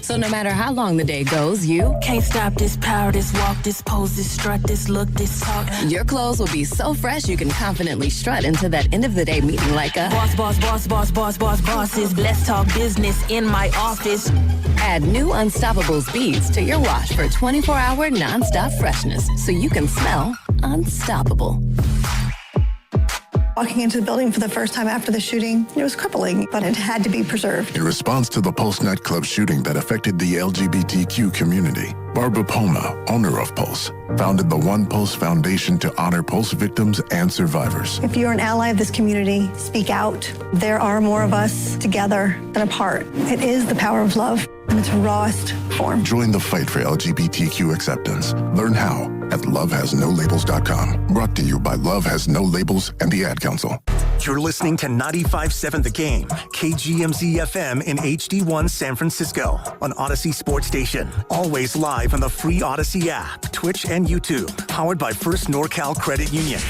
So no matter how long the day goes, you can't stop this power, this walk, this pose, this strut, this look, this talk. Your clothes will be so fresh you can confidently strut into that end of the day meeting like a bosses. Let's talk business in my office. Add new Unstoppables beads to your wash for 24-hour nonstop freshness so you can smell unstoppable. Walking into the building for the first time after the shooting, it was crippling, but it had to be preserved. In response to the Pulse nightclub shooting that affected the LGBTQ community, Barbara Poma, owner of Pulse, founded the One Pulse Foundation to honor Pulse victims and survivors. If you're an ally of this community, speak out. There are more of us together than apart. It is the power of love in its rawest form. Join the fight for LGBTQ acceptance. Learn how at lovehasnolabels.com. Brought to you by Love Has No Labels and the Ad Council. You're listening to 95.7 The Game, KGMZ FM in HD1 San Francisco on Odyssey Sports Station. Always live on the free Odyssey app, Twitch, and YouTube. Powered by First NorCal Credit Union.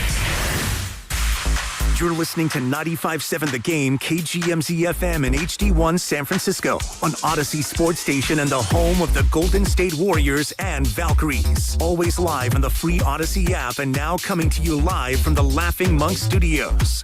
You're listening to 95.7 The Game, KGMZ FM in HD1 San Francisco on Odyssey Sports Station and the home of the Golden State Warriors and Valkyries. Always live on the free Odyssey app and now coming to you live from the Laughing Monk Studios.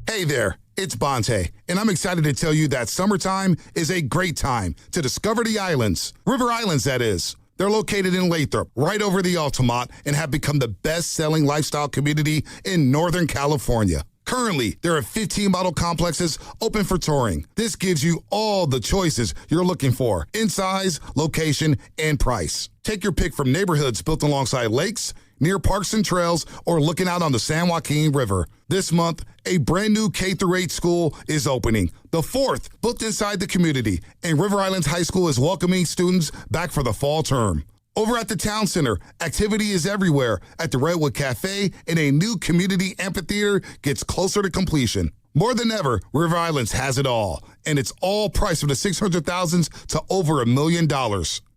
Hey there, it's Bonte, and I'm excited to tell you that summertime is a great time to discover the islands. River Islands, that is. They're located in Lathrop, right over the Altamont, and have become the best-selling lifestyle community in Northern California. Currently, there are 15 model complexes open for touring. This gives you all the choices you're looking for in size, location, and price. Take your pick from neighborhoods built alongside lakes, near parks and trails, or looking out on the San Joaquin River. This month, a brand new K-8 school is opening, the fourth built inside the community, and River Islands High School is welcoming students back for the fall term. Over at the Town Center, activity is everywhere at the Redwood Cafe, and a new community amphitheater gets closer to completion. More than ever, River Islands has it all, and it's all priced from the $600,000s to over $1 million.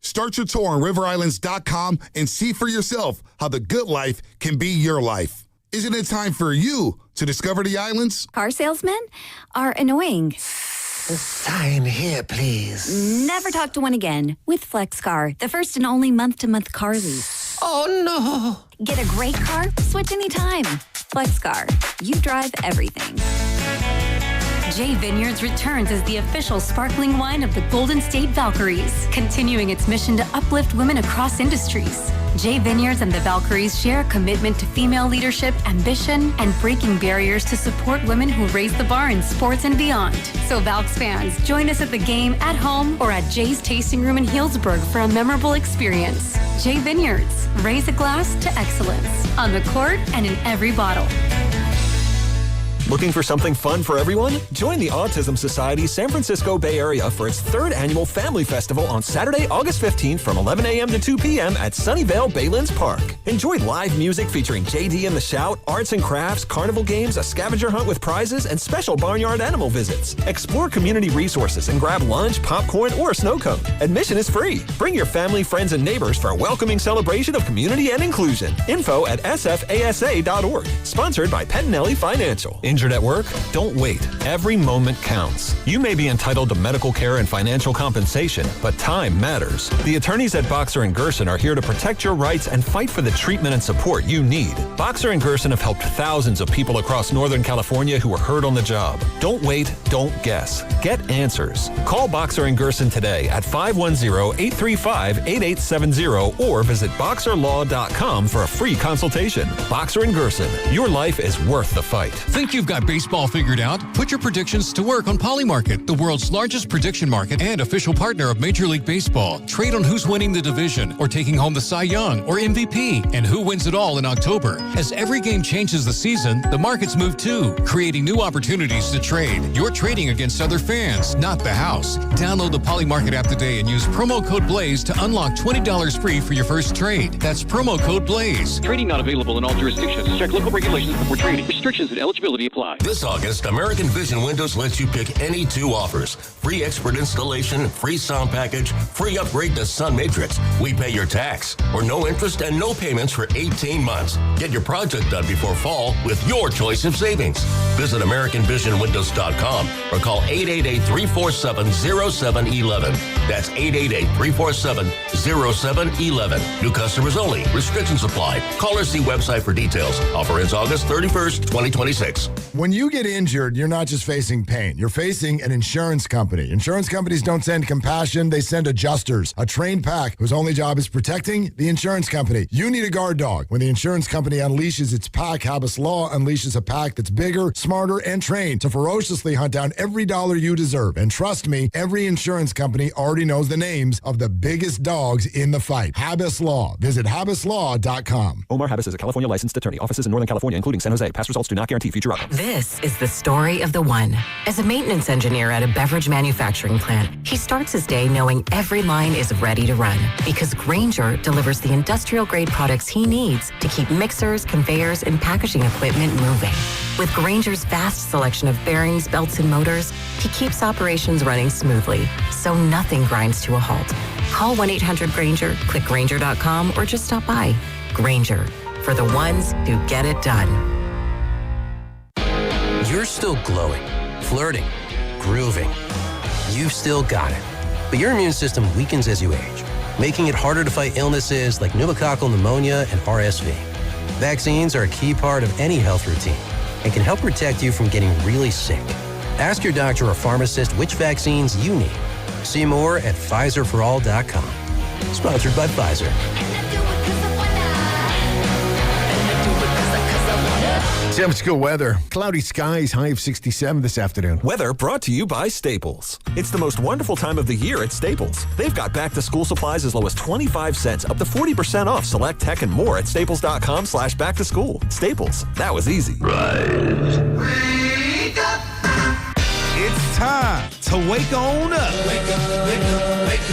Start your tour on riverislands.com and see for yourself how the good life can be your life. Isn't it time for you to discover the islands? Car salesmen are annoying. Sign here, please. Never talk to one again with FlexCar, the first and only month-to-month car lease. Oh, no. Get a great car? Switch anytime. FlexCar. You drive everything. J Vineyards returns as the official sparkling wine of the Golden State Valkyries, continuing its mission to uplift women across industries. J Vineyards and the Valkyries share a commitment to female leadership, ambition, and breaking barriers to support women who raise the bar in sports and beyond. So Valks fans, join us at the game, at home, or at Jay's Tasting Room in Healdsburg for a memorable experience. J Vineyards, raise a glass to excellence, on the court and in every bottle. Looking for something fun for everyone? Join the Autism Society San Francisco Bay Area for its third annual Family Festival on Saturday, August 15th from 11 a.m. to 2 p.m. at Sunnyvale Baylands Park. Enjoy live music featuring JD and the Shout, arts and crafts, carnival games, a scavenger hunt with prizes, and special barnyard animal visits. Explore community resources and grab lunch, popcorn, or a snow cone. Admission is free. Bring your family, friends, and neighbors for a welcoming celebration of community and inclusion. Info at sfasa.org. Sponsored by Pettinelli Financial. Injured at work? Don't wait. Every moment counts. You may be entitled to medical care and financial compensation, but time matters. The attorneys at Boxer & Gerson are here to protect your rights and fight for the treatment and support you need. Boxer & Gerson have helped thousands of people across Northern California who were hurt on the job. Don't wait, don't guess. Get answers. Call Boxer & Gerson today at 510-835-8870 or visit boxerlaw.com for a free consultation. Boxer & Gerson, your life is worth the fight. Think you've got baseball figured out? Put your predictions to work on Polymarket, the world's largest prediction market and official partner of Major League Baseball. Trade on who's winning the division or taking home the Cy Young or MVP and who wins it all in October. As every game changes the season, the markets move too, creating new opportunities to trade. You're trading against other fans, not the house. Download the Polymarket app today and use promo code BLAZE to unlock $20 free for your first trade. That's promo code BLAZE. Trading not available in all jurisdictions. Check local regulations before trading. Restrictions and eligibility apply. apply. This August, American Vision Windows lets you pick any 2 offers. Free expert installation, free sound package, free upgrade to Sun Matrix. We pay your tax, or no interest and no payments for 18 months. Get your project done before fall with your choice of savings. Visit AmericanVisionWindows.com or call 888-347-0711. That's 888-347-0711. New customers only. Restrictions apply. Call or see website for details. Offer ends August 31st, 2026. When you get injured, you're not just facing pain. You're facing an insurance company. Insurance companies don't send compassion. They send adjusters, a trained pack whose only job is protecting the insurance company. You need a guard dog. When the insurance company unleashes its pack, Habas Law unleashes a pack that's bigger, smarter, and trained to ferociously hunt down every dollar you deserve. And trust me, every insurance company already knows the names of the biggest dogs in the fight. Habas Law. Visit habaslaw.com. Omar Habas is a California licensed attorney. Offices in Northern California, including San Jose. Past results do not guarantee future outcomes. This is the story of the one. As a maintenance engineer at a beverage manufacturing plant, he starts his day knowing every line is ready to run because Grainger delivers the industrial-grade products he needs to keep mixers, conveyors, and packaging equipment moving. With Grainger's vast selection of bearings, belts, and motors, he keeps operations running smoothly, so nothing grinds to a halt. Call 1-800-GRAINGER, click Grainger.com, or just stop by. Grainger, for the ones who get it done. You're still glowing, flirting, grooving. You've still got it. But your immune system weakens as you age, making it harder to fight illnesses like pneumococcal pneumonia and RSV. Vaccines are a key part of any health routine and can help protect you from getting really sick. Ask your doctor or pharmacist which vaccines you need. See more at PfizerForAll.com. Sponsored by Pfizer. San Francisco weather. Cloudy skies, high of 67 this afternoon. Weather brought to you by Staples. It's the most wonderful time of the year at Staples. They've got back-to-school supplies as low as 25 cents, up to 40% off select tech and more at staples.com/back-to-school. Staples. That was easy. It's time to wake on up.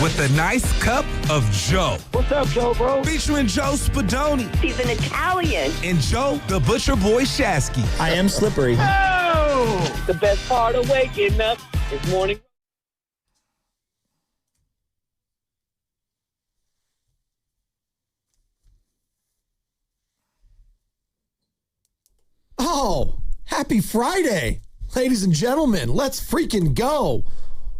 With a nice cup of Joe. What's up, Joe, bro? Featuring Joe Spadoni. He's an Italian. And Joe, the Butcher Boy Shasky. I am slippery. Oh! The best part of waking up is morning. Oh, happy Friday. Ladies and gentlemen, let's freaking go.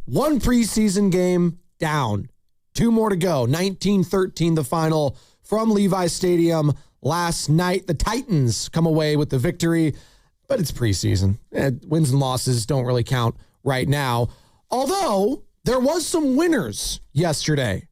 One preseason game down. 2 more to go. 19-13 the final from Levi Stadium last night. The Titans come away with the victory, but it's preseason. Wins and losses don't really count right now. Although there was some winners yesterday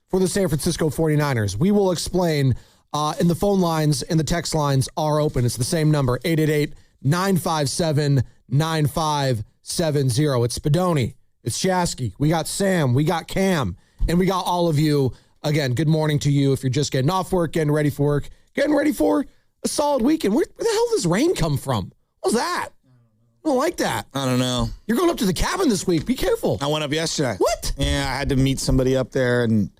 for the San Francisco 49ers. We will explain, and the phone lines and the text lines are open. It's the same number, 888-957-9570. It's Spadoni. It's Shasky. We got Sam. We got Cam. And we got all of you. Again, good morning to you if you're just getting off work, getting ready for work, getting ready for a solid weekend. Where the hell does rain come from? What was that? I don't like that. I don't know. You're going up to the cabin this week. Be careful. I went up yesterday. What? Yeah, I had to meet somebody up there, and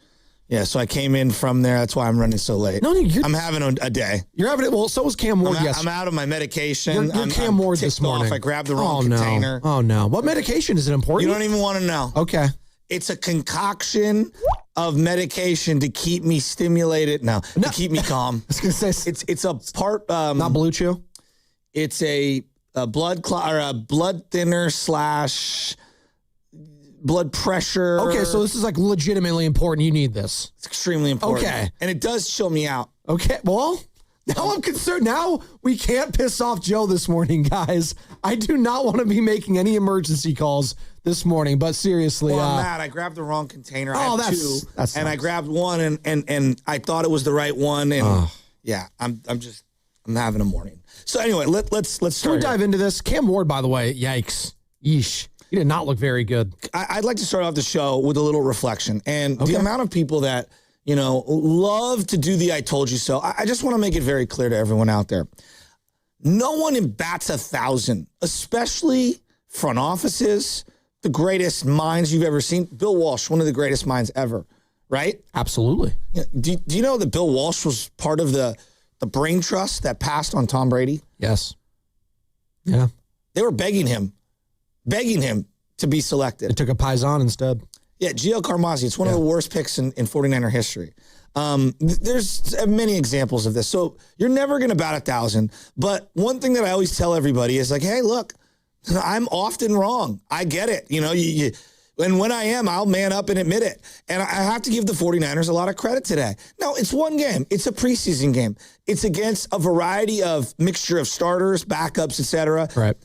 yeah, so I came in from there. That's why I'm running so late. No, I'm having a day. You're having it. Well, so was Cam Ward yesterday. I'm out of my medication. You're Cam Ward this morning. Off. I grabbed the wrong container. Oh, no. What medication? Is it important? You don't even want to know. Okay. It's a concoction of medication to keep me stimulated. No, to keep me calm. I was going to say. It's a part. Not Blue Chew? It's a blood clot or a blood thinner / blood pressure. Okay, so this is like legitimately important. You need this. It's extremely important. Okay. And it does chill me out. Okay, well, now I'm concerned. Now we can't piss off Joe this morning, guys. I do not want to be making any emergency calls this morning, but seriously. Well, I'm mad. I grabbed the wrong container. I had two, that's and nice. I grabbed one, and I thought it was the right one, and yeah, I'm having a morning. So anyway, let's start. Can we dive into this? Cam Ward, by the way, yikes. Yeesh. He did not look very good. I'd like to start off the show with a little reflection. And the amount of people that, love to do the I told you so. I just want to make it very clear to everyone out there. No one bats 1,000, especially front offices, the greatest minds you've ever seen. Bill Walsh, one of the greatest minds ever, right? Absolutely. Do you know that Bill Walsh was part of the brain trust that passed on Tom Brady? Yes. Yeah. They were begging him to be selected. They took a Paisan instead. Yeah, Gio Carmazzi. It's one of the worst picks in 49er history. There's many examples of this. So you're never going to bat 1,000. But one thing that I always tell everybody is like, hey, look, I'm often wrong. I get it. You know, and when I am, I'll man up and admit it. And I have to give the 49ers a lot of credit today. Now, it's one game. It's a preseason game. It's against a variety of mixture of starters, backups, etc. Right.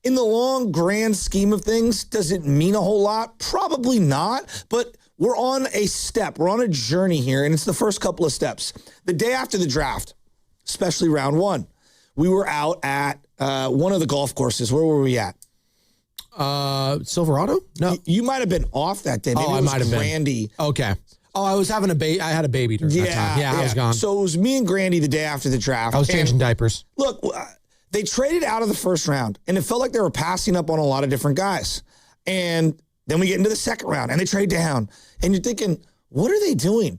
In the long, grand scheme of things, does it mean a whole lot? Probably not, but we're on a step. We're on a journey here, and it's the first couple of steps. The day after the draft, especially round one, we were out at one of the golf courses. Where were we at? Silverado? No. You might have been off that day. Maybe I might have been. Grandy. Okay. Oh, I was having I had a baby during that time. Yeah, I was gone. So it was me and Grandy the day after the draft. I was changing diapers. Look, they traded out of the first round, and it felt like they were passing up on a lot of different guys. And then we get into the second round, and they trade down. And you're thinking, what are they doing?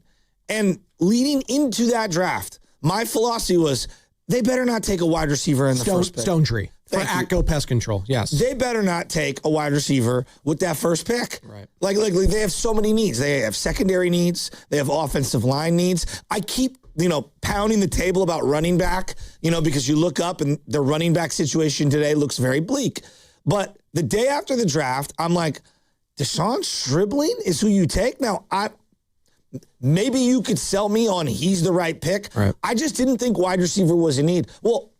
And leading into that draft, my philosophy was, they better not take a wide receiver in the first pick. Stone Tree. For ACO Pest Control, yes. They better not take a wide receiver with that first pick. Right. Like they have so many needs. They have secondary needs. They have offensive line needs. I keep, pounding the table about running back, because you look up and the running back situation today looks very bleak. But the day after the draft, I'm like, Deshaun Stribling is who you take? Now, maybe you could sell me on he's the right pick. Right. I just didn't think wide receiver was a need. Well,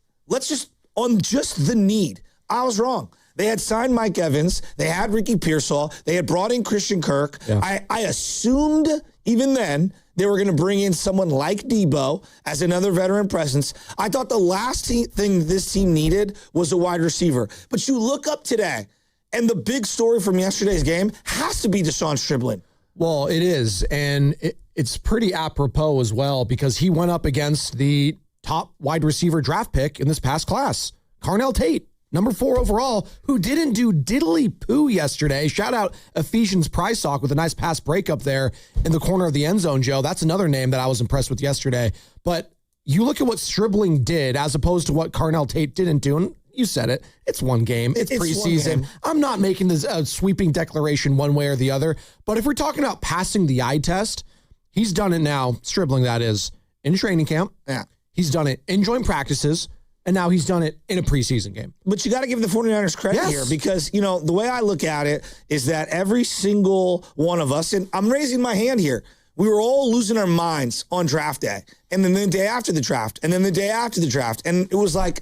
on just the need, I was wrong. They had signed Mike Evans. They had Ricky Pearsall. They had brought in Christian Kirk. Yeah. I assumed even then they were going to bring in someone like Debo as another veteran presence. I thought the last thing this team needed was a wide receiver. But you look up today, and the big story from yesterday's game has to be Deshaun Stribling. Well, it is, and it's pretty apropos as well because he went up against the top wide receiver draft pick in this past class, Carnell Tate, number 4 overall, who didn't do diddly poo yesterday. Shout out Ephesians Prysock with a nice pass breakup there in the corner of the end zone, Joe. That's another name that I was impressed with yesterday. But you look at what Stribling did as opposed to what Carnell Tate didn't do, and you said it. It's one game. It's preseason. I'm not making this sweeping declaration one way or the other. But if we're talking about passing the eye test, he's done it now, Stribling that is, in training camp. Yeah. He's done it in joint practices, and now he's done it in a preseason game. But you got to give the 49ers credit here because, the way I look at it is that every single one of us, and I'm raising my hand here, we were all losing our minds on draft day, and then the day after the draft, and then the day after the draft. And it was like,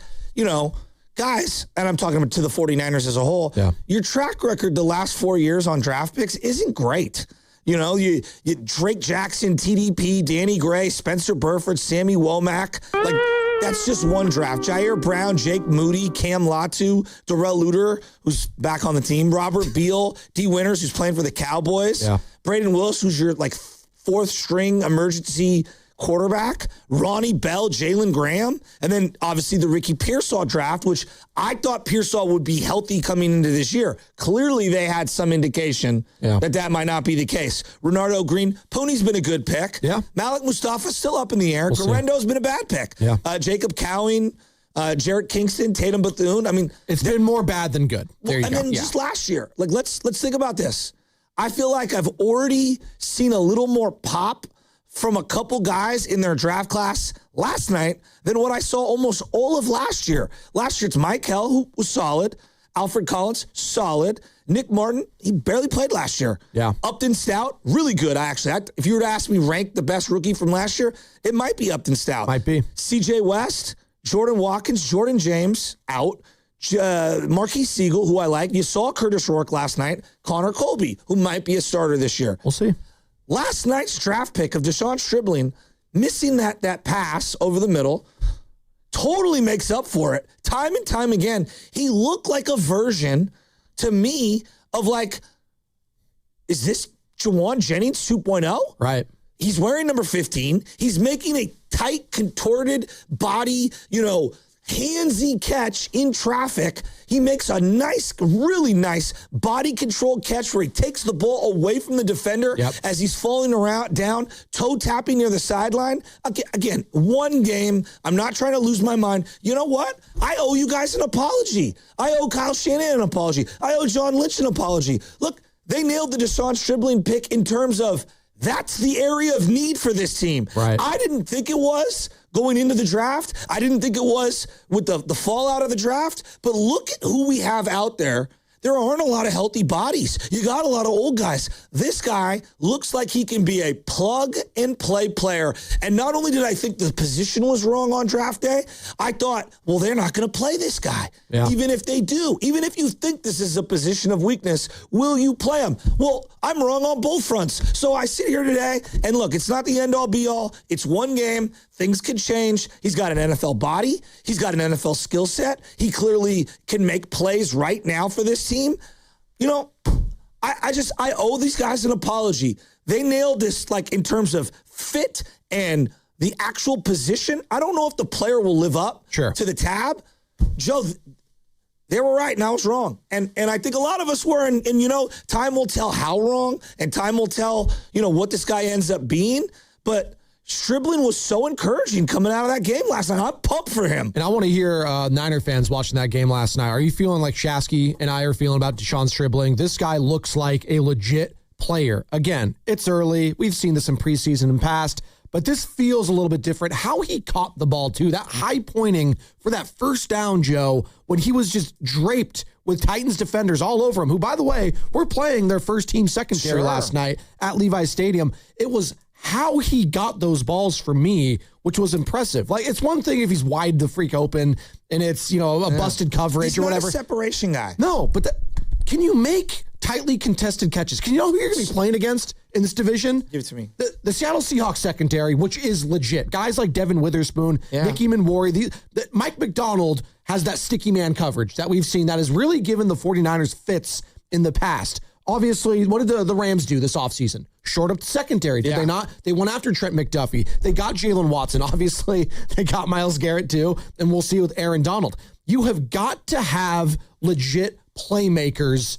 guys, and I'm talking to the 49ers as a whole, your track record the last 4 years on draft picks isn't great. You Drake Jackson, TDP, Danny Gray, Spencer Burford, Sammy Womack. Like, that's just one draft. Jair Brown, Jake Moody, Cam Latu, Darrell Luter, who's back on the team, Robert Beal, D. Winters, who's playing for the Cowboys, Braden Willis, who's your, 4th string emergency quarterback, Ronnie Bell, Jalen Graham, and then obviously the Ricky Pearsall draft, which I thought Pearsall would be healthy coming into this year. Clearly, they had some indication that might not be the case. Renardo Green, Pony's been a good pick. Yeah. Malik Mustafa's still up in the air. Garendo's been a bad pick. Yeah. Jacob Cowing, Jarrett Kingston, Tatum Bethune. I mean, it's been more bad than good. There you go. And then just last year, let's think about this. I feel like I've already seen a little more pop from a couple guys in their draft class last night than what I saw almost all of last year. Last year, it's Mike Hell, who was solid. Alfred Collins, solid. Nick Martin, he barely played last year. Yeah. Upton Stout, really good, actually. If you were to ask me rank the best rookie from last year, it might be Upton Stout. Might be. CJ West, Jordan Watkins, Jordan James, out. Marquise Siegel, who I like. You saw Curtis Rourke last night. Connor Colby, who might be a starter this year. We'll see. Last night's draft pick of Deshaun Stribling, missing that pass over the middle, totally makes up for it. Time and time again, he looked like a version, to me, of is this Jawan Jennings 2.0? Right. He's wearing number 15. He's making a tight, contorted body, handsy catch in traffic. He makes a nice, really nice body control catch where he takes the ball away from the defender as he's falling around down, toe tapping near the sideline. Again, one game. I'm not trying to lose my mind. You know what? I owe you guys an apology. I owe Kyle Shanahan an apology. I owe John Lynch an apology. Look, they nailed the Deshaun Stribling pick in terms of that's the area of need for this team. Right. I didn't think it was going into the draft. I didn't think it was with the fallout of the draft. But look at who we have out there. There aren't a lot of healthy bodies. You got a lot of old guys. This guy looks like he can be a plug-and-play player. And not only did I think the position was wrong on draft day, I thought, well, they're not going to play this guy. Yeah. Even if they do. Even if you think this is a position of weakness, will you play him? Well, I'm wrong on both fronts. So I sit here today, and look, it's not the end-all, be-all. It's one game. Things could change. He's got an NFL body. He's got an NFL skill set. He clearly can make plays right now for this team. You know, I owe these guys an apology. They nailed this, like, in terms of fit and the actual position. I don't know if the player will live up to the tab. Joe, they were right and I was wrong. And I think a lot of us were, and you know, time will tell how wrong, and time will tell, you know, what this guy ends up being. But Stribling was so encouraging coming out of that game last night. I'm pumped for him. And I want to hear Niner fans watching that game last night. Are you feeling like Shasky and I are feeling about Deshaun Stribling? This guy looks like a legit player. Again, it's early. We've seen this in preseason and past, but this feels a little bit different. How he caught the ball, too. That high pointing for that first down, Joe, when he was just draped with Titans defenders all over him, who, by the way, were playing their first team secondary last night at Levi's Stadium. It was how he got those balls for me, which was impressive. Like, it's one thing if he's wide the freak open and it's, you know, a busted coverage or whatever. He's not a separation guy. No, but can you make tightly contested catches? Can you know who you're going to be playing against in this division? Give it to me. The Seattle Seahawks secondary, which is legit. Guys like Devin Witherspoon, Nicky Manwari, Mike McDonald has that sticky man coverage that we've seen that has really given the 49ers fits in the past. Obviously, what did the Rams do this offseason? Short up the secondary, did they not? They went after Trent McDuffie. They got Jalen Watson. Obviously, they got Myles Garrett too, and we'll see with Aaron Donald. You have got to have legit playmakers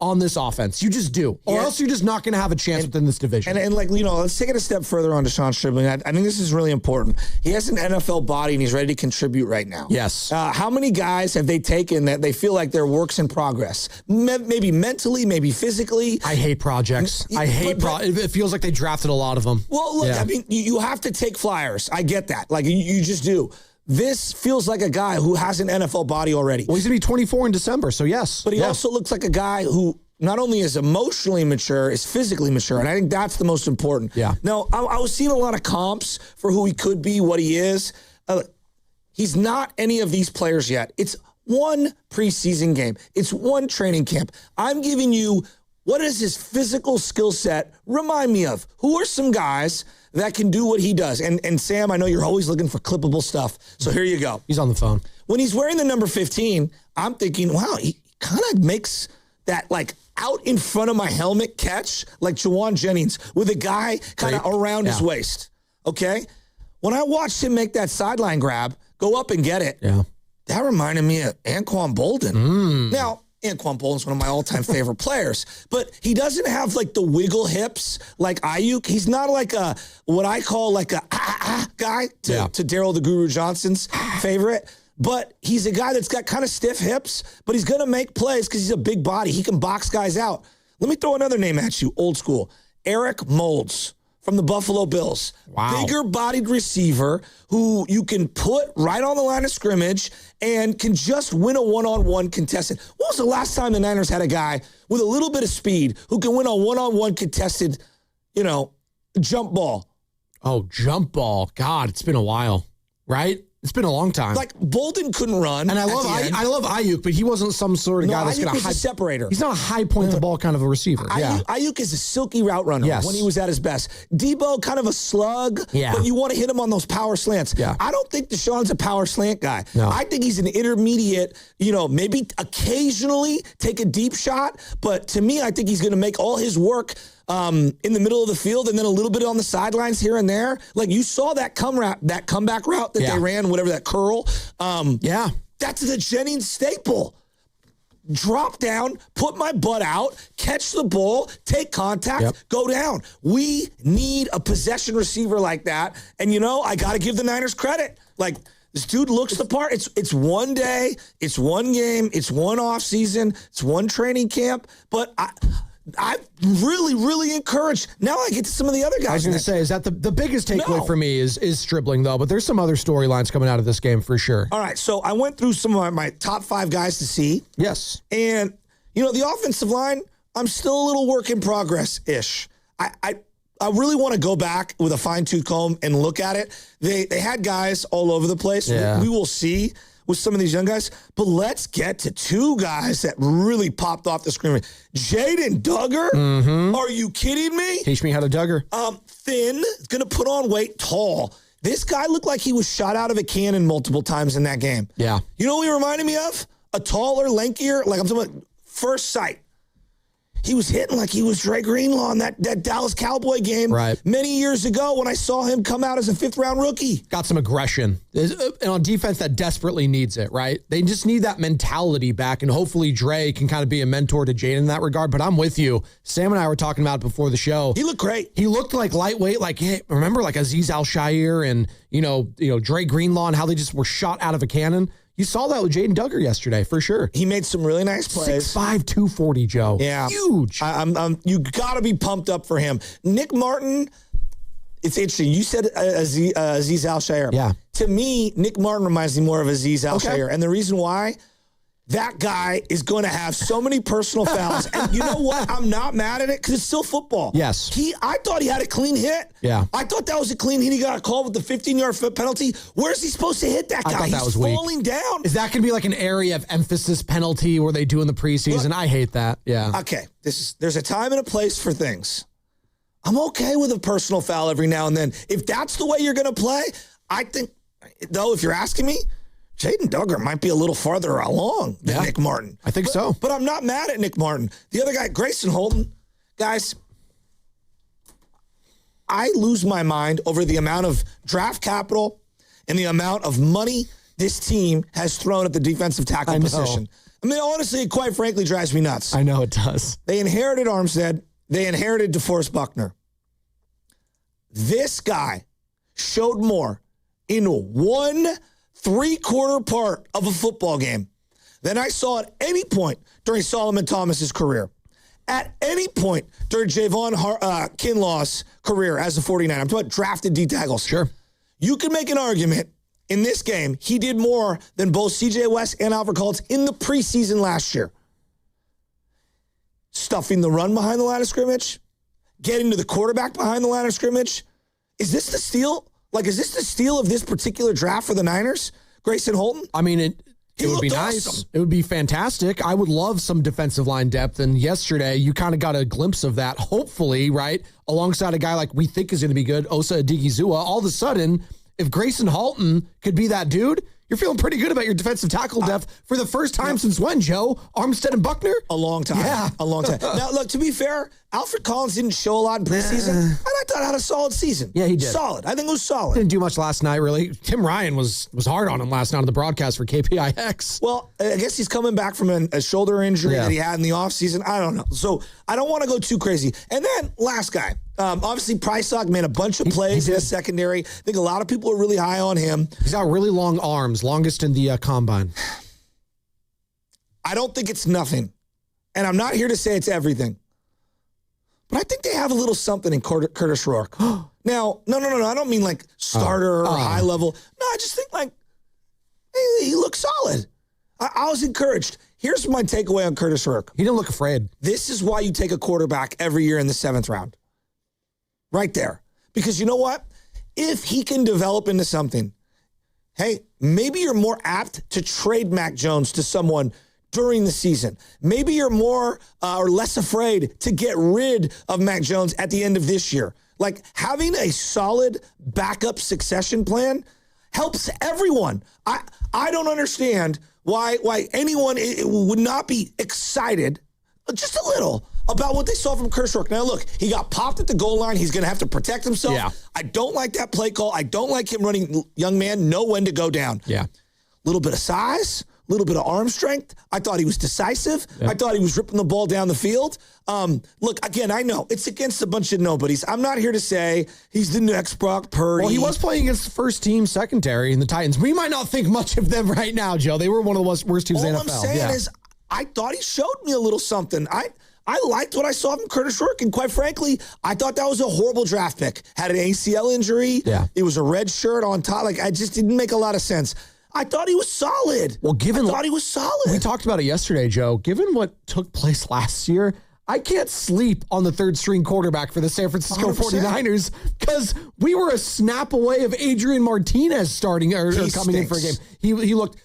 on this offense. You just do. Or else you're just not going to have a chance within this division. And like, you know, let's take it a step further on Deshaun Stribling. I think this is really important. He has an NFL body and he's ready to contribute right now. Yes. How many guys have they taken that they feel like they're works in progress? Maybe mentally, maybe physically. I hate projects. It feels like they drafted a lot of them. Well, look, I mean, you have to take flyers. I get that. Like, you just do. This feels like a guy who has an NFL body already. Well, he's going to be 24 in December, so yes. But he also looks like a guy who not only is emotionally mature, is physically mature. And I think that's the most important. Yeah. Now, I was seeing a lot of comps for who he could be, what he is. He's not any of these players yet. It's one preseason game. It's one training camp. I'm giving you, what is his physical skill set remind me of? Who are some guys that can do what he does? And Sam, I know you're always looking for clippable stuff. So here you go. He's on the phone. When he's wearing the number 15, I'm thinking, wow, he kind of makes that, like, out in front of my helmet catch, like Jawan Jennings, with a guy kind of around his waist. Okay? When I watched him make that sideline grab, go up and get it, that reminded me of Anquan Bolden. Now, Anquan Bolden's one of my all-time favorite players, but he doesn't have like the wiggle hips like Ayuk. He's not like a, what I call like a guy to Daryl the Guru Johnson's favorite, but he's a guy that's got kind of stiff hips, but he's going to make plays because he's a big body. He can box guys out. Let me throw another name at you, old school. Eric Moulds from the Buffalo Bills. Wow. Bigger-bodied receiver who you can put right on the line of scrimmage and can just win a one-on-one contested. When was the last time the Niners had a guy with a little bit of speed who can win a one-on-one contested, jump ball? Oh, jump ball. God, it's been a while, right? It's been a long time. Like, Bolden couldn't run. And I love Ayuk, but he wasn't some sort of guy that's going to a separator. He's not a high point the ball kind of a receiver. Ayuk is a silky route runner when he was at his best. Debo, kind of a slug, but you want to hit him on those power slants. Yeah. I don't think Deshaun's a power slant guy. No. I think he's an intermediate, maybe occasionally take a deep shot, but to me, I think he's going to make all his work in the middle of the field and then a little bit on the sidelines here and there. Like, you saw that comeback route that they ran whatever that curl. Yeah. That's the Jennings staple. Drop down, put my butt out, catch the ball, take contact, go down. We need a possession receiver like that. And, I got to give the Niners credit. Like, this dude looks the part. It's one day, it's one game, it's one off season, it's one training camp. But I'm really, really encouraged. Now I get to some of the other guys. I was going to say, is that the biggest takeaway for me is Stribling, though. But there's some other storylines coming out of this game for sure. All right, so I went through some of my top 5 guys to see. Yes. And, the offensive line, I'm still a little work in progress-ish. I really want to go back with a fine-tooth comb and look at it. They had guys all over the place. Yeah. We will see with some of these young guys. But let's get to 2 guys that really popped off the screen. Jaden Duggar? Mm-hmm. Are you kidding me? Teach me how to Duggar. Thin, going to put on weight, tall. This guy looked like he was shot out of a cannon multiple times in that game. Yeah. You know what he reminded me of? A taller, lankier, like I'm talking about first sight. He was hitting like he was Dre Greenlaw in that Dallas Cowboy game many years ago when I saw him come out as a 5th-round rookie. Got some aggression. And on defense, that desperately needs it, right? They just need that mentality back, and hopefully Dre can kind of be a mentor to Jaden in that regard. But I'm with you. Sam and I were talking about it before the show. He looked great. He looked like lightweight, like, hey, remember like Azeez Al-Shaair and, Dre Greenlaw and how they just were shot out of a cannon? You saw that with Jaden Duggar yesterday, for sure. He made some really nice plays. 6'5", 240, Joe. Yeah. Huge. You got to be pumped up for him. Nick Martin, it's interesting. You said Azeez Al-Shaair. Yeah. To me, Nick Martin reminds me more of Azeez Al-Shaair. Okay. And the reason why, that guy is going to have so many personal fouls. And you know what? I'm not mad at it because it's still football. Yes. I thought he had a clean hit. Yeah. I thought that was a clean hit. He got a call with the 15-yard penalty. Where's he supposed to hit that guy? I thought that He's was falling down. Is that going to be like an area of emphasis penalty where they do in the preseason? I hate that. Yeah. Okay. There's a time and a place for things. I'm okay with a personal foul every now and then. If that's the way you're going to play, I think, though, if you're asking me, Jaden Duggar might be a little farther along than Nick Martin. I think so. But I'm not mad at Nick Martin. The other guy, Grayson Holton, guys, I lose my mind over the amount of draft capital and the amount of money this team has thrown at the defensive tackle position. I mean, honestly, it quite frankly drives me nuts. I know it does. They inherited Armstead. They inherited DeForest Buckner. This guy showed more in 1/3 part of a football game than I saw at any point during Solomon Thomas's career. At any point during Javon Kinlaw's career as a 49. I'm talking about drafted D tackles. Sure. You can make an argument in this game. He did more than both CJ West and Alfred Collins in the preseason last year. Stuffing the run behind the line of scrimmage, getting to the quarterback behind the line of scrimmage. Is this the steal? Like, is this the steal of this particular draft for the Niners? Grayson Holton? I mean, it would be nice. Awesome. It would be fantastic. I would love some defensive line depth. And yesterday, you kind of got a glimpse of that, hopefully, right? Alongside a guy like we think is going to be good, Osa Odigizua. All of a sudden, if Grayson Holton could be that dude, you're feeling pretty good about your defensive tackle depth for the first time since when, Joe? Armstead and Buckner? A long time. Yeah. A long time. Now, look, to be fair, Alfred Collins didn't show a lot in preseason, and I thought had a solid season. Yeah, he did. Solid. I think it was solid. Didn't do much last night, really. Tim Ryan was hard on him last night on the broadcast for KPIX. Well, I guess he's coming back from a shoulder injury that he had in the offseason. I don't know. So I don't want to go too crazy. And then last guy. Obviously, Prysock made a bunch of plays in the secondary. I think a lot of people are really high on him. He's got really long arms, longest in the combine. I don't think it's nothing. And I'm not here to say it's everything. But I think they have a little something in Curtis Rourke. Now, no. I don't mean like starter or high level. No, I just think like he looks solid. I was encouraged. Here's my takeaway on Curtis Rourke. He didn't look afraid. This is why you take a quarterback every year in the 7th round. Right there. Because you know what? If he can develop into something, hey, maybe you're more apt to trade Mac Jones to someone during the season. Maybe you're more or less afraid to get rid of Mac Jones at the end of this year. Like having a solid backup succession plan helps everyone. I don't understand why anyone would not be excited, just a little, about what they saw from Curtis Rourke. Now, look, he got popped at the goal line. He's going to have to protect himself. Yeah. I don't like that play call. I don't like him running. Young man, know when to go down. Yeah. Little bit of size, little bit of arm strength. I thought he was decisive. Yeah. I thought he was ripping the ball down the field. Look, again, I know it's against a bunch of nobodies. I'm not here to say he's the next Brock Purdy. Well, he was playing against the first team secondary in the Titans. We might not think much of them right now, Joe. They were one of the worst teams in the NFL. All I'm saying is I thought he showed me a little something. I liked what I saw from Curtis Rourke, and quite frankly, I thought that was a horrible draft pick. Had an ACL injury. Yeah. It was a red shirt on top. Like, I just didn't make a lot of sense. I thought he was solid. Well, I thought he was solid. We talked about it yesterday, Joe. Given what took place last year, I can't sleep on the third-string quarterback for the San Francisco 100%. 49ers because we were a snap away of Adrian Martinez starting or coming in for a game. He looked...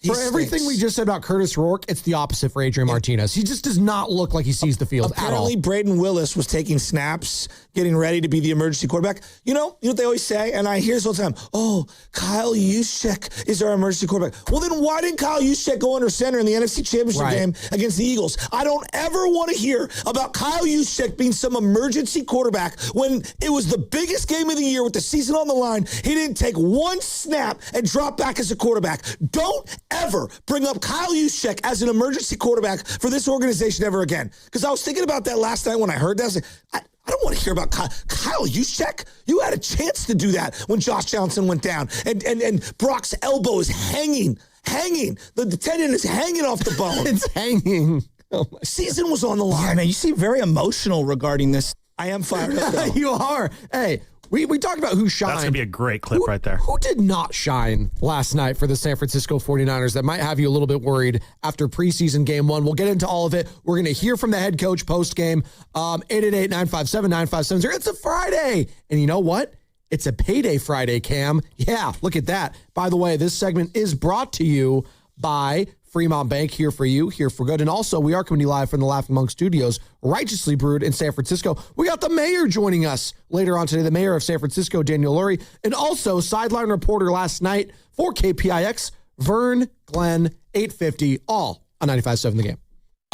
For everything we just said about Curtis Rourke, it's the opposite for Adrian Martinez. He just does not look like he sees the field at all. Apparently, Braden Willis was taking snaps, getting ready to be the emergency quarterback. You know what they always say, and I hear this all the time, oh, Kyle Juszczyk is our emergency quarterback. Well, then why didn't Kyle Juszczyk go under center in the NFC Championship game against the Eagles? I don't ever want to hear about Kyle Juszczyk being some emergency quarterback when it was the biggest game of the year with the season on the line. He didn't take one snap and drop back as a quarterback. Don't ever bring up Kyle Juszczyk as an emergency quarterback for this organization ever again. Because I was thinking about that last night when I heard that. I was like, I don't want to hear about Kyle Juszczyk. You had a chance to do that when Josh Johnson went down. And Brock's elbow is hanging. The tendon is hanging off the bone. It's hanging. Oh my season was on the line. Yeah, man, you seem very emotional regarding this. I am fired up, though. You are. Hey, we talked about who shined. That's going to be a great clip right there. Who did not shine last night for the San Francisco 49ers that might have you a little bit worried after preseason game one? We'll get into all of it. We're going to hear from the head coach post-game. 888-957-9570. It's a Friday. And you know what? It's a payday Friday, Cam. Yeah, look at that. By the way, this segment is brought to you by Fremont Bank, here for you, here for good. And also, we are coming to you live from the Laughing Monk Studios, righteously brewed in San Francisco. We got the mayor joining us later on today, the mayor of San Francisco, Daniel Lurie, and also sideline reporter last night for KPIX, Vern Glenn, 850, all on 95.7 The Game.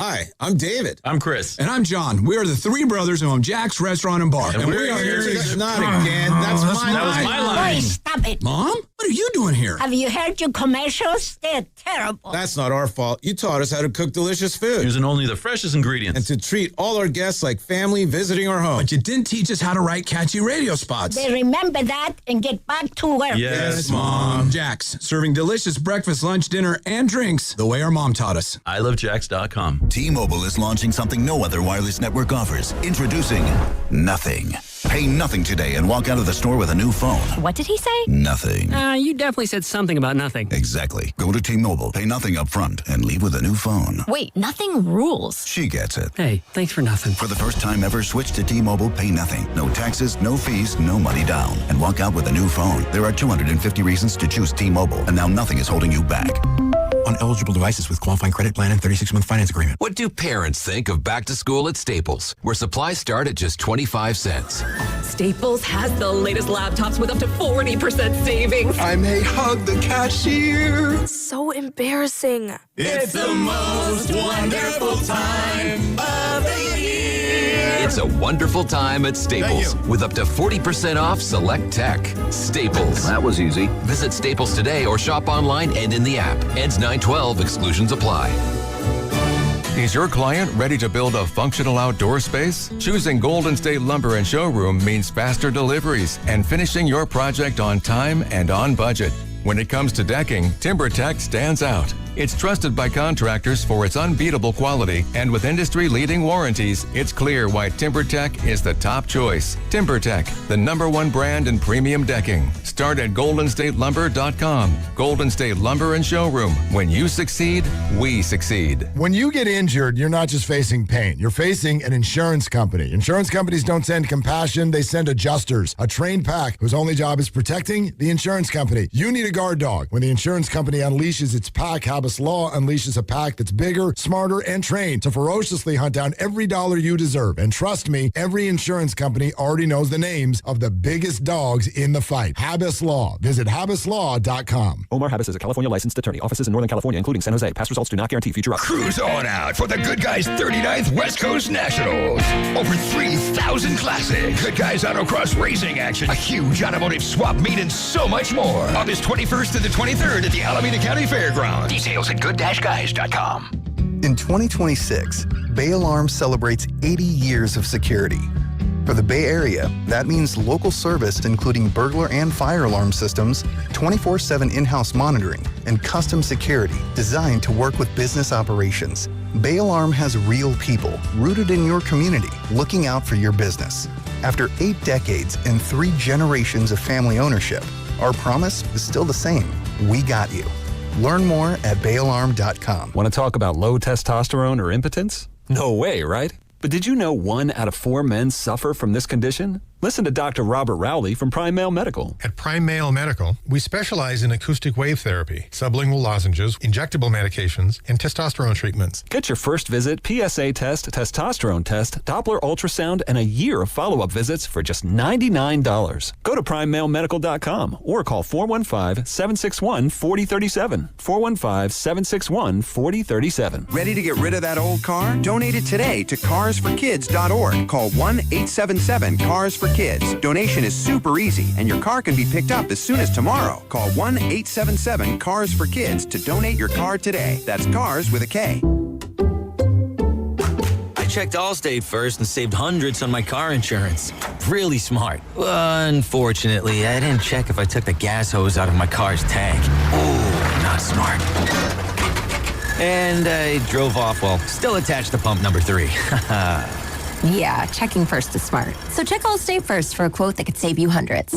Hi, I'm David. I'm Chris. And I'm John. We are the three brothers who own Jack's Restaurant and Bar. And we are here to... Not again. That was my line. Boy, stop it. Mom? What are you doing here? Have you heard your commercials? They're terrible. That's not our fault. You taught us how to cook delicious food. Using only the freshest ingredients. And to treat all our guests like family visiting our home. But you didn't teach us how to write catchy radio spots. They remember that and get back to work. Yes, Mom. Jack's, serving delicious breakfast, lunch, dinner, and drinks the way our mom taught us. ilovejacks.com. T-Mobile is launching something no other wireless network offers. Introducing Nothing. Pay nothing today and walk out of the store with a new phone. What did he say? Nothing. You definitely said something about nothing. Exactly. Go to T-Mobile, pay nothing up front, and leave with a new phone. Wait, nothing rules. She gets it. Hey, thanks for nothing. For the first time ever, switch to T-Mobile, pay nothing. No taxes, no fees, no money down. And walk out with a new phone. There are 250 reasons to choose T-Mobile, and now nothing is holding you back. On eligible devices with qualifying credit plan and 36-month finance agreement. What do parents think of back to school at Staples, where supplies start at just 25 cents? Staples has the latest laptops with up to 40% savings. I may hug the cashier. So embarrassing. It's the most wonderful time of the year. It's a wonderful time at Staples with up to 40% off select tech. Staples. That was easy. Visit Staples today or shop online and in the app. Ends 9/12. Exclusions apply. Is your client ready to build a functional outdoor space? Choosing Golden State Lumber and Showroom means faster deliveries and finishing your project on time and on budget. When it comes to decking, TimberTech stands out. It's trusted by contractors for its unbeatable quality, and with industry-leading warranties, it's clear why TimberTech is the top choice. TimberTech, the #1 brand in premium decking. Start at goldenstatelumber.com. Golden State Lumber and Showroom. When you succeed, we succeed. When you get injured, you're not just facing pain. You're facing an insurance company. Insurance companies don't send compassion. They send adjusters, a trained pack whose only job is protecting the insurance company. You need a a guard dog. When the insurance company unleashes its pack, Habas Law unleashes a pack that's bigger, smarter, and trained to ferociously hunt down every dollar you deserve. And trust me, every insurance company already knows the names of the biggest dogs in the fight. Habas Law. Visit habaslaw.com. Omar Habas is a California licensed attorney. Offices in Northern California, including San Jose. Past results do not guarantee future outcomes. Cruise on out for the Good Guys 39th West Coast Nationals. Over 3,000 classics. Good Guys Autocross racing action. A huge automotive swap meet and so much more. August 21st to the 23rd at the Alameda County Fairgrounds. Details at good-guys.com. In 2026, Bay Alarm celebrates 80 years of security. For the Bay Area, that means local service including burglar and fire alarm systems, 24/7 in-house monitoring, and custom security designed to work with business operations. Bay Alarm has real people rooted in your community looking out for your business. After 8 decades and 3 generations of family ownership, our promise is still the same. We got you. Learn more at bayalarm.com. Want to talk about low testosterone or impotence? No way, right? But did you know 1 out of 4 men suffer from this condition? Listen to Dr. Robert Rowley from Prime Male Medical. At Prime Male Medical, we specialize in acoustic wave therapy, sublingual lozenges, injectable medications, and testosterone treatments. Get your first visit, PSA test, testosterone test, Doppler ultrasound, and a year of follow-up visits for just $99. Go to PrimeMaleMedical.com or call 415-761-4037. 415-761-4037. Ready to get rid of that old car? Donate it today to carsforkids.org. Call 1-877-CARS-FOR-KIDS. Donation is super easy, and your car can be picked up as soon as tomorrow. Call 1-877-CARS-FOR-KIDS to donate your car today. That's cars with a K. I checked Allstate first and saved hundreds on my car insurance. Really smart. Unfortunately, I didn't check if I took the gas hose out of my car's tank. Ooh, not smart. And I drove off while still attached to pump number 3. Yeah, checking first is smart. So check Allstate first for a quote that could save you hundreds.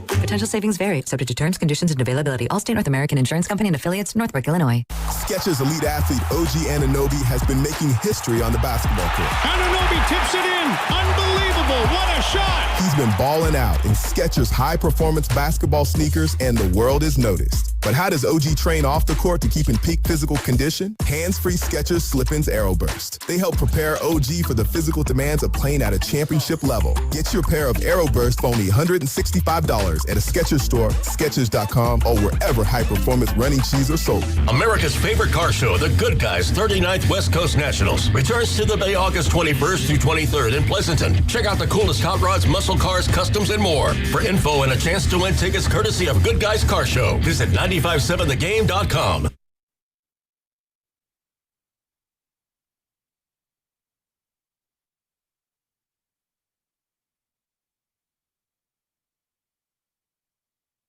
Potential savings vary, subject to terms, conditions, and availability. Allstate North American Insurance Company and affiliates, Northbrook, Illinois. Skechers elite athlete OG Anunoby has been making history on the basketball court. Anunoby tips it in. Unbelievable. What a shot. He's been balling out in Skechers high-performance basketball sneakers, and the world is noticed. But how does OG train off the court to keep in peak physical condition? Hands-free Skechers Slip-ins Aeroburst. They help prepare OG for the physical demands of playing at a championship level. Get your pair of Aeroburst for only $165 at a Skechers store, Skechers.com, or wherever high-performance running shoes are sold. America's favorite car show, the Good Guys 39th West Coast Nationals, returns to the Bay August 21st through 23rd in Pleasanton. Check out the coolest hot rods, muscle cars, customs, and more. For info and a chance to win tickets courtesy of Good Guys Car Show, visit 957thegame.com.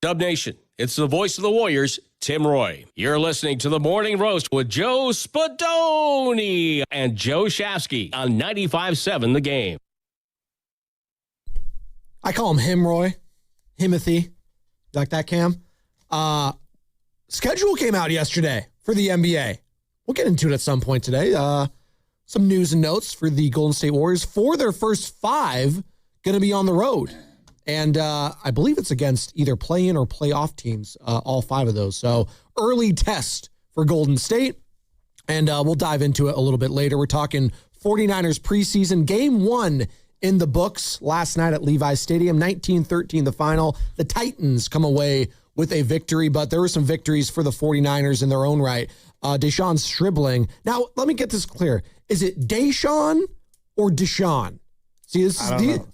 Dub Nation, it's the voice of the Warriors, Tim Roy. You're listening to the Morning Roast with Joe Spadoni and Joe Shafsky on 95.7 The Game. I call him Roy. Himothy. Like that, Cam? Schedule came out yesterday for the NBA. We'll get into it at some point today. Some news and notes for the Golden State Warriors. For their first 5, going to be on the road. And I believe it's against either play-in or playoff teams, all 5 of those. So early test for Golden State. And we'll dive into it a little bit later. We're talking 49ers preseason. Game 1 in the books last night at Levi's Stadium. 19-13 the final. The Titans come away with a victory, but there were some victories for the 49ers in their own right. Deshaun Stribling. Now, let me get this clear. Is it Deshaun or Deshaun? See,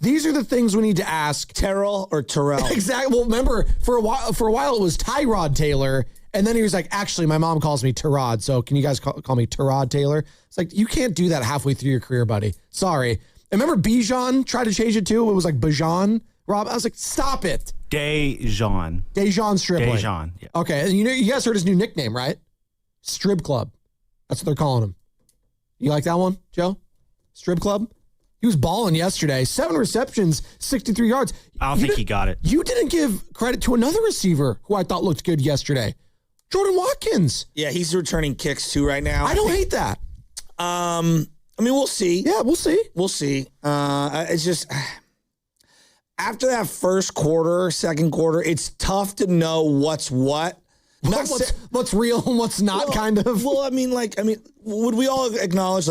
these are the things we need to ask. Terrell or Terrell? Exactly. Well, remember, for a while it was Tyrod Taylor, and then he was like, actually, my mom calls me Tyrod, so can you guys call me Tyrod Taylor? It's like, you can't do that halfway through your career, buddy. Sorry. And remember Bijan tried to change it too? It was like Bijan, Rob. I was like, stop it. Dejan Stribling. Dejan, yeah. Okay, and you guys heard his new nickname, right? Strib Club. That's what they're calling him. You like that one, Joe? Strib Club? He was balling yesterday. 7 receptions, 63 yards. I don't think he got it. You didn't give credit to another receiver who I thought looked good yesterday. Jordan Watkins. Yeah, he's returning kicks too right now. I don't hate that. I mean, we'll see. Yeah, we'll see. We'll see. It's just, after that first quarter, second quarter, it's tough to know what's what. What's real and what's not, kind of. Well, would we all acknowledge,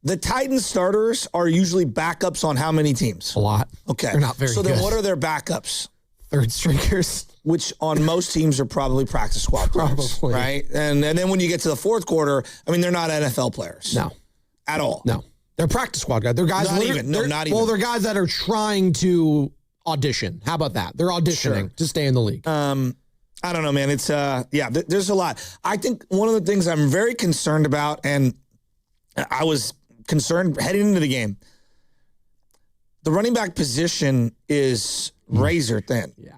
the Titans starters are usually backups on how many teams? A lot. Okay. They're not very So good. then what are their backups? Third stringers. Which on most teams are probably practice squad players. Probably. Right? And then when you get to the fourth quarter, they're not NFL players. No. At all. No. They're practice squad guys. They're guys. Not even. Well, they're guys that are trying to audition. How about that? They're auditioning to stay in the league. I don't know, man. It's there's a lot. I think one of the things I'm very concerned about, and I was concerned heading into the game, the running back position is razor thin. Yeah.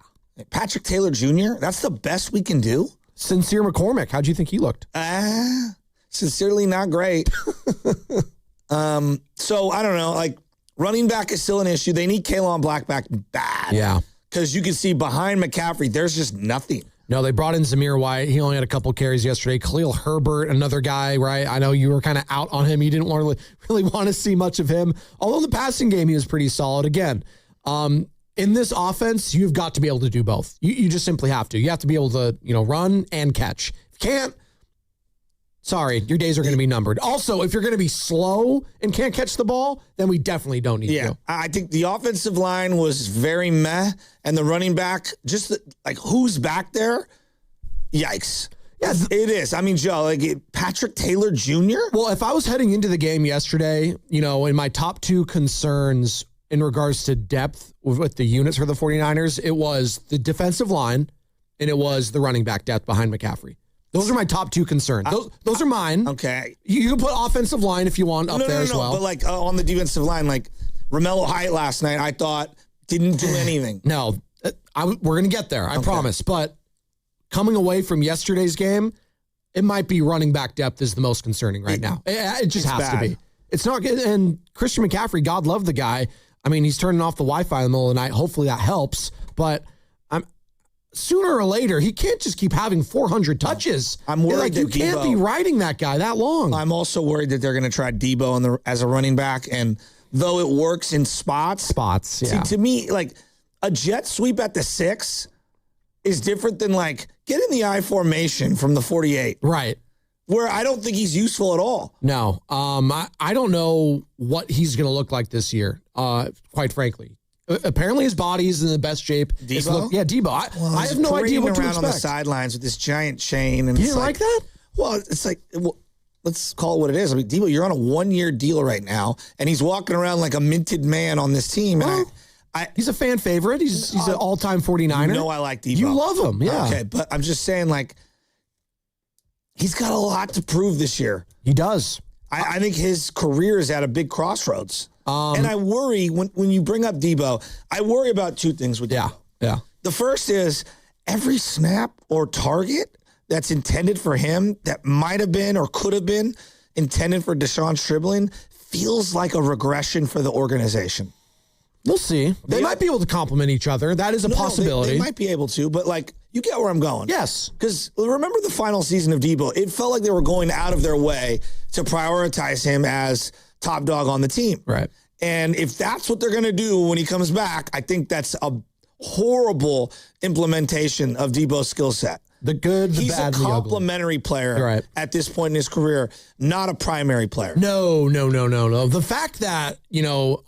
Patrick Taylor Jr., that's the best we can do. Sincere McCormick, how'd you think he looked? Sincerely not great. So I don't know. Running back is still an issue. They need K'Lon Black back bad. Yeah. Because you can see behind McCaffrey, there's just nothing. No, they brought in Zamir White. He only had a couple carries yesterday. Khalil Herbert, another guy, right? I know you were kind of out on him. You didn't really want to see much of him. Although in the passing game, he was pretty solid. Again, in this offense, you've got to be able to do both. You just simply have to. You have to be able to, run and catch. If you can't, sorry, your days are going to be numbered. Also, if you're going to be slow and can't catch the ball, then we definitely don't need you. I think the offensive line was very meh, and the running back, just who's back there? Yikes. Yeah, it is. Joe, Patrick Taylor Jr.? Well, if I was heading into the game yesterday, in my top two concerns in regards to depth with the units for the 49ers, it was the defensive line and it was the running back depth behind McCaffrey. Those are my top two concerns. Those are mine. Okay. You can put offensive line if you want up there as well. But on the defensive line, Romello Height last night, I thought didn't do anything. No, we're going to get there. I promise. But coming away from yesterday's game, it might be running back depth is the most concerning right now. It just has to be. It's not good. And Christian McCaffrey, God love the guy. He's turning off the Wi-Fi in the middle of the night. Hopefully that helps. But sooner or later, he can't just keep having 400 touches. I'm worried that you can't be riding that guy that long. I'm also worried that they're going to try Debo as a running back, and though it works in spots, yeah. to me, a jet sweep at the 6 is different than get in the I formation from the 48, right? Where I don't think he's useful at all. No, I don't know what he's going to look like this year. Quite frankly. Apparently his body is in the best shape. Debo? Debo. I have no idea what to expect. On the sidelines with this giant chain. And you didn't like that? Well, it's let's call it what it is. Debo, you're on a 1-year deal right now, and he's walking around like a minted man on this team. Well, and he's a fan favorite. He's an all-time 49er. I like Debo. You love him, yeah. Okay, but I'm just saying, he's got a lot to prove this year. He does. I think his career is at a big crossroads. And I worry when you bring up Debo, I worry about two things with Debo. Yeah. The first is every snap or target that's intended for him that might have been or could have been intended for Deshaun Stribling feels like a regression for the organization. We'll see. They might be able to complement each other. That is a possibility. They might be able to, but you get where I'm going. Yes. Because remember the final season of Debo, it felt like they were going out of their way to prioritize him as top dog on the team. Right. And if that's what they're going to do when he comes back, I think that's a horrible implementation of Debo's skill set. The good, the He's bad, a complementary player at this point in his career, not a primary player. No. The fact that,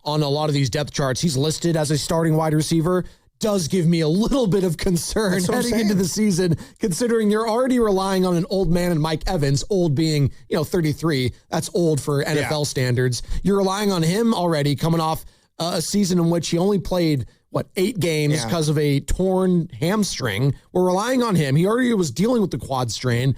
on a lot of these depth charts, he's listed as a starting wide receiver does give me a little bit of concern heading into the season, considering you're already relying on an old man in Mike Evans, old being, 33. That's old for NFL standards. You're relying on him already coming off a season in which he only played 8 games because of a torn hamstring. We're relying on him. He already was dealing with the quad strain.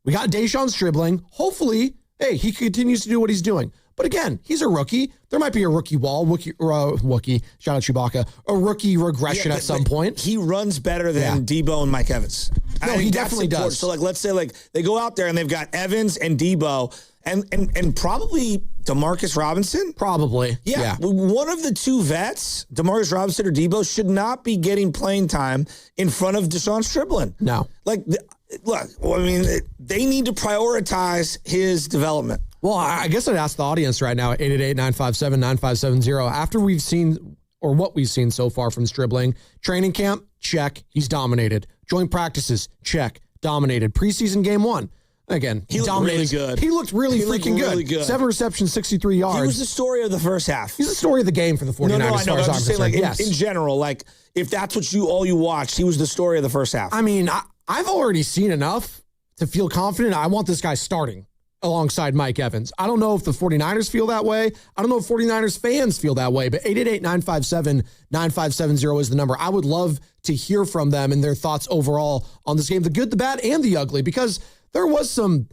We got Deshaun Stribling. Hopefully, he continues to do what he's doing. But again, he's a rookie. There might be a rookie wall, Wookie, shout out Chewbacca, a rookie regression at some point. He runs better than Debo and Mike Evans. No, he definitely does. So let's say they go out there and they've got Evans and Debo and probably DeMarcus Robinson. Probably. Yeah. One of the two vets, DeMarcus Robinson or Debo, should not be getting playing time in front of Deshaun Stribling. No. They need to prioritize his development. Well, I guess I'd ask the audience right now, 888-957-9570. After we've seen or what we've seen so far from Stribling. Training camp, check. He's dominated. Joint practices, check. Dominated. Preseason game 1. Again, he looked really good. He looked really really good. 7 receptions, 63 yards. He was the story of the first half. He's the story of the game for the 49ers. No, I know. I'm just saying, like, yes. in general, like, if that's what all you watched, he was the story of the first half. I mean, I've already seen enough to feel confident. I want this guy starting alongside Mike Evans. I don't know if the 49ers feel that way. I don't know if 49ers fans feel that way, but 888-957-9570 is the number. I would love to hear from them and their thoughts overall on this game, the good, the bad, and the ugly, because there was some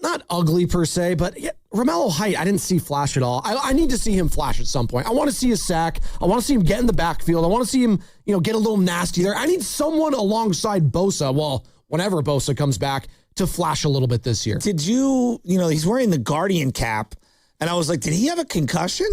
not ugly per se, but Romello Height, I didn't see flash at all. I need to see him flash at some point. I want to see a sack. I want to see him get in the backfield. I want to see him, get a little nasty there. I need someone alongside Bosa, well, whenever Bosa comes back, to flash a little bit this year. Did he's wearing the Guardian cap, and I was like, did he have a concussion?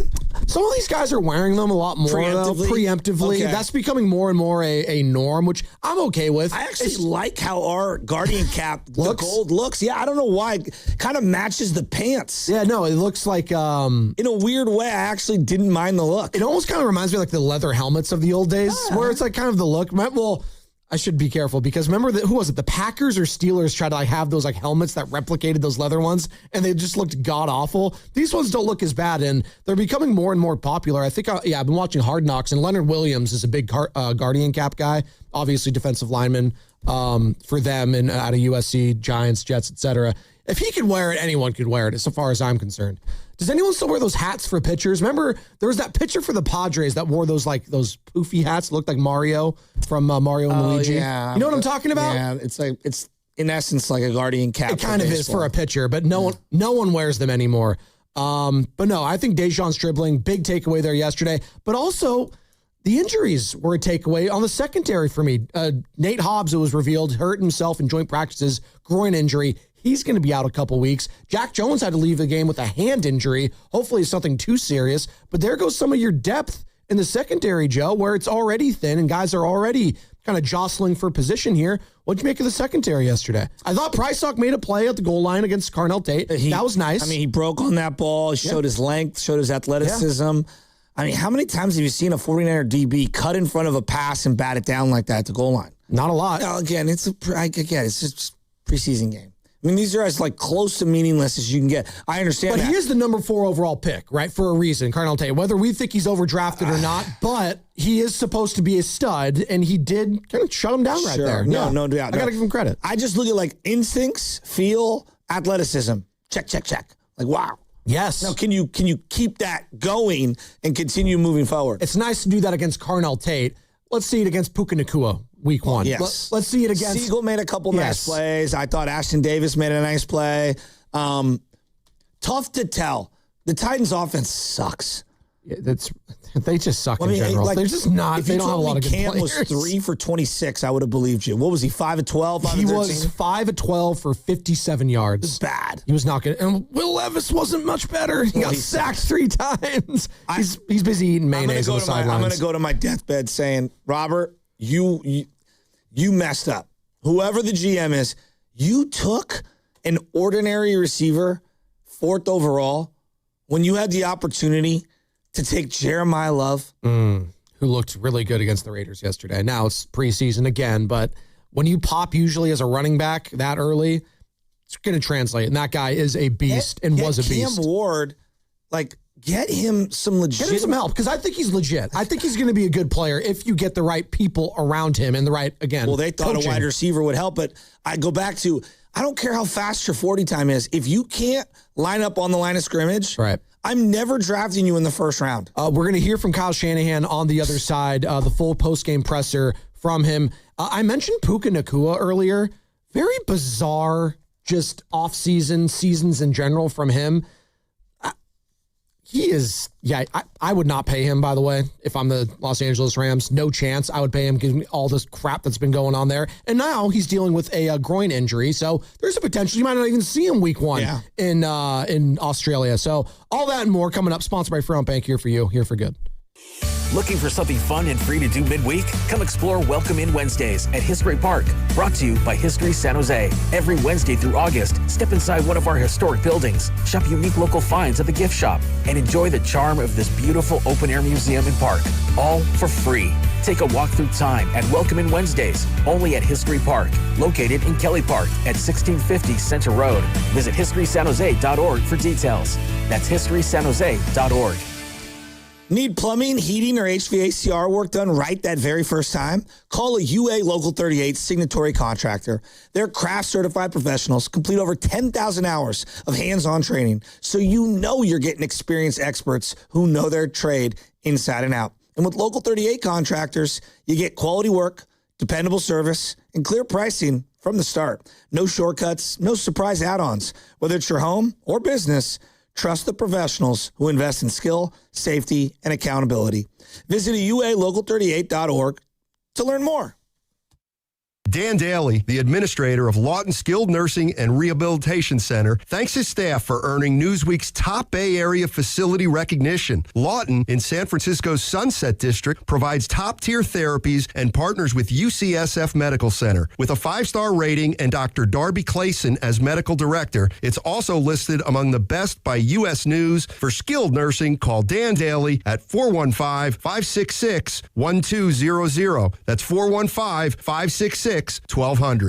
Some of these guys are wearing them a lot more preemptively. Okay. That's becoming more and more a norm, which I'm okay with. I actually like how our Guardian cap, the gold looks. Yeah, I don't know why. It kind of matches the pants. Yeah, no, it looks like... in a weird way, I actually didn't mind the look. It almost kind of reminds me of like the leather helmets of the old days, where it's like kind of the look. Well, I should be careful because remember who was it? The Packers or Steelers tried to have those helmets that replicated those leather ones, and they just looked god awful. These ones don't look as bad, and they're becoming more and more popular. I think I've been watching Hard Knocks, and Leonard Williams is a big Guardian cap guy, obviously defensive lineman for them and out of USC, Giants, Jets, etc. If he could wear it, anyone could wear it, as far as I'm concerned. Does anyone still wear those hats for pitchers? Remember, there was that pitcher for the Padres that wore those poofy hats that looked like Mario from Mario and Luigi. Yeah. You know what I'm talking about? Yeah, it's in essence like a Guardian cap. It kind of is for a pitcher, but no one wears them anymore. But no, I think Dejon Stribling, big takeaway there yesterday. But also, the injuries were a takeaway on the secondary for me. Nate Hobbs, it was revealed, hurt himself in joint practices, groin injury. He's going to be out a couple weeks. Jack Jones had to leave the game with a hand injury. Hopefully it's something too serious. But there goes some of your depth in the secondary, Joe, where it's already thin and guys are already kind of jostling for position here. What'd you make of the secondary yesterday? I thought Prysock made a play at the goal line against Carnell Tate. That was nice. I mean, he broke on that ball. He showed his length, showed his athleticism. Yeah. I mean, how many times have you seen a 49er DB cut in front of a pass and bat it down like that at the goal line? Not a lot. Now, again, it's just preseason game. I mean, these are as close to meaningless as you can get. I understand but that. He is the number 4 overall pick, right, for a reason, Carnell Tate. Whether we think he's overdrafted or not, but he is supposed to be a stud, and he did kind of shut him down right there. No doubt. I got to give him credit. I just look at instincts, feel, athleticism. Check. Wow. Yes. Now, can you keep that going and continue moving forward? It's nice to do that against Carnell Tate. Let's see it against Puka Nacua week 1. Yes. Let's see it against... Siegel made a couple nice plays. I thought Ashton Davis made a nice play. Tough to tell. The Titans' offense sucks. They just suck in general. They're just not... They don't have a lot of good Cam players. was 3 for 26, I would have believed you. What was he, 5 of 12? He was 5 of 12 for 57 yards. It's bad. He was not good. And Will Levis wasn't much better. He got sacked 3 times. He's busy eating mayonnaise on the sidelines. I'm going to go to my deathbed saying, Robert, you messed up. Whoever the GM is, you took an ordinary receiver, 4th overall, when you had the opportunity to take Jeremiah Love. Who looked really good against the Raiders yesterday. Now it's preseason again, but when you pop usually as a running back that early, it's going to translate. And that guy is a beast and was a beast. Cam Ward, get him some legit... Get him some help, because I think he's legit. I think he's going to be a good player if you get the right people around him and the right, again, Well, they thought coaching. a wide receiver would help, but I go back to, I don't care how fast your 40 time is. If you can't line up on the line of scrimmage, right, I'm never drafting you in the first round. We're going to hear from Kyle Shanahan on the other side, the full post-game presser from him. I mentioned Puka Nacua earlier. Very bizarre, just off-season, seasons in general from him. He is, I would not pay him, by the way, if I'm the Los Angeles Rams. No chance I would pay him given all this crap that's been going on there. And now he's dealing with a groin injury. So there's a potential you might not even see him week 1 in Australia. So all that and more coming up. Sponsored by Front Bank, here for you, here for good. Looking for something fun and free to do midweek? Come explore Welcome In Wednesdays at History Park. Brought to you by History San Jose. Every Wednesday through August, step inside one of our historic buildings, shop unique local finds at the gift shop, and enjoy the charm of this beautiful open-air museum and park. All for free. Take a walk through time at Welcome In Wednesdays, only at History Park, located in Kelly Park at 1650 Center Road. Visit historysanjose.org for details. That's historysanjose.org. Need plumbing, heating, or HVACR work done right that very first time? Call a UA Local 38 signatory contractor. They're craft certified professionals, complete over 10,000 hours of hands-on training, so you know you're getting experienced experts who know their trade inside and out. And with Local 38 contractors, you get quality work, dependable service, and clear pricing from the start. No shortcuts, no surprise add-ons. Whether it's your home or business, trust the professionals who invest in skill, safety, and accountability. Visit ualocal38.org to learn more. Dan Daly, the administrator of Lawton Skilled Nursing and Rehabilitation Center, thanks his staff for earning Newsweek's top Bay Area facility recognition. Lawton, in San Francisco's Sunset District, provides top-tier therapies and partners with UCSF Medical Center. With a 5-star rating and Dr. Darby Clayson as medical director, it's also listed among the best by U.S. News. For skilled nursing, call Dan Daly at 415-566-1200. That's 415-566-1200.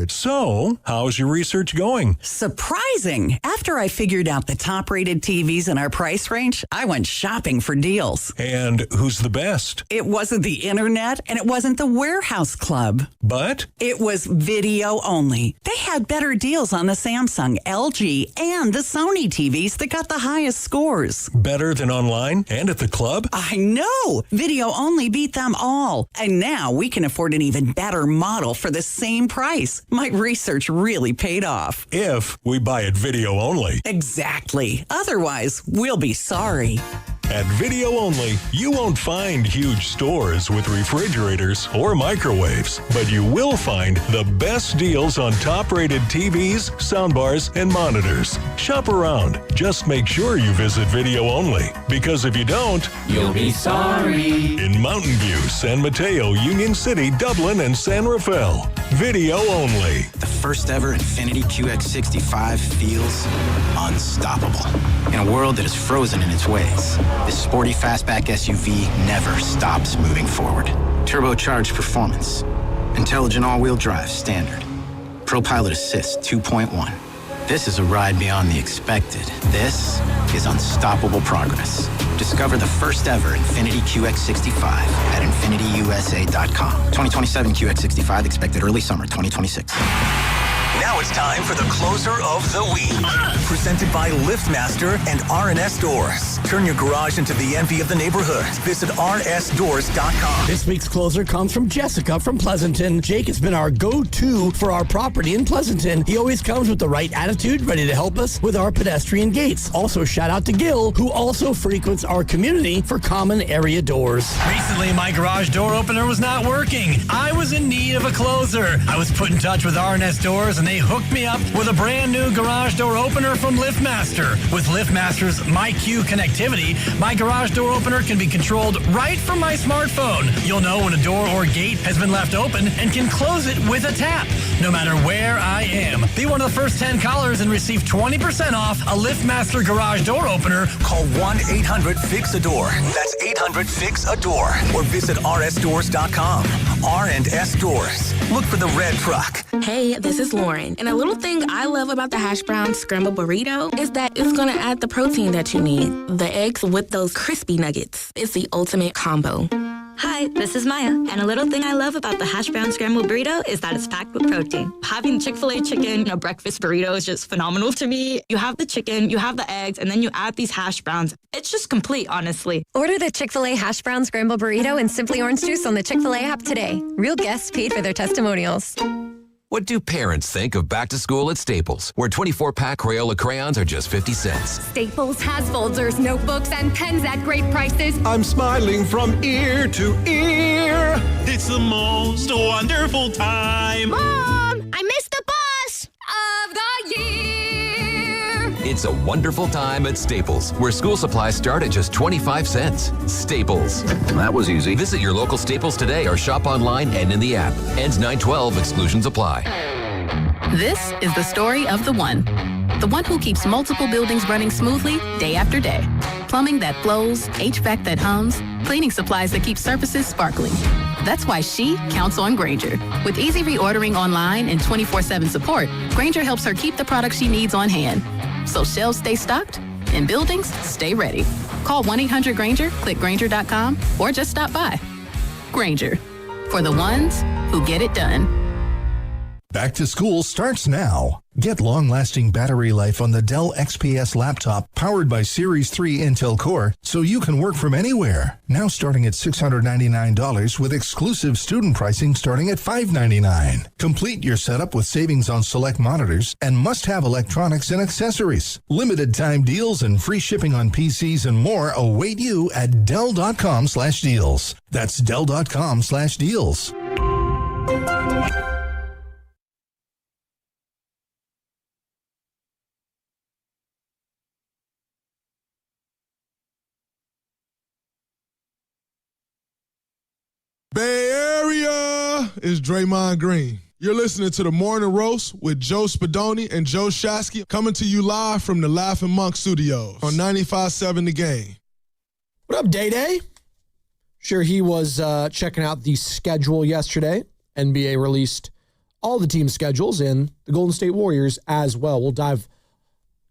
So, how's your research going? Surprising. After I figured out the top-rated TVs in our price range, I went shopping for deals. And who's the best? It wasn't the internet, and it wasn't the warehouse club. But? It was video only. They had better deals on the Samsung, LG, and the Sony TVs that got the highest scores. Better than online and at the club? I know. Video only beat them all. And now we can afford an even better model for the same price. My research really paid off. If we buy it video only. Exactly. Otherwise, we'll be sorry. At Video Only, you won't find huge stores with refrigerators or microwaves, but you will find the best deals on top-rated TVs, soundbars, and monitors. Shop around. Just make sure you visit Video Only, because if you don't, you'll be sorry. In Mountain View, San Mateo, Union City, Dublin, and San Rafael. Video Only. The first ever Infiniti QX65 feels unstoppable. In a world that is frozen in its ways, this sporty fastback SUV never stops moving forward. Turbocharged performance, intelligent all-wheel drive standard, ProPilot Assist 2.1. This is a ride beyond the expected. This is unstoppable progress. Discover the first ever Infiniti QX65 at InfinityUSA.com. 2027 QX65 expected early summer 2026. Now it's time for the closer of the week. Presented by LiftMaster and RNS Doors. Turn your garage into the envy of the neighborhood. Visit rnsdoors.com. This week's closer comes from Jessica from Pleasanton. Jake has been our go-to for our property in Pleasanton. He always comes with the right attitude, ready to help us with our pedestrian gates. Also, shout out to Gil, who also frequents our community for common area doors. Recently, my garage door opener was not working. I was in need of a closer. I was put in touch with RNS Doors, and they hooked me up with a brand new garage door opener from LiftMaster. With LiftMaster's MyQ connectivity, my garage door opener can be controlled right from my smartphone. You'll know when a door or gate has been left open and can close it with a tap, no matter where I am. Be one of the first 10 callers and receive 20% off a LiftMaster garage door opener. Call 1-800-FIX-A-DOOR. That's 800-FIX-A-DOOR. Or visit rsdoors.com. R&S Doors. Look for the red truck. Hey, this is Lauren. And a little thing I love about the hash brown scrambled burrito is that it's going to add the protein that you need. The eggs with those crispy nuggets. It's the ultimate combo. Hi, this is Maya, and a little thing I love about the hash brown scrambled burrito is that it's packed with protein. Having Chick-fil-A chicken in a breakfast burrito is just phenomenal to me. You have the chicken, you have the eggs, and then you add these hash browns. It's just complete, honestly. Order the Chick-fil-A hash brown scrambled burrito and Simply Orange Juice on the Chick-fil-A app today. Real guests paid for their testimonials. What do parents think of back to school at Staples, where 24-pack Crayola crayons are just 50 cents? Staples has folders, notebooks, and pens at great prices. I'm smiling from ear to ear. It's the most wonderful time. Mom, I missed the bus of the year. It's a wonderful time at Staples, where school supplies start at just 25 cents. Staples. That was easy. Visit your local Staples today or shop online and in the app. Ends 9/12. Exclusions apply. This is the story of the one who keeps multiple buildings running smoothly day after day. Plumbing that flows, HVAC that hums, cleaning supplies that keep surfaces sparkling. That's why she counts on Grainger. With easy reordering online and 24/7 support, Grainger helps her keep the products she needs on hand. So shelves stay stocked and buildings stay ready. Call 1-800-GRAINGER, click Grainger.com, or just stop by. Grainger, for the ones who get it done. Back to school starts now. Get long-lasting battery life on the Dell XPS laptop powered by Series 3 Intel Core so you can work from anywhere. Now starting at $699 with exclusive student pricing starting at $599. Complete your setup with savings on select monitors and must-have electronics and accessories. Limited time deals and free shipping on PCs and more await you at Dell.com/deals. That's Dell.com/deals. Bay Area is Draymond Green. You're listening to the Morning Roast with Joe Spadoni and Joe Shasky, coming to you live from the Laughing Monk Studios on 95.7 The Game. What up, Day-Day? Sure, he was checking out the schedule yesterday. NBA released all the team schedules and the Golden State Warriors as well. We'll dive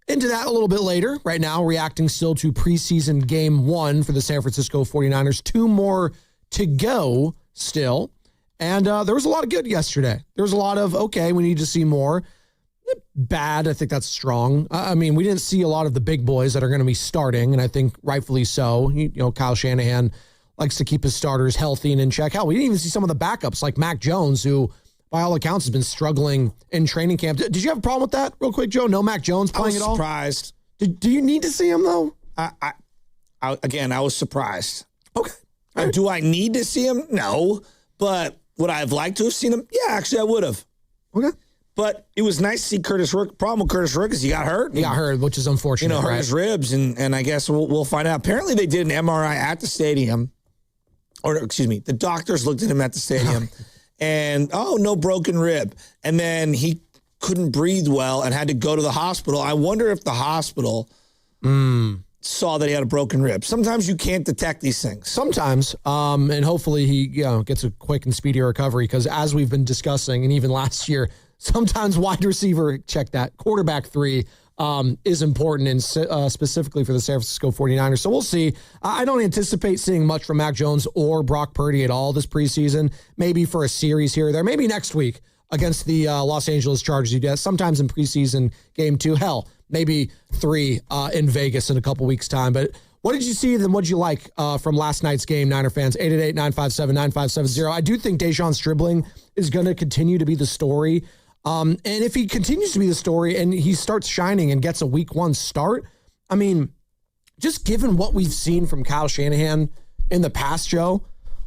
into that a little bit later. Right now, reacting still to preseason game 1 for the San Francisco 49ers. 2 more to go still. And there was a lot of good yesterday. There was a lot of, okay, we need to see more. Bad, I think that's strong. I mean, we didn't see a lot of the big boys that are going to be starting, and I think rightfully so. You know, Kyle Shanahan likes to keep his starters healthy and in check. Hell, we didn't even see some of the backups like Mac Jones, who, by all accounts, has been struggling in training camp. Did you have a problem with that real quick, Joe? No Mac Jones playing at all? I was surprised. Do you need to see him, though? I was surprised. Okay. Do I need to see him? No. But would I have liked to have seen him? Yeah, actually, I would have. Okay. But it was nice to see Curtis Rook. Problem with Curtis Rook is he got hurt. He got hurt, which is unfortunate. Hurt his ribs, and I guess we'll find out. Apparently, they did an MRI at the stadium. Or, excuse me, the doctors looked at him at the stadium, and, no broken rib. And then he couldn't breathe well and had to go to the hospital. I wonder if the hospital saw that he had a broken rib. Sometimes you can't detect these things. Sometimes, and hopefully he gets a quick and speedy recovery, because as we've been discussing, and even last year, sometimes wide receiver, check that, quarterback 3 is important, and specifically for the San Francisco 49ers. So we'll see. I don't anticipate seeing much from Mac Jones or Brock Purdy at all this preseason, maybe for a series here or there, maybe next week against the Los Angeles Chargers. You get sometimes in preseason game 2, hell, maybe 3 in Vegas in a couple weeks' time. But what did you see, and what did you like from last night's game, Niner fans? 888-957-9570. I do think Deshaun Stribling is going to continue to be the story. And if he continues to be the story and he starts shining and gets a week 1 start, I mean, just given what we've seen from Kyle Shanahan in the past, Joe,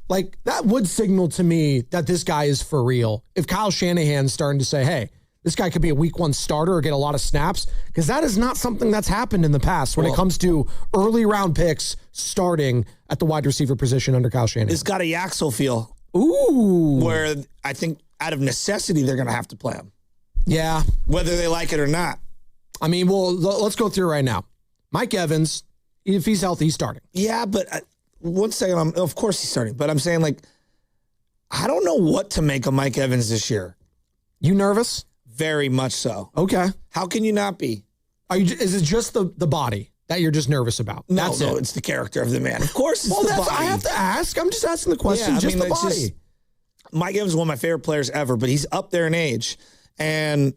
like that would signal to me that this guy is for real. If Kyle Shanahan's starting to say, hey, this guy could be a week 1 starter or get a lot of snaps, because that is not something that's happened in the past when it comes to early round picks starting at the wide receiver position under Kyle Shanahan. It's got a Yaxel feel. Ooh. Where I think out of necessity, they're going to have to play him. Yeah. Whether they like it or not. I mean, well, let's go through it right now. Mike Evans, if he's healthy, he's starting. Yeah, but 1 second, of course he's starting. But I'm saying, like, I don't know what to make of Mike Evans this year. You nervous? Very much so. Okay. How can you not be? Is it just the body that you're just nervous about? No, it's the character of the man. Of course it's the body. I have to ask. I'm just asking the question. The body. Mike Evans is one of my favorite players ever, but he's up there in age. And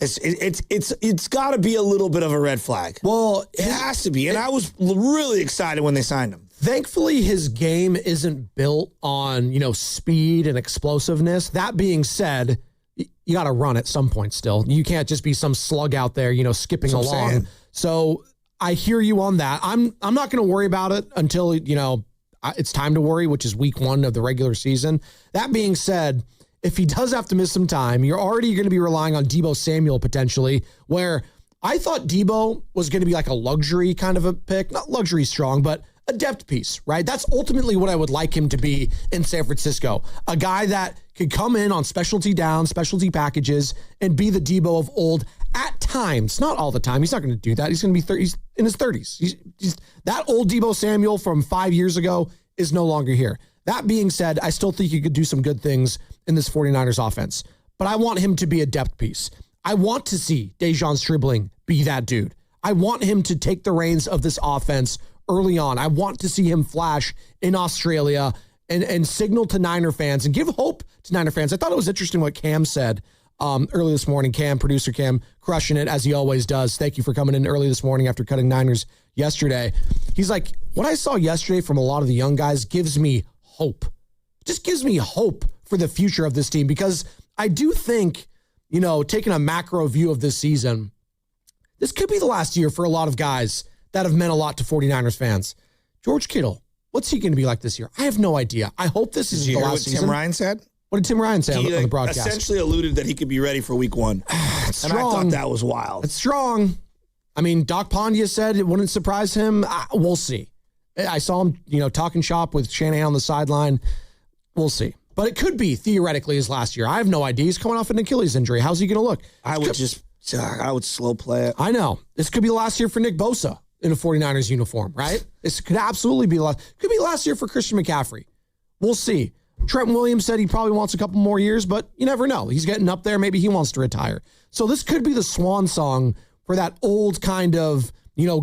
it's got to be a little bit of a red flag. Well, it has to be. And I was really excited when they signed him. Thankfully, his game isn't built on, speed and explosiveness. That being said, you got to run at some point still. You can't just be some slug out there, skipping along. So I hear you on that. I'm not going to worry about it until, it's time to worry, which is week 1 of the regular season. That being said, if he does have to miss some time, you're already going to be relying on Deebo Samuel potentially, where I thought Debo was going to be like a luxury kind of a pick. Not luxury strong, but a depth piece, right? That's ultimately what I would like him to be in San Francisco. A guy that could come in on specialty downs, specialty packages, and be the Debo of old at times. Not all the time. He's not going to do that. He's going to be he's in his 30s. He's that old Debo Samuel from 5 years ago is no longer here. That being said, I still think he could do some good things in this 49ers offense. But I want him to be a depth piece. I want to see Dejon Stribling be that dude. I want him to take the reins of this offense early on. I want to see him flash in Australia and signal to Niner fans and give hope to Niner fans. I thought it was interesting what Cam said early this morning. Producer Cam, crushing it as he always does. Thank you for coming in early this morning after cutting Niners yesterday. He's like, what I saw yesterday from a lot of the young guys gives me hope. Just gives me hope for the future of this team, because I do think, taking a macro view of this season, this could be the last year for a lot of guys that have meant a lot to 49ers fans. George Kittle, what's he going to be like this year? I have no idea. I hope this is the last season. Tim Ryan said? What did Tim Ryan say on the broadcast? Essentially alluded that he could be ready for week 1. And I thought that was wild. It's strong. I mean, Doc Pondia said it wouldn't surprise him. We'll see. I saw him, talking shop with Shanahan on the sideline. We'll see. But it could be, theoretically, his last year. I have no idea. He's coming off an Achilles injury. How's he going to look? I would slow play it. I know. This could be the last year for Nick Bosa in a 49ers uniform, right? This could absolutely be could be last year for Christian McCaffrey. We'll see. Trent Williams said he probably wants a couple more years, but you never know. He's getting up there. Maybe he wants to retire. So this could be the swan song for that old kind of,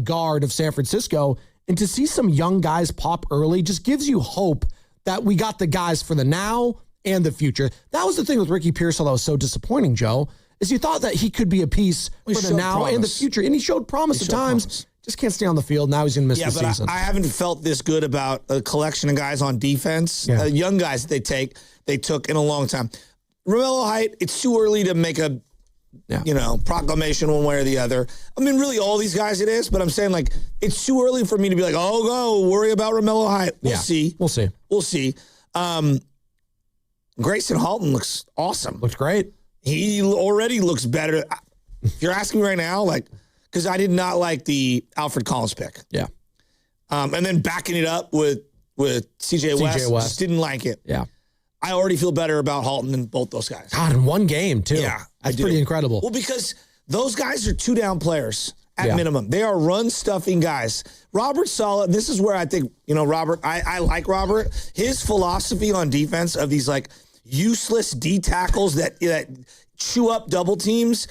guard of San Francisco. And to see some young guys pop early just gives you hope that we got the guys for the now and the future. That was the thing with Ricky Pearsall that was so disappointing, Joe, is you thought that he could be a piece for the now and the future. And he showed promise at times. Just can't stay on the field. Now he's going to miss the season. I haven't felt this good about a collection of guys on defense, young guys that they took in a long time. Romello Height, it's too early to make a proclamation one way or the other. I mean, really, all these guys it is, but I'm saying, it's too early for me to be like, go worry about Romello Height. We'll see. Grayson Halton looks awesome. Looks great. He already looks better. If you're asking me right now, because I did not like the Alfred Collins pick. Yeah. And then backing it up with CJ West. Just didn't like it. Yeah. I already feel better about Halton than both those guys. God, in one game, too. Yeah. That's pretty incredible. Well, because those guys are 2-down players at minimum. They are run-stuffing guys. Robert's solid. This is where I think, Robert, I like Robert. His philosophy on defense of these, useless D tackles that chew up double teams,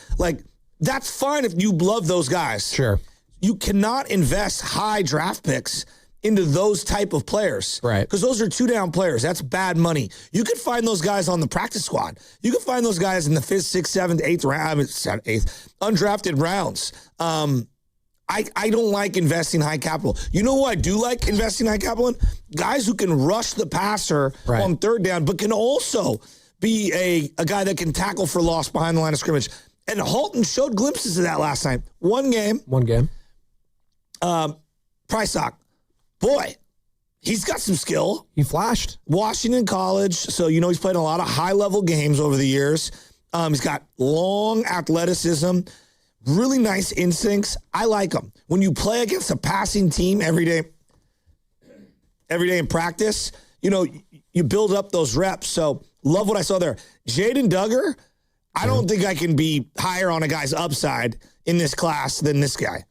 that's fine if you love those guys. Sure. You cannot invest high draft picks into those type of players. Right. Because those are 2-down players. That's bad money. You could find those guys on the practice squad. You could find those guys in the 5th, 6th, 7th, 8th round, 8th, undrafted rounds. I don't like investing high capital. You know who I do like investing high capital in? Guys who can rush the passer on 3rd down, but can also be a guy that can tackle for loss behind the line of scrimmage. And Halton showed glimpses of that last night. One game. Prysock. Boy, he's got some skill. He flashed. Washington College, so he's played a lot of high-level games over the years. He's got long athleticism, really nice instincts. I like him. When you play against a passing team every day in practice, you build up those reps. So love what I saw there. Jaden Duggar, I don't think I can be higher on a guy's upside in this class than this guy.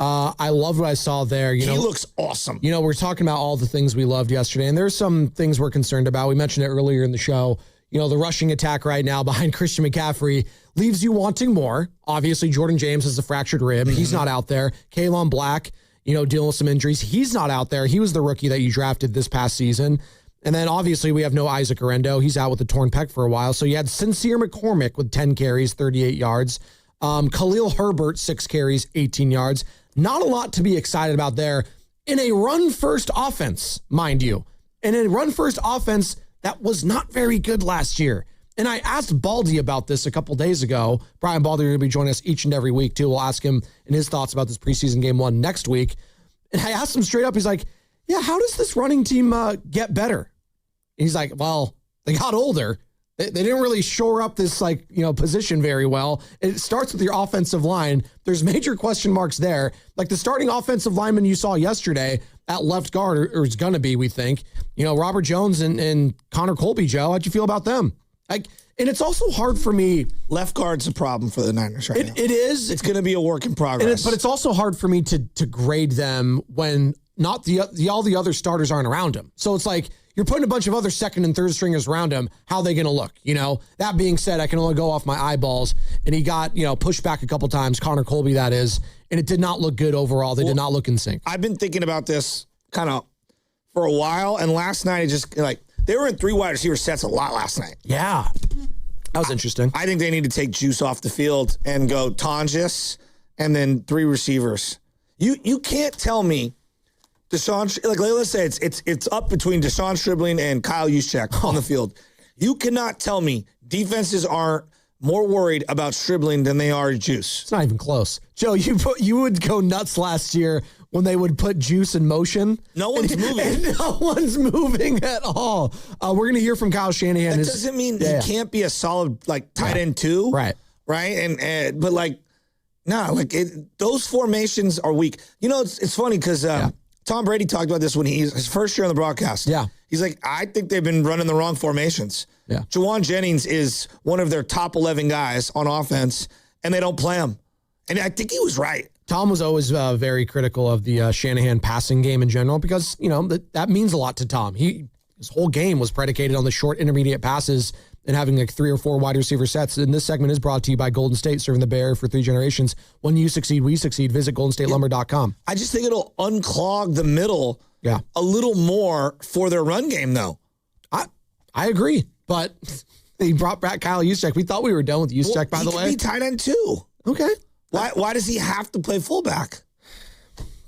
I loved what I saw there. He looks awesome. We're talking about all the things we loved yesterday, and there's some things we're concerned about. We mentioned it earlier in the show. The rushing attack right now behind Christian McCaffrey leaves you wanting more. Obviously, Jordan James has a fractured rib. Mm-hmm. He's not out there. Kalen Black, dealing with some injuries. He's not out there. He was the rookie that you drafted this past season. And then, obviously, we have no Isaac Orendo. He's out with a torn pec for a while. So you had Sincere McCormick with 10 carries, 38 yards. Khalil Herbert, 6 carries, 18 yards. Not a lot to be excited about there in a run-first offense, mind you. In a run-first offense that was not very good last year. And I asked Baldy about this a couple days ago. Brian Baldy will be joining us each and every week, too. We'll ask him and his thoughts about this preseason game 1 next week. And I asked him straight up, he's like, how does this running team get better? And he's like, well, they got older. They didn't really shore up this position very well. It starts with your offensive line. There's major question marks there. Like the starting offensive lineman you saw yesterday at left guard, or is going to be, we think, Robert Jones and Connor Colby. Joe, how'd you feel about them? And it's also hard for me. Left guard's a problem for the Niners right now. It is. It's going to be a work in progress. But it's also hard for me to grade them when not all the other starters aren't around him. So it's like you're putting a bunch of other second and third stringers around him. How are they going to look? That being said, I can only go off my eyeballs. And he got, pushed back a couple times, Connor Colby, that is. And it did not look good overall. They did not look in sync. I've been thinking about this kind of for a while. And last night, it just they were in 3 wide receiver sets a lot last night. Yeah. That was interesting. I think they need to take Juice off the field and go Tonjes and then 3 receivers. You can't tell me let's say it's up between Deshaun Stribling and Kyle Juszczyk on the field. You cannot tell me defenses aren't more worried about Stribling than they are Juice. It's not even close. Joe, you would go nuts last year when they would put Juice in motion. No one's moving. And no one's moving at all. We're going to hear from Kyle Shanahan. That doesn't mean he can't be a solid tight end too. Right. Right. But those formations are weak. It's funny because Tom Brady talked about this when his first year on the broadcast. Yeah. He's like, I think they've been running the wrong formations. Yeah. Jawan Jennings is one of their top 11 guys on offense, and they don't play him. And I think he was right. Tom was always very critical of the Shanahan passing game in general because, that means a lot to Tom. His whole game was predicated on the short intermediate passes and having 3 or 4 wide receiver sets. And this segment is brought to you by Golden State, serving the Bay Area for 3 generations. When you succeed, we succeed. Visit goldenstatelumber.com. I just think it'll unclog the middle a little more for their run game, though. I agree, but they brought back Kyle Juszczyk. We thought we were done with Juszczyk, by the way. He could be tight end, too. Okay. Why does he have to play fullback?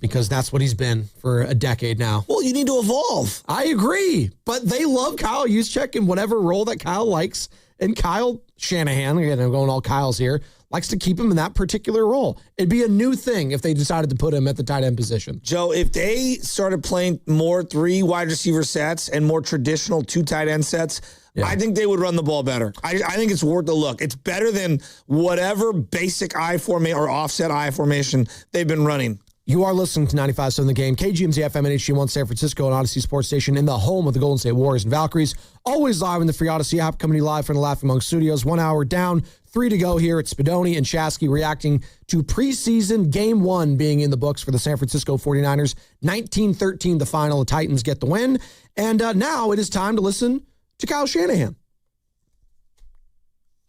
Because that's what he's been for a decade now. Well, you need to evolve. I agree. But they love Kyle Juszczyk in whatever role that Kyle likes. And Kyle Shanahan, again, I'm going all Kyles here, likes to keep him in that particular role. It'd be a new thing if they decided to put him at the tight end position. Joe, if they started playing more 3 wide receiver sets and more traditional 2 tight end sets, I think they would run the ball better. I think it's worth a look. It's better than whatever basic I formation or offset I formation they've been running. You are listening to 95.7 The Game, KGMZ FM and HD1 San Francisco and Odyssey Sports Station in the home of the Golden State Warriors and Valkyries. Always live in the free Odyssey app, coming to you live from the Laughing Monk Studios. 1 hour down, 3 to go here. It's Spadoni and Shasky reacting to preseason game 1 being in the books for the San Francisco 49ers. 19-13 the final. The Titans get the win. And now it is time to listen to Kyle Shanahan.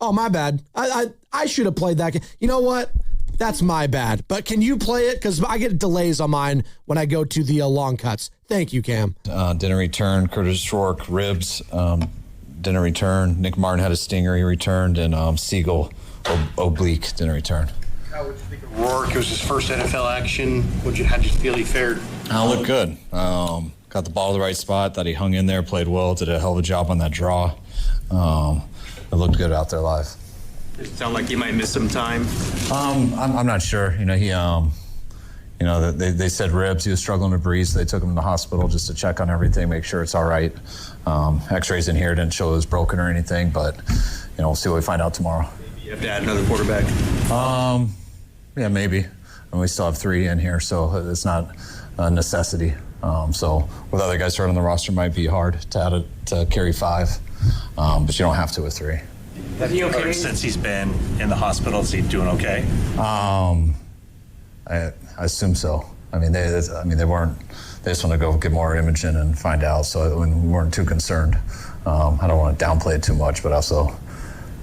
Oh, my bad. I should have played that game. You know what? That's my bad. But can you play it? Because I get delays on mine when I go to the long cuts. Thank you, Cam. Didn't return. Curtis Rourke, ribs. Didn't return. Nick Martin had a stinger. He returned. And Siegel, oblique, didn't return. How would you think of Rourke? It was his first NFL action. How did you feel he fared? Looked good. Got the ball to the right spot. Thought he hung in there, played well, did a hell of a job on that draw. It looked good out there live. It sounded like he might miss some time. I'm not sure. They said ribs. He was struggling to breathe, so they took him to the hospital just to check on everything, make sure it's all right. X-rays in here didn't show it was broken or anything, but we'll see what we find out tomorrow. Maybe you have to add another quarterback. Yeah, maybe. And we still have 3 in here, so it's not a necessity. So with other guys starting on the roster, might be hard to add it to carry 5, but you don't have to with 3. Is he okay? Since he's been in the hospital, is he doing okay? I assume so. They weren't. They just want to go get more imaging and find out. So we weren't too concerned. I don't want to downplay it too much, but also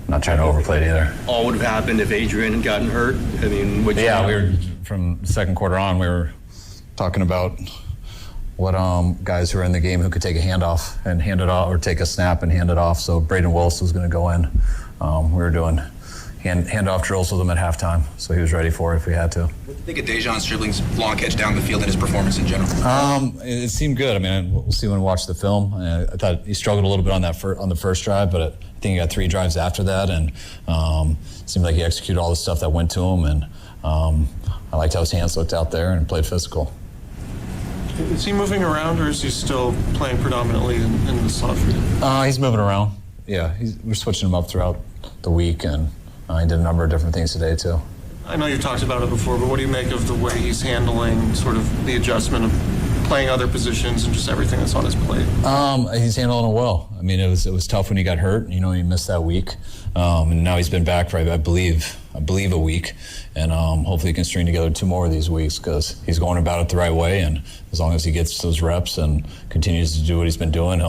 not trying to overplay it either. All would have happened if Adrian had gotten hurt. We were from the second quarter on. We were talking about what guys who are in the game who could take a handoff and hand it off, or take a snap and hand it off. So Braden Willis was going to go in. We were doing handoff drills with him at halftime, so he was ready for it if we had to. What do you think of Dejon Stribling's long catch down the field and his performance in general? It seemed good. We'll see when we watch the film. I thought he struggled a little bit on the first drive, but I think he got 3 drives after that, and it seemed like he executed all the stuff that went to him, and I liked how his hands looked out there and played physical. Is he moving around, or is he still playing predominantly in the slot for you? He's moving around. Yeah, we're switching him up throughout the week, and he did a number of different things today too. I know you've talked about it before, but what do you make of the way he's handling sort of the adjustment of playing other positions and just everything that's on his plate? He's handling it well. I mean, it was tough when he got hurt. He missed that week, and now he's been back for I believe a week, and hopefully he can string together 2 more of these weeks because he's going about it the right way, and as long as he gets those reps and continues to do what he's been doing,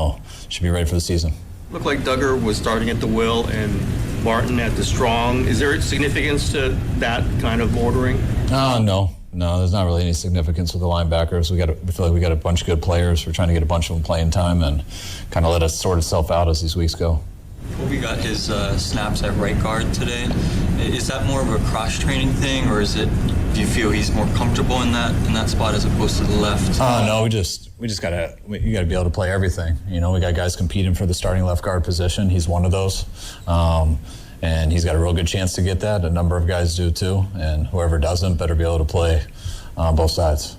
should be ready for the season. Looked like Duggar was starting at the will and Martin at the strong. Is there significance to that kind of ordering? No, there's not really any significance with the linebackers. We feel like we got a bunch of good players. We're trying to get a bunch of them playing time and kind of let it sort itself out as these weeks go. Kobe got his snaps at right guard today. Is that more of a cross-training thing, or do you feel he's more comfortable in that spot as opposed to the left? No, you gotta be able to play everything. We got guys competing for the starting left guard position. He's one of those, and he's got a real good chance to get that. A number of guys do too, and whoever doesn't better be able to play both sides.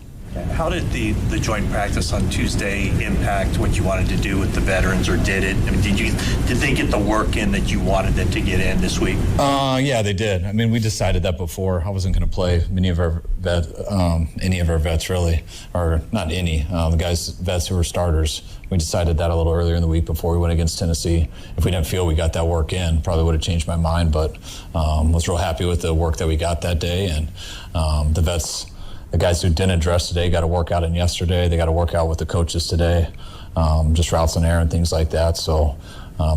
How did the joint practice on Tuesday impact what you wanted to do with the veterans, or did it? I mean, did they get the work in that you wanted them to get in this week? Yeah, they did. I mean, we decided that before. I wasn't going to play any of our vets really, or not any. The vets who were starters. We decided that a little earlier in the week before we went against Tennessee. If we didn't feel we got that work in, probably would have changed my mind. But was real happy with the work that we got that day, and the vets. The guys who didn't dress today got to work out in yesterday. They got to work out with the coaches today, just routes in air and things like that. So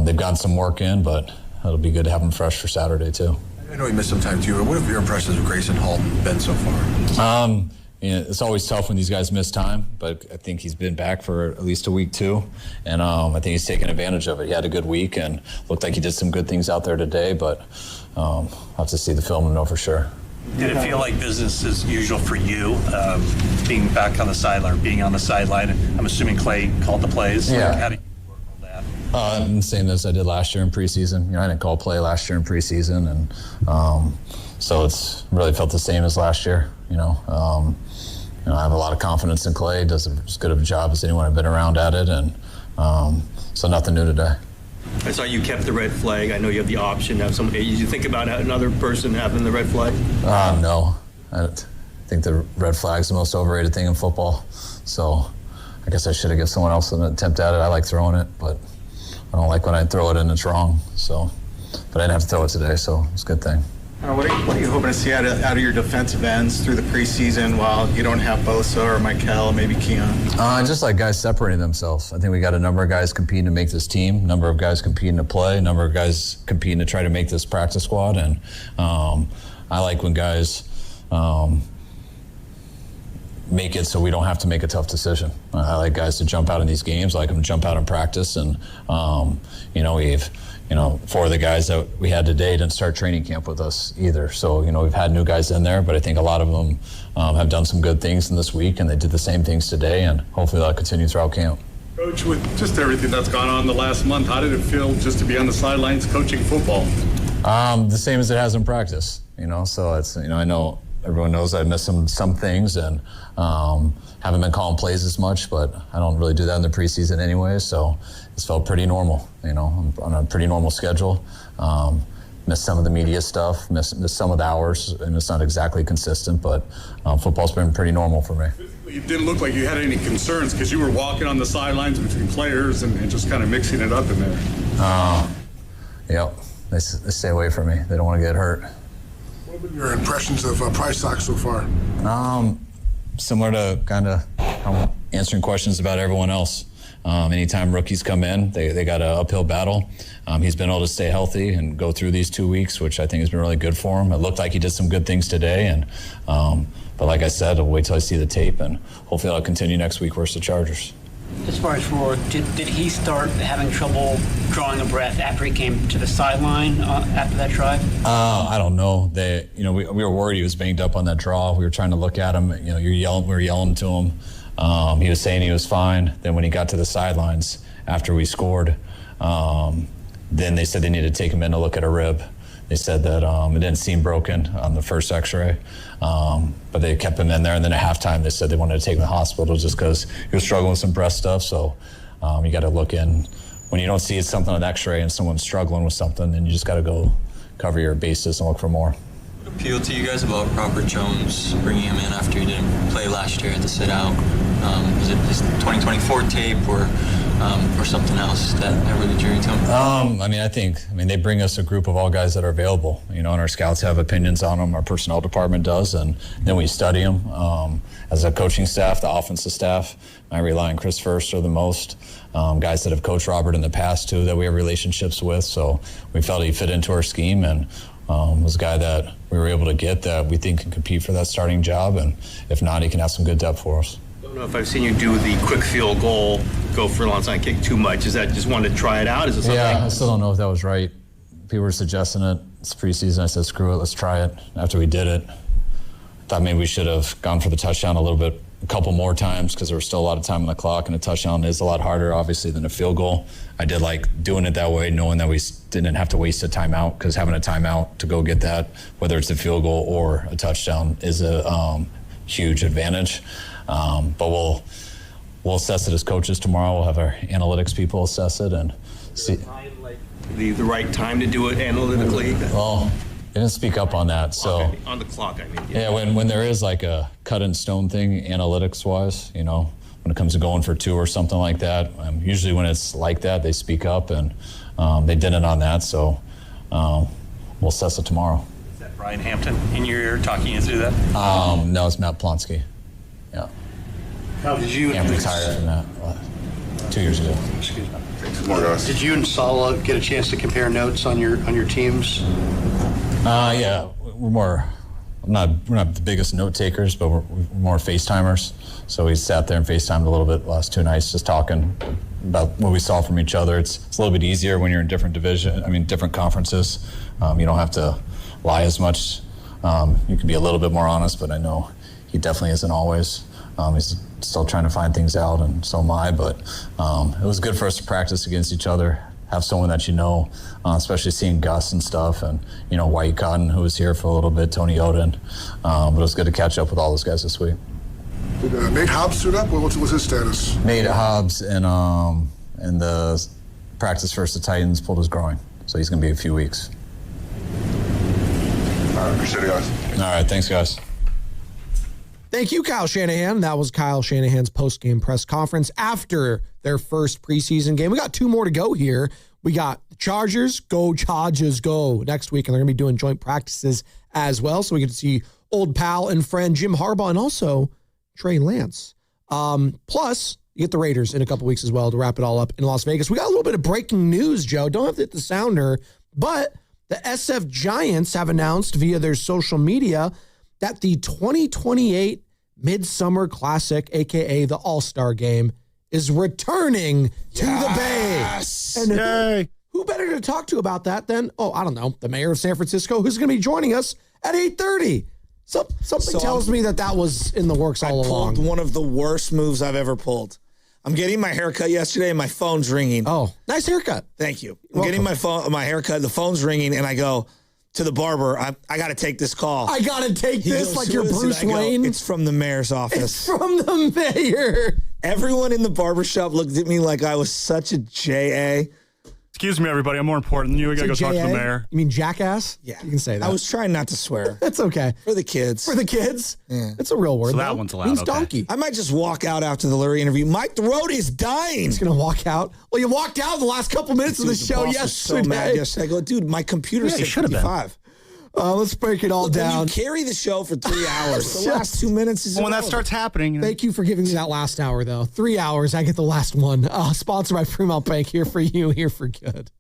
they've gotten some work in, but it'll be good to have them fresh for Saturday too. I know he missed some time too, but what have your impressions of Grayson Hall been so far? It's always tough when these guys miss time, but I think he's been back for at least a week too, and I think he's taken advantage of it. He had a good week and looked like he did some good things out there today, but I'll have to see the film and know for sure. Did it feel like business as usual for you, being back on the sideline, being on the sideline? I'm assuming Clay called the plays. Yeah. How did you work all that? I'm the same as I did last year in preseason. I didn't call play last year in preseason, and so it's really felt the same as last year. I have a lot of confidence in Clay. He does as good of a job as anyone I've been around at it, and so nothing new today. I saw you kept the red flag. I know you have the option to have somebody. Did you think about another person having the red flag? No. I think the red flag's the most overrated thing in football. So I guess I should have given someone else an attempt at it. I like throwing it, but I don't like when I throw it and it's wrong. So, but I didn't have to throw it today, so it's a good thing. What are you hoping to see out of your defensive ends through the preseason while you don't have Bosa or Mikel, maybe Keon? Just like guys separating themselves. I think we got a number of guys competing to make this team, a number of guys competing to play, a number of guys competing to try to make this practice squad. And I like when guys make it so we don't have to make a tough decision. I like guys to jump out in these games. I like them to jump out in practice. And, we've 4 of the guys that we had today didn't start training camp with us either. So, we've had new guys in there, but I think a lot of them have done some good things in this week, and they did the same things today, and hopefully that'll continue throughout camp. Coach, with just everything that's gone on the last month, how did it feel just to be on the sidelines coaching football? The same as it has in practice, so it's, I know everyone knows I missed some things and haven't been calling plays as much, but I don't really do that in the preseason anyway, so it's felt pretty normal. I'm on a pretty normal schedule. Missed some of the media stuff, missed some of the hours, and it's not exactly consistent, but football's been pretty normal for me. It didn't look like you had any concerns because you were walking on the sidelines between players and just kind of mixing it up in there. Yep, they stay away from me. They don't want to get hurt. What have been your impressions of Price Sock so far? Similar to kind of answering questions about everyone else. Anytime rookies come in, they got an uphill battle. He's been able to stay healthy and go through these 2 weeks, which I think has been really good for him. It looked like he did some good things today, and but like I said, I'll wait till I see the tape, and hopefully I'll continue next week versus the Chargers. As far as Rourke, did he start having trouble drawing a breath after he came to the sideline after that drive? I don't know. We were worried he was banged up on that draw. We were trying to look at him. We were yelling to him. He was saying he was fine. Then when he got to the sidelines after we scored, then they said they needed to take him in to look at a rib. They said that it didn't seem broken on the first x-ray, but they kept him in there. And then at halftime, they said they wanted to take him to the hospital just because he was struggling with some breast stuff. So you got to look in when you don't see something on X-ray and someone's struggling with something, then you just got to go cover your bases and look for more. What appealed to you guys about Robert Jones, bringing him in after he didn't play last year at the sit-out? Was it his 2024 tape or something else that really drew you to him? I mean, they bring us a group of all guys that are available, and our scouts have opinions on them, our personnel department does, and then we study them. As a coaching staff, the offensive staff, I rely on Chris Furster the most. Guys that have coached Robert in the past too, that we have relationships with, so we felt he fit into our scheme, and was a guy that we were able to get that we think can compete for that starting job, and if not, he can have some good depth for us. I don't know if I've seen you do the quick field goal, go for a long time kick too much. Is that just wanted to try it out? Is it something? Yeah, I still don't know if that was right. People were suggesting it. It's preseason. I said, screw it, let's try it. After we did it, I thought maybe we should have gone for the touchdown a couple more times, because there was still a lot of time on the clock, and a touchdown is a lot harder, obviously, than a field goal. I did like doing it that way, knowing that we didn't have to waste a timeout, because having a timeout to go get that, whether it's a field goal or a touchdown, is a huge advantage. But we'll assess it as coaches tomorrow. We'll have our analytics people assess it and see. The right time to do it analytically? Well, they didn't speak up on that, so. Okay. On the clock, I mean. Yeah, when there is like a cut in stone thing, analytics-wise, when it comes to going for two or something like that, usually when it's like that, they speak up, and they didn't on that, so we'll assess it tomorrow. Is that Brian Hampton in your ear talking you through that? No, it's Matt Plonsky. Yeah. How did you? I'm retired from that 2 years ago. Excuse me. Did you and Sala get a chance to compare notes on your teams? Yeah, we're not the biggest note takers, but we're more FaceTimers. So we sat there and FaceTimed a little bit the last 2 nights, just talking about what we saw from each other. It's a little bit easier when you're in different different conferences. You don't have to lie as much. You can be a little bit more honest, but I know he definitely isn't always. He's still trying to find things out, and so am I. But it was good for us to practice against each other, have someone that especially seeing Gus and stuff, and White Cotton, who was here for a little bit, Tony Oden. But it was good to catch up with all those guys this week. Did Nate Hobbs suit up? What's his status? Nate Hobbs in the practice versus the Titans pulled his groin, so he's going to be a few weeks. All right, appreciate it, guys. All right, thanks, guys. Thank you, Kyle Shanahan. That was Kyle Shanahan's post-game press conference after their first preseason game. We got 2 more to go here. We got the Chargers, go Chargers, go next week, and they're going to be doing joint practices as well. So we get to see old pal and friend Jim Harbaugh and also Trey Lance. Plus, you get the Raiders in a couple weeks as well to wrap it all up in Las Vegas. We got a little bit of breaking news, Joe. Don't have to hit the sounder, but the SF Giants have announced via their social media that the 2028 Midsummer Classic, a.k.a. the All-Star Game, is returning to the Bay. And who better to talk to about that than, I don't know, the mayor of San Francisco, who's going to be joining us at 8:30. Something tells me that was in the works all along. I pulled one of the worst moves I've ever pulled. I'm getting my haircut yesterday, and my phone's ringing. Oh, nice haircut. Thank you. I'm getting my haircut, the phone's ringing, and I go to the barber, I got to take this call. I got to take this like you're Bruce Wayne. It's from the mayor's office. It's from the mayor. Everyone in the barbershop looked at me like I was such a J.A. Excuse me, everybody. I'm more important than you. We got to go talk to the mayor. You mean jackass? Yeah. You can say that. I was trying not to swear. That's okay. For the kids. For the kids? Yeah. It's a real word. So that one's allowed. It means okay. donkey. I might just walk out after the Lurie interview. My throat is dying. He's going to walk out. Well, you walked out the last couple minutes of the show yesterday. Was so mad yesterday. I go, dude, my computer said 55. Let's break it all down. When you carry the show for 3 hours. The last 2 minutes is when that starts happening. Thank you for giving me that last hour, though. 3 hours. I get the last one. Sponsored by Fremont Bank. Here for you. Here for good.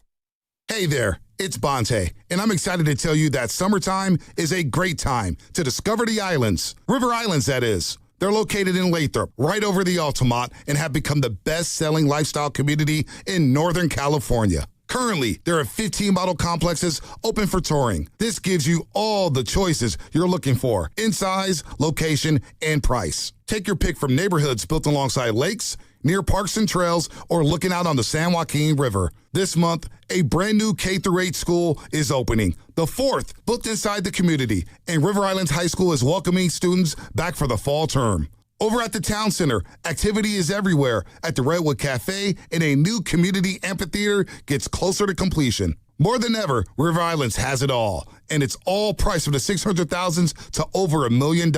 Hey there. It's Bonte, and I'm excited to tell you that summertime is a great time to discover the islands. River Islands, that is. They're located in Lathrop, right over the Altamont, and have become the best-selling lifestyle community in Northern California. Currently, there are 15 model complexes open for touring. This gives you all the choices you're looking for in size, location, and price. Take your pick from neighborhoods built alongside lakes, near parks and trails, or looking out on the San Joaquin River. This month, a brand new K-8 school is opening, the 4th built inside the community, and River Islands High School is welcoming students back for the fall term. Over at the Town Center, activity is everywhere at the Redwood Cafe, and a new community amphitheater gets closer to completion. More than ever, River Islands has it all, and it's all priced from the $600,000s to over $1 million.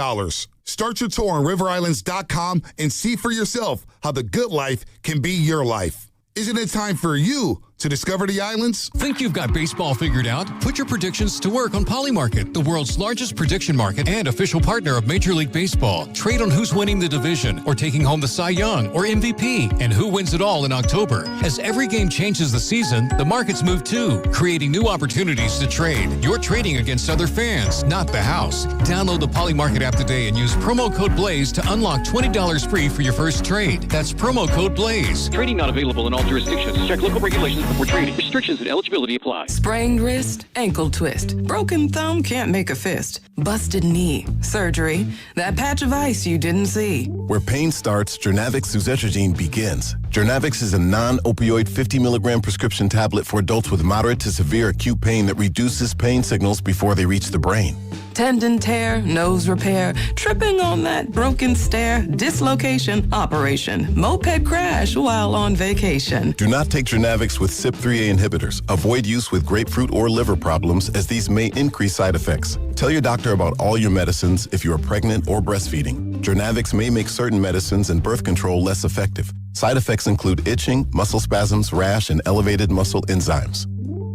Start your tour on riverislands.com and see for yourself how the good life can be your life. Isn't it time for you to discover the islands? Think you've got baseball figured out? Put your predictions to work on Polymarket, the world's largest prediction market and official partner of Major League Baseball. Trade on who's winning the division or taking home the Cy Young or MVP and who wins it all in October. As every game changes the season, the markets move too, creating new opportunities to trade. You're trading against other fans, not the house. Download the Polymarket app today and use promo code BLAZE to unlock $20 free for your first trade. That's promo code BLAZE. Trading not available in all jurisdictions. Check local regulations before trading. Restrictions and eligibility apply. Sprained wrist, ankle twist. Broken thumb can't make a fist. Busted knee, surgery. That patch of ice you didn't see. Where pain starts, Jernavix suzetrigine begins. Jernavix is a non-opioid 50 milligram prescription tablet for adults with moderate to severe acute pain that reduces pain signals before they reach the brain. Tendon tear, nose repair, tripping on that broken stair, dislocation, operation, moped crash while on vacation. Do not take Jernavix with CYP3A inhibitors. Avoid use with grapefruit or liver problems, as these may increase side effects. Tell your doctor about all your medicines if you are pregnant or breastfeeding. Jernavix may make certain medicines and birth control less effective. Side effects include itching, muscle spasms, rash, and elevated muscle enzymes.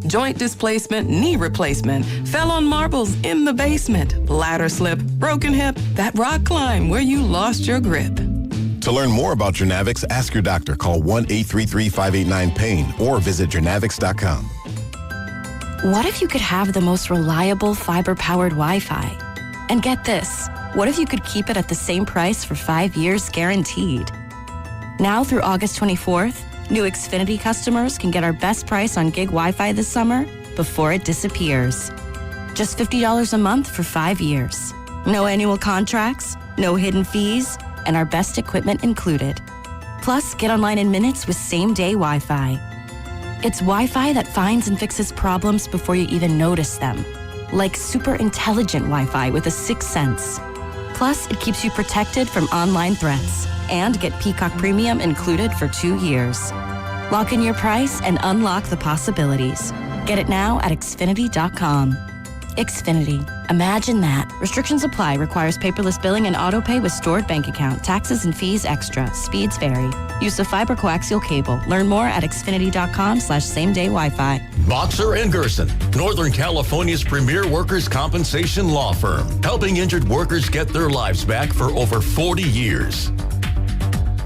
Joint displacement, knee replacement, fell on marbles in the basement, ladder slip, broken hip, that rock climb where you lost your grip. To learn more about Jernavix, ask your doctor. Call 1-833-589-PAIN or visit jernavix.com. What if you could have the most reliable fiber-powered Wi-Fi? And get this, what if you could keep it at the same price for 5 years guaranteed? Now through August 24th, new Xfinity customers can get our best price on gig Wi-Fi this summer before it disappears. Just $50 a month for 5 years. No annual contracts, no hidden fees, and our best equipment included. Plus, get online in minutes with same-day Wi-Fi. It's Wi-Fi that finds and fixes problems before you even notice them. Like super intelligent Wi-Fi with a sixth sense. Plus, it keeps you protected from online threats. And get Peacock Premium included for 2 years. Lock in your price and unlock the possibilities. Get it now at Xfinity.com. Xfinity. Imagine that. Restrictions apply. Requires paperless billing and auto-pay with stored bank account. Taxes and fees extra. Speeds vary. Use of fiber coaxial cable. Learn more at Xfinity.com/same-day Wi-Fi. Boxer & Gerson, Northern California's premier workers' compensation law firm, helping injured workers get their lives back for over 40 years.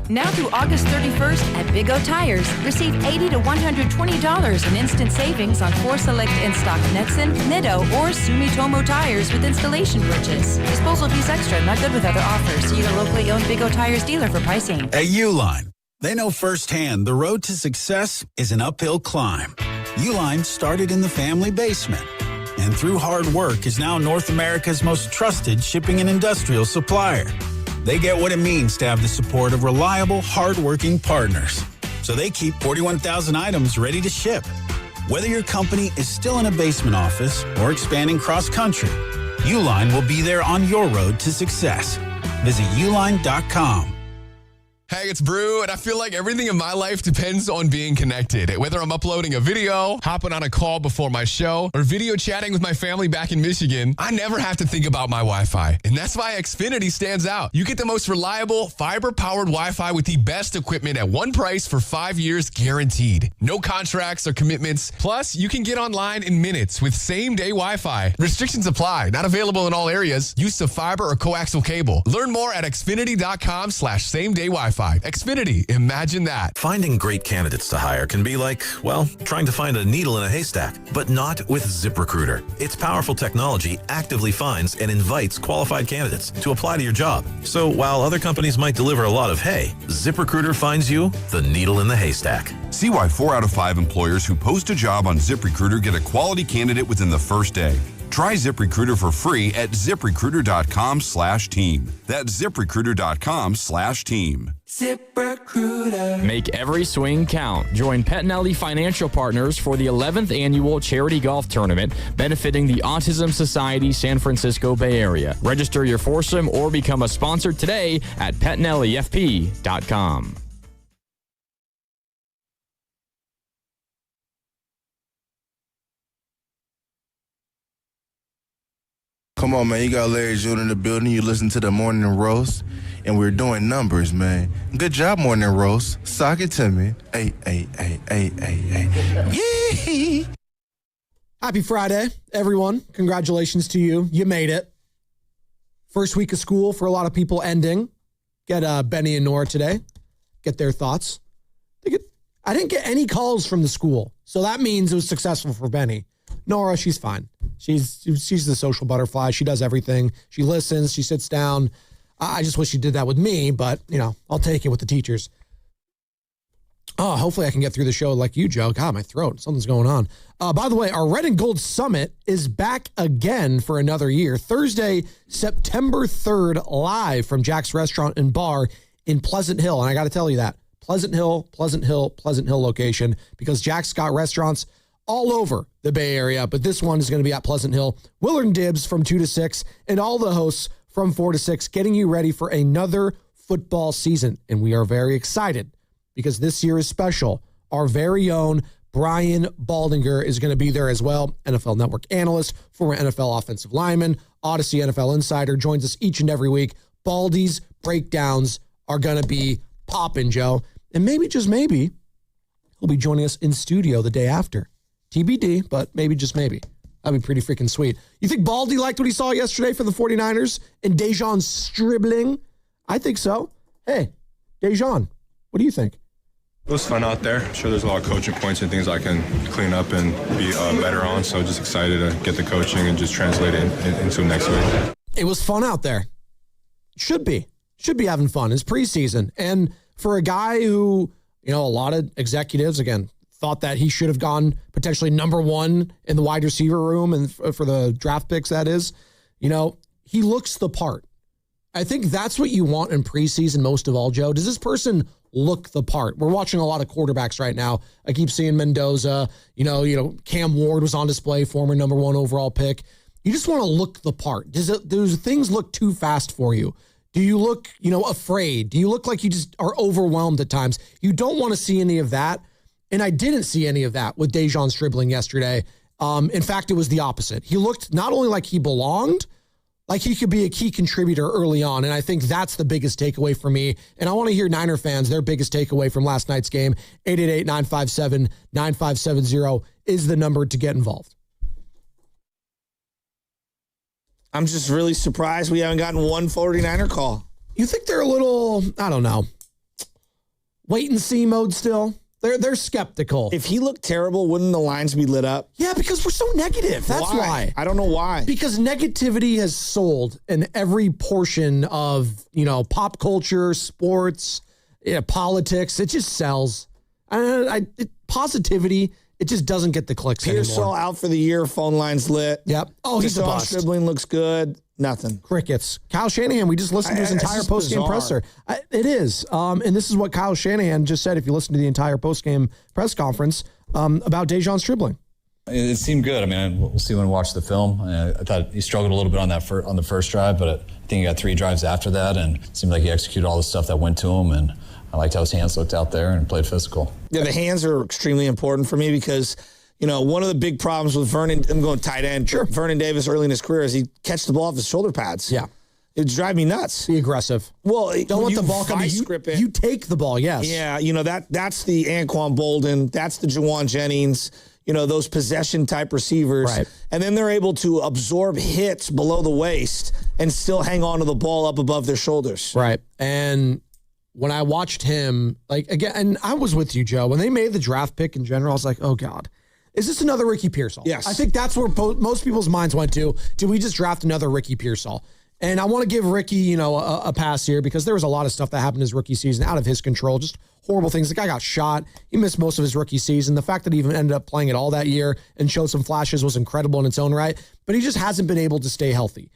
Now through August 31st at Big O Tires, receive $80 to $120 in instant savings on 4 select in-stock Netson, Nitto, or Sumitomo tires with installation bridges. Disposal fees extra, not good with other offers. See your locally owned Big O Tires dealer for pricing. At Uline, they know firsthand the road to success is an uphill climb. Uline started in the family basement, and through hard work is now North America's most trusted shipping and industrial supplier. They get what it means to have the support of reliable, hardworking partners. So they keep 41,000 items ready to ship. Whether your company is still in a basement office or expanding cross-country, Uline will be there on your road to success. Visit uline.com. Hey, it's Brew, and I feel like everything in my life depends on being connected. Whether I'm uploading a video, hopping on a call before my show, or video chatting with my family back in Michigan, I never have to think about my Wi-Fi. And that's why Xfinity stands out. You get the most reliable, fiber-powered Wi-Fi with the best equipment at one price for 5 years guaranteed. No contracts or commitments. Plus, you can get online in minutes with same-day Wi-Fi. Restrictions apply. Not available in all areas. Use of fiber or coaxial cable. Learn more at Xfinity.com/same-day Wi-Fi. Xfinity, imagine that. Finding great candidates to hire can be like, well, trying to find a needle in a haystack, but not with ZipRecruiter. Its powerful technology actively finds and invites qualified candidates to apply to your job. So while other companies might deliver a lot of hay, ZipRecruiter finds you the needle in the haystack. See why 4 out of 5 employers who post a job on ZipRecruiter get a quality candidate within the first day. Try ZipRecruiter for free at ZipRecruiter.com/team. That's ZipRecruiter.com/team. ZipRecruiter. Make every swing count. Join Pettinelli Financial Partners for the 11th annual charity golf tournament benefiting the Autism Society San Francisco Bay Area. Register your foursome or become a sponsor today at PettinelliFP.com. Come on, man. You got Larry June in the building. You listen to the Morning Roast, and we're doing numbers, man. Good job, Morning Roast. Sock it to me. Hey. Yee! Happy Friday, everyone. Congratulations to you. You made it. First week of school for a lot of people ending. Get Benny and Nora today. Get their thoughts. I didn't get any calls from the school, so that means it was successful for Benny. Nora, she's fine. She's the social butterfly. She does everything. She listens. She sits down. I just wish she did that with me, but, I'll take it with the teachers. Oh, hopefully I can get through the show like you, Joe. God, my throat. Something's going on. By the way, our Red and Gold Summit is back again for another year. Thursday, September 3rd, live from Jack's Restaurant and Bar in Pleasant Hill. And I got to tell you that. Pleasant Hill location, because Jack's got restaurants all over the Bay Area, but this one is going to be at Pleasant Hill. Willard and Dibbs from 2 to 6, and all the hosts from 4 to 6, getting you ready for another football season. And we are very excited because this year is special. Our very own Brian Baldinger is going to be there as well. NFL Network analyst, former NFL offensive lineman, Odyssey NFL insider, joins us each and every week. Baldy's breakdowns are going to be popping, Joe. And maybe, just maybe, he'll be joining us in studio the day after. TBD, but maybe, just maybe. That'd be pretty freaking sweet. You think Baldy liked what he saw yesterday for the 49ers and Dejon Stribling? I think so. Hey, Dejon, what do you think? It was fun out there. I'm sure there's a lot of coaching points and things I can clean up and be better on. So just excited to get the coaching and just translate it into next week. It was fun out there. Should be having fun. It's preseason. And for a guy who, a lot of executives, again, thought that he should have gone potentially number one in the wide receiver room and for the draft picks, that is, he looks the part. I think that's what you want in preseason most of all, Joe. Does this person look the part? We're watching a lot of quarterbacks right now. I keep seeing Mendoza, Cam Ward was on display, former number one overall pick. You just want to look the part. Does things look too fast for you? Do you look, afraid? Do you look like you just are overwhelmed at times? You don't want to see any of that. And I didn't see any of that with Dejon Stribling yesterday. In fact, it was the opposite. He looked not only like he belonged, like he could be a key contributor early on. And I think that's the biggest takeaway for me. And I want to hear Niner fans, their biggest takeaway from last night's game. 888-957-9570 is the number to get involved. I'm just really surprised we haven't gotten one 49er call. You think they're a little, I don't know, wait and see mode still? They're skeptical. If he looked terrible, wouldn't the lines be lit up? Yeah, because we're so negative. That's why. I don't know why. Because negativity has sold in every portion of, pop culture, sports, politics. It just sells. Positivity, it just doesn't get the clicks Pearsall anymore. out for the year, phone lines lit. Yep. Oh, he's a bust. Stribling looks good. Nothing. Crickets. Kyle Shanahan, we just listened to his entire post-game presser. It is. And this is what Kyle Shanahan just said, if you listen to the entire post-game press conference, about Dejon Stribling. It seemed good. I mean, we'll see when we watch the film. I thought he struggled a little bit on the first drive, but I think he got 3 drives after that, and it seemed like he executed all the stuff that went to him, and I liked how his hands looked out there and played physical. Yeah, the hands are extremely important for me because one of the big problems with Vernon, I'm going tight end. Sure. Vernon Davis early in his career is he catch the ball off his shoulder pads. Yeah. It drive me nuts. Be aggressive. Well, don't let the ball come to you. You take the ball, yes. Yeah, that's the Anquan Bolden, that's the Jawan Jennings, those possession type receivers. Right. And then they're able to absorb hits below the waist and still hang on to the ball up above their shoulders. Right. And when I watched him, again, and I was with you, Joe, when they made the draft pick in general, I was like, oh God. Is this another Ricky Pearsall? Yes. I think that's where most people's minds went to. Do we just draft another Ricky Pearsall? And I want to give Ricky, a pass here because there was a lot of stuff that happened his rookie season out of his control. Just horrible things. The guy got shot. He missed most of his rookie season. The fact that he even ended up playing it all that year and showed some flashes was incredible in its own right. But he just hasn't been able to stay healthy.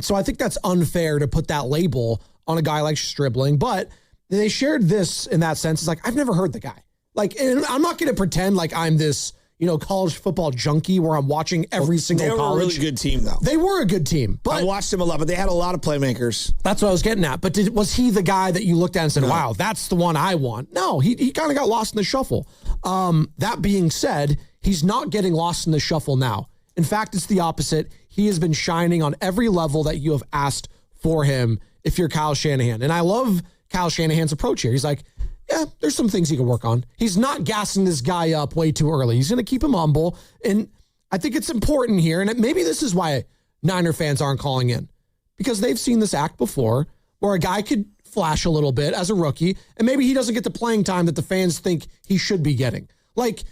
So I think that's unfair to put that label on a guy like Stribling. But they shared this in that sense. It's like, I've never heard the guy. Like, and I'm not going to pretend like I'm this college football junkie where I'm watching every single college. They were a really good team, though. They were a good team. But I watched them a lot, but they had a lot of playmakers. That's what I was getting at. But was he the guy that you looked at and said, wow, that's the one I want? No, he kind of got lost in the shuffle. That being said, he's not getting lost in the shuffle now. In fact, it's the opposite. He has been shining on every level that you have asked for him if you're Kyle Shanahan. And I love Kyle Shanahan's approach here. He's like, yeah, there's some things he can work on. He's not gassing this guy up way too early. He's going to keep him humble. And I think it's important here, and maybe this is why Niner fans aren't calling in, because they've seen this act before where a guy could flash a little bit as a rookie, and maybe he doesn't get the playing time that the fans think he should be getting. Like,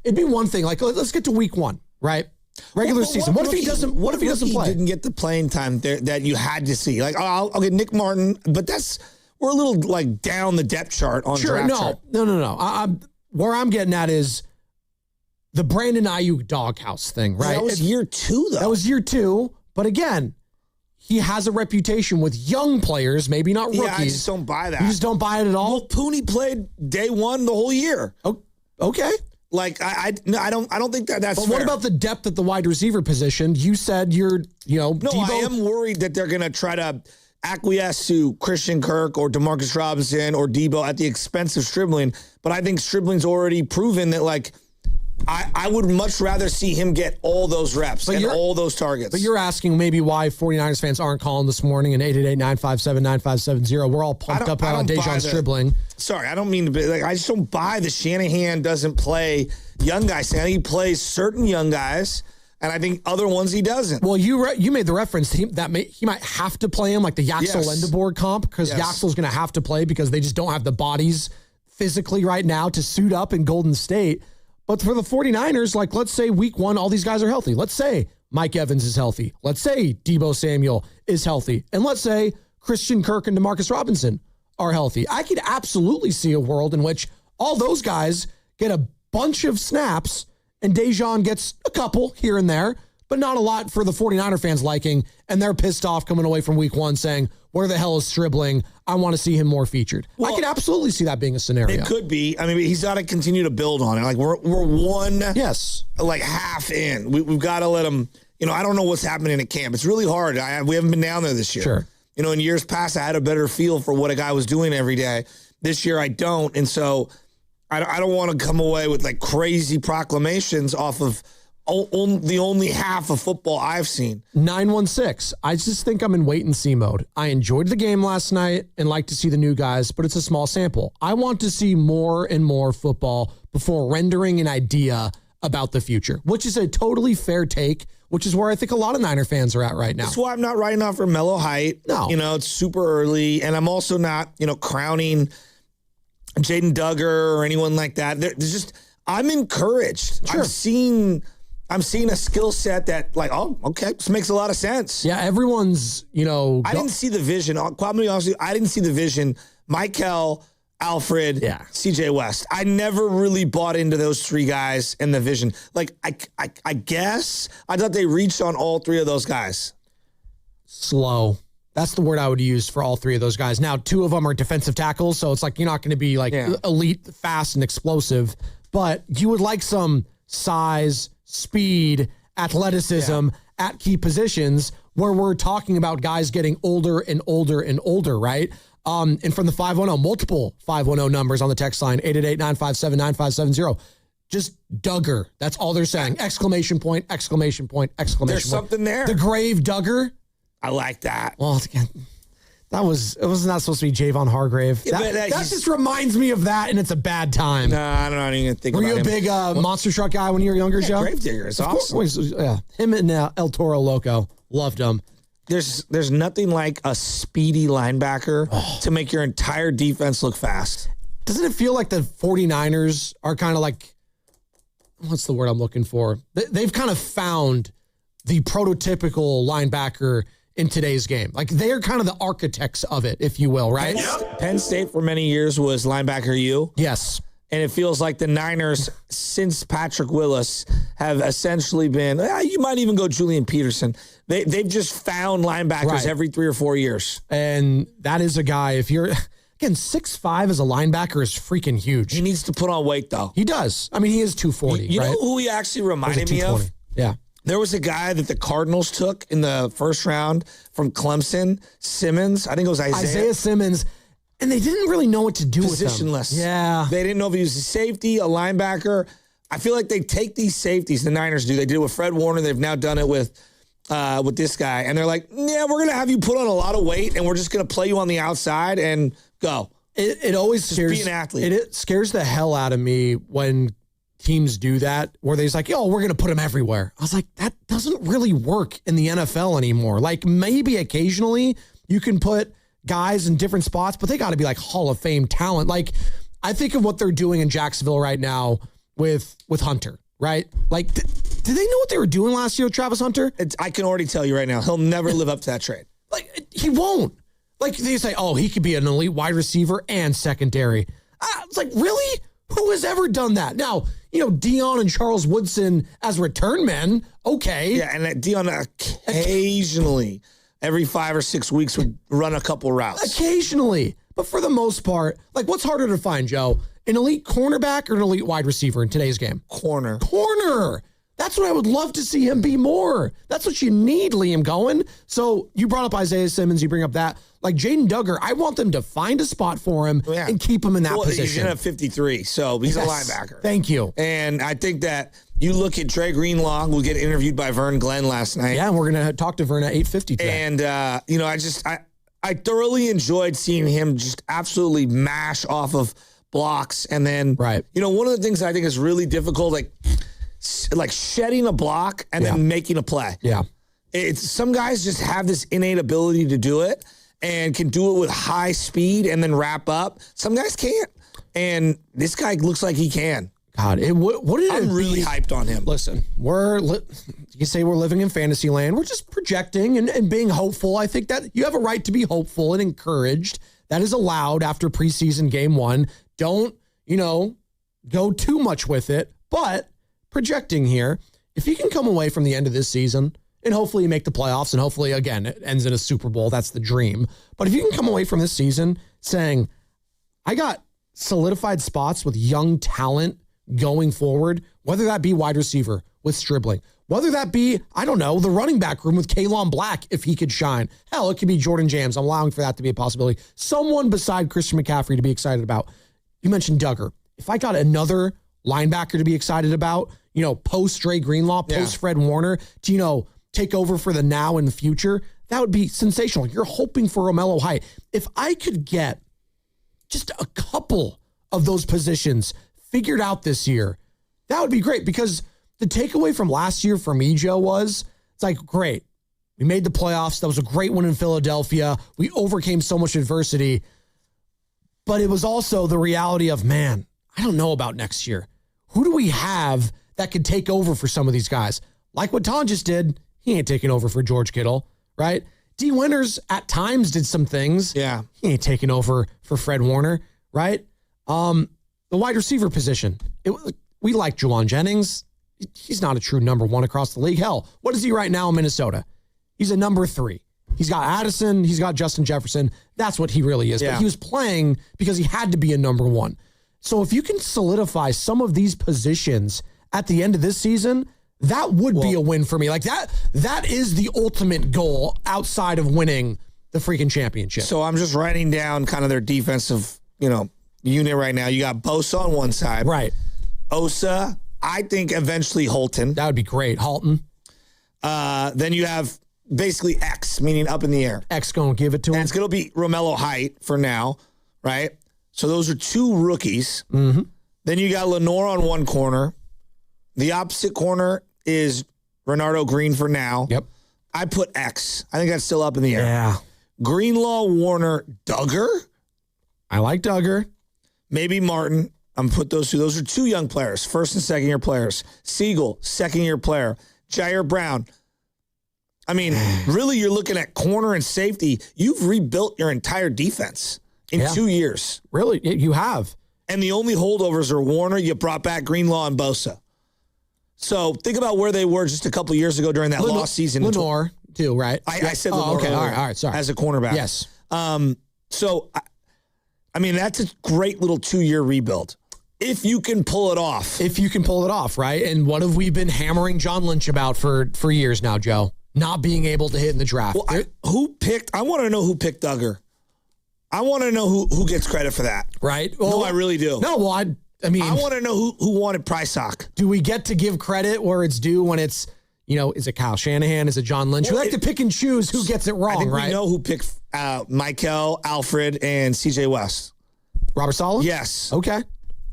it'd be one thing. Like, let's get to week 1, right? Regular season. What if he doesn't play? He didn't get the playing time there that you had to see. Like, I'll get Nick Martin, but we're a little like down the depth chart on draft chart. No. Where I'm getting at is the Brandon Ayuk doghouse thing, right? That was year 2, though. That was year 2. But again, he has a reputation with young players, maybe not rookies. Yeah, I just don't buy that. You just don't buy it at all? Well, Pooney played day 1 the whole year. Oh, okay. Like, I don't think that's But fair. what about the depth at the wide receiver position? You said No, Debo. I am worried that they're going to try to acquiesce to Christian Kirk or Demarcus Robinson or Debo at the expense of Stribling. But I think Stribling's already proven that, like, I would much rather see him get all those reps and all those targets. But you're asking maybe why 49ers fans aren't calling this morning, and 888-957-9570. We're all pumped up on Dejon Stribling. Sorry, I don't mean to be like, I just don't buy the Shanahan doesn't play young guys. I think he plays certain young guys, and I think other ones he doesn't. Well, you made the reference that he might have to play him, like the Yaxel Lendeborg comp, because Yaxel's going to have to play because they just don't have the bodies physically right now to suit up in Golden State. But for the 49ers, like, let's say week 1, all these guys are healthy. Let's say Mike Evans is healthy. Let's say Debo Samuel is healthy. And let's say Christian Kirk and Demarcus Robinson are healthy. I could absolutely see a world in which all those guys get a bunch of snaps and Dejon gets a couple here and there, but not a lot for the 49er fans liking. And they're pissed off coming away from week 1 saying, where the hell is Stribling? I want to see him more featured. Well, I could absolutely see that being a scenario. It could be. I mean, he's got to continue to build on it. Like, we're one half in. We've got to let him, I don't know what's happening at camp. It's really hard. We haven't been down there this year. Sure. In years past, I had a better feel for what a guy was doing every day. This year, I don't. And so I don't want to come away with like crazy proclamations off of the only half of football I've seen. 916. I just think I'm in wait and see mode. I enjoyed the game last night and like to see the new guys, but it's a small sample. I want to see more and more football before rendering an idea about the future, which is a totally fair take, which is where I think a lot of Niner fans are at right now. That's why I'm not writing off for Mellow Height. No. It's super early, and I'm also not, crowning Jaden Duggar or anyone like that. There's just, I'm encouraged. Sure. I'm seeing a skill set that, like, oh, okay, this makes a lot of sense. Yeah, everyone's, I didn't see the vision. Honestly, I didn't see the vision. Michael, Alfred, CJ West. I never really bought into those 3 guys and the vision. Like, I guess I thought they reached on all 3 of those guys. Slow. That's the word I would use for all 3 of those guys. Now, 2 of them are defensive tackles, so it's like you're not going to be like elite, fast, and explosive, but you would like some size, speed, athleticism at key positions where we're talking about guys getting older and older and older, right? And from the 510, multiple 510 numbers on the text line, 888-957-9570. Just Duggar. That's all they're saying. Exclamation point, exclamation point, exclamation There's point. something there. The grave Duggar. I like that. Well, it wasn't that supposed to be Javon Hargrave. Yeah, that just reminds me of that, and it's a bad time. No, I don't know. Even think. Were you a big monster truck guy when you were younger, Joe? Gravedigger is awesome. Yeah, him and El Toro Loco, loved him. There's nothing like a speedy linebacker to make your entire defense look fast. Doesn't it feel like the 49ers are kind of like, what's the word I'm looking for? They've kind of found the prototypical linebacker in today's game. Like, they're kind of the architects of it, if you will, right? Penn State for many years was linebacker U. Yes. And it feels like the Niners, since Patrick Willis, have essentially been, you might even go Julian Peterson. They've just found linebackers every 3 or 4 years. And that is a guy, if you're, again, 6'5" as a linebacker is freaking huge. He needs to put on weight, though. He does. I mean, he is 240, You right? know who he actually reminded me of? Yeah. There was a guy that the Cardinals took in the first round from Clemson, Simmons. I think it was Isaiah Simmons. And they didn't really know what to do with him. Positionless. Yeah. They didn't know if he was a safety, a linebacker. I feel like they take these safeties, the Niners do. They did it with Fred Warner. They've now done it with this guy. And they're like, yeah, we're going to have you put on a lot of weight, and we're just going to play you on the outside and go. It always just scares, be an athlete. It scares the hell out of me when teams do that, where they're like, yo, we're going to put him everywhere. I was like, that doesn't really work in the NFL anymore. Like, maybe occasionally you can put guys in different spots, but they got to be like Hall of Fame talent. Like, I think of what they're doing in Jacksonville right now with Hunter, right? Like, did they know what they were doing last year with Travis Hunter? I can already tell you right now, he'll never live up to that trade. Like, he won't. Like, they say, oh, he could be an elite wide receiver and secondary. It's like, really? Who has ever done that? Now, Dion and Charles Woodson as return men, okay. Yeah, and Dion occasionally, every 5 or 6 weeks, would run a couple routes. Occasionally. But for the most part, like, what's harder to find, Joe? An elite cornerback or an elite wide receiver in today's game? Corner. That's what I would love to see him be more. That's what you need, Liam Cohen. So you brought up Isaiah Simmons. You bring up that. Like, Jaden Duggar, I want them to find a spot for him and keep him in that position. He's going to have 53, so he's a linebacker. Thank you. And I think that you look at Dre Greenlaw, who get interviewed by Vern Glenn last night. Yeah, and we're going to talk to Vern at 8:50 today. And, I thoroughly enjoyed seeing him just absolutely mash off of blocks. And then, one of the things I think is really difficult, like shedding a block and then making a play. Yeah. Some guys just have this innate ability to do it and can do it with high speed and then wrap up. Some guys can't. And this guy looks like he can. God, I'm really hyped on him. Listen, you say we're living in fantasy land. We're just projecting and being hopeful. I think that you have a right to be hopeful and encouraged. That is allowed after preseason game 1. Don't, go too much with it. But projecting here, if you can come away from the end of this season and hopefully you make the playoffs and hopefully, again, it ends in a Super Bowl, that's the dream. But if you can come away from this season saying, I got solidified spots with young talent going forward, whether that be wide receiver with Stribling, whether that be, I don't know, the running back room with Kalon Black, if he could shine. Hell, it could be Jordan James. I'm allowing for that to be a possibility. Someone beside Christian McCaffrey to be excited about. You mentioned Duggar. If I got another linebacker to be excited about, post Dre Greenlaw, post Fred Warner, to, take over for the now and the future, that would be sensational. You're hoping for Romello Height. If I could get just a couple of those positions figured out this year, that would be great, because the takeaway from last year for me, Joe, was it's like, great. We made the playoffs. That was a great win in Philadelphia. We overcame so much adversity, but it was also the reality of, man, I don't know about next year. Who do we have that could take over for some of these guys? Like what Ton just did, he ain't taking over for George Kittle, right? D. Winters at times did some things. Yeah. He ain't taking over for Fred Warner, right? The wide receiver position. We like Juwan Jennings. He's not a true number 1 across the league. Hell, what is he right now in Minnesota? He's a number 3. He's got Addison. He's got Justin Jefferson. That's what he really is. Yeah. But he was playing because he had to be a number 1. So if you can solidify some of these positions at the end of this season, that would be a win for me. Like that is the ultimate goal outside of winning the freaking championship. So I'm just writing down kind of their defensive, unit right now. You got Bosa on one side. Right. Osa, I think eventually Holton. That would be great. Halton. Then you have basically X, meaning up in the air. X going to give it to him. And it's going to be Romello Height for now, right? So those are 2 rookies. Mm-hmm. Then you got Lenore on one corner. The opposite corner is Renardo Green for now. Yep. I put X. I think that's still up in the air. Yeah. Greenlaw, Warner, Duggar. I like Duggar. Maybe Martin. I'm put those 2. Those are 2 young players, first and second year players. Siegel, second year player. Jair Brown. I mean, really, you're looking at corner and safety. You've rebuilt your entire defense in 2 years. Really, you have. And the only holdovers are Warner. You brought back Greenlaw and Bosa. So think about where they were just a couple years ago during that lost season. Lenore, too, right? I said Lenore. Okay, all right, sorry. As a cornerback. Yes. So, I mean, that's a great little 2-year rebuild. If you can pull it off. If you can pull it off, right? And what have we been hammering John Lynch about for years now, Joe? Not being able to hit in the draft. Well, I want to know who picked Duggar. I want to know who gets credit for that. Right? Well, no, I really do. No, well, I mean, I want to know who wanted Prysock. Do we get to give credit where it's due when it's, is it Kyle Shanahan? Is it John Lynch? We like to pick and choose who gets it wrong, right? We know who picked Michael, Alfred, and CJ West. Robert Saleh? Yes. Okay.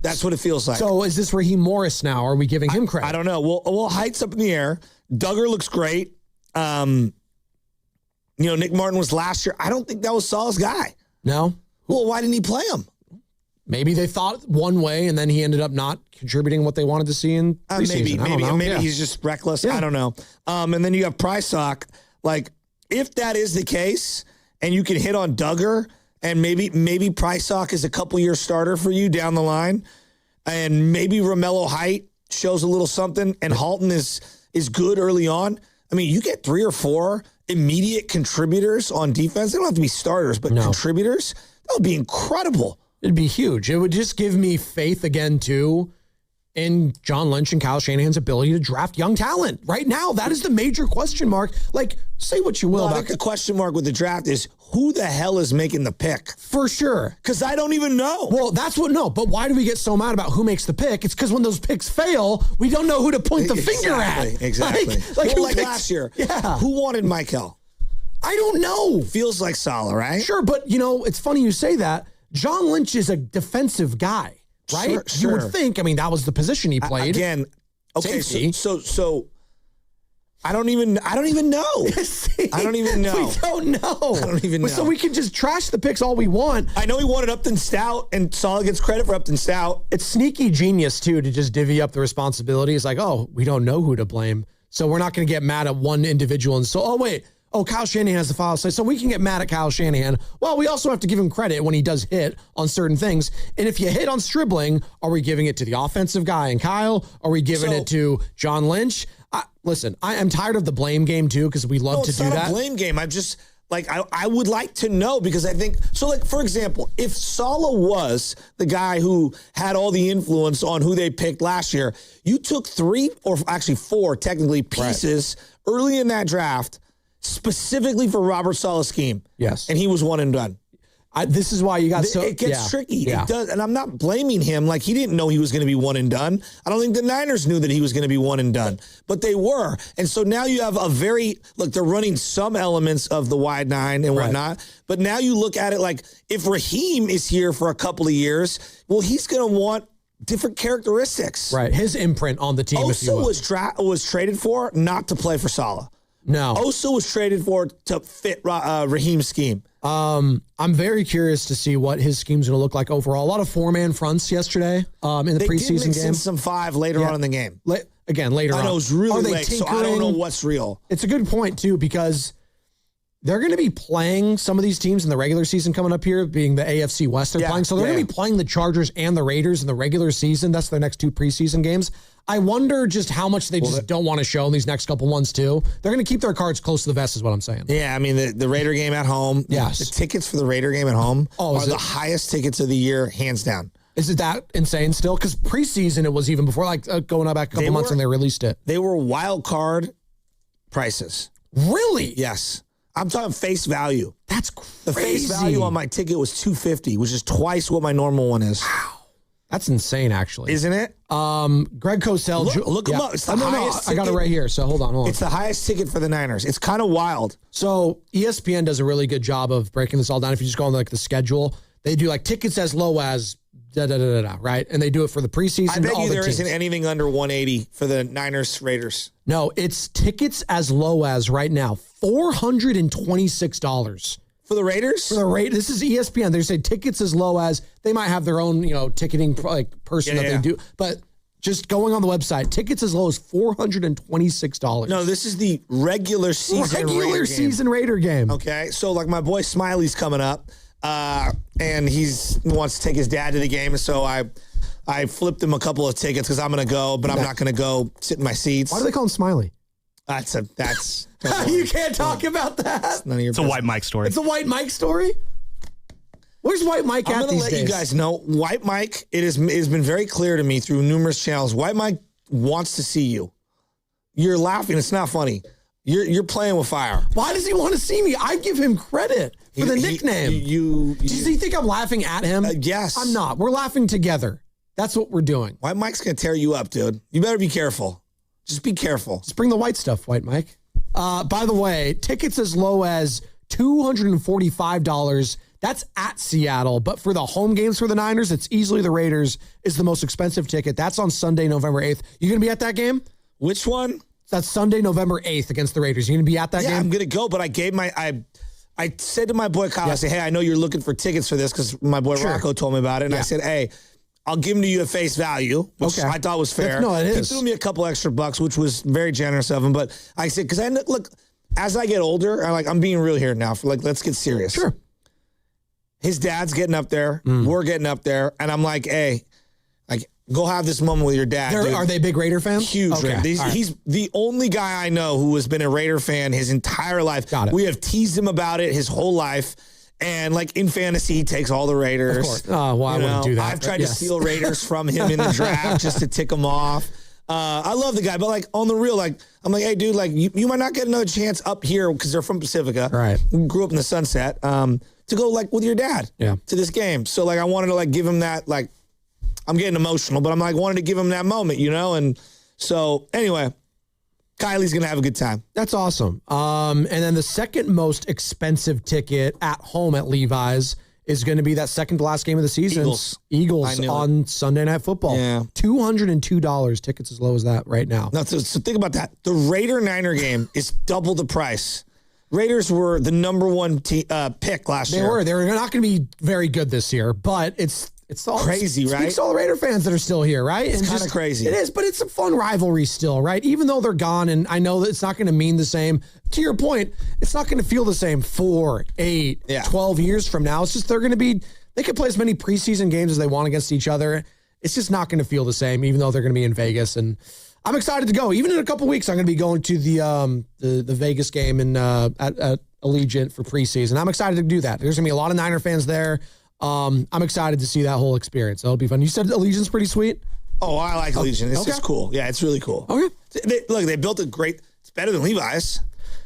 That's what it feels like. So is this Raheem Morris now? Are we giving him credit? I don't know. Well, height's up in the air. Duggar looks great. Nick Martin was last year. I don't think that was Saleh's guy. No. Well, why didn't he play him? Maybe they thought one way, and then he ended up not contributing what they wanted to see in preseason. Maybe he's just reckless. Yeah. I don't know. And then you have Prysock. Like, if that is the case, and you can hit on Duggar, and maybe Prysock is a couple-year starter for you down the line, and maybe Romello Height shows a little something, and Halton is good early on. I mean, you get 3 or 4 immediate contributors on defense. They don't have to be starters, but contributors. That would be incredible. It'd be huge. It would just give me faith again, too, in John Lynch and Kyle Shanahan's ability to draft young talent. Right now, that is the major question mark. Like, say what you will about I think the question mark with the draft is who the hell is making the pick? For sure. Because I don't even know. Well, but why do we get so mad about who makes the pick? It's because when those picks fail, we don't know who to point the finger at. Exactly. Like last year. Yeah. Who wanted Michael? I don't know. Feels like Saleh, right? Sure, but, it's funny you say that. John Lynch is a defensive guy, right? Sure. You would think, that was the position he played. Again, okay, Safety. so I don't even know. See, I don't even know. We don't know. I don't even know. So we can just trash the picks all we want. I know he wanted Upton Stout, and Saleh gets credit for Upton Stout. It's sneaky genius, too, to just divvy up the responsibility. It's like, we don't know who to blame. So we're not going to get mad at one individual. And so, Kyle Shanahan has the file say, so we can get mad at Kyle Shanahan. Well, we also have to give him credit when he does hit on certain things. And if you hit on Stribling, are we giving it to the offensive guy and Kyle? Are we giving it to John Lynch? Listen, I am tired of the blame game, too, because we love to do that. It's not a blame game. I'm just, I would like to know because I think, for example, if Saleh was the guy who had all the influence on who they picked last year, you took 3 or actually 4 technically pieces early in that draft specifically for Robert Saleh's scheme. Yes. And he was one and done. This is why you got It gets tricky. Yeah. It does, and I'm not blaming him. Like, he didn't know he was going to be one and done. I don't think the Niners knew that he was going to be one and done, but they were. And so now you have they're running some elements of the wide 9 and whatnot, but now you look at it like if Raheem is here for a couple of years, well, he's going to want different characteristics. Right. His imprint on the team, if you will. was traded for not to play for Saleh. No. Osa was traded for to fit Raheem's scheme. I'm very curious to see what his scheme's going to look like overall. A lot of 4-man fronts yesterday in the preseason game. Some 5 later on in the game. Later on. I know it's really late, so I don't know what's real. It's a good point, too, because they're going to be playing some of these teams in the regular season coming up here, being the AFC West they're playing. So they're going to be playing the Chargers and the Raiders in the regular season. That's their next 2 preseason games. I wonder just how much they don't want to show in these next couple ones, too. They're going to keep their cards close to the vest is what I'm saying. Yeah, I mean, the Raider game at home. Yes. The tickets for the Raider game at home are the highest tickets of the year, hands down. Is it that insane still? Because preseason, it was even before, going up back a couple months when they released it. They were wild card prices. Really? Yes. I'm talking face value. That's crazy. The face value on my ticket was $250, which is twice what my normal one is. Wow. That's insane, actually. Isn't it? Greg Cosell. Look him up. It's the highest ticket. I got it right here, so hold on. It's the highest ticket for the Niners. It's kind of wild. So ESPN does a really good job of breaking this all down. If you just go on the schedule, they do tickets as low as right? And they do it for the preseason. I bet you there isn't anything under 180 for the Niners Raiders. No, it's tickets as low as right now $426. For the Raiders? For the Raiders. This is ESPN. They say tickets as low as, they might have their own, ticketing person that they do. But Just going on the website, tickets as low as $426. No, this is the regular season Raider game. Okay, so like my boy Smiley's coming up, and he wants to take his dad to the game, and so I flipped him a couple of tickets because I'm going to go, but I'm not going to go sit in my seats. Why do they call him Smiley? That's You can't talk about that. It's none of your It's a White Mike story. It's a White Mike story? Where's White Mike at these days? I'm going to let you guys know, White Mike, it has been very clear to me through numerous channels, White Mike wants to see you. You're laughing. It's not funny. You're playing with fire. Why does he want to see me? I give him credit for the nickname. Does he think I'm laughing at him? Yes. I'm not. We're laughing together. That's what we're doing. White Mike's going to tear you up, dude. You better be careful. Just be careful. Just bring the white stuff, White Mike. By the way, tickets as low as $245. That's at Seattle. But for the home games for the Niners, it's easily the Raiders is the most expensive ticket. That's on Sunday, November 8th. You going to be at that game? Which one? That's Sunday, November 8th against the Raiders. You going to be at that game? Yeah, I'm going to go, but I said to my boy Kyle, I said, hey, I know you're looking for tickets for this because my boy Rocco told me about it. And I said, hey, I'll give them to you at face value, which I thought was fair. No, it is. He threw me a couple extra bucks, which was very generous of him. But I said, because look, as I get older, I'm being real here now. Let's get serious. Sure. His dad's getting up there. We're getting up there. And I'm like, hey, go have this moment with your dad. Are they big Raider fans? Huge. Okay. He's the only guy I know who has been a Raider fan his entire life. Got it. We have teased him about it his whole life. And in fantasy, he takes all the Raiders. Of course. Oh, well, I wouldn't do that. I've tried to steal Raiders from him in the draft just to tick him off. I love the guy, but on the real, I'm like, hey, dude, you might not get another chance up here because they're from Pacifica. Right. We grew up in the Sunset. To go with your dad. Yeah. To this game. So I wanted to give him that I'm getting emotional, but I'm wanted to give him that moment, and so anyway. Kylie's going to have a good time. That's awesome. And then the second most expensive ticket at home at Levi's is going to be that second to last game of the season. Eagles on Sunday Night Football. Yeah. $202. Tickets as low as that right now. So think about that. The Raider-Niner game is double the price. Raiders were the number one pick last year. They were not going to be very good this year, but it's all crazy, right? Speaks to all the Raider fans that are still here, right? It's kind of crazy. It is, but it's a fun rivalry still, right? Even though they're gone, and I know that it's not going to mean the same. To your point, it's not going to feel the same 4, 8, 12 years from now. It's just they can play as many preseason games as they want against each other. It's just not going to feel the same, even though they're going to be in Vegas. And I'm excited to go. Even in a couple weeks, I'm going to be going to the Vegas game at Allegiant for preseason. I'm excited to do that. There's going to be a lot of Niner fans there. I'm excited to see that whole experience. That'll be fun. You said Allegiant's pretty sweet? Oh, I like Allegiant. It's just cool. Yeah, it's really cool. Okay. They built it's better than Levi's.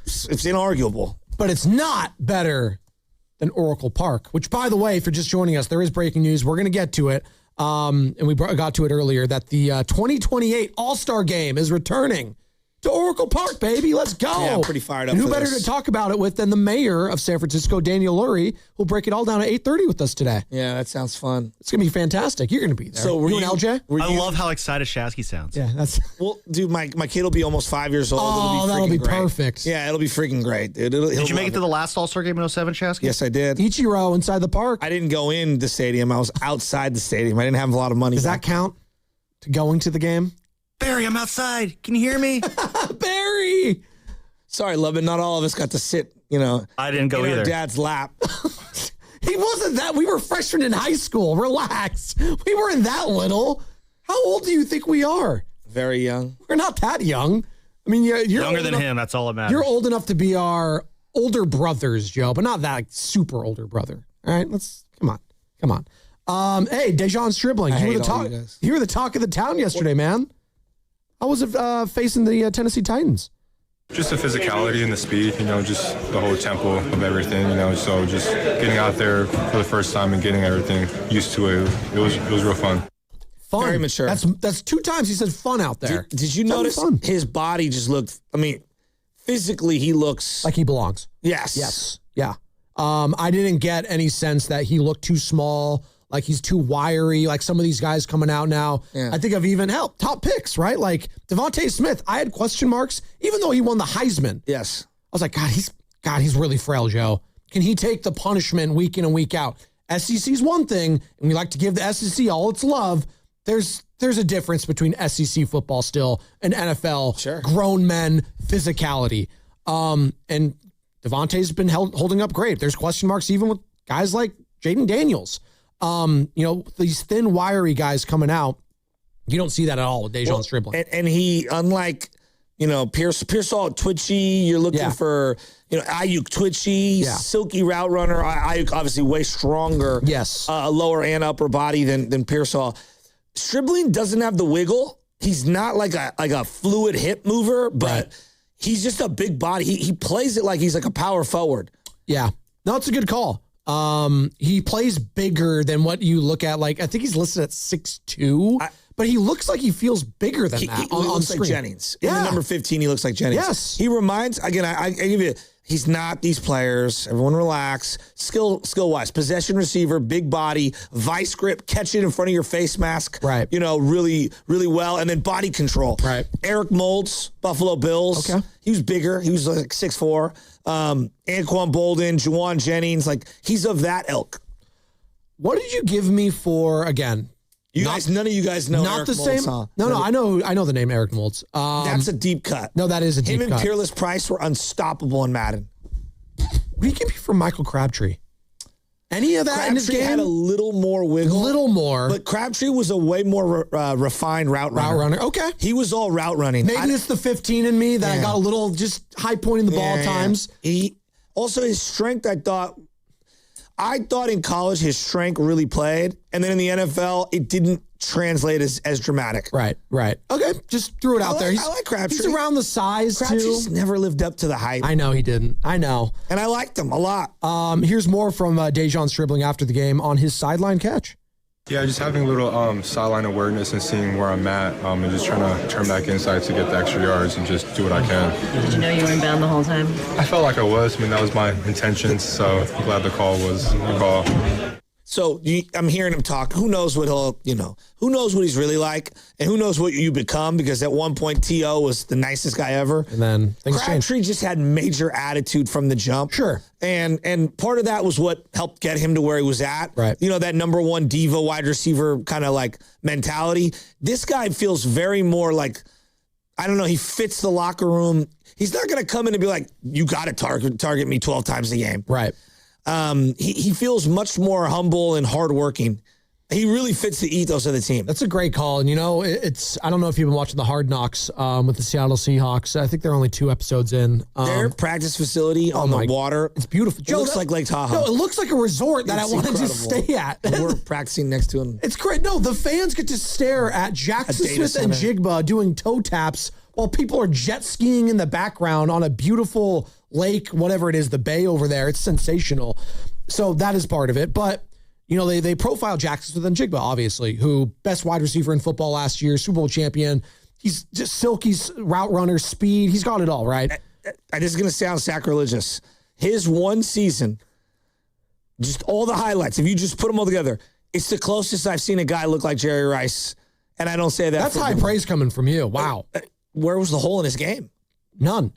It's inarguable. But it's not better than Oracle Park, which, by the way, if you're just joining us, there is breaking news. We're going to get to it. And we got to it earlier that the 2028 All-Star Game is returning to Oracle Park, baby. Let's go. Yeah, I'm pretty fired up. And who better to talk about it with than the mayor of San Francisco, Daniel Lurie, who'll break it all down at 8:30 with us today. Yeah, that sounds fun. It's going to be fantastic. You're going to be there. So you and LJ? I love how excited Shasky sounds. Yeah, that's... Well, dude, my kid will be almost 5 years old. Oh, that'll be perfect. Yeah, it'll be freaking great, dude. Did you make it to the last All-Star game in 07, Shasky? Yes, I did. Ichiro inside the park. I didn't go in the stadium. I was outside the stadium. I didn't have a lot of money. Does that count to going to the game? Barry, I'm outside. Can you hear me? Barry! Sorry, love it. Not all of us got to sit, I didn't go in either. our dad's lap. He wasn't that. We were freshmen in high school. Relax. We weren't that little. How old do you think we are? Very young. We're not that young. I mean, you're younger than him. That's all that matters. You're old enough to be our older brothers, Joe, but not that super older brother. All right, come on. Hey, Dejon Stribling, you were the talk of the town yesterday, man. How was it facing the Tennessee Titans? Just the physicality and the speed, just the whole tempo of everything, so just getting out there for the first time and getting everything used to it, it was real fun. Fun. Very mature. That's 2 times he said fun out there. Did you notice his body just looked, physically he looks... like he belongs. Yes. Yeah. I didn't get any sense that he looked too small, like he's too wiry, like some of these guys coming out now. Yeah. I think I've even helped. Top picks, right? Like Devontae Smith, I had question marks, even though he won the Heisman. Yes. I was like, he's really frail, Joe. Can he take the punishment week in and week out? SEC's one thing, and we like to give the SEC all its love. There's there's a difference between SEC football still and NFL grown men physicality. And Devontae's been holding up great. There's question marks even with guys like Jaden Daniels. These thin, wiry guys coming out. You don't see that at all with Dejon Stribling. And he, unlike, Pearsall twitchy, you're looking for, Ayuk twitchy, silky route runner. Ayuk obviously way stronger. Yes. Lower and upper body than Pearsall. Stribling doesn't have the wiggle. He's not like a fluid hip mover, but he's just a big body. He plays it like he's like a power forward. Yeah. No, it's a good call. He plays bigger than what you look at. Like, I think he's listed at 6'2", but he looks like he feels bigger than that. He looks like Jennings. Yeah. In number 15, he looks like Jennings. Yes. He reminds, again, I give you, he's not these players. Everyone relax. Skill-wise, possession receiver, big body, vice grip, catch it in front of your face mask. Right. Really, really well. And then body control. Right. Eric Moulds, Buffalo Bills. Okay. He was bigger. He was like 6'4". Anquan Bolden, Juwan Jennings, like he's of that ilk. What did you give me for, again? None of you guys know not Eric the Moulds, same. huh? No, I know the name Eric Moulds. That's a deep cut. No, that is a deep cut. Him and Peerless Price were unstoppable in Madden. What do you give me for Michael Crabtree? Any of that in his Crabtree game? had a little more wiggle. Little more. But Crabtree was a way more refined route runner. Okay. He was all route running. Maybe it's the 15 in me that I got a little just high pointing the ball at times. He also, his strength, I thought in college his strength really played. And then in the NFL, it didn't translate as dramatic. Right. Okay, just threw it out there. I like Crabtree. He's around the size, Crabtree's too. never lived up to the hype. I know he didn't. I know. And I liked him a lot. Here's more from Dejon Stribling after the game on his sideline catch. Yeah, just having a little sideline awareness and seeing where I'm at and just trying to turn back inside to get the extra yards and just do what I can. Did you know you were inbound the whole time? I felt like I was. that was my intention, so I'm glad the call was the call. So I'm hearing him talk. Who knows what who knows what he's really like, and who knows what you become, because at one point, T.O. was the nicest guy ever. And then things Crabtree changed. just had major attitude from the jump. Sure. And part of that was what helped get him to where he was at. Right. That number one diva wide receiver kind of like mentality. This guy feels very more like, I don't know, he fits the locker room. He's not going to come in and be like, you got to target me 12 times a game. Right. He feels much more humble and hardworking. He really fits the ethos of the team. That's a great call. And, it's I don't know if you've been watching the Hard Knocks with the Seattle Seahawks. I think they're only 2 episodes in. Their practice facility on the water. It's beautiful. It looks like Lake Tahoe. No, it looks like a resort that I want to just stay at. We're practicing next to him. It's great. No, the fans get to stare at Jackson Smith and Jigba doing toe taps while people are jet skiing in the background on a beautiful lake, whatever it is, the bay over there. It's sensational. So that is part of it. But, they profile Jackson Smith and Jigba, obviously, who best wide receiver in football last year, Super Bowl champion. He's just silky route runner, speed. He's got it all, right? This is going to sound sacrilegious. His one season, just all the highlights, if you just put them all together, it's the closest I've seen a guy look like Jerry Rice. And I don't say that. That's high praise coming from you. Wow. Where was the hole in his game? None.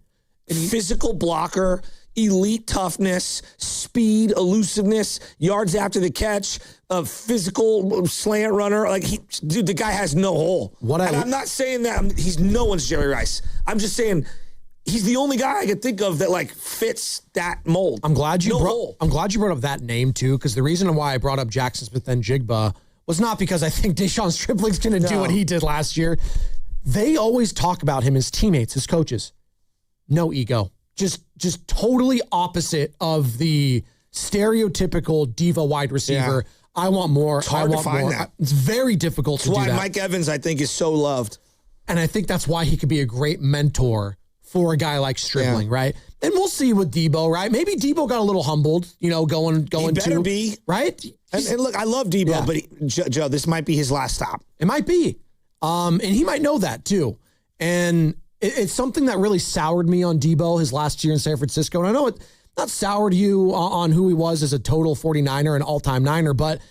Physical blocker, elite toughness, speed, elusiveness, yards after the catch, a physical slant runner. The guy has no hole. I'm not saying that he's no one's Jerry Rice. I'm just saying he's the only guy I could think of that fits that mold. I'm glad you brought up that name too, because the reason why I brought up Jackson Smith and Jigba was not because I think Dejon Stribling's going to do what he did last year. They always talk about him as teammates, as coaches. No ego. Just totally opposite of the stereotypical diva wide receiver. Yeah. I want more. It's hard to find that. It's very difficult to do that. That's why Mike Evans, I think, is so loved. And I think that's why he could be a great mentor for a guy like Stribling, right? And we'll see with Debo, right? Maybe Debo got a little humbled, going he better be. Right? And look, I love Debo, but Joe, this might be his last stop. It might be. And he might know that too. And it's something that really soured me on Debo his last year in San Francisco. And I know it not soured you on who he was as a total 49er and all-time Niner, but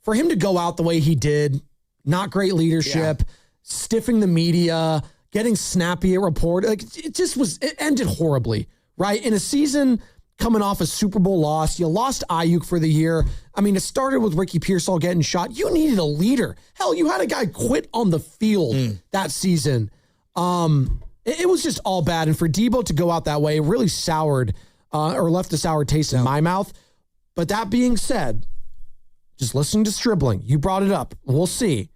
for him to go out the way he did, not great leadership, stiffing the media, getting snappy at report, it ended horribly, right? In a season coming off a Super Bowl loss. You lost Ayuk for the year. I mean, it started with Ricky Pearsall getting shot. You needed a leader. Hell, you had a guy quit on the field that season. It was just all bad. And for Debo to go out that way, it really soured or left a sour taste in my mouth. But that being said, just listening to Stribling, you brought it up. We'll see.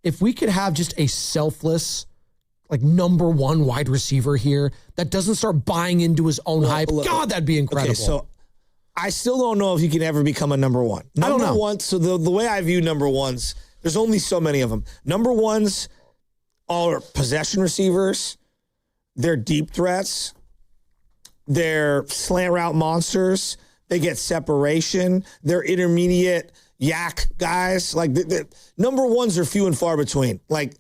If we could have just a selfless, like number one wide receiver here that doesn't start buying into his own hype, God, that'd be incredible. Okay, so I still don't know if he can ever become a number one. I don't know. Number one, so the way I view number ones, there's only so many of them. Number ones are possession receivers. They're deep threats. They're slant route monsters. They get separation. They're intermediate yak guys. Like the number ones are few and far between. Like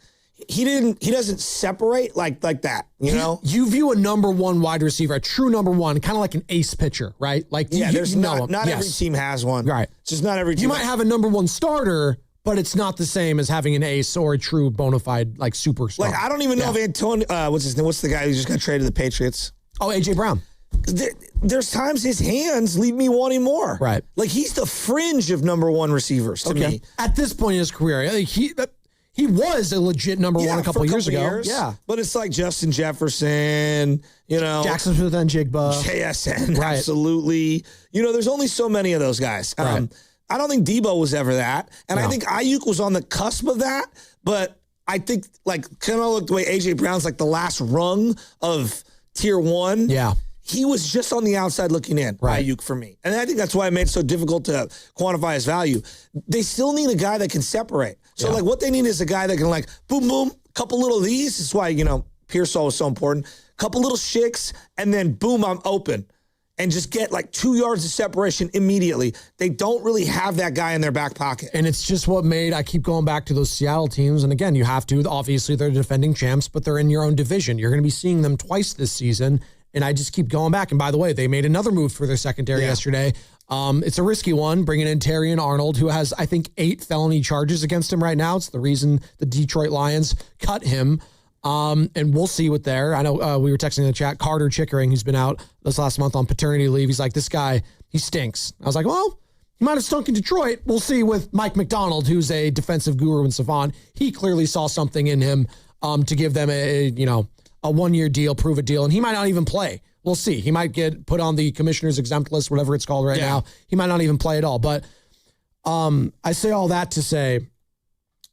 he doesn't separate like that, you know? You view a number one wide receiver, a true number one, kind of like an ace pitcher, right? Like there's you know not every team has one. Right. It's just not every team. You might have a number one starter, but it's not the same as having an ace or a true bona fide like superstar. Like I don't even know if Antonio what's his name? What's the guy who just got traded to the Patriots? Oh, AJ Brown. There's times his hands leave me wanting more. Right. Like he's the fringe of number one receivers to me. At this point in his career, he was a legit number one a couple years ago. Yeah. But it's like Justin Jefferson, you know. Jackson Smith and Jigba. JSN, right. Absolutely. You know, there's only so many of those guys. Right. I don't think Debo was ever that. And I think Ayuk was on the cusp of that. But I think, like, kind of like the way A.J. Brown's like the last rung of tier one. Yeah. He was just on the outside looking in, Ayuk, for me. And I think that's why it made it so difficult to quantify his value. They still need a guy that can separate. So, like, what they need is a guy that can, like, boom, boom, couple little of these. This is why, you know, Pearsall was so important. Couple little shakes, and then, boom, I'm open. And just get, like, 2 yards of separation immediately. They don't really have that guy in their back pocket. And it's just what made, I keep going back to those Seattle teams. And again, you have to, obviously, they're defending champs, but they're in your own division. You're going to be seeing them twice this season. And I just keep going back. And by the way, they made another move for their secondary yesterday. It's a risky one, bringing in Terry and Arnold, who has, I think, 8 felony charges against him right now. It's the reason the Detroit Lions cut him. And we'll see what there. I know we were texting in the chat, Carter Chickering, who's been out this last month on paternity leave. He's like, this guy, he stinks. I was like, well, he might have stunk in Detroit. We'll see with Mike McDonald, who's a defensive guru and savant. He clearly saw something in him to give them a 1-year deal, prove a deal, and he might not even play. We'll see. He might get put on the commissioner's exempt list, whatever it's called right now. He might not even play at all. But I say all that to say,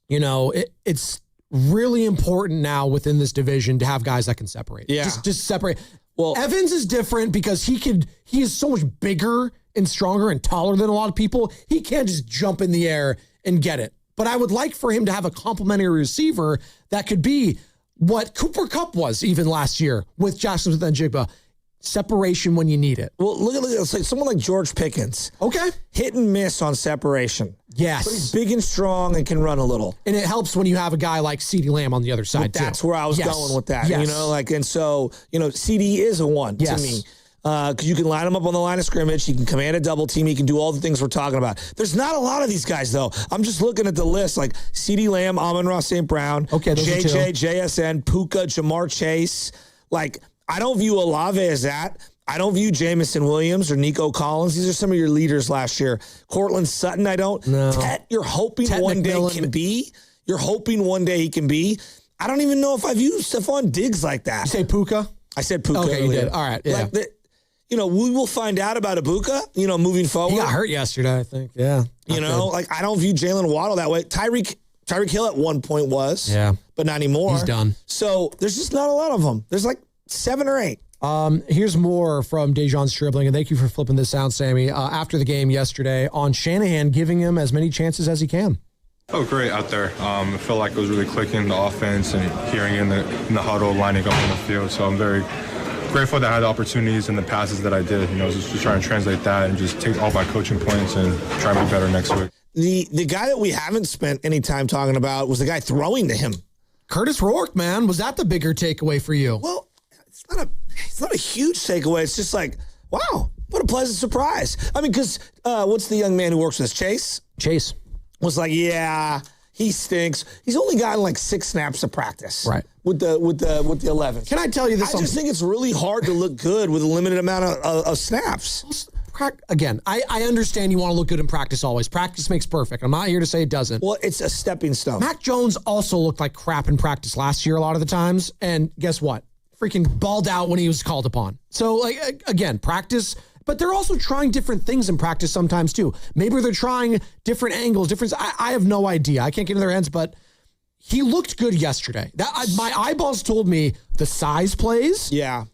you know, it's really important now within this division to have guys that can separate. Yeah. Just separate. Well, Evans is different because he is so much bigger and stronger and taller than a lot of people. He can't just jump in the air and get it. But I would like for him to have a complimentary receiver that could be what Cooper Kupp was even last year with Jackson Smith and Jigba. Separation when you need it. Well, look at it's like someone like George Pickens. Okay. Hit and miss on separation. Yes. But he's big and strong and can run a little. And it helps when you have a guy like CeeDee Lamb on the other side, That's where I was going with that. Yes. You know, like, and so, you know, CD is a one to me. Because you can line him up on the line of scrimmage. He can command a double team. He can do all the things we're talking about. There's not a lot of these guys, though. I'm just looking at the list, like CeeDee Lamb, Amon-Ra St. Brown, JJ, JSN, Puka, Jamar Chase. Like, I don't view Olave as that. I don't view Jamison Williams or Nico Collins. These are some of your leaders last year. Cortland Sutton, I don't. No. Tet, you're hoping one day can be. You're hoping one day he can be. I don't even know if I view Stephon Diggs like that. You say Puka? I said Puka. Okay, earlier. you did. All right, yeah. Like you know, we will find out about Ibuka, you know, moving forward. He got hurt yesterday, I think. Yeah. You know, like I don't view Jalen Waddle that way. Tyreek Hill at one point was. Yeah. But not anymore. He's done. So there's just not a lot of them. There's like 7 or 8. Here's more from Dejon Stribling, and thank you for flipping this out, Sammy. After the game yesterday on Shanahan giving him as many chances as he can. Oh, great out there. I felt like it was really clicking, the offense, and hearing in the huddle, lining up on the field. So I'm very grateful that I had the opportunities and the passes that I did. You know, just trying to translate that and just take all my coaching points and try and be better next week. The guy that we haven't spent any time talking about was the guy throwing to him. Curtis Rourke, man. Was that the bigger takeaway for you? Well, it's not a huge takeaway. It's just like, wow, what a pleasant surprise. I mean, because what's the young man who works with us, Chase? Chase. Was like, yeah, He stinks. He's only gotten like 6 snaps of practice. Right. With the 11. Can I tell you this? I just think it's really hard to look good with a limited amount of snaps. Again, I understand you want to look good in practice always. Practice makes perfect. I'm not here to say it doesn't. Well, it's a stepping stone. Mac Jones also looked like crap in practice last year a lot of the times. And guess what? Freaking balled out when he was called upon. So, like, again, practice. But they're also trying different things in practice sometimes, too. Maybe they're trying different angles, I have no idea. I can't get in their hands, but he looked good yesterday. My eyeballs told me the size plays. Yeah.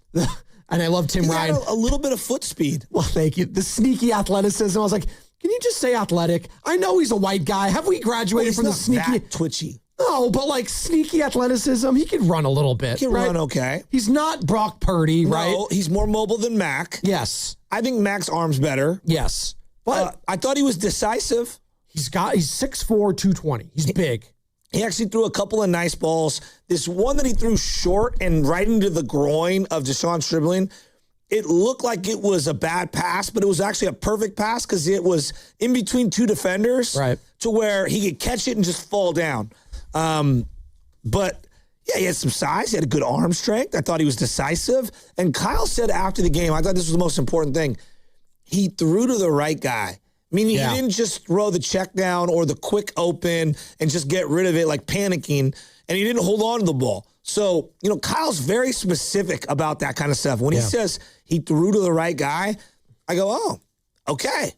And I love Tim Ryan. A little bit of foot speed. Well, thank you. The sneaky athleticism. I was like, can you just say athletic? I know he's a white guy. Have we graduated from the sneaky? That twitchy. No, but like sneaky athleticism, he can run a little bit. He can run okay. He's not Brock Purdy, right? No, he's more mobile than Mac. Yes. I think Mac's arm's better. Yes. But I thought he was decisive. He's 6'4", 220. He's big. He actually threw a couple of nice balls. This one that he threw short and right into the groin of Deshaun Stribling, it looked like it was a bad pass, but it was actually a perfect pass because it was in between 2 defenders to where he could catch it and just fall down. But yeah, he had some size. He had a good arm strength. I thought he was decisive. And Kyle said after the game, I thought this was the most important thing. He threw to the right guy. Meaning he didn't just throw the check down or the quick open and just get rid of it like panicking. And he didn't hold on to the ball. So, Kyle's very specific about that kind of stuff. When he says he threw to the right guy, I go, oh, okay.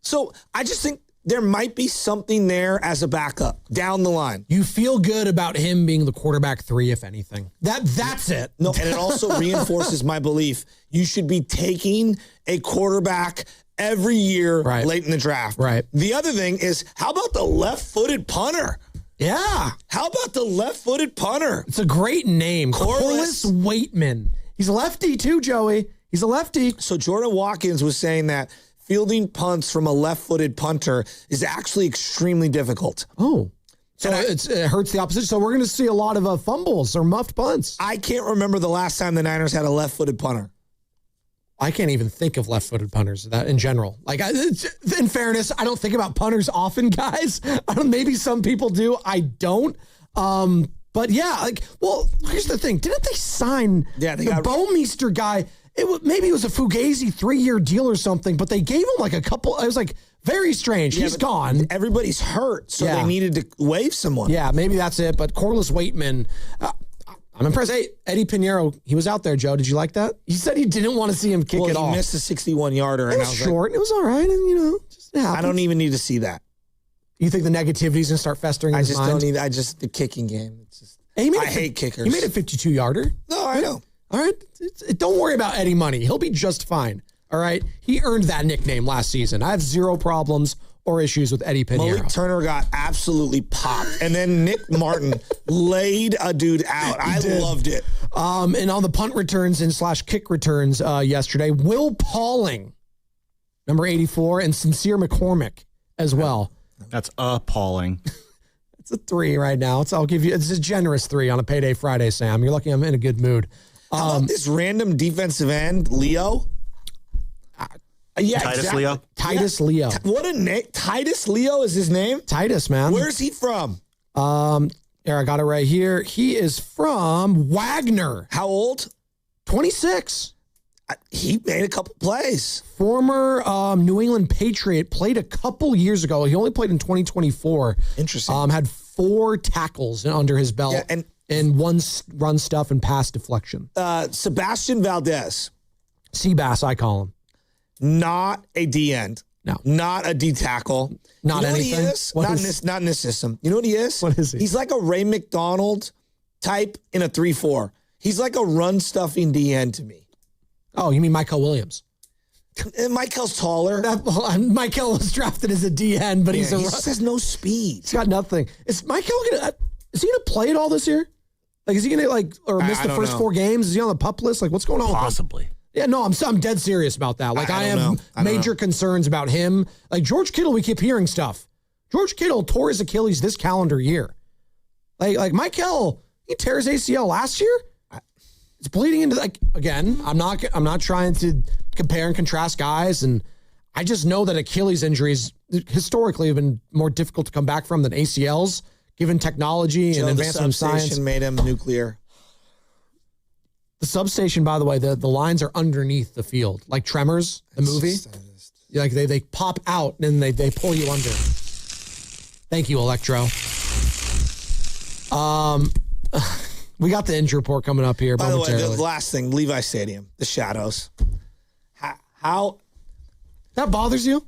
So I just think there might be something there as a backup down the line. You feel good about him being the quarterback 3, if anything. That's it. No, and it also reinforces my belief. You should be taking a quarterback every year late in the draft. Right. The other thing is, how about the left-footed punter? Yeah. How about the left-footed punter? It's a great name. Corliss Waitman. He's a lefty too, Joey. He's a lefty. So Jordan Watkins was saying that fielding punts from a left-footed punter is actually extremely difficult. Oh. So it hurts the opposition. So we're going to see a lot of fumbles or muffed punts. I can't remember the last time the Niners had a left-footed punter. I can't even think of left-footed punters that in general. Like, in fairness, I don't think about punters often, guys. Maybe some people do. I don't. But yeah, here's the thing. Didn't they sign the Bowmeister guy? Maybe it was a Fugazi 3-year deal or something, but they gave him like a couple. It was like very strange. He's gone. Everybody's hurt, so they needed to waive someone. Yeah, maybe that's it. But Corliss Waitman, I'm impressed. Hey, Eddie Pinheiro, he was out there, Joe. Did you like that? He said he didn't want to see him kick it off. He missed a 61-yarder. It was short. It was all right. And, just I don't even need to see that. You think the negativity's going to start festering in his mind? The kicking game. It's just, I hate kickers. He made a 52-yarder. No, I know. All right. Don't worry about Eddie Money. He'll be just fine. All right. He earned that nickname last season. I have zero problems or issues with Eddie Pinheiro. Malik Turner got absolutely popped. And then Nick Martin laid a dude out. I loved it. And on the punt returns and /kick returns yesterday, Will Pauling, number 84, and Sincere McCormick as well. That's appalling. It's a 3 right now. It's a generous 3 on a payday Friday, Sam. You're lucky I'm in a good mood. How about this random defensive end, Leo? Titus Leo? Titus Leo. What a name. Titus Leo is his name? Titus, man. Where's he from? Here, I got it right here. He is from Wagner. How old? 26. He made a couple plays. Former New England Patriot, played a couple years ago. He only played in 2024. Interesting. Had 4 tackles under his belt and 1 run stuff and pass deflection. Sebastian Valdez. Seabass, I call him. Not a D end. No. Not a D tackle. Not anything. What he is? Not in this system. You know what he is? What is he? He's like a Ray McDonald type in a 3-4. He's like a run stuffing D end to me. Oh, you mean Michael Williams? Michael's taller. Michael was drafted as a D end, but he just has no speed. He's got nothing. Is he gonna play at all this year? Like, is he gonna miss the first 4 games? Is he on the PUP list? Like, what's going on? Possibly. Yeah, no, I'm dead serious about that. Like, I have major concerns about him. Like, George Kittle, we keep hearing stuff. George Kittle tore his Achilles this calendar year. Like Michael, he tear his ACL last year. It's bleeding into, again, I'm not trying to compare and contrast guys, and I just know that Achilles injuries historically have been more difficult to come back from than ACLs. given technology and advancement in science. The substation made him nuclear. The substation, by the way, the lines are underneath the field, like Tremors, the movie. Like they pop out and then they pull you under. Thank you, Electro. We got the injury report coming up here. By the way, the last thing, Levi Stadium, the shadows. How that bothers you?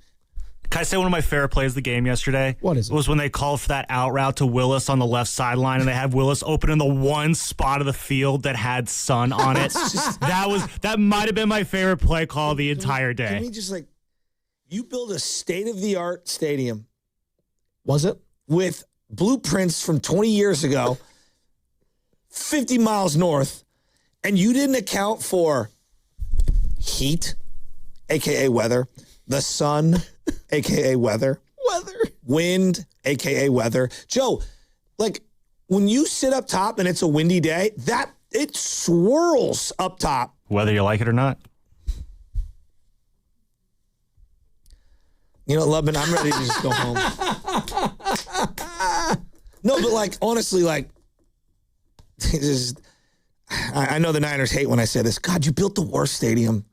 Can I say one of my favorite plays of the game yesterday? What is it? It was when they called for that out route to Willis on the left sideline, and they had Willis open in the one spot of the field that had sun on it. That might have been my favorite play call the entire day. Can we just you build a state-of-the-art stadium. Was it? With blueprints from 20 years ago, 50 miles north, and you didn't account for heat, a.k.a. weather, the sun, a.k.a. weather, wind, a.k.a. weather. Joe, when you sit up top and it's a windy day, it swirls up top. Whether you like it or not. You know, Lubman, I'm ready to just go home. No, but honestly, I know the Niners hate when I say this. God, you built the worst stadium.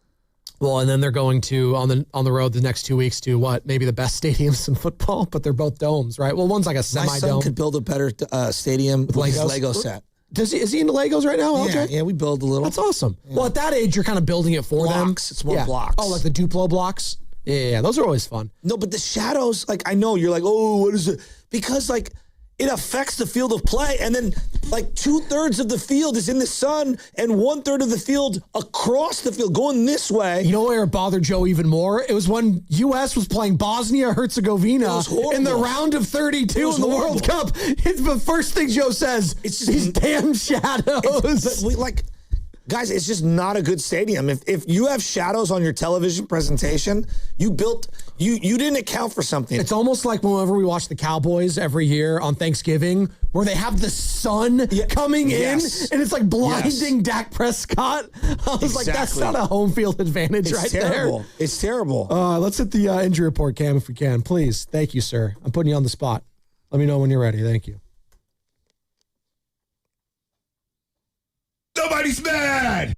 Well, and then they're going to on the road the next 2 weeks to maybe the best stadiums in football, but they're both domes, right? Well, one's like a semi-dome. My son could build a better stadium with his Lego set. Is he into Legos right now, LJ? Yeah, we build a little. That's awesome. Yeah. Well, at that age, you're kind of building it for them. It's more blocks. Oh, like the Duplo blocks? Yeah, those are always fun. No, but the shadows, I know you're oh, what is it? Because it affects the field of play, and then 2/3 of the field is in the sun, and 1/3 of the field across the field going this way. You know where it bothered Joe even more? It was when U.S. was playing Bosnia-Herzegovina in the round of 32 in the World Cup. It's the first thing Joe says. It's just these damn shadows. Guys, it's just not a good stadium. If you have shadows on your television presentation, you didn't account for something. It's almost like whenever we watch the Cowboys every year on Thanksgiving, where they have the sun coming in, and it's blinding Dak Prescott. I was that's not a home field advantage there. It's terrible. Let's hit the injury report, Cam, if we can. Please. Thank you, sir. I'm putting you on the spot. Let me know when you're ready. Thank you. Nobody's mad!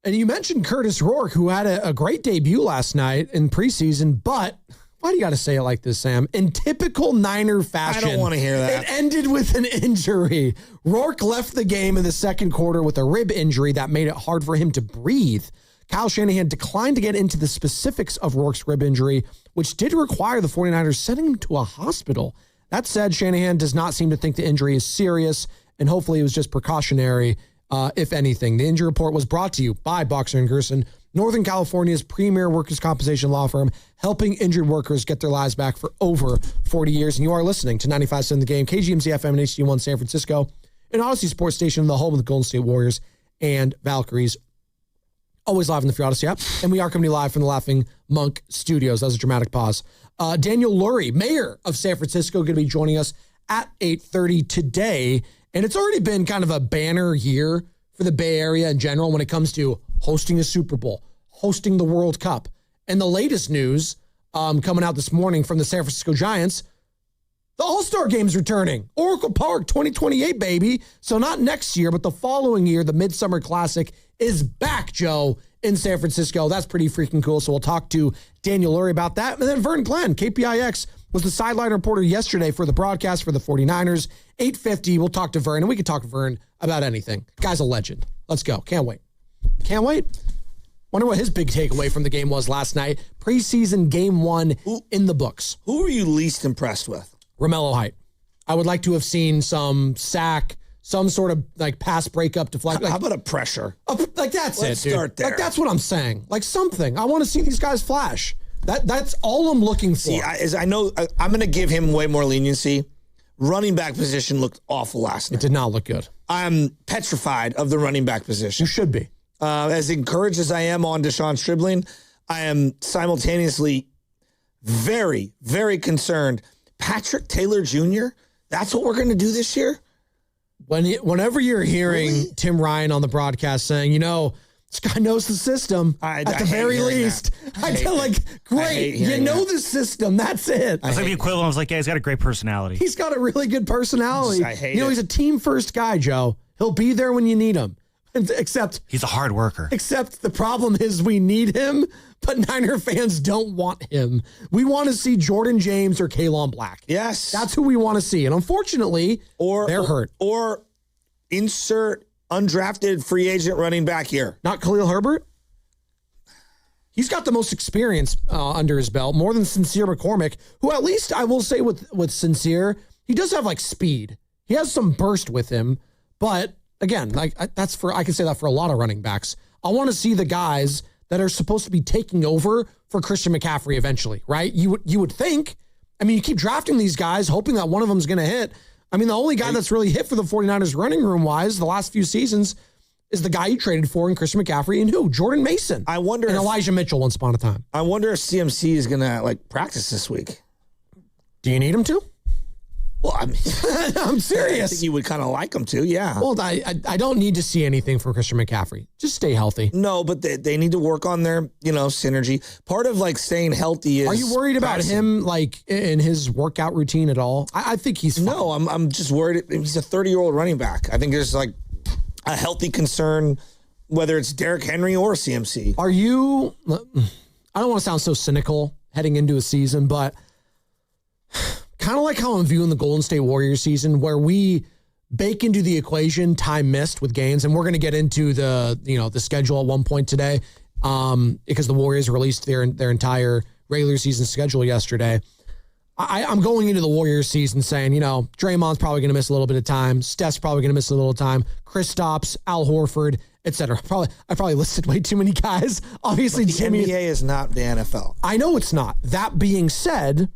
And you mentioned Curtis Rourke, who had a great debut last night in preseason, but why do you got to say it like this, Sam? In typical Niner fashion, I don't want to hear that. It ended with an injury. Rourke left the game in the second quarter with a rib injury that made it hard for him to breathe. Kyle Shanahan declined to get into the specifics of Rourke's rib injury, which did require the 49ers sending him to a hospital. That said, Shanahan does not seem to think the injury is serious, and hopefully it was just precautionary, if anything. The injury report was brought to you by Boxer & Gerson, Northern California's premier workers' compensation law firm, helping injured workers get their lives back for over 40 years. And you are listening to 95.7 The Game, KGMZ FM and HD1 San Francisco, an Odyssey Sports Station, the home of the Golden State Warriors and Valkyries. Always live in the Free Odyssey app. And we are coming to you live from the Laughing Monk Studios. That was a dramatic pause. Daniel Lurie, mayor of San Francisco, going to be joining us at 8:30 today. And it's already been kind of a banner year for the Bay Area in general when it comes to hosting a Super Bowl, hosting the World Cup. And the latest news coming out this morning from the San Francisco Giants, the All-Star Game's returning. Oracle Park 2028, baby. So not next year, but the following year, the Midsummer Classic is back, Joe, in San Francisco. That's pretty freaking cool. So we'll talk to Daniel Lurie about that. And then Vern Glenn, KPIX, was the sideline reporter yesterday for the broadcast for the 49ers. 8:50, we'll talk to Vern, and we can talk to Vern about anything. Guy's a legend. Let's go. Can't wait. Can't wait. Wonder what his big takeaway from the game was last night. Preseason game 1 in the books. Who were you least impressed with? Romello Height. I would like to have seen some sack, some sort of pass breakup deflect. How about a pressure? That's Let's it, dude. start there. That's what I'm saying. Something. I want to see these guys flash. That's all I'm looking for. See, I know I'm going to give him way more leniency. Running back position looked awful last night. It did not look good. I'm petrified of the running back position. You should be. As encouraged as I am on Deshaun Stribling, I am simultaneously very, very concerned. Patrick Taylor Jr., that's what we're going to do this year? Whenever you're hearing Tim Ryan on the broadcast saying, This guy knows the system. At the very least, I feel like, great, you know the system. That's it. It's like the equivalent. I was like, yeah, he's got a great personality. He's got a really good personality. I hate he's a team first guy, Joe. He'll be there when you need him. Except he's a hard worker. Except the problem is we need him, but Niner fans don't want him. We want to see Jordan James or Kalon Black. Yes. That's who we want to see. And unfortunately, they're hurt. Or insert undrafted free agent running back here. Not Khalil Herbert? He's got the most experience under his belt, more than Sincere McCormick, who at least I will say with Sincere, he does have like speed. He has some burst with him, but again, like I can say that for a lot of running backs. I want to see the guys that are supposed to be taking over for Christian McCaffrey eventually, right? You would think. I mean, you keep drafting these guys, hoping that one of them is going to hit. I mean, the only guy that's really hit for the 49ers running room wise the last few seasons is the guy you traded for in Christian McCaffrey and who? Jordan Mason. I wonder and if Elijah Mitchell once upon a time. I wonder if CMC is going to practice this week. Do you need him to? Well, I mean, I'm serious. I think you would kind of like him to, yeah. Well, I don't need to see anything from Christian McCaffrey. Just stay healthy. No, but they need to work on their, synergy. Part of staying healthy is. Are you worried about him in his workout routine at all? I think he's fine. No, I'm just worried. He's a 30-year-old running back. I think there's a healthy concern, whether it's Derrick Henry or CMC. Are you? I don't want to sound so cynical heading into a season, but. Kind of like how I'm viewing the Golden State Warriors season, where we bake into the equation time missed with games, and we're going to get into the schedule at one point today, because the Warriors released their entire regular season schedule yesterday. I'm going into the Warriors season saying, Draymond's probably going to miss a little bit of time, Steph's probably going to miss a little time, Kristaps, Al Horford, etc. I probably listed way too many guys. Obviously, but the NBA is not the NFL. I know it's not. That being said,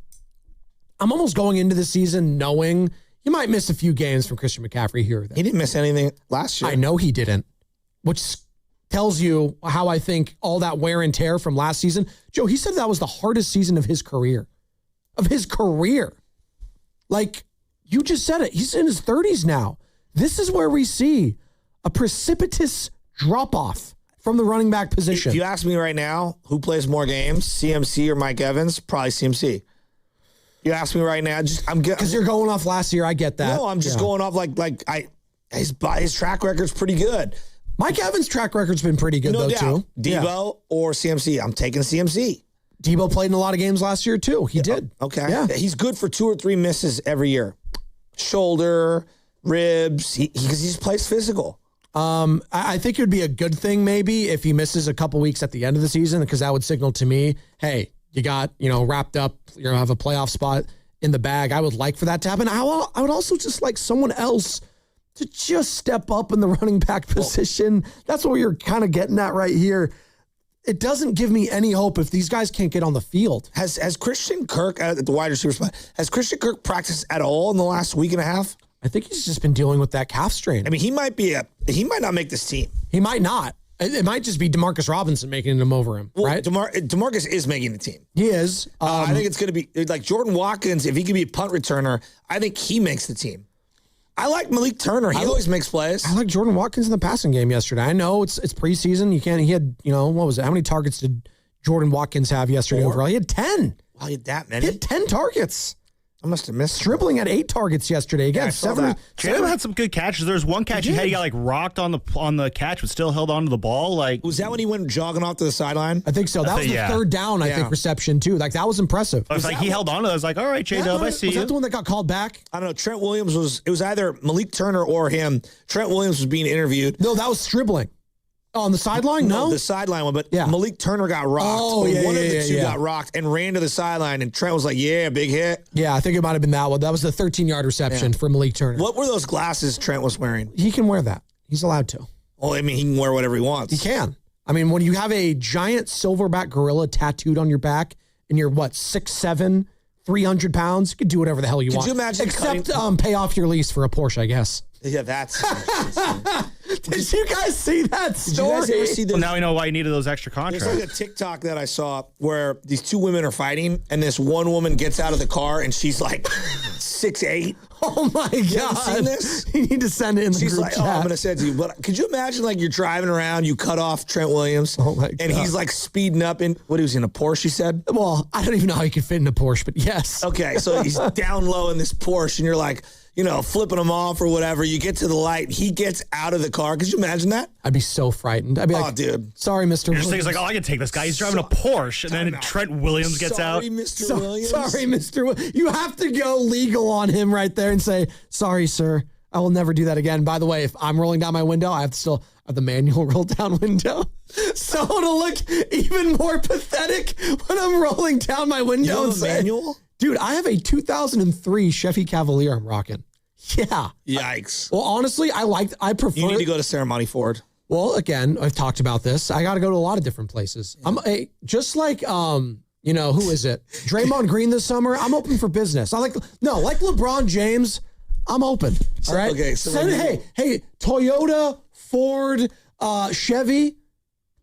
I'm almost going into the season knowing you might miss a few games from Christian McCaffrey here or there. He didn't miss anything last year. I know he didn't, which tells you how I think all that wear and tear from last season. Joe, he said that was the hardest season of his career. Like, you just said it. He's in his 30s now. This is where we see a precipitous drop-off from the running back position. If you ask me right now, who plays more games, CMC or Mike Evans? Probably CMC. You ask me right now, because you're going off last year. I get that. No, I'm just going off his track record's pretty good. Mike Evans' track record's been pretty good too. Debo or CMC? I'm taking CMC. Debo played in a lot of games last year too. He did. Okay. Yeah. He's good for 2 or 3 misses every year. Shoulder, ribs. He just plays physical. I think it would be a good thing maybe if he misses a couple weeks at the end of the season, because that would signal to me, hey, you got, wrapped up, you're going to have a playoff spot in the bag. I would like for that to happen. I would also just like someone else to just step up in the running back position. That's what you're kind of getting at right here. It doesn't give me any hope if these guys can't get on the field. Has Christian Kirk at the wide receiver spot, has Christian Kirk practiced at all in the last week and a half? I think he's just been dealing with that calf strain. I mean, he might not make this team. He might not. It might just be Demarcus Robinson making him over him, right? Demarcus is making the team. He is. I think it's going to be like Jordan Watkins. If he could be a punt returner, I think he makes the team. I like Malik Turner. He always makes plays. I like Jordan Watkins in the passing game yesterday. I know it's preseason. He had, what was it? How many targets did Jordan Watkins have yesterday overall? He had 10. Wow, he had that many? He had 10 targets. I must have missed dribbling at 8 targets yesterday. Again, 7. Jalen had some good catches. There was one catch he got rocked on the catch, but still held onto the ball. Was that when he went jogging off to the sideline? I think so. That was the third down, I think, reception too. That was impressive. I was he held on to it. I was like, all right, J-Dub, I see you. Was that the one that got called back? I don't know. Trent Williams it was either Malik Turner or him. Trent Williams was being interviewed. No, that was Stribling. Oh, on the sideline? No, the sideline one, but Malik Turner got rocked. Oh, yeah, one of the two got rocked and ran to the sideline, and Trent was like, big hit. Yeah, I think it might have been that one. That was the 13-yard reception for Malik Turner. What were those glasses Trent was wearing? He can wear that. He's allowed to. Well, I mean, he can wear whatever he wants. He can. I mean, when you have a giant silverback gorilla tattooed on your back and you're, 6'7", 300 pounds, you can do whatever the hell you want. Could you imagine Except pay off your lease for a Porsche, I guess. Yeah, that's... Did you guys see that story? Did you guys ever see this? Well, now we know why you needed those extra contracts. There's like a TikTok that I saw where these two women are fighting, and this one woman gets out of the car, and she's like 6'8". Oh my God. You ever seen this? You need to send it in the She's group like, chat. I'm going to send it to you. But could you imagine, like, you're driving around, you cut off Trent Williams, and he's, like, speeding up in, what, he was in a Porsche, you said? Well, I don't even know how he could fit in a Porsche, but yes. Okay, so he's down low in this Porsche, and you're like, you know, flipping him off or whatever. You get to the light, he gets out of the car. Could you imagine that? I'd be so frightened. I'd be like, dude. Sorry, Mr. You're just Williams. thinking, like, oh, I can take this guy. He's driving a Porsche. And then Trent Williams gets out. Sorry, Mr. Williams. Sorry, Mr. Williams. You have to go legal on him right there and say, sorry, sir. I will never do that again. By the way, if I'm rolling down my window, I have to still have the manual roll down window. So to look even more pathetic when I'm rolling down my window. You have and a say, manual? Dude, I have a 2003 Chevy Cavalier I'm rocking. Yeah. Yikes. Well, honestly, I prefer. You need to go to Ceremony Ford. Well, again, I've talked about this. I got to go to a lot of different places. Yeah. Just like, you know, who is it? Draymond Green this summer. I'm open for business. Like LeBron James. I'm open. All right. Okay. So hey, Toyota, Ford, Chevy.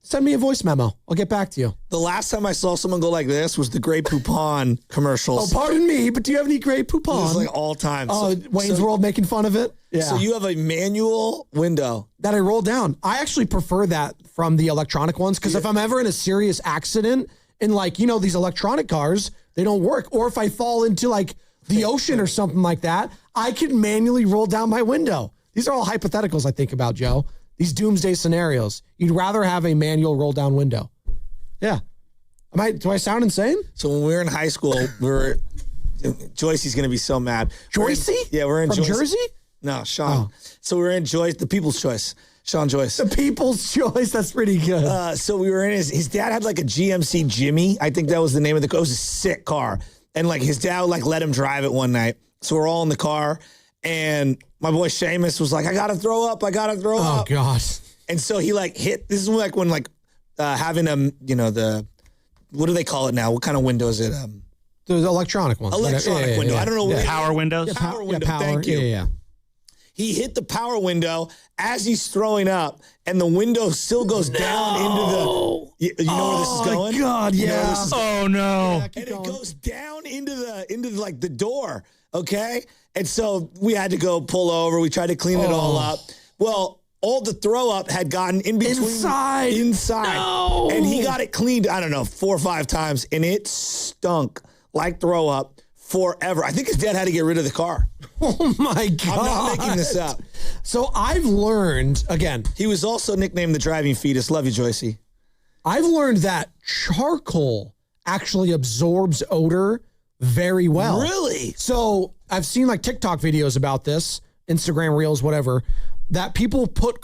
Send me a voice memo. I'll get back to you. The last time I saw someone go like this was the Grey Poupon commercials. Oh, pardon me, but do you have any Grey It Poupon? was like all time. Oh, Wayne's World making fun of it? Yeah. So you have a manual window. That I roll down. I actually prefer that from the electronic ones because if I'm ever in a serious accident and like, you know, these electronic cars, they don't work. Or if I fall into like the ocean or something like that, I can manually roll down my window. These are all hypotheticals I think about, Joe. These doomsday scenarios. You'd rather have a manual roll down window. Yeah. Do I sound insane? So when we were in high school, Joycey's going to be so mad. Joycey? We're in From Jersey? No, Sean. So we were in Joyce, the People's Choice. Sean Joyce. The People's Choice. That's pretty good. So we were in his dad had like a GMC Jimmy. I think that was the name of the car. It was a sick car. And like his dad would like let him drive it one night. So we're all in the car. And my boy Seamus was like, I got to throw up. Oh, gosh. And so he like hit, this is like when like having you know, what do they call it now? What kind of window is it? The electronic ones. Electronic window. I don't know. Yeah. Power windows? Power window. Power. Thank you. Yeah. He hit the power window as he's throwing up, and the window still goes down into the. You know where this is going? Oh, God, yeah. Oh, no. And it goes down into like the door, okay? And so we had to go pull over. We tried to clean it all up. Well, all the throw up had gotten in between. Inside. No. And he got it cleaned, I don't know, 4 or 5 times, and it stunk like throw up forever. I think his dad had to get rid of the car. Oh, my God. I'm not making this up. So I've learned, again. He was also nicknamed the driving fetus. Love you, Joycey. I've learned that charcoal actually absorbs odor very well. Really? So I've seen like TikTok videos about this, Instagram Reels, whatever, that people put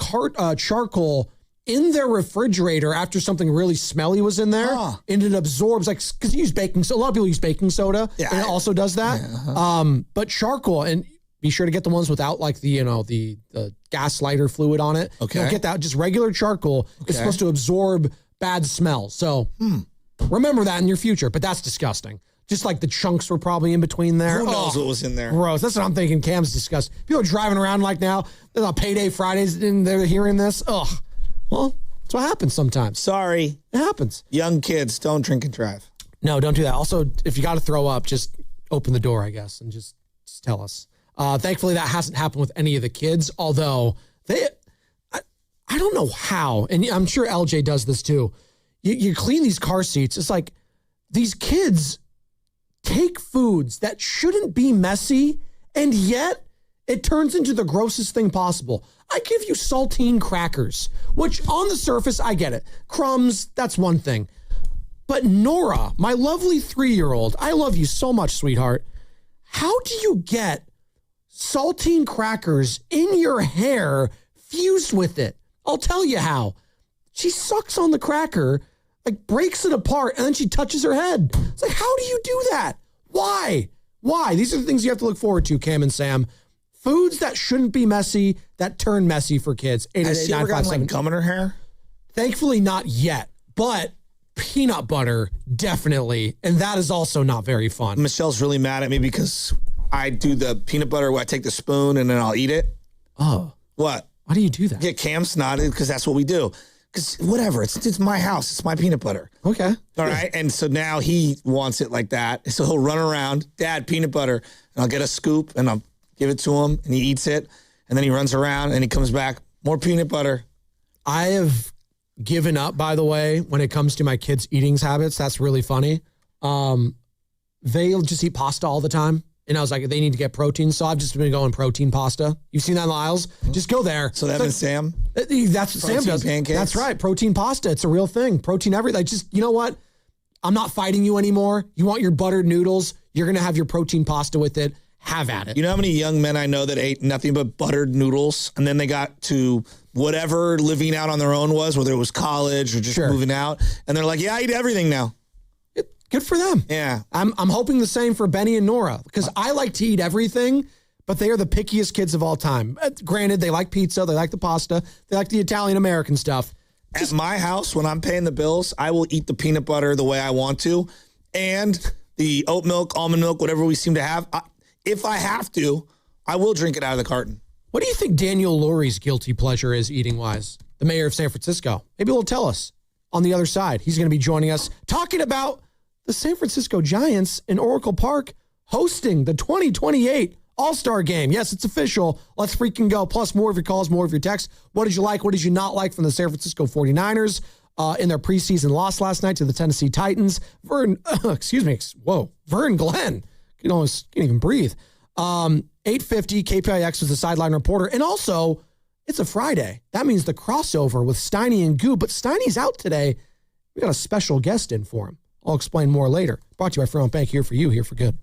charcoal in their refrigerator after something really smelly was in there, and it absorbs, like, because you use baking soda. A lot of people use baking soda, and it also does that. Yeah, but charcoal, and be sure to get the ones without like the, you know, the gas lighter fluid on it. Okay. Don't get that. Just regular charcoal is supposed to absorb bad smell. So remember that in your future, but that's disgusting. Just like the chunks were probably in between there. Who knows what was in there? Gross. That's what I'm thinking. Cam's disgusting. People are driving around like now. There's on payday Fridays and they're hearing this. Ugh. Well, that's what happens sometimes. Sorry. It happens. Young kids, don't drink and drive. No, don't do that. Also, if you got to throw up, just open the door, I guess, and just tell us. Thankfully, that hasn't happened with any of the kids, although I don't know how, and I'm sure LJ does this too. You clean these car seats. It's like these kids take foods that shouldn't be messy, and yet it turns into the grossest thing possible. I give you saltine crackers, which on the surface, I get it. Crumbs, that's one thing. But Nora, my lovely 3-year-old, I love you so much, sweetheart. How do you get saltine crackers in your hair fused with it? I'll tell you how. She sucks on the cracker, like breaks it apart, and then she touches her head. It's like, how do you do that? Why? These are the things you have to look forward to, Cam and Sam. Foods that shouldn't be messy, that turn messy for kids. 888-957. Has she ever gotten like gum in her hair? Thankfully, not yet. But peanut butter, definitely. And that is also not very fun. Michelle's really mad at me because I do the peanut butter where I take the spoon and then I'll eat it. Oh. What? Why do you do that? Get Cam snotted because that's what we do. Because whatever, it's my house. It's my peanut butter. Okay. All right. And so now he wants it like that. So he'll run around, Dad, peanut butter. And I'll get a scoop and I'll give it to him and he eats it. And then he runs around and he comes back, more peanut butter. I have given up, by the way, when it comes to my kids' eating habits. That's really funny. They'll just eat pasta all the time. And I was like, they need to get protein. So I've just been going protein pasta. You've seen that in the aisles? Just go there. So that is Sam? That's what Sam does. Pancakes? That's right. Protein pasta. It's a real thing. Protein everything. Like, just, you know what? I'm not fighting you anymore. You want your buttered noodles. You're going to have your protein pasta with it. Have at it. You know how many young men I know that ate nothing but buttered noodles? And then they got to whatever living out on their own was, whether it was college or just moving out. And they're like, yeah, I eat everything now. Good for them. Yeah. I'm hoping the same for Benny and Nora because I like to eat everything, but they are the pickiest kids of all time. Granted, they like pizza, they like the pasta, they like the Italian-American stuff. At my house, when I'm paying the bills, I will eat the peanut butter the way I want to and the oat milk, almond milk, whatever we seem to have. If I have to, I will drink it out of the carton. What do you think Daniel Lurie's guilty pleasure is eating-wise? The mayor of San Francisco. Maybe he'll tell us on the other side. He's going to be joining us talking about the San Francisco Giants in Oracle Park hosting the 2028 All-Star Game. Yes, it's official. Let's freaking go. Plus, more of your calls, more of your texts. What did you like? What did you not like from the San Francisco 49ers in their preseason loss last night to the Tennessee Titans? Vern Glenn. Can't even breathe. 8:50, KPIX was the sideline reporter. And also, it's a Friday. That means the crossover with Steiny and Goop. But Steiny's out today. We got a special guest in for him. I'll explain more later. Brought to you by Fairmount Bank, here for you, here for good.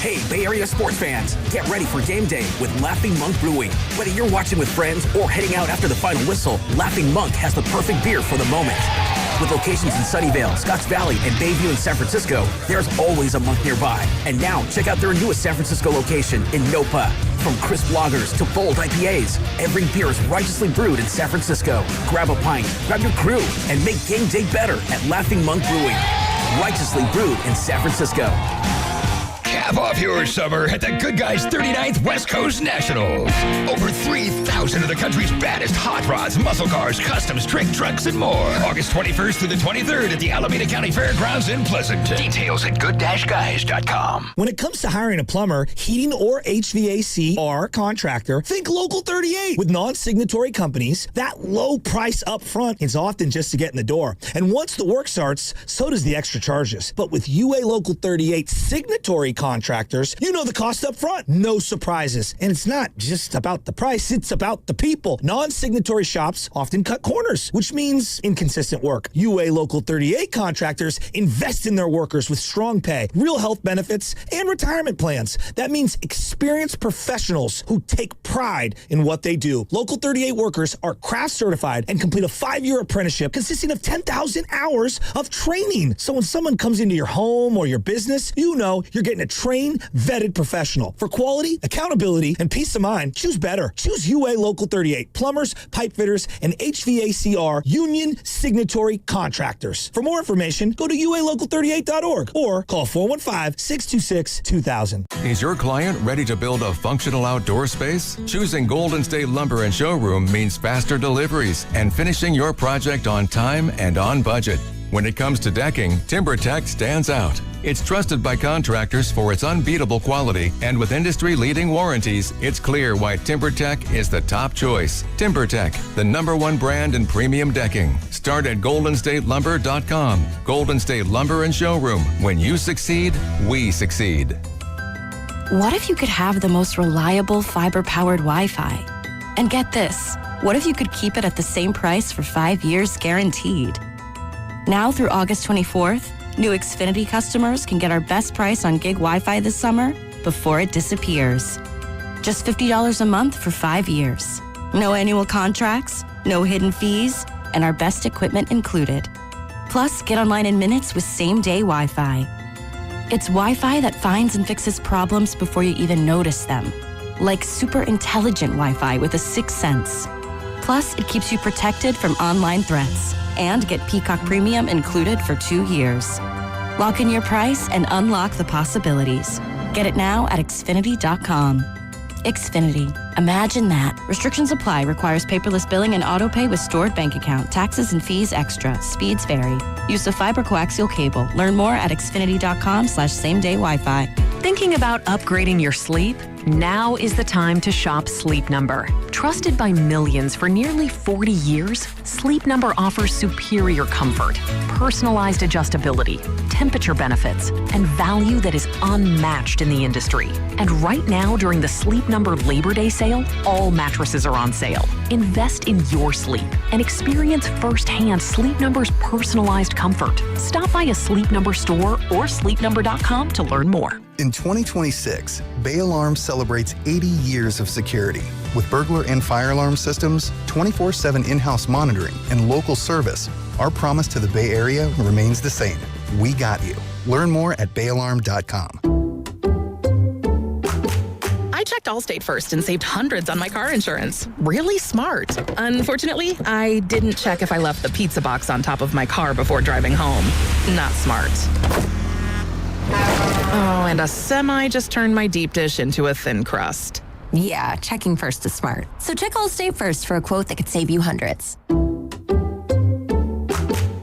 Hey, Bay Area sports fans, get ready for game day with Laughing Monk Brewing. Whether you're watching with friends or heading out after the final whistle, Laughing Monk has the perfect beer for the moment. With locations in Sunnyvale, Scotts Valley, and Bayview in San Francisco, there's always a monk nearby. And now, check out their newest San Francisco location in Nopa. From crisp lagers to bold IPAs, every beer is righteously brewed in San Francisco. Grab a pint, grab your crew, and make game day better at Laughing Monk Brewing. Righteously brewed in San Francisco. Cap off your summer at the Good Guys 39th West Coast Nationals. Over 3,000 of the country's baddest hot rods, muscle cars, customs, trick trucks, and more. August 21st through the 23rd at the Alameda County Fairgrounds in Pleasanton. Details at good-guys.com. When it comes to hiring a plumber, heating, or HVAC or contractor, think Local 38. With non-signatory companies, that low price up front is often just to get in the door. And once the work starts, so does the extra charges. But with UA Local 38 signatory contractors, you know the cost up front. No surprises. And it's not just about the price, it's about the people. Non-signatory shops often cut corners, which means inconsistent work. UA Local 38 contractors invest in their workers with strong pay, real health benefits, and retirement plans. That means experienced professionals who take pride in what they do. Local 38 workers are craft certified and complete a 5-year apprenticeship consisting of 10,000 hours of training. So when someone comes into your home or your business, you know you're getting a trained, vetted professional. For quality, accountability, and peace of mind, choose better. Choose UA Local 38. Plumbers, pipe fitters, and HVACR union signatory contractors. For more information, go to ualocal38.org or call 415-626-2000. Is your client ready to build a functional outdoor space? Choosing Golden State Lumber and Showroom means faster deliveries and finishing your project on time and on budget. When it comes to decking, TimberTech stands out. It's trusted by contractors for its unbeatable quality, and with industry-leading warranties, it's clear why TimberTech is the top choice. TimberTech, the #1 brand in premium decking. Start at goldenstatelumber.com. Golden State Lumber and Showroom. When you succeed, we succeed. What if you could have the most reliable fiber-powered Wi-Fi? And get this, what if you could keep it at the same price for 5 years guaranteed? Now through August 24th, new Xfinity customers can get our best price on gig Wi-Fi this summer before it disappears. Just $50 a month for 5 years. No annual contracts, no hidden fees, and our best equipment included. Plus, get online in minutes with same-day Wi-Fi. It's Wi-Fi that finds and fixes problems before you even notice them. Like super intelligent Wi-Fi with a 6th sense. Plus, it keeps you protected from online threats. And get Peacock Premium included for 2 years. Lock in your price and unlock the possibilities. Get it now at Xfinity.com. Xfinity. Imagine that. Restrictions apply. Requires paperless billing and auto pay with stored bank account. Taxes and fees extra. Speeds vary. Use of fiber coaxial cable. Learn more at xfinity.com/same-day Wi-Fi. Thinking about upgrading your sleep? Now is the time to shop Sleep Number. Trusted by millions for nearly 40 years, Sleep Number offers superior comfort, personalized adjustability, temperature benefits, and value that is unmatched in the industry. And right now, during the Sleep Number Labor Day sale, all mattresses are on sale. Invest in your sleep and experience firsthand Sleep Number's personalized comfort. Stop by a Sleep Number store or sleepnumber.com to learn more. In 2026, Bay Alarm celebrates 80 years of security. With burglar and fire alarm systems, 24/7 in-house monitoring, and local service, our promise to the Bay Area remains the same. We got you. Learn more at bayalarm.com. I checked Allstate first and saved hundreds on my car insurance. Really smart. Unfortunately, I didn't check if I left the pizza box on top of my car before driving home. Not smart. Oh, and a semi just turned my deep dish into a thin crust. Yeah, checking first is smart. So check Allstate first for a quote that could save you hundreds.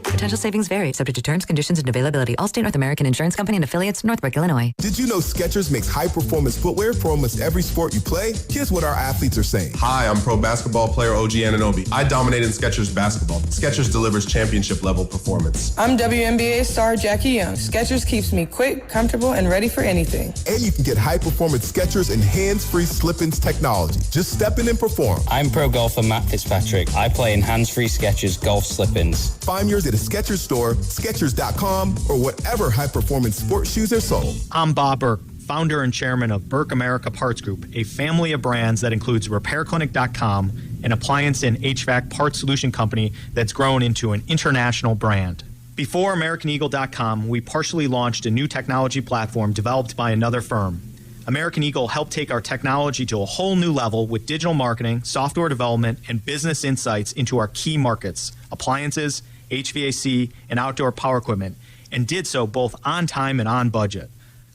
Potential savings vary, subject to terms, conditions, and availability. Allstate North American Insurance Company and affiliates, Northbrook, Illinois. Did you know Skechers makes high-performance footwear for almost every sport you play? Here's what our athletes are saying. Hi, I'm pro basketball player OG Anunoby. I dominate in Skechers basketball. Skechers delivers championship-level performance. I'm WNBA star Jackie Young. Skechers keeps me quick, comfortable, and ready for anything. And you can get high-performance Skechers and hands-free slip-ins technology. Just step in and perform. I'm pro golfer Matt Fitzpatrick. I play in hands-free Skechers golf slip-ins. Find yours at a Skechers store, Skechers.com, or whatever high-performance sports shoes are sold. I'm Bob Burke, founder and chairman of Burke America Parts Group, a family of brands that includes RepairClinic.com, an appliance and HVAC parts solution company that's grown into an international brand. Before AmericanEagle.com, we partially launched a new technology platform developed by another firm. American Eagle helped take our technology to a whole new level with digital marketing, software development, and business insights into our key markets, appliances, HVAC, and outdoor power equipment, and did so both on time and on budget.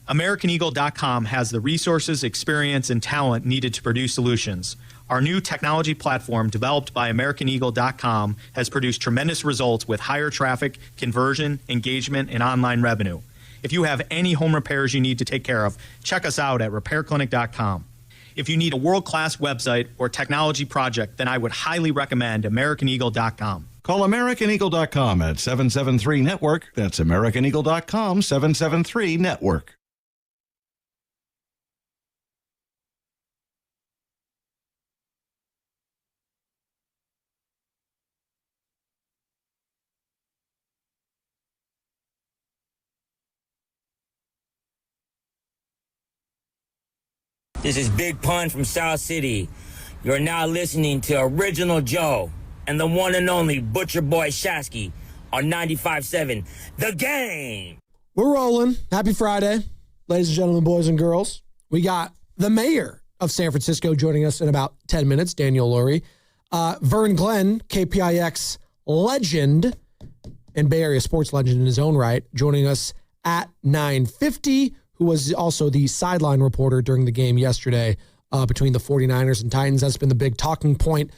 AmericanEagle.com has the resources, experience, and talent needed to produce solutions. Our new technology platform, developed by AmericanEagle.com, has produced tremendous results with higher traffic, conversion, engagement, and online revenue. If you have any home repairs you need to take care of, check us out at RepairClinic.com. If you need a world-class website or technology project, then I would highly recommend AmericanEagle.com. Call AmericanEagle.com at 773-NETWORK. That's AmericanEagle.com, 773-NETWORK. This is Big Pun from South City. You're now listening to Original Joe and the one and only Butcher Boy Shasky on 95.7 The Game. We're rolling. Happy Friday, ladies and gentlemen, boys and girls. We got the mayor of San Francisco joining us in about 10 minutes, Daniel Lurie. Vern Glenn, KPIX legend and Bay Area sports legend in his own right, joining us at 9:50, who was also the sideline reporter during the game yesterday between the 49ers and Titans. That's been the big talking point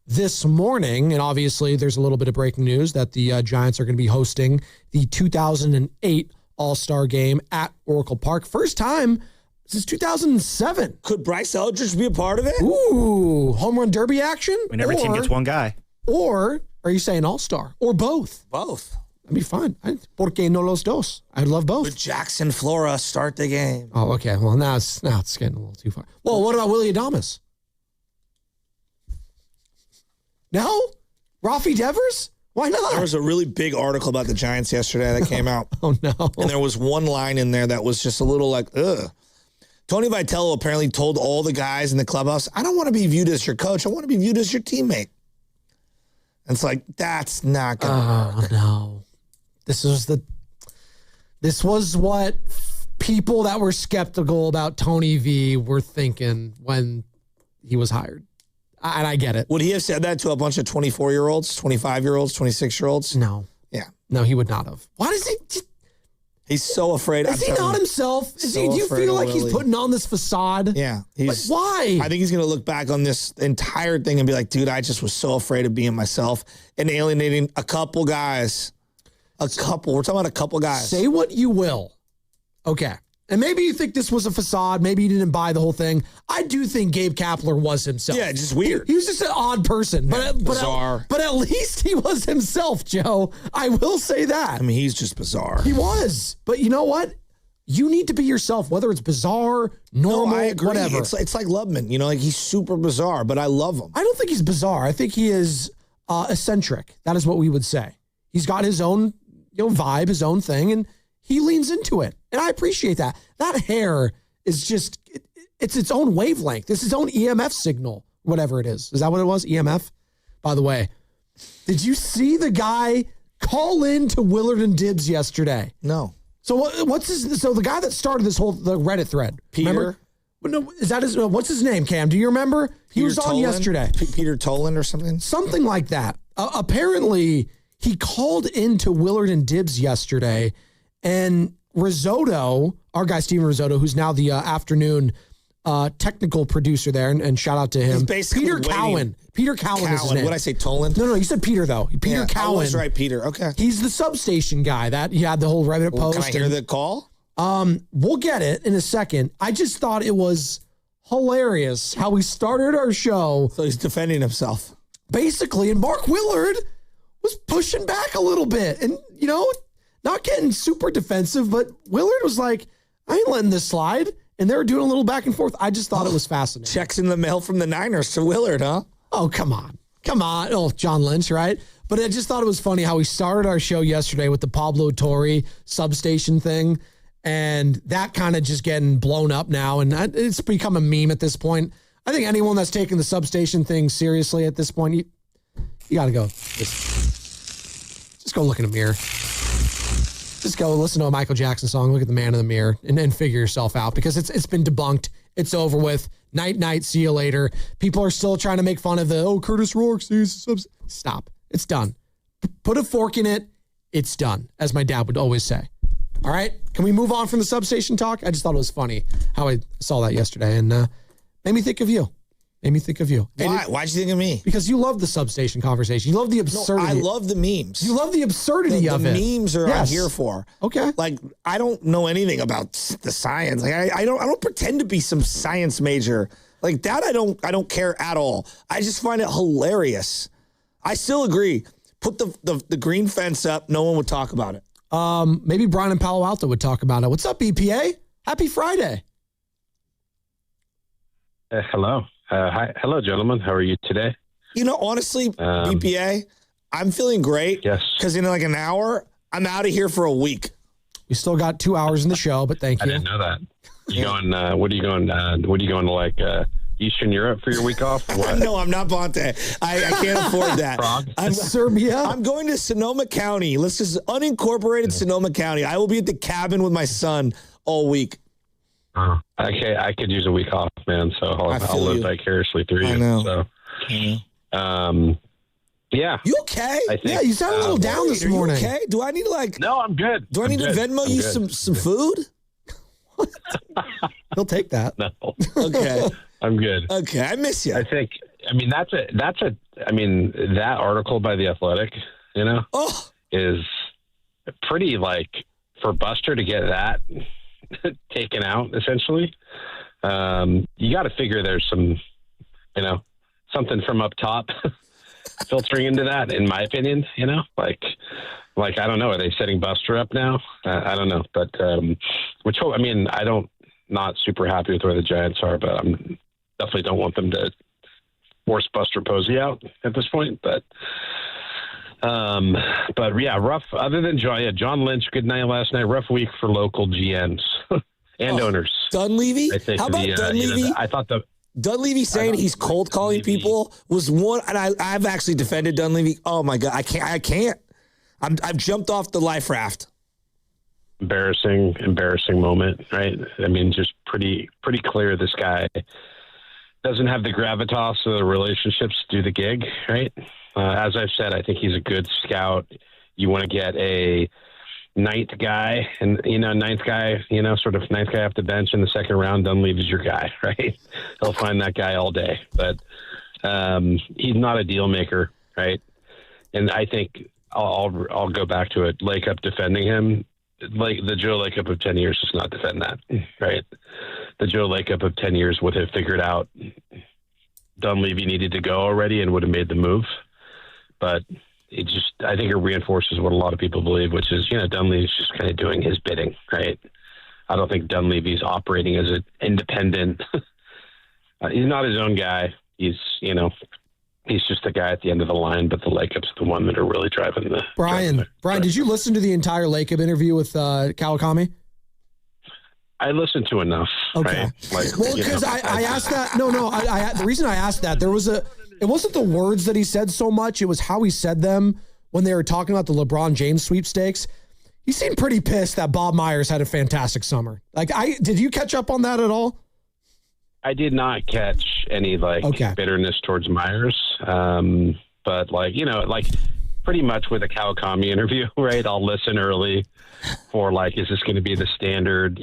this morning. And obviously, there's a little bit of breaking news that the Giants are going to be hosting the 2008 All-Star Game at Oracle Park. First time since 2007. Could Bryce Eldridge be a part of it? Ooh, home run derby action? I mean, every team gets one guy. Or are you saying All-Star? Or both? Both. That'd be fun. ¿Por qué no los dos? I'd love both. With Jackson Flora start the game. Oh, okay. Well, now it's getting a little too far. Well, what about Willie Adames? No? Rafi Devers? Why not? There was a really big article about the Giants yesterday that came out. Oh, no. And there was one line in there that was just a little like, ugh. Tony Vitello apparently told all the guys in the clubhouse, I don't want to be viewed as your coach. I want to be viewed as your teammate. And it's like, that's not going to work. No. This was what people that were skeptical about Tony V were thinking when he was hired. And I get it. Would he have said that to a bunch of 24-year-olds, 25-year-olds, 26-year-olds? No. Yeah. No, he would not have. Why does he... He's so afraid. Is he not himself? Do you feel like he's putting on this facade? Yeah. Why? I think he's going to look back on this entire thing and be like, dude, I just was so afraid of being myself and alienating a couple guys. We're talking about a couple guys. Say what you will. Okay. And maybe you think this was a facade. Maybe you didn't buy the whole thing. I do think Gabe Kapler was himself. Yeah, just weird. He was just an odd person. Bizarre. But at least he was himself, Joe. I will say that. I mean, he's just bizarre. He was. But you know what? You need to be yourself, whether it's bizarre, normal, I agree. whatever. It's like Lubman. Like he's super bizarre, but I love him. I don't think he's bizarre. I think he is eccentric. That is what we would say. He's got his own vibe, his own thing, and he leans into it. And I appreciate that. That hair is just, it's its own wavelength. It's its own EMF signal, whatever it is. Is that what it was? EMF? By the way, did you see the guy call in to Willard and Dibbs yesterday? No. So so the guy that started the Reddit thread, Peter? Remember? No, is that what's his name, Cam? Do you remember? He was on yesterday. Peter Toland or something? Something like that. Apparently, he called into Willard and Dibbs yesterday, and Risotto, our guy Steven Risotto, who's now the afternoon technical producer there, and shout out to him. Peter Cowan. Peter Cowan is his name. What did I say, Toland? No, you said Peter, though. Peter Cowan. I was right, Peter. Okay. He's the substation guy that he had the whole Reddit post. Can I hear the call? We'll get it in a second. I just thought it was hilarious how we started our show. So he's defending himself. Basically, and Mark Willard was pushing back a little bit. And, not getting super defensive, but Willard was like, I ain't letting this slide. And they were doing a little back and forth. I just thought it was fascinating. Checks in the mail from the Niners to Willard, huh? Oh, come on. Oh, John Lynch, right? But I just thought it was funny how we started our show yesterday with the Pablo Torre substation thing. And that kind of just getting blown up now. And it's become a meme at this point. I think anyone that's taking the substation thing seriously at this point, you got to go. Just go look in a mirror. Just go listen to a Michael Jackson song, look at the man in the mirror, and then figure yourself out because it's been debunked. It's over with. Night, see you later. People are still trying to make fun of Curtis Rourke. Stop. It's done. Put a fork in it. It's done, as my dad would always say. All right? Can we move on from the substation talk? I just thought it was funny how I saw that yesterday and made me think of you. Why? Why'd you think of me? Because you love the substation conversation. You love the absurdity. No, I love the memes. You love the absurdity of it. The memes are I'm here for. Okay. Like, I don't know anything about the science. Like, I don't pretend to be some science major. Like that, I don't care at all. I just find it hilarious. I still agree. Put the green fence up. No one would talk about it. Maybe Brian in Palo Alto would talk about it. What's up, EPA? Happy Friday. Hello. Hi. Hello, gentlemen. How are you today? Honestly, BPA, I'm feeling great. Yes. Because in like an hour, I'm out of here for a week. We still got 2 hours in the show, but thank you. I didn't know that. You going? What are you going? What are you going to like Eastern Europe for your week off? Or what? No, I'm not Bonte. I can't afford that. Prague? I'm Serbia. I'm going to Sonoma County. Let's just unincorporated Sonoma County. I will be at the cabin with my son all week. Okay, I could use a week off, man. So I'll live vicariously through you. I know. So, yeah. You okay? I think, yeah, you sound a little down this morning. You okay? Do I need to No, I'm good. Do I need to Venmo you some food? He'll take that. No. Okay. I'm good. Okay, I miss you. I think. I mean, that article by The Athletic, is pretty like for Buster to get that taken out, essentially. You got to figure there's some, something from up top filtering into that, in my opinion, like, I don't know. Are they setting Buster up now? I don't know, but, not super happy with where the Giants are, but I'm definitely don't want them to force Buster Posey out at this point, but yeah, rough. Other than John Lynch, good night last night. Rough week for local GMs and owners. Dunleavy? I think how about Dunleavy? I thought Dunleavy saying he's cold calling people was one, and I've actually defended Dunleavy. Oh my God, I can't. I've jumped off the life raft. Embarrassing moment, right? I mean, just pretty clear this guy doesn't have the gravitas or the relationships to do the gig, right? As I've said, I think he's a good scout. You want to get a ninth guy, and ninth guy off the bench in the second round. Dunleavy's your guy, right? He'll find that guy all day, but he's not a deal maker, right? And I think I'll go back to it. Lakeup defending him, like the Joe Lakeup of 10 years does not defend that, right? The Joe Lakeup of 10 years would have figured out Dunleavy needed to go already and would have made the move, but I think it reinforces what a lot of people believe, which is, Dunleavy's just kind of doing his bidding, right? I don't think Dunleavy's operating as an independent. He's not his own guy. He's just the guy at the end of the line, but the Lakeup's the one that are really driving the. Brian, did you listen to the entire Lakeup interview with Kawakami? I listened to enough. Okay. Right? Well, because I asked that. No. The reason I asked that, it wasn't the words that he said so much. It was how he said them when they were talking about the LeBron James sweepstakes. He seemed pretty pissed that Bob Myers had a fantastic summer. Did you catch up on that at all? I did not catch any bitterness towards Myers. But pretty much with a Kawakami interview, right? I'll listen early for is this going to be the standard,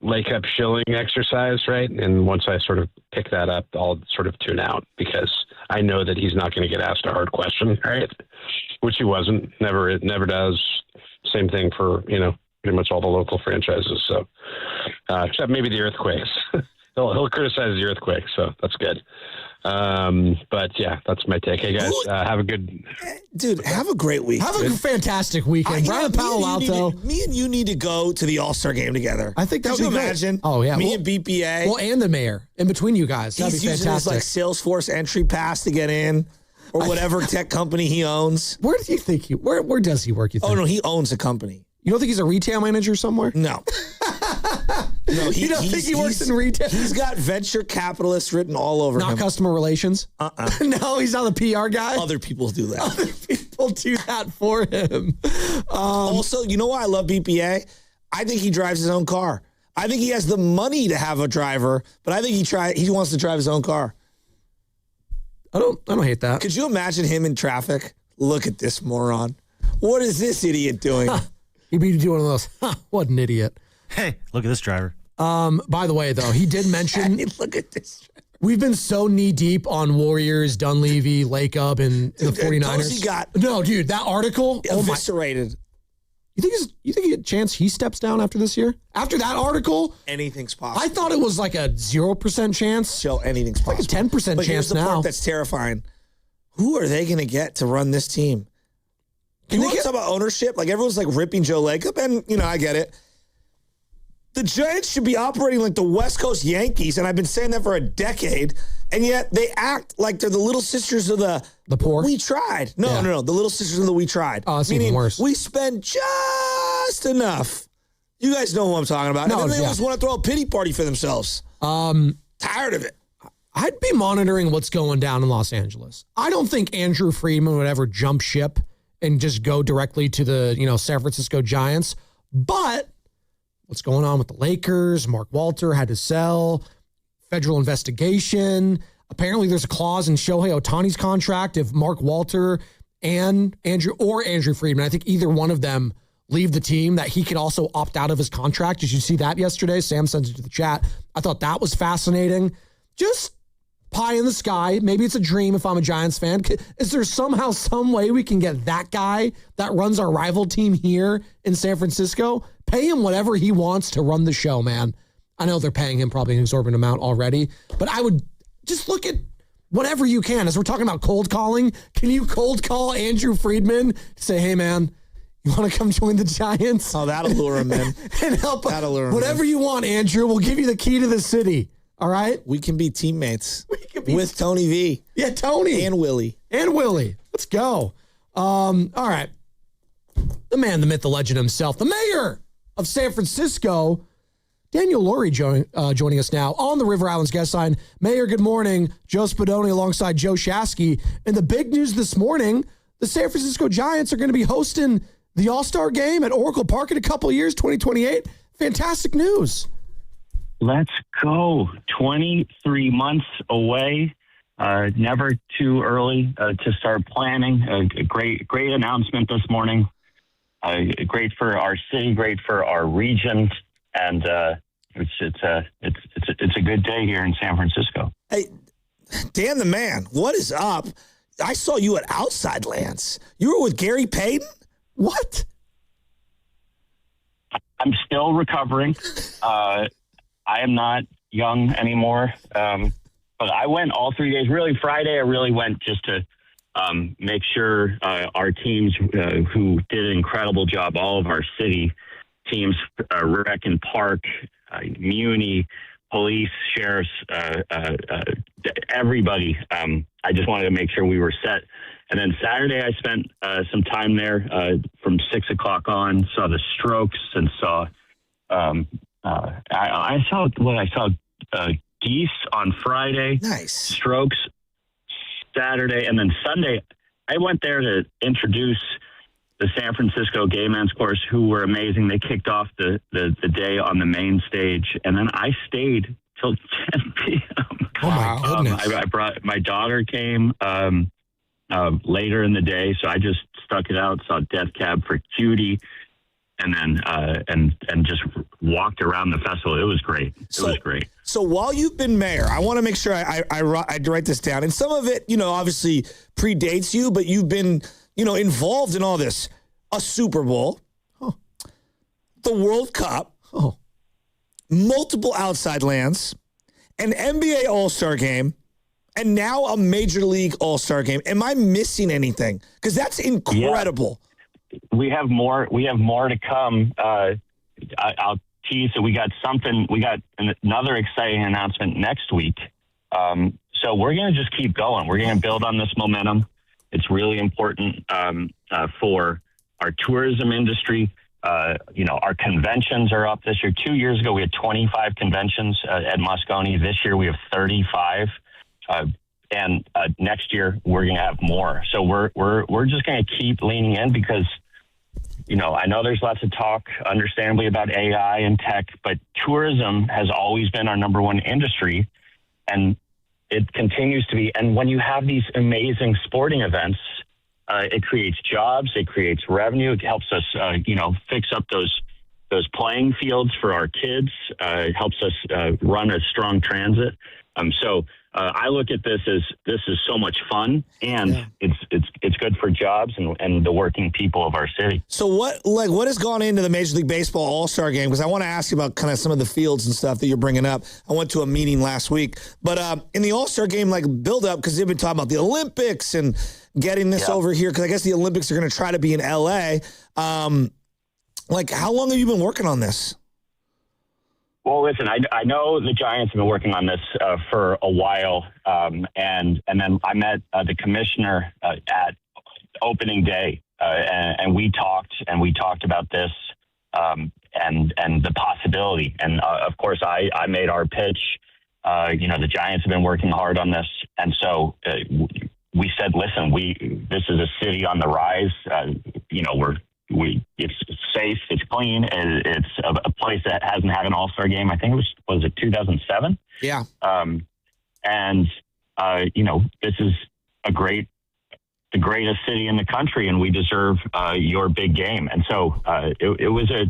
Lakeup shilling exercise, right? And once I sort of pick that up, I'll sort of tune out because I know that he's not going to get asked a hard question, right? Which he wasn't. Never does. Same thing for, pretty much all the local franchises. So, except maybe the Earthquakes. he'll criticize the Earthquakes, so that's good. But yeah, that's my take. Hey guys, have a good dude. Have a great week. Have a fantastic weekend. Brian Palo Alto. Me and you need to go to the All-Star game together. I think that would be great. Imagine. Oh yeah, me and BPA. Well, and the mayor in between you guys. That'd be fantastic. Using his Salesforce entry pass to get in, or whatever tech company he owns. Where do you think where does he work? You think? Oh no, he owns a company. You don't think he's a retail manager somewhere? No. No, you don't think he works in retail? He's got venture capitalists written all over him. Not customer relations? No, he's not the PR guy? Other people do that. Other people do that for him. Also, you know why I love BPA? I think he drives his own car. I think he has the money to have a driver, but I think he wants to drive his own car. I don't hate that. Could you imagine him in traffic? Look at this moron. What is this idiot doing? He'd be doing one of those. What an idiot. Hey, look at this driver. By the way, though, he did mention. Hey, look at this driver. We've been so knee deep on Warriors, Dunleavy, Lakeup, and the 49ers. No, dude, that article. Eviscerated. You think a chance he steps down after this year? After that article? Anything's possible. I thought it was like a 0% chance. So anything's possible. Like a 10% but chance here's the now. part that's terrifying. Who are they going to get to run this team? Can you talk about ownership? Everyone's ripping Joe Lakeup, and I get it. The Giants should be operating like the West Coast Yankees, and I've been saying that for a decade, and yet they act like they're the little sisters of the poor. We tried. No, the little sisters of the we tried. Oh, it's even worse. We spend just enough. You guys know who I'm talking about. No, and then they always want to throw a pity party for themselves. Tired of it. I'd be monitoring what's going down in Los Angeles. I don't think Andrew Friedman would ever jump ship and just go directly to the San Francisco Giants, but what's going on with the Lakers? Mark Walter had to sell. Federal investigation. Apparently, there's a clause in Shohei Ohtani's contract if Mark Walter and Andrew Friedman, I think either one of them leave the team, that he could also opt out of his contract. Did you see that yesterday? Sam sent it to the chat. I thought that was fascinating. Just pie in the sky. Maybe it's a dream if I'm a Giants fan. Is there somehow, some way we can get that guy that runs our rival team here in San Francisco? Pay him whatever he wants to run the show, man. I know they're paying him probably an exorbitant amount already, but I would just look at whatever you can. As we're talking about cold calling, can you cold call Andrew Friedman to say, hey, man, you want to come join the Giants? Oh, that'll lure him in. And help that'll lure him whatever in. you want, Andrew. We'll give you the key to the city. All right? We can be teammates with Tony V. Yeah, Tony. And Willie. Let's go. All right. The man, the myth, the legend himself, the mayor of San Francisco, Daniel Lurie joining us now on the River Islands guest line. Mayor, good morning. Joe Spadoni alongside Joe Shasky. And the big news this morning, the San Francisco Giants are going to be hosting the All-Star Game at Oracle Park in a couple of years, 2028. Fantastic news. Let's go. 23 months away. Never too early to start planning. A great announcement this morning. great for our city, great for our region, and it's a good day here in San Francisco. Hey, Dan the man, what is up? I saw you at Outside Lands. You were with Gary Payton? What? I'm still recovering. I am not young anymore, but I went all 3 days. Really, Friday I really went just to make sure our teams who did an incredible job, all of our city teams, Rec and Park, Muni, police, sheriffs, everybody. I just wanted to make sure we were set. And then Saturday, I spent some time there from 6 o'clock on, saw the Strokes and saw, I saw Geese on Friday. Nice. Strokes Saturday. And then Sunday, I went there to introduce the San Francisco Gay Men's Chorus, who were amazing. They kicked off the day on the main stage, and then I stayed till 10 p.m. Oh, my goodness. I brought, my daughter came later in the day, so I just stuck it out, saw Death Cab for Cutie, and then and just walked around the festival. It was great. It was great. So while you've been mayor, I want to make sure I write this down. And some of it, obviously predates you, but you've been, involved in all this. A Super Bowl, the World Cup, multiple Outside Lands, an NBA All-Star game, and now a Major League All-Star game. Am I missing anything? Because that's incredible. Yeah. We have more to come. I'll tease that we got another exciting announcement next week. So we're going to just keep going. We're going to build on this momentum. It's really important for our tourism industry. Our conventions are up this year. 2 years ago, we had 25 conventions at Moscone. This year, we have 35. And next year, we're going to have more. So we're just going to keep leaning in because, I know there's lots of talk, understandably, about AI and tech, but tourism has always been our number one industry, and it continues to be. And when you have these amazing sporting events, it creates jobs, it creates revenue, it helps us, fix up those playing fields for our kids. It helps us run a strong transit. So I look at this as this is so much fun, and it's good for jobs and the working people of our city. So what has gone into the Major League Baseball All-Star game? Because I want to ask you about kind of some of the fields and stuff that you're bringing up. I went to a meeting last week, but in the All-Star game, build up, because they've been talking about the Olympics and getting this over here, because I guess the Olympics are going to try to be in LA. How long have you been working on this? Well, listen, I know the Giants have been working on this for a while, and then I met the commissioner at opening day, and we talked about this and the possibility. And of course, I made our pitch. The Giants have been working hard on this, and so we said, listen, this is a city on the rise. It's safe, it's clean, and it's a place that hasn't had an All-Star game. I think was it 2007? Yeah. This is the greatest city in the country, and we deserve your big game. And so it was a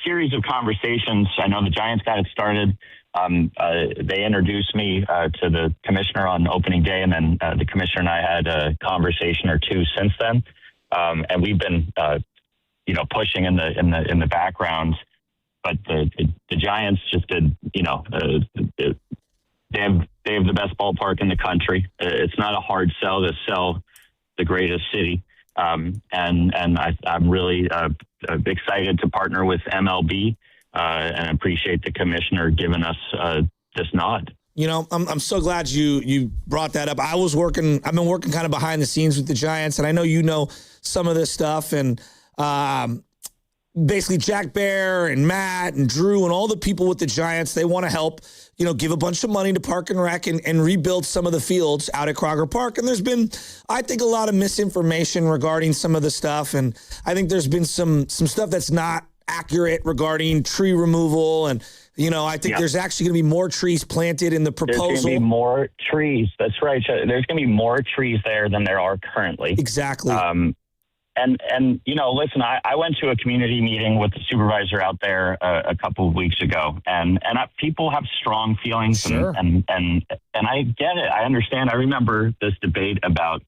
series of conversations. I know the Giants got it started. They introduced me to the commissioner on opening day, and then the commissioner and I had a conversation or two since then. And we've been pushing in the background, but the Giants just did. They have the best ballpark in the country. It's not a hard sell to sell the greatest city, and I'm really excited to partner with MLB and appreciate the commissioner giving us this nod. I'm so glad you brought that up. I've been working kind of behind the scenes with the Giants, and I know some of this stuff, and basically Jack Bear and Matt and Drew and all the people with the Giants, they want to help, give a bunch of money to Park and Rec and rebuild some of the fields out at Kroger Park. And there's been, I think, a lot of misinformation regarding some of the stuff. And I think there's been some stuff that's not accurate regarding tree removal. And, I think there's actually going to be more trees planted in the proposal. There's going to be more trees. That's right. There's going to be more trees there than there are currently. Exactly. And listen, I went to a community meeting with the supervisor out there a couple of weeks ago, and people have strong feelings, Sure. and I get it. I understand. I remember this debate about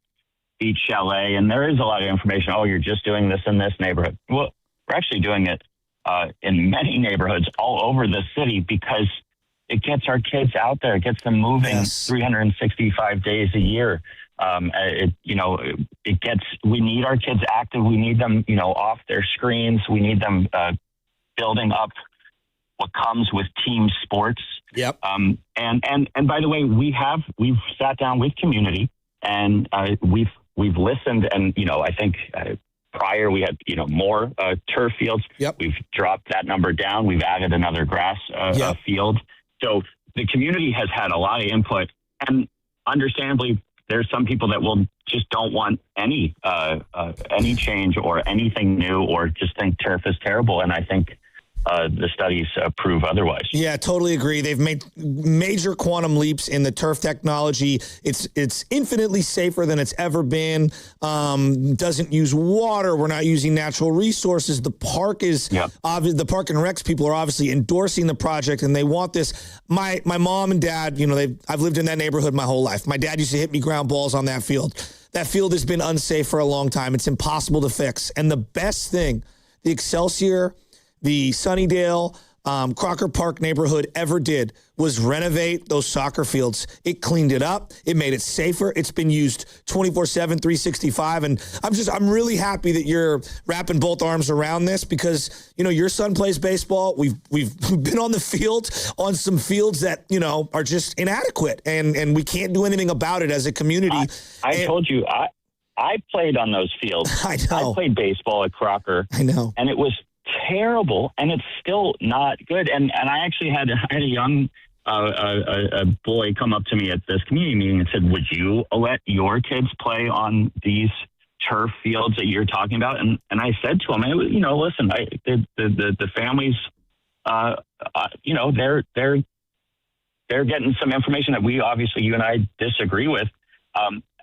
Beach Chalet, and there is a lot of information. Oh, you're just doing this in this neighborhood. Well, we're actually doing it in many neighborhoods all over the city because it gets our kids out there. It gets them moving 365 days a year. We need our kids active. We need them, off their screens. We need them building up what comes with team sports. Yep. And by the way, we've sat down with community and we've listened, and I think prior we had more turf fields. Yep. We've dropped that number down. We've added another grass field. So the community has had a lot of input, and understandably, there's some people that just don't want any change or anything new, or just think turf is terrible. And I think the studies prove otherwise. Yeah, totally agree. They've made major quantum leaps in the turf technology. It's infinitely safer than it's ever been. Doesn't use water. We're not using natural resources. The park is obvious. The Park and Recs people are obviously endorsing the project, and they want this. My mom and dad, I've lived in that neighborhood my whole life. My dad used to hit me ground balls on that field. That field has been unsafe for a long time. It's impossible to fix. And the best thing, the Excelsior, the Sunnydale, Crocker Park neighborhood ever did was renovate those soccer fields. It cleaned it up. It made it safer. It's been used 24/7, 365. And I'm really happy that you're wrapping both arms around this because, your son plays baseball. We've been on the field on some fields that, are just inadequate and we can't do anything about it as a community. I told you, I played on those fields. I know. I played baseball at Crocker. I know. And it was terrible, and it's still not good. And I actually had a young a boy come up to me at this community meeting and said, "Would you let your kids play on these turf fields that you're talking about?" And I said to him, listen, the families, they're getting some information that you and I disagree with.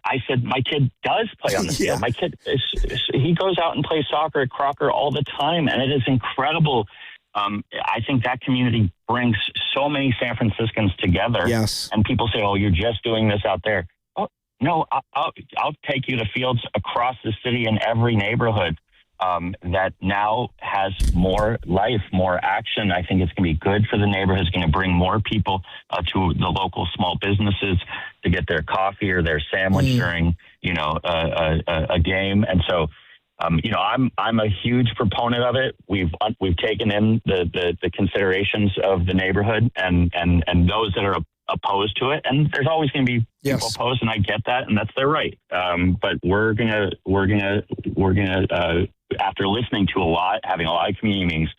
I said, my kid does play on the field. My kid, he goes out and plays soccer at Crocker all the time, and it is incredible. I think that community brings so many San Franciscans together. Yes. And people say, "Oh, you're just doing this out there." Oh, no, I'll take you to fields across the city in every neighborhood that now has more life, more action. I think it's going to be good for the neighborhood. It's going to bring more people to the local small businesses to get their coffee or their sandwich during, a game. And so, I'm a huge proponent of it. We've taken in the considerations of the neighborhood and those that are opposed to it. And there's always going to be people opposed, and I get that, and that's their right. But we're gonna after listening to having a lot of community meetings,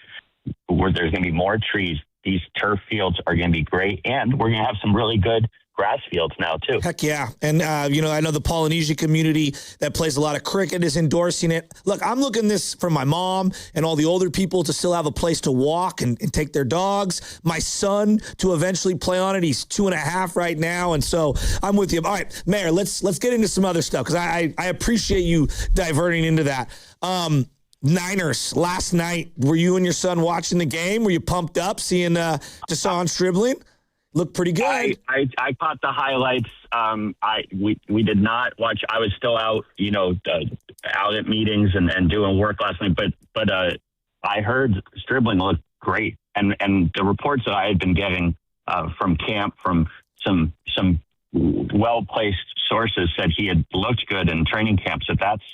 where there's going to be more trees, these turf fields are going to be great, and we're going to have some really good grass fields now too. Heck yeah. And, I know the Polynesia community that plays a lot of cricket is endorsing it. Look, I'm looking this for my mom and all the older people to still have a place to walk and take their dogs. My son to eventually play on it. He's 2.5 right now. And so I'm with you. All right, Mayor, let's get into some other stuff because I appreciate you diverting into that. Niners last night, were you and your son watching the game? Were you pumped up seeing Deshaun Stribling? Looked pretty good. I caught the highlights. We did not watch. I was still out, out at meetings and doing work last night. But I heard Stribling looked great, and the reports that I had been getting from camp from some well placed sources said he had looked good in training camp. So that's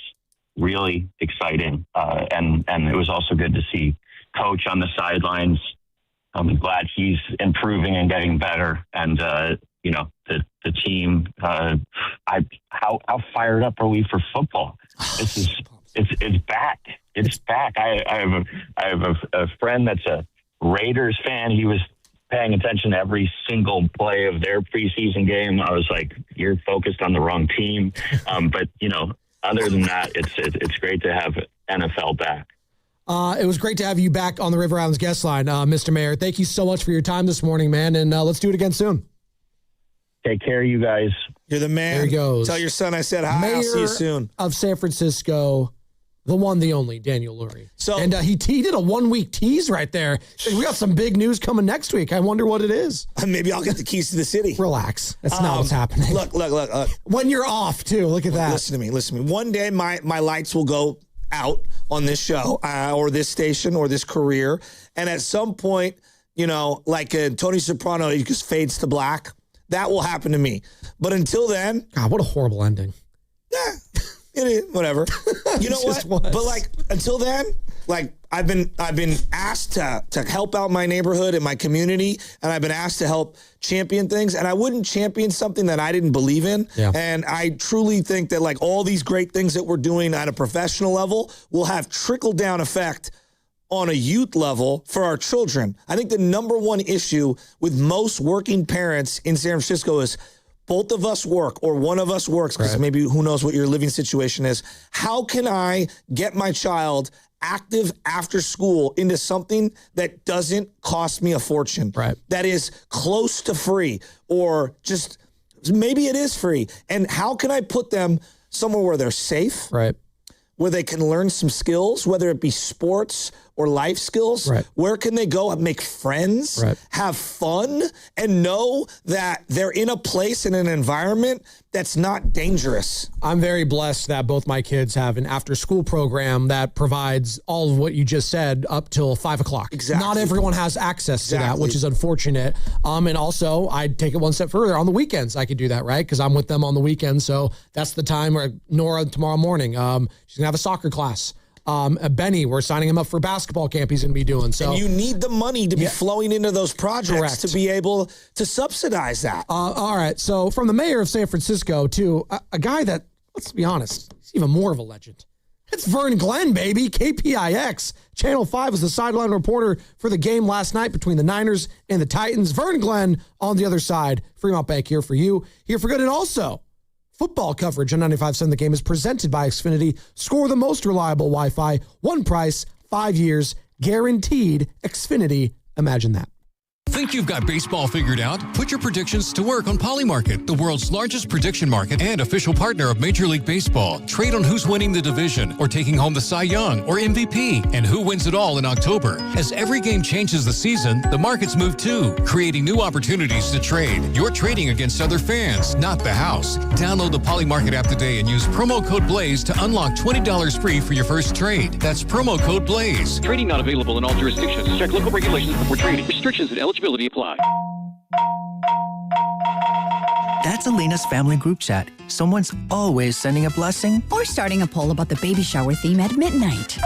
really exciting, and it was also good to see Coach on the sidelines. I'm glad he's improving and getting better. And, the team, how fired up are we for football? It's back. It's back. I have a friend that's a Raiders fan. He was paying attention to every single play of their preseason game. I was like, you're focused on the wrong team. But, other than that, it's great to have NFL back. It was great to have you back on the River Islands guest line, Mr. Mayor. Thank you so much for your time this morning, man, and let's do it again soon. Take care, you guys. You're the man. There he goes. Tell your son I said hi. I'll see you soon. Of San Francisco, The one, the only, Daniel Lurie. So, and he did a 1-week tease right there. We got some big news coming next week. I wonder what it is. Maybe I'll get the keys to the city. Relax. That's not what's happening. Look. When you're off, too. Look at that. Listen to me. One day my lights will go out on this show or this station or this career. And at some point, like Tony Soprano, he just fades to black. That will happen to me. But until then. God, what a horrible ending. Yeah. Whatever. You know what? Was. But until then, I've been asked to help out my neighborhood and my community, and I've been asked to help champion things, and I wouldn't champion something that I didn't believe in. Yeah. And I truly think that all these great things that we're doing at a professional level will have trickle down effect on a youth level for our children. I think the number one issue with most working parents in San Francisco is both of us work or one of us works, because maybe who knows what your living situation is. How can I get my child active after school into something that doesn't cost me a fortune, that is close to free, or just maybe it is free? And how can I put them somewhere where they're safe, where they can learn some skills, whether it be sports or life skills? Where can they go and make friends, have fun, and know that they're in a place and an environment that's not dangerous? I'm very blessed that both my kids have an after-school program that provides all of what you just said up till 5 o'clock. Exactly. Not everyone has access to that, which is unfortunate. And also, I'd take it one step further. On the weekends, I could do that, right? Because I'm with them on the weekends, so that's the time where Nora tomorrow morning, she's going to have a soccer class. Benny, we're signing him up for basketball camp he's going to be doing. So, and you need the money to be flowing into those projects to be able to subsidize that. All right. So from the mayor of San Francisco to a guy that, let's be honest, he's even more of a legend. It's Vern Glenn, baby. KPIX. Channel 5 was the sideline reporter for the game last night between the Niners and the Titans. Vern Glenn on the other side. Fremont Bank here for you. Here for good. And also, football coverage on 95.7 The Game is presented by Xfinity. Score the most reliable Wi-Fi. One price, 5 years, guaranteed. Xfinity. Imagine that. Think you've got baseball figured out? Put your predictions to work on Polymarket, the world's largest prediction market and official partner of Major League Baseball. Trade on who's winning the division or taking home the Cy Young or MVP and who wins it all in October. As every game changes the season, the markets move too, creating new opportunities to trade. You're trading against other fans, not the house. Download the Polymarket app today and use promo code BLAZE to unlock $20 free for your first trade. That's promo code BLAZE. Trading not available in all jurisdictions. Check local regulations before trading. Restrictions and eligibility apply. That's Elena's family group chat. Someone's always sending a blessing or starting a poll about the baby shower theme at midnight.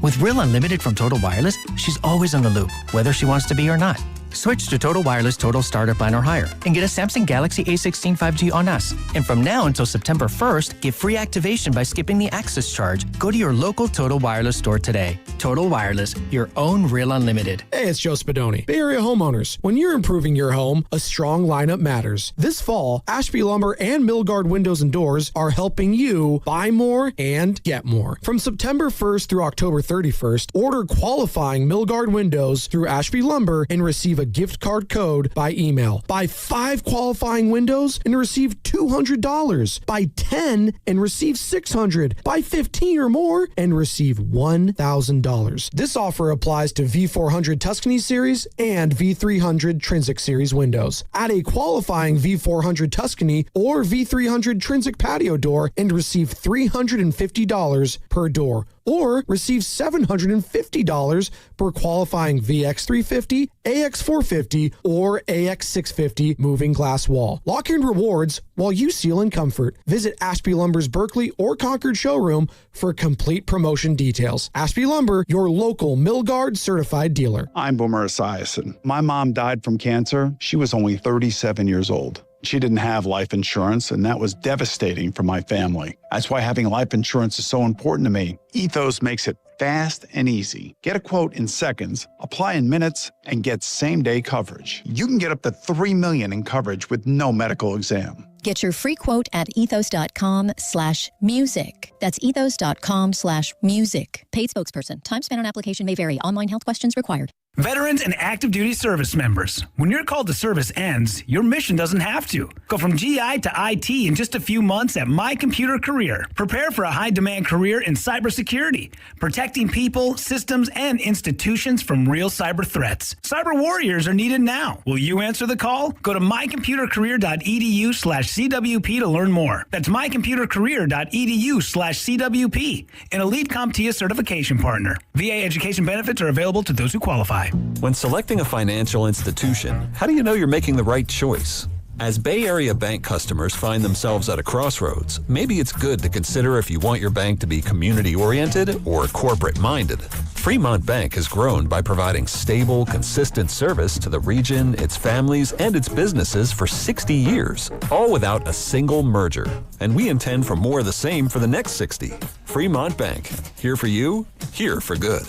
With Real Unlimited from Total Wireless, she's always on the loop, whether she wants to be or not. Switch to Total Wireless Total Starter Plan or higher and get a Samsung Galaxy A16 5G on us. And from now until September 1st, get free activation by skipping the access charge. Go to your local Total Wireless store today. Total Wireless, your own Real Unlimited. Hey, it's Joe Spadoni. Bay Area homeowners, when you're improving your home, a strong lineup matters. This fall, Ashby Lumber and Milgard Windows and Doors are helping you buy more and get more. From September 1st through October 31st, order qualifying Milgard windows through Ashby Lumber and receive a gift card code by email. Buy 5 qualifying windows and receive $200. Buy 10 and receive $600. Buy 15 or more and receive $1,000. This offer applies to V400 Tuscany Series and V300 Trinsic Series windows. Add a qualifying V400 Tuscany or V300 Trinsic patio door and receive $350 per door. Or receive $750 per qualifying VX350, AX450, or AX650 moving glass wall. Lock in rewards while you seal in comfort. Visit Ashby Lumber's Berkeley or Concord showroom for complete promotion details. Ashby Lumber, your local Milgard certified dealer. I'm Boomer Esiason. My mom died from cancer. She was only 37 years old. She didn't have life insurance, and that was devastating for my family. That's why having life insurance is so important to me. Ethos makes it fast and easy. Get a quote in seconds, apply in minutes, and get same-day coverage. You can get up to $3 million in coverage with no medical exam. Get your free quote at ethos.com/music. That's ethos.com/music. Paid spokesperson. Time spent on application may vary. Online health questions required. Veterans and active duty service members, when your call to service ends, your mission doesn't have to. Go from GI to IT in just a few months at My Computer Career. Prepare for a high-demand career in cybersecurity, protecting people, systems, and institutions from real cyber threats. Cyber warriors are needed now. Will you answer the call? Go to mycomputercareer.edu/CWP to learn more. That's mycomputercareer.edu/CWP, an Elite CompTIA certification partner. VA education benefits are available to those who qualify. When selecting a financial institution, how do you know you're making the right choice? As Bay Area bank customers find themselves at a crossroads, maybe it's good to consider if you want your bank to be community-oriented or corporate-minded. Fremont Bank has grown by providing stable, consistent service to the region, its families, and its businesses for 60 years, all without a single merger. And we intend for more of the same for the next 60. Fremont Bank, here for you, here for good.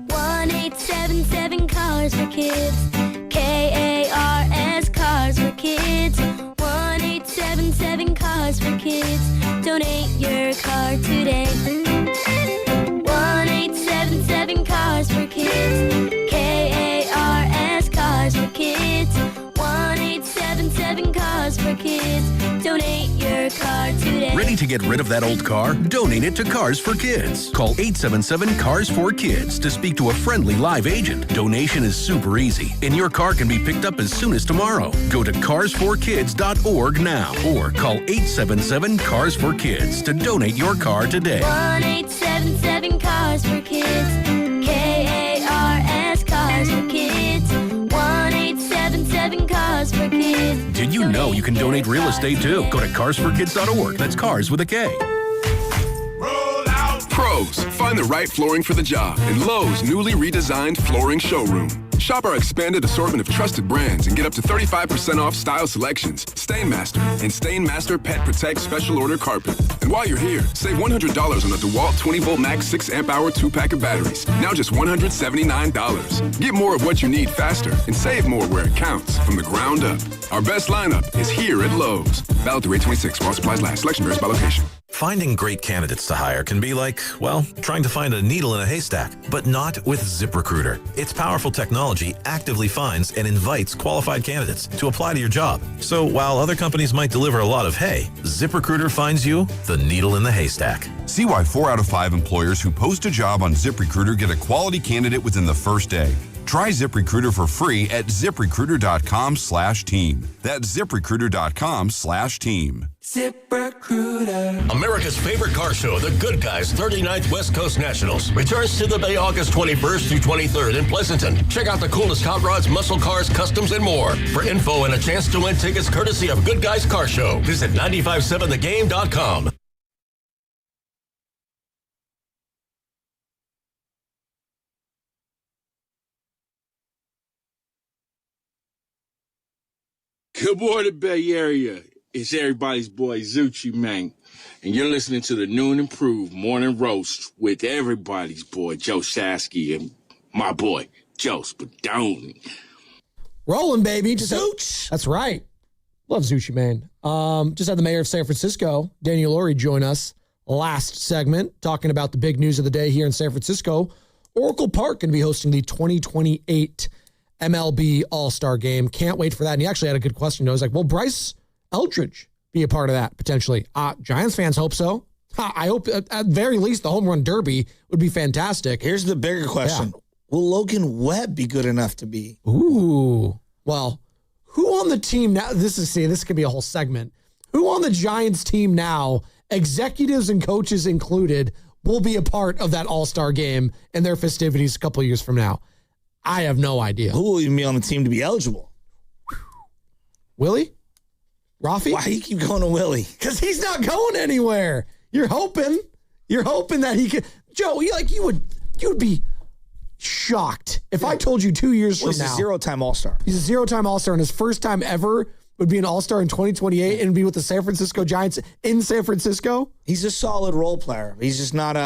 1-877 Cars for Kids. KARS Cars for Kids. 1-877 Cars for Kids. Donate your car today. 1-877 Cars for Kids. KARS Cars for Kids. 1-877 Cars for Kids. Donate your car today. Ready to get rid of that old car? Donate it to Cars for Kids. Call 877 Cars for Kids to speak to a friendly live agent. Donation is super easy, and your car can be picked up as soon as tomorrow. Go to carsforkids.org now or call 877 Cars for Kids to donate your car today. 1-877 Cars for Kids. KARS Cars for Kids. 1-877 Cars for Kids. Did you know you can donate real estate too? Go to carsforkids.org. That's cars with a K. Pros, find the right flooring for the job in Lowe's newly redesigned flooring showroom. Shop our expanded assortment of trusted brands and get up to 35% off style selections, Stainmaster, and Stainmaster Pet Protect Special Order Carpet. And while you're here, save $100 on a DeWalt 20-volt max 6-amp-hour 2-pack of batteries. Now just $179. Get more of what you need faster and save more where it counts from the ground up. Our best lineup is here at Lowe's. Valid through 8/26 while supplies last. Selection varies by location. Finding great candidates to hire can be like, well, trying to find a needle in a haystack, but not with ZipRecruiter. Its powerful technology actively finds and invites qualified candidates to apply to your job. So while other companies might deliver a lot of hay, ZipRecruiter finds you the needle in the haystack. See why 4 out of 5 employers who post a job on ZipRecruiter get a quality candidate within the first day. Try ZipRecruiter for free at ZipRecruiter.com/team. That's ZipRecruiter.com/team. ZipRecruiter. America's favorite car show, the Good Guys 39th West Coast Nationals, returns to the Bay August 21st through 23rd in Pleasanton. Check out the coolest hot rods, muscle cars, customs, and more. For info and a chance to win tickets courtesy of Good Guys Car Show, visit 957thegame.com. Good morning, Bay Area. It's everybody's boy, Zucci Man. And you're listening to the New and Improved Morning Roast with everybody's boy, Joe Shasky, and my boy, Joe Spadoni. Rolling, baby. That's right. Love Zucci, man. Just had the mayor of San Francisco, Daniel Lurie, join us last segment, talking about the big news of the day here in San Francisco. Oracle Park going to be hosting the 2028 MLB All-Star Game. Can't wait for that. And he actually had a good question. I was like, will Bryce Eldridge be a part of that potentially? Giants fans hope so. I hope at very least the home run derby would be fantastic. Here's the bigger question. Yeah. Will Logan Webb be good enough to be? Ooh. Well, who on the team now? This could be a whole segment. Who on the Giants team now, executives and coaches included, will be a part of that All-Star Game and their festivities a couple of years from now? I have no idea. Who will even be on the team to be eligible? Willie? Rafi? Why do you keep going to Willie? Because he's not going anywhere. You're hoping that he could. Joe, you would be shocked if I told you 2 years from now. He's a zero-time All-Star. He's a zero-time All-Star, and his first time ever would be an All-Star in 2028 and be with the San Francisco Giants in San Francisco. He's a solid role player. He's just not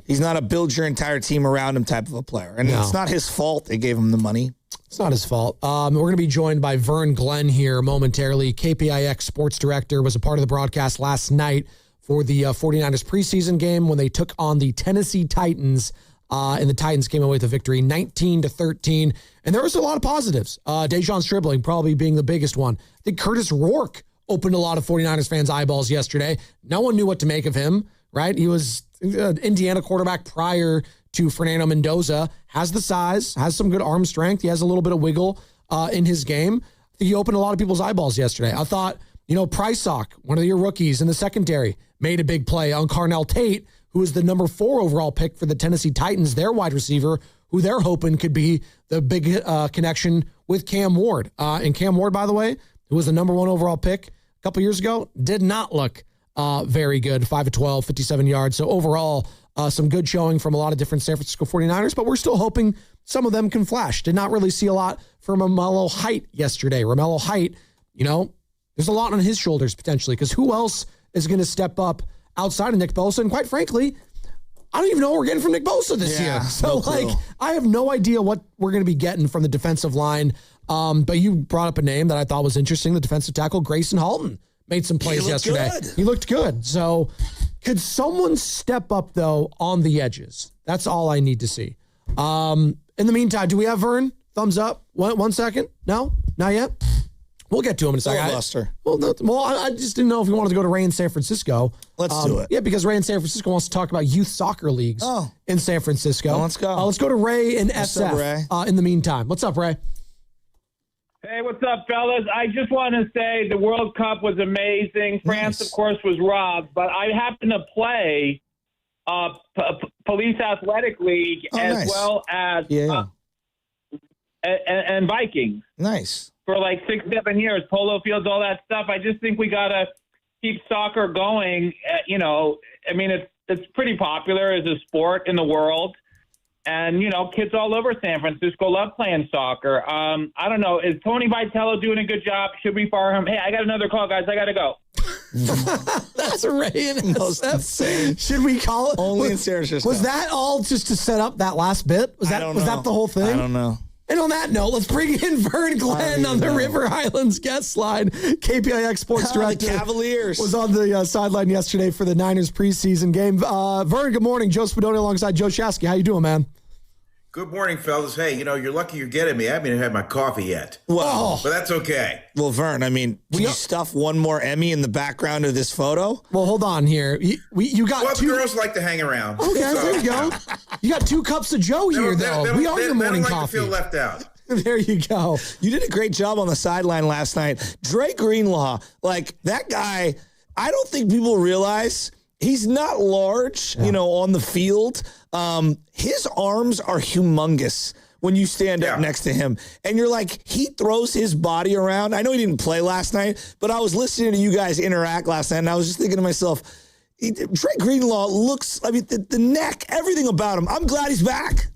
he's not a build your entire team around him type of a player. And it's not his fault they gave him the money. It's not his fault. We're going to be joined by Vern Glenn here momentarily. KPIX sports director, was a part of the broadcast last night for the 49ers preseason game when they took on the Tennessee Titans. And the Titans came away with a victory, 19-13. And there was a lot of positives. Dejon Stribling probably being the biggest one. I think Curtis Rourke opened a lot of 49ers fans' eyeballs yesterday. No one knew what to make of him, right? He was an Indiana quarterback prior to Fernando Mendoza. Has the size, has some good arm strength. He has a little bit of wiggle in his game. I think he opened a lot of people's eyeballs yesterday. I thought, Prysock, one of your rookies in the secondary, made a big play on Carnell Tate, who is the number 4 overall pick for the Tennessee Titans, their wide receiver, who they're hoping could be the big connection with Cam Ward. And Cam Ward, by the way, who was the number 1 overall pick a couple years ago, did not look very good. 5 of 12, 57 yards. So overall, some good showing from a lot of different San Francisco 49ers, but we're still hoping some of them can flash. Did not really see a lot from Romello Height yesterday. Romello Height, there's a lot on his shoulders potentially, because who else is going to step up outside of Nick Bosa? And quite frankly, I don't even know what we're getting from Nick Bosa this year. So, I have no idea what we're going to be getting from the defensive line. But you brought up a name that I thought was interesting. The defensive tackle, Grayson Halton, made some plays yesterday. He looked good. So, could someone step up, though, on the edges? That's all I need to see. In the meantime, do we have Vern? Thumbs up. 1 second? No? Not yet? We'll get to him in a second. I just didn't know if we wanted to go to Ray in San Francisco. Let's do it. Yeah, because Ray in San Francisco wants to talk about youth soccer leagues in San Francisco. Well, let's go. Let's go to Ray in SF up, Ray? In the meantime. What's up, Ray? Hey, what's up, fellas? I just want to say the World Cup was amazing. France, of course, was robbed, but I happen to play Police Athletic League as well as and Vikings. Nice. For like 6-7 years, polo fields, all that stuff. I just think we got to keep soccer going. It's pretty popular as a sport in the world. And, kids all over San Francisco love playing soccer. I don't know. Is Tony Vitello doing a good job? Should we fire him? Hey, I got another call, guys. I got to go. That's Ray in SF. Should we call it? Only in San Francisco. Was that all just to set up that last bit? Was that the whole thing? I don't know. And on that note, let's bring in Vern Glenn on the River Highlands guest line. KPIX Sports Director. Cavaliers was on the sideline yesterday for the Niners preseason game. Vern, good morning. Joe Spadoni alongside Joe Shasky. How you doing, man? Good morning, fellas. Hey, you're lucky you're getting me. I haven't even had my coffee yet. Well, but that's okay. Well, Vern, did you stuff one more Emmy in the background of this photo? Well, hold on here. You got two. Girls like to hang around. Okay, there you go. You got 2 cups of Joe here, though. We are your morning coffee. They don't like to feel left out. There you go. You did a great job on the sideline last night. Dre Greenlaw, that guy, I don't think people realize he's not large, on the field. His arms are humongous when you stand up next to him. And you're like, he throws his body around. I know he didn't play last night, but I was listening to you guys interact last night, and I was just thinking to myself, Dre Greenlaw looks, the neck, everything about him. I'm glad he's back.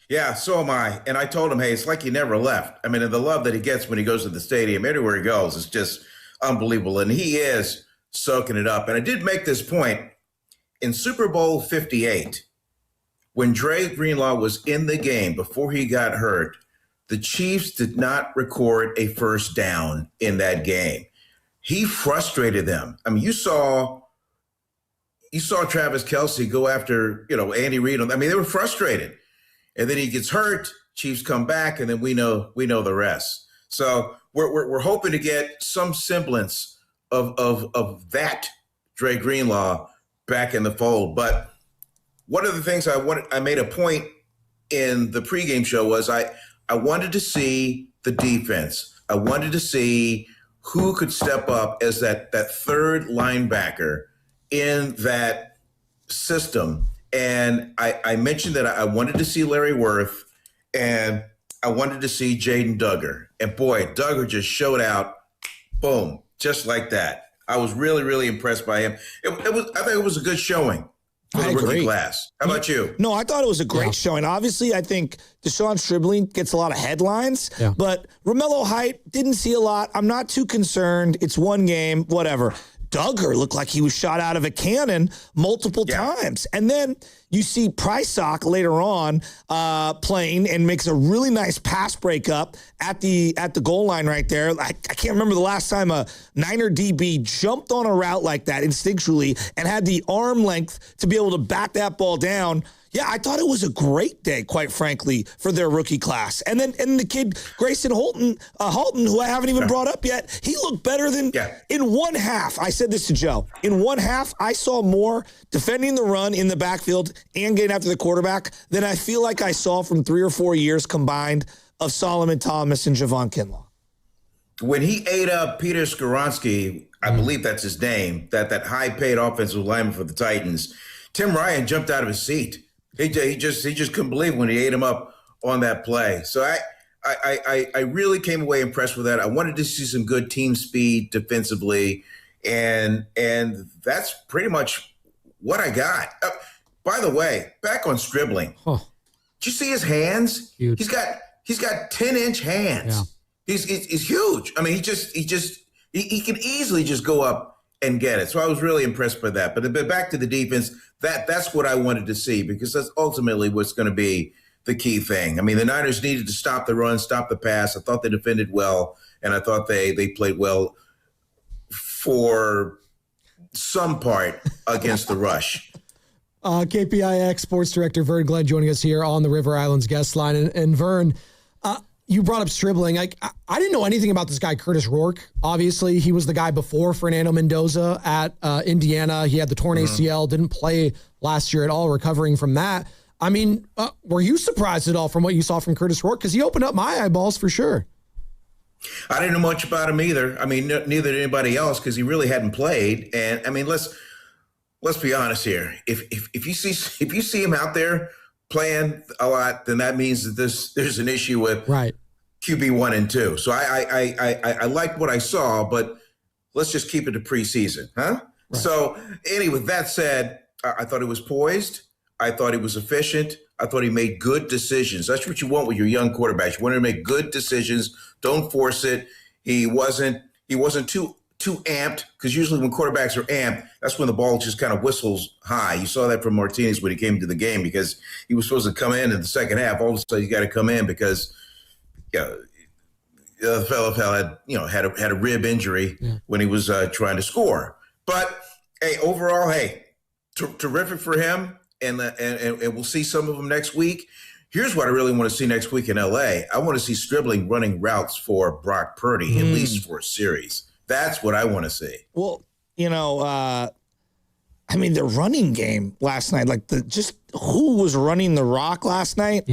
Yeah, so am I. And I told him, hey, it's like he never left. And the love that he gets when he goes to the stadium, everywhere he goes, is just unbelievable. And he is soaking it up. And I did make this point in Super Bowl 58, when Dre Greenlaw was in the game before he got hurt, the Chiefs did not record a first down in that game. He frustrated them. You saw Travis Kelce go after, Andy Reid. They were frustrated. And then he gets hurt, Chiefs come back, and then we know the rest. So we're hoping to get some semblance of that Dre Greenlaw back in the fold. But one of the things I made a point in the pregame show was I wanted to see the defense. I wanted to see who could step up as that third linebacker in that system. And I mentioned that I wanted to see Larry Worth and I wanted to see Jaden Duggar. And boy, Duggar just showed out, boom, just like that. I was really, really impressed by him. I think it was a good showing for the rookie class. How about you? No, I thought it was a great showing. Obviously, I think Dejon Stribling gets a lot of headlines, but Romello Height didn't see a lot. I'm not too concerned. It's one game, whatever. Duggar looked like he was shot out of a cannon multiple times. And then you see Prysock later on playing and makes a really nice pass breakup at the goal line right there. I can't remember the last time a Niner DB jumped on a route like that instinctually and had the arm length to be able to bat that ball down. Yeah, I thought it was a great day, quite frankly, for their rookie class. And then the kid, Grayson Halton, who I haven't even brought up yet, he looked better than in one half. I said this to Joe. In one half, I saw more defending the run in the backfield and getting after the quarterback than I feel like I saw from 3 or 4 years combined of Solomon Thomas and Javon Kinlaw. When he ate up Peter Skoronski, I believe that's his name, that high-paid offensive lineman for the Titans, Tim Ryan jumped out of his seat. He just couldn't believe when he ate him up on that play. So I really came away impressed with that. I wanted to see some good team speed defensively, and that's pretty much what I got. By the way, back on Stribling, did you see his hands? Huge. He's got 10-inch hands. Yeah. He's huge. I mean, he can easily just go up and get it. So I was really impressed by that. But back to the defense, that's what I wanted to see, because that's ultimately what's going to be the key thing. I mean, the Niners needed to stop the run, stop the pass. I thought they defended well, and I thought they played well for some part against the rush. KPIX Sports Director Vern Glenn joining us here on the River Islands guest line. And Vern, you brought up Stribling. I didn't know anything about this guy, Curtis Rourke. Obviously, he was the guy before Fernando Mendoza at Indiana. He had the torn ACL, didn't play last year at all, recovering from that. I mean, were you surprised at all from what you saw from Curtis Rourke? Because he opened up my eyeballs for sure. I didn't know much about him either. I mean, neither did anybody else, because he really hadn't played. And I mean, let's be honest here. If you see him out there playing a lot, then that means that there's an issue with QB 1 and 2. So I liked what I saw, but let's just keep it to preseason, huh? Right. So anyway, with that said, I thought he was poised. I thought he was efficient. I thought he made good decisions. That's what you want with your young quarterbacks. You want to make good decisions. Don't force it. He wasn't too amped, because usually when quarterbacks are amped, that's when the ball just kind of whistles high. You saw that from Martinez when he came to the game, because he was supposed to come in the second half. All of a sudden, you got to come in because the fellow had a rib injury when he was trying to score. But hey, overall, terrific for him, and we'll see some of them next week. Here's what I really want to see next week in LA. I want to see Stribling running routes for Brock Purdy, at least for a series. That's what I want to see. Well, the running game last night, just who was running the rock last night,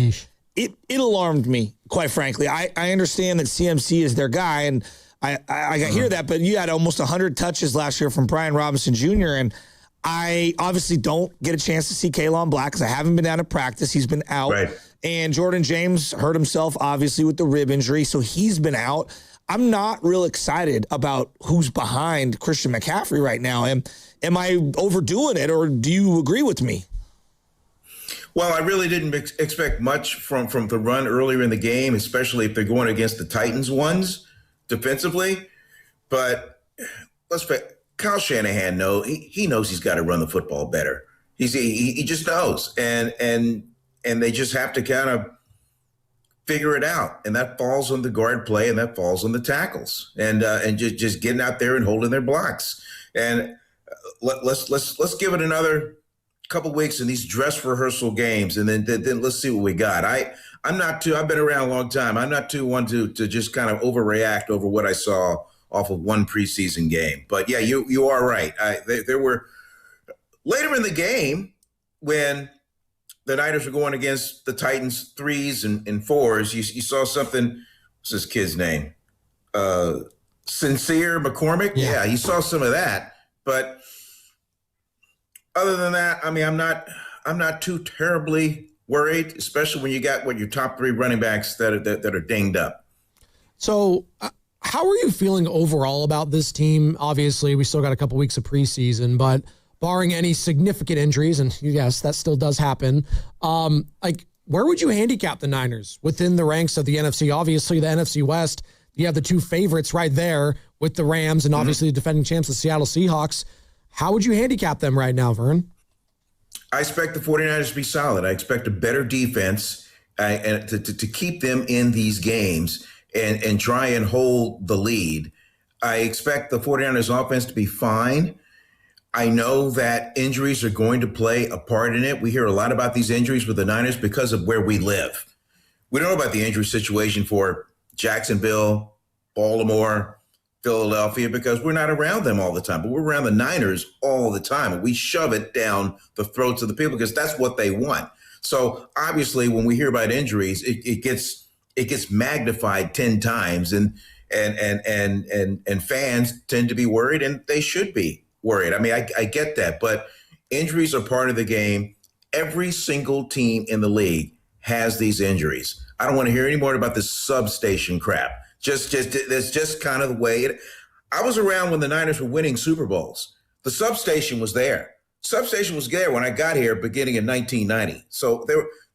it alarmed me, quite frankly. I understand that CMC is their guy, and I hear that, but you had almost 100 touches last year from Brian Robinson Jr., and I obviously don't get a chance to see Kaylon Black because I haven't been down to practice. He's been out. Right. And Jordan James hurt himself, obviously, with the rib injury, so he's been out. I'm not real excited about who's behind Christian McCaffrey right now. Am I overdoing it, or do you agree with me? Well, I really didn't expect much from the run earlier in the game, especially if they're going against the Titans ones defensively. But let's face it, Kyle Shanahan knows he knows he's got to run the football better. He just knows, and they just have to kind of figure it out, and that falls on the guard play, and that falls on the tackles, and just getting out there and holding their blocks. And let's give it another couple weeks in these dress rehearsal games, and then let's see what we got. I'm not too. I've been around a long time. I'm not too one to just kind of overreact over what I saw off of one preseason game. But yeah, you are right. There were later in the game when the Niners were going against the Titans 3s and 4s. You saw something. What's this kid's name? Sincere McCormick. Yeah, you saw some of that. But other than that, I mean, I'm not too terribly worried, especially when you got your top 3 running backs that are dinged up. So, how are you feeling overall about this team? Obviously, we still got a couple weeks of preseason, but barring any significant injuries, and yes, that still does happen, where would you handicap the Niners within the ranks of the NFC? Obviously, the NFC West, You have the two favorites right there with the Rams and obviously the defending champs, the Seattle Seahawks. How would you handicap them right now, Vern? I expect the 49ers to be solid. I expect a better defense and to keep them in these games and try and hold the lead. I expect the 49ers offense to be fine. I know that injuries are going to play a part in it. We hear a lot about these injuries with the Niners because of where we live. We don't know about the injury situation for Jacksonville, Baltimore, Philadelphia, because we're not around them all the time, but we're around the Niners all the time. And we shove it down the throats of the people because that's what they want. So obviously when we hear about injuries, it gets magnified 10 times and fans tend to be worried, and they should be worried. I mean, I get that, but injuries are part of the game. Every single team in the league has these injuries. I don't want to hear any more about this substation crap. That's just kind of the way it. I was around when the Niners were winning Super Bowls. The substation was there. Substation was there when I got here beginning in 1990. So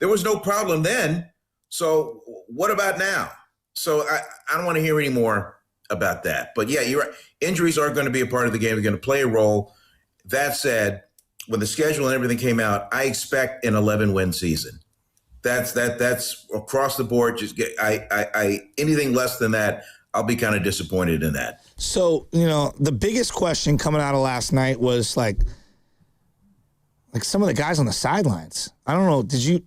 there was no problem then. So what about now? So I don't want to hear any more about that. But yeah, you're right. Injuries are going to be a part of the game. They're going to play a role. That said, when the schedule and everything came out, I expect an 11-win season. That's across the board. Just anything less than that, I'll be kind of disappointed in that. So, the biggest question coming out of last night was like some of the guys on the sidelines. I don't know.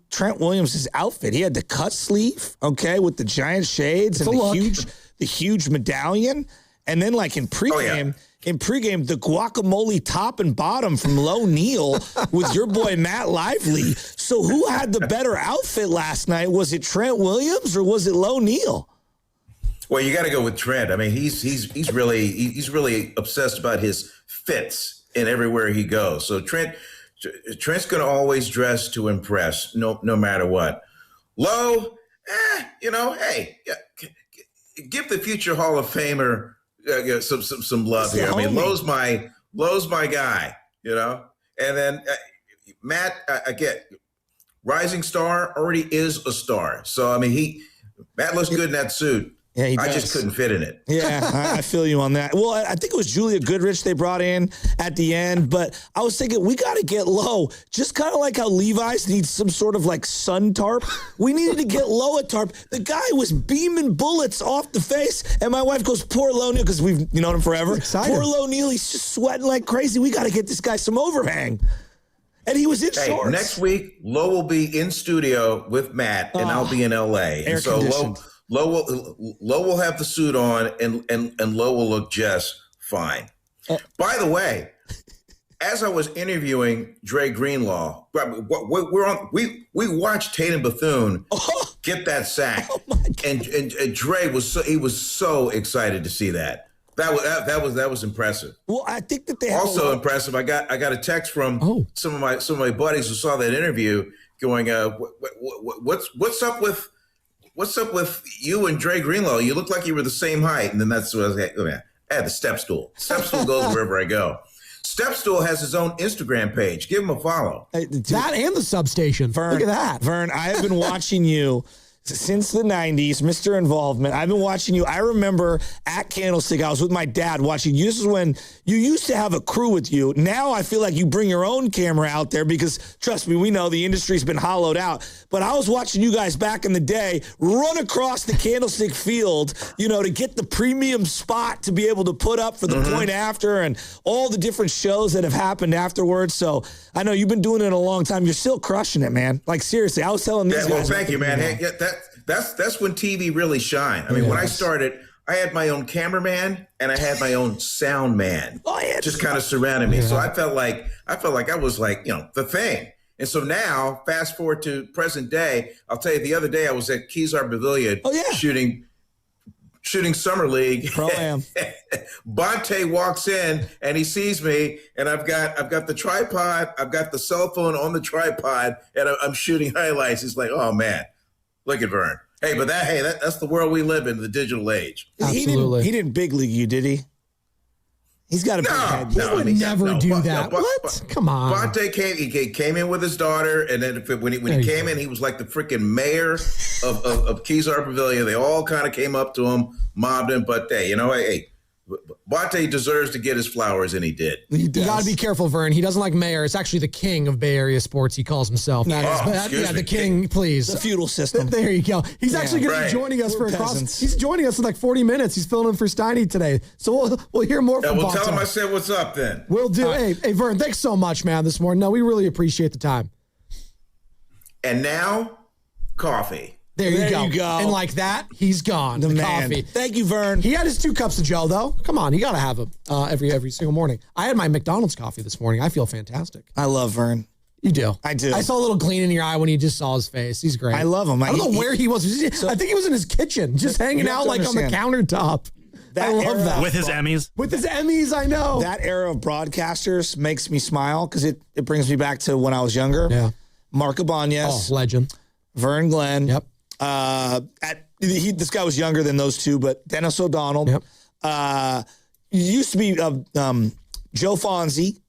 Trent Williams' outfit? He had the cut sleeve, okay, with the giant shades and the huge medallion, and then in pregame. In pregame, the guacamole top and bottom from Low Neal with your boy Matt Lively. So who had the better outfit last night? Was it Trent Williams or was it Low Neal? Well, you got to go with Trent. I mean, he's really obsessed about his fits in everywhere he goes. So Trent's going to always dress to impress, no matter what. Low, hey, give the future Hall of Famer some love here. I mean, Lowe's my guy, and then Matt, I get rising star, already is a star. So I mean, Matt looks good in that suit. Yeah, he I does. just couldn't fit in it. Yeah, I feel you on that. Well, I think it was Julia Goodrich they brought in at the end, but I was thinking we got to get Low, just kind of like how Levi's needs some sort of sun tarp. We needed to get Low a tarp. The guy was beaming bullets off the face, and my wife goes, poor Low Neal, because we've known him forever. Poor Low Neal, he's just sweating like crazy. We got to get this guy some overhang. And he was in shorts. Next week, Low will be in studio with Matt, and I'll be in L.A. Air conditioned. Low will have the suit on, and Low will look just fine. By the way, as I was interviewing Dre Greenlaw, we watched Tatum Bethune get that sack, and Dre was so excited to see that. That was impressive. Well, I think that they have also impressive. I got a text from some of my buddies who saw that interview, going, "What's up with?" What's up with you and Dre Greenlaw? You look like you were the same height. And then that's what I was like, I had the step stool. Step stool goes wherever I go. Step stool has his own Instagram page. Give him a follow. That and the substation. Vern, look at that. Vern, I have been watching you since the 90s, Mr. Involvement. I've been watching you. I remember at Candlestick, I was with my dad watching you. This is when you used to have a crew with you. Now I feel like you bring your own camera out there because, trust me, we know the industry's been hollowed out. But I was watching you guys back in the day run across the Candlestick field, to get the premium spot to be able to put up for the point after and all the different shows that have happened afterwards. So I know you've been doing it a long time. You're still crushing it, man. Like, seriously, I was telling these guys. Well, thank you, man. Hey, that's when TV really shined. I mean, when I started, I had my own cameraman and I had my own sound man, just kind of surrounding me. So I felt like I was the thing. And so now, fast forward to present day, I'll tell you, the other day I was at Kezar Pavilion shooting Summer League. Pro-am. Bonte walks in and he sees me, and I've got the tripod, I've got the cell phone on the tripod, and I'm shooting highlights. He's like, oh man, look at Vern. Hey, but that's the world we live in, the digital age. Absolutely. He didn't big league you, did he? He's got a big head. He would never do that. What? Come on. Bonte came in with his daughter, and then when he came in, he was like the freaking mayor of Kezar Pavilion. They all kind of came up to him, mobbed him. But hey, Bonte deserves to get his flowers, and he did. You got to be careful, Vern. He doesn't like mayor. It's actually the king of Bay Area sports. He calls himself. The king, please. The feudal system. There you go. He's actually going to be joining us for a cross. He's joining us in like 40 minutes. He's filling in for Steiny today. So we'll hear more from We'll Bonte. tell him I said what's up then. We'll do. Hey, Vern, thanks so much, man, this morning. No, we really appreciate the time. And now, coffee. There you go. And like that, he's gone. The man. Coffee. Thank you, Vern. He had his 2 cups of Joe, though. Come on, you got to have them every single morning. I had my McDonald's coffee this morning. I feel fantastic. I love Vern. You do. I do. I saw a little gleam in your eye when you just saw his face. He's great. I love him. I don't know where he was. I think he was in his kitchen, just hanging out like on the countertop. I love that. With his Emmys. With his Emmys, I know. That era of broadcasters makes me smile because it brings me back to when I was younger. Yeah. Mark Ibanez. Oh, legend. Vern Glenn. Yep. This guy was younger than those two, but Dennis O'Donnell. Yep. Used to be Joe Fonzie,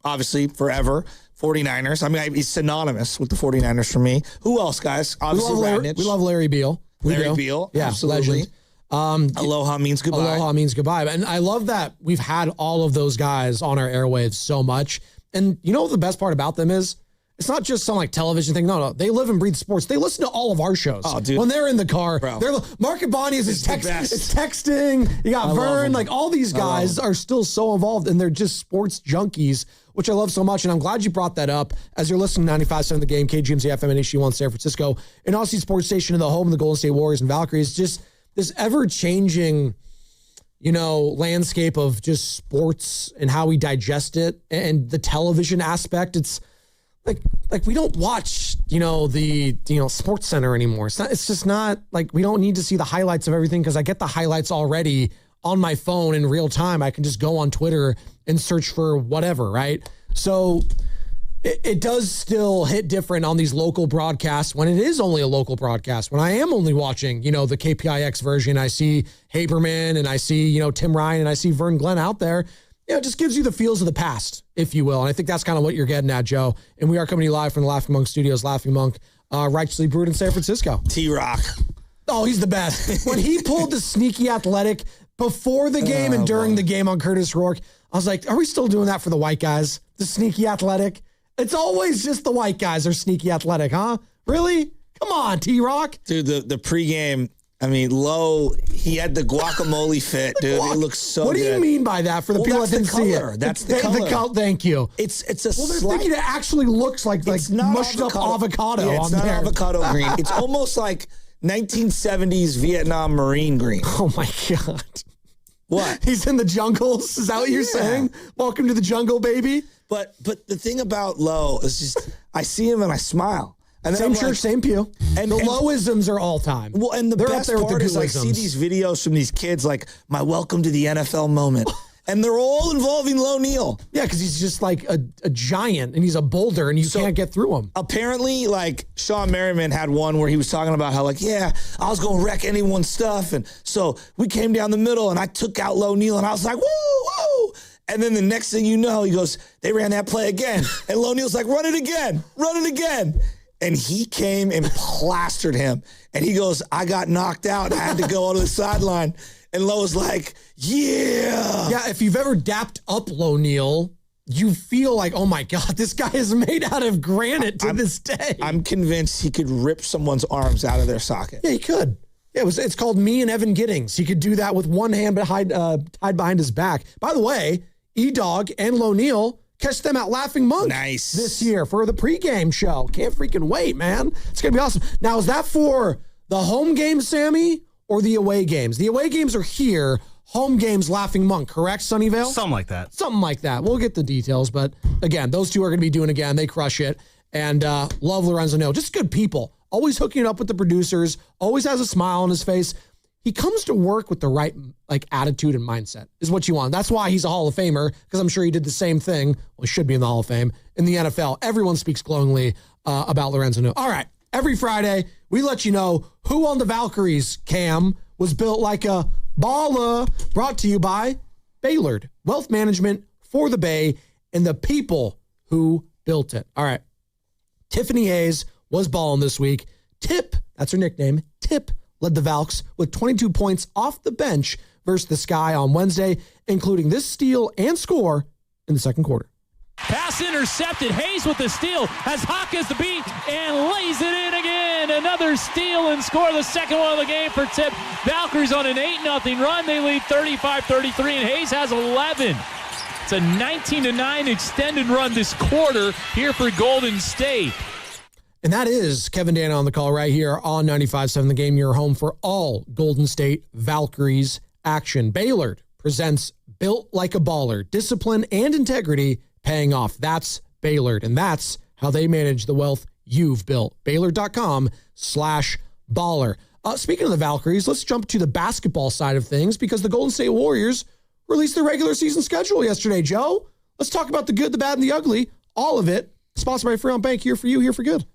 obviously forever. 49ers. I mean, he's synonymous with the 49ers for me. Who else, guys? Obviously, we love Larry Beal. Larry Beal. Yeah, absolutely. Legend. Aloha means goodbye. Aloha means goodbye. And I love that we've had all of those guys on our airwaves so much. And you know what the best part about them is? It's not just some like television thing. No. They live and breathe sports. They listen to all of our shows. Oh, dude. When they're in the car, Bro. Mark Ibanez is texting. You got Vern. Like all these guys are still so involved and they're just sports junkies, which I love so much. And I'm glad you brought that up as you're listening to 95.7 The Game, KGMZ FM and HD1 San Francisco, and Aussie Sports Station in the home of the Golden State Warriors and Valkyries. Just this ever-changing, landscape of just sports and how we digest it and the television aspect. It's like we don't watch, the Sports Center anymore. It's just not like we don't need to see the highlights of everything because I get the highlights already on my phone in real time. I can just go on Twitter and search for whatever, right? So it does still hit different on these local broadcasts when it is only a local broadcast. When I am only watching, the KPIX version, I see Haberman and I see, Tim Ryan and I see Vern Glenn out there. It just gives you the feels of the past, if you will. And I think that's kind of what you're getting at, Joe. And we are coming to you live from the Laughing Monk Studios, Laughing Monk, righteously brewed in San Francisco. T-Rock. Oh, he's the best. When he pulled the sneaky athletic before the game and during the game on Curtis Rourke, I was like, are we still doing that for the white guys? The sneaky athletic? It's always just the white guys are sneaky athletic, huh? Really? Come on, T-Rock. Dude, the pregame, Lowe, he had the guacamole fit, dude. It looks so good. What do you mean by that for the people that didn't see it? That's the color. Thank you. It's a they're thinking it actually looks like mushed up avocado yeah, on there. It's not there. avocado green. It's almost like 1970s Vietnam Marine green. Oh, my God. What? He's in the jungles? Is that what you're saying? Welcome to the jungle, baby. But the thing about Lowe is just, I see him and I smile. And same church, same pew. And the Lowisms are all time. Well, and they're best part is I see these videos from these kids like my welcome to the NFL moment. And they're all involving Low Neal. Yeah, because he's just like a giant and he's a boulder and you can't get through him. Apparently, like Sean Merriman had one where he was talking about how I was going to wreck anyone's stuff. And so we came down the middle and I took out Low Neal and I was like, woo, woo. And then the next thing you know, he goes, they ran that play again. And Low Neal's like, run it again. And he came and plastered him. And he goes, I got knocked out. I had to go onto the sideline. And Lowe was like, yeah. Yeah, if you've ever dapped up Low Neal, you feel like, oh my God, this guy is made out of granite to this day. I'm convinced he could rip someone's arms out of their socket. Yeah, he could. Yeah, it's called Me and Evan Giddings. He could do that with one hand tied behind his back. By the way, E-Dog and Low Neal, catch them at Laughing Monk this year for the pregame show. Can't freaking wait, man. It's going to be awesome. Now, is that for the home game, Sammy, or the away games? The away games are here. Home games, Laughing Monk, correct, Sunnyvale? Something like that. Something like that. We'll get the details. But again, those two are going to be doing again. They crush it. And love Lorenzo Neal. Just good people. Always hooking it up with the producers. Always has a smile on his face. He comes to work with the right attitude and mindset is what you want. That's why he's a Hall of Famer, because I'm sure he did the same thing. Well, he should be in the Hall of Fame. In the NFL, everyone speaks glowingly about Lorenzo Neal. All right. Every Friday, we let you know who on the Valkyries, Cam, was built like a baller. Brought to you by Baylord, wealth management for the Bay and the people who built it. All right. Tiffany Hayes was balling this week. Tip, that's her nickname, Tip, led the Valks with 22 points off the bench versus the Sky on Wednesday, including this steal and score in the second quarter. Pass intercepted. Hayes with the steal. Has Hawkins the beat and lays it in again. Another steal and score. The second one of the game for Tip. Valkyries on an 8-0 run. They lead 35-33, and Hayes has 11. It's a 19-9 extended run this quarter here for Golden State. And that is Kevin Dana on the call right here on 95.7 The Game, your home for all Golden State Valkyries action. Baylord presents Built Like a Baller. Discipline and integrity paying off. That's Baylord, and that's how they manage the wealth you've built. Baylord.com/baller. Speaking of the Valkyries, let's jump to the basketball side of things because the Golden State Warriors released their regular season schedule yesterday, Joe. Let's talk about the good, the bad, and the ugly. All of it. Sponsored by Freon Bank, here for you, here for good.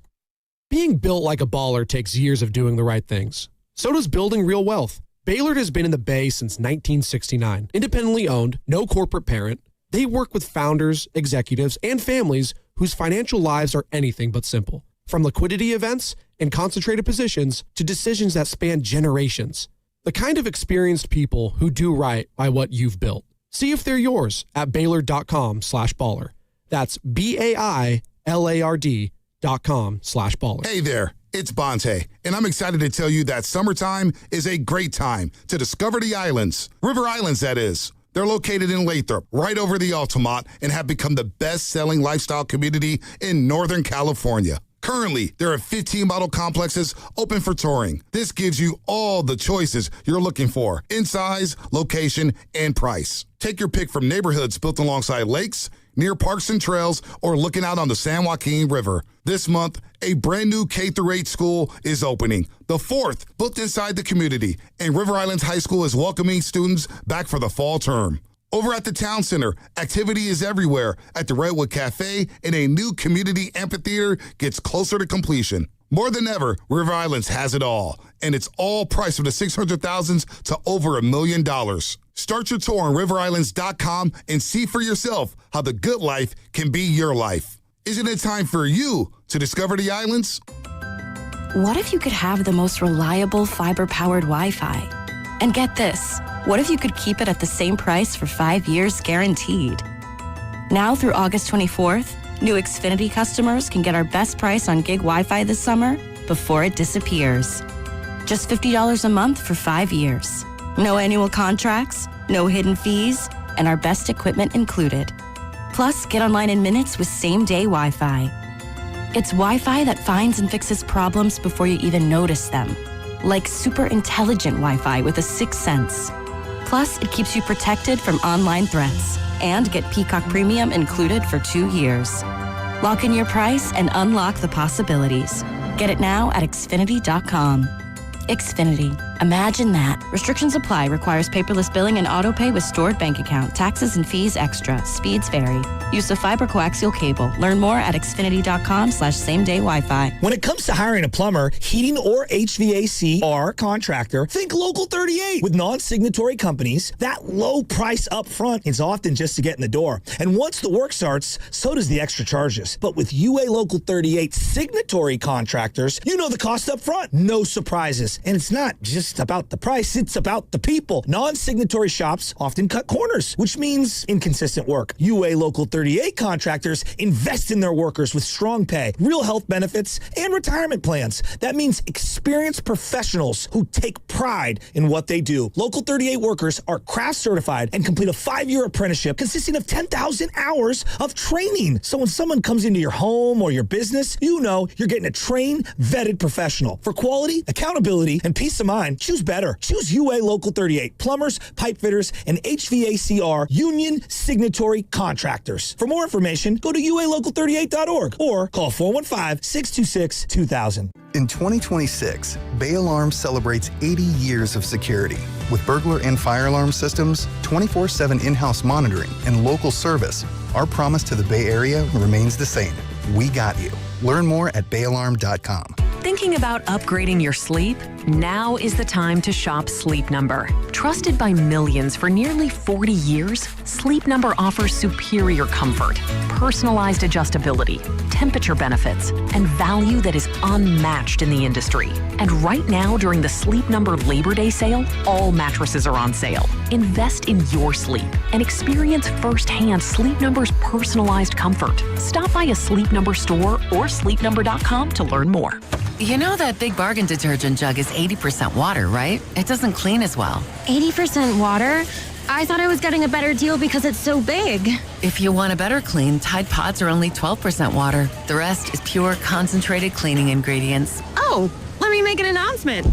Being built like a baller takes years of doing the right things. So does building real wealth. Baylord has been in the Bay since 1969. Independently owned, no corporate parent. They work with founders, executives, and families whose financial lives are anything but simple. From liquidity events and concentrated positions to decisions that span generations. The kind of experienced people who do right by what you've built. See if they're yours at Baylord.com/baller. That's BAILARD.com/baller. Hey there, it's Bonte, and I'm excited to tell you that summertime is a great time to discover the islands. River Islands, that is. They're located in Lathrop, right over the Altamont, and have become the best-selling lifestyle community in Northern California. Currently, there are 15 model complexes open for touring. This gives you all the choices you're looking for in size, location, and price. Take your pick from neighborhoods built alongside lakes, near parks and trails, or looking out on the San Joaquin River. This month, a brand new K-8 school is opening, the fourth built inside the community, and River Islands High School is welcoming students back for the fall term. Over at the Town Center, activity is everywhere at the Redwood Cafe, and a new community amphitheater gets closer to completion. More than ever, River Islands has it all, and it's all priced from the $600,000s to over $1 million. Start your tour on riverislands.com and see for yourself how the good life can be your life. Isn't it time for you to discover the islands? What if you could have the most reliable fiber-powered Wi-Fi? And get this, what if you could keep it at the same price for 5 years guaranteed? Now through August 24th, new Xfinity customers can get our best price on gig Wi-Fi this summer before it disappears. Just $50 a month for 5 years. No annual contracts, no hidden fees, and our best equipment included. Plus, get online in minutes with same-day Wi-Fi. It's Wi-Fi that finds and fixes problems before you even notice them. Like super intelligent Wi-Fi with a 6th sense. Plus, it keeps you protected from online threats. And get Peacock Premium included for 2 years. Lock in your price and unlock the possibilities. Get it now at Xfinity.com. Xfinity. Imagine that. Restrictions apply. Requires paperless billing and auto-pay with stored bank account. Taxes and fees extra. Speeds vary. Use of fiber coaxial cable. Learn more at Xfinity.com/same-day Wi-Fi. When it comes to hiring a plumber, heating, or HVAC or contractor, think Local 38. With non-signatory companies, that low price up front is often just to get in the door. And once the work starts, so does the extra charges. But with UA Local 38 signatory contractors, you know the cost up front. No surprises. And it's not just about the price, it's about the people. Non-signatory shops often cut corners, which means inconsistent work. UA Local 38 contractors invest in their workers with strong pay, real health benefits, and retirement plans. That means experienced professionals who take pride in what they do. Local 38 workers are craft certified and complete a 5-year apprenticeship consisting of 10,000 hours of training. So when someone comes into your home or your business, you know you're getting a trained, vetted professional. For quality, accountability, and peace of mind, choose better. Choose UA Local 38. Plumbers, pipe fitters, and HVACR union signatory contractors. For more information, go to ualocal38.org or call 415-626-2000. In 2026, Bay Alarm celebrates 80 years of security. With burglar and fire alarm systems, 24/7 in-house monitoring, and local service, our promise to the Bay Area remains the same. We got you. Learn more at bayalarm.com. Thinking about upgrading your sleep? Now is the time to shop Sleep Number. Trusted by millions for nearly 40 years, Sleep Number offers superior comfort, personalized adjustability, temperature benefits, and value that is unmatched in the industry. And right now, during the Sleep Number Labor Day sale, all mattresses are on sale. Invest in your sleep and experience firsthand Sleep Number's personalized comfort. Stop by a Sleep Number store or sleepnumber.com to learn more. You know that Big Bargain detergent jug is 80% water, right? It doesn't clean as well. 80% water? I thought I was getting a better deal because it's so big. If you want a better clean, Tide Pods are only 12% water. The rest is pure, concentrated cleaning ingredients. Oh, let me make an announcement.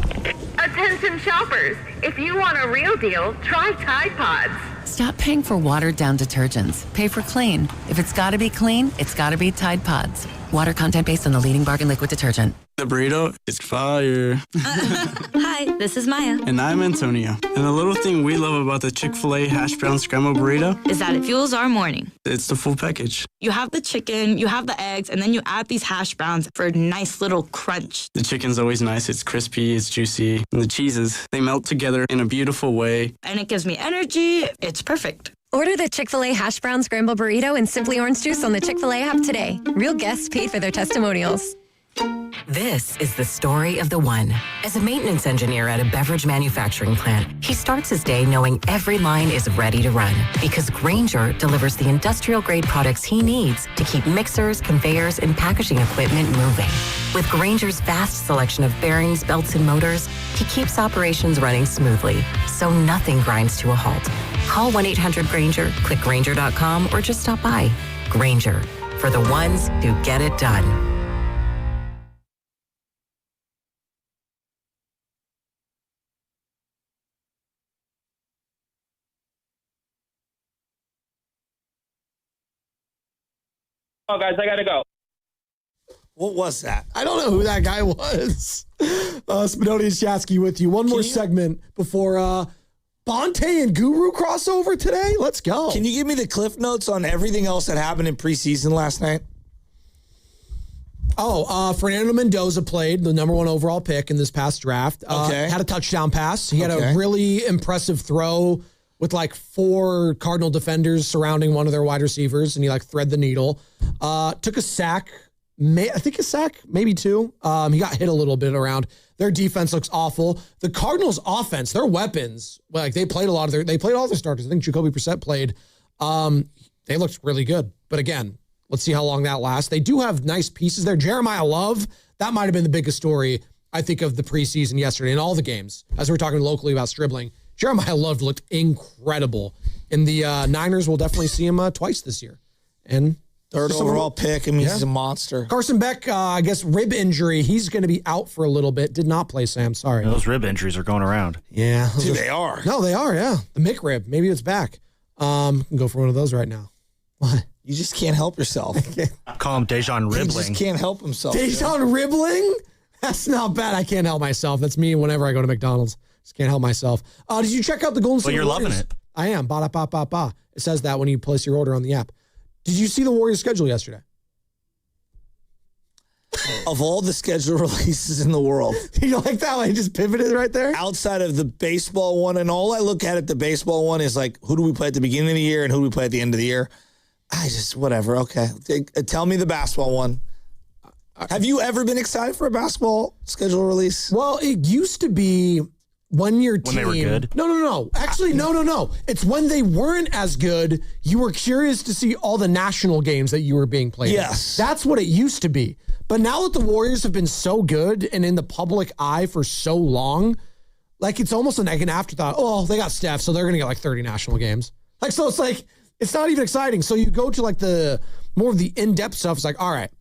Attention shoppers, if you want a real deal, try Tide Pods. Stop paying for watered-down detergents. Pay for clean. If it's gotta be clean, it's gotta be Tide Pods. Water content based on the leading bargain liquid detergent. The burrito is fire. Hi, this is Maya. And I'm Antonio. And the little thing we love about the Chick-fil-A hash brown scrambled burrito is that it fuels our morning. It's the full package. You have the chicken, you have the eggs, and then you add these hash browns for a nice little crunch. The chicken's always nice. It's crispy, it's juicy. And the cheeses, they melt together in a beautiful way. And it gives me energy. It's perfect. Order the Chick-fil-A Hash Brown Scramble Burrito and Simply Orange Juice on the Chick-fil-A app today. Real guests paid for their testimonials. This is the story of the one. As a maintenance engineer at a beverage manufacturing plant, he starts his day knowing every line is ready to run because Grainger delivers the industrial-grade products he needs to keep mixers, conveyors, and packaging equipment moving. With Grainger's vast selection of bearings, belts, and motors, he keeps operations running smoothly, so nothing grinds to a halt. Call 1-800-GRAINGER, click Grainger.com, or just stop by. Grainger, for the ones who get it done. Oh, guys, I gotta go. What was that? I don't know who that guy was. Spinoni and Shasky with you. One more segment before Bonte and Guru crossover today. Let's go. Can you give me the cliff notes on everything else that happened in preseason last night? Fernando Mendoza played the number 1 overall pick in this past draft. Had a touchdown pass. He had a really impressive throw with like 4 Cardinal defenders surrounding one of their wide receivers, and he like thread the needle. Took a sack. I think a sack, maybe 2. He got hit a little bit around. Their defense looks awful. The Cardinals' offense, their weapons, like they played all their starters. I think Jacoby Brissett played. They looked really good. But again, let's see how long that lasts. They do have nice pieces there. Jeremiah Love, that might have been the biggest story, I think, of the preseason yesterday in all the games. As we're talking locally about Stribling, Jeremiah Love looked incredible. And the Niners will definitely see him twice this year. And third overall pick. I mean, he's a monster. Carson Beck, I guess rib injury. He's going to be out for a little bit. Did not play, Sam. Sorry. Those rib injuries are going around. Yeah. Dude, they are. No, they are, yeah. The McRib. Maybe it's back. Can go for one of those right now. What? You just can't help yourself. Call him Dejan Ribbling. He just can't help himself. Dejan Ribbling? That's not bad. I can't help myself. That's me whenever I go to McDonald's. Just can't help myself. Did you check out the Golden State Warriors? Well, you're loving it. I am. Ba-da-ba-ba-ba. It says that when you place your order on the app. Did you see the Warriors schedule yesterday? Of all the schedule releases in the world. You like that one? He just pivoted right there? Outside of the baseball one, and all I look at the baseball one is like, who do we play at the beginning of the year and who do we play at the end of the year? Whatever. Okay. Tell me the basketball one. Have you ever been excited for a basketball schedule release? Well, it used to be when your team... When they were good? No. Actually, no. It's when they weren't as good, you were curious to see all the national games that you were being played. Yes. That's what it used to be. But now that the Warriors have been so good and in the public eye for so long, like it's almost like an afterthought. Oh, they got Steph, so they're going to get like 30 national games. Like, so it's like, it's not even exciting. So you go to like the more of the in-depth stuff. It's like, all right,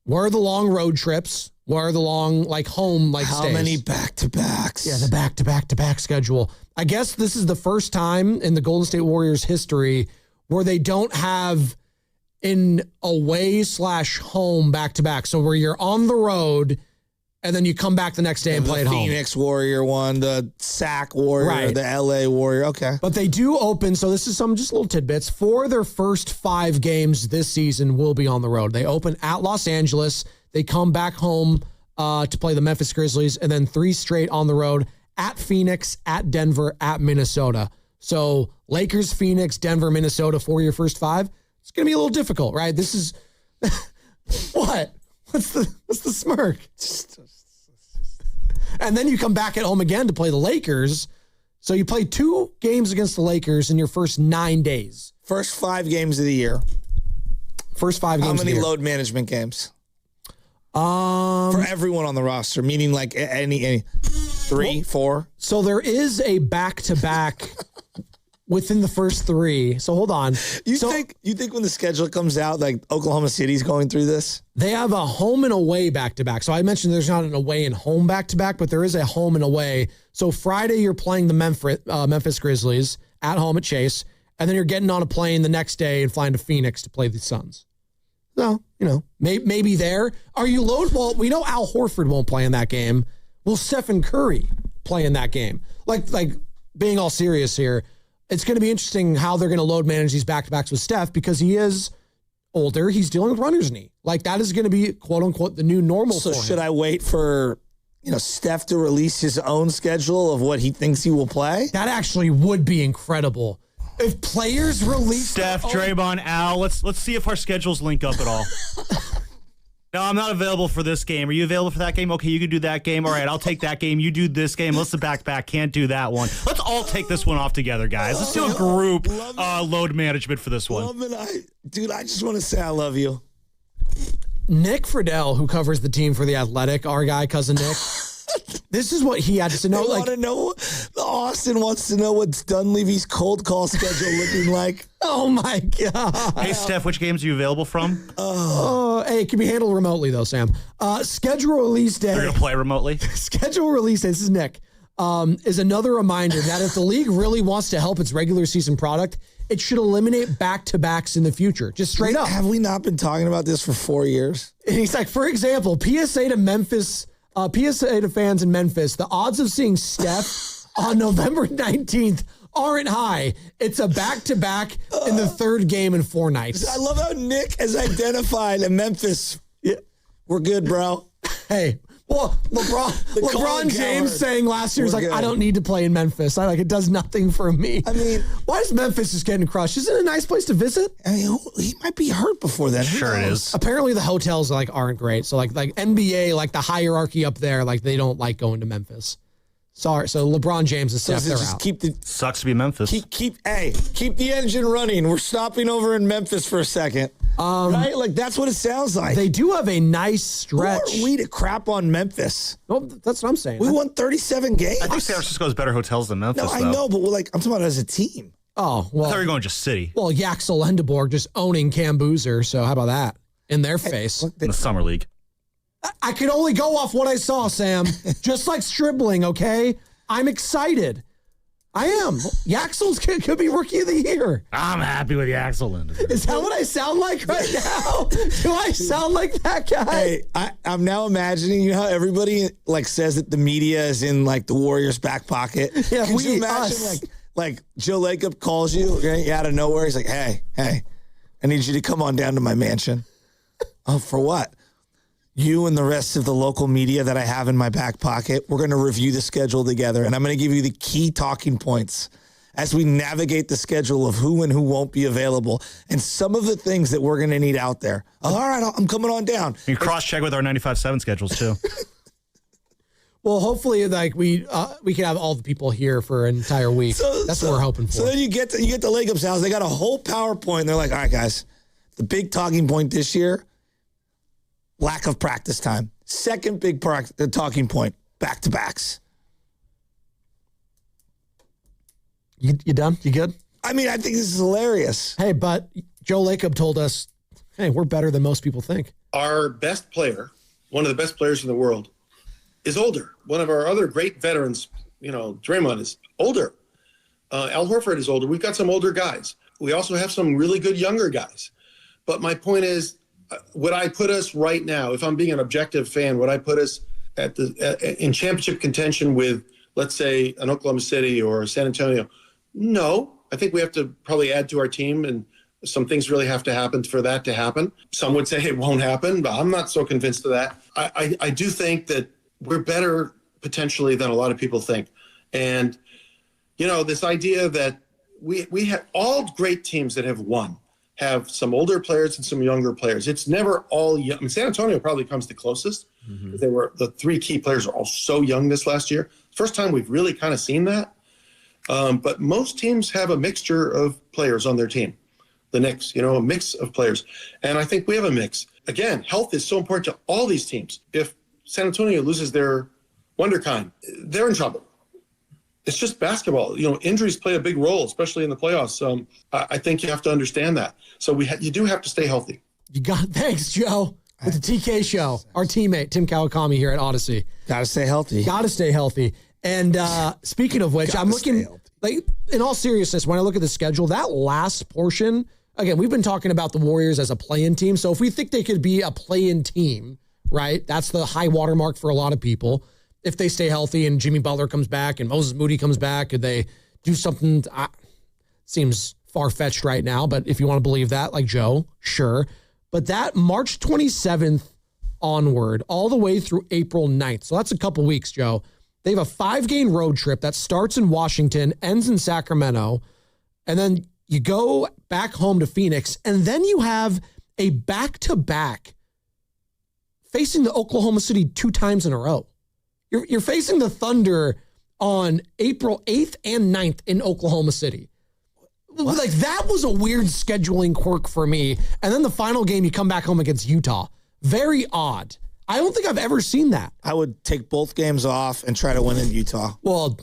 where are the long road trips? Where are the long like home like How stays? many back-to-backs? Yeah, the back-to-back schedule. I guess this is the first time in the Golden State Warriors history where they don't have an away/home back-to-back. So where you're on the road and then you come back the next day and play at home. The Phoenix Warrior one, the Sac Warrior, the LA Warrior. Okay. But they do open, so this is some just little tidbits. For their first 5 games this season will be on the road. They open at Los Angeles. They come back home to play the Memphis Grizzlies, and then 3 straight on the road at Phoenix, at Denver, at Minnesota. So Lakers, Phoenix, Denver, Minnesota for your first 5. It's going to be a little difficult, right? This is what? What's the smirk? And then you come back at home again to play the Lakers. So you play 2 games against the Lakers in your first 9 days. First 5 games of the year. First 5 games How of the many year. load management games? For everyone on the roster, meaning like any 3, 4. So there is a back-to-back within the first 3. So hold on. You think when the schedule comes out, like Oklahoma City's going through this? They have a home and away back-to-back. So I mentioned there's not an away and home back-to-back, but there is a home and away. So Friday you're playing the Memphis Grizzlies at home at Chase, and then you're getting on a plane the next day and flying to Phoenix to play the Suns. So, maybe there. Are you load? Well, we know Al Horford won't play in that game. Will Stephen Curry play in that game? Like being all serious here, it's going to be interesting how they're going to load manage these back-to-backs with Steph because he is older. He's dealing with runner's knee. Like that is going to be quote unquote the new normal. So for him. should I wait for Steph to release his own schedule of what he thinks he will play? That actually would be incredible. If players release Steph, Draymond, Al, let's see if our schedules link up at all. No, I'm not available for this game. Are you available for that game? Okay, you can do that game. All right, I'll take that game. You do this game. Let's the back-to-back. Can't do that one. Let's all take this one off together, guys. Let's do a group load management for this one. Dude, I just want to say I love you. Nick Friedel, who covers the team for The Athletic, our guy, cousin Nick, this is what he had to know. Austin wants to know what's Dunleavy's cold call schedule looking like. Oh, my God. Hey, Steph, which games are you available from? Hey, it can be handled remotely, though, Sam. Schedule release day. They're going to play remotely? Schedule release day. This is Nick. Is another reminder that if the league really wants to help its regular season product, it should eliminate back-to-backs in the future. Just straight up. Have we not been talking about this for 4 years? And he's like, for example, PSA to fans in Memphis, the odds of seeing Steph on November 19th aren't high. It's a back-to-back in the 3rd game in 4 nights. I love how Nick has identified in Memphis. Yeah, we're good, bro. Hey, well, LeBron James saying last year, We're good. I don't need to play in Memphis. It does nothing for me. I mean, why is Memphis just getting crushed? Isn't it a nice place to visit? I mean, he might be hurt before that. Sure it is. Apparently the hotels aren't great. So like NBA, the hierarchy up there, they don't like going to Memphis. Sorry. So LeBron James is Steph, they're out. Sucks to be Memphis. Keep the engine running. We're stopping over in Memphis for a second. Right? That's what it sounds like. They do have a nice stretch. Who are we to crap on Memphis? Well, that's what I'm saying. We won 37 games. I think San Francisco has better hotels than Memphis, No, I though. know, but I'm talking about as a team. Oh, well. I thought you were going just city. Well, Yaxel Lendeborg just owning Cam Boozer. So how about that? In their face. In the Summer League. I can only go off what I saw, Sam. Just like Stribling, okay? I'm excited. I am. Yaxel could be Rookie of the Year. I'm happy with Yaxel. Is that what I sound like right now? Do I sound like that guy? Hey, I'm now imagining, how everybody says that the media is in the Warriors' back pocket. Yeah, Could you imagine like Joe Lacob calls you out of nowhere? He's like, hey, I need you to come on down to my mansion. Oh, for what? You and the rest of the local media that I have in my back pocket, we're going to review the schedule together, and I'm going to give you the key talking points as we navigate the schedule of who and who won't be available and some of the things that we're going to need out there. All right, I'm coming on down. You can cross-check with our 95.7 schedules, too. Well, hopefully, we can have all the people here for an entire week. That's what we're hoping for. So then you get to Lacob's house. They got a whole PowerPoint. They're like, all right, guys, the big talking point this year, lack of practice time. Second big talking point, back-to-backs. You done? You good? I mean, I think this is hilarious. Hey, but Joe Lacob told us, hey, we're better than most people think. Our best player, one of the best players in the world, is older. One of our other great veterans, Draymond, is older. Al Horford is older. We've got some older guys. We also have some really good younger guys. But my point is, would I put us right now, if I'm being an objective fan, would I put us in championship contention with, let's say, an Oklahoma City or San Antonio? No. I think we have to probably add to our team and Some things really have to happen for that to happen. Some would say it won't happen, but I'm not so convinced of that. I do think that we're better potentially than a lot of people think. And, this idea that we have all great teams that have won have some older players and some younger players. It's never all young. I mean, San Antonio probably comes the closest. The three key players are all so young this last year. First time we've really kind of seen that. But most teams have a mixture of players on their team. The Knicks, a mix of players. And I think we have a mix. Again, health is so important to all these teams. If San Antonio loses their wonderkind, they're in trouble. It's just basketball. Injuries play a big role, especially in the playoffs. I think you have to understand that. So you do have to stay healthy. Thanks, Joe. With the TK show, our teammate, Tim Kawakami here at Odyssey. Got to stay healthy. Got to stay healthy. And speaking of which, I'm looking, in all seriousness, when I look at the schedule, that last portion, again, we've been talking about the Warriors as a play-in team. So if we think they could be a play-in team, right, that's the high watermark for a lot of people. If they stay healthy and Jimmy Butler comes back and Moses Moody comes back, could they do something? Seems far-fetched right now, but if you want to believe that, like Joe, sure. But that March 27th onward, all the way through April 9th, so that's a couple weeks, Joe. They have a 5-game road trip that starts in Washington, ends in Sacramento, and then you go back home to Phoenix, and then you have a back-to-back facing the Oklahoma City 2 times in a row. You're facing the Thunder on April 8th and 9th in Oklahoma City. What? Like, that was a weird scheduling quirk for me. And then the final game, you come back home against Utah. Very odd. I don't think I've ever seen that. I would take both games off and try to win in Utah. Well,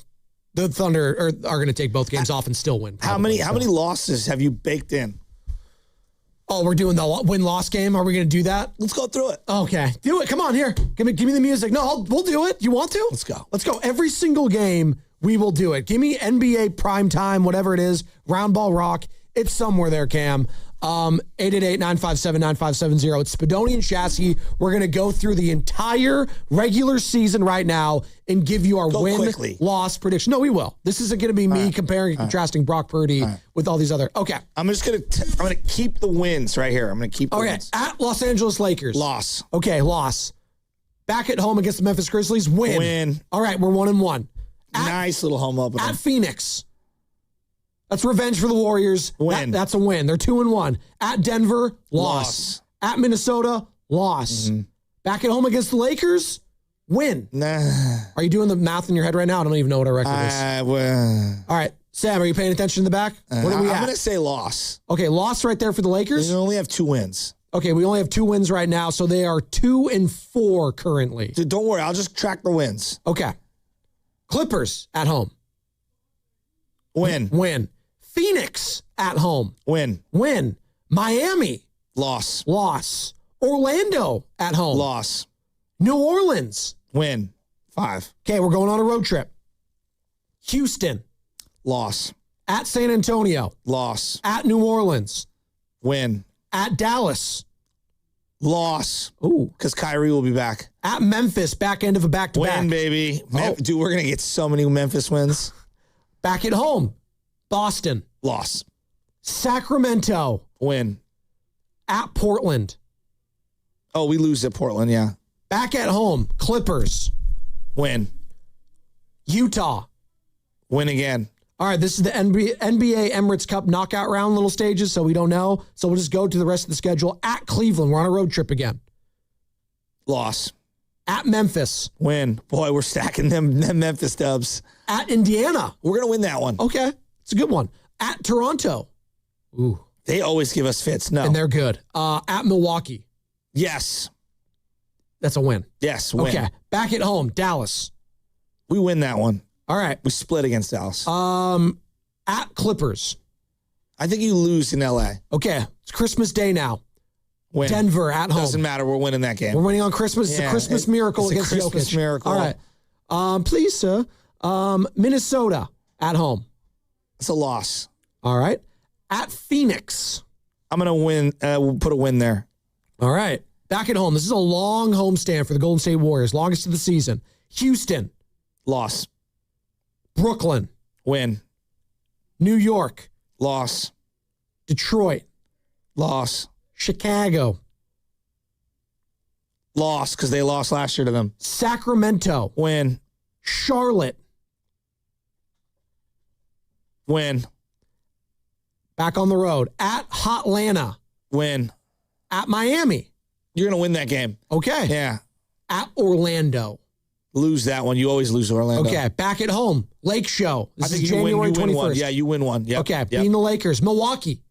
the Thunder are going to take both games off and still win. Probably. How many losses have you baked in? Oh, we're doing the win-loss game? Are we going to do that? Let's go through it. Okay. Do it. Come on, here. Give me the music. No, we'll do it. You want to? Let's go. Let's go. Every single game, we will do it. Give me NBA prime time, whatever it is, round ball rock. It's somewhere there, Cam. 888-957-9570. It's Spadoni and Chassis. We're going to go through the entire regular season right now and give you our win-loss prediction. No, we will. This isn't going to be me comparing and contrasting Brock Purdy with all these other. Okay. I'm just going to keep the wins right here. I'm going to keep the wins. At Los Angeles Lakers. Loss. Okay, loss. Back at home against the Memphis Grizzlies. Win. All right, we're 1-1. Nice little home opener. At Phoenix. That's revenge for the Warriors. Win. That's a win. They're 2-1. At Denver, loss. At Minnesota, loss. Mm-hmm. Back at home against the Lakers, win. Nah. Are you doing the math in your head right now? I don't even know what our record is. All right. Sam, are you paying attention in the back? What are we at? I'm going to say loss. Okay, loss right there for the Lakers. We only have 2 wins. Okay, we only have 2 wins right now, so they are 2-4 currently. Dude, don't worry. I'll just track the wins. Okay. Clippers at home. Win. Phoenix at home. Win. Miami. Loss. Orlando at home. Loss. New Orleans. Win. 5. Okay, we're going on a road trip. Houston. Loss. At San Antonio. Loss. At New Orleans. Win. At Dallas. Loss. Ooh. Because Kyrie will be back. At Memphis, back end of a back-to-back. Win, baby. Dude, we're going to get so many Memphis wins. Back at home. Boston. Loss. Sacramento. Win. At Portland. Oh, we lose at Portland, yeah. Back at home. Clippers. Win. Utah. Win again. All right, this is the NBA Emirates Cup knockout round little stages, so we don't know. So we'll just go to the rest of the schedule. At Cleveland, we're on a road trip again. Loss. At Memphis. Win. Boy, we're stacking them Memphis dubs. At Indiana. We're going to win that one. Okay, it's a good one. At Toronto. Ooh. They always give us fits. No. And they're good. At Milwaukee. Yes. That's a win. Yes, win. Okay, back at home. Dallas. We win that one. All right. We split against Dallas. At Clippers. I think you lose in LA. Okay. It's Christmas Day now. Win. Denver at home. Doesn't matter. We're winning that game. We're winning on Christmas. It's a Christmas miracle against Jokic. Christmas miracle. All right. Please, sir. Minnesota at home. It's a loss. All right. At Phoenix. I'm going to win. We'll put a win there. All right. Back at home. This is a long homestand for the Golden State Warriors. Longest of the season. Houston. Loss. Brooklyn. Win. New York. Loss. Detroit. Loss. Chicago. Loss, because they lost last year to them. Sacramento. Win. Charlotte. Win. Back on the road. At Hotlanta. Win. At Miami. You're going to win that game. Okay. Yeah. At Orlando. Lose that one. You always lose Orlando. Okay. Back at home. Lake Show. This I think is you January win 21st. one. Yeah, you win one. Yep. Okay. Yep. Beating the Lakers. Milwaukee.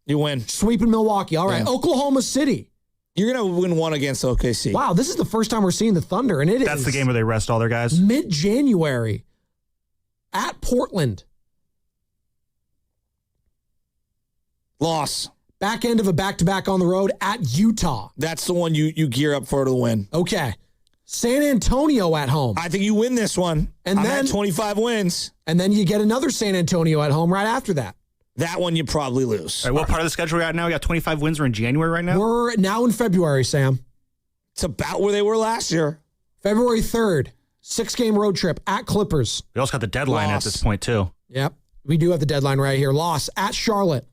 You win. Sweeping Milwaukee. All right. Yeah. Oklahoma City. You're going to win one against OKC. Wow. This is the first time we're seeing the Thunder, and That's the game where they rest all their guys. Mid-January. At Portland. Loss. Back end of a back-to-back on the road at Utah. That's the one you gear up for to win. Okay. San Antonio at home. I think you win this one. And I'm then at 25 wins. And then you get another San Antonio at home right after that. That one you probably lose. All right, what part of the schedule are we at now? We got 25 wins. We're in January right now? We're now in February, Sam. It's about where they were last year. February 3rd, 6-game road trip at Clippers. We also got the deadline Loss. at this point, too. Yep. We do have the deadline right here. Loss at Charlotte.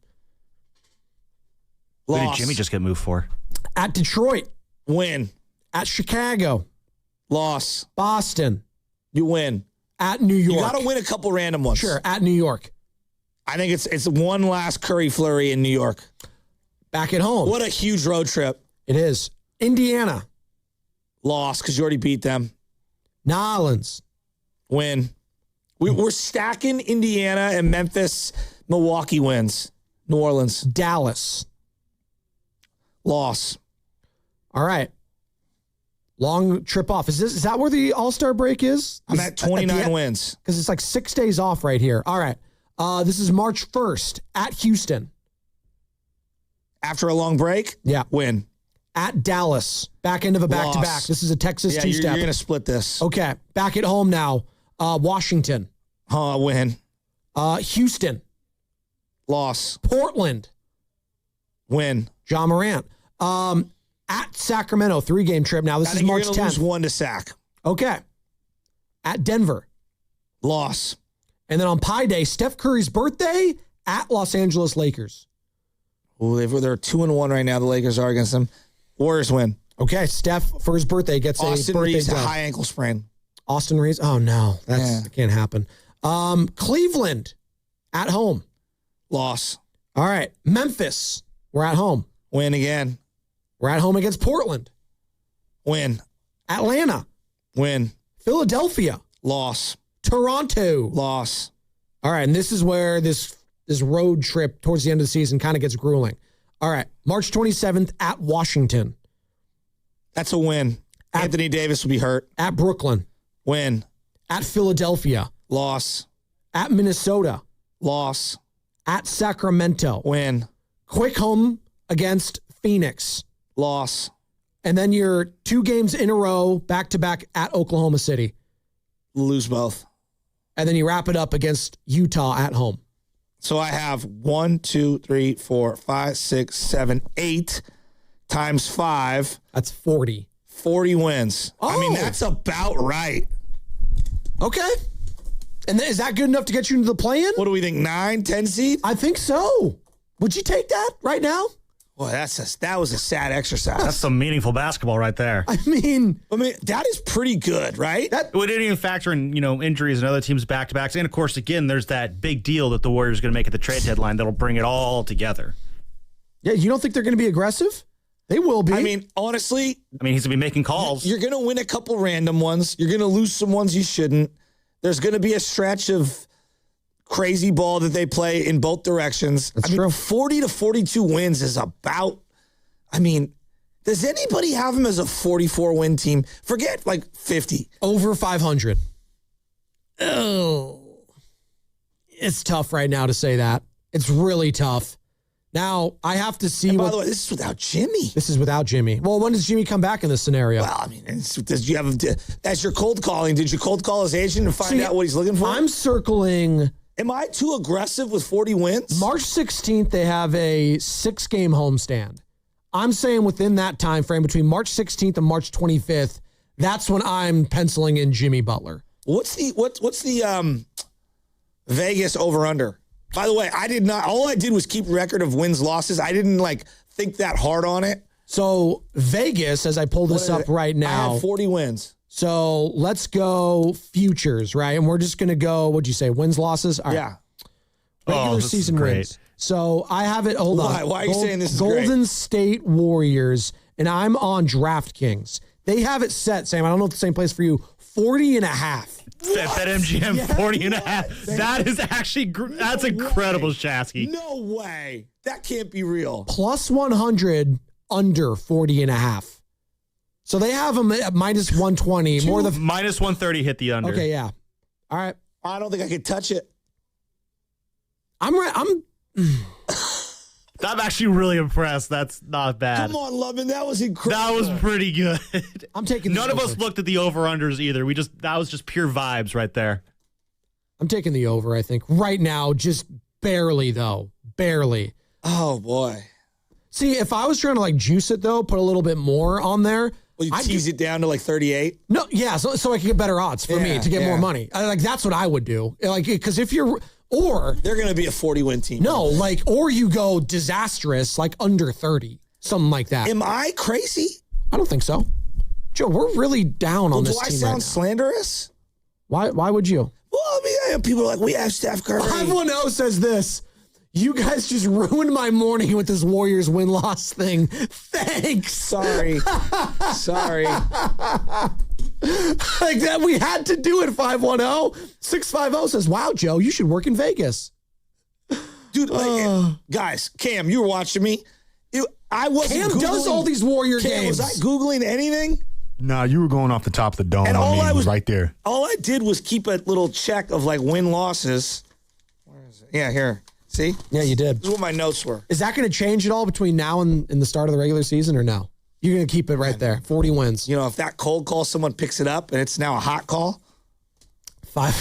Who did Loss. Jimmy just get moved for? At Detroit. Win. At Chicago. Loss. Boston. You win. At New York. You got to win a couple random ones. Sure. At New York. I think it's one last Curry flurry in New York. Back at home. What a huge road trip. It is. Indiana. Loss because you already beat them. New Orleans. Win. We're stacking Indiana and Memphis. Milwaukee wins. New Orleans. Dallas. Loss. All right. Long trip off. Is that where the All-Star break is? I'm at 29 wins. Because it's like 6 days off right here. All right. This is March 1st at Houston. After a long break? Yeah. Win. At Dallas. Back end of a back-to-back. Loss. This is a Texas two-step. You're going to split this. Okay. Back at home now. Washington. Win. Houston. Loss. Portland. Win. John Morant. At Sacramento, 3-game trip. Now, this is March 10th. Lose one to Sac. Okay. At Denver. Loss. And then on Pi Day, Steph Curry's birthday at Los Angeles Lakers. Ooh, they're 2-1 right now. The Lakers are against them. Warriors win. Okay, Steph for his birthday gets Austin a birthday Reeves, a dub. high ankle sprain. Austin Reeves. Oh no, that can't happen. Cleveland at home. Loss. All right, Memphis. We're at home. Win again. We're at home against Portland. Win. Atlanta. Win. Philadelphia. Loss. Toronto. Loss. All right, and this is where this road trip towards the end of the season kind of gets grueling. All right, March 27th at Washington. That's a win. Anthony Davis will be hurt. At Brooklyn. Win. At Philadelphia. Loss. At Minnesota. Loss. At Sacramento. Win. Quick home against Phoenix. Loss. And then your 2 games in a row, back-to-back at Oklahoma City. Lose both. And then you wrap it up against Utah at home. So I have 1, 2, 3, 4, 5, 6, 7, 8 times 5. That's 40. 40 wins. Oh. I mean, that's about right. Okay. And is that good enough to get you into the play-in? What do we think, 9, 10 seed? I think so. Would you take that right now? Well, that was a sad exercise. That's some meaningful basketball right there. I mean, that is pretty good, right? We didn't even factor in, injuries and other teams back-to-backs. And, of course, again, there's that big deal that the Warriors are going to make at the trade deadline that'll bring it all together. Yeah, you don't think they're going to be aggressive? They will be. I mean, honestly. He's going to be making calls. You're going to win a couple random ones. You're going to lose some ones you shouldn't. There's going to be a stretch of crazy ball that they play in both directions. That's true. 40 to 42 wins is about, does anybody have them as a 44-win team? Forget 50. Over 500. Oh. It's tough right now to say that. It's really tough. Now, I have to see By the way, this is without Jimmy. This is without Jimmy. Well, when does Jimmy come back in this scenario? Well, does you have as your cold calling? Did you cold call his agent and find out what he's looking for? I'm circling. Am I too aggressive with 40 wins? March 16th, they have a 6-game homestand. I'm saying within that time frame, between March 16th and March 25th, that's when I'm penciling in Jimmy Butler. What's the Vegas over under? By the way, I did not. All I did was keep record of wins, losses. I didn't think that hard on it. So Vegas, as I pull this up right now, I had 40 wins. So let's go futures, right? And we're just going to go, what'd you say, wins, losses? All right. Yeah. Regular season wins. So I have it, hold on. Why are you saying this is Golden great? State Warriors, and I'm on DraftKings. They have it set, Sam, I don't know if it's the same place for you, 40.5. BetMGM 40.5. That is actually, that's incredible, Shasky. No way. That can't be real. Plus 100 under 40.5. So they have them at minus 120. Minus 130 hit the under. Okay, yeah. All right. I don't think I could touch it. I'm actually really impressed. That's not bad. Come on, Lovin. That was incredible. That was pretty good. I'm taking None of us looked at the over-unders either. That was just pure vibes right there. I'm taking the over, I think. Right now, just barely, though. Barely. Oh, boy. See, if I was trying to juice it, though, put a little bit more on there. Well, you tease it down to 38? No, yeah, so I can get better odds for me to get more money. That's what I would do. Because if you're... Or they're going to be a 40-win team. No, or you go disastrous, under 30, something like that. Am I crazy? I don't think so. Joe, we're really down on this team. Do I sound slanderous? Why would you? Well, people are we have Steph Curry. 510 says this. You guys just ruined my morning with this Warriors win-loss thing. Thanks. Sorry. Sorry. That we had to do it, 510. 650 says, wow, Joe, you should work in Vegas. Dude, guys, Cam, you were watching me. I wasn't Cam does all these Warrior games. Was I Googling anything? Nah, you were going off the top of the dome. And right there. All I did was keep a little check of win-losses. Where is it? Yeah, here. See? Yeah, you did. This is what my notes were. Is that going to change at all between now and the start of the regular season or no? You're going to keep it right there. 40 wins. If that cold call, someone picks it up and it's now a hot call.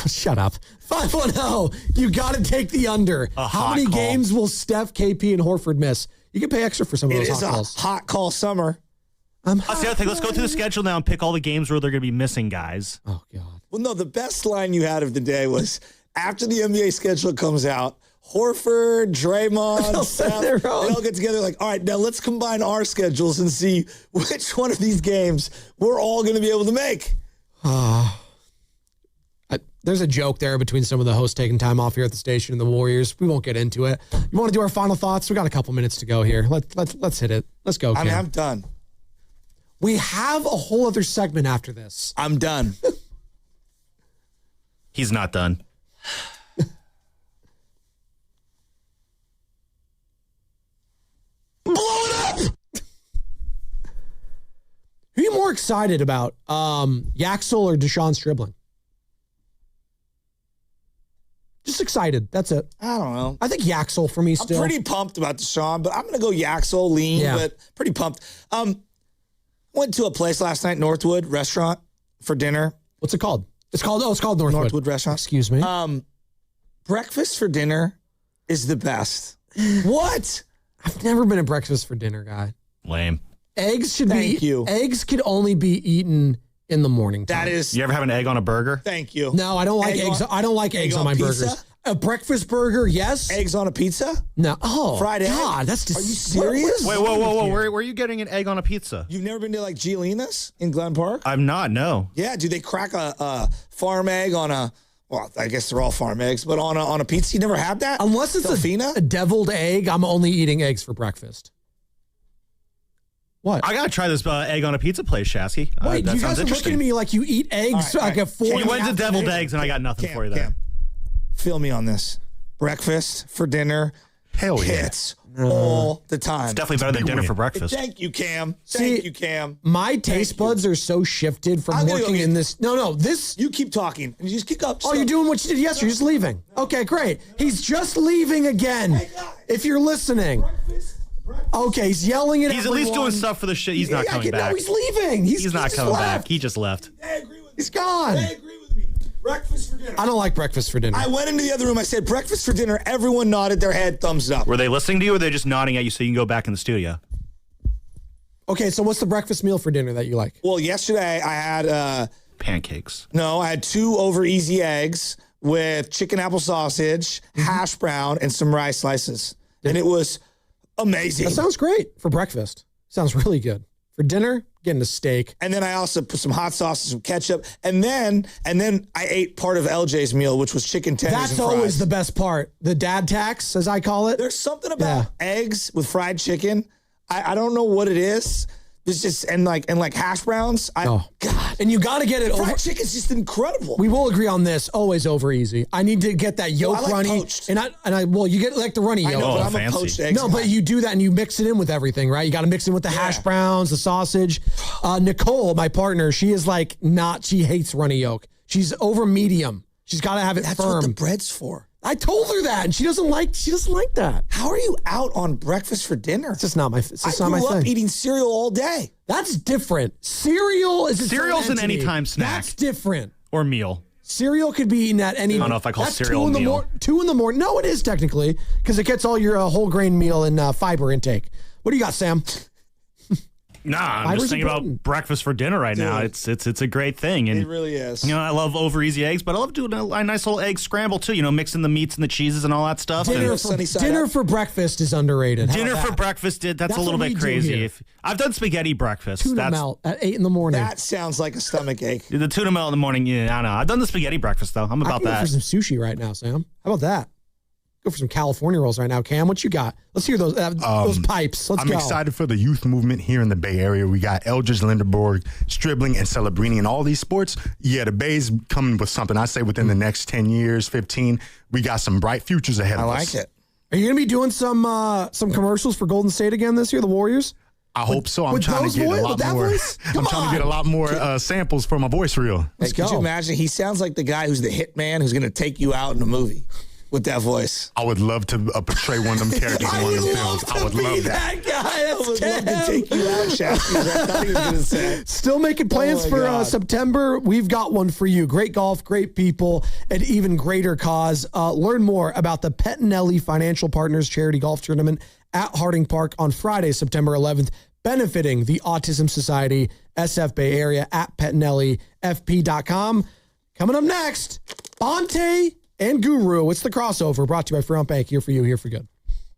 Shut up. 510. You got to take the under. How many games will Steph, KP, and Horford miss? You can pay extra for some of those hot calls. It is a hot call summer. That's the other thing. Let's go through the schedule now and pick all the games where they're going to be missing guys. Oh, God. Well, no, the best line you had of the day was after the NBA schedule comes out, Horford, Draymond, Steph, they all get together all right, now let's combine our schedules and see which one of these games we're all going to be able to make. There's a joke there between some of the hosts taking time off here at the station and the Warriors. We won't get into it. You want to do our final thoughts? We got a couple minutes to go here. Let's hit it. Let's go, Cam. I'm done. We have a whole other segment after this. I'm done. He's not done. Blow it up! Who are you more excited about, Yaxel or Deshaun Stribling? Just excited. That's it. I don't know. I think Yaxel for me still. I'm pretty pumped about Deshaun, but I'm going to go Yaxel, lean, but pretty pumped. Went to a place last night, Northwood restaurant, for dinner. What's it called? It's called Northwood. Northwood restaurant. Excuse me. Breakfast for dinner is the best. What? I've never been a breakfast for dinner guy. Lame. Eggs could only be eaten in the morning time. That is. You ever have an egg on a burger? Thank you. No, I don't like eggs. I don't like eggs on my burgers. A breakfast burger, yes. Eggs on a pizza? No. Oh, fried egg? God, that's Are you serious? Wait, whoa. Where are you getting an egg on a pizza? You've never been to Giolina's in Glen Park? I'm not, no. Yeah, do they crack a farm egg on a, well, I guess they're all farm eggs, but on a pizza? You never had that? Unless it's a deviled egg, I'm only eating eggs for breakfast. What? I got to try this egg on a pizza place, Shasky. Wait, you guys are looking at me like you eat eggs at 4. You went to deviled eggs and I got nothing for you there. Feel me on this. Breakfast for dinner. Hell yeah. Hits all the time. It's definitely better than dinner for breakfast. Thank you, Cam. Thank you, Cam. My taste buds are so shifted from working in this. No, this. You keep talking. And you just keep up. Oh, you're doing what you did yesterday. You're just leaving. Okay, great. He's just leaving again. If you're listening. Okay, he's yelling at He's everyone. at least doing stuff for the shit. He's not coming back. No, he's leaving. He's not coming back. He just left. They agree with me. He's gone. They agree with me. Breakfast for dinner. I don't like breakfast for dinner. I went into the other room. I said, breakfast for dinner. Everyone nodded their head, thumbs up. Were they listening to you or were they just nodding at you so you can go back in the studio? Okay, so what's the breakfast meal for dinner that you like? Well, yesterday I had... pancakes. No, I had 2 over easy eggs with chicken apple sausage, hash brown, and some rice slices. And it was amazing. That sounds great for breakfast. Sounds really good. For dinner, getting a steak. And then I also put some hot sauce, some ketchup, and then I ate part of LJ's meal, which was chicken tenders That's and fries. always the best part. The dad tax, as I call it. There's something about eggs with fried chicken. I don't know what it is. It's just and like hash browns. God, and you got to get it fried over. chicken's just incredible. We will agree on this. Always over easy. I need to get that yolk I like runny, poached. and I you get like the runny yolk. I know, but I'm a poached eggs No, but you do that and you mix it in with everything, right? You got to mix it with the hash browns, the sausage. Nicole, my partner, she is like she hates runny yolk. She's over medium. She's got to have it That's firm. what the bread's for. I told her that, and she doesn't like that. How are you out on breakfast for dinner? It's just not my. It's just I not my grew up thing. eating cereal all day. That's different. Cereal is Cereal's an entity. anytime snack. That's different. Or meal. Cereal could be eaten at any. I don't know if I call that's cereal 2 in the meal. 2 in the morning. No, it is technically because it gets all your whole grain meal and fiber intake. What do you got, Sam? Nah, I'm Fiber's just thinking important. about breakfast for dinner right now. It's a great thing, and It really is. you know, I love over easy eggs, but I love doing a nice little egg scramble too. You know, mixing the meats and the cheeses and all that stuff. Dinner for breakfast is underrated. How Dinner about for that? breakfast, that's That's a little what bit we do crazy. here. I've done spaghetti breakfast. Tuna That's melt at 8 in the morning. That sounds like a stomach ache. the tuna melt in the morning. Yeah, I know. I've done the spaghetti breakfast though. I'm I about can go that. for some sushi right now, Sam. How about that? Go for some California rolls right now, Cam. What you got? Let's hear those pipes. Let's I'm go. excited for the youth movement here in the Bay Area. We got Eldridge, Lindenborg, Stribling, and Celebrini in all these sports. Yeah, the Bay's coming with something. I say within the next 10 years, 15, we got some bright futures ahead of us. I like it. Are you going to be doing some commercials for Golden State again this year, the Warriors? I hope so. I'm with trying those to get voice- a with lot that more. voice? I'm Come trying to get a on. lot more samples for my voice reel. Let's Could go. you imagine? He sounds like the guy who's the hitman who's going to take you out in a movie with that voice. I would love to portray one of them characters in one of them films. I would love that. guy. I would love to take you out, Shafty. I thought he was going to say. Still making plans Oh, my for God. September. We've got one for you. Great golf, great people, and even greater cause. Learn more about the Pettinelli Financial Partners Charity Golf Tournament at Harding Park on Friday, September 11th, benefiting the Autism Society, SF Bay Area at PettinelliFP.com. Coming up next, Bonte and Guru. It's the crossover brought to you by Front Bank. Here for you, here for good.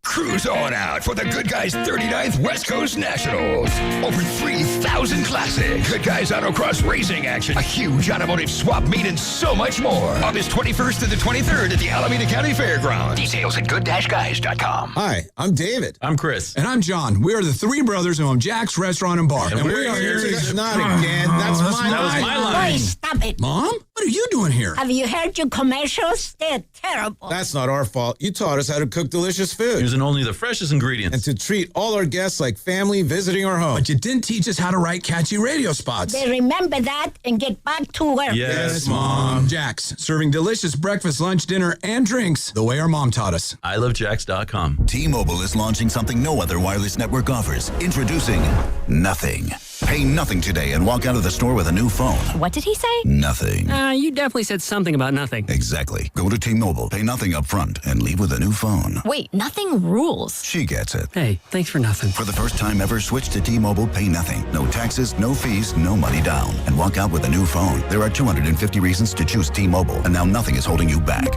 Cruise on out for the Good Guys 39th West Coast Nationals. Over 3,000 classics, Good Guys Autocross racing action, a huge automotive swap meet, and so much more. August 21st to the 23rd at the Alameda County Fairgrounds. Details at good-guys.com. Hi, I'm David. I'm Chris. And I'm John. We are the three brothers who own Jack's Restaurant and Bar. And we are here to... Not again. That's my line. That was my line. Boy, stop it. Mom? What are you doing here? Have you heard your commercials? They're terrible. That's not our fault. You taught us how to cook delicious food. Using only the freshest ingredients. And to treat all our guests like family visiting our home. But you didn't teach us how to write catchy radio spots. They remember that and get back to work. Yes, Mom. Jack's, serving delicious breakfast, lunch, dinner, and drinks the way our mom taught us. ilovejacks.com. T-Mobile is launching something no other wireless network offers. Introducing Nothing. Pay nothing today and walk out of the store with a new phone. What did he say? Nothing. You definitely said something about nothing. Exactly. Go to T-Mobile, pay nothing up front, and leave with a new phone. Wait, nothing rules. She gets it. Hey, thanks for nothing. For the first time ever, switch to T-Mobile, pay nothing. No taxes, no fees, no money down. And walk out with a new phone. There are 250 reasons to choose T-Mobile, and now nothing is holding you back.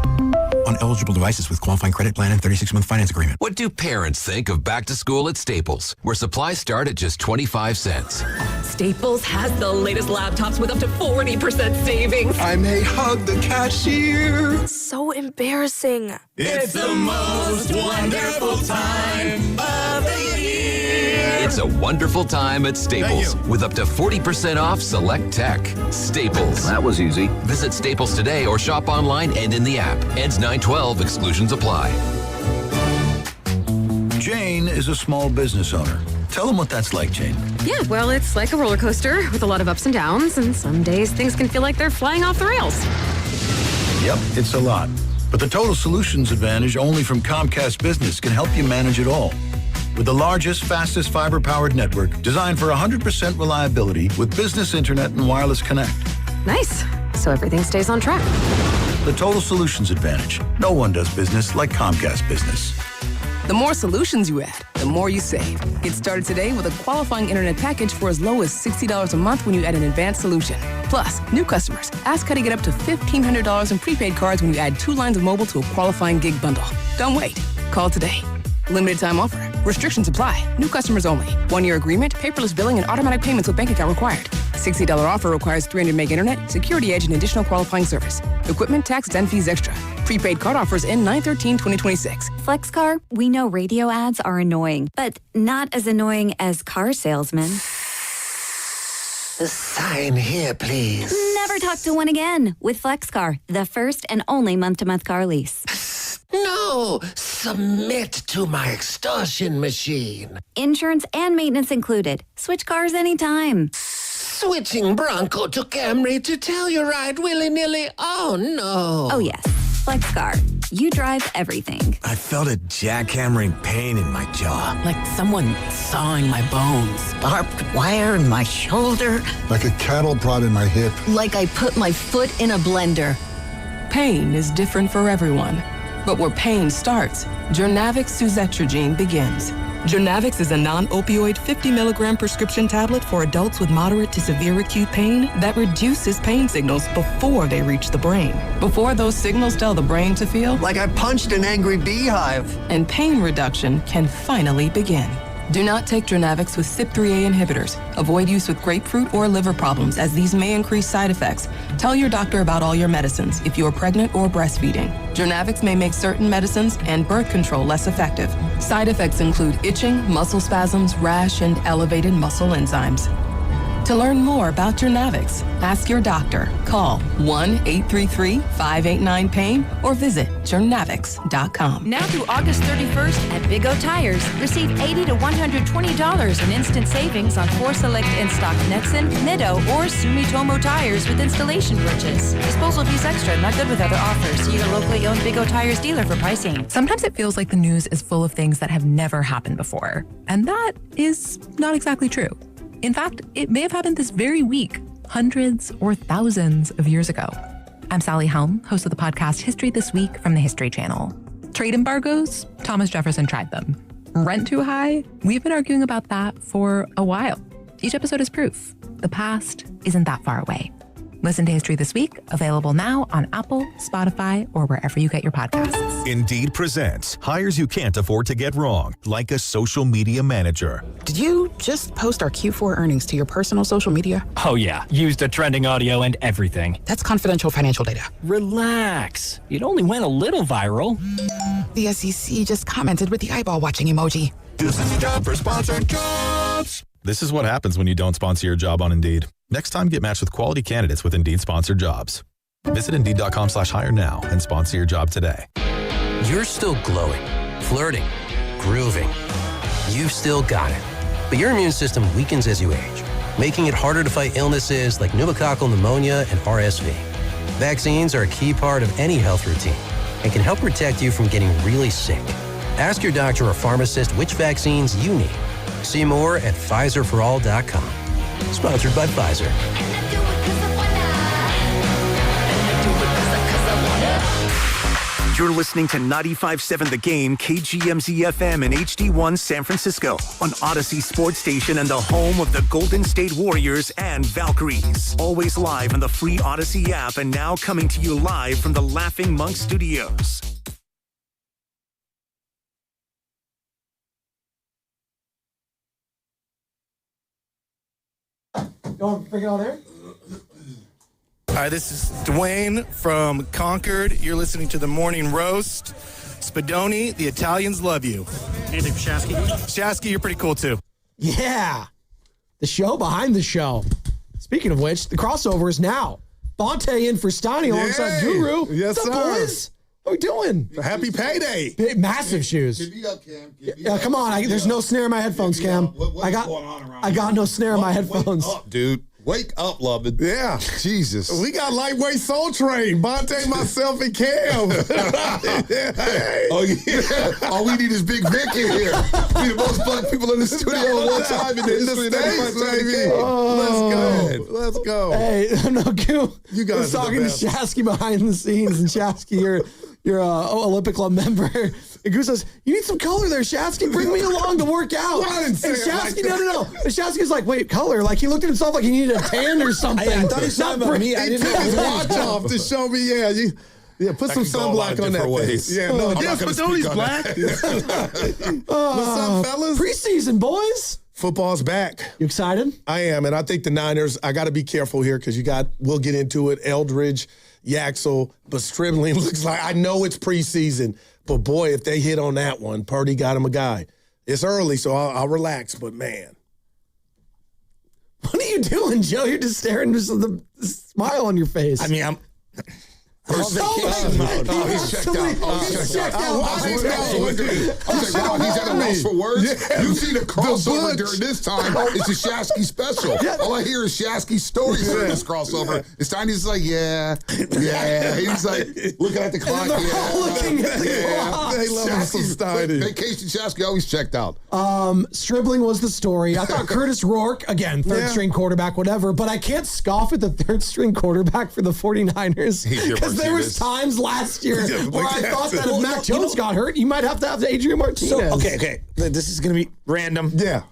On eligible devices with qualifying credit plan and 36-month finance agreement. What do parents think of back to school at Staples, where supplies start at just 25 cents? Staples has the latest laptops with up to 40% savings. I may hug the cashier. So embarrassing. It's the most wonderful time of the year. It's a wonderful time at Staples with up to 40% off select tech. Staples. That was easy. Visit Staples today or shop online and in the app. Ends 9/12. Exclusions apply. Jane is a small business owner. Tell them what that's like, Jane. Yeah, well, it's like a roller coaster with a lot of ups and downs, and some days things can feel like they're flying off the rails. Yep, it's a lot. But the Total Solutions Advantage only from Comcast Business can help you manage it all. With the largest, fastest fiber-powered network designed for 100% reliability with business internet and wireless connect. Nice. So everything stays on track. The Total Solutions Advantage. No one does business like Comcast Business. The more solutions you add, the the more you save. Get started today with a qualifying internet package for as low as $60 a month when you add an advanced solution. Plus, new customers, ask how to get up to $1,500 in prepaid cards when you add 2 lines of mobile to a qualifying gig bundle. Don't wait. Call today. Limited time offer. Restrictions apply. New customers only. 1-year agreement, paperless billing, and automatic payments with bank account required. $60 offer requires 300 meg internet, security edge, and additional qualifying service. Equipment, taxes, and fees extra. Prepaid card offers end 9/13/2026. FlexCar, we know radio ads are annoying, but not as annoying as car salesmen. Sign here, please. Never talk to one again with FlexCar, the first and only month-to-month car lease. No, submit to my extortion machine. Insurance and maintenance included. Switch cars anytime. Switching Bronco to Camry to Telluride willy-nilly? Oh, no. Oh, yes. FlexCar. You drive everything. I felt a jackhammering pain in my jaw. Like someone sawing my bones. Barbed wire in my shoulder. Like a cattle prod in my hip. Like I put my foot in a blender. Pain is different for everyone. But where pain starts, Jernavix suzetrigine begins. Jernavix is a non-opioid 50-milligram prescription tablet for adults with moderate to severe acute pain that reduces pain signals before they reach the brain. Before those signals tell the brain to feel Like I punched an angry beehive. And pain reduction can finally begin. Do not take Jernavix with CYP3A inhibitors. Avoid use with grapefruit or liver problems, as these may increase side effects. Tell your doctor about all your medicines if you are pregnant or breastfeeding. Jernavix may make certain medicines and birth control less effective. Side effects include itching, muscle spasms, rash, and elevated muscle enzymes. To learn more about Jernavix, ask your doctor. Call 1-833-589-PAIN or visit jernavix.com. Now through August 31st at Big O Tires, receive $80 to $120 in instant savings on 4 select in-stock Nexen, Nido, or Sumitomo tires with installation purchase. Disposal fees extra, not good with other offers. See your locally owned Big O Tires dealer for pricing. Sometimes it feels like the news is full of things that have never happened before. And that is not exactly true. In fact, it may have happened this very week, hundreds or thousands of years ago. I'm Sally Helm, host of the podcast History This Week from the History Channel. Trade embargoes? Thomas Jefferson tried them. Rent too high? We've been arguing about that for a while. Each episode is proof. The past isn't that far away. Listen to History This Week, available now on Apple, Spotify, or wherever you get your podcasts. Indeed presents hires you can't afford to get wrong, like a social media manager. Did you just post our Q4 earnings to your personal social media? Oh yeah, used the trending audio and everything. That's confidential financial data. Relax. It only went a little viral. The SEC just commented with the eyeball watching emoji. This is the job for sponsored jobs. This is what happens when you don't sponsor your job on Indeed. Next time, get matched with quality candidates with Indeed sponsored jobs. Visit Indeed.com/hire now and sponsor your job today. You're still glowing, flirting, grooving. You've still got it. But your immune system weakens as you age, making it harder to fight illnesses like pneumococcal pneumonia and RSV. Vaccines are a key part of any health routine and can help protect you from getting really sick. Ask your doctor or pharmacist which vaccines you need. See more at PfizerForAll.com. Sponsored by Pfizer. You're listening to 95.7 The Game, KGMZ FM and HD1 San Francisco on Odyssey Sports Station and the home of the Golden State Warriors and Valkyries. Always live on the free Odyssey app and now coming to you live from the Laughing Monk Studios. Don't bring it on there. Hi, this is Dwayne from Concord. You're listening to the Morning Roast. Spadoni, the Italians love you. Anything for Shasky? Shasky, you're pretty cool too. Yeah. The show behind the show. Speaking of which, the crossover is now. Bonte in for Stani alongside Guru. Yes, What's up, sir. boys? What are we doing? Happy payday. Massive shoes. Give me up, Cam. Yeah, come on. There's no snare in my headphones, Cam. I got no snare in my headphones. Wake up, dude. Wake up, lovin'. Yeah, Jesus. We got lightweight Soul Train. Bonte, myself, and Cam. Hey. Oh, yeah. All we need is Big Vic in here. We the most fun people in the studio at one time in the history of the States, baby. Let's go. Hey, no, Q. You guys are talking to Shasky behind the scenes, and Shasky, your Olympic Club member. And Goose says, "You need some color there, Shasky. Bring me along to work out." Well, I didn't say and it like Shasky, that. no. And Shasky's like, "Wait, color?" Like he looked at himself like he needed a tan or something. I thought he was talking about me. I He didn't took know. his watch off to show me, put some could go a lot sunblock of on that different thing. ways. Yeah, no, I'm not gonna speak on black. that. What's up, fellas? Preseason, boys. Football's back. You excited? I am, and I think the Niners, I got to be careful here because we'll get into it, Eldridge, Yaxel, but Stribling looks like, I know it's preseason, but boy, if they hit on that one, Purdy got him a guy. It's early, so I'll relax, but man. What are you doing, Joe? You're just staring with the smile on your face. I mean, I'm on vacation mode. Oh, he's checked out. He's checked out. Wow, He's at a loss for words. Yeah. You see the crossover butch. during this time. It's a Shasky special. All I hear is Shasky stories during this crossover. It's time he's like, yeah. He's like looking at the clock. Looking at the clock. They love him some Steiny. Vacation Shasky always checked out. Stribling was the story. I thought Curtis Rourke, again, third string quarterback, whatever, but I can't scoff at the third string quarterback for the 49ers because there was times last year where I thought that if Mac Jones got hurt, you might have to have Adrian Martinez. So, okay. This is going to be random. Yeah.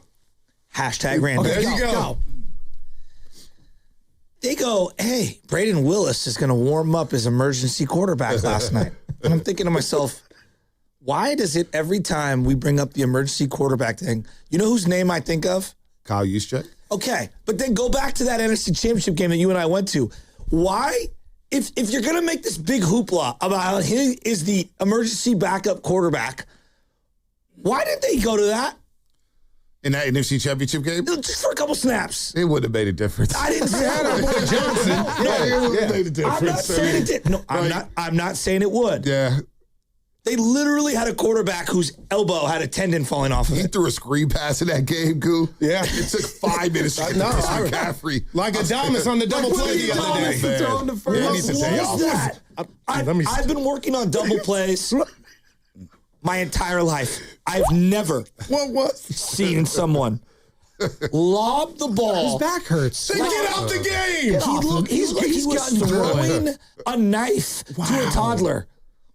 Hashtag random. Okay, there you go. They go, hey, Braden Willis is going to warm up as emergency quarterback last night. And I'm thinking to myself, why does it every time we bring up the emergency quarterback thing, you know whose name I think of? Kyle Juszczyk. Okay, but then go back to that NFC Championship game that you and I went to. Why? If you're going to make this big hoopla about how he is the emergency backup quarterback, why did they go to that? In that NFC Championship game? Just for a couple snaps. It wouldn't have made a difference. I didn't say that. Boy Johnson. It would have made a difference. I'm not saying it did. No, I'm not saying it would. Yeah. They literally had a quarterback whose elbow had a tendon falling off of He it. threw a screen pass in that game, Goo. Yeah. It took 5 minutes to get to Chris McCaffrey. Like Adamas on the double play the other day. Yeah, he needs to day off. That? I've been working on double plays my entire life. I've never seen someone lob the ball. His back hurts. They get out the game. He looked like he was throwing a knife to a toddler.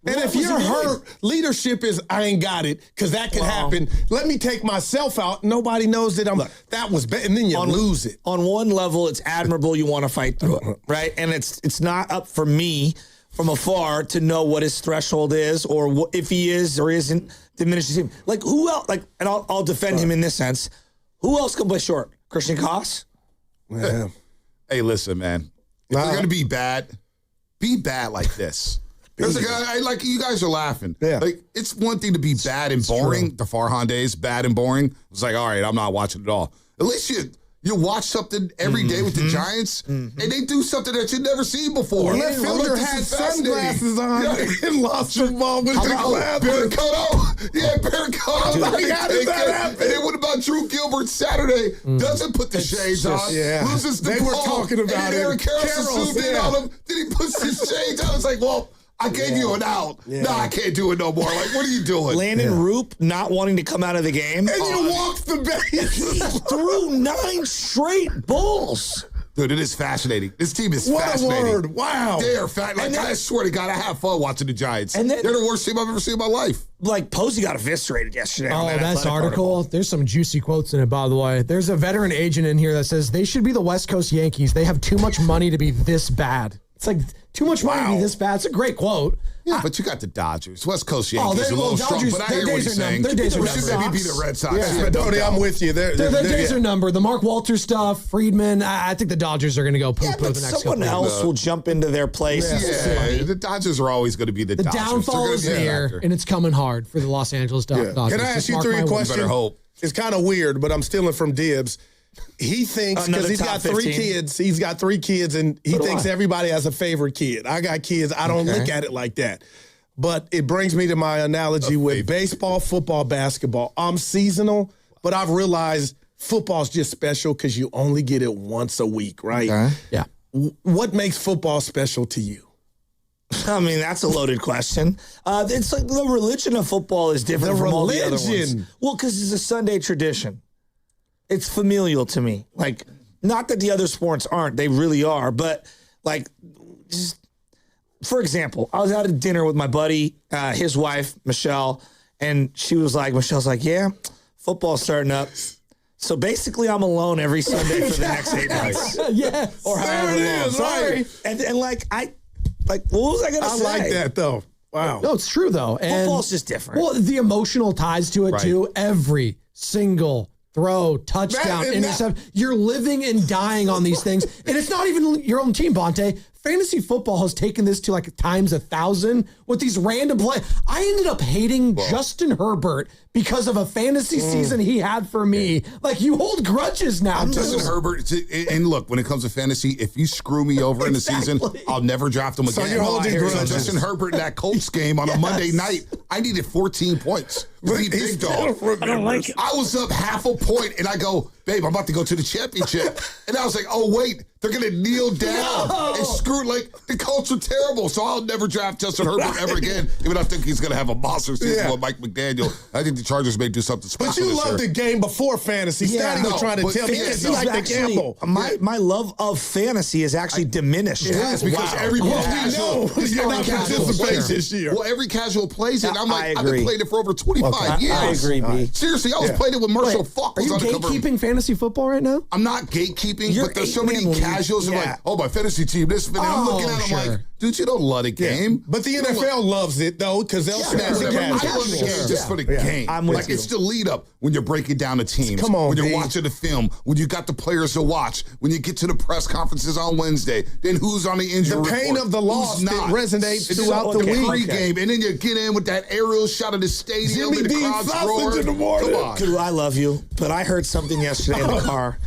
And if you're hurt, leadership is, I ain't got it, because that can happen. Let me take myself out. Nobody knows that that was bad, and then you lose it. On one level, it's admirable you want to fight through it, right? And it's not up for me from afar to know what his threshold is or if he is or isn't diminished. Like, who else? Like, and I'll defend him in this sense. Who else can play short? Christian Koss? Yeah. Hey, listen, man. If they're going to be bad like this. There's a guy, like, you guys are laughing. Yeah. Like, it's one thing to be bad and boring. The Farhan days, bad and boring. It's like, all right, I'm not watching it all. At least you watch something every day with the Giants, and they do something that you've never seen before. That fielder had sunglasses on and lost the ball with the glasses. Barricotto. Yeah, Barricotto. How did that happen? And then what about Drew Gilbert Saturday? Doesn't put the shades on. Yeah. Loses the They ball. were talking about and then Eric it. Carroll zoomed in on him. Then he puts his shades on. It's like, well, I gave you an out. Yeah. No, I can't do it no more. Like, what are you doing? Landon Roop not wanting to come out of the game. And you walked the base. He threw 9 straight balls. Dude, it is fascinating. This team is What fascinating. a word. Wow. They are like, I swear to God, I have fun watching the Giants. And then, they're the worst team I've ever seen in my life. Like, Posey got eviscerated yesterday. Oh, that's article. There's some juicy quotes in it, by the way. There's a veteran agent in here that says they should be the West Coast Yankees. They have too much money to be this bad. It's like too much money to be this bad. It's a great quote. Yeah, but you got the Dodgers. West Coast Yankees are a little strong, but I hear what you're saying. Their days are We should maybe numbered. be the Red Sox. Yeah, Tony, I'm with you. Their days are numbered. The Mark Walters stuff, Friedman. I think the Dodgers are going to go poo-poo the next couple someone else will jump into their place. Yeah, the Dodgers are always going to be the Dodgers. Downfall is near, and it's coming hard for the Los Angeles Dodgers. Can I ask you 3 questions? Better hope. It's kind of weird, but I'm stealing from Dibs. He thinks, because he's got 3 kids, and he thinks everybody has a favorite kid. I got kids. I don't look at it like that. But it brings me to my analogy with baseball, football, basketball. I'm seasonal, but I've realized football's just special because you only get it once a week, right? Okay. Yeah. What makes football special to you? I mean, that's a loaded question. It's like the religion of football is different from all the other ones. Well, because it's a Sunday tradition. It's familial to me. Like, not that the other sports aren't. They really are. But, like, just for example, I was out at dinner with my buddy, his wife, Michelle, and Michelle's like, yeah, football's starting up. So basically, I'm alone every Sunday for the next 8 months. Yes. Or however long. Sorry. And what was I going to say? I like that, though. Wow. No, it's true, though. And football's just different. Well, the emotional ties to it, too. Every single throw, touchdown, intercept. You're living and dying on these things. And it's not even your own team, Bonte. Fantasy football has taken this to like times 1,000 with these random plays. I ended up hating Justin Herbert because of a fantasy season he had for me. Like, you hold grudges now. Justin Herbert, and look, when it comes to fantasy, if you screw me over in the season, I'll never draft him again. So you're holding grudges. Justin Herbert in that Colts game on a Monday night, I needed 14 points. Big dog. I don't like it. I was up half a point, and I go, babe, I'm about to go to the championship. And I was like, oh, wait, they're going to kneel down and screw. Like, the Colts are terrible, so I'll never draft Justin Herbert ever again, even though I think he's going to have a monster season with Mike McDaniel. I think the Chargers may do something special. But you loved the game before fantasy. Stanley was trying to tell me it's like the gamble. My love of fantasy is actually diminished. It has, because everybody you're not participating this year. Well, every casual plays it. I'm like, I've agree. been playing it for over 25 years. I agree, B. Seriously, I was playing it when Marshall Falk Are was you on the cover. gatekeeping fantasy football right now? I'm not gatekeeping, You're but there's so many 8-man league. casuals who are like, oh, my fantasy team, this, and I'm looking at them like, dude, you don't love the game. But the NFL loves it, though, because they'll snatch the I love the casuals. game just for the game. I'm with you. It's the lead up when you're breaking down the teams. Come on, when you're B. watching the film, when you got the players to watch, when you get to the press conferences on Wednesday, then who's on the injury report. The pain of the loss that resonates throughout the week. Pregame, and then you get in with that aerial shot of the stadium and the crowd's roaring. In the morning. Come on. Dude, I love you, but I heard something yesterday in the car.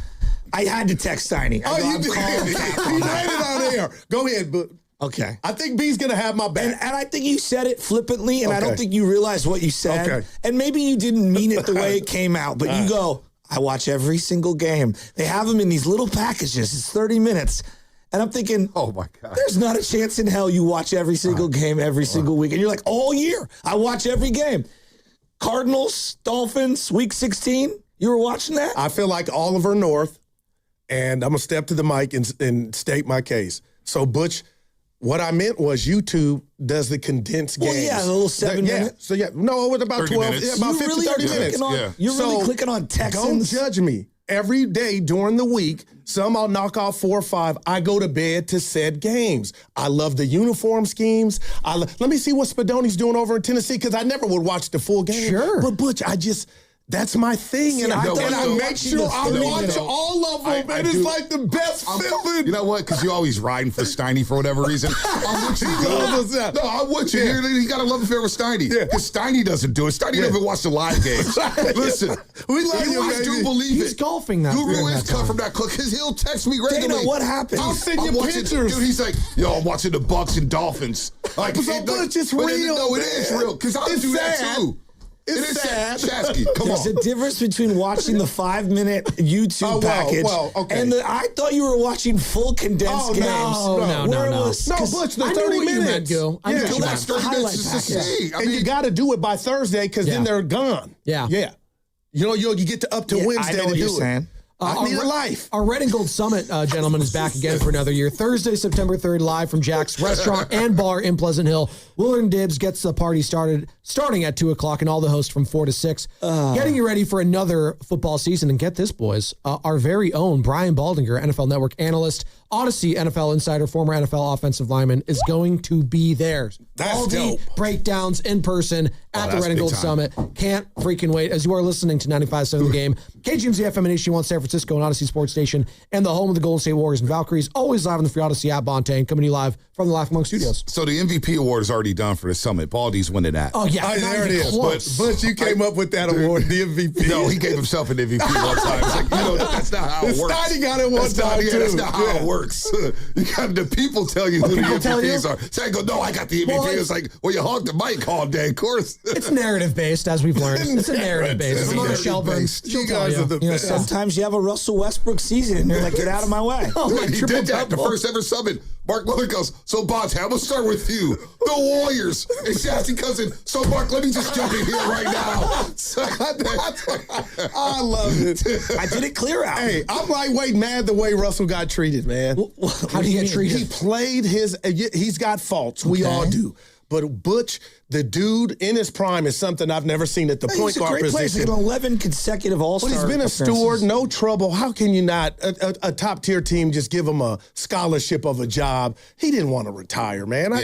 I had to text Steiny. You did. He read it on air. Go ahead, but okay. I think B's going to have my back. And I think you said it flippantly, and I don't think you realized what you said. Okay. And maybe you didn't mean it the way it came out, but you go, I watch every single game. They have them in these little packages. It's 30 minutes. And I'm thinking, oh my God, there's not a chance in hell you watch every single game every single week. And you're like, all year, I watch every game. Cardinals, Dolphins, week 16. You were watching that? I feel like Oliver North, and I'm going to step to the mic and state my case. So, Butch, what I meant was YouTube does the condensed games. Well, yeah, the little 7 minutes. So, no, it was about 12, about 50, 30 minutes. You're really clicking on Texans. Don't judge me. Every day during the week, some I'll knock off 4 or 5. I go to bed to said games. I love the uniform schemes. Let me see what Spadoni's doing over in Tennessee, because I never would watch the full game. Sure. But, Butch, that's my thing. See, and I I'm make sure I watch all of them. And it's like the best feeling. You know what? Because you're always riding for Steiny for whatever reason. I'm with you. No, I'm with you. You got to love affair with Steiny. Because Steiny doesn't do it. Steiny doesn't even watch the live games. Listen, we love you, I do believe He's golfing that. Guru is cut from that cook because he'll text me regularly. Dana, what happened? I'll send you watching, pictures. Dude, he's like, yo, I'm watching the Bucks and Dolphins. Like, Butch, it's real. No, it is real. Because I do that too. It's sad. Chasky, come There's on. a difference between watching the 5-minute YouTube package and I thought you were watching full condensed games. No, Butch, the 30 minutes. That's 30 minutes to see. And you got to do it by Thursday, because then they're gone. Yeah. You get to up to Wednesday I know to what do you're it. saying. I need a life. Our Red and Gold Summit, gentlemen, is back again for another year. Thursday, September 3rd, live from Jack's Restaurant and Bar in Pleasant Hill. Willard and Dibs gets the party starting at 2 o'clock, and all the hosts from 4 to 6. Getting you ready for another football season. And get this, boys, our very own Brian Baldinger, NFL Network analyst, Odyssey NFL insider, former NFL offensive lineman, is going to be there. That's dope. Breakdowns in person at the Red and Gold Summit. Can't freaking wait. As you are listening to 95.7 The Game, KGMZ FM and HD1 San Francisco and Odyssey Sports Station, and the home of the Golden State Warriors and Valkyries, always live on the free Odyssey app, Bonte, coming to you live from the Laugh Among Studios. So the MVP award is already done for the summit. Baldy's winning that. Oh, yeah. There it is. But you came up with that award, the MVP. No, he gave himself an MVP one time. It's like, that's not how it works. Steiny got it one time, too. That's not how it works. You got the people tell you who the MVPs are. So I go, no, I got the MVP. It's like, well, you honked the mic all day, of course. It's narrative-based, as we've learned. It's a narrative-based. Ramona Shelburne, you guys are the best. Sometimes you have a Russell Westbrook season, and you're like, get out of my way. He did that the first ever summit. Mark Miller goes, so Bonte, I'm going to start with you. The Warriors. And Shasty comes in, so Mark, let me just jump in here right now. I love it. I did it clear out. Hey, I'm lightweight mad the way Russell got treated, man. How do you get treated? He played he's got faults. We all do. But Butch, the dude in his prime, is something I've never seen at the point guard position. He's a great player. He's 11 consecutive All-Star But he's been a appearances. steward, no trouble. How can you not, a top-tier team, just give him a scholarship of a job? He didn't want to retire, man. I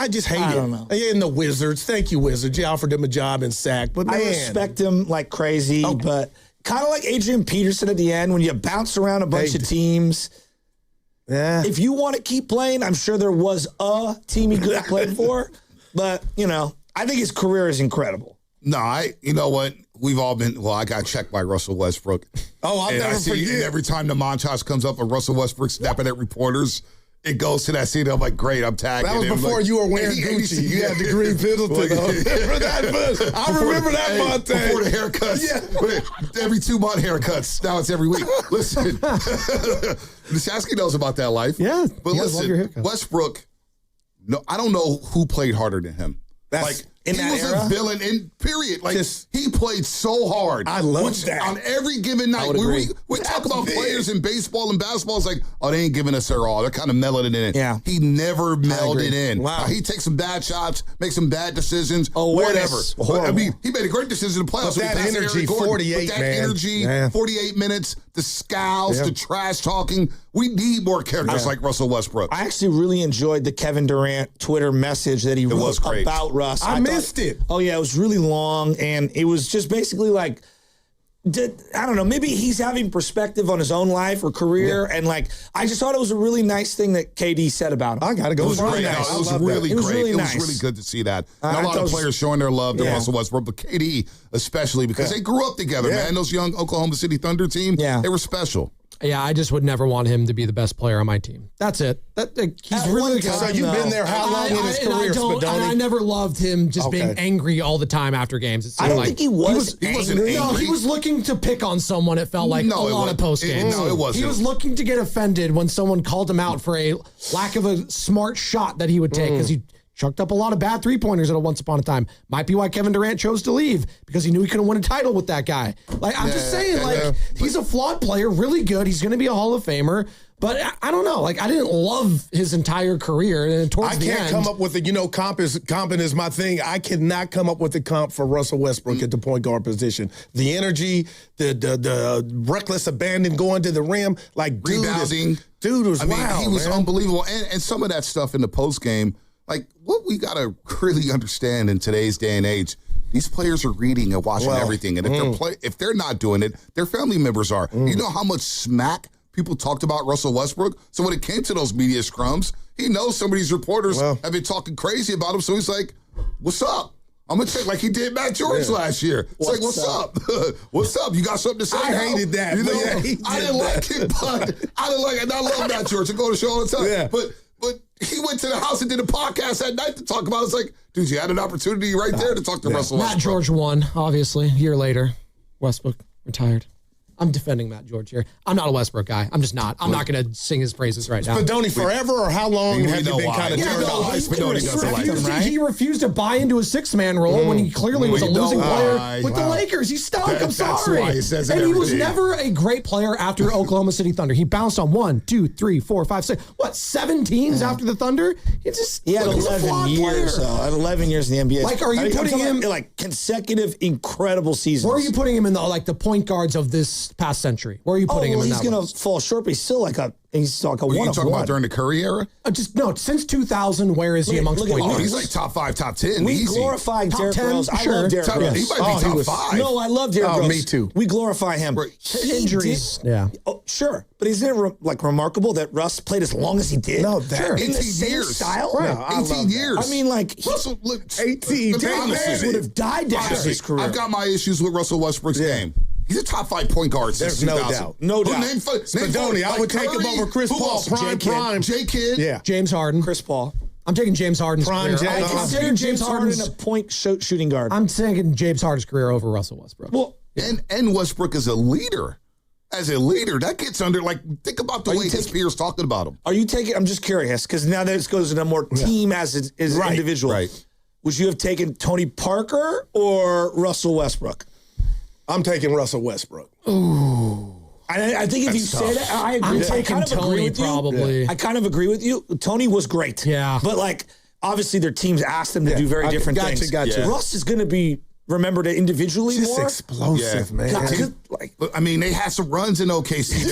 just hate it. I don't know. And the Wizards, thank you, Wizards. You offered him a job in SAC. But man, I respect him like crazy, but kind of like Adrian Peterson at the end, when you bounce around a bunch of teams. Yeah. If you want to keep playing, I'm sure there was a team he could have played for. But, I think his career is incredible. No, you know what? We've all been, I got checked by Russell Westbrook. Oh, I'll never forget. And every time the montage comes up of Russell Westbrook snapping at reporters, it goes to that scene. I'm like, great, I'm tagging him. That was before you were wearing Gucci. You had the green Pendleton on. Remember that? I remember that, Monte. Before the haircuts. Every 2 month haircuts. Now it's every week. Listen, Shasky knows about that life. Yeah. But listen, Westbrook, no, I don't know who played harder than him. He was a villain in period. He played so hard. I love that. On every given night. We talk about players in baseball and basketball. It's like, they ain't giving us their all. They're kind of melding it in. Yeah. He never melded in. Wow. He takes some bad shots, makes some bad decisions, whatever. I mean, he made a great decision in the playoffs. But that energy, 48, but that man. energy, 48 minutes, the scowls, the trash talking. We need more characters like Russell Westbrook. I actually really enjoyed the Kevin Durant Twitter message that he wrote about Russ. I missed it. Oh, yeah, it was really long, and it was just basically like, I don't know, maybe he's having perspective on his own life or career, and I just thought it was a really nice thing that KD said about him. I got to go. It was really nice. It was really great. Really nice. It was really good to see that. And a lot of players showing their love to Russell Westbrook, but KD especially because they grew up together, man. Those young Oklahoma City Thunder team, they were special. Yeah, I just would never want him to be the best player on my team. That's it. He's really good. So you've been there how long in his career, Spadoni? I never loved him just being angry all the time after games. I don't think he was angry. No, he was looking to pick on someone, it felt like, a lot of post games. No, it wasn't. He was looking to get offended when someone called him out for a lack of a smart shot that he would take because he chucked up a lot of bad three-pointers at a once upon a time. Might be why Kevin Durant chose to leave, because he knew he couldn't win a title with that guy. I'm just saying, he's a flawed player, really good. He's going to be a Hall of Famer. But I don't know. I didn't love his entire career. And towards the end, I can't come up with comping is my thing. I cannot come up with a comp for Russell Westbrook at the point guard position. The energy, the reckless abandon going to the rim, rebounding. Dude was wild. He was unbelievable. And some of that stuff in the post game, what we got to really understand in today's day and age, these players are reading and watching everything. And if they're not doing it, their family members are. You know how much smack people talked about Russell Westbrook? So when it came to those media scrums, he knows some of these reporters have been talking crazy about him. So he's like, what's up? I'm going to take like he did Matt George last year. It's what's up? What's up? You got something to say? I hated that. You know, I didn't like it, but I didn't like it. And I love Matt George. I go to the show all the time. Yeah. But he went to the house and did a podcast that night to talk about it. It's like, dude, you had an opportunity right there to talk to Russell Westbrook. Matt George won, obviously. A year later, Westbrook retired. I'm defending Matt George here. I'm not a Westbrook guy. I'm just not. I'm not going to sing his praises right now. Spadoni, forever or how long have you been kind of turned off? He refused to buy into a six-man role when he clearly was a losing player with the Lakers. He stunk. I'm sorry. And he was never a great player after Oklahoma City Thunder. He bounced on 1, 2, 3, 4, 5, 6. What, 7 teams after the Thunder? He had 11 years. 11 years in the NBA. Are you putting him consecutive incredible seasons? Where are you putting him in the point guards of this past century? Where are you putting him in that? He's going to fall short, but he's still like a one of one. Are you talking about during the Curry era? Since 2000, where is he amongst point guards? He's like top 5, top 10. We glorify Derrick Rose. I love Derrick Rose. He might be top 5. No, I love Derrick Rose. Me too. We glorify him. Injuries. Sure. But isn't it remarkable that Russ played as long as he did? No, in 18 the same years. style? Right. 18 years. I mean, Russell, 18. would have died to have his career. I've got my issues with Russell Westbrook's game. He's a top 5 point guard since 2000. No doubt. Spadoni, I would take him over Chris Paul. Prime. J-Kidd. Yeah. James Harden. Chris Paul. I'm taking James Harden's career. I consider James Harden a point shooting guard. I'm taking James Harden's career over Russell Westbrook. Well, and Westbrook is a leader. as a leader, that gets under, like, think about the way his peers talking about him. Are you taking, I'm just curious, because now this goes into more team as an individual. Right. Would you have taken Tony Parker or Russell Westbrook? I'm taking Russell Westbrook. Ooh. I think if you say that, I agree. I'm taking Tony probably. I kind of agree with you. Tony was great. Yeah. But, like, obviously their teams asked them to do very different things. Gotcha. Russ is going to be remembered individually Just more. explosive, man. I mean, they had some runs in OKC. They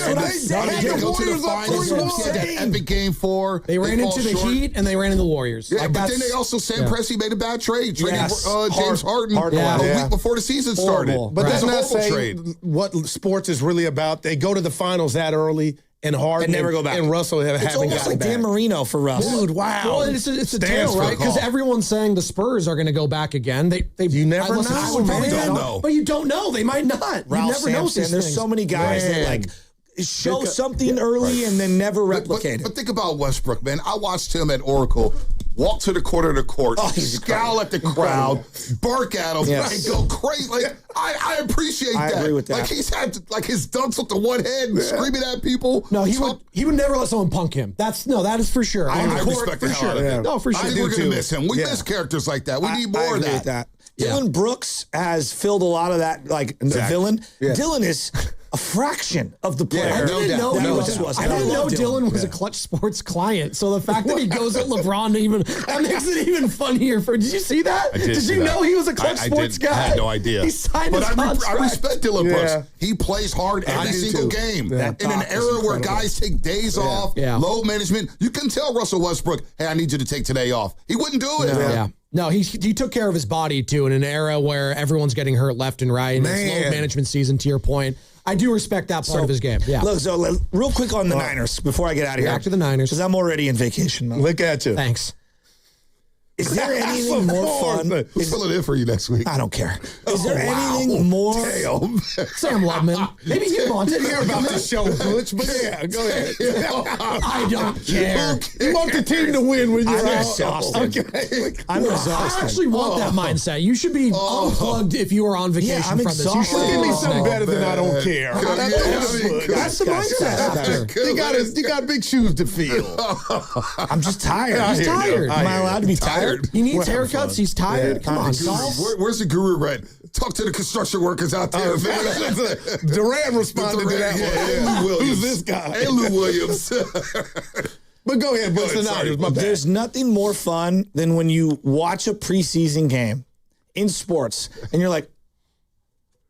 go to the finals. He had that epic game 4. They ran into the Heat and they ran into the Warriors. Yeah, but then they also, Sam Presti made a bad trade. Trading James Harden a week before the season started. But that's not saying what sports is really about. They go to the finals that early. And Harden and never go back. And Russell haven't got gotten like back. Dan Marino for Russ. Dude, wow. Well, it's a tale, right? Because everyone's saying the Spurs are going to go back again. You never know, man. But you don't know. They might not. Ralph you never Sampson, know. There's so many guys that like show something early and then never replicate it. But think about Westbrook, man. I watched him at Oracle. Walk to the corner of the court, scowl at the crowd, bark at him, and go crazy. Like I appreciate that. I agree with that. Like he's had like his dunks with the one head and screaming at people. No, he would never let someone punk him. That is for sure. I respect the hell out of him. No, for sure. I think we're gonna miss him. We miss characters like that. We need more of that. Dylan Brooks has filled a lot of that, like the villain. Yeah. Dylan is a fraction of the player. I didn't know Dylan was a Clutch Sports client. So the fact that he goes at LeBron that makes it even funnier. Did you see that? Did you know he was a Clutch Sports guy? I had no idea. He signed his contract. I respect Dylan Brooks. He plays hard every single game. In an era where guys take days off, load management, you can tell Russell Westbrook, hey, I need you to take today off. He wouldn't do it. No, he took care of his body, too, in an era where everyone's getting hurt left and right. And it's load management season, to your point. I do respect that part of his game. Yeah. Look, so real quick on the Niners before I get out of here. Back to the Niners. Because I'm already in vacation mode. Look at you. Thanks. Is there anything more fun? Who's filling in for you next week? I don't care. Is there anything more? Damn. Sam Lubman. Maybe you want to hear about the show, Butch, but go ahead. I don't care. You want the team to win when you're exhausted. Okay. I'm exhausted. I actually want that mindset. You should be unplugged if you are on vacation from this. You should give me something better than I don't care. That's the mindset. You got big shoes to fill. I'm just tired. He's tired. Am I allowed to be tired? He needs haircuts. He's tired. Come on, where's the guru red? Talk to the construction workers out there. Durant responded to that one. Williams. Who's this guy? And Lou Williams. But go ahead, Butch. There's nothing more fun than when you watch a preseason game in sports and you're like,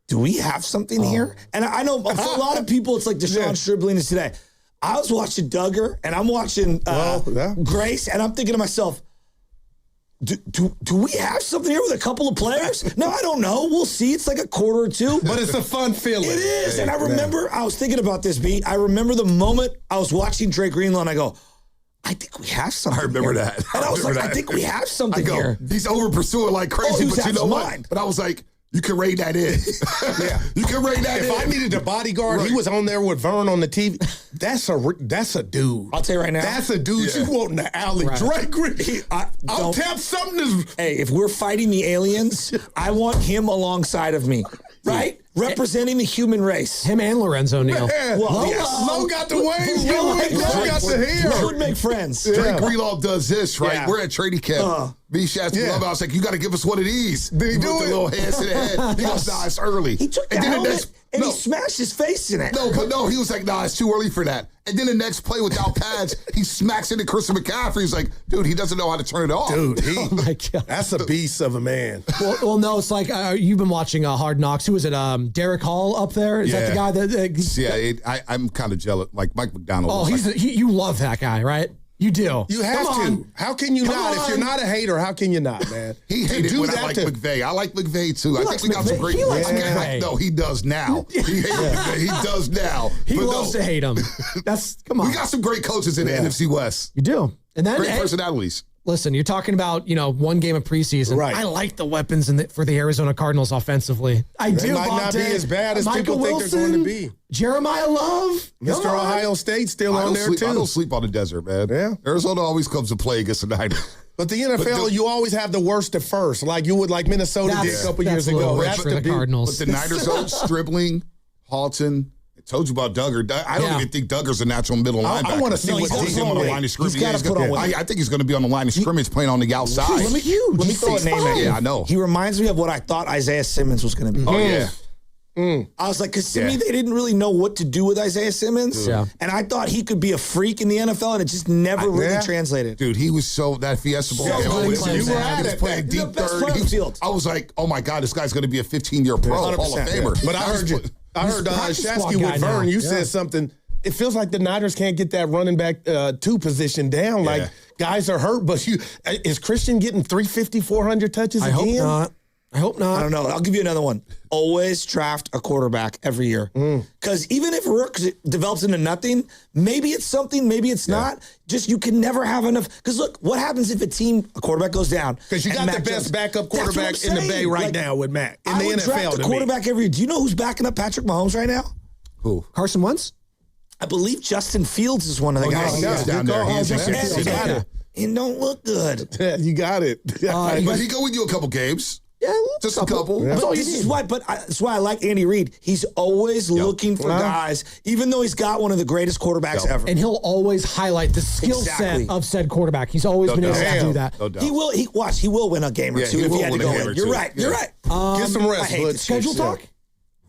do we have something here? And I know for a lot of people, it's like Deshaun dribbling is today. I was watching Duggar and I'm watching Grace and I'm thinking to myself, do we have something here with a couple of players? No, I don't know. We'll see. It's like a quarter or two. But it's a fun feeling. It is. And I remember, I was thinking about this, B. I remember the moment I was watching Drake Greenlaw and I go, I think we have something. I remember that. And I was like, I think we have something here. He's over pursuing like crazy, but you know what? But I was like, you can rein that in. You can rein that in. If I needed a bodyguard, he was on there with Vern on the TV. That's a dude. I'll tell you right now. That's a dude you want in the alley. Right. Drake, I'll tap something. Hey, if we're fighting the aliens, I want him alongside of me. Right? Representing the human race. Him and Lorenzo Neal. Lo got the waves going. Lo got the hair. Lo would make friends. Drake Greenlaw does this, right? Yeah. We're at trading camp. Me, Shasta, Love, I was like, you got to give us one of these. Did he do the it? little hands to the head. He goes, nah, it's early. He took the helmet and he smashed his face in it. No, he was like, nah, it's too early for that. And then the next play without pads, he smacks into Christian McCaffrey. He's like, dude, he doesn't know how to turn it off. Dude, oh my God. That's a beast of a man. Well, no, it's like you've been watching Hard Knocks. Who is it? Derek Hall up there? Is that the guy that? I'm kind of jealous. Like Mike McDonald. Oh, you love that guy, right? You do. You have to. How can you not? If you're not a hater, how can you not, man? He hated when I like McVay. I like McVay too. I think we got some great. He likes McVay. No, he does now. He hates McVay. He does now. He loves to hate him. Come on. We got some great coaches in the NFC West. You do. And then great personalities. Listen, you're talking about, one game of preseason. Right. I like the weapons for the Arizona Cardinals offensively. I do. They might not be as bad as Michael people Wilson, think they're going to be. Jeremiah Love. Mr. Ohio State still on there, too. I don't sleep on the desert, man. Yeah. Arizona always comes to play against the Niners. But the NFL, you always have the worst at first, like you would, like Minnesota did a couple years ago. That's for the Cardinals. But the Niners, Stribling, Halton, Told you about Duggar. I don't even think Duggar's a natural middle linebacker. I want to see what he's on the line of scrimmage. I think he's going to be on the line of scrimmage playing on the outside. Let me throw a name at you. Yeah, I know. He reminds me of what I thought Isaiah Simmons was going to be. Oh, yeah. I was like, because to me, they didn't really know what to do with Isaiah Simmons. Yeah. And I thought he could be a freak in the NFL, and it just never really translated. Dude, he was that Fiesta Bowl. You were at it. Playing deep third. I was like, oh my God, this guy's going to be a 15-year pro, Hall of Famer. But I heard Shasky with Vern, you said something. It feels like the Niners can't get that running back 2 position down. Like, guys are hurt, but is Christian getting 350, 400 touches again? I hope not. I don't know. I'll give you another one. Always draft a quarterback every year. Because even if Rooks develops into nothing, maybe it's something, maybe it's not. Just you can never have enough. Because look, what happens if a quarterback goes down? Because you got the best backup quarterback in the Bay right now with Matt. In the NFL, draft a quarterback every year. Do you know who's backing up Patrick Mahomes right now? Who? Carson Wentz? I believe Justin Fields is one of the guys. He's down there. He don't look good. You got it. But he go with you a couple games. Yeah, just a couple. But that's why I like Andy Reid. He's always looking for guys, even though he's got one of the greatest quarterbacks ever. And he'll always highlight the skill set of said quarterback. He's always been able to do that. He will win a game or two if he had to go in. You're right. Get some rest. Schedule talk?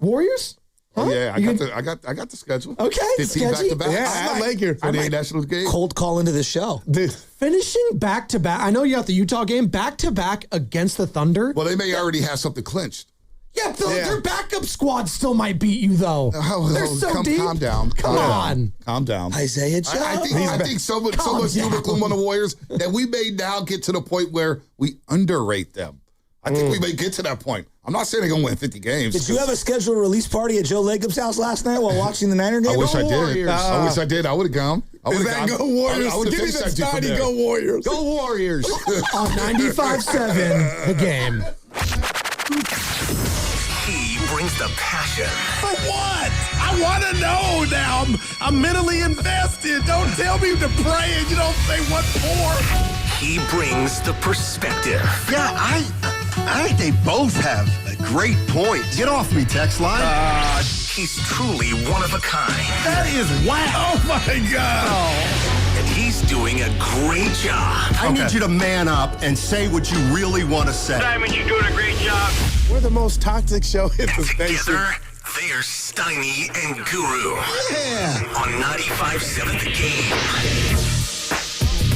Warriors? Huh? Yeah, I got the schedule. Okay, 15 back-to-back. Yeah, I like your 48 national game. Cold call into the show. Finishing back-to-back. I know you got the Utah game. Back-to-back against the Thunder. Well, they may already have something clinched. Yeah, their backup squad still might beat you, though. They're so deep. Calm down. Calm down. Isaiah Joe. I think so much doom and gloom on the Warriors that we may now get to the point where we underrate them. I think we may get to that point. I'm not saying they're going to win 50 games. Did you have a scheduled release party at Joe Lacob's house last night while watching the Niner game? I wish I did. I wish I did. I would have gone. Go Warriors. Give me that Steiny, go Warriors. Go Warriors. On 95.7, the game. He brings the passion. For what? I want to know now. I'm mentally invested. Don't tell me to pray and you don't say what for. He brings the perspective. Yeah, I think they both have a great point. Get off me, text line. He's truly one of a kind. That is wow. Oh, my God. And he's doing a great job. I need you to man up and say what you really want to say. Simon, you're doing a great job. We're the most toxic show in the station. Together, they're Steiny and Guru. Yeah. On 95.7 The Game.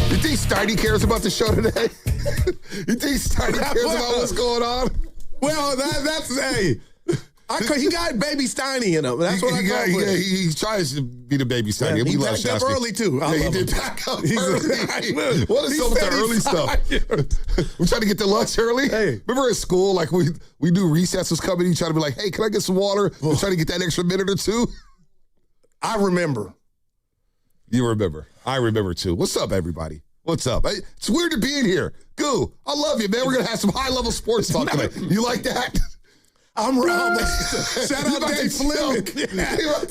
You think Steiny cares about the show today? You think Steiny cares about what's going on? Well, he got baby Steiny in him. That's what I call it. He tries to be the baby Steiny. He packed up early, too. He did pack up early. What is up with the early stuff? We trying to get to lunch early. Hey. Remember at school, like we knew recess was coming. You try to be like, hey, can I get some water? We try to get that extra minute or two. I remember. You remember. I remember, too. What's up, everybody? What's up? It's weird to be in here. Goo, I love you, man. We're going to have some high-level sports talk today. You like that? I'm Rob. Shout out Dave Fleming.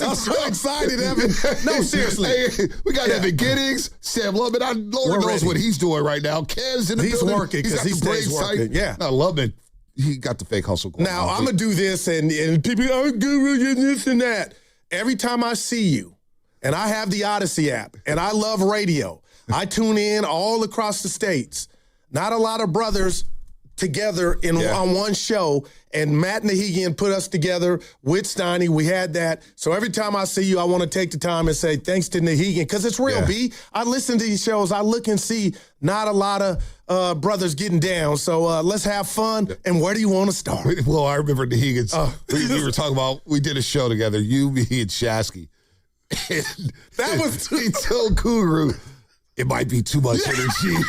I'm so excited, Evan. No, seriously. Hey, we got Evan Giddings, Sam Lubman. Lord knows what he's doing right now. Kev's in the building. He's working because he stays working. Yeah. I love it. He got the fake hustle going now, I'm going to do this, and people go, oh, Guru, this and that. Every time I see you, and I have the Odyssey app, and I love radio, I tune in all across the states. Not a lot of brothers together on one show, and Matt Nahigian put us together with Steiny. We had that. So every time I see you, I want to take the time and say thanks to Nahigian, because it's real, B. I listen to these shows. I look and see not a lot of brothers getting down. So let's have fun. And where do you want to start? Well, I remember Nahigian's. We were talking about, we did a show together, you, me, and Shasky. And that was he told Guru, it might be too much energy.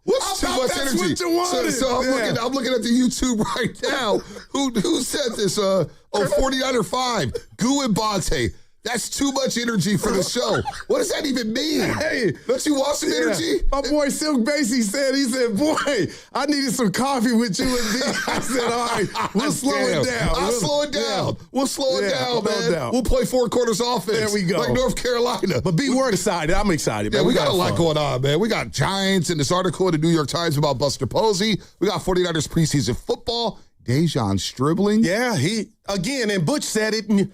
What's too much energy? What you wanted. So I'm looking at the YouTube right now. Who said this? 49er 5. Goo and Bonte. That's too much energy for the show. What does that even mean? Hey, don't you want some energy? My boy Silk Basie said, boy, I needed some coffee with you and D. I said, all right, we'll slow it down. I'll slow it down. We'll slow it down, man. No doubt. We'll play 4 quarters offense. There we go. Like North Carolina. But we're excited. I'm excited, man. Yeah, we got a lot going on, man. We got Giants in this article in the New York Times about Buster Posey. We got 49ers preseason football. Dejon Stribling. Yeah, and Butch said it.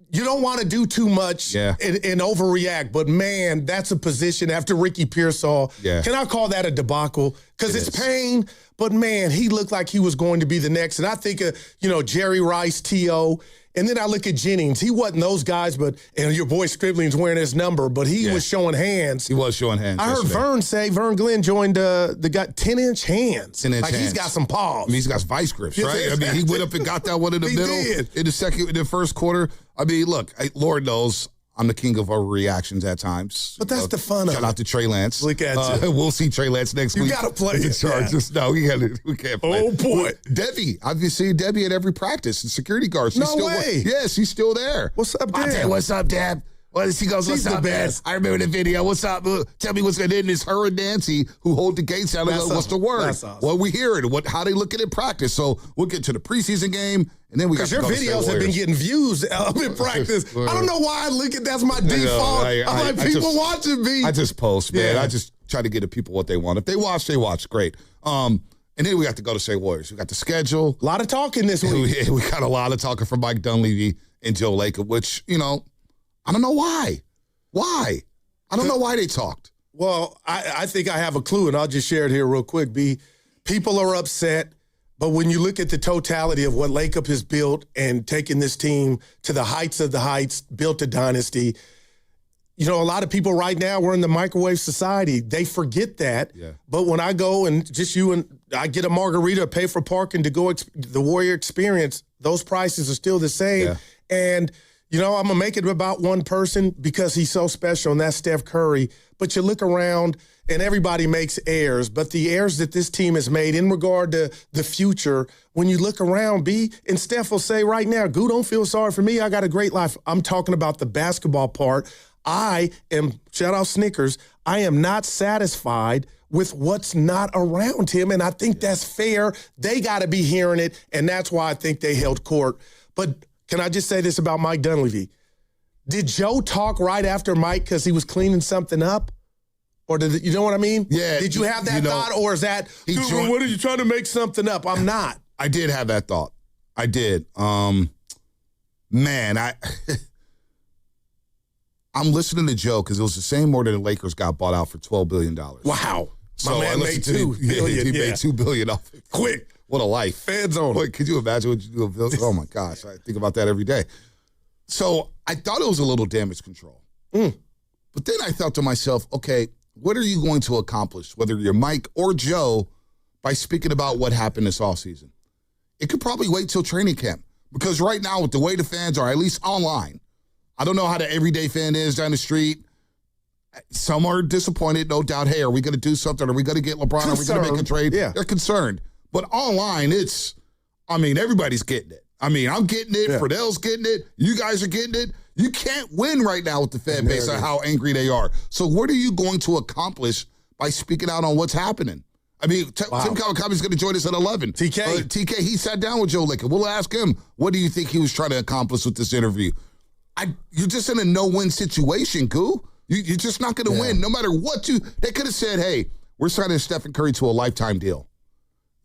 you don't want to do too much and overreact, but man, that's a position after Ricky Pearsall. Yeah. Can I call that a debacle? Because it's pain, but man, he looked like he was going to be the next. And I think of, Jerry Rice, T.O., and then I look at Jennings. He wasn't those guys, and your boy Scribling's wearing his number, but he was showing hands. He was showing hands. I heard Vern Glenn joined the guy 10-inch hands. 10-inch hands. He's got some paws. I mean, he's got vice grips, right? I mean, he went up and got that one in the middle in the first quarter. I mean, look, Lord knows I'm the king of overreactions at times. But that's the fun of it. Shout out to Trey Lance. Look at you. We'll see Trey Lance next week. You got to play the Chargers. No, we can't play. Oh, boy. Debbie. I've been seeing Debbie at every practice. The security guard. No way. Yes, she's still there. What's up, Deb? Monte, what's up, Deb? Well, she goes, what's up, man? I remember the video. What's up? Tell me what's going on. It's her and Nancy who hold the gates out. What's the word? That's awesome. What we hearing? How they looking at practice. So we'll get to the preseason game, and then we got to your videos have been getting views in practice. I don't know why I look at that's my default. I'm like, people watching me. I just post, man. I just try to get the people what they want. If they watch, they watch. Great. And then we got to go to say Warriors. We got the schedule. A lot of talking this week. We got a lot of talking from Mike Dunleavy and Joe Lacob, which, I don't know why. Why? I don't know why they talked. Well, I think I have a clue, and I'll just share it here real quick, B. People are upset, but when you look at the totality of what Lacob has built and taken this team to the heights of the heights, built a dynasty, a lot of people right now, we're in the microwave society. They forget that. Yeah. But when I go and just you and I get a margarita, pay for parking to go the Warrior experience, those prices are still the same. Yeah. And I'm going to make it about one person because he's so special, and that's Steph Curry. But you look around, and everybody makes errors. But the errors that this team has made in regard to the future, when you look around, B, and Steph will say right now, Goo, don't feel sorry for me. I got a great life. I'm talking about the basketball part. Shout out Snickers, I am not satisfied with what's not around him, and I think that's fair. They got to be hearing it, and that's why I think they held court. But can I just say this about Mike Dunleavy? Did Joe talk right after Mike because he was cleaning something up? Or did you know what I mean? Yeah. Did you have that thought, or is that, what are you trying to make something up? I'm not. I did have that thought. I did. I'm listening to Joe because it was the same morning the Lakers got bought out for $12 billion. Wow. So My man made $2 billion. He made $2 billion off it. Quick. What a life. Fans on it. Could you imagine what you do? Oh, my gosh. I think about that every day. So I thought it was a little damage control. But then I thought to myself, okay, what are you going to accomplish, whether you're Mike or Joe, by speaking about what happened this offseason? It could probably wait till training camp. Because right now, with the way the fans are, at least online, I don't know how the everyday fan is down the street. Some are disappointed, no doubt. Hey, are we going to do something? Are we going to get LeBron? Are we going to make a trade? Yeah. They're concerned. But online, everybody's getting it. I'm getting it. Yeah. Friedell's getting it. You guys are getting it. You can't win right now with the fan base on how angry they are. So what are you going to accomplish by speaking out on what's happening? Tim Kawakami's going to join us at 11. TK, he sat down with Joe Lacob. We'll ask him, what do you think he was trying to accomplish with this interview? You're just in a no-win situation, Goo. You're just not going to win. No matter what they could have said, hey, we're signing Stephen Curry to a lifetime deal.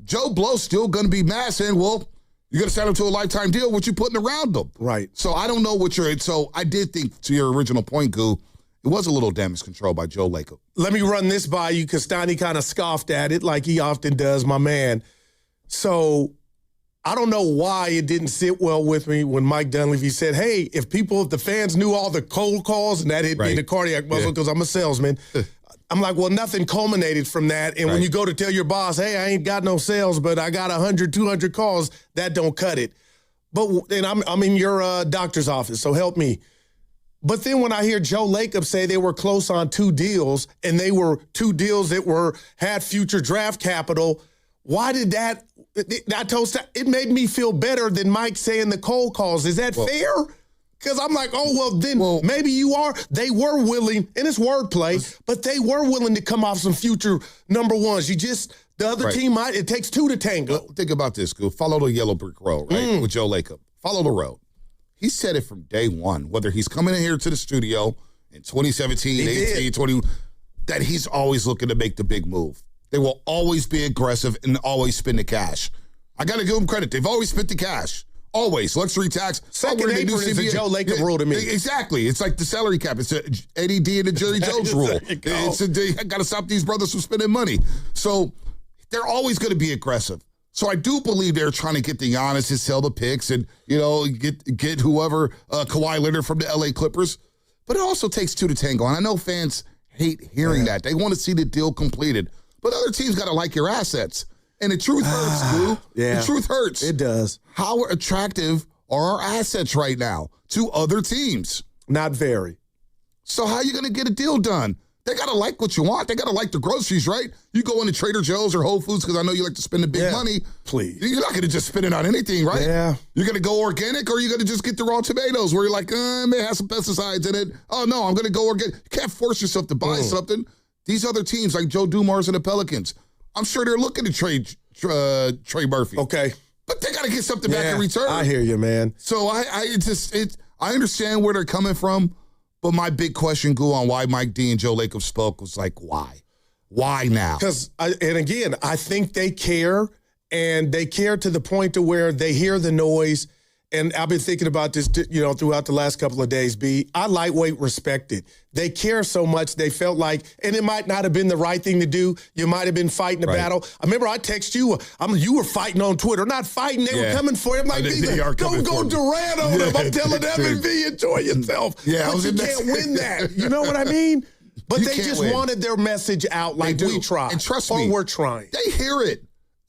Joe Blow's still going to be mad saying, well, you're going to sign him to a lifetime deal. What you putting around them? Right. So I don't know so I did think, to your original point, Goo, it was a little damage control by Joe Lacob. Let me run this by you because Steiny kind of scoffed at it like he often does, my man. So I don't know why it didn't sit well with me when Mike Dunleavy said, hey, if the fans knew all the cold calls, and that hit me in the cardiac muscle because I'm a salesman. I'm like, well, nothing culminated from that. And when you go to tell your boss, hey, I ain't got no sales, but I got 100, 200 calls, that don't cut it. And I'm in your doctor's office, so help me. But then when I hear Joe Lacob say they were close on 2 deals, and they were 2 deals that had future draft capital, why did that? It made me feel better than Mike saying the cold calls. Is that fair? Because I'm like, maybe you are. They were willing, and it's wordplay, but they were willing to come off some future number ones. The other team it takes 2 to tango. Well, think about this, Goo. Follow the yellow brick road, right, with Joe Lacob. Follow the road. He said it from day one, whether he's coming in here to the studio in 2017, 18, 20, that he's always looking to make the big move. They will always be aggressive and always spend the cash. I got to give them credit. They've always spent the cash. Always. Luxury tax. Second We're in the new apron is a CBA. Joe Lacob rule to me. Exactly. It's like the salary cap. It's a Eddie D and the Jerry Jones rule. There you go. I got to stop these brothers from spending money. So they're always going to be aggressive. So I do believe they're trying to get the Giannis and sell the picks and, get whoever, Kawhi Leonard from the LA Clippers. But it also takes two to tango. And I know fans hate hearing that. They want to see the deal completed. But other teams got to like your assets. And the truth hurts, Lou. Yeah. The truth hurts. It does. How attractive are our assets right now to other teams? Not very. So how are you going to get a deal done? They got to like what you want. They got to like the groceries, right? You go into Trader Joe's or Whole Foods because I know you like to spend the big money. Please. You're not going to just spend it on anything, right? Yeah. You're going to go organic or you're going to just get the raw tomatoes where you're like, it may have some pesticides in it. Oh, no, I'm going to go organic. You can't force yourself to buy something. These other teams like Joe Dumars and the Pelicans, I'm sure they're looking to trade Trey Murphy. Okay. But they got to get something back in return. I hear you, man. So I understand where they're coming from, but my big question, Goo, on why Mike D and Joe Lacob spoke was like, why? Why now? Because, and again, I think they care, and they care to the point to where they hear the noise. And I've been thinking about this, throughout the last couple of days, B. I lightweight respect it. They care so much, they felt like, and it might not have been the right thing to do. You might have been fighting a battle. I remember I texted you, you were fighting on Twitter. Not fighting, they were coming for him. Like, don't go Durant on them. I'm telling them and B, enjoy yourself. Yeah, but you can't win that. You know what I mean? But they just wanted their message out like we tried. And trust me, we're trying. They hear it.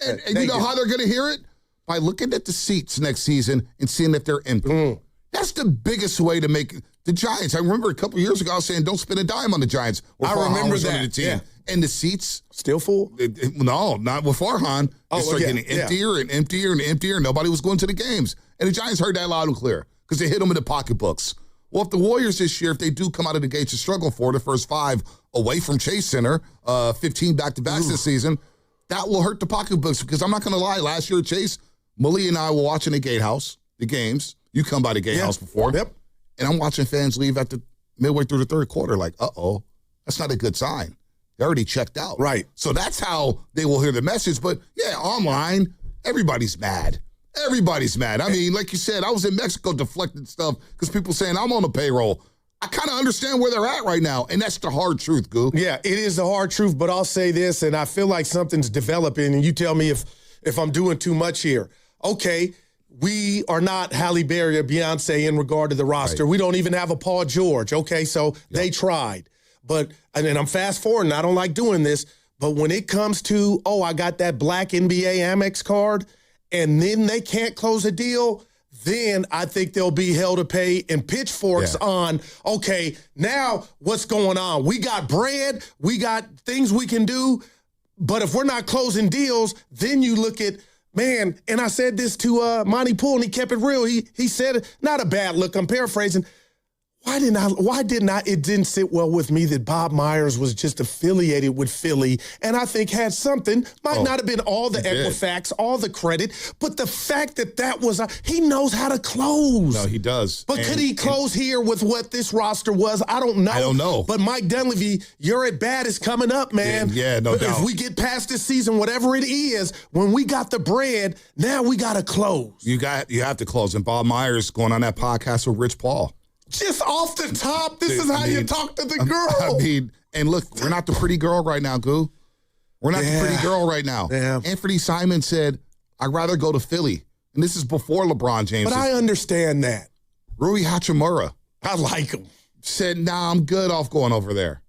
And you know how they're going to hear it? By looking at the seats next season and seeing if they're empty. That's the biggest way to make the Giants. I remember a couple years ago I was saying, don't spend a dime on the Giants. I remember that. The team. Yeah. And the seats. Still full? No, not with Farhan. It started getting emptier and emptier and emptier. Nobody was going to the games. And the Giants heard that loud and clear because they hit them in the pocketbooks. Well, if the Warriors this year, if they do come out of the gates and struggle for the first 5 away from Chase Center, 15 back-to-backs this season, that will hurt the pocketbooks because I'm not going to lie. Last year, Chase, Malik and I were watching the Gatehouse, the games. You come by the Gatehouse before. Yep. And I'm watching fans leave at the midway through the third quarter like, uh-oh, that's not a good sign. They already checked out. Right. So that's how they will hear the message. But, yeah, online, everybody's mad. Everybody's mad. I mean, like you said, I was in Mexico deflecting stuff because people saying I'm on the payroll. I kind of understand where they're at right now, and that's the hard truth, Goo. Yeah, it is the hard truth, but I'll say this, and I feel like something's developing, and you tell me if I'm doing too much here. Okay, we are not Halle Berry or Beyonce in regard to the roster. Right. We don't even have a Paul George. Okay, so they tried. And I'm fast forwarding. I don't like doing this. But when it comes to, I got that black NBA Amex card, and then they can't close a deal, then I think they'll be held to pay and pitchforks on, okay, now what's going on? We got bread. We got things we can do. But if we're not closing deals, then you look at, man, and I said this to Monty Poole, and he kept it real. He said, not a bad look, I'm paraphrasing. Why didn't I? It didn't sit well with me that Bob Myers was just affiliated with Philly, and I think had something, might not have been all the Equifax, all the credit, but the fact that was, he knows how to close. No, he does. But could he close here with what this roster was? I don't know. I don't know. But Mike Dunleavy, your at bat is coming up, man. Yeah, no doubt. If we get past this season, whatever it is, when we got the bread, now we got to close. You have to close. And Bob Myers going on that podcast with Rich Paul. Just off the top, this is how you talk to the girl. And look, we're not the pretty girl right now, Goo. We're not the pretty girl right now. Yeah. Anthony Simon said, I'd rather go to Philly. And this is before LeBron James. But I understand that. Rui Hachimura. I like him. Said, I'm good off going over there.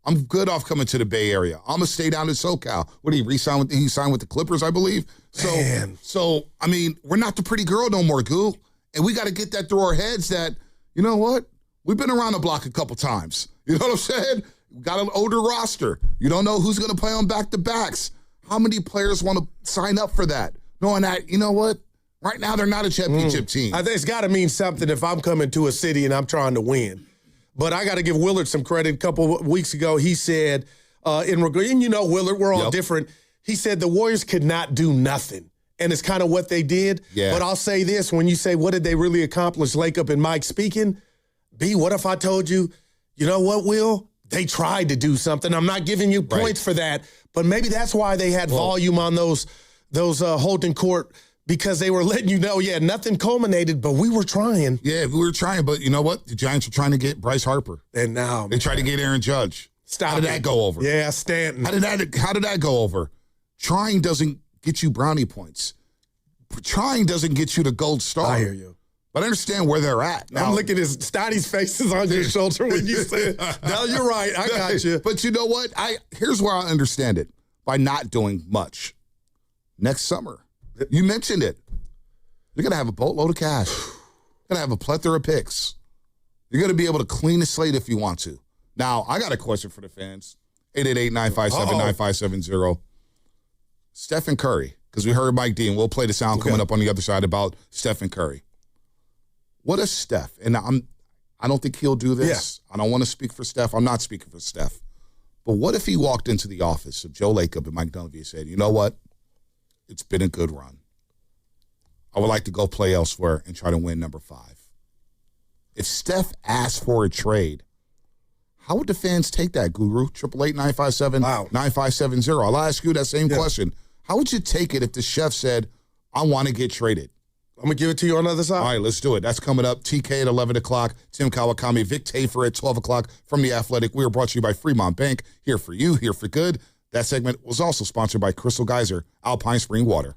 I'm good off coming to the Bay Area. I'm going to stay down in SoCal. What did he signed with the Clippers, I believe? So, I mean, we're not the pretty girl no more, Goo. And we got to get that through our heads that, you know what? We've been around the block a couple times. You know what I'm saying? We got an older roster. You don't know who's going to play on back-to-backs. How many players want to sign up for that? Knowing that, you know what? Right now, they're not a championship team. I think it's got to mean something if I'm coming to a city and I'm trying to win. But I got to give Willard some credit. A couple of weeks ago, he said, and you know Willard, we're all different. He said the Warriors could not do nothing. And it's kind of what they did. Yeah. But I'll say this, when you say, what did they really accomplish, Lacob and Mike speaking, B, what if I told you, you know what, Will? They tried to do something. I'm not giving you points for that, but maybe that's why they had volume on those Holden Court Because they were letting you know, nothing culminated, but we were trying. Yeah, we were trying, but you know what? The Giants were trying to get Bryce Harper. And now they tried to get Aaron Judge. How did that go over? Yeah, Stanton. How did that go over? Trying doesn't get you brownie points. Trying doesn't get you the gold star. I hear you. But I understand where they're at. Now, I'm looking at Stotty's faces on your shoulder when you said, no, you're right. I got you. But you know what? Here's where I understand it. By not doing much. Next summer, you mentioned it. You're going to have a boatload of cash. You're going to have a plethora of picks. You're going to be able to clean the slate if you want to. Now, I got a question for the fans. 888-957-9570. Stephen Curry, because we heard Mike D, and we'll play the sound coming up on the other side about Stephen Curry. What is Steph? And I don't think he'll do this. Yeah. I don't want to speak for Steph. I'm not speaking for Steph. But what if he walked into the office of Joe Lacob and Mike Dunleavy and said, you know what? It's been a good run. I would like to go play elsewhere and try to win number 5. If Steph asked for a trade, how would the fans take that, Guru? 888-957-9570. I'll ask you that same question. How would you take it if the chef said, I want to get traded? I'm going to give it to you on the other side. All right, let's do it. That's coming up. TK at 11 o'clock. Tim Kawakami, Vic Tafer at 12 o'clock from The Athletic. We are brought to you by Fremont Bank. Here for you, here for good. That segment was also sponsored by Crystal Geyser, Alpine Spring Water.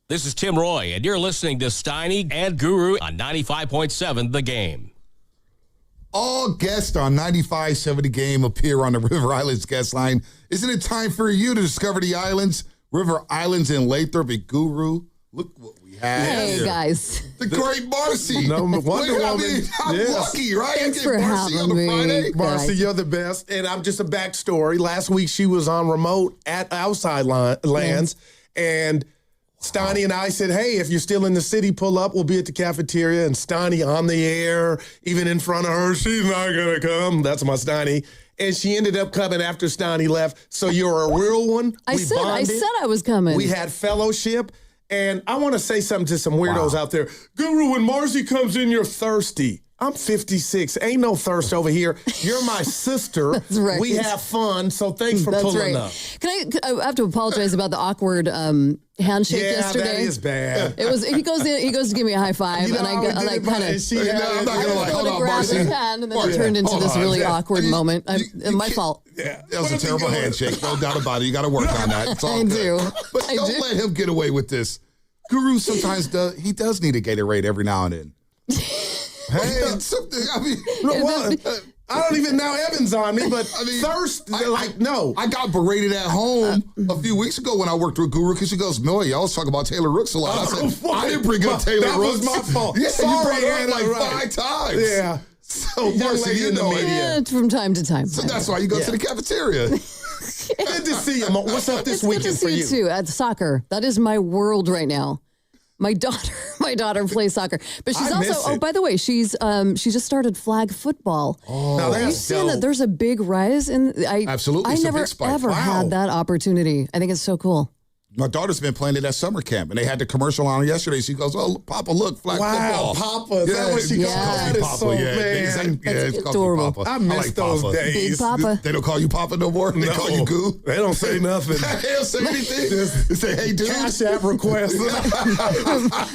This is Tim Roy, and you're listening to Steiny and Guru on 95.7 The Game. All guests on 95.7 The Game appear on the River Islands guest line. Isn't it time for you to discover the islands, River Islands in Lathrop and Guru? Look what we have Hey, here. guys. The great Marcy. No wonder I'm Yes. lucky, right? Thanks I for get Marcy on having a me, Friday. Marcy, guys. you're the best. And I'm just a backstory. Last week she was on remote at Outside Lands, and Steiny and I said, hey, if you're still in the city, pull up. We'll be at the cafeteria. And Steiny on the air, even in front of her, she's not going to come. That's my Steiny. And she ended up coming after Steiny left. So you're a real one. I said I was coming. We had fellowship. And I want to say something to some weirdos out there. Guru, when Marcy comes in, you're thirsty. I'm 56. Ain't no thirst over here. You're my sister. That's right. We have fun, so thanks for pulling up. Can I have to apologize about the awkward handshake yesterday? That is bad. It was. He goes to give me a high five, and I kind of. I'm not going to lie. Hold on, grab Marcy. his hand, and then it turned into this really awkward moment. My fault. Yeah, that was a terrible handshake. No doubt about it. You got to work on that. It's all I good. do. But don't let him get away with this. Guru sometimes does need a Gatorade every now and then. Hey, I mean, I don't even know Evan's on me, but thirst, no. I got berated at home a few weeks ago when I worked with Guru because she goes, no, y'all was talking about Taylor Rooks a lot. I said, I didn't bring up Taylor Rooks. That was my fault. Yeah, Sorry, you brought her up Anna, like 5 times. Yeah. So, Marcy, you know it. Yeah, from time to time. So that's why you go to the cafeteria. Good to see you. What's up this weekend for you? Good to see you too. At soccer, that is my world right now. My daughter plays soccer, but she's also. Oh, by the way, she just started flag football. Oh, now are you seeing that? There's a big rise in. Absolutely, I it's a never big spike. ever Wow. had that opportunity. I think it's so cool. My daughter's been playing it at summer camp, and they had the commercial on yesterday. She goes, "Oh, Papa, look, flag football." Papa, is that what she calls That is Papa, so, man. it's adorable. Papa. I miss those Papa. days. Big Papa. They don't call you Papa no more? They call you Goo? They don't say nothing. They don't say anything. They say, hey, dude. Cash app request.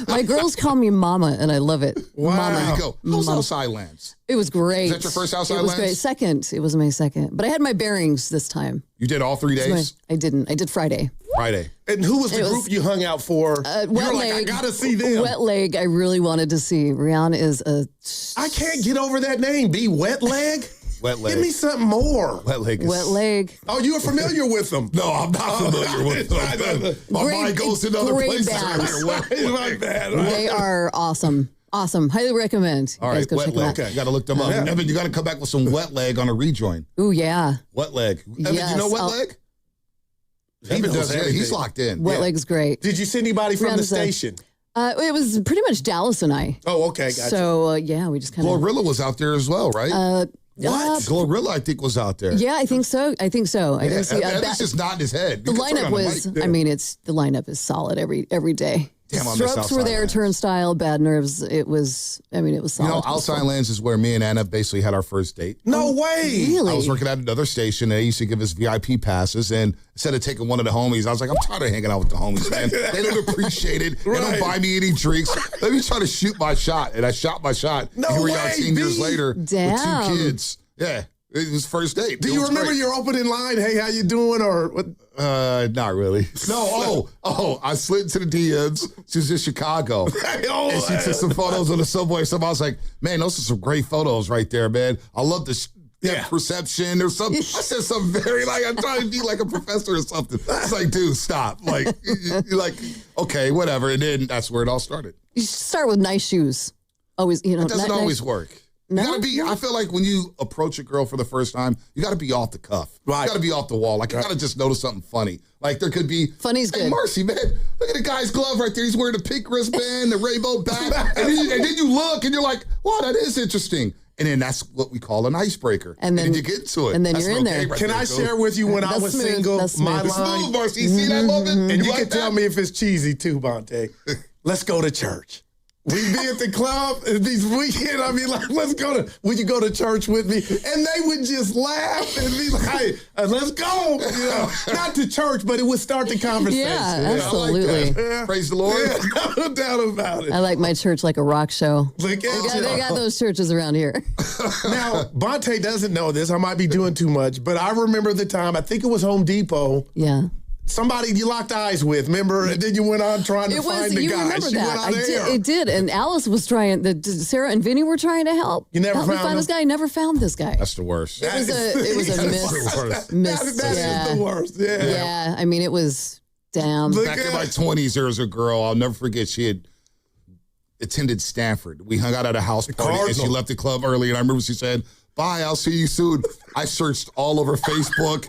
My girls call me Mama, and I love it. Wow. Mama. There you go. How's Outside Lands? It was great. Is that your first Outside It was Lands? great. Second. It was my second. But I had my bearings this time. You did all 3 days? I didn't. I did Friday. Friday. And who was the group you hung out for? Wet You're Leg. like, I gotta see them. Wet Leg, I really wanted to see. Rihanna is a... I can't get over that name. Be Wet Leg? Wet Leg. Give me something more. Wet Leg. Wet Leg. Oh, you are familiar with them? No, I'm not familiar with them. My mind goes to other great places. bands. My bad. They are awesome. Awesome. Highly recommend. All You guys right, go Wet check them Leg. out. You got to look them up. Yeah. Evan, you got to come back with some Wet Leg on a rejoin. Ooh, yeah. Wet Leg. Evan, Yes, you know Wet Leg? Evan knows does. Yeah, everything. he's locked in. Wet Yeah. Leg's great. Did you see anybody from the Rihanna's a- station? It was pretty much Dallas and I. Oh, okay, gotcha. So, yeah, we just kind of... Glorilla was out there as well, right? What? Glorilla, I think, was out there. Yeah, I think so. I didn't see... Evan's just nodding his head. The You can turn lineup on was, mic. I mean, the lineup is solid every day. Damn, I miss Strokes were Outside there, Lands. Turnstile, Bad Nerves. It was solid. You know, Outside Lands is where me and Anna basically had our first date. No way. Really? I was working at another station. They used to give us VIP passes, and instead of taking one of the homies, I was like, I'm tired of hanging out with the homies, man. They don't appreciate it. They don't buy me any drinks. Let me try to shoot my shot, and I shot my shot. No and here we way, are 10 years B. later Damn. with 2 kids. Yeah, it was first date. Do you remember your opening line? Hey, how you doing? Or what? Not really. No. I slid into the DMs. She was in Chicago, and she took some photos on the subway. So I was like, man, those are some great photos right there, man. I love the perception or something. I said something very I'm trying to be like a professor or something. It's like, dude, stop. Like, you're like, okay, whatever. And then that's where it all started. You should start with nice shoes. Always, It doesn't always work. You No? gotta be. I feel like when you approach a girl for the first time, you gotta be off the cuff. Right. You gotta be off the wall. Like you gotta just notice something funny. Like there could be Funny's hey, good. Marcy, man, look at the guy's glove right there. He's wearing the pink wristband, the rainbow bat, and then you look and you're like, wow, that is interesting. And then that's what we call an icebreaker. And then you get into it. and then That's you're in real there. game right Can there, I Goo. share with you when I That's was smooth. single? That's My smooth. It's line. smooth, Marcy. You see that moment? And you like can tell that? me if it's cheesy too, Bonte. Let's go to church. We'd be at the club these weekends. I'd be like, would you go to church with me? And they would just laugh and be like, let's go. You know, not to church, but it would start the conversation. Yeah, absolutely. I like that. Praise the Lord. Yeah, no doubt about it. I like my church like a rock show. Look They at got, you. they got those churches around here. Now, Bonte doesn't know this. I might be doing too much, but I remember the time, I think it was Home Depot. Yeah. somebody you locked eyes with, remember? And then you went on trying to find the you guy. remember She that. went on air. It did. And Alice was trying, Sarah and Vinny were trying to help. You never help me found find him? this guy. I never found this guy. That's the worst. It was a miss. That is the worst. Yeah. Yeah. I mean, it was, damn. Back in my 20s, there was a girl, I'll never forget, she had attended Stanford. We hung out at a house party, and she left the club early, and I remember she said, "Bye, I'll see you soon." I searched all over Facebook,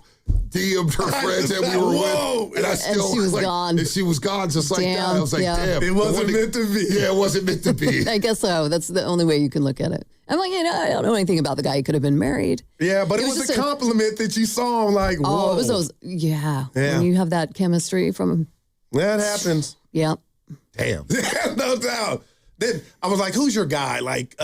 DM'd her friends that we were with, and I still she was gone. And she was gone just like that. I was like, damn. It wasn't meant to be. Yeah, it wasn't meant to be. I guess so. That's the only way you can look at it. I'm like, I don't know anything about the guy. He could have been married. Yeah, but it was a compliment that you saw him like, whoa. Oh, it was those, when you have that chemistry from. That happens. Yeah. Damn. No doubt. Then I was like, who's your guy? Like,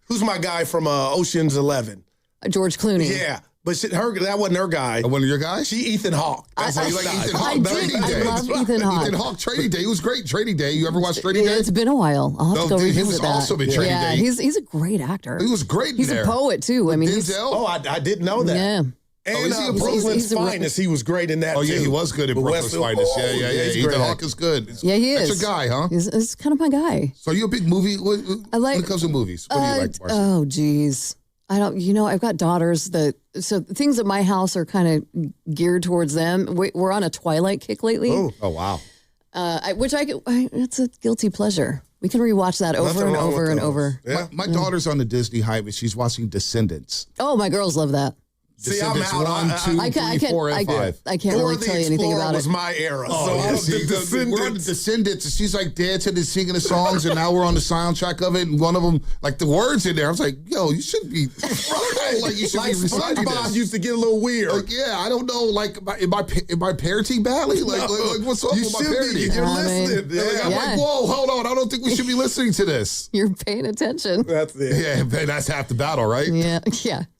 who's my guy from Ocean's 11? George Clooney. Yeah. But that wasn't her guy. One of your guys? She Ethan Hawke. That's you like Ethan Hawke. I love Ethan Hawke. Ethan Hawke, Trading Day. He was great. Trading Day. You ever watch Trading Day? It's been a while. I'll have to go revisit he was that. awesome in Trading Day. He's a great actor. He was great in He's there. a poet, too. I mean, Denzel? I didn't know that. Yeah. And is he a Brooklyn's Finest, he was great in that, Oh, yeah, too. he was good in Brooklyn's Finest. Yeah. he's Ethan great. Hawke is good. Yeah, he is. That's your guy, huh? He's kind of my guy. So you're a big movie? When it comes to movies, what do you like, Marcy? Oh, geez. I don't, I've got daughters so things at my house are kind of geared towards them. We're on a Twilight kick lately. Oh wow. It's a guilty pleasure. We can rewatch that over and over and over. Yeah. My daughter's on the Disney hype, and she's watching Descendants. Oh, my girls love that. See, I'm Descendants out. 1, 2, 3, 4, and 5. I can't really tell you anything about was it. my era. Oh, So we're on the Descendants, and she's like dancing and singing the songs, and now we're on the soundtrack of it, and one of them, like the words in there, I was like, yo, you should be, like you should be reciting SpongeBob this. used to get a little weird. Like, yeah, I don't know, like, am I parenting badly? Like what's up You with my should be. parenting? You're I mean, listening. I'm like, whoa, hold on, I don't think we should be listening to this. You're paying attention. That's it. Yeah, man, that's half the battle, right? Yeah,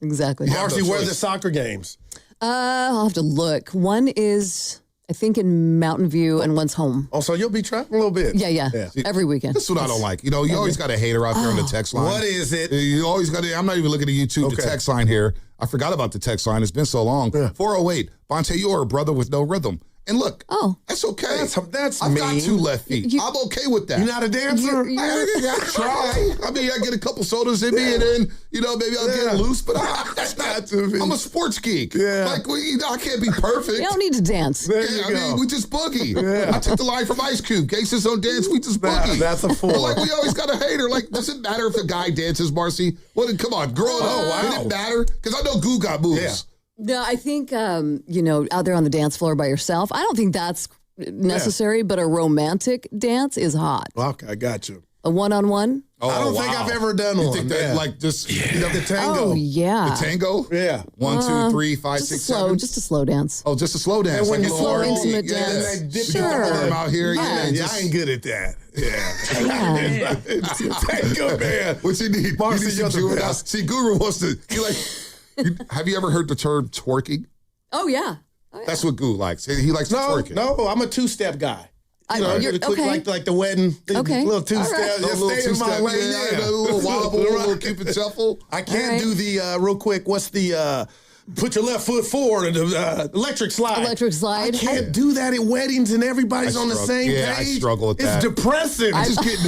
exactly. Marcy, where's the soccer games? I'll have to look. One is, I think, in Mountain View, and one's home. Oh, so you'll be traveling a little bit. Yeah. Every weekend. That's what I don't like. You always got a hater out there on the text line. What is it? You always got to, I'm not even looking at YouTube, the text line here. I forgot about the text line. It's been so long. 408, Bonte, you're a brother with no rhythm. And look, that's okay. That's I've mean. got 2 left feet. I'm okay with that. You're not a dancer? I try. I mean, I get a couple sodas in me, and then, maybe I'll get loose, but that's not, I'm a sports geek. Yeah. Like, I can't be perfect. You don't need to dance. There you go. I mean, we just boogie. Yeah. I took the line from Ice Cube. Gangsters don't dance, we just boogie. That's a 4. But like, we always got a hater. Like, does it matter if a guy dances, Marcy? Well, then, come on, growing up, did it matter? Because I know Goo got moves. Yeah. No, I think, out there on the dance floor by yourself, I don't think that's necessary, but a romantic dance is hot. Okay, I got you. A one-on-one? Oh, I don't think I've ever done You one. think that, like, just, the tango. Oh, yeah. The tango? Yeah. 1, 2, 3, 5, 6, 7. Just a slow dance. Oh, just a slow dance. And when like you a slow, little intimate yeah. dance. And they dip Sure. your Arm out here. Yeah, I ain't good at that. Yeah. Tango, man. What you need? Marcy, You need some you're the juvenile. best. See, Guru wants to, have you ever heard the term twerking? Oh, yeah. That's what Guru likes. He likes to twerk it. No, I'm a 2-step guy. You're okay. Like the wedding. Okay. Little 2-step. Right. Just stay in my lane. Yeah. A little wobble, a little keep it shuffle. I can't do the, real quick, what's the, put your left foot forward and the electric slide. Electric slide. I can't do that at weddings and everybody's on the same page. I struggle with that. It's depressing. I just get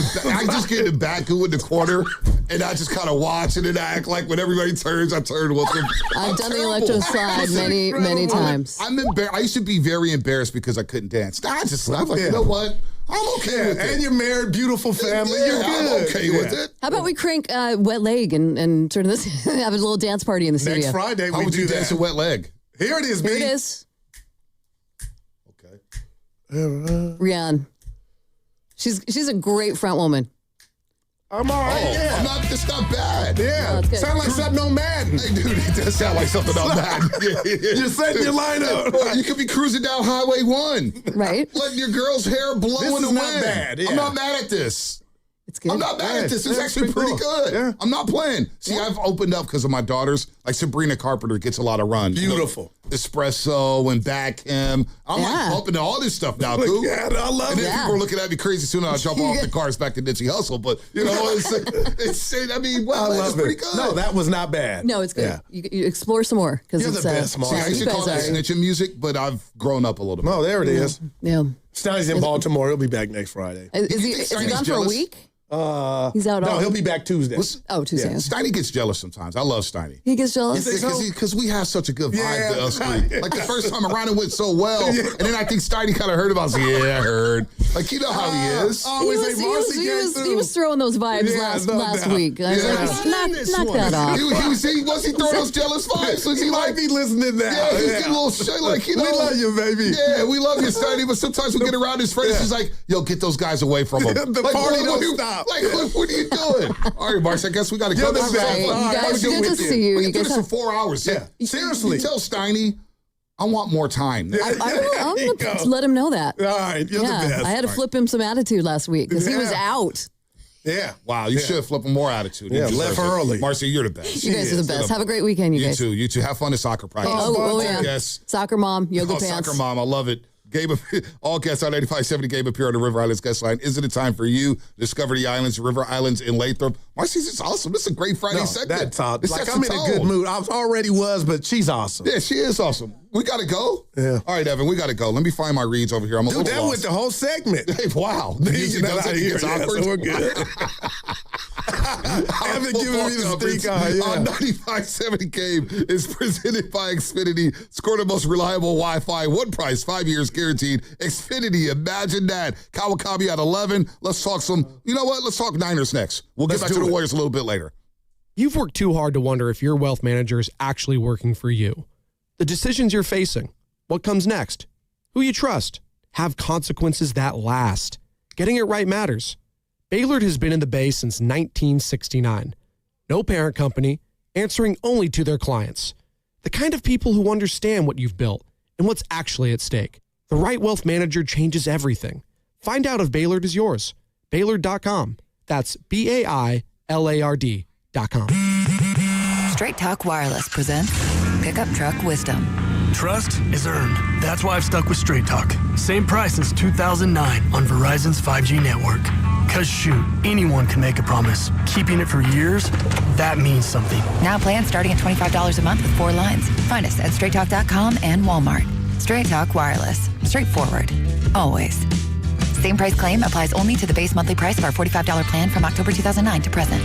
in the back in the corner, and I just kind of watch it and act like when everybody turns, I turn with them. I've done the electric slide many times. I'm embarrassed. I used to be very embarrassed because I couldn't dance. Now I just laugh like, you know what? I'm okay with it. And you're married, beautiful family. Yeah, You're good. I'm okay with it. How about we crank Wet Leg and turn this, have a little dance party in the studio? Next Friday, How we would do you that. dance a wet leg? Here it is, Here B. it is. Okay. Rianne. She's a great front woman. I'm all right. Yeah. It's not bad. Yeah. that's good. Sound like something on Madden. Hey, dude, it does sound like something on Madden. You're setting your lineup. Well, you could be cruising down Highway 1. Right. Letting your girl's hair blow This in the is wind. not bad, yeah. I'm not mad at this. It's good. I'm not mad at this. It's Yeah, actually pretty good. Yeah. I'm not playing. See, I've opened up because of my daughters. Like Sabrina Carpenter gets a lot of run. Beautiful. Espresso and Backham. I'm like bumping to all this stuff now, Coop. Yeah, I love and it. then people are looking at me crazy soon as I jump off the cars back to Nipsey Hussle. But, you know, I mean, it's pretty good. No, that was not bad. No, it's good. Yeah. You explore some more because You're it's the best, Mark. See, I used to call it snitching music, but I've grown up a little bit. Oh, there it is. Yeah. Stally's in Baltimore. He'll be back next Friday. Is he gone for a week? He's out. No, he'll be back Tuesday. Tuesday. Yeah. Steiny gets jealous sometimes. I love Steiny. He gets jealous because we have such a good vibe to us three. Like the first time around, it went so well, Yeah. and then I think Steiny kind of heard about. Yeah, I heard. Like you know how he is. He was throwing those vibes last week. I was like, knock that off. Was he throwing those jealous vibes? Was he might be listening now. Yeah, he's getting a little shit. Like you know, we love you, baby. Yeah, we love you, Steiny. But sometimes we get around his friends. He's like, "Yo, get those guys away from him." The like, party what don't stop. Like, what are you doing? All right, Marsh, I guess we got to go. All right, you guys, good to see you. We You can do guys this have, for 4 hours. Yeah, seriously. You tell Steiny, I want more time. I'm going to let him know that. All right, you're the best. I had to flip him some attitude last week because he was out. Yeah. Wow, you should flip him more attitude. Yeah, left early. Marcy, you're the best. You guys are the best. Have a great weekend, you guys. You too. Have fun at soccer practice. Oh yeah. Yes. Soccer mom, yoga pants. Soccer mom, I love it. All guests on 85.7 Game appear on the River Islands guest line. Isn't it time for you to discover the islands, River Islands in Lathrop? Marcy's just awesome. This is a great Friday segment. That's awesome. Like I'm in a good mood. I already was, but she's awesome. Yeah, she is awesome. We got to go? Yeah. All right, Evan, we got to go. Let me find my reads over here. I'm a little that lost. went the whole segment. Hey, wow. The music goes in, it gets awkward. So we're good. Evan giving me the stink eye. Yeah. On 95.7 Game is presented by Xfinity. Score the most reliable Wi-Fi. One price, 5 years guaranteed. Xfinity, imagine that. Kawakami at 11. Let's talk you know what? Let's talk Niners next. We'll get back to the Warriors a little bit later. You've worked too hard to wonder if your wealth manager is actually working for you. The decisions you're facing, what comes next, who you trust, have consequences that last. Getting it right matters. Baylord has been in the Bay since 1969. No parent company, answering only to their clients. The kind of people who understand what you've built and what's actually at stake. The right wealth manager changes everything. Find out if Baylord is yours. Baylord.com. That's BAILARD.com. Straight Talk Wireless presents Pickup Truck Wisdom. Trust is earned. That's why I've stuck with Straight Talk. Same price since 2009 on Verizon's 5G network. Cause shoot, anyone can make a promise. Keeping it for years, that means something. Now plans starting at $25 a month with 4 lines. Find us at straighttalk.com and Walmart. Straight Talk Wireless. Straightforward. Always. Same price claim applies only to the base monthly price of our $45 plan from October 2009 to present.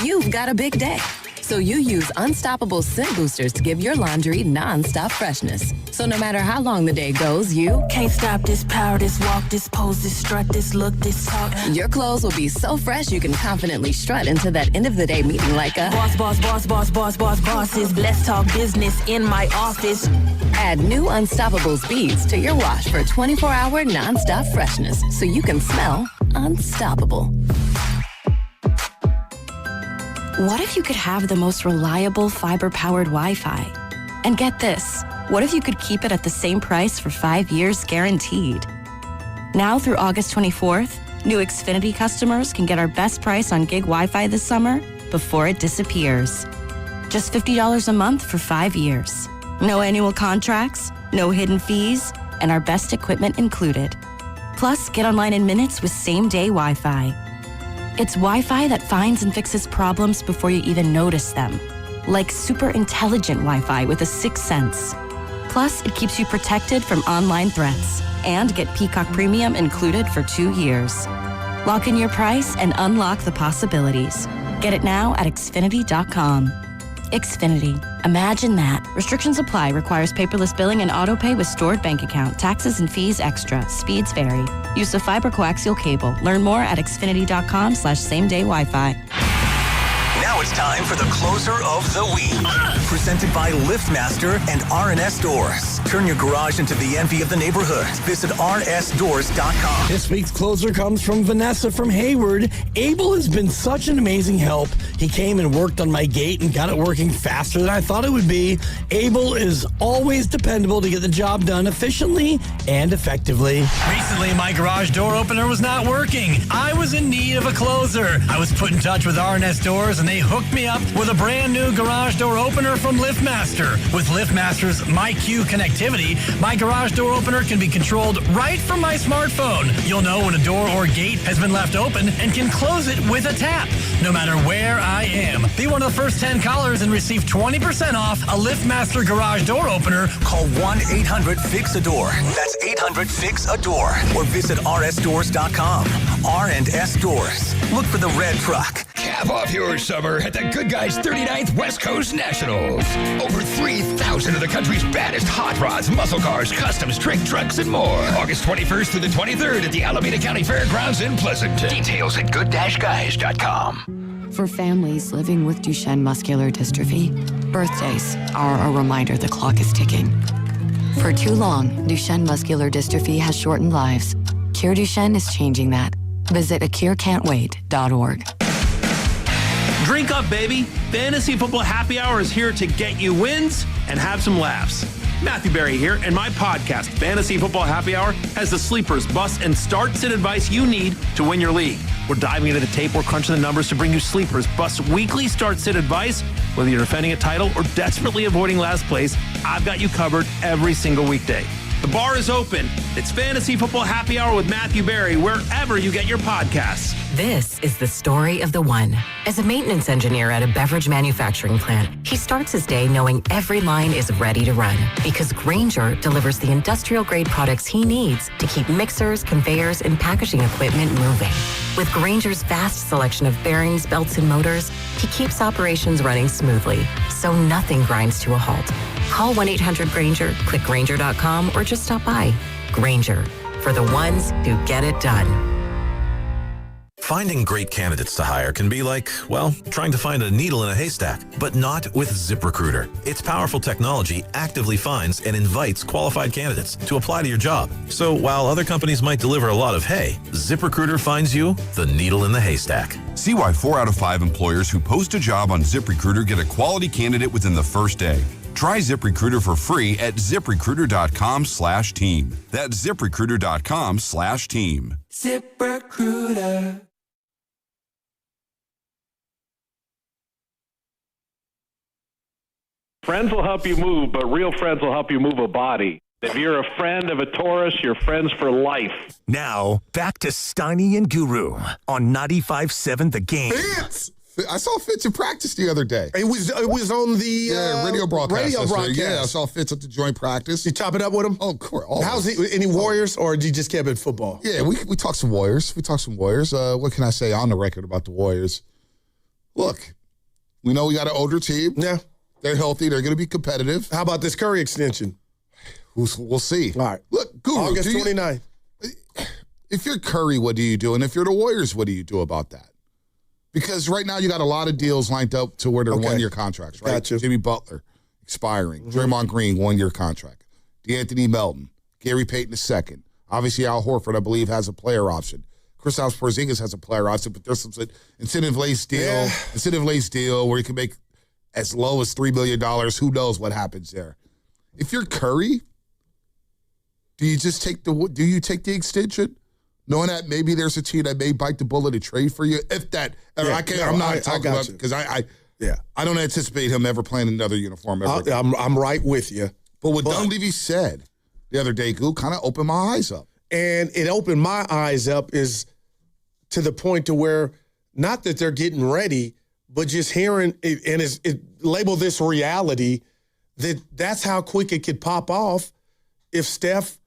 You've got a big day, so you use Unstoppable Scent Boosters to give your laundry non-stop freshness. So no matter how long the day goes, you Can't stop this power, this walk, this pose, this strut, this look, this talk. your clothes will be so fresh you can confidently strut into that end of the day meeting like a Bosses. Let's talk business in my office. Add new Unstoppable beads to your wash for 24-hour non-stop freshness so you can smell unstoppable. What if you could have the most reliable fiber-powered Wi-Fi? And get this, what if you could keep it at the same price for 5 years guaranteed? Now through August 24th, new Xfinity customers can get our best price on gig Wi-Fi this summer before it disappears. Just $50 a month for 5 years. No annual contracts, no hidden fees, and our best equipment included. Plus, get online in minutes with same-day Wi-Fi. It's Wi-Fi that finds and fixes problems before you even notice them. Like super intelligent Wi-Fi with a 6th sense. Plus, it keeps you protected from online threats. And get Peacock Premium included for 2 years. Lock in your price and unlock the possibilities. Get it now at Xfinity.com. Xfinity. Imagine that. Restrictions apply. Requires paperless billing and auto pay with stored bank account. Taxes and fees extra. Speeds vary. Use of fiber coaxial cable. Learn more at Xfinity.com/same-day Wi-Fi. Now it's time for the closer of the week. Presented by LiftMaster and RNS Doors. Turn your garage into the envy of the neighborhood. Visit rnsdoors.com. This week's closer comes from Vanessa from Hayward. Abel has been such an amazing help. He came and worked on my gate and got it working faster than I thought it would be. Abel is always dependable to get the job done efficiently and effectively. Recently, my garage door opener was not working. I was in need of a closer. I was put in touch with RNS Doors, and they hooked me up with a brand new garage door opener from LiftMaster. With LiftMaster's MyQ connectivity, my garage door opener can be controlled right from my smartphone. You'll know when a door or gate has been left open and can close it with a tap, no matter where I am. Be one of the first 10 callers and receive 20% off a LiftMaster garage door opener. Call 1-800-FIX-A-DOOR. That's 800-FIX-A-DOOR. Or visit rsdoors.com. R&S Doors. Look for the red truck. Cap off your summer at the Good Guys 39th West Coast Nationals. Over 3,000 of the country's baddest hot rods, muscle cars, customs, trick trucks, and more. August 21st through the 23rd at the Alameda County Fairgrounds in Pleasanton. Details at good-guys.com. For families living with Duchenne muscular dystrophy, birthdays are a reminder the clock is ticking. For too long, Duchenne muscular dystrophy has shortened lives. Cure Duchenne is changing that. Visit acurecan'twait.org. Drink up, baby. Fantasy Football Happy Hour is here to get you wins and have some laughs. Matthew Berry here, and my podcast, Fantasy Football Happy Hour, has the sleepers, busts, and start-sit advice you need to win your league. We're diving into the tape, we're crunching the numbers to bring you sleepers, busts, weekly start-sit advice. Whether you're defending a title or desperately avoiding last place, I've got you covered every single weekday. The bar is open. It's Fantasy Football Happy Hour with Matthew Berry, wherever you get your podcasts. This is the story of the one. As a maintenance engineer at a beverage manufacturing plant, he starts his day knowing every line is ready to run because Grainger delivers the industrial-grade products he needs to keep mixers, conveyors, and packaging equipment moving. With Grainger's vast selection of bearings, belts, and motors, he keeps operations running smoothly, so nothing grinds to a halt. Call 1-800-GRAINGER, click Grainger.com, or just stop by. Grainger, for the ones who get it done. Finding great candidates to hire can be like, well, trying to find a needle in a haystack, but not with ZipRecruiter. Its powerful technology actively finds and invites qualified candidates to apply to your job. So while other companies might deliver a lot of hay, ZipRecruiter finds you the needle in the haystack. See why 4 out of 5 employers who post a job on ZipRecruiter get a quality candidate within the first day. Try ZipRecruiter for free at ZipRecruiter.com/team. That's ZipRecruiter.com/team. ZipRecruiter. Friends will help you move, but real friends will help you move a body. If you're a friend of a Taurus, you're friends for life. Now, back to Steiny and Guru on 95.7 The Game. Fitz! I saw Fitz in practice the other day. It was on the radio broadcast. Radio broadcast. Yeah, I saw Fitz at the joint practice. You chop it up with him? Oh, of course. How's he? Any Warriors, or did you just keep it football? Yeah, we talked some Warriors. What can I say on the record about the Warriors? Look, we know we got an older team. Yeah. They're healthy. They're going to be competitive. How about this Curry extension? We'll see. All right. Look, Guru, August 29th. If you're Curry, what do you do? And if you're the Warriors, what do you do about that? Because right now you got a lot of deals lined up to where they're one-year contracts, right? Gotcha. Jimmy Butler expiring. Draymond Green, 1-year contract. DeAnthony Melton. Gary Payton II. Obviously, Al Horford, I believe, has a player option. Kristaps Porzingis has a player option, but there's some incentive-laced deal where you can make as low as $3 million. Who knows what happens there? If you're Curry, do you take the extension, knowing that maybe there's a team that may bite the bullet and trade for you? If that, I'm not talking about because I don't anticipate him ever playing another uniform ever. I'm right with you. But what Dunleavy said the other day, Goo, kind of opened my eyes up. And it opened my eyes up is to the point to where not that they're getting ready, but just hearing it, and it label this reality, that's how quick it could pop off if Steph,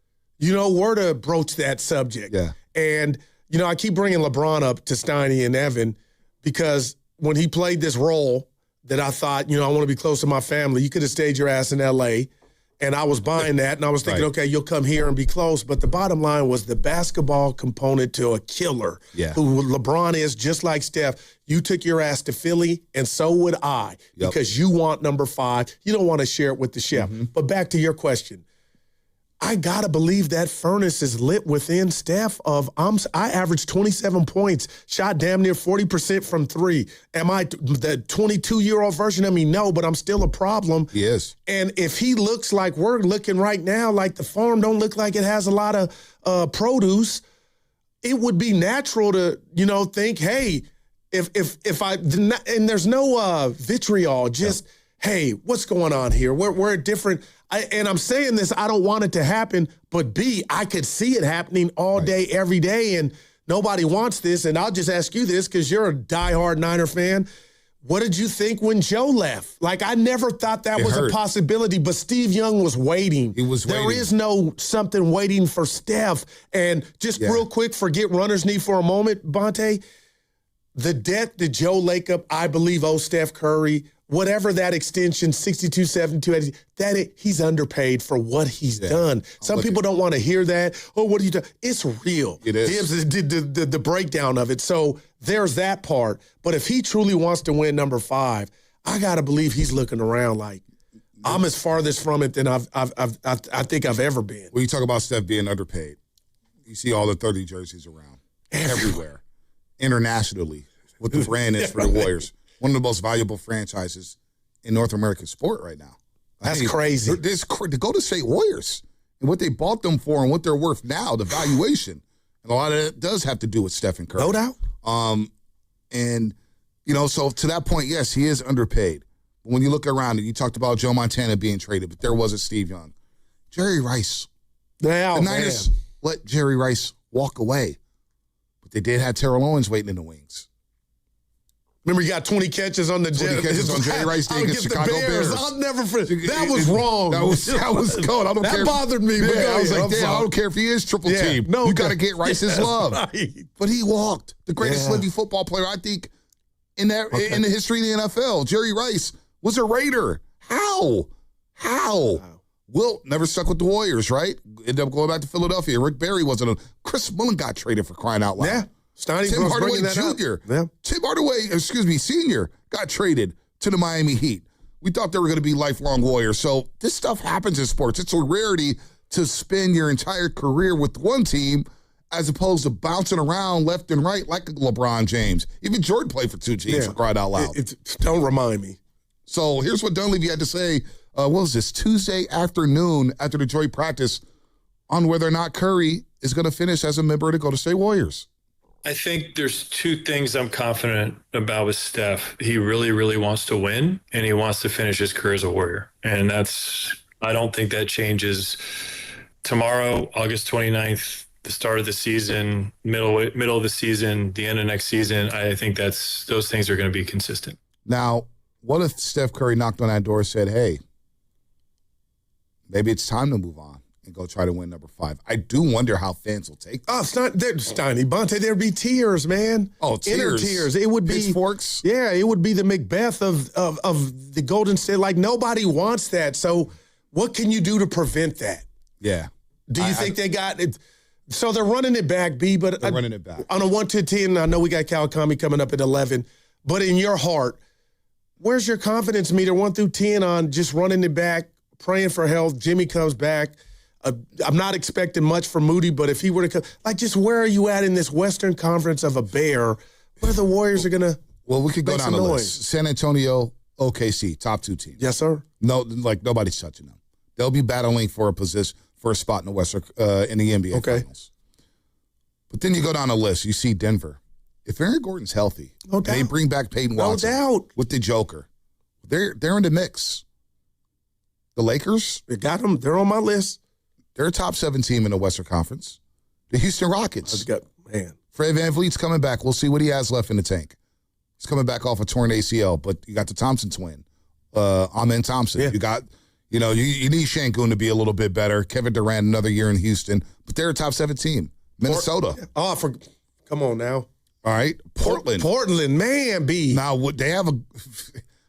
were to broach that subject. Yeah. And, I keep bringing LeBron up to Steiny and Evan because when he played this role that I thought, I want to be close to my family, you could have stayed your ass in L.A. And I was buying that, and I was thinking, okay, you'll come here and be close. But the bottom line was the basketball component to a killer, who LeBron is just like Steph. You took your ass to Philly, and so would I, because you want number 5. You don't want to share it with the chef. But back to your question. I got to believe that furnace is lit within Steph. I averaged 27 points, shot damn near 40% from 3. Am I the 22-year-old version of me? No, but I'm still a problem. He is. And if he looks like we're looking right now, like the farm don't look like it has a lot of produce, it would be natural to, think, hey, if I, and there's no vitriol, just, hey, what's going on here? We're different. And I'm saying this, I don't want it to happen, but B, I could see it happening all day, every day, and nobody wants this. And I'll just ask you this, because you're a diehard Niner fan. What did you think when Joe left? Like, I never thought that was a possibility, but Steve Young was waiting. He was waiting. There is no something waiting for Steph. And just real quick, forget runner's knee for a moment, Bonte. The debt that Joe Lacob, I believe, owes Steph Curry, whatever that extension, 62, 72, he's underpaid for what he's done. Some people don't want to hear that. Oh, what are you doing? It's real. It is. The breakdown of it. So there's that part. But if he truly wants to win number 5, I got to believe he's looking around like, I'm as farthest from it than I think I've ever been. When you talk about Steph being underpaid, you see all the 30 jerseys around everywhere, internationally, what the brand is for the Warriors. One of the most valuable franchises in North American sport right now. That's crazy. The Golden State Warriors and what they bought them for and what they're worth now, the valuation. And a lot of it does have to do with Stephen Curry. No doubt. So to that point, yes, he is underpaid. But when you look around, and you talked about Joe Montana being traded, but there wasn't Steve Young. Jerry Rice. The Niners let Jerry Rice walk away. But they did have Terrell Owens waiting in the wings. Remember, you got 20 catches on the 20 catches on Jerry Rice Day against Chicago Bears. I'll never forget. That was wrong. That was going. I don't care. That bothered me. Yeah, I was like, damn, I don't care if he is triple team. No, you got to get Rice's love. Right. But he walked. The greatest living football player, I think, in the history of the NFL. Jerry Rice was a Raider. How? Wilt never stuck with the Warriors, right? Ended up going back to Philadelphia. Rick Barry wasn't Chris Mullen got traded for crying out loud. Yeah. Tim Hardaway Jr. Tim Hardaway, Sr. got traded to the Miami Heat. We thought they were going to be lifelong Warriors. So this stuff happens in sports. It's a rarity to spend your entire career with one team as opposed to bouncing around left and right like LeBron James. Even Jordan played for 2 teams for crying out loud. Don't remind me. So here's what Dunleavy had to say, what was this, Tuesday afternoon after the joint practice on whether or not Curry is going to finish as a member of the Golden State Warriors. I think there's 2 things I'm confident about with Steph. He really, really wants to win, and he wants to finish his career as a Warrior. And I don't think that changes tomorrow, August 29th, the start of the season, middle of the season, the end of next season. I think those things are going to be consistent. Now, what if Steph Curry knocked on that door and said, hey, maybe it's time to move on and go try to win number 5? I do wonder how fans will take that. Oh, it's not Steiny Bonte. There'd be tears, man. Oh, tears. Inner tears. It would be pitchforks. Yeah, it would be the Macbeth of the Golden State. Like, nobody wants that. So what can you do to prevent that? Yeah. Do you think they got it? So they're running it back, B, but they're running it back. On a 1 to 10, I know we got Kawakami coming up at 11, but in your heart, where's your confidence meter 1 through 10 on just running it back, praying for health, Jimmy comes back? I'm not expecting much from Moody, but if he were to come, like, just where are you at in this Western Conference of a bear where the Warriors are going to we could go down the list. San Antonio, OKC, top 2 teams. Yes, sir. No, like, nobody's touching them. They'll be battling for a spot in the Western, in the NBA Finals. But then you go down the list, you see Denver. If Aaron Gordon's healthy, they bring back Peyton Watson with the Joker, they're in the mix. The Lakers, they got them. They're on my list. They're a top 7 team in the Western Conference. The Houston Rockets. Fred VanVleet's coming back. We'll see what he has left in the tank. He's coming back off a torn ACL, but you got the Thompson twin, Amen Thompson. Yeah. You got, you need Şengün to be a little bit better. Kevin Durant another year in Houston, but they're a top 7 team. Minnesota. Come on now. All right, Portland. Portland, man, B. Now, they have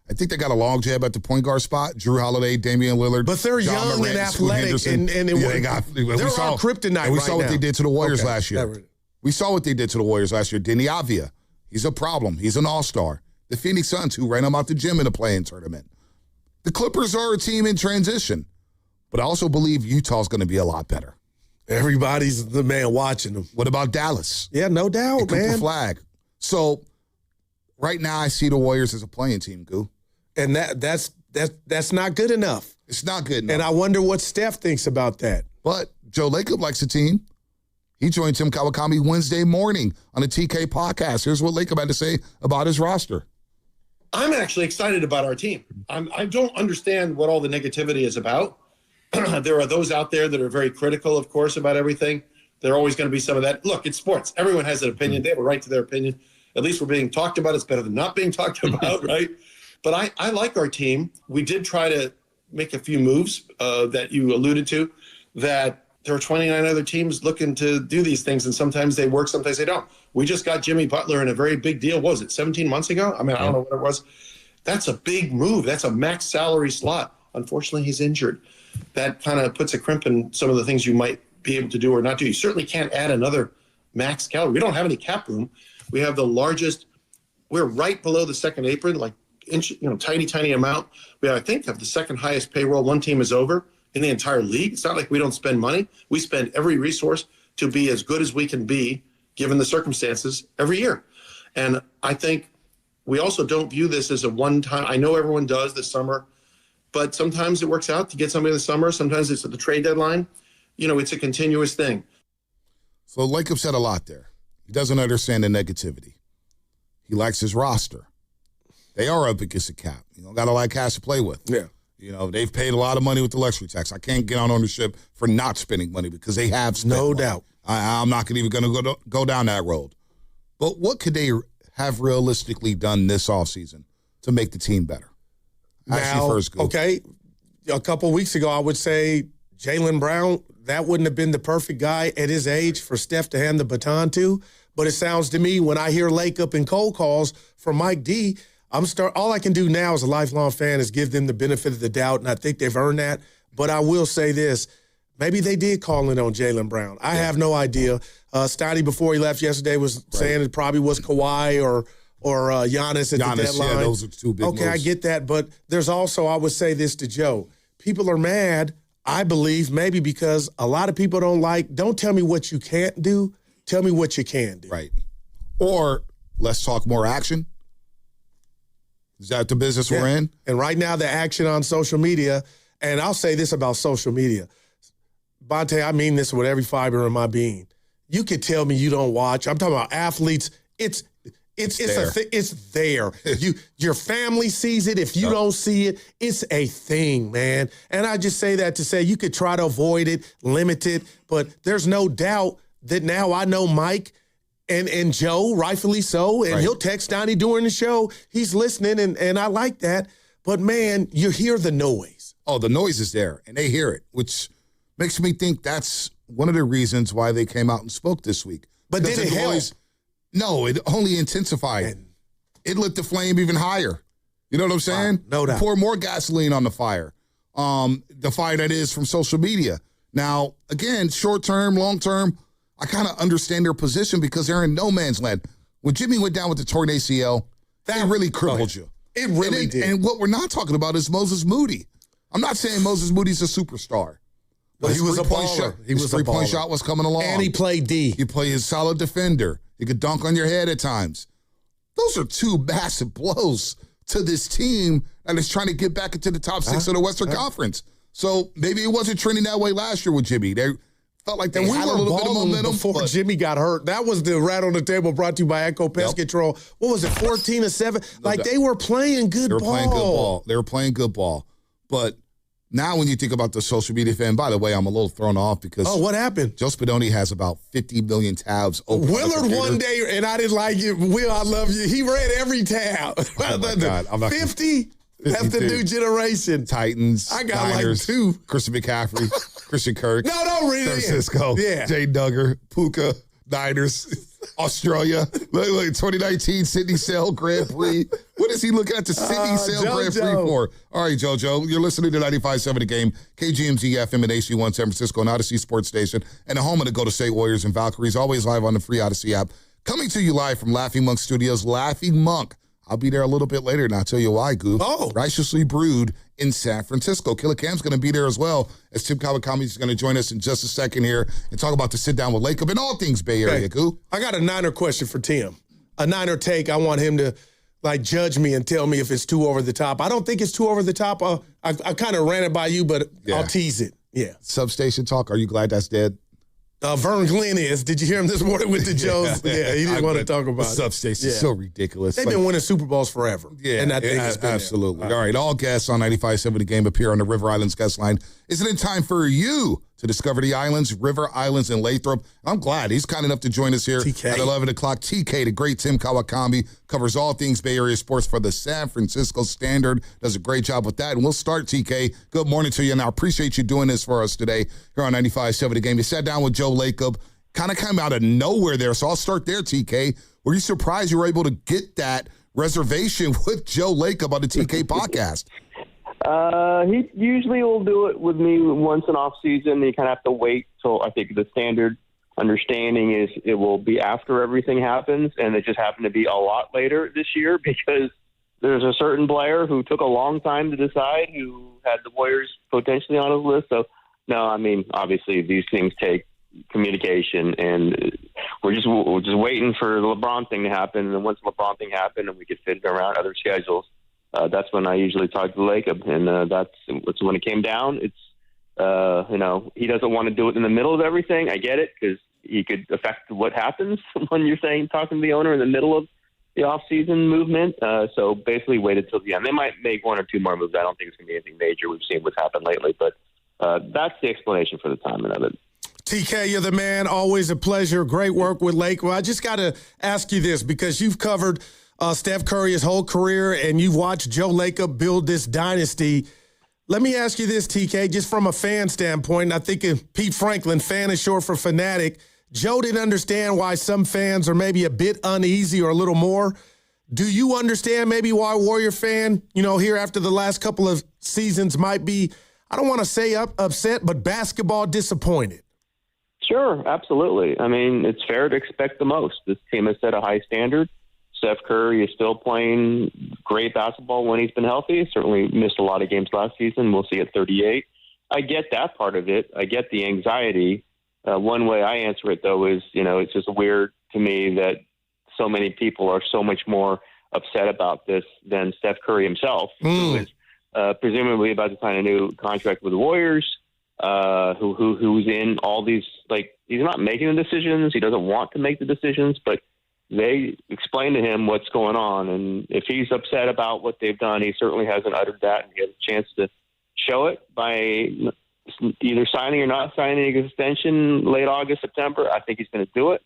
I think they got a long jab at the point guard spot. Drew Holiday, Damian Lillard. But they're John young Morant, and Scoot athletic, Henderson. and they're all kryptonite. And we right saw what now. they did to the Warriors last year. We saw what they did to the Warriors last year. Denny Avia, he's a problem. He's an all-star. The Phoenix Suns, who ran him out the gym in a play-in tournament. The Clippers are a team in transition. But I also believe Utah's going to be a lot better. Everybody's the man watching them. What about Dallas? Yeah, no doubt, man. Cooper Flag. So right now I see the Warriors as a playing team, Goo. And that's not good enough. It's not good enough. And I wonder what Steph thinks about that. But Joe Lacob likes the team. He joined Tim Kawakami Wednesday morning on the TK podcast. Here's what Lacob had to say about his roster. I'm actually excited about our team. I don't understand what all the negativity is about. There are those out there that are very critical, of course, about everything. There are always going to be some of that. Look, it's sports. Everyone has an opinion. They have a right to their opinion. At least we're being talked about. It's better than not being talked about, right? But I like our team. We did try to make a few moves that you alluded to, that there are 29 other teams looking to do these things, and sometimes they work, sometimes they don't. We just got Jimmy Butler in a very big deal. What was it, 17 months ago? I mean, I don't know what it was. That's a big move. That's a max salary slot. Unfortunately, he's injured. That kind of puts a crimp in some of the things you might be able to do or not do. You certainly can't add another max salary. We don't have any cap room. We have the largest. We're right below the second apron, like tiny amount. We, I think, have the second highest payroll one team is over in the entire league. It's not like we don't spend money. We spend every resource to be as good as we can be, given the circumstances, every year. And I think we also don't view this as a one-time. I know everyone does this summer, but sometimes it works out to get somebody in the summer. Sometimes it's at the trade deadline. It's a continuous thing. So Lacob said a lot there. He doesn't understand the negativity. He likes his roster. They are up against the cap. Got a lot of cash to play with. Yeah. They've paid a lot of money with the luxury tax. I can't get on ownership for not spending money because they have spent no money. doubt. I'm not even going to go down that road. But what could they have realistically done this offseason to make the team better? Now, okay, a couple weeks ago, I would say Jaylen Brown, that wouldn't have been the perfect guy at his age for Steph to hand the baton to. But it sounds to me, when I hear Lacob and cold calls from Mike D, all I can do now as a lifelong fan is give them the benefit of the doubt, and I think they've earned that. But I will say this. Maybe they did call in on Jaylen Brown. I have no idea. Steiny, before he left yesterday, was saying it probably was Kawhi or Giannis at the deadline. Yeah, those are two big moves. I get that. But there's also, I would say this to Joe. People are mad, I believe, maybe because a lot of people don't tell me what you can't do. Tell me what you can do. Right. Or let's talk more action. Is that the business we're in? And right now, the action on social media, and I'll say this about social media. Bonte, I mean this with every fiber of my being. You could tell me you don't watch. I'm talking about athletes. It's there. Your family sees it. If you don't see it, it's a thing, man. And I just say that to say you could try to avoid it, limit it, but there's no doubt that now I know Mike and Joe, rightfully so, and he'll text Donnie during the show. He's listening, and I like that. But, man, you hear the noise. Oh, the noise is there, and they hear it, which makes me think that's one of the reasons why they came out and spoke this week. But did it help? No, it only intensified. It lit the flame even higher. You know what I'm saying? No doubt. Pour more gasoline on the fire. The fire that is from social media. Now, again, short term, long term, I kind of understand their position because they're in no man's land. When Jimmy went down with the torn ACL, that really crippled you. It really did. And what we're not talking about is Moses Moody. I'm not saying Moses Moody's a superstar. But he was a baller. His three-point shot was coming along. And he played D. He played a solid defender. He could dunk on your head at times. Those are two massive blows to this team that is trying to get back into the top six of the Western Conference. So maybe it wasn't trending that way last year with Jimmy. They felt like they had a little bit of momentum before Jimmy got hurt. That was the rat on the table brought to you by Echo Pest Control. What was it, 14-7? Like they were playing good ball. They were playing good ball. But now when you think about the social media fan, by the way, I'm a little thrown off because what happened? Joe Spadoni has about 50 million tabs open. Willard one day, and I didn't like it. Will, I love you. He read every tab. Oh my God. I'm not 50? That's the new generation. Titans, I got Niners, like 2. Christian McCaffrey, Christian Kirk. No, don't read it. San Francisco, Jay Duggar, Puka, Niners. Australia. Look, 2019 Sydney Sail Grand Prix. What is he looking at the Sydney Sail Grand Prix for? All right, JoJo, you're listening to 95.7 The Game, KGMZ FM and HD1 San Francisco, and Odyssey Sports Station, and the home of the Golden State Warriors and Valkyries, always live on the free Odyssey app. Coming to you live from Laughing Monk Studios, Laughing Monk. I'll be there a little bit later, and I'll tell you why, Goof. Oh. Righteously Brewed in San Francisco. Killer Cam's going to be there as well, as Tim Kawakami is going to join us in just a second here and talk about the sit-down with Lacob and all things Bay Area, Goof. I got a Niner question for Tim. A Niner take. I want him to, judge me and tell me if it's too over the top. I don't think it's too over the top. I kind of ran it by you, but I'll tease it. Yeah. Substation talk. Are you glad that's dead? Vern Glenn is. Did you hear him this morning with the Joes? Yeah, he didn't want to talk about it. Substation is so ridiculous. They've been winning Super Bowls forever. Yeah, and that thing has been absolutely. All right, all guests on 95.7 The Game appear on the River Islands guest line. Is it in time for you to discover the islands, River Islands, and Lathrop? I'm glad he's kind enough to join us here at 11 o'clock. TK, the great Tim Kawakami, covers all things Bay Area sports for the San Francisco Standard. Does a great job with that. And we'll start, TK. Good morning to you, and I appreciate you doing this for us today here on 95.7 The Game. You sat down with Joe Lacob, kind of came out of nowhere there. So I'll start there, TK. Were you surprised you were able to get that reservation with Joe Lacob on the TK podcast? He usually will do it with me once in off season. You kind of have to wait till I think the standard understanding is it will be after everything happens, and it just happened to be a lot later this year because there's a certain player who took a long time to decide who had the Warriors potentially on his list. So, no, I mean, obviously these things take communication, and we're just waiting for the LeBron thing to happen. And then once the LeBron thing happened and we could fit it around other schedules, that's when I usually talk to Lacob, and that's when it came down. It's he doesn't want to do it in the middle of everything. I get it because he could affect what happens when you're talking to the owner in the middle of the off-season movement. So basically waited till the end. They might make one or two more moves. I don't think it's going to be anything major. We've seen what's happened lately, but that's the explanation for the timing of it. TK, you're the man. Always a pleasure. Great work with Lake. Well, I just got to ask you this because you've covered Steph Curry his whole career and you've watched Joe Lacob build this dynasty. Let me ask you this, TK, just from a fan standpoint, and I think Pete Franklin, fan is short for fanatic. Joe didn't understand why some fans are maybe a bit uneasy or a little more. Do you understand maybe why a Warrior fan, here after the last couple of seasons might be, I don't want to say upset, but basketball disappointed? Sure, absolutely. I mean, it's fair to expect the most. This team has set a high standard. Steph Curry is still playing great basketball when he's been healthy. Certainly missed a lot of games last season. We'll see at 38. I get that part of it. I get the anxiety. One way I answer it, though, is, it's just weird to me that so many people are so much more upset about this than Steph Curry himself, who is presumably about to sign a new contract with the Warriors, who's in all these, he's not making the decisions. He doesn't want to make the decisions, but they explain to him what's going on. And if he's upset about what they've done, he certainly hasn't uttered that. And he has a chance to show it by either signing or not signing an extension late August, September. I think he's going to do it.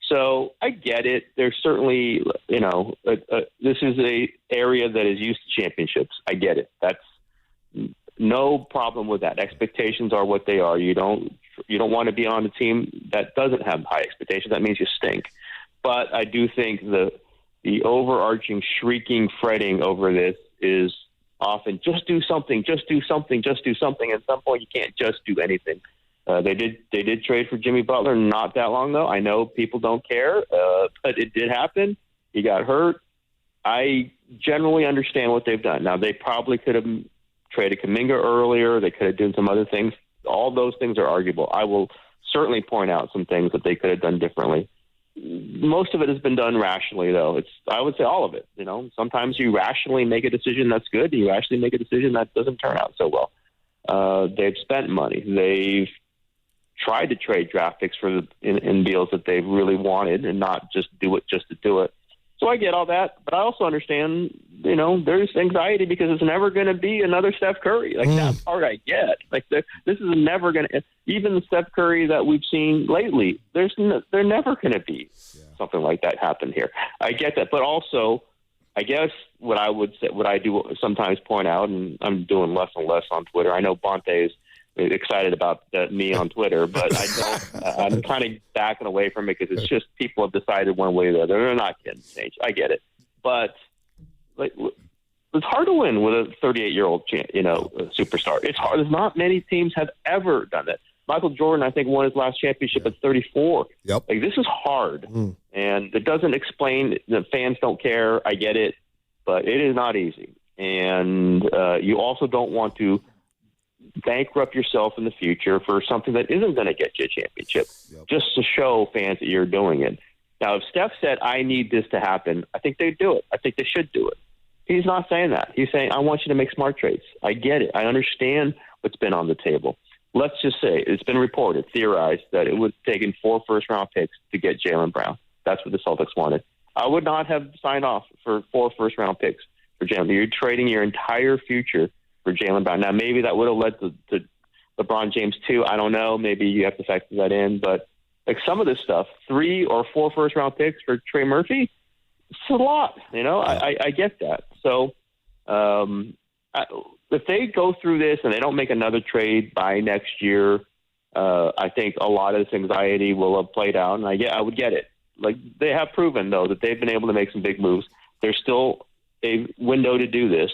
So I get it. There's certainly, this is a area that is used to championships. I get it. That's no problem with that. Expectations are what they are. You don't want to be on a team that doesn't have high expectations. That means you stink. But I do think the overarching shrieking, fretting over this is often just do something, just do something, just do something. At some point, you can't just do anything. They did trade for Jimmy Butler not that long ago. I know people don't care, but it did happen. He got hurt. I generally understand what they've done. Now, they probably could have traded Kuminga earlier. They could have done some other things. All those things are arguable. I will certainly point out some things that they could have done differently. Most of it has been done rationally, though. I would say all of it. Sometimes you rationally make a decision that's good. You rationally make a decision that doesn't turn out so well. They've spent money. They've tried to trade draft picks in deals that they've really wanted and not just do it just to do it. So I get all that, but I also understand, there's anxiety because it's never going to be another Steph Curry. That part I get. This is never going to, even the Steph Curry that we've seen lately, they're never going to be something like that happen here. I get that, but also, I guess what I would say, what I do sometimes point out, and I'm doing less and less on Twitter. I know Bonte is excited about me on Twitter, but I'm kind of backing away from it because it's just people have decided one way or the other. They're not getting changed. I get it. But it's hard to win with a 38-year-old, superstar. It's hard. There's not many teams have ever done that. Michael Jordan, I think, won his last championship at 34. Yep. This is hard, and it doesn't explain that fans don't care. I get it, but it is not easy. And you also don't want to bankrupt yourself in the future for something that isn't going to get you a championship, just to show fans that you're doing it. Now, if Steph said, I need this to happen, I think they'd do it. I think they should do it. He's not saying that. He's saying, I want you to make smart trades. I get it. I understand what's been on the table. Let's just say it's been reported, theorized, that it would have taken 4 first-round picks to get Jaylen Brown. That's what the Celtics wanted. I would not have signed off for 4 first-round picks for Jaylen. You're trading your entire future for Jaylen Brown. Now, maybe that would have led to LeBron James too. I don't know. Maybe you have to factor that in. But some of this stuff, 3 or 4 first-round picks for Trey Murphy, it's a lot. I get that. So if they go through this and they don't make another trade by next year, I think a lot of this anxiety will have played out, and I would get it. Like, they have proven, though, that they've been able to make some big moves. There's still a window to do this.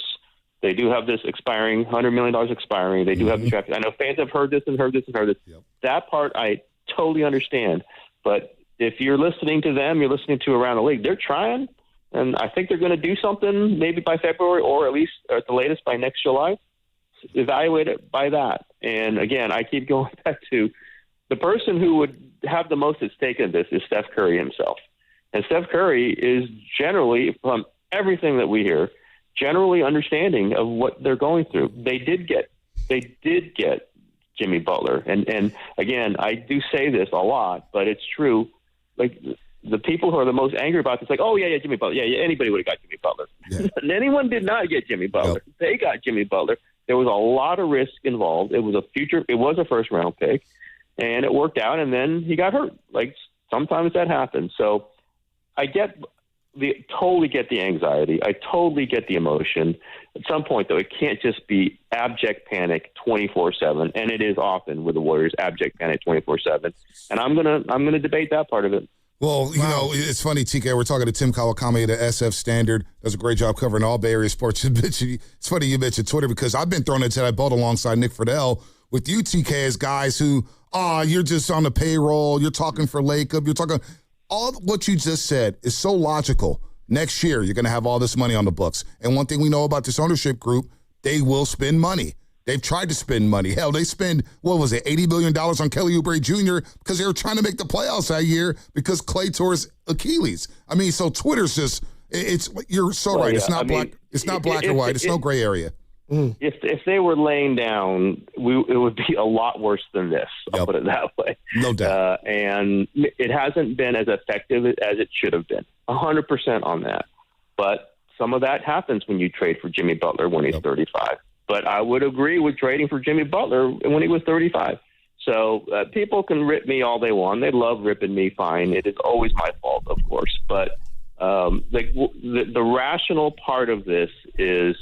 They do have this expiring, $100 million expiring. They do have the draft. I know fans have heard this. Yep. That part I totally understand. But if you're listening to them, you're listening to around the league, they're trying. And I think they're going to do something maybe by February or at least at the latest by next July. Evaluate it by that. And, again, I keep going back to the person who would have the most at stake in this is Steph Curry himself. And Steph Curry is generally, from everything that we hear, generally understanding of what they're going through. They did get Jimmy Butler. And again, I do say this a lot, but it's true. Like, the people who are the most angry about this, like, oh, yeah, Jimmy Butler. Yeah, anybody would have got Jimmy Butler. Yeah. And anyone did not get Jimmy Butler. Yep. They got Jimmy Butler. There was a lot of risk involved. It was a first-round pick, and it worked out, and then he got hurt. Like, sometimes that happens. So I totally get the anxiety. I totally get the emotion. At some point, though, it can't just be abject panic 24/7, and it is often with the Warriors, abject panic 24/7. And I'm gonna debate that part of it. Well, it's funny, TK. We're talking to Tim Kawakami at the SF Standard. Does a great job covering all Bay Area sports. It's funny you mentioned Twitter because I've been thrown into that boat alongside Nick Friedel with you, TK, as guys who, you're just on the payroll. You're talking for Lacob. You're talking. All what you just said is so logical. Next year, you're going to have all this money on the books. And one thing we know about this ownership group, they will spend money. They've tried to spend money. Hell, they spend, $80 million on Kelly Oubre Jr. because they were trying to make the playoffs that year because Klay tore his Achilles. I mean, so Twitter's just, you're so right. Yeah, it's not black. It's not black or white. It's no gray area. If they were laying down, it would be a lot worse than this. I'll put it that way. No doubt. And it hasn't been as effective as it should have been. 100% on that. But some of that happens when you trade for Jimmy Butler when he's 35. But I would agree with trading for Jimmy Butler when he was 35. So people can rip me all they want. They love ripping me. Fine. It is always my fault, of course. But the rational part of this is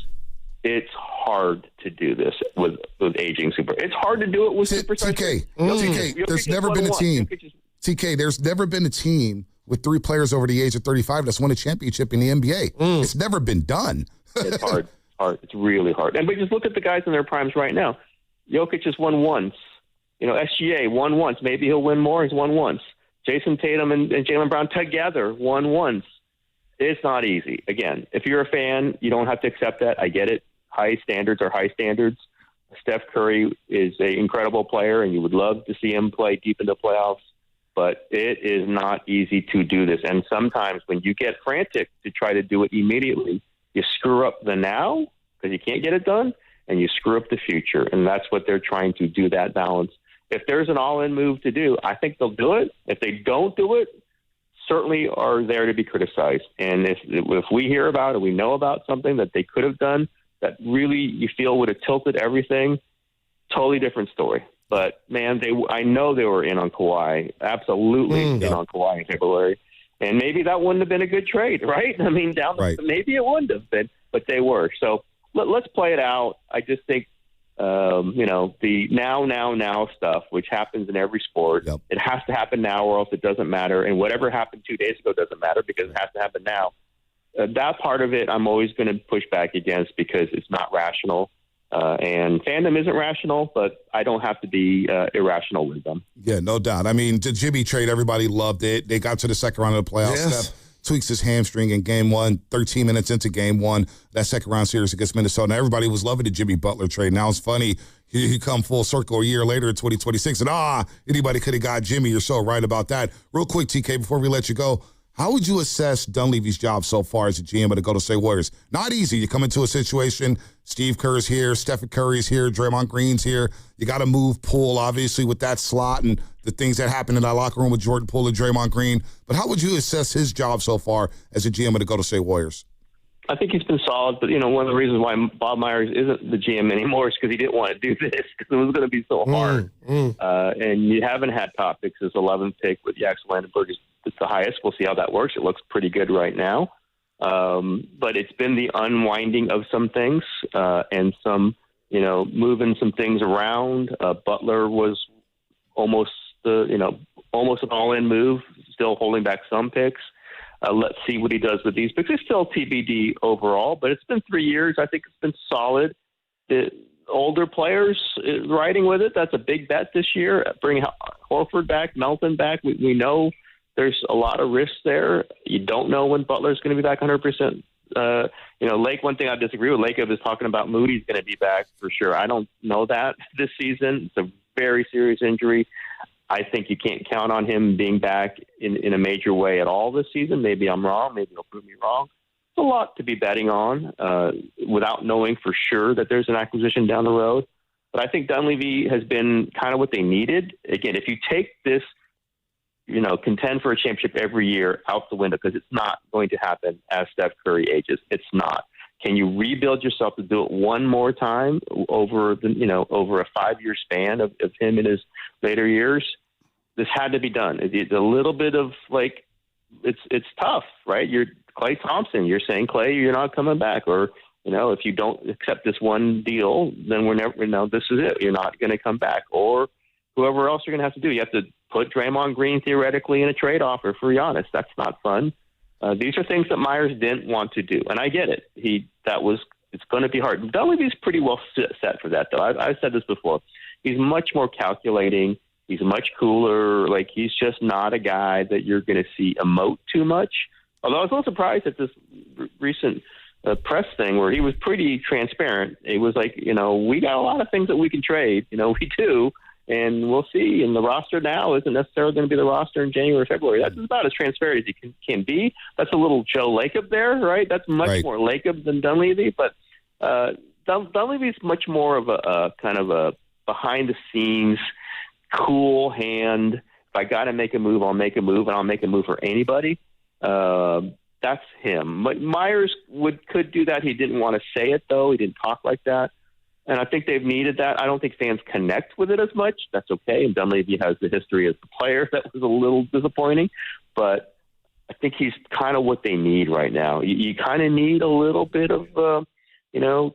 it's hard to do this with aging super. It's hard to do it with superstars. TK, there's never been a team. TK, there's never been a team with 3 players over the age of 35 that's won a championship in the NBA. It's never been done. It's hard. It's really hard. And but just look at the guys in their primes right now. Jokic just won once. SGA won once. Maybe he'll win more. He's won once. Jason Tatum and Jaylen Brown together won once. It's not easy. Again, if you're a fan, you don't have to accept that. I get it. High standards are high standards. Steph Curry is an incredible player, and you would love to see him play deep into playoffs. But it is not easy to do this. And sometimes when you get frantic to try to do it immediately, you screw up the now because you can't get it done, and you screw up the future. And that's what they're trying to do, that balance. If there's an all-in move to do, I think they'll do it. If they don't do it, certainly are there to be criticized. And if we hear about it, we know about something that they could have done that really you feel would have tilted everything, totally different story. But, man, I know they were in on Kawhi, absolutely in on Kawhi in February. And maybe that wouldn't have been a good trade, right? I mean, maybe it wouldn't have been, but they were. So let's play it out. I just think the now stuff, which happens in every sport. Yep. It has to happen now or else it doesn't matter. And whatever happened 2 days ago doesn't matter because it has to happen now. That part of it I'm always going to push back against because it's not rational. And fandom isn't rational, but I don't have to be irrational with them. Yeah, no doubt. I mean, the Jimmy trade, everybody loved it. They got to the second round of the playoffs. Yes. Steph tweaks his hamstring in game one, 13 minutes into game one, that second round series against Minnesota. And everybody was loving the Jimmy Butler trade. Now it's funny, he come full circle a year later in 2026, and anybody could have got Jimmy. You're so right about that. Real quick, TK, before we let you go, how would you assess Dunleavy's job so far as a GM of the Golden State Warriors? Not easy. You come into a situation, Steve Kerr's here, Stephen Curry's here, Draymond Green's here. You got to move Poole, obviously, with that slot and the things that happened in that locker room with Jordan Poole and Draymond Green. But how would you assess his job so far as a GM of the Golden State Warriors? I think he's been solid, but, one of the reasons why Bob Myers isn't the GM anymore is because he didn't want to do this because it was going to be so hard. And you haven't had top picks. His 11th pick with Jackson Landenberg is the highest. We'll see how that works. It looks pretty good right now. But it's been the unwinding of some things and some, moving some things around. Butler was almost almost an all-in move, still holding back some picks. Let's see what he does with these picks. It's still TBD overall, but it's been 3 years. I think it's been solid. The older players riding with it, that's a big bet this year. Bring Horford back, Melton back. We know there's a lot of risks there. You don't know when Butler's going to be back 100%. Lake, one thing I disagree with, Lake is talking about Moody's going to be back for sure. I don't know that this season. It's a very serious injury. I think you can't count on him being back in a major way at all this season. Maybe I'm wrong. Maybe he'll prove me wrong. It's a lot to be betting on without knowing for sure that there's an acquisition down the road. But I think Dunleavy has been kind of what they needed. Again, if you take this, contend for a championship every year out the window, because it's not going to happen as Steph Curry ages. It's not. Can you rebuild yourself to do it one more time over a 5-year span of him in his later years? This had to be done. It's a little bit of it's tough, right? You're Klay Thompson. You're saying, Klay, you're not coming back, or if you don't accept this one deal, then we're never. This is it. You're not going to come back, or whoever else you're going to have to do. You have to put Draymond Green theoretically in a trade offer for Giannis. That's not fun. These are things that Myers didn't want to do, and I get it. It's going to be hard. Dunleavy's pretty well set for that, though. I've said this before. He's much more calculating. He's much cooler. He's just not a guy that you're going to see emote too much. Although I was a little surprised at this recent press thing where he was pretty transparent. It was we got a lot of things that we can trade. We do. And we'll see. And the roster now isn't necessarily going to be the roster in January or February. That's about as transparent as you can be. That's a little Joe Lacob there, right? That's much more Lacob than Dunleavy. But Dunleavy's much more of a kind of a behind-the-scenes, cool hand. If I got to make a move, I'll make a move, and I'll make a move for anybody. That's him. But Myers could do that. He didn't want to say it, though. He didn't talk like that. And I think they've needed that. I don't think fans connect with it as much. That's okay. And Dunleavy has the history as the player that was a little disappointing. But I think he's kind of what they need right now. You kind of need a little bit of,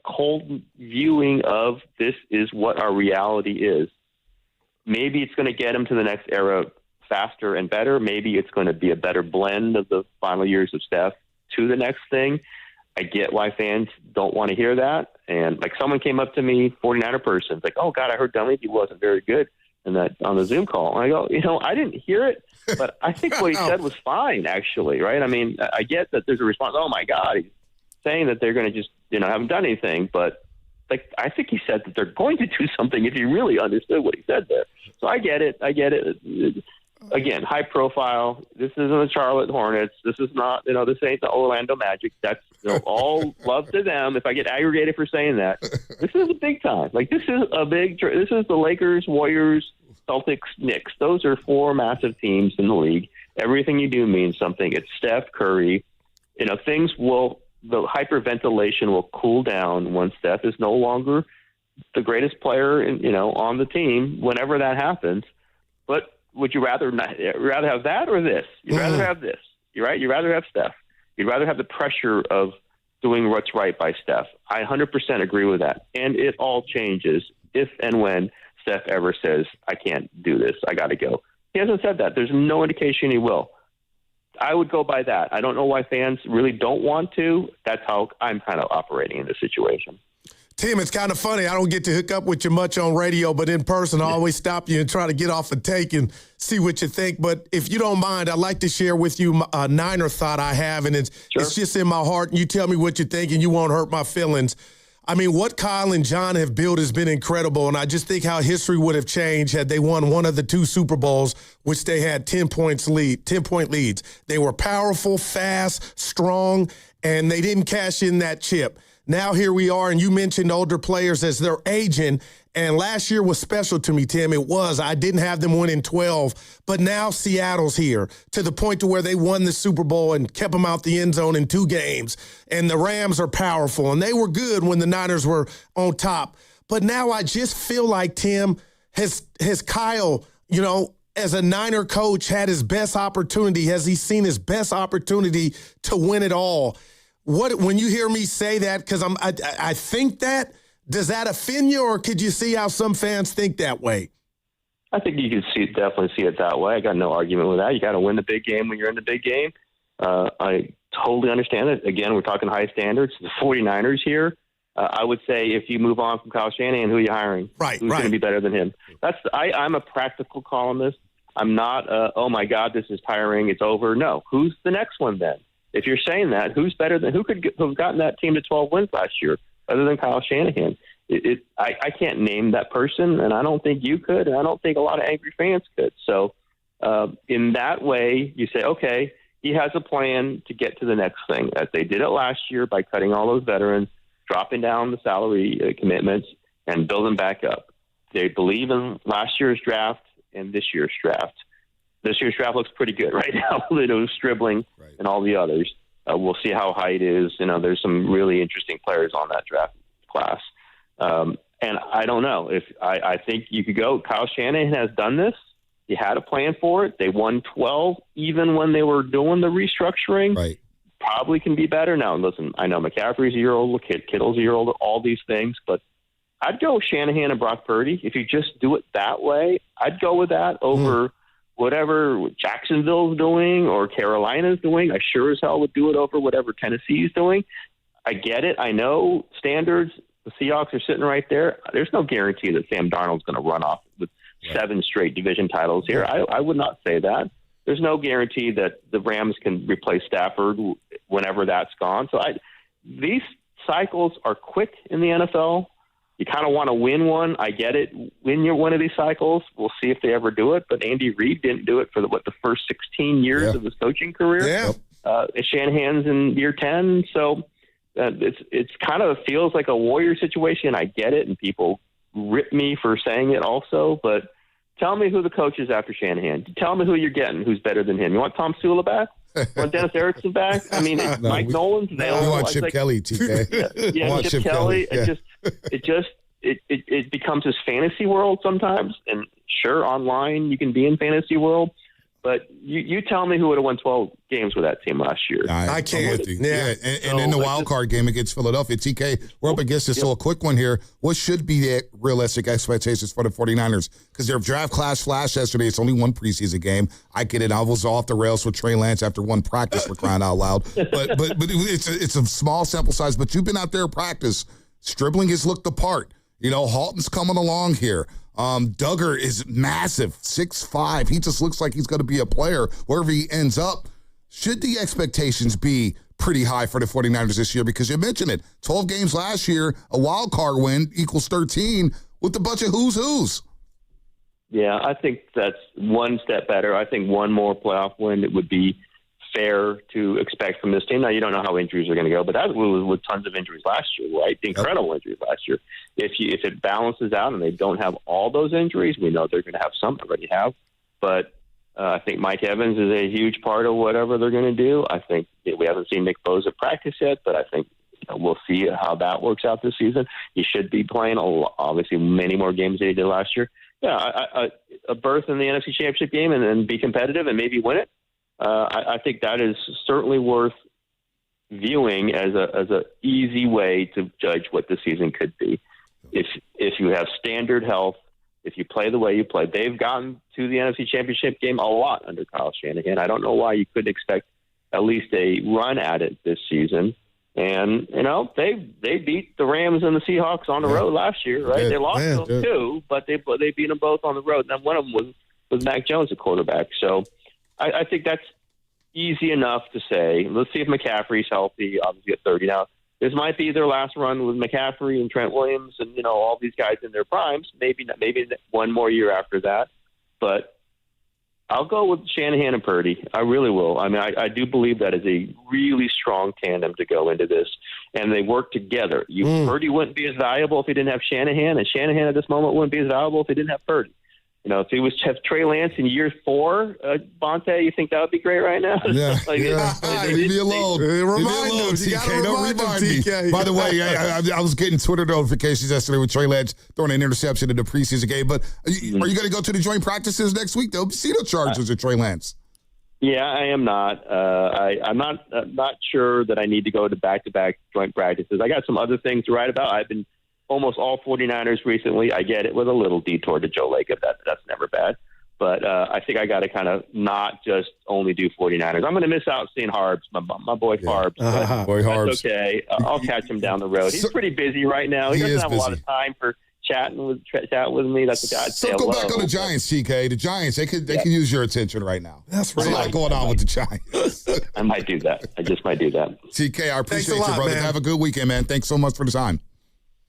cold viewing of this is what our reality is. Maybe it's going to get him to the next era faster and better. Maybe it's going to be a better blend of the final years of Steph to the next thing. I get why fans don't want to hear that. And someone came up to me, 49er person, it's oh God, I heard Dunleavy wasn't very good on the Zoom call. And I go, I didn't hear it, but I think what he said was fine, actually. Right. I mean, I get that there's a response. Oh my God, he's saying that they're going to just, haven't done anything. But I think he said that they're going to do something if he really understood what he said there. So I get it. Again, high profile. This isn't the Charlotte Hornets. This is not, this ain't the Orlando Magic. That's all love to them. If I get aggregated for saying that, this is a big time. This is the Lakers, Warriors, Celtics, Knicks. Those are 4 massive teams in the league. Everything you do means something. It's Steph Curry. The hyperventilation will cool down once Steph is no longer the greatest player on the team, whenever that happens. But would you rather have that or this? You'd rather have this. You're right. You'd rather have Steph. You'd rather have the pressure of doing what's right by Steph. I 100% agree with that. And it all changes if and when Steph ever says, I can't do this, I got to go. He hasn't said that. There's no indication he will. I would go by that. I don't know why fans really don't want to. That's how I'm kind of operating in this situation. Tim, it's kind of funny. I don't get to hook up with you much on radio, but in person, I always stop you and try to get off a take and see what you think. But if you don't mind, I'd like to share with you a Niner thought I have, and it's just in my heart, and you tell me what you think, and you won't hurt my feelings. I mean, what Kyle and John have built has been incredible, and I just think how history would have changed had they won one of the two Super Bowls, which they had 10-point leads. They were powerful, fast, strong, and they didn't cash in that chip. Now here we are, and you mentioned older players as they're aging, and last year was special to me, Tim. It was. I didn't have them win in 12, but now Seattle's here to the point to where they won the Super Bowl and kept them out the end zone in 2 games, and the Rams are powerful, and they were good when the Niners were on top. But now I just feel like, Tim, has Kyle, as a Niner coach, had his best opportunity? Has he seen his best opportunity to win it all? When you hear me say that, because I think that, does that offend you, or could you see how some fans think that way? I think you could definitely see it that way. I got no argument with that. You got to win the big game when you're in the big game. I totally understand it. Again, we're talking high standards. The 49ers here, I would say if you move on from Kyle Shanahan, who are you hiring? Who's going to be better than him? I'm a practical columnist. I'm not, oh my God, this is tiring, it's over. No. Who's the next one then? If you're saying that, who's better than who could have gotten that team to 12 wins last year, other than Kyle Shanahan? I can't name that person, and I don't think you could, and I don't think a lot of angry fans could. So, in that way, you say, okay, he has a plan to get to the next thing. As they did it last year by cutting all those veterans, dropping down the salary commitments, and building back up. They believe in last year's draft and this year's draft. This year's draft looks pretty good right now. Stribling and all the others. We'll see how high it is. There's some really interesting players on that draft class. And I don't know if I think you could go. Kyle Shanahan has done this. He had a plan for it. They won 12 even when they were doing the restructuring. Right. Probably can be better. Now, listen, I know McCaffrey's a year old, Kittle's a year old, all these things, but I'd go Shanahan and Brock Purdy. If you just do it that way, I'd go with that over whatever Jacksonville's doing or Carolina's doing. I sure as hell would do it over whatever Tennessee's doing. I get it. I know standards. The Seahawks are sitting right there. There's no guarantee that Sam Darnold's going to run off with 7 straight division titles here. I would not say that. There's no guarantee that the Rams can replace Stafford whenever that's gone. So these cycles are quick in the NFL. You kind of want to win one. I get it. Win one of these cycles. We'll see if they ever do it. But Andy Reid didn't do it for the first 16 years of his coaching career. Yeah. Shanahan's in year 10. So it's kind of feels like a Warrior situation. I get it, and people rip me for saying it also. But tell me who the coach is after Shanahan. Tell me who you're getting who's better than him. You want Tom Sula back? Want Dennis Erickson back? I mean, Mike Nolan's available. You want Chip Kelly, TK. Yeah, Chip Kelly. Yeah. It becomes his fantasy world sometimes. And sure, online you can be in fantasy world. But you tell me who would have won 12 games with that team last year. I can't. Yeah. And in the wild card game against Philadelphia, TK, we're up against this. So a quick one here. What should be the realistic expectations for the 49ers? Because their draft class flashed yesterday. It's only one preseason game. I get it. I was off the rails with Trey Lance after one practice, for crying out loud. But it's a small sample size. But you've been out there in practice. Stribling has looked the part. Halton's coming along here. Duggar is massive, 6'5". He just looks like he's going to be a player wherever he ends up. Should the expectations be pretty high for the 49ers this year? Because you mentioned it, 12 games last year, a wild card win equals 13 with a bunch of who's. Yeah, I think that's one step better. I think one more playoff win, it would be fair to expect from this team. Now, you don't know how injuries are going to go, but that was with tons of injuries last year, right? Incredible injuries last year. If it balances out and they don't have all those injuries, we know they're going to have some, already have. But I think Mike Evans is a huge part of whatever they're going to do. I think we haven't seen Nick Bosa practice yet, but I think we'll see how that works out this season. He should be playing, obviously, many more games than he did last year. Yeah, a berth in the NFC Championship game and be competitive and maybe win it. I think that is certainly worth viewing as a easy way to judge what the season could be. If you have standard health, if you play the way you play, they've gotten to the NFC Championship game a lot under Kyle Shanahan. I don't know why you couldn't expect at least a run at it this season. And, they beat the Rams and the Seahawks on the road last year, right? They lost those two, but they beat them both on the road. And one of them was Mac Jones, the quarterback. So I think that's easy enough to say. Let's see if McCaffrey's healthy, obviously at 30 now. This might be their last run with McCaffrey and Trent Williams and, all these guys in their primes. Maybe one more year after that. But I'll go with Shanahan and Purdy. I really will. I mean, I do believe that is a really strong tandem to go into this. And they work together. Purdy wouldn't be as valuable if he didn't have Shanahan, and Shanahan at this moment wouldn't be as valuable if he didn't have Purdy. If he was to have Trey Lance in year 4, Bonte, you think that would be great right now? Yeah. Leave me alone. Remind them, TK. Don't remind me, TK. By the way, I was getting Twitter notifications yesterday with Trey Lance throwing an interception in the preseason game. But are you going to go to the joint practices next week? They'll see the Chargers with Trey Lance. Yeah, I am not. I'm not sure that I need to go to back-to-back joint practices. I got some other things to write about. I've been almost all 49ers recently. I get it with a little detour to Joe Lacob. That's never bad. But I think I got to kind of not just only do 49ers. I'm going to miss out seeing Harbs, my boy Harbs. Boy Harbs. That's okay. I'll catch him down the road. He's pretty busy right now. He doesn't have a lot of time for chatting with me. That's the guy. So go back on the Giants, TK. The Giants, they could use your attention right now. That's right. There's a lot going on with the Giants. I might do that. I just might do that. TK, I appreciate Thanks a lot, you, brother. man. Have a good weekend, man. Thanks so much for the time.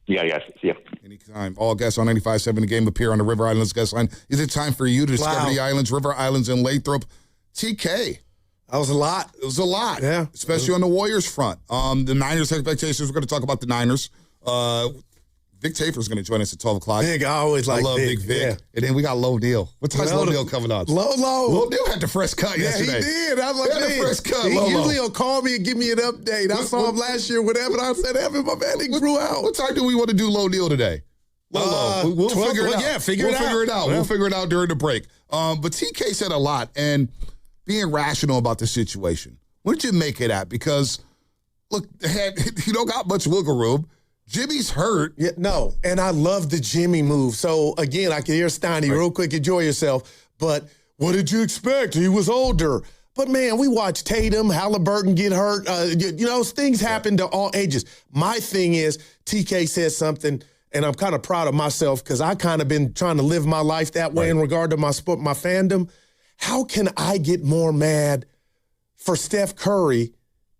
Yeah, guys. See ya. Anytime. All guests on 95.7 The Game appear on the River Islands guest line. Is it time for you to discover the islands, River Islands, and Lathrop? TK. That was a lot. It was a lot. Yeah. Especially on the Warriors front. The Niners expectations, we're going to talk about the Niners. Vic Tafer's going to join us at 12 o'clock. Big, I always like love Big Vic. Yeah. And then we got Low Deal. What time's Low Deal coming on? Low Deal had the fresh cut yesterday. Yeah, he did. I was like, he had the fresh cut. He usually will call me and give me an update. I saw him last year, whatever. I said, Evan, my man, he grew out. What time do we want to do Low Deal today? We'll 12, figure it out. Yeah, figure it out. We'll figure it out during the break. But TK said a lot, and being rational about the situation. What did you make it at? Because, look, you don't got much wiggle room. Jimmy's hurt. Yeah, no, and I love the Jimmy move. So, again, I can hear Steiny real quick, enjoy yourself. But what did you expect? He was older. But, man, we watched Tatum, Halliburton get hurt. Things happen to all ages. My thing is, TK says something, and I'm kind of proud of myself because I kind of been trying to live my life that way in regard to my sport, my fandom. How can I get more mad for Steph Curry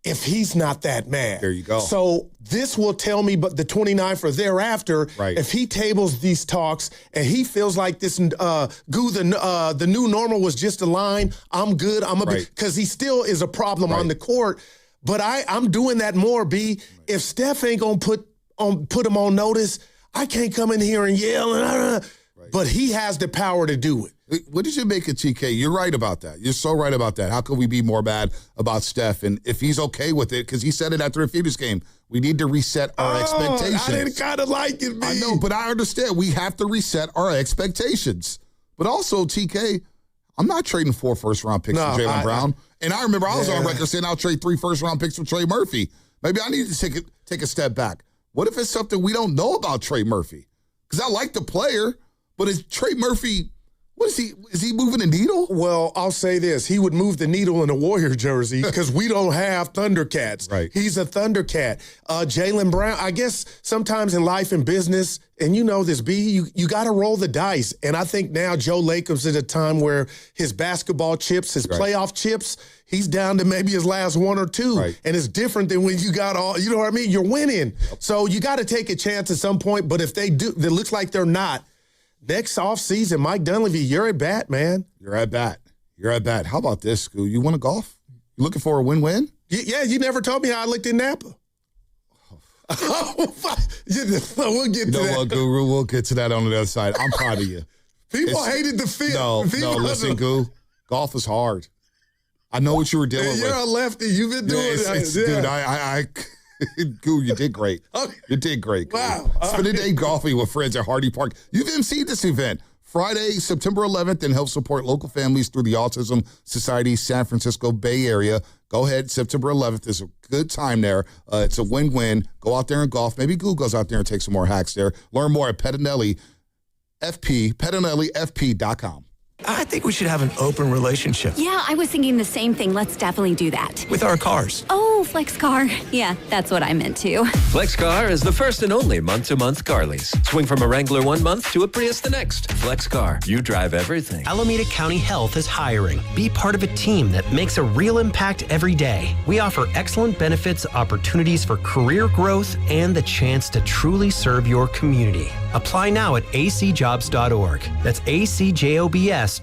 if he's not that mad? There you go. So this will tell me, but the 29th or thereafter, if he tables these talks and he feels like this, the new normal was just a line, I'm good. Because he still is a problem on the court. But I'm doing that more, B. If Steph ain't gonna put him on notice, I can't come in here and yell. But he has the power to do it. What did you make of TK? You're right about that. You're so right about that. How could we be more bad about Steph? And if he's okay with it, because he said it after the Phoenix game, we need to reset our expectations. I didn't kind of like it, man. I know, but I understand. We have to reset our expectations. But also, TK, I'm not trading 4 first-round picks for Jaylen Brown. And I remember I was on record saying I'll trade 3 first-round picks for Trey Murphy. Maybe I need to take a step back. What if it's something we don't know about Trey Murphy? Because I like the player, but is Trey Murphy... What is he? Is he moving the needle? Well, I'll say this. He would move the needle in a Warrior jersey because we don't have Thundercats. Right. He's a Thundercat. Jaylen Brown, I guess sometimes in life and business, and you know this, B, you got to roll the dice. And I think now Joe Lacob's at a time where his basketball chips, his playoff chips, he's down to maybe his last 1 or 2. Right. And it's different than when you got all, you know what I mean? You're winning. So you got to take a chance at some point. But if they do, it looks like they're not. Next offseason, Mike Dunleavy, you're at bat, man. You're at bat. How about this, Scoo? You want to golf? You looking for a win-win? Yeah, you never told me how I looked in Napa. We'll get to that. What, Guru? We'll get to that on the other side. I'm proud of you. People hated the fit. No, listen, Goo. Golf is hard. I know what you were dealing with. You're a lefty. You've been doing it. Dude, I Goo, you did great. Okay. You did great. Wow. Spend a day golfing with friends at Hardy Park. You've emceed this event. Friday, September 11th, and help support local families through the Autism Society San Francisco Bay Area. Go ahead, September 11th is a good time there. It's a win-win. Go out there and golf. Maybe Google goes out there and takes some more hacks there. Learn more at petinelli.com. I think we should have an open relationship. Yeah, I was thinking the same thing. Let's definitely do that. With our cars. Oh, FlexCar. Yeah, that's what I meant too. FlexCar is the first and only month-to-month car lease. Swing from a Wrangler one month to a Prius the next. FlexCar. You drive everything. Alameda County Health is hiring. Be part of a team that makes a real impact every day. We offer excellent benefits, opportunities for career growth, and the chance to truly serve your community. Apply now at acjobs.org. That's acjobs.org.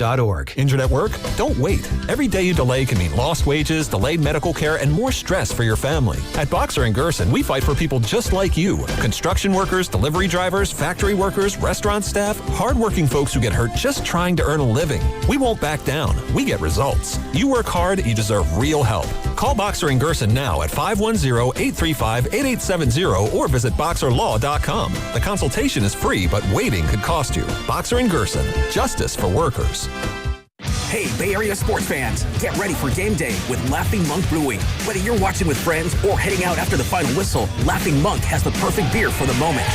Injured at work? Don't wait. Every day you delay can mean lost wages, delayed medical care, and more stress for your family. At Boxer & Gerson, we fight for people just like you. Construction workers, delivery drivers, factory workers, restaurant staff, hardworking folks who get hurt just trying to earn a living. We won't back down. We get results. You work hard, you deserve real help. Call Boxer & Gerson now at 510-835-8870 or visit boxerlaw.com. The consultation is free, but waiting could cost you. Boxer & Gerson. Justice for workers. Hey, Bay Area sports fans, get ready for game day with Laughing Monk Brewing. Whether you're watching with friends or heading out after the final whistle, Laughing Monk has the perfect beer for the moment.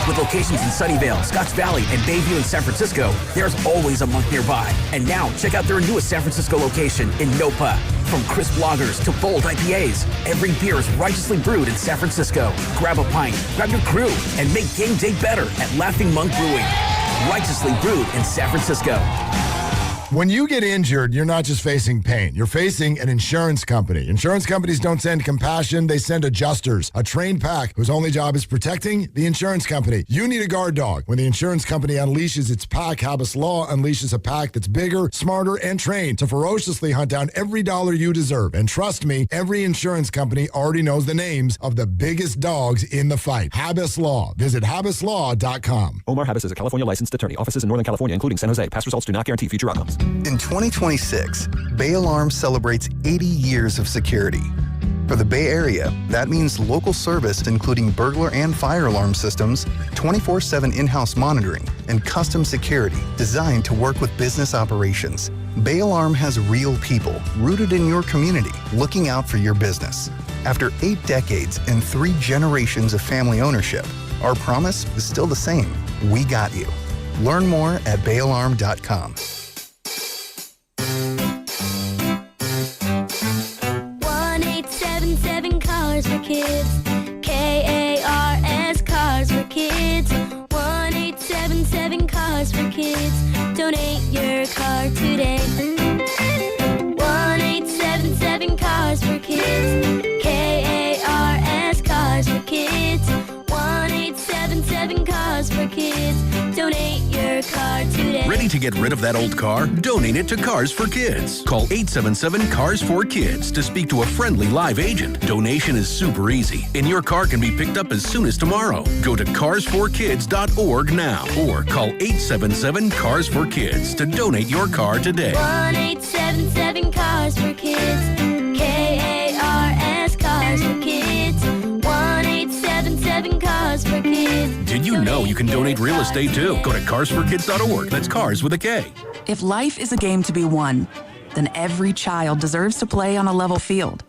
With locations in Sunnyvale, Scotts Valley, and Bayview in San Francisco, there's always a Monk nearby. And now, check out their newest San Francisco location in Nopa. From crisp lagers to bold IPAs, every beer is righteously brewed in San Francisco. Grab a pint, grab your crew, and make game day better at Laughing Monk Brewing. Righteously brewed in San Francisco. When you get injured, you're not just facing pain. You're facing an insurance company. Insurance companies don't send compassion. They send adjusters, a trained pack whose only job is protecting the insurance company. You need a guard dog. When the insurance company unleashes its pack, Habas Law unleashes a pack that's bigger, smarter, and trained to ferociously hunt down every dollar you deserve. And trust me, every insurance company already knows the names of the biggest dogs in the fight. Habas Law. Visit habaslaw.com. Omar Habas is a California licensed attorney. Offices in Northern California, including San Jose. Past results do not guarantee future outcomes. In 2026, Bay Alarm celebrates 80 years of security. For the Bay Area, that means local service including burglar and fire alarm systems, 24/7 in-house monitoring, and custom security designed to work with business operations. Bay Alarm has real people rooted in your community looking out for your business. After 8 decades and 3 generations of family ownership, our promise is still the same. We got you. Learn more at bayalarm.com. 1-877 Cars for Kids. KARS Cars for Kids. 1-877 Cars for Kids. Donate your car today. 1-877 Cars for Kids. KARS Cars for Kids. 1-877 Cars for Kids. Donate your car today. Ready to get rid of that old car? Donate it to Cars for Kids. Call 877 Cars for Kids to speak to a friendly live agent. Donation is super easy, and your car can be picked up as soon as tomorrow. Go to carsforkids.org now or call 877 Cars for Kids to donate your car today. 1-877 Cars for Kids. KARS Cars for Kids. 1-877 Cars for Kids. Did you know you can donate real estate too? Go to carsforkids.org. That's cars with a K. If life is a game to be won, then every child deserves to play on a level field.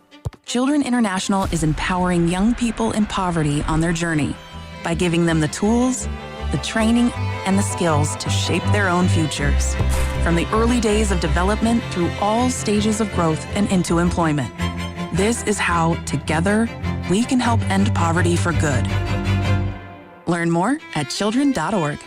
Children International is empowering young people in poverty on their journey by giving them the tools, the training, and the skills to shape their own futures. From the early days of development through all stages of growth and into employment. This is how, together, we can help end poverty for good. Learn more at children.org.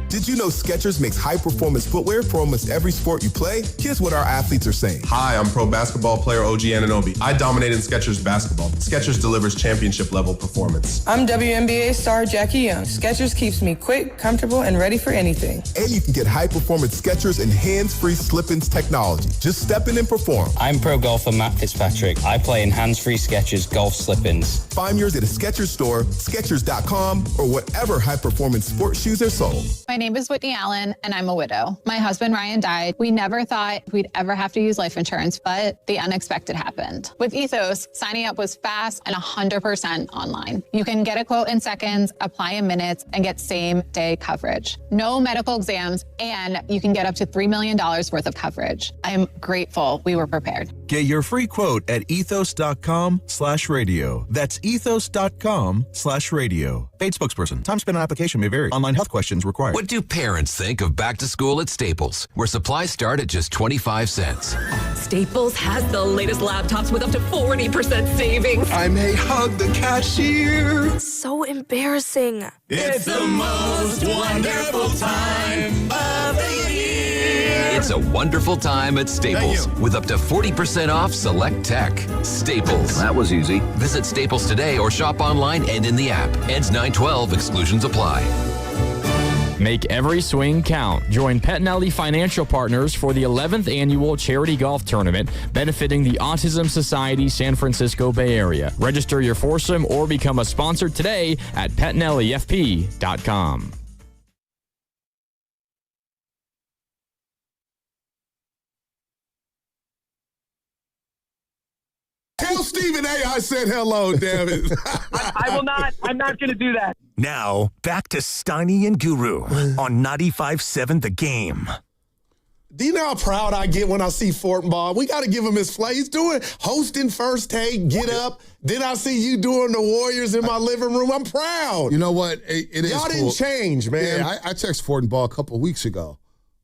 Did you know Skechers makes high-performance footwear for almost every sport you play? Here's what our athletes are saying. Hi, I'm pro basketball player OG Anunoby. I dominate in Skechers basketball. Skechers delivers championship-level performance. I'm WNBA star Jackie Young. Skechers keeps me quick, comfortable, and ready for anything. And you can get high-performance Skechers and hands-free slip-ins technology. Just step in and perform. I'm pro golfer Matt Fitzpatrick. I play in hands-free Skechers golf slip-ins. Find yours at a Skechers store, Skechers.com, or whatever high-performance sports shoes are sold. My name is Whitney Allen, and I'm a widow. My husband, Ryan, died. We never thought we'd ever have to use life insurance, but the unexpected happened. With Ethos, signing up was fast and 100% online. You can get a quote in seconds, apply in minutes, and get same-day coverage. No medical exams, and you can get up to $3 million worth of coverage. I am grateful we were prepared. Get your free quote at ethos.com/radio. That's ethos.com/radio. Paid spokesperson. Time spent on application may vary. Online health questions required. What do parents think of back to school at Staples, where supplies start at just 25 cents? Staples has the latest laptops with up to 40% savings. I may hug the cashier. So embarrassing. It's the most wonderful time of the year. It's a wonderful time at Staples with up to 40% off select tech. Staples. That was easy. Visit Staples today or shop online and in the app. Ends 9/12. Exclusions apply. Make every swing count. Join Pettinelli Financial Partners for the 11th annual charity golf tournament benefiting the Autism Society San Francisco Bay Area. Register your foursome or become a sponsor today at PettinelliFP.com. Tell Stephen A. I said hello, damn it. I will not. I'm not going to do that. Now, back to Steiny and Guru on 95.7 The Game. Do you know how proud I get when I see Fortenbaugh? We got to give him his play. He's doing hosting First Take, Get Up. Then I see you doing the Warriors in my living room. I'm proud. You know what? It is Y'all cool. didn't change, man. Yeah, I texted Fortenbaugh a couple of weeks ago.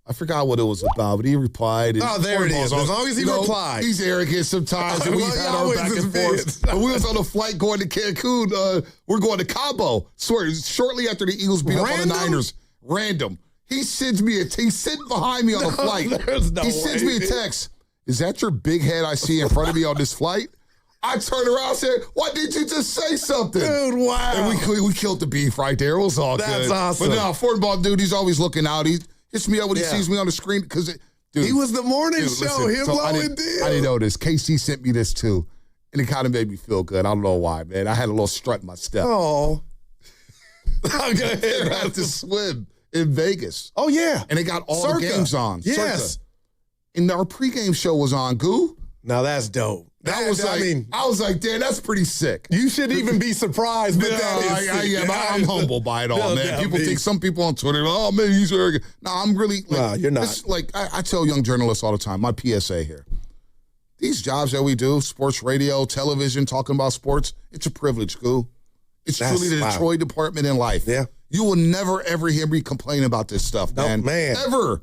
I forgot what it was about, but he replied. Oh, there it is. As long as he replied. He's arrogant sometimes, and we've had our back and forth. But we was on a flight going to Cancun. We're going to Cabo. Shortly after the Eagles beat up on the Niners. Random. He sends me he's sitting behind me on the flight. He sends me a text. Is that your big head I see in front of me on this flight? I turned around and said, why didn't you just say something? Dude, wow. And we killed the beef right there. It was all good. That's awesome. But no, Fortenbaugh, dude, he's always looking out. He hits me up when he sees me on the screen because he was the morning show. Listen, Him blowing deal. I didn't know this. KC sent me this too, and it kind of made me feel good. I don't know why, man. I had a little strut in my step. Oh, okay. I had to swim in Vegas. Oh yeah, and they got all Circa. the games on. Yes, Circa. And our pregame show was on. Goo. Now that's dope. I was like, damn, that's pretty sick. You shouldn't even be surprised, but I'm humbled by it all, man. People think, some people on Twitter, oh man, he's arrogant. No, I'm really. No, you're not. It's like I tell young journalists all the time. My PSA here: these jobs that we do, sports radio, television, talking about sports, it's a privilege, Goo. It's truly the Detroit department in life. Yeah, you will never ever hear me complain about this stuff, man. Ever.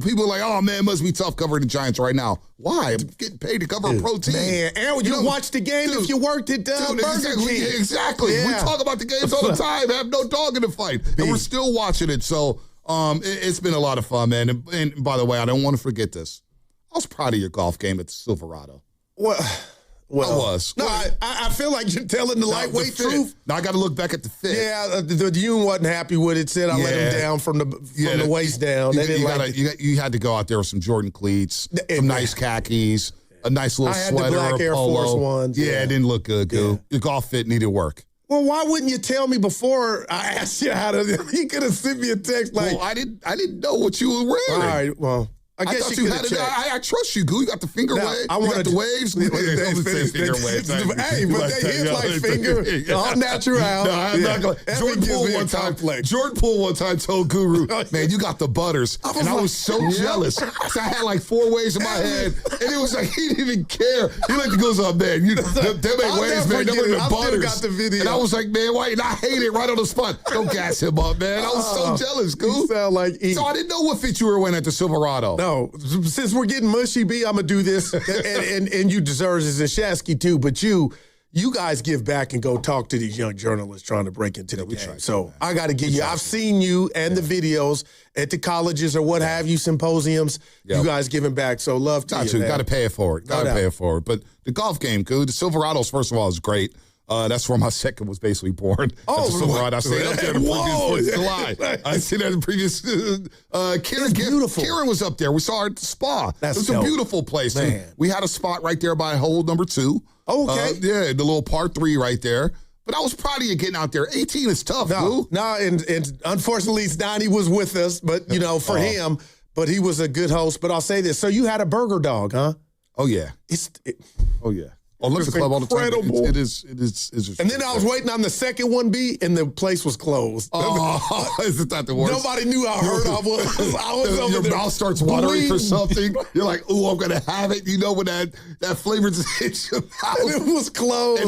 People are like, oh man, it must be tough covering the Giants right now. Why? I'm getting paid to cover a pro team. Man, and you watch the game if you worked at Burger King. Exactly. Yeah. We talk about the games all the time. Have no dog in the fight, and we're still watching it. So it's been a lot of fun, man. And by the way, I don't want to forget this. I was proud of your golf game at the Silverado. Well, I was. No, I feel like you're telling the lightweight truth. Now I got to look back at the fit. Yeah, the Yoon wasn't happy with it. Said I let him down from the waist down. You had to go out there with some Jordan cleats, some nice khakis, a nice little sweater, the black Air Force ones. Yeah, it didn't look good, Goo. Your golf fit needed work. Well, why wouldn't you tell me before I asked you how to? You could have sent me a text like, well, I didn't know what you were wearing. All right, well. I guess you had it. I trust you, Goo. You got the finger wave. I wanted the waves. Finger waves. Hey, but they hit like finger. All natural. No, I'm not going. Jordan Poole one time told Guru, man, you got the butters. I was so jealous. So I had like 4 waves in my head. And it was like, he didn't even care. He like goes, oh, man, them ain't waves, man. Them ain't the butters. Got the video. And I was like, man, why? And I hate it right on the spot. Don't gas him up, man. I was so jealous, Goo. You sound like E. So I didn't know what fit you were wearing at the Silverado. No, since we're getting mushy, B, I'm gonna do this, and you deserve this, and Shasky too. But you guys give back and go talk to these young journalists trying to break into the game. So I got to give you. I've seen you and the videos at the colleges or what have you, symposiums. Yep. You guys giving back. So love to you. Got to pay it forward. Got to pay it forward. But the golf game, the Silverados, first of all, is great. That's where my second was basically born. Oh, I stayed up there the previous July. I stayed there the previous. Karen was up there. We saw her at the spa. It was a beautiful place. We had a spot right there by hole number 2. Oh, okay. The little par 3 right there. But I was proud of you getting out there. 18 is tough, Lou. No, and unfortunately, Donnie was with us, but, for him, but he was a good host. But I'll say this. So you had a burger dog, huh? Oh, yeah. Oh, yeah. Oh, look at the club all the time. It is. And then I was waiting on the second one, B, and the place was closed. Oh, isn't that the worst? Nobody knew how hurt I was. I was over Your there mouth starts watering for something. You're like, ooh, I'm going to have it. You know when that flavor just hits your mouth. And it was closed. I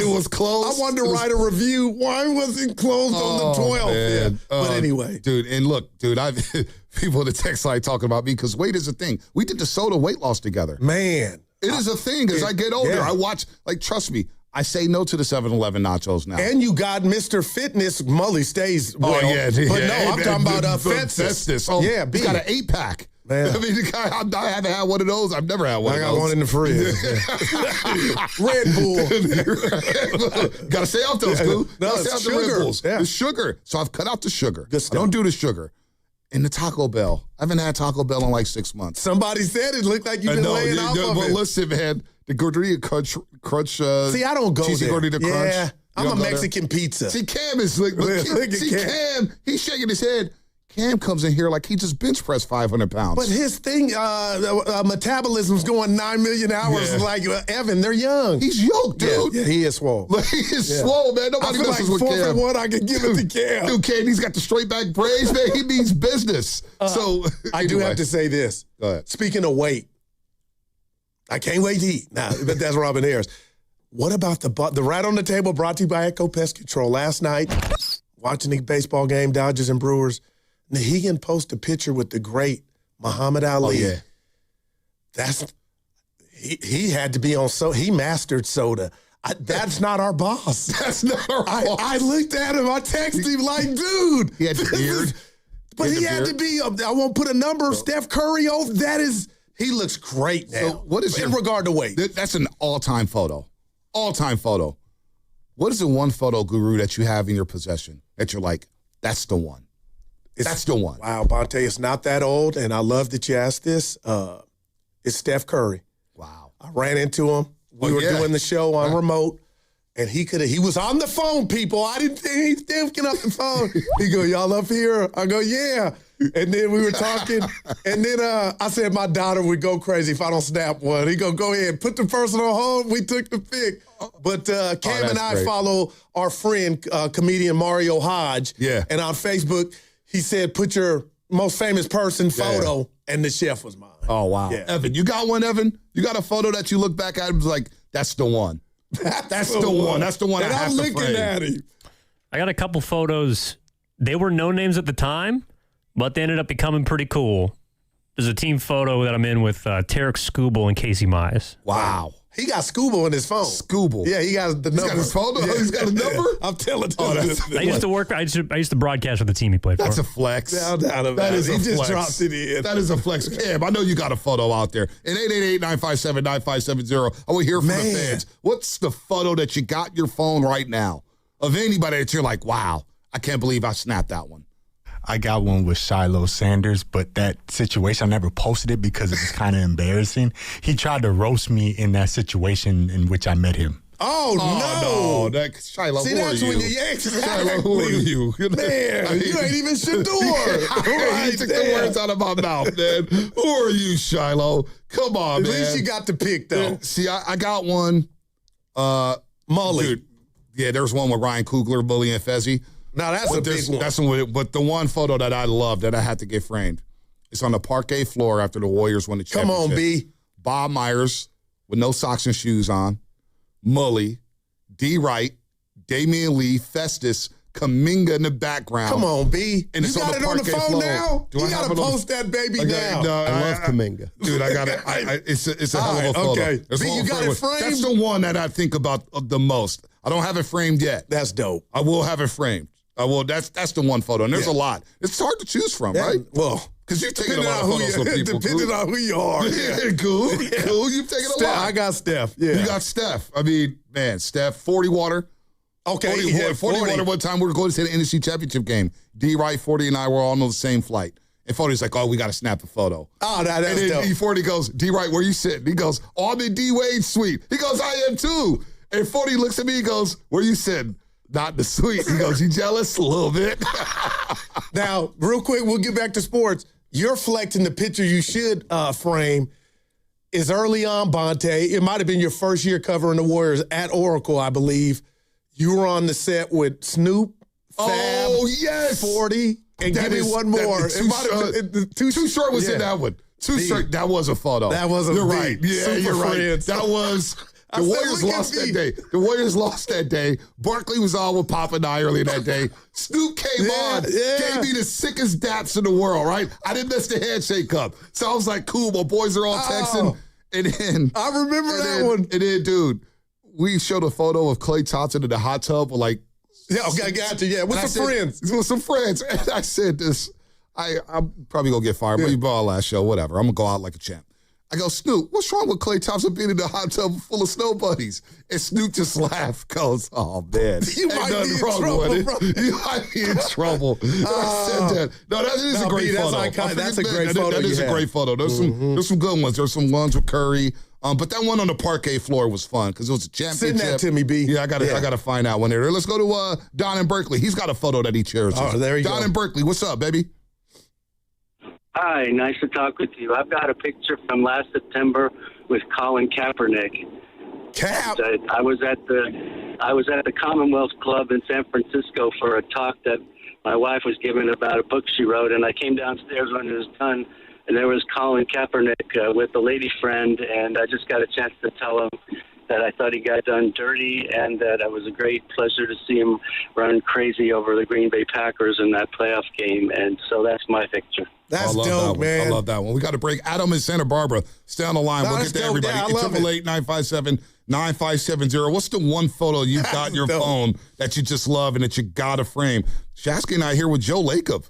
wanted to write a review. Why wasn't it closed on the 12th? Yeah. But anyway. Dude, and look, I've people in the text line talking about me because weight is a thing. We did the soda weight loss together. Man. It is a thing as I get older. I watch, trust me, I say no to the 7-Eleven nachos now. And you got Mr. Fitness. Mully stays well. Oh, yeah. But no, I'm talking about Festus. Oh, yeah, he's got an 8-pack. Man. I mean, the guy, I haven't had one of those. I've never had one of those. I got one in the fridge. Red Bull. Got to stay off those, Lou. No, stay off the Red Bulls. Yeah. The sugar. So I've cut out the sugar. Good stuff. I don't do the sugar. And the Taco Bell. I haven't had Taco Bell in like 6 months. Somebody said it looked like you've been laying off of it. Listen, man, the Gordita Crunch. See, I don't go cheesy there. Gordita Crunch. Yeah, I'm a Mexican pizza. See, Cam is like, Cam, he's shaking his head. Cam comes in here like he just bench pressed 500 pounds. But his thing, metabolism's going 9 million hours like Evan. They're young. He's yoked, dude. Yeah, he is swole. He is swole, man. Nobody messes with Cam. 4 for 1, I can give it to Cam. Dude, Cam, he's got the straight back braids, man. He means business. So I do have to say this. Go ahead. Speaking of weight, I can't wait to eat. Nah, but that's Robin Harris. What about the Rat on the Table brought to you by Echo Pest Control? Last night, watching the baseball game, Dodgers and Brewers, Nahegan posted a picture with the great Muhammad Ali. Oh, yeah. He had to be on soda. He mastered soda. That's not our boss. That's not our boss. I looked at him. I texted him like, dude. He had the beard. But he had to be, I won't put a number of Steph Curry over. He looks great now. So what is in regard to weight? That's an all-time photo. All-time photo. What is the one photo, Guru, that you have in your possession that you're like, that's the one? That's the one. Wow, Bonte, it's not that old, and I love that you asked this. It's Steph Curry. Wow. I ran into him. We were doing the show on remote, and he was on the phone, people. I didn't think he's picking up the phone. He go, y'all up here? I go, yeah. And then we were talking, and then I said my daughter would go crazy if I don't snap one. He go ahead, put the person on hold. We took the pic. But Cam and I follow our friend, comedian Mario Hodge. Yeah. And on Facebook, he said, put your most famous person photo, and the chef was mine. Oh, wow. Yeah. Evan, you got one, Evan? You got a photo that you look back at and was like, that's the one. That's the one. That's the one and I have I'm to looking frame. at him. I got a couple photos. They were no names at the time, but they ended up becoming pretty cool. There's a team photo that I'm in with Tarek Skubal and Casey Mize. Wow. He got Skubal in his phone. Skubal. Yeah, he got the number. He's got his photo? Yeah. He's got a number? I'm telling you. I used to work. I used to broadcast for the team he played That's for. a flex. That is he just dropped it in. That is a flex. Cam, I know you got a photo out there. And 888-957-9570. I will hear from the fans. What's the photo that you got in your phone right now of anybody that you're like, wow, I can't believe I snapped that one? I got one with Shiloh Sanders, but that situation, I never posted it because it was kind of embarrassing. He tried to roast me in that situation in which I met him. Oh, no. Shiloh, see, who that's are you? when you Shiloh, who are you? Man, you ain't even Shador. You took the words out of my mouth, man. Who are you, Shiloh? Come on, man. At least you got the pick, though. See, I got one. Mully. Dude, yeah, there's one with Ryan Coogler, Bully, and Fezzi. Now, that's a big one. That's one. But the one photo that I love that I had to get framed, it's on the parquet floor after the Warriors won the championship. Come on, B. Bob Myers with no socks and shoes on, Mully, D. Wright, Damian Lee, Festus, Kuminga in the background. Come on, B. And you got it on the phone floor. now? You got to post that baby now. No, I love Kuminga. Dude, I got it. It's a hell of a photo. Okay. There's B, you got it framed? That's the one that I think about the most. I don't have it framed yet. That's dope. I will have it framed. That's the one photo, and there's a lot. It's hard to choose from, right? Well, because you've taken a lot of photos with people. Depending on who you are. Yeah, cool. You've taken a lot. I got Steph. Yeah, you got Steph. I mean, man, Steph, 40 water. Okay, 40 water. One time we were going to the NFC Championship game. D. Wright, 40, and I were all on the same flight. And 40's like, oh, we got to snap a photo. Oh, that's and then dope. 40 goes, D. Wright, where you sitting? He goes, oh, I'm in D. Wade's suite. He goes, I am too. And 40 looks at me, he goes, where you sitting? Not the sweet. He goes, you jealous? A little bit. Now, real quick, we'll get back to sports. You're flexing the picture you should frame is early on, Bonte. It might have been your first year covering the Warriors at Oracle, I believe. You were on the set with Snoop, Fab, 40, and give me one more. Too Short was in that one. Too Short, that was a photo. That was a You're right. Yeah, Super you're right. friends. That was... The Warriors lost that day. The Warriors lost that day. Barkley was on with Papa and I earlier that day. Snoop came on, gave me the sickest daps in the world, right? I didn't miss the handshake cup. So I was like, cool, my boys are all texting. And then... I remember that one. And then, dude, we showed a photo of Klay Thompson in the hot tub with like... Yeah, okay, I got you. Yeah, with some friends. With some friends. And I said this, I'm probably going to get fired, but you bought last show, whatever. I'm going to go out like a champ. I go, Snoop, what's wrong with Klay Thompson being in the hot tub full of snow bunnies? And Snoop just laughed, goes, oh, man. You might be in trouble, bro. You might be in trouble. I said that. No, that is a great photo. That's a great photo. That is a great photo. There's some good ones. There's some ones with Curry. But that one on the parquet floor was fun because it was a championship. Send that to me, B. Yeah, I gotta find that one there. Let's go to Don in Berkeley. He's got a photo that he cherishes. Oh, there you go. Don in Berkeley, what's up, baby? Hi, nice to talk with you. I've got a picture from last September with Colin Kaepernick. Cap. I was at the Commonwealth Club in San Francisco for a talk that my wife was giving about a book she wrote, and I came downstairs when it was done, and there was Colin Kaepernick with a lady friend, and I just got a chance to tell him that I thought he got done dirty and that it was a great pleasure to see him run crazy over the Green Bay Packers in that playoff game. And so that's my picture. That's dope, man. I love that one. We got to break. Adam in Santa Barbara. Stay on the line. We'll get to everybody. Yeah, I love it. 888-957-9570. What's the one photo you've got in your phone that you just love and that you got to frame? Shasky and I here with Joe Lacob.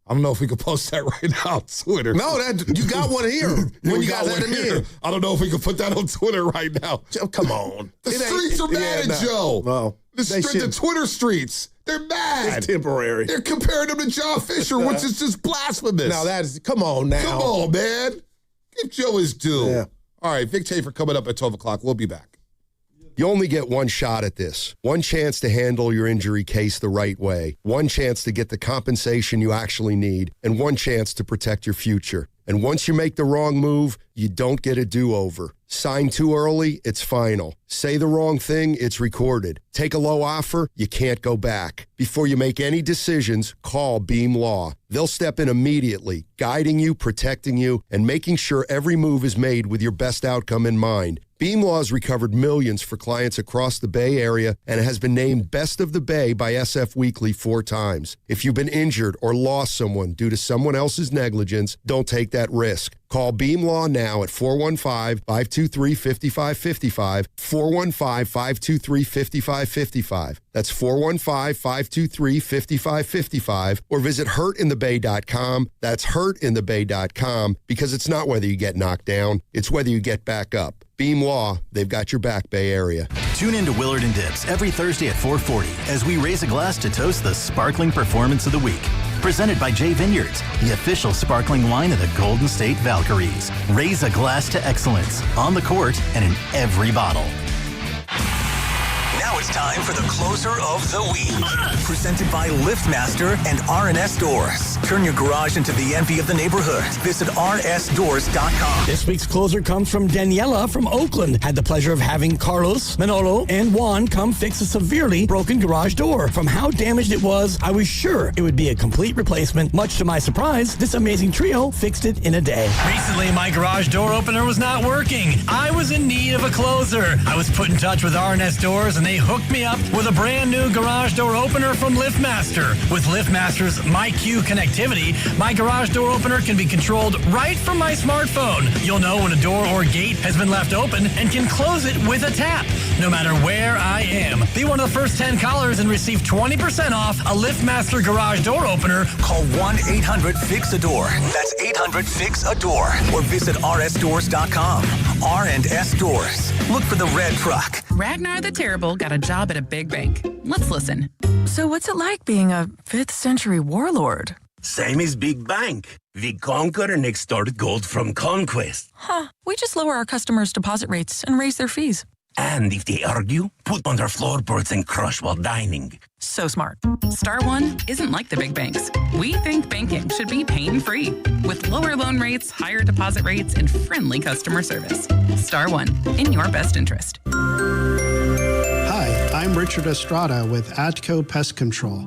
I don't know if we could post that right now on Twitter. No, you got one here. When you guys had him in. I don't know if we can put that on Twitter right now. Joe, come on. The streets are mad at Joe. No. The Twitter streets, they're mad. It's temporary. They're comparing him to John Fisher, which is just blasphemous. No, come on now. Come on, man. Give Joe his due. Yeah. All right, Vic Tafer coming up at 12 o'clock. We'll be back. You only get one shot at this. One chance to handle your injury case the right way. One chance to get the compensation you actually need. And one chance to protect your future. And once you make the wrong move, you don't get a do-over. Sign too early, it's final. Say the wrong thing, it's recorded. Take a low offer, you can't go back. Before you make any decisions, call Beam Law. They'll step in immediately, guiding you, protecting you, and making sure every move is made with your best outcome in mind. Beam Law has recovered millions for clients across the Bay Area and has been named Best of the Bay by SF Weekly 4 times. If you've been injured or lost someone due to someone else's negligence, don't take that risk. Call Beam Law now at 415-523-5555, 415-523-5555. That's 415-523-5555, or visit hurtinthebay.com. That's hurtinthebay.com, because it's not whether you get knocked down, it's whether you get back up. Beam Law, they've got your back, Bay Area. Tune in to Willard and Dips every Thursday at 4:40 as we raise a glass to toast the sparkling performance of the week. Presented by J Vineyards, the official sparkling wine of the Golden State Valkyries. Raise a glass to excellence on the court and in every bottle. Now it's time for the closer of the week. Presented by LiftMaster and RNS Doors. Turn your garage into the envy of the neighborhood. Visit rsdoors.com. This week's closer comes from Daniela from Oakland. Had the pleasure of having Carlos, Manolo, and Juan come fix a severely broken garage door. From how damaged it was, I was sure it would be a complete replacement. Much to my surprise, this amazing trio fixed it in a day. Recently, my garage door opener was not working. I was in need of a closer. I was put in touch with RNS Doors, and they hooked me up with a brand new garage door opener from LiftMaster. With LiftMaster's MyQ connectivity, my garage door opener can be controlled right from my smartphone. You'll know when a door or gate has been left open and can close it with a tap, no matter where I am. Be one of the first 10 callers and receive 20% off a LiftMaster garage door opener. Call 1-800-FIX-A-DOOR. That's 800-FIX-A-DOOR. Or visit rsdoors.com. R&S Doors. Look for the red truck. Ragnar the Terrible got a job at a big bank. Let's listen. So what's it like being a 5th century warlord? Same as big bank. We conquer and extort gold from conquest. Huh. We just lower our customers' deposit rates and raise their fees. And if they argue, put on their floorboards and crush while dining. So smart. Star One isn't like the big banks. We think banking should be pain-free, with lower loan rates, higher deposit rates, and friendly customer service. Star One, in your best interest. Hi, I'm Richard Estrada with Atco Pest Control.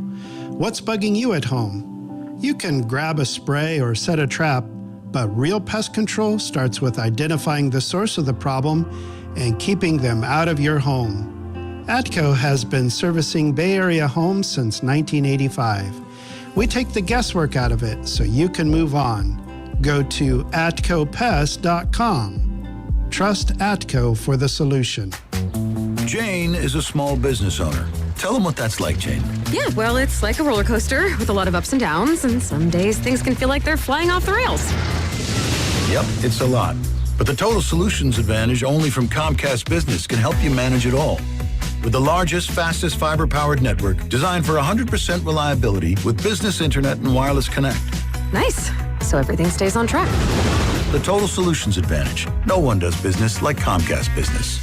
What's bugging you at home? You can grab a spray or set a trap, but real pest control starts with identifying the source of the problem and keeping them out of your home. Atco has been servicing Bay Area homes since 1985. We take the guesswork out of it so you can move on. Go to atcopest.com. Trust Atco for the solution. Jane is a small business owner. Tell them what that's like, Jane. Yeah, well, it's like a roller coaster with a lot of ups and downs, and some days things can feel like they're flying off the rails. Yep, it's a lot. But the Total Solutions Advantage only from Comcast Business can help you manage it all. With the largest, fastest fiber-powered network designed for 100% reliability with business internet and wireless connect. Nice. So everything stays on track. The Total Solutions Advantage. No one does business like Comcast Business.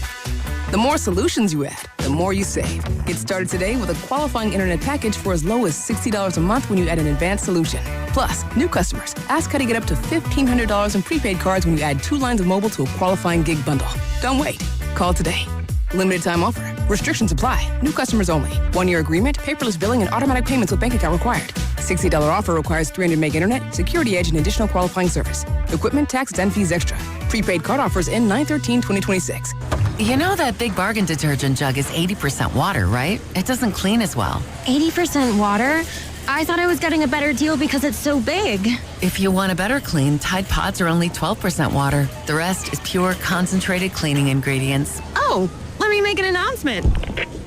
The more solutions you add, the more you save. Get started today with a qualifying internet package for as low as $60 a month when you add an advanced solution. Plus, new customers, ask how to get up to $1,500 in prepaid cards when you add 2 lines of mobile to a qualifying gig bundle. Don't wait. Call today. Limited time offer. Restrictions apply. New customers only. 1-year agreement, paperless billing, and automatic payments with bank account required. $60 offer requires 300 meg internet, security edge, and additional qualifying service. Equipment, tax, and fees extra. Prepaid card offers end 9/13/2026. You know that Big Bargain detergent jug is 80% water, right? It doesn't clean as well. 80% water? I thought I was getting a better deal because it's so big. If you want a better clean, Tide Pods are only 12% water. The rest is pure, concentrated cleaning ingredients. Oh, let me make an announcement.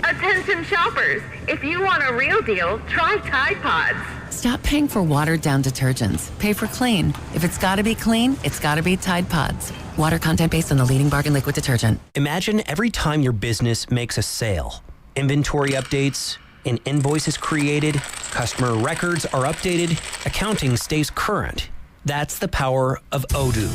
Attention shoppers, if you want a real deal, try Tide Pods. Stop paying for watered-down detergents. Pay for clean. If it's gotta be clean, it's gotta be Tide Pods. Water content based on the leading bargain liquid detergent. Imagine every time your business makes a sale. Inventory updates, an invoice is created, customer records are updated, accounting stays current. That's the power of Odoo.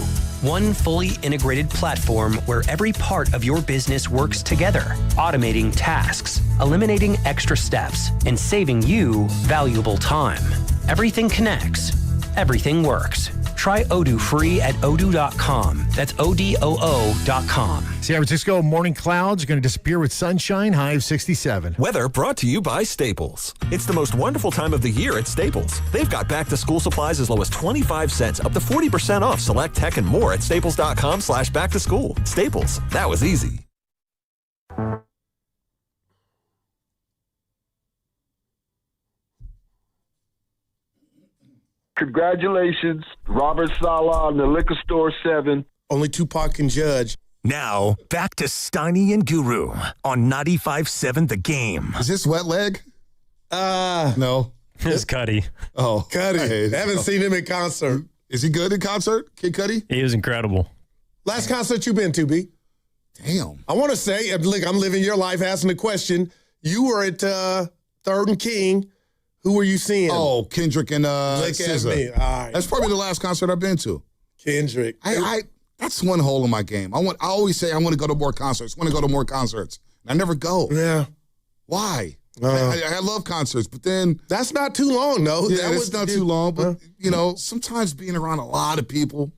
One fully integrated platform where every part of your business works together, automating tasks, eliminating extra steps, and saving you valuable time. Everything connects. Everything works. Try Odoo free at odoo.com. That's ODOO.com. San Francisco, morning clouds are going to disappear with sunshine, high of 67. Weather brought to you by Staples. It's the most wonderful time of the year at Staples. They've got back-to-school supplies as low as 25 cents, up to 40% off select tech and more at staples.com/back-to-school. Staples, that was easy. Congratulations, Robert Saleh on the Liquor Store 7. Only Tupac can judge. Now, back to Steiny and Guru on 95.7 The Game. Is this wet leg? No. It's Cuddy. Oh. Cuddy. I haven't seen him in concert. Is he good in concert, Kid Cudi? He is incredible. Last concert you been to, B? Damn. I want to say, look, I'm living your life asking the question. You were at Third and King. Who were you seeing? Oh, Kendrick and SZA. All right. That's probably the last concert I've been to. Kendrick. That's one hole in my game. I always say I want to go to more concerts. I never go. Yeah. Why? I love concerts, but then that's not too long, though. Yeah, that's not too long. But sometimes being around a lot of people,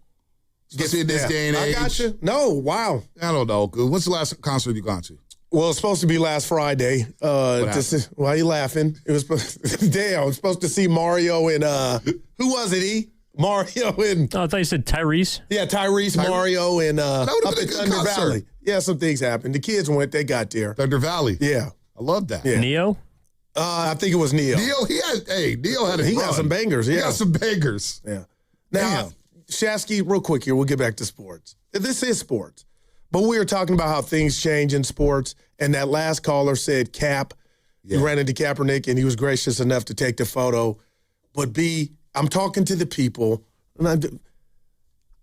especially in this day and age. I got you. No, wow. I don't know. When's the last concert you gone to? Well, it's supposed to be last Friday. Why are you laughing? It was damn. I was supposed to see Mario and who was it? Mario and I thought you said Tyrese. Yeah, Tyrese, Mario, and that would up have in been a good Thunder concert. Valley. Yeah, some things happened. The kids went. They got there. Thunder Valley. Yeah, I love that. Yeah. Neo. I think it was Neo. Neo had got some bangers. Yeah, he got some bangers. Yeah. Now, Shasky, real quick here. We'll get back to sports. This is sports. But we were talking about how things change in sports, and that last caller said Cap. Yeah. He ran into Kaepernick, and he was gracious enough to take the photo. But B, I'm talking to the people, and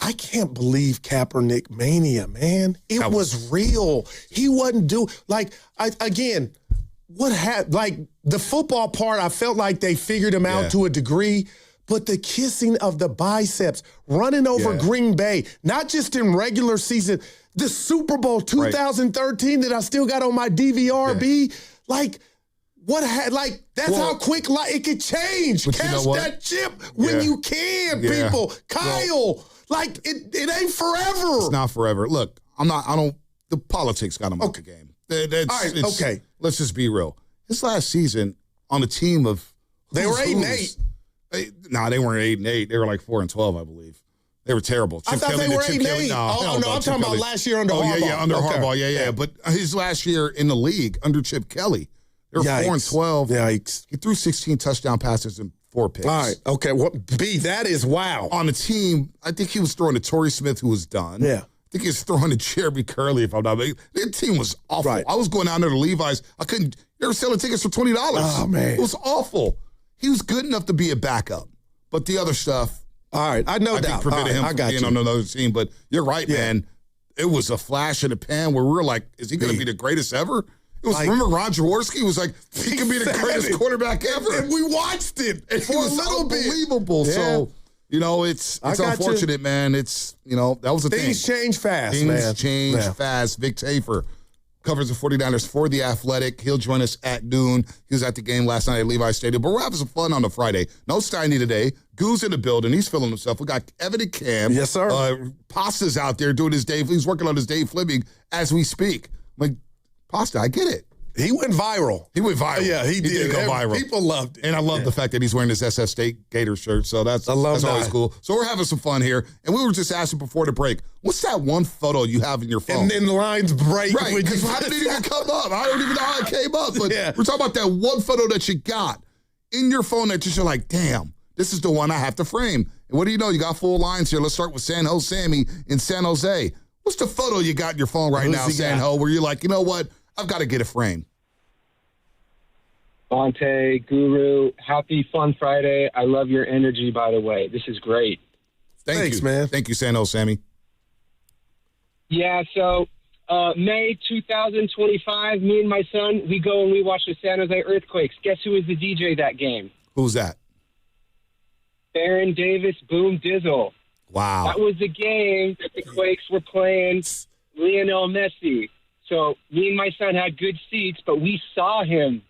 I can't believe Kaepernick mania, man. It was real. He wasn't the football part, I felt like they figured him out to a degree. But the kissing of the biceps, running over Green Bay, not just in regular season, The Super Bowl 2013 that I still got on my DVR, like, that's how quick it could change. But Cash that chip when you can, people. Kyle, it ain't forever. It's not forever. Look, the politics got him out the game. Okay. Let's just be real. His last season on a team of they were 8-8. They weren't 8-8. They were like 4-12, I believe. They were terrible. I thought they were 8-8. No, I'm talking about last year under Harbaugh. Yeah, under Harbaugh. Yeah. But his last year in the league under Chip Kelly, they were 4-12. Yikes. He threw 16 touchdown passes and 4 picks. All right. Okay. That is wow. On a team, I think he was throwing to Torrey Smith, who was done. Yeah. I think he was throwing to Jeremy Curley, if I'm not mistaken. The team was awful. Right. I was going down there to Levi's. They were selling tickets for $20. Oh, man. It was awful. He was good enough to be a backup. But the other stuff, all right, I think prevented him from being on another team. But you're right, man. It was a flash in the pan where we were like, is he going to be the greatest ever? It was, remember Ron Jaworski was like, he could be the greatest quarterback ever. And we watched it for a little bit. Unbelievable. Yeah. So, it's unfortunate, man. It's, that was the thing. Things change fast, Things change fast. Vic Tafer covers the 49ers for The Athletic. He'll join us at noon. He was at the game last night at Levi's Stadium. But we're having some fun on the Friday. No Steiny today. Goo's in the building. He's feeling himself. We got Evan and Cam. Yes, sir. Pasta's out there doing his Dave. He's working on his Dave Fleming as we speak. I'm like, Pasta, I get it. He went viral. Yeah, he did go viral. People loved it. And I love the fact that he's wearing his SF State Gator shirt. So that's always cool. So we're having some fun here. And we were just asking before the break, what's that one photo you have in your phone? And then the lines break. Right, because how did it even come up? I don't even know how it came up. But we're talking about that one photo that you got in your phone that you're like, damn, this is the one I have to frame. And what do you know? You got full lines here. Let's start with San Jose Sammy in San Jose. What's the photo you got in your phone right now, San Jose, where you're like, you know what? I've got to get a frame. Bonte, Guru, happy Fun Friday. I love your energy, by the way. This is great. Thanks, man. Thank you, San Jose Sammy. Yeah, so May 2025, me and my son, we go and we watch the San Jose Earthquakes. Guess who was the DJ that game? Who's that? Baron Davis, Boom Dizzle. Wow. That was the game that the Quakes were playing Lionel Messi. So me and my son had good seats, but we saw him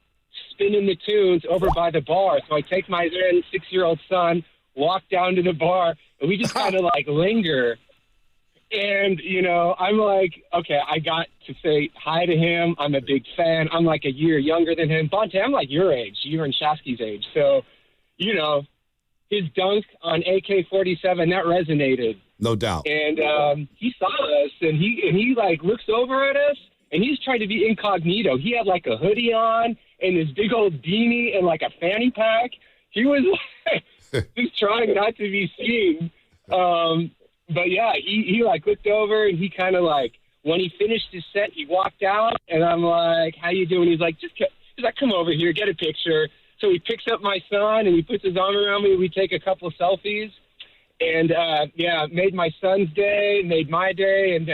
spinning the tunes over by the bar. So I take my then 6-year-old son, walk down to the bar, and we just kind of linger. And, I'm like, okay, I got to say hi to him. I'm a big fan. I'm like a year younger than him. Bonte, I'm like your age. You're in Shasky's age. So, his dunk on AK-47, that resonated. No doubt. And he saw us, and he looks over at us, and he's trying to be incognito. He had a hoodie on and this big old beanie and a fanny pack. He was just trying not to be seen. But yeah, he looked over and he kind of when he finished his set, he walked out and I'm like, how you doing? He's like, come over here, get a picture. So he picks up my son and he puts his arm around me. We take a couple of selfies and made my son's day, made my day. And,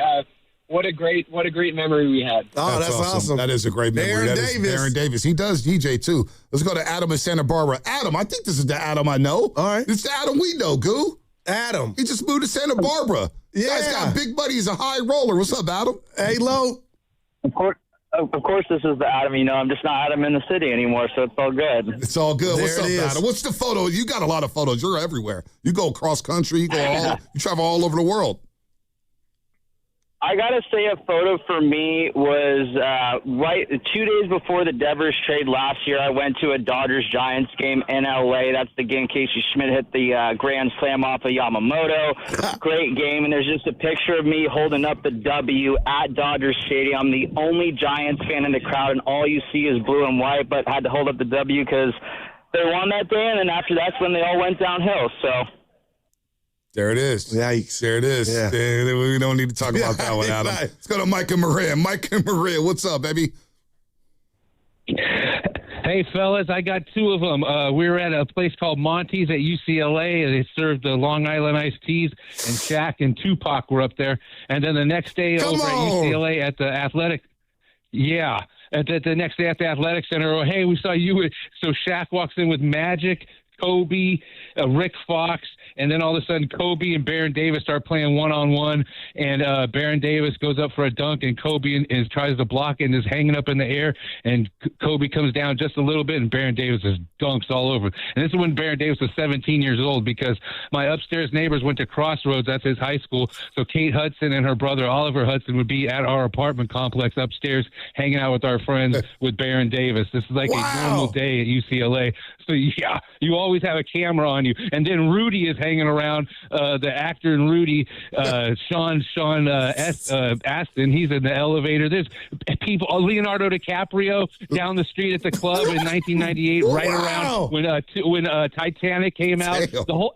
what a great memory we had. Oh, that's awesome. That is a great memory. Baron Davis. He does DJ too. Let's go to Adam in Santa Barbara. Adam, I think this is the Adam I know. All right. It's the Adam we know, Goo. Adam. He just moved to Santa Barbara. Yeah. Guy's got big buddy. He's a high roller. What's up, Adam? Hey, Lo. Of course, this is the Adam. I'm just not Adam in the city anymore, so it's all good. It's all good. What's up, Adam? What's the photo? You got a lot of photos. You're everywhere. You go cross country. You travel all over the world. I got to say a photo for me was right 2 days before the Devers trade last year. I went to a Dodgers-Giants game in L.A. That's the game Casey Schmidt hit the grand slam off of Yamamoto. Great game, and there's just a picture of me holding up the W at Dodger Stadium. I'm the only Giants fan in the crowd, and all you see is blue and white, but had to hold up the W because they won that day, and then after that's when they all went downhill, so... There it is. Yikes. There it is. Yeah. We don't need to talk about that one, Adam. Let's go to Mike and Maria. Mike and Maria, what's up, baby? Hey, fellas, I got two of them. We were at a place called Monty's at UCLA, and they served the Long Island iced teas, and Shaq and Tupac were up there. And then the next day at UCLA at the Athletic. Yeah. And the next day at the Athletic Center, hey, we saw you. So Shaq walks in with Magic, Kobe, Rick Fox, and then all of a sudden Kobe and Baron Davis start playing one-on-one, and Baron Davis goes up for a dunk, and Kobe tries to block it and is hanging up in the air, and Kobe comes down just a little bit, and Baron Davis just dunks all over. And this is when Baron Davis was 17 years old, because my upstairs neighbors went to Crossroads, that's his high school, so Kate Hudson and her brother Oliver Hudson would be at our apartment complex upstairs hanging out with our friends with Baron Davis. This is like a normal day at UCLA. So, yeah, you always have a camera on you. And then Rudy is hanging around, the actor in Rudy, Sean Astin. He's in the elevator. There's people, Leonardo DiCaprio down the street at the club in 1998, right around when Titanic came out.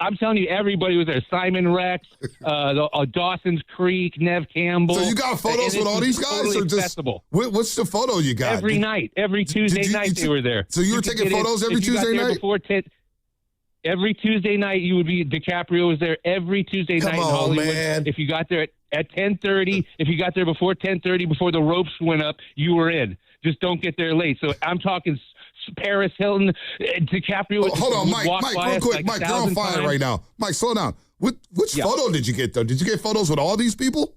I'm telling you, everybody was there. Simon Rex, Dawson's Creek, Nev Campbell. So you got photos with all these guys? Totally or just accessible. What's the photo you got? Every night. Every Tuesday night they were there. So you were taking photos every Tuesday night? Every Tuesday night, you would be. DiCaprio was there every Tuesday night in Hollywood. Man. If you got there at 10:30, if you got there before 10:30, before the ropes went up, you were in. Just don't get there late. So I'm talking Paris Hilton, DiCaprio. Hold on, Mike, real quick. Mike, you're on fire right now. Mike, slow down. Which photo did you get, though? Did you get photos with all these people?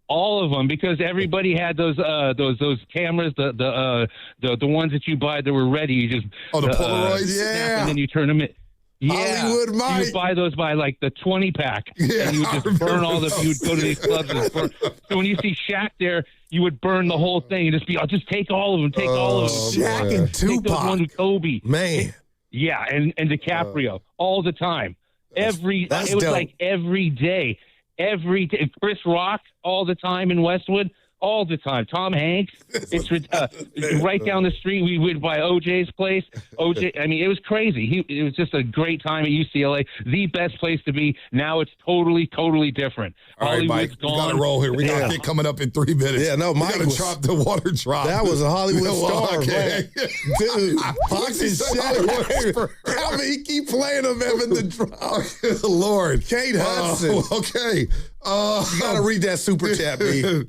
All of them, because everybody had those cameras, the ones that you buy that were ready. You just the Polaroids, and then you turn them in. Yeah, Hollywood, Mike. You would buy those by like the 20-pack, and you would just burn all the. You would go to these clubs and burn. So when you see Shaq there, you would burn the whole thing and just be, I'll just take all of them, take all of them. Shaq and Tupac, take those ones with Kobe, man. Yeah, and DiCaprio all the time. It was dope. Like every day. Every day. Chris Rock all the time in Westwood, all the time. Tom Hanks, it's right down the street. We would buy OJ's place. OJ, I mean, it was crazy. It was just a great time at UCLA. The best place to be. Now it's totally different. All right, Mike, we got to roll here. We got it coming up in 3 minutes. Yeah, no, Mike was drop the water drop. That was a Hollywood star, man. Dude, Fox is Shaq. I mean, he keep playing him in the drop. Lord. Kate Hudson. Okay. You got to read that super chat, B.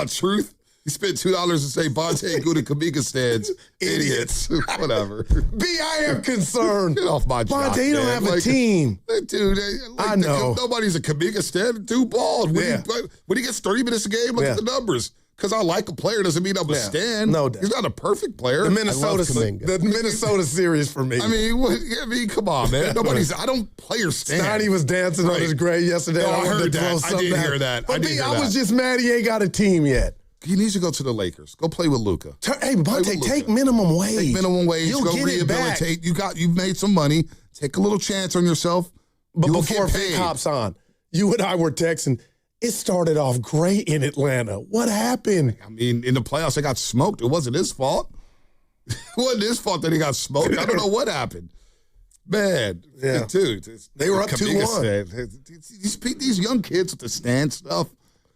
Truth. You spent $2 to say Bonte Good and Kamika stands. Idiots. Whatever. B, I am concerned. Get off my job. Bonte don't have a team. Dude, I know. Nobody's a Kamika stand. Too bald. When he gets 30 minutes a game, look at the numbers. Because I like a player doesn't mean I'm a stand. No doubt. He's not a perfect player. The Minnesota series for me. I mean, come on, man. I don't player stand. Snotty was dancing on his grave yesterday. No, I heard that. I did hear that. But I was just mad he ain't got a team yet. He needs to go to the Lakers. Go play with Luka. Hey, Bonte, take minimum wage. Take minimum wage. You'll go get rehabilitate. You've made some money. Take a little chance on yourself. But before Vic hops on, you and I were texting. It started off great in Atlanta. What happened? I mean, in the playoffs, they got smoked. It wasn't his fault. It wasn't his fault that he got smoked. I don't know what happened. Man, dude. They were up 2-1. These young kids with the stand stuff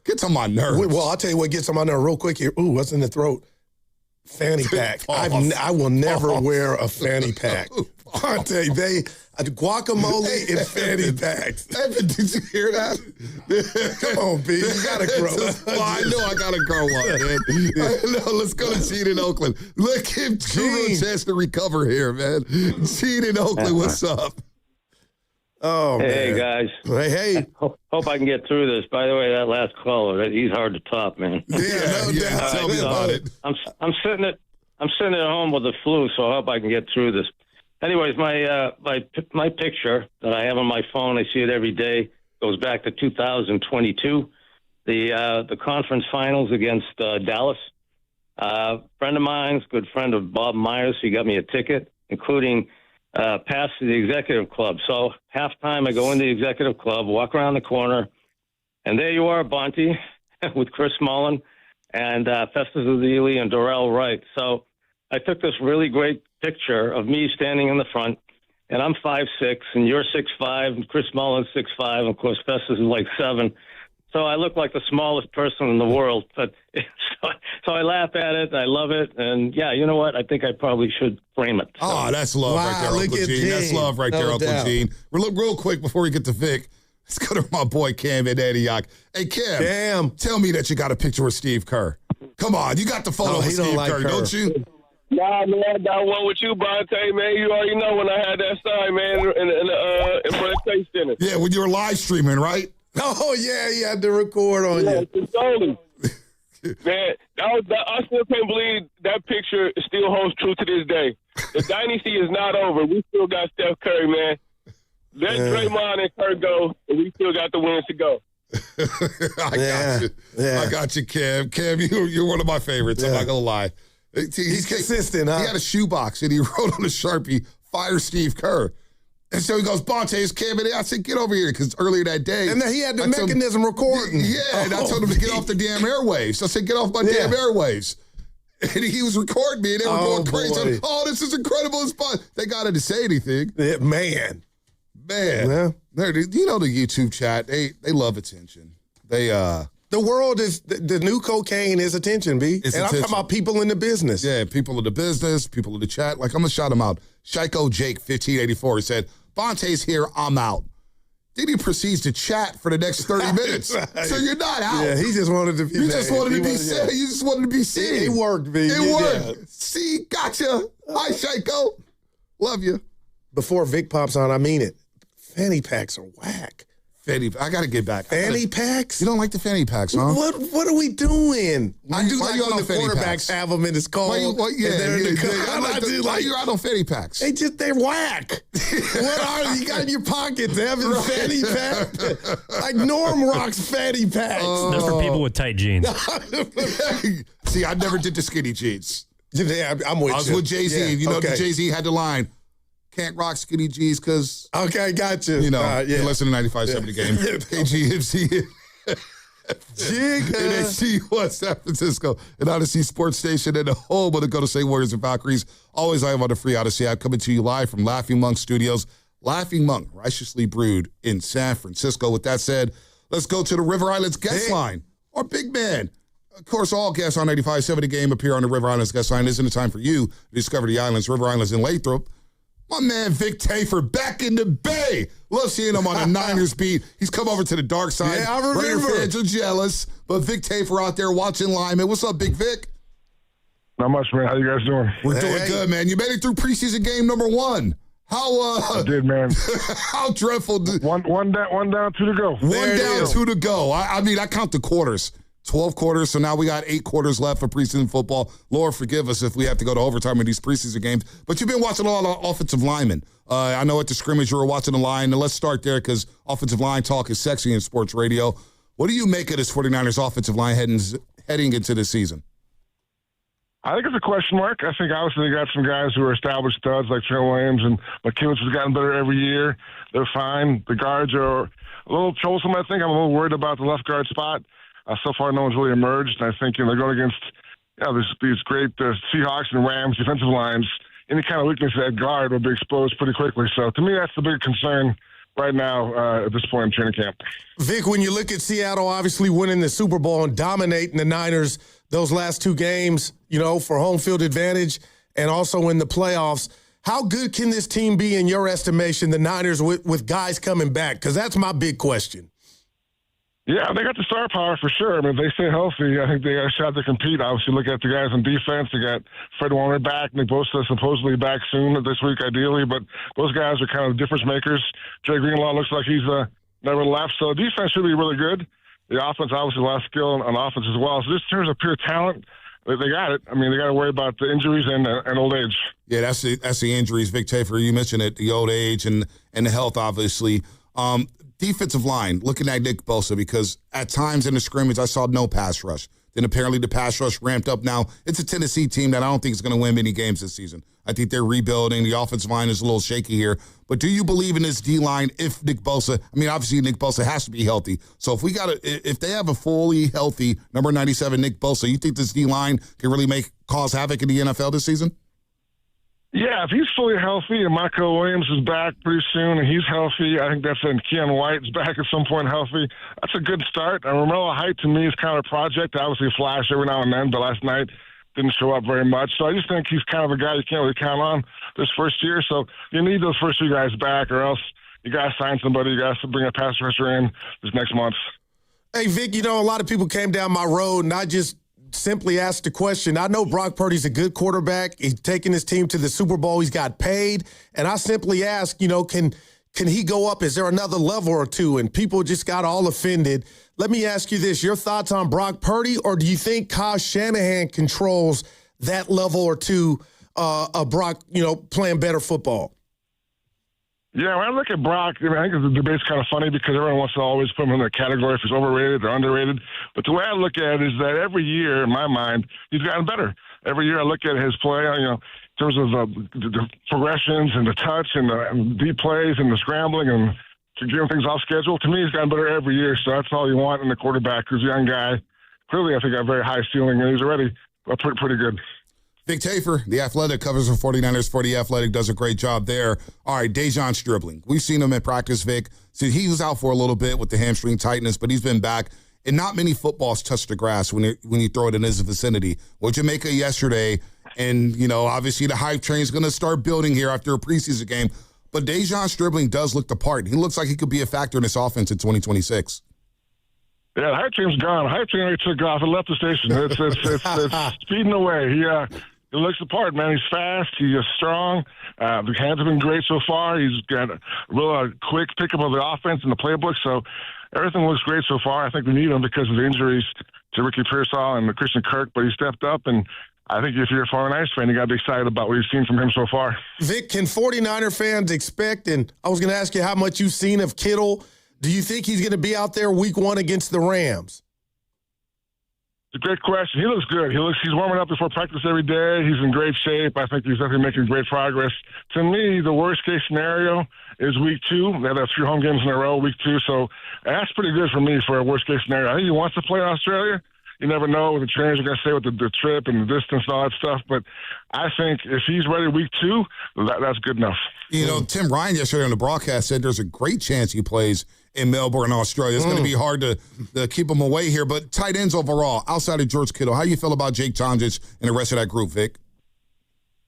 gets on my nerves. Well, I'll tell you what gets on my nerves real quick here. Ooh, what's in the throat? Fanny pack. I will never wear a fanny pack. Bonte, guacamole and fanny packs. Evan, did you hear that? Come on, B. You got to grow up. I know I got to grow up, man. No, let's go to Gene in Oakland. Look, give Gene a chance to recover here, man. Gene in Oakland, what's up? Oh, hey, man. Guys. Hey. Hope I can get through this. By the way, that last caller, he's hard to top, man. Yeah. Tell me about it. I'm sitting at home with the flu, so I hope I can get through this. Anyways, my picture that I have on my phone, I see it every day, goes back to 2022, the conference finals against Dallas. Friend of mine's, good friend of Bob Myers, he got me a ticket, including pass to the executive club. So halftime, I go in the executive club, walk around the corner, and there you are, Bonte, with Chris Mullen and Festus Ezeli and Darrell Wright. So I took this really great picture of me standing in the front, and I'm 5'6", and you're 6'5", and Chris Mullen's 6'5", and of course Festus is like 7. So I look like the smallest person in the world, but so I laugh at it. I love it, and yeah, you know what? I think I probably should frame it. So. Oh, that's love right there, Uncle Gene. That's love right there, Uncle Gene. Real quick before we get to Vic, let's go to my boy Cam in Antioch. Hey, Cam, tell me that you got a picture with Steve Kerr. Come on, you got the photo of Steve Kerr, don't you? Nah, man, I got one with you, Bonte, man. You already know when I had that sign, man, in front of Chase Center. Yeah, when you were live streaming, right? Oh, yeah, he had to record on you. Totally. Man, I still can't believe that picture still holds true to this day. The dynasty is not over. We still got Steph Curry, man. Let Draymond and Kerr go, and we still got the wins to go. I got you. Yeah. I got you, Cam. Cam, you're one of my favorites. I'm not going to lie. He's consistent, huh? He had a shoebox, and he wrote on a Sharpie, "Fire Steve Kerr." And so he goes, "Bonte, is Cam in there?" I said, "Get over here," because earlier that day. And then he had the mechanism recording. Yeah, and I told him to get off the damn airwaves. I said, "Get off my damn airwaves." And he was recording me, and they were going crazy. "Oh, this is incredible." They got him to say anything. Yeah, man. Yeah. You know the YouTube chat, they love attention. The world is, the new cocaine is attention, B. It's and attention. I'm talking about people in the business. Yeah, people in the business, people in the chat. Like, I'm going to shout him out. Shiko Jake 1584, he said, "Bonte's here, I'm out." Then he proceeds to chat for the next 30 minutes. So you're not out. Yeah, he just wanted to be You just wanted to be seen. You just wanted to be seen. It worked, B. It worked. See, gotcha. Hi, Shiko. Love you. Before Vic pops on, I mean it. Fanny packs are whack. I got to get back. Fanny packs? You don't like the fanny packs, huh? What are we doing? I do why like you when on the fanny quarterbacks packs? have them in his cold. Why you out on fanny packs? They're whack. What are you got in your pockets? Evan's fanny pack? Like Norm rocks fanny packs. They're for people with tight jeans. See, I never did the skinny jeans. Yeah, I'm with you. I was with Jay-Z. Yeah, you know, Jay-Z had the line, "Can't rock skinny jeans because..." Okay, got you. You know, you listen to 95.7 The Game. KGMC. NHC1 San Francisco, an Odyssey sports station and the home of the Golden State Warriors and Valkyries. Always live on the free Odyssey app, coming to you live from Laughing Monk Studios. Laughing Monk, righteously brewed in San Francisco. With that said, let's go to the River Islands guest line. Our big man. Of course, all guests on 95.7 The Game appear on the River Islands guest line. Isn't it time for you to discover the islands, River Islands, and Lathrop? My man Vic Tafer back in the Bay. Love seeing him on a Niners beat. He's come over to the dark side. Yeah, I remember. Raider fans are jealous, but Vic Tafer out there watching Lyman. What's up, Big Vic? Not much, man. How you guys doing? We're doing good, man. You made it through preseason game number 1. I did, man. How dreadful. One down, 2 to go. One down, 2 to go. I mean, I count the quarters. 12 quarters, so now we got 8 quarters left for preseason football. Lord, forgive us if we have to go to overtime in these preseason games. But you've been watching a lot of offensive linemen. I know at the scrimmage you were watching the line. And let's start there because offensive line talk is sexy in sports radio. What do you make of this 49ers offensive line heading into this season? I think it's a question mark. I think obviously they got some guys who are established studs like Trent Williams, and McKinnis has gotten better every year. They're fine. The guards are a little troublesome, I think. I'm a little worried about the left guard spot. So far, no one's really emerged. And I think they're going against these great Seahawks and Rams defensive lines. Any kind of weakness at guard will be exposed pretty quickly. So to me, that's the big concern right now at this point in training camp. Vic, when you look at Seattle obviously winning the Super Bowl and dominating the Niners those last 2 games, for home field advantage and also in the playoffs, how good can this team be in your estimation, the Niners, with guys coming back? Because that's my big question. Yeah, they got the star power for sure. I mean, if they stay healthy, I think they got a shot to compete. Obviously, look at the guys on defense. They got Fred Warner back. Nick Bosa supposedly back soon this week, ideally. But those guys are kind of difference makers. Jay Greenlaw looks like he's never left. So defense should be really good. The offense, obviously, a lot of skill on offense as well. So just in terms of pure talent, they got it. I mean, they got to worry about the injuries and old age. Yeah, that's the injuries. Vic Tafer, you mentioned it, the old age and the health, obviously. Defensive line, looking at Nick Bosa, because at times in the scrimmage, I saw no pass rush. Then apparently the pass rush ramped up. Now, it's a Tennessee team that I don't think is going to win many games this season. I think they're rebuilding. The offensive line is a little shaky here. But do you believe in this D-line if Nick Bosa, obviously Nick Bosa has to be healthy. So if they have a fully healthy number 97 Nick Bosa, you think this D-line can really cause havoc in the NFL this season? Yeah, if he's fully healthy and Michael Williams is back pretty soon and he's healthy, I think that's it. Keon White's back at some point healthy. That's a good start. And Romello Height, to me, is kind of a project. Obviously, flash every now and then, but last night didn't show up very much. So I just think he's kind of a guy you can't really count on this first year. So you need those first 2 guys back, or else you got to sign somebody. You got to bring a pass rusher in this next month. Hey, Vic, a lot of people came down my road, not just simply ask the question. I know Brock Purdy's a good quarterback. He's taking his team to the Super Bowl. He's got paid. And I simply ask, can he go up? Is there another level or two? And people just got all offended. Let me ask you this. Your thoughts on Brock Purdy, or do you think Kyle Shanahan controls that level or two of Brock, playing better football? Yeah, when I look at Brock, I think the debate's kind of funny because everyone wants to always put him in a category if he's overrated or underrated. But the way I look at it is that every year, in my mind, he's gotten better. Every year I look at his play, in terms of the progressions and the touch and the deep plays and the scrambling and getting things off schedule. To me, he's gotten better every year, so that's all you want in the quarterback who's a young guy. Clearly, I think got a very high ceiling, and he's already pretty good. Vic Tafer, The Athletic, covers the 49ers for The Athletic, does a great job there. All right, Dejon Stribling. We've seen him in practice, Vic. So he was out for a little bit with the hamstring tightness, but he's been back. And not many footballs touch the grass when you throw it in his vicinity. Well, Jamaica yesterday, and, obviously the hype train is going to start building here after a preseason game. But Dejon Stribling does look the part. He looks like he could be a factor in this offense in 2026. Yeah, the hype train's gone. The hype train already took off and left the station. It's speeding away. He looks the part, man. He's fast. He's strong. The hands have been great so far. He's got a real quick pickup of the offense and the playbook. So everything looks great so far. I think we need him because of the injuries to Ricky Pearsall and Christian Kirk, but he stepped up. And I think if you're a 49ers fan, you got to be excited about what you've seen from him so far. Vic, can 49er fans expect, and I was going to ask you how much you've seen of Kittle. Do you think he's going to be out there week 1 against the Rams? It's a great question. He looks good. He's warming up before practice every day. He's in great shape. I think he's definitely making great progress. To me, the worst case scenario is week 2. They have 3 home games in a row, week 2. So that's pretty good for me for a worst case scenario. I think he wants to play in Australia. You never know what the trainers are going to say with the trip and the distance and all that stuff. But I think if he's ready week 2, that's good enough. Tim Ryan yesterday on the broadcast said there's a great chance he plays in Melbourne, Australia. It's going to be hard to keep him away here. But tight ends overall, outside of George Kittle, how do you feel about Jake Tonges and the rest of that group, Vic?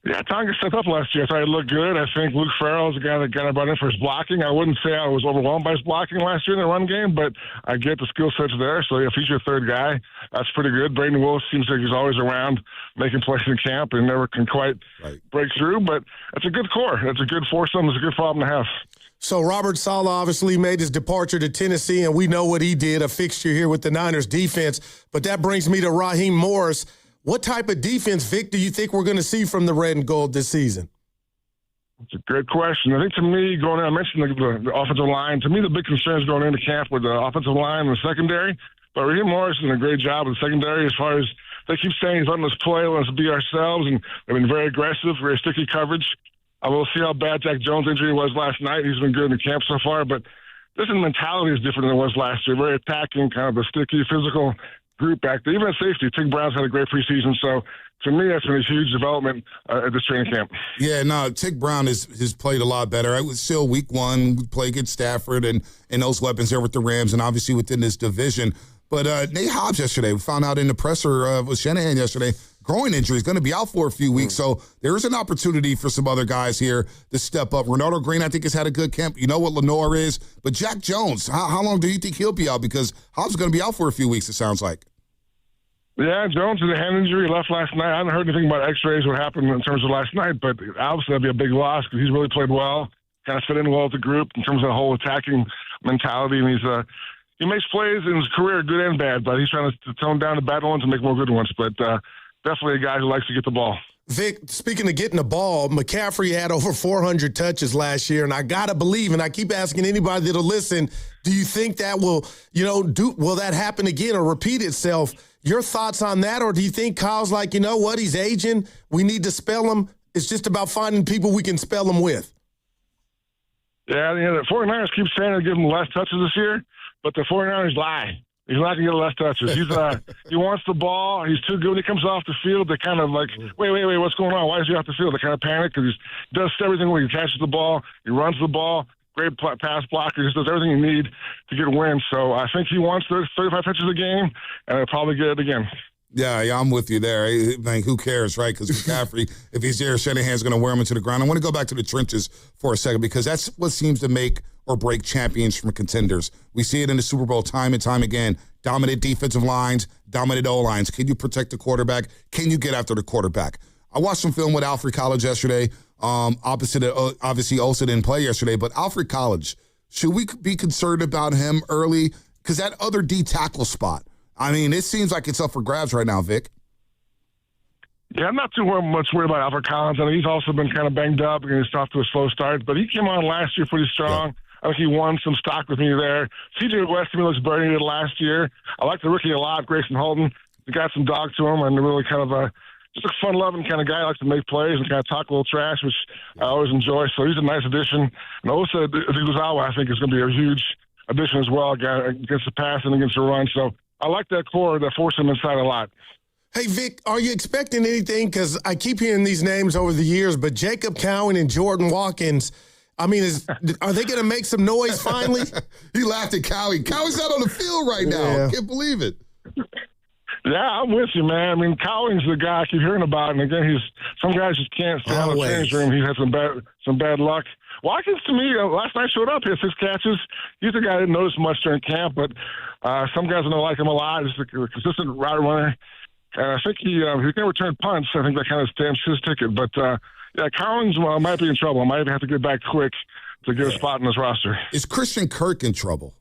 Yeah, Tonga stepped up last year. I thought he looked good. I think Luke Farrell is the guy that got him brought in for his blocking. I wouldn't say I was overwhelmed by his blocking last year in the run game, but I get the skill sets there. So if he's your third guy, that's pretty good. Braden Willis seems like he's always around making plays in camp and never can quite break through. But it's a good core. It's a good foursome. It's a good problem to have. So Robert Saleh obviously made his departure to Tennessee, and we know what he did, a fixture here with the Niners defense. But that brings me to Raheem Morris. What type of defense, Vic, do you think we're going to see from the Red and Gold this season? It's a great question. I think to me, I mentioned the offensive line. To me, the big concern is going into camp with the offensive line and the secondary. But Raheem Morris is doing a great job with the secondary as far as they keep saying he's letting us play, letting us be ourselves, and they've been very aggressive, very sticky coverage. I will see how bad Jack Jones' injury was last night. He's been good in the camp so far, but this mentality is different than it was last year. Very attacking, kind of a sticky, physical group back there. Even at safety, Tig Brown's had a great preseason. So to me, that's been a huge development at this training camp. Yeah, no, Tig Brown has played a lot better. It was still week 1, we play against Stafford and those weapons there with the Rams and obviously within this division. But Nate Hobbs yesterday, we found out in the presser with Shanahan yesterday, groin injury is going to be out for a few weeks. So there is an opportunity for some other guys here to step up. Ronaldo Green, I think, has had a good camp. You know what Lenore is. But Jack Jones, how long do you think he'll be out? Because Hobbs is going to be out for a few weeks, it sounds like. Yeah, Jones had a hand injury, left last night. I haven't heard anything about x-rays, what happened in terms of last night, but obviously that'd be a big loss because he's really played well, kind of fit in well with the group in terms of the whole attacking mentality. And he makes plays in his career, good and bad, but he's trying to tone down the bad ones and make more good ones. But definitely a guy who likes to get the ball. Vic, speaking of getting the ball, McCaffrey had over 400 touches last year, and I got to believe, and I keep asking anybody that'll listen, do you think that will that happen again or repeat itself? Your thoughts on that, or do you think Kyle's like, you know what, he's aging, we need to spell him, it's just about finding people we can spell him with? Yeah, the 49ers keep saying they'll give him less touches this year, but the 49ers lie. He's not going to get less touches. He wants the ball. He's too good. When he comes off the field, they kind of like, wait, what's going on? Why is he off the field? They kind of panic because he does everything where he catches the ball, he runs the ball, great pass blocker, he does everything you need to get a win. So I think he wants those 35 touches a game, and he'll probably get it again. Yeah, I'm with you there. Man, who cares, right? Because McCaffrey, if he's there, Shanahan's going to wear him into the ground. I want to go back to the trenches for a second because that's what seems to make or break champions from contenders. We see it in the Super Bowl time and time again. dominant defensive lines, dominant O-lines. Can you protect the quarterback? Can you get after the quarterback? I watched some film with Alfred College yesterday. Obviously, Osa didn't play yesterday, but Alfred College, should we be concerned about him early? Because that other D tackle spot, I mean, it seems like it's up for grabs right now, Vic. Yeah, I'm not too much worried about Alfred Collins. I mean, he's also been kind of banged up and he's off to a slow start, but he came on last year pretty strong. Yeah. I think he won some stock with me there. CJ West to me looks better than he did last year. I like the rookie a lot, Grayson Holden. He got some dog to him and really kind of just a fun-loving kind of guy. Likes to make plays and kind of talk a little trash, which I always enjoy. So he's a nice addition. And Osa Iguzawa, I think, is going to be a huge addition as well against the pass and against the run. So I like that core that forced him inside a lot. Hey, Vic, are you expecting anything? Because I keep hearing these names over the years, but Jacob Cowan and Jordan Watkins, I mean, are they going to make some noise finally? He laughed at Cowie. Cowie's not on the field right now. Yeah. I can't believe it. Yeah, I'm with you, man. I mean, Cowling's the guy I keep hearing about, and again, some guys just can't stay out of the change room. He's had some bad luck. Watkins, to me, last night showed up. He had 6 catches. He's a guy I didn't notice much during camp, but some guys don't like him a lot. He's a consistent route runner. And I think he can return punts. I think that kind of stamps his ticket. But, yeah, Collins might be in trouble. I might have to get back quick to get a spot in this roster. Is Christian Kirk in trouble?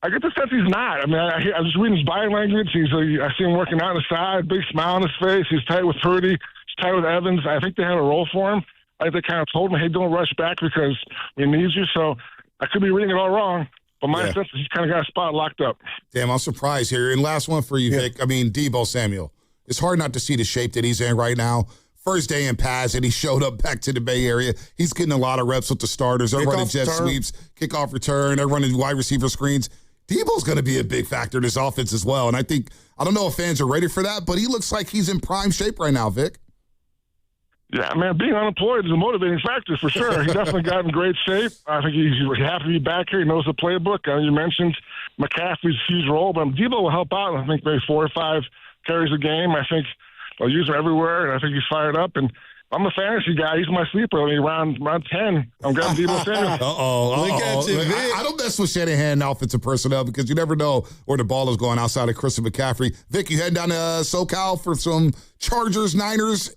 I get the sense he's not. I mean, I was reading his body language. I see him working out on the side, big smile on his face. He's tight with Purdy. He's tight with Evans. I think they have a role for him. I think they kind of told him, hey, don't rush back because we need you. So I could be reading it all wrong. But my sense is he's kind of got a spot locked up. Damn, I'm surprised here. And last one for you, Vic. I mean, Deebo Samuel. It's hard not to see the shape that he's in right now. First day in pass, and he showed up back to the Bay Area. He's getting a lot of reps with the starters. They're running jet sweeps, kickoff return. They're running wide receiver screens. Deebo's going to be a big factor in this offense as well. And I don't know if fans are ready for that, but he looks like he's in prime shape right now, Vic. Yeah, man, being unemployed is a motivating factor for sure. He definitely got in great shape. I think he's happy to be back here. He knows the playbook. You mentioned McCaffrey's huge role, but Deebo will help out. I think maybe 4 or 5 carries a game. I think they'll use him everywhere, and I think he's fired up. And I'm a fantasy guy. He's my sleeper. I mean, around 10, I'm grabbing Deebo Samuel. Look at you, Vic. I don't mess with Shanahan offensive personnel because you never know where the ball is going outside of Christian McCaffrey. Vic, you heading down to SoCal for some Chargers, Niners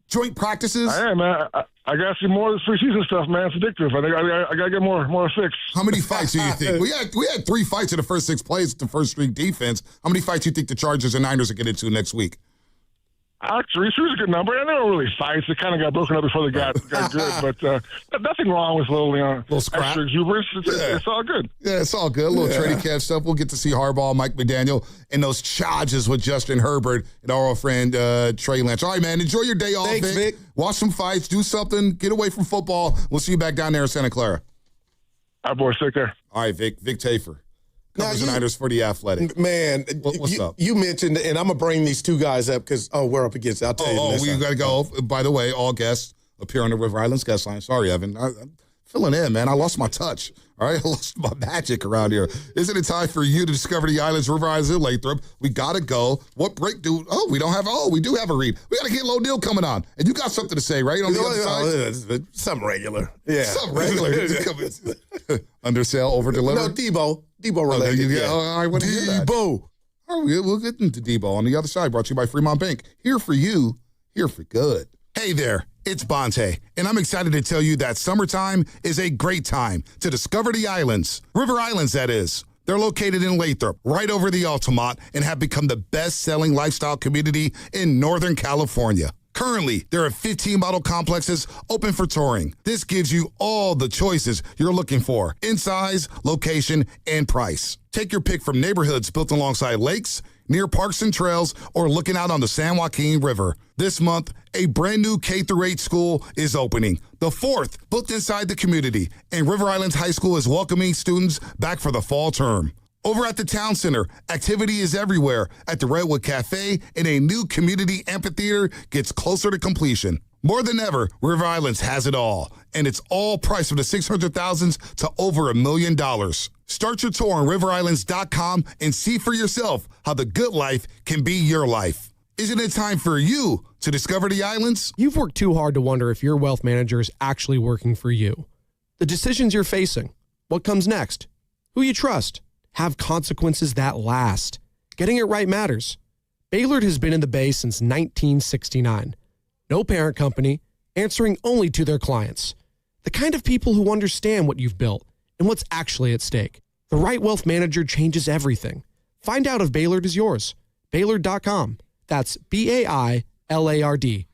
joint practices? I am, man. I got to see more of this preseason stuff, man. It's addictive. I got to get more fix. How many fights do you think? We had 3 fights in the first 6 plays, the first streak defense. How many fights do you think the Chargers and Niners will get into next week? Actually, 3 is a good number. And they were really fights. It kind of got broken up before they got good. But nothing wrong with little scrap. Extra exuberance. It's all good. Yeah, it's all good. A little trading camp stuff. We'll get to see Harbaugh, Mike McDaniel, and those charges with Justin Herbert and our old friend Trey Lance. All right, man. Enjoy your day off, Thanks, Vic. Watch some fights. Do something. Get away from football. We'll see you back down there in Santa Clara. All right, boys. Take care. All right, Vic Tafer. Covers the Niners for the Athletic. Man, what's up? You mentioned, and I'm going to bring these 2 guys up because, we're up against it. I'll tell you this. We got to go. By the way, all guests appear on the River Islands guest line. Sorry, Evan. I'm filling in, man. I lost my touch. All right, I lost my magic around here. Isn't it time for you to discover the islands, River Islands, and Lathrop? We got to go. What break do? We don't have. We do have a read. We got to get Low Deal coming on, and you got something to say, right? On the other side, something regular. Yeah, something regular. Undersell, over deliver. No, Debo related. I want to hear that. Debo. All right, we'll get into Debo on the other side. Brought to you by Fremont Bank. Here for you. Here for good. Hey there. It's Bonte, and I'm excited to tell you that summertime is a great time to discover the islands. River Islands, that is. They're located in Lathrop, right over the Altamont, and have become the best-selling lifestyle community in Northern California. Currently, there are 15 model complexes open for touring. This gives you all the choices you're looking for in size, location, and price. Take your pick from neighborhoods built alongside lakes, near parks and trails, or looking out on the San Joaquin River. This month, a brand new K-8 school is opening, the 4th built inside the community, and River Islands High School is welcoming students back for the fall term. Over at the Town Center, activity is everywhere at the Redwood Cafe, and a new community amphitheater gets closer to completion. More than ever, River Islands has it all, and it's all priced from the $600,000s to over $1 million. Start your tour on riverislands.com and see for yourself how the good life can be your life. Isn't it time for you to discover the islands? You've worked too hard to wonder if your wealth manager is actually working for you. The decisions you're facing, what comes next, who you trust, have consequences that last. Getting it right matters. Baylord has been in the Bay since 1969. No parent company, answering only to their clients. The kind of people who understand what you've built and what's actually at stake. The right wealth manager changes everything. Find out if Baylord is yours. Baylord.com. That's BAILARD.com.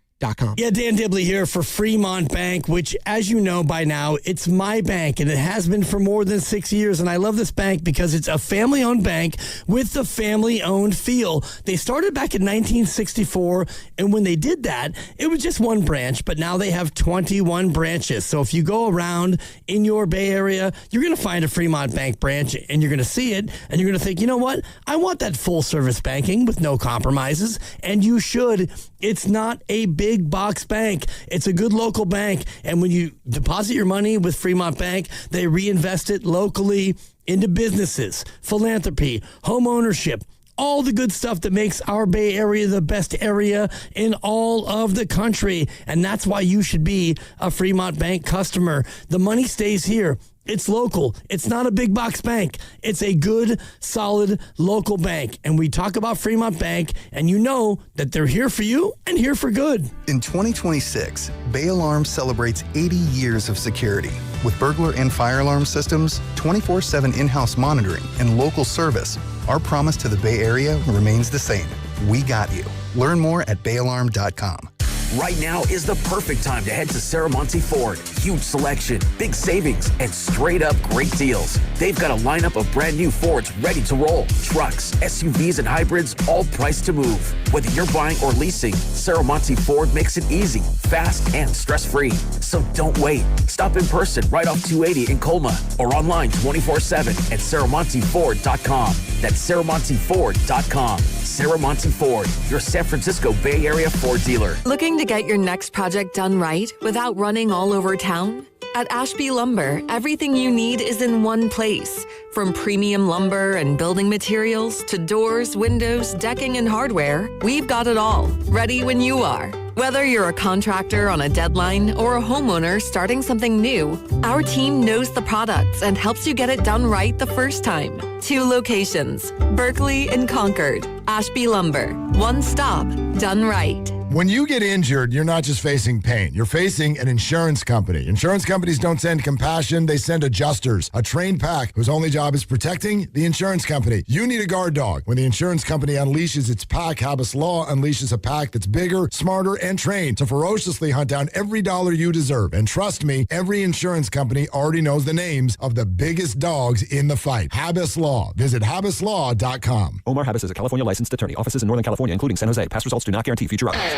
Yeah, Dan Dibley here for Fremont Bank, which, as you know by now, it's my bank, and it has been for more than 6 years. And I love this bank because it's a family-owned bank with the family-owned feel. They started back in 1964, and when they did that, it was just one branch, but now they have 21 branches. So if you go around in your Bay Area, you're going to find a Fremont Bank branch, and you're going to see it, and you're going to think, you know what? I want that full-service banking with no compromises, and you should. It's not a big box bank. It's a good local bank. And when you deposit your money with Fremont Bank, they reinvest it locally into businesses, philanthropy, home ownership, all the good stuff that makes our Bay Area the best area in all of the country. And that's why you should be a Fremont Bank customer. The money stays here. It's local. It's not a big box bank. It's a good, solid local bank. And we talk about Fremont Bank, and you know that they're here for you and here for good. In 2026, Bay Alarm celebrates 80 years of security. With burglar and fire alarm systems, 24/7 in-house monitoring, and local service, our promise to the Bay Area remains the same. We got you. Learn more at bayalarm.com. Right now is the perfect time to head to Saramonte Ford. Huge selection, big savings, and straight up great deals. They've got a lineup of brand new Fords ready to roll. Trucks, SUVs, and hybrids, all priced to move. Whether you're buying or leasing, Saramonte Ford makes it easy, fast, and stress-free. So don't wait. Stop in person right off 280 in Colma or online 24/7 at SaramonteFord.com. That's SaramonteFord.com. Saramonte Ford, your San Francisco Bay Area Ford dealer. Looking to get your next project done right without running all over town? At Ashby Lumber, everything you need is in one place. From premium lumber and building materials to doors, windows, decking, and hardware, we've got it all, ready when you are. Whether you're a contractor on a deadline or a homeowner starting something new, our team knows the products and helps you get it done right the first time. 2 locations, Berkeley and Concord. Ashby Lumber, one stop, done right. When you get injured, you're not just facing pain. You're facing an insurance company. Insurance companies don't send compassion. They send adjusters, a trained pack whose only job is protecting the insurance company. You need a guard dog. When the insurance company unleashes its pack, Habas Law unleashes a pack that's bigger, smarter, and trained to ferociously hunt down every dollar you deserve. And trust me, every insurance company already knows the names of the biggest dogs in the fight. Habas Law. Visit habaslaw.com. Omar Habas is a California licensed attorney. Offices in Northern California, including San Jose. Past results do not guarantee future outcomes.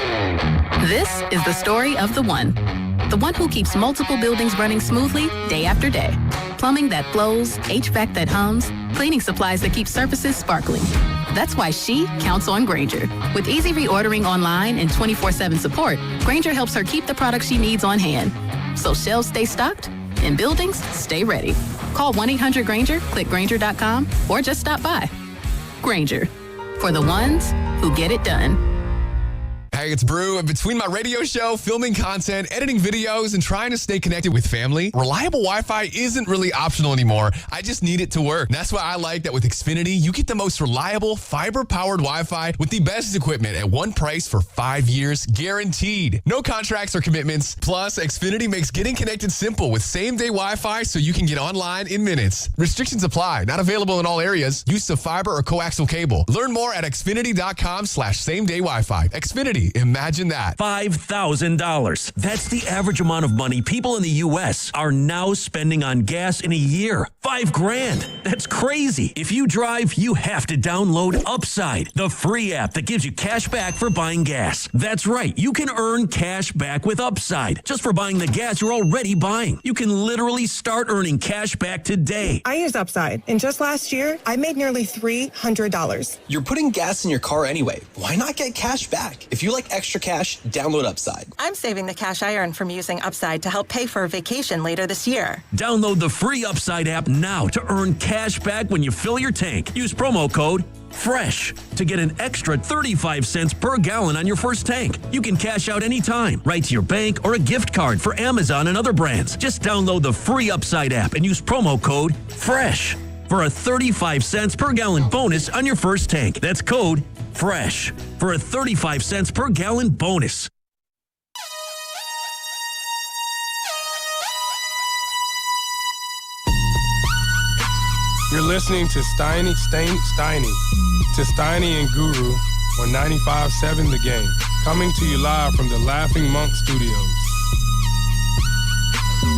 This is the story of the one who keeps multiple buildings running smoothly day after day. Plumbing that flows, HVAC that hums, cleaning supplies that keep surfaces sparkling. That's why she counts on Grainger. With easy reordering online and 24/7 support, Grainger helps her keep the products she needs on hand. So shelves stay stocked and buildings stay ready. Call 1-800-GRAINGER, click Grainger.com, or just stop by. Grainger, for the ones who get it done. Hey, it's Brew, and between my radio show, filming content, editing videos, and trying to stay connected with family, reliable Wi-Fi isn't really optional anymore. I just need it to work. And that's why I like that with Xfinity, you get the most reliable, fiber-powered Wi-Fi with the best equipment at one price for 5 years, guaranteed. No contracts or commitments. Plus, Xfinity makes getting connected simple with same-day Wi-Fi so you can get online in minutes. Restrictions apply. Not available in all areas. Use of fiber or coaxial cable. Learn more at xfinity.com/same-day Wi-Fi. Xfinity. Imagine that. $5,000. That's the average amount of money people in the U.S. are now spending on gas in a year. $5,000. That's crazy. If you drive, you have to download Upside, the free app that gives you cash back for buying gas. That's right. You can earn cash back with Upside just for buying the gas you're already buying. You can literally start earning cash back today. I use Upside, and just last year, I made nearly $300. You're putting gas in your car anyway. Why not get cash back? If you like extra cash, download Upside. I'm saving the cash I earn from using Upside to help pay for a vacation later this year. Download the free Upside app now to earn cash back when you fill your tank. Use promo code FRESH to get an extra 35 cents per gallon on your first tank. You can cash out anytime, right to your bank or a gift card for Amazon and other brands. Just download the free Upside app and use promo code FRESH. for a 35 cents per gallon bonus on your first tank. That's code FRESH for a 35 cents per gallon bonus. You're listening to Steiny and Guru on 95.7 The Game. Coming to you live from the Laughing Monk Studios.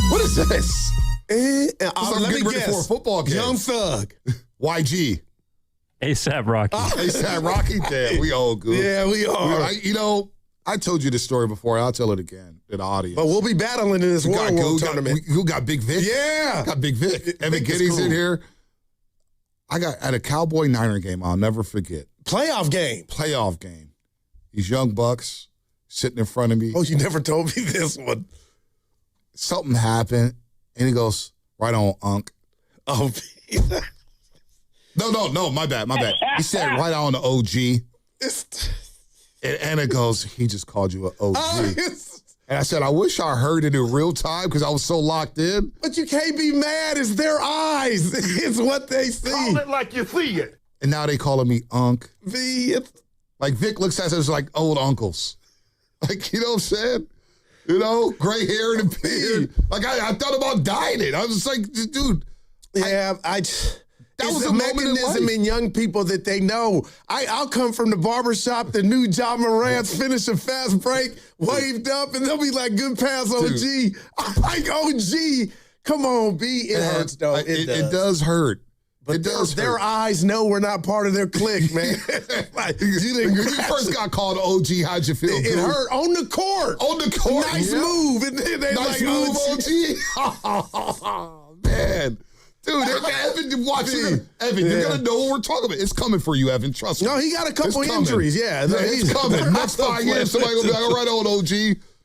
What is this? Let me guess. For a football game. Young Thug. YG. ASAP Rocky. ASAP Rocky? Damn, we all good. Yeah, we are. I told you this story before. I'll tell it again to the audience. But we'll be battling in this World tournament. Who got Big Vic? Yeah. Got Big Vic. Evan Giddy's in here. I got at a Cowboy Niner game, I'll never forget. Playoff game. These young bucks sitting in front of me. Oh, you never told me this one. Something happened, and he goes, right on, Unc. Oh, No, my bad. He said, right on the OG. And Anna goes, he just called you an OG. And I said, I wish I heard it in real time because I was so locked in. But you can't be mad. It's their eyes. It's what they see. Call it like you see it. And now they calling me Unc. Like Vic looks at us like old uncles. Like, you know what I'm saying? You know, gray hair and a beard. Like, I thought about dyeing it. I was like, dude. Yeah, that was a mechanism in young people that they know. I'll come from the barbershop, the new John Morant's finish a fast break, waved up, and they'll be like, good pass, OG. I'm like, OG. Come on, B. It hurts, though. It does hurt. But their eyes know we're not part of their clique, man. Like, when you first got called OG, how'd you feel? It hurt on the court. Nice move. And then they nice like, move, OG. Man. Dude, Evan, watching Evan, you're going to know what we're talking about. It's coming for you, Evan. Trust me. No, he got a couple injuries. Yeah, it's coming. Next 5 years, somebody will be like, all right, old OG.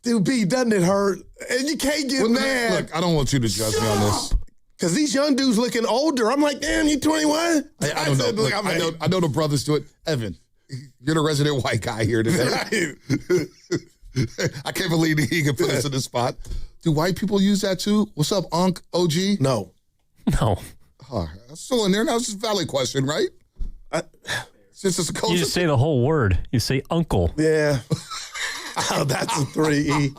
Dude, B, doesn't it hurt? And you can't get mad. Look, I don't want you to judge me on this. Because these young dudes looking older. I'm like, damn, you 21? I don't know. Look, I know the brothers do it. Evan, you're the resident white guy here today. I can't believe he can put us in this spot. Do white people use that too? What's up, Unc, OG? No. No. Oh, that's still in there. Now it's a valid question, right? Since it's a culture. You just say the whole word. You say uncle. Yeah. Oh, that's a 3E.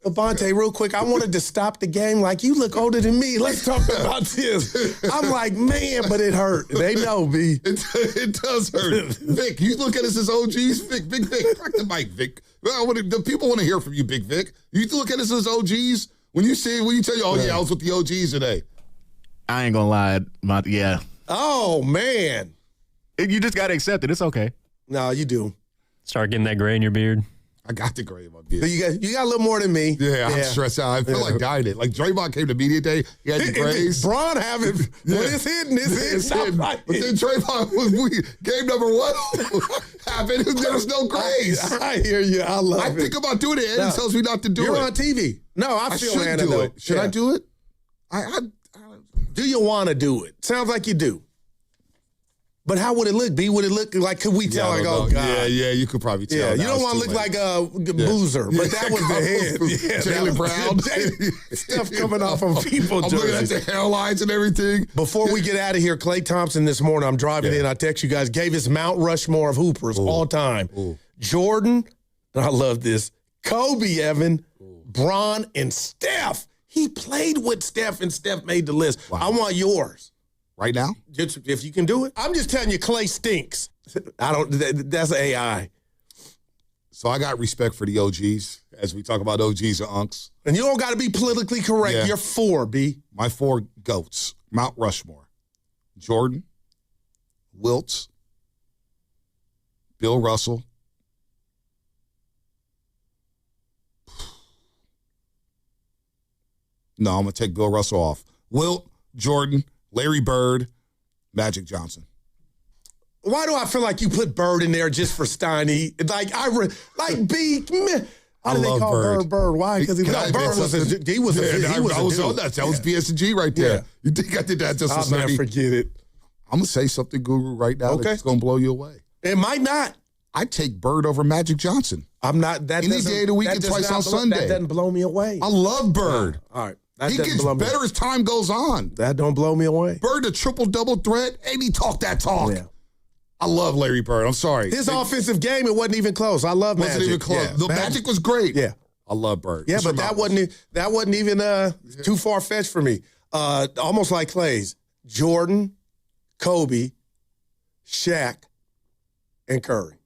Avante, real quick, I wanted to stop the game. Like, you look older than me. Let's talk about this. I'm like, man, but it hurt. They know, B. It does hurt. Vic, you look at us as OGs. Vic, Big Vic, crack the mic, Vic. The people want to hear from you, Big Vic. You look at us as OGs. When you tell you, oh, yeah, I was with the OGs today. I ain't gonna lie. Yeah. Oh, man. You just got to accept it. It's okay. No, you do. Start getting that gray in your beard. I got the gray in my beard. You got a little more than me. Yeah, I'm stressed out. I feel like dying it. Like Draymond came to media day. He had the grays. Braun have it. When it's hidden, it's hidden. But then Draymond, game number 1 happened. There was no grays. I hear you. I love it. I think about doing it. Eddie tells me not to do it. You're on TV. No, I feel should do it. Should I do it? Do you want to do it? Sounds like you do. But how would it look, B? Would it look like, could we tell, like, oh, God? Yeah, you could probably tell. Yeah, you don't want to look like a boozer, but that was the head. Jaylen Brown. Stuff coming off of people. I'm looking at the hairlines and everything. Before we get out of here, Klay Thompson this morning, I'm driving in, I text you guys, gave his Mount Rushmore of hoopers all time. Jordan, and I love this, Kobe, Evan, Bron, and Steph. He played with Steph, and Steph made the list. Wow. I want yours. Right now? Just, if you can do it. I'm just telling you, Klay stinks. That's AI. So I got respect for the OGs as we talk about OGs or unks. And you don't got to be politically correct. Yeah. You're 4, B. My 4 GOATs, Mount Rushmore. Jordan, Wilt, Bill Russell. No, I'm going to take Bill Russell off. Wilt, Jordan, Larry Bird, Magic Johnson. Why do I feel like you put Bird in there just for Steiny? Like B. Why do they call Bird? Why? Because he was a dude. That was BSG right there. Yeah. You think I did that just for Steiny? Forget it. I'm going to say something, Guru, right now that's going to blow you away. It might not. I take Bird over Magic Johnson. I'm not. That any day of the week and twice on Sunday. That doesn't blow me away. I love Bird. All right. He gets better as time goes on. That don't blow me away. Bird, a triple-double threat. Amy, talk that talk. Yeah. I love Larry Bird. I'm sorry. His offensive game, it wasn't even close. I love Magic. Wasn't even close. Yeah. The Magic was great. Yeah. I love Bird. Yeah, but that wasn't even too far-fetched for me. Almost like Clay's. Jordan, Kobe, Shaq, and Curry.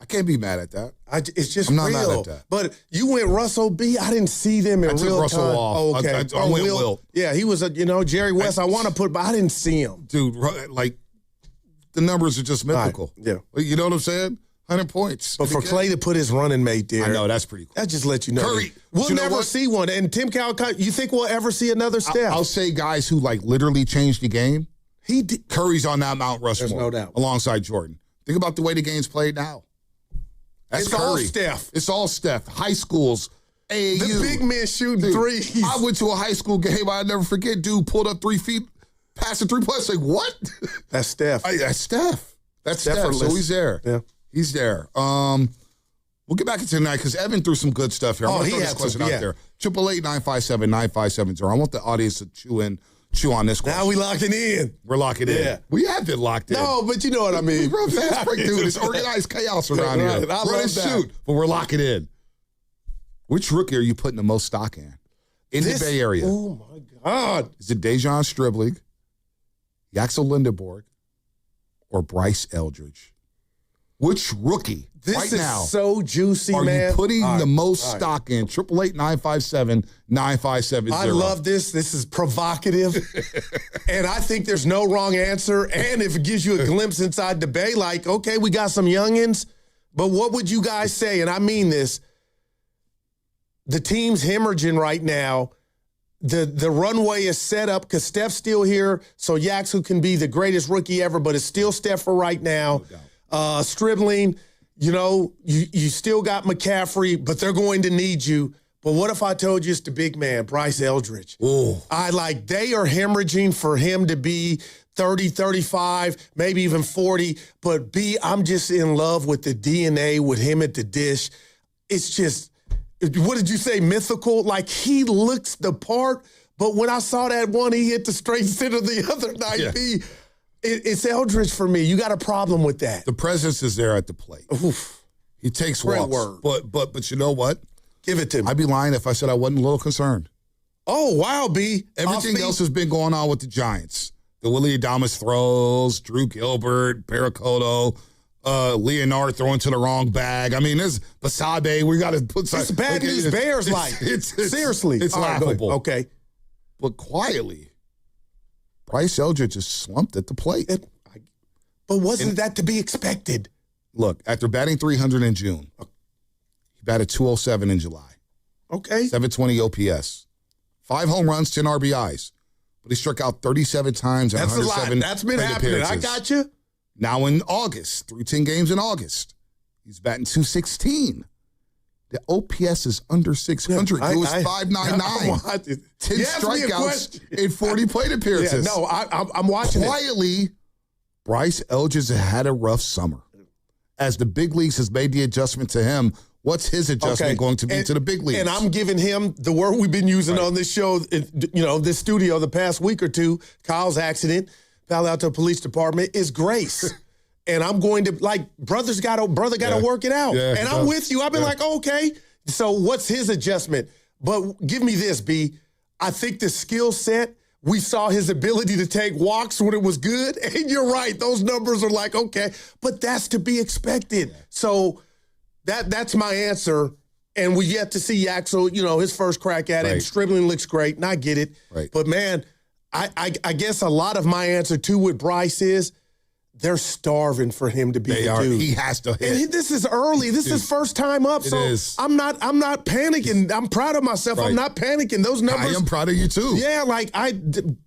I can't be mad at that. It's just I'm not real. mad at that. But you went Russell B. I didn't see them in I took real Russell time. off. Oh, okay. I went Wilt. Yeah, he was Jerry West. I want to put, but I didn't see him. Dude, like, the numbers are just mythical. Right. Yeah. You know what I'm saying? 100 points. But for Clay to put his running mate there. I know, that's pretty cool. That just lets you know. Curry. We'll never see one. And Tim Cowell, you think we'll ever see another Steph? I'll say guys who, like, literally changed the game. Curry's on that Mount Rushmore. There's no doubt. Alongside Jordan. Think about the way the game's played now. That's It's Curry. all Steph. It's all Steph. High schools, AAU. The big men shooting threes. I went to a high school game. I'll never forget. Dude pulled up 3 feet, passed a 3-point. Like, what? That's Steph. That's Steph. That's Steph. Effortless. So he's there. Yeah. He's there. We'll get back into tonight because Evan threw some good stuff here. I'm going to throw this question out there. 888-957-9570. I want the audience to chew on this question. Now we locking in. We're locking in. We have been locked in. No, but you know what I mean. Bro, fast break, dude. It's organized chaos around here. I Run love and that. shoot, but we're locking in. Which rookie are you putting the most stock in the Bay Area? Oh, my God. Is it Dejan Stribling, Yaxel Lindenborg, or Bryce Eldridge? Which rookie This is now so juicy, are man. you putting the most all right. stock in? 888-957-9570. I love this. This is provocative. And I think there's no wrong answer. And if it gives you a glimpse inside the Bay, like, okay, we got some youngins, but what would you guys say? And I mean this. The team's hemorrhaging right now. The runway is set up because Steph's still here, so Yaxel can be the greatest rookie ever, but it's still Steph for right now. Stribling, you still got McCaffrey, but they're going to need you. But what if I told you it's the big man, Bryce Eldridge? Ooh. They are hemorrhaging for him to be 30, 35, maybe even 40. But I'm just in love with the DNA with him at the dish. It's just, what did you say, mythical? Like, he looks the part, but when I saw that one, he hit the straight center the other night. Yeah. It's Eldridge for me. You got a problem with that. The presence is there at the plate. Oof. He takes Great walks. word. But you know what? Give it to me. I'd be lying if I said I wasn't a little concerned. Oh, wow, B. Everything else has been going on with the Giants. The Willie Adames throws, Drew Gilbert, Paracoto, Leonard throwing to the wrong bag. I mean, there's Basabe. We got to put some. It's bad news Bears like. Seriously. It's All right, laughable. okay. But quietly, Bryce Eldridge is slumped at the plate. But wasn't that to be expected? Look, after batting 300 in June, he batted 207 in July. Okay. 720 OPS. 5 home runs, 10 RBIs. But he struck out 37 times and That's a 107 lot. That's been plate happening. appearances. I got you. Now in August, through 10 games in August, he's batting 216. The OPS is under 600. It was 599. 10 strikeouts in 40 plate appearances. Yeah, no, I'm watching Quietly, Bryce Eldridge has had a rough summer. As the big leagues has made the adjustment to him, what's his adjustment going to be to the big leagues? And I'm giving him the word we've been using on this show, this studio the past week or two. Kyle's accident, Palo Alto Police Department, is grace. And I'm going to, brother got to work it out. Yeah, and I'm with you. I've been okay. So what's his adjustment? But give me this, B. I think the skill set, we saw his ability to take walks when it was good. And you're right. Those numbers are okay. But that's to be expected. Yeah. So that's my answer. And we yet to see Yaxel, his first crack at it. And Stribling looks great, and I get it. Right. But, man, I guess a lot of my answer, too, with Bryce is they're starving for him to be the dude. He has to hit. And this is early. This is first time up. So I'm not panicking. I'm proud of myself. Right. I'm not panicking. Those numbers. I am proud of you, too. Yeah,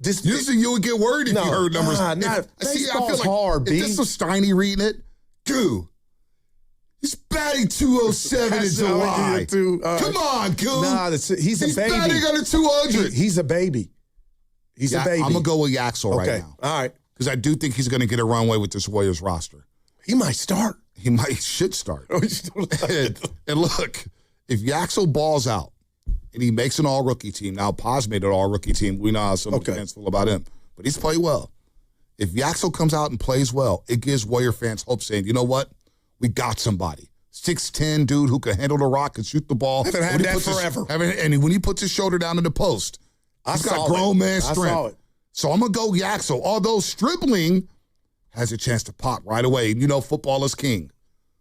usually you would get worried if you heard numbers. Baseball's hard, B. If this was Steiny reading it, dude. He's batting 207 in July. Come on, dude. Nah, he's a baby. He's batting under 200. He's a baby. He's a baby. I'm going to go with Yaxel right now. All right. Because I do think he's going to get a runway with this Warriors roster. He might start. Should start. And look, if Yaxel balls out and he makes an all-rookie team. Now, Paz made an all-rookie team. We know how some fans feel about him. But he's played well. If Yaxel comes out and plays well, it gives Warrior fans hope saying, you know what? We got somebody. 6'10" dude who can handle the rock and shoot the ball. Haven't had that forever. And when he puts his shoulder down in the post, he's got grown man strength. I saw it. So I'm going to go Yaxel. Although Stribling has a chance to pop right away. You know, football is king.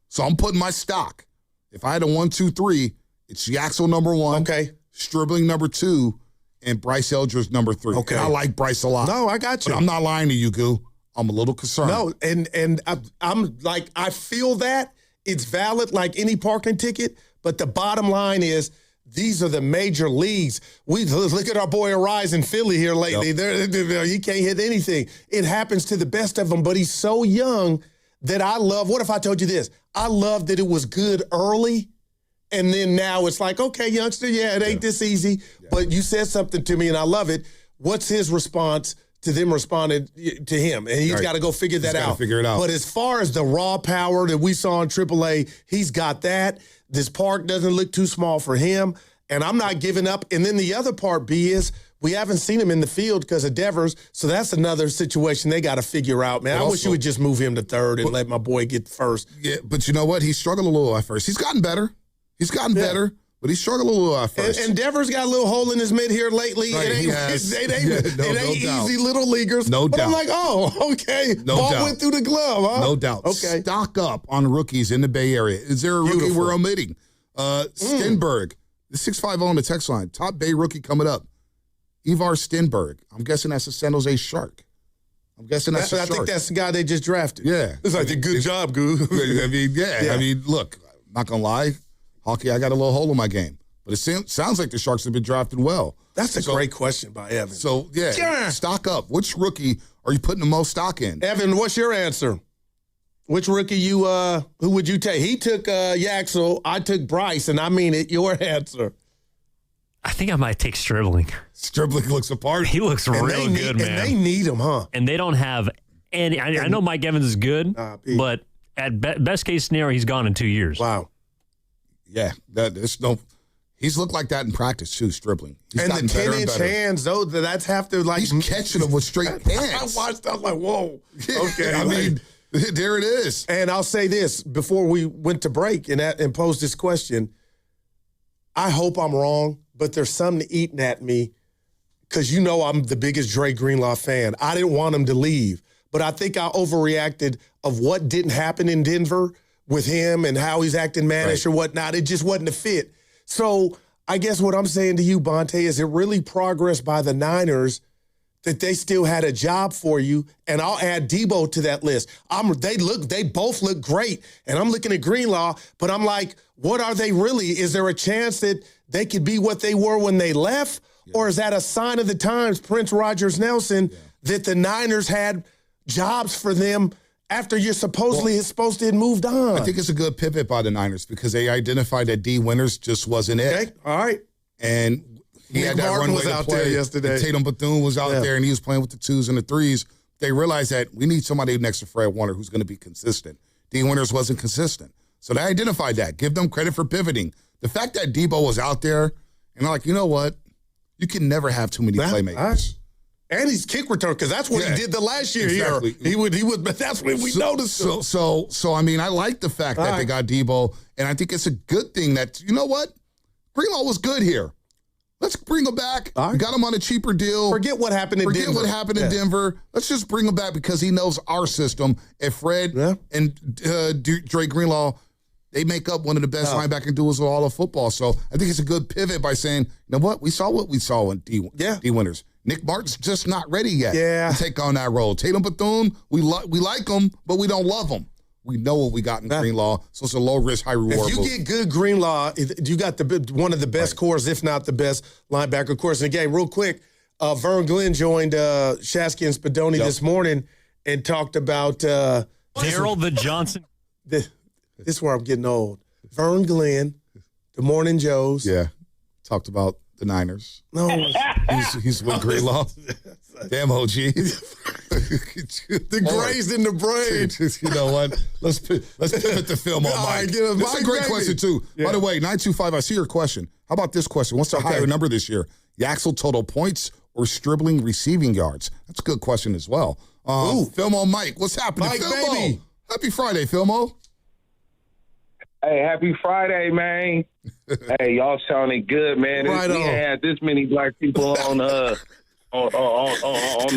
So I'm putting my stock. If I had a 1, 2, 3, it's Yaxel number 1. Okay. Stribling number 2. And Bryce Eldridge number 3. Okay. And I like Bryce a lot. No, I got you. But I'm not lying to you, Goo. I'm a little concerned. No, and I'm like, I feel that. It's valid like any parking ticket. But the bottom line is, these are the major leagues. We look at our boy Arise in Philly here lately. Yep. He can't hit anything. It happens to the best of them, but he's so young that I love. What if I told you this? I love that it was good early, and then now it's like, okay, youngster, it ain't this easy. Yeah. But you said something to me, and I love it. What's his response to them responding to him? And he's got to go figure that out. Figure it out. But as far as the raw power that we saw in AAA, he's got that. This park doesn't look too small for him, and I'm not giving up. And then the other part, B, is we haven't seen him in the field because of Devers, so that's another situation they got to figure out, man. I wish you would just move him to third and let my boy get first. Yeah, but you know what? He struggled a little at first. He's gotten better. Better, but he struggled a little at first. And Devers got a little hole in his mid here lately. Right, it ain't easy little leaguers. No but doubt. I'm like, oh, okay. No Ball doubt. went through the glove, huh? No doubt. Okay. Stock up on rookies in the Bay Area. Is there a rookie we're omitting? Stenberg, the 650 on the text line. Top Bay rookie coming up. Ivar Stenberg. I'm guessing that's a San Jose Shark. I think that's the guy they just drafted. Yeah. It's like a good job, Goo. I mean, look, not going to lie. Hockey, I got a little hole in my game. But it sounds like the Sharks have been drafted well. That's a great question by Evan. So, stock up. Which rookie are you putting the most stock in? Evan, what's your answer? Which rookie who would you take? He took Yaxel. I took Bryce, and I mean it. Your answer. I think I might take Stribling. Stribling looks apart. He looks real good, man. And they need him, huh? And they don't have any. I know Mike Evans is good, but at best case scenario, he's gone in 2 years. Wow. Yeah, he's looked like that in practice too, Stribling. He's and the 10-inch hands, though, that's half to like. He's catching them with straight hands. I watched. I was like, whoa. Okay, I mean, there it is. And I'll say this before we went to break and posed this question. I hope I'm wrong, but there's something eating at me because you know I'm the biggest Dre Greenlaw fan. I didn't want him to leave, but I think I overreacted of what didn't happen in Denver with him and how he's acting mannish or whatnot. It just wasn't a fit. So I guess what I'm saying to you, Bonte, is it really progress by the Niners that they still had a job for you? And I'll add Debo to that list. They both look great. And I'm looking at Greenlaw, but I'm like, what are they really? Is there a chance that they could be what they were when they left? Yeah. Or is that a sign of the times, Prince Rogers Nelson, that the Niners had jobs for them after you're supposed to have moved on? I think it's a good pivot by the Niners because they identified that D. Winters just wasn't it. Okay, all right. And he had that Martin runway was out to play. there yesterday. Tatum Bethune was out there, and he was playing with the 2s and the 3s. They realized that we need somebody next to Fred Warner who's going to be consistent. D. Winters wasn't consistent. So they identified that. Give them credit for pivoting. The fact that Debo was out there, and they're like, you know what? You can never have too many playmakers. And he's kick return because that's what he did the last year exactly. here. He would, but that's when we noticed. So I mean, I like the fact that they got Debo, and I think it's a good thing that, you know what? Greenlaw was good here. Let's bring him back. We got him on a cheaper deal. Forget what happened in Denver. Forget what happened in Denver. Let's just bring him back because he knows our system. And Fred and Dre Greenlaw, they make up one of the best linebacking duos of all of football. So I think it's a good pivot by saying, you know what we saw in D. Winters. Nick Martin's just not ready yet to take on that role. Tatum Bethune, we like him, but we don't love him. We know what we got in Greenlaw, so it's a low-risk, high-reward If you get good Greenlaw, you got one of the best cores, if not the best linebacker cores in the game. Real quick, Vern Glenn joined Shasky and Spadoni this morning and talked about Daryl the Johnson. This is where I'm getting old. Vern Glenn, the Morning Joes. Yeah, talked about the Niners. No. He's with Greenlaw. Damn, OG. The grazed in the brain. You know what? Let's pivot the film on Mike. Right, That's a great question, too. Yeah. By the way, 925, I see your question. How about this question? What's the higher number this year? Yaxel total points or Stribling receiving yards? That's a good question as well. Filmo Mike, what's happening? Mike, Filmo, baby. Happy Friday, Filmo. Hey, happy Friday, man. Hey, y'all sounding good, man. Right we ain't had this many black people on the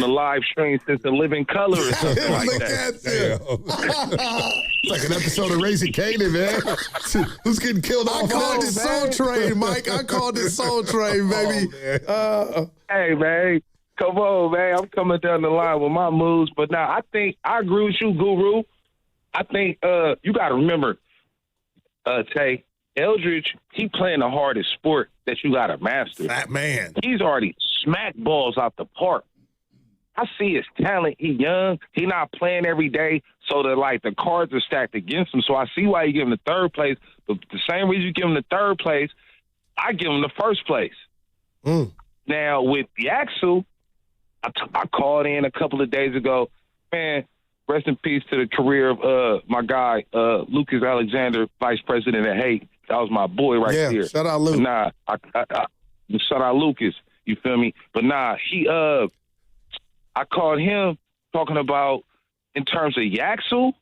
live stream since The Living Color or something like that. It's like an episode of Raising Kanan, man. Who's getting killed off? I called it Soul Train, Mike. I called it Soul Train, baby. Hey, man. Come on, man. I'm coming down the line with my moves. But now I think I agree with you, Guru. I think you got to remember, Tay, Eldridge, he playing the hardest sport that you got to master. That man. He's already smacked balls out the park. I see his talent. He young. He not playing every day, so that like the cards are stacked against him. So I see why you give him the third place. But the same reason you give him the third place, I give him the first place. Now with Yaxel, I called in a couple of days ago. Man, rest in peace to the career of my guy, Lucas Alexander, Vice President at Haight. That was my boy right there. Shout out, Luke. Nah, shout out Lucas. You feel me? But nah, I called him talking about in terms of Yaxel.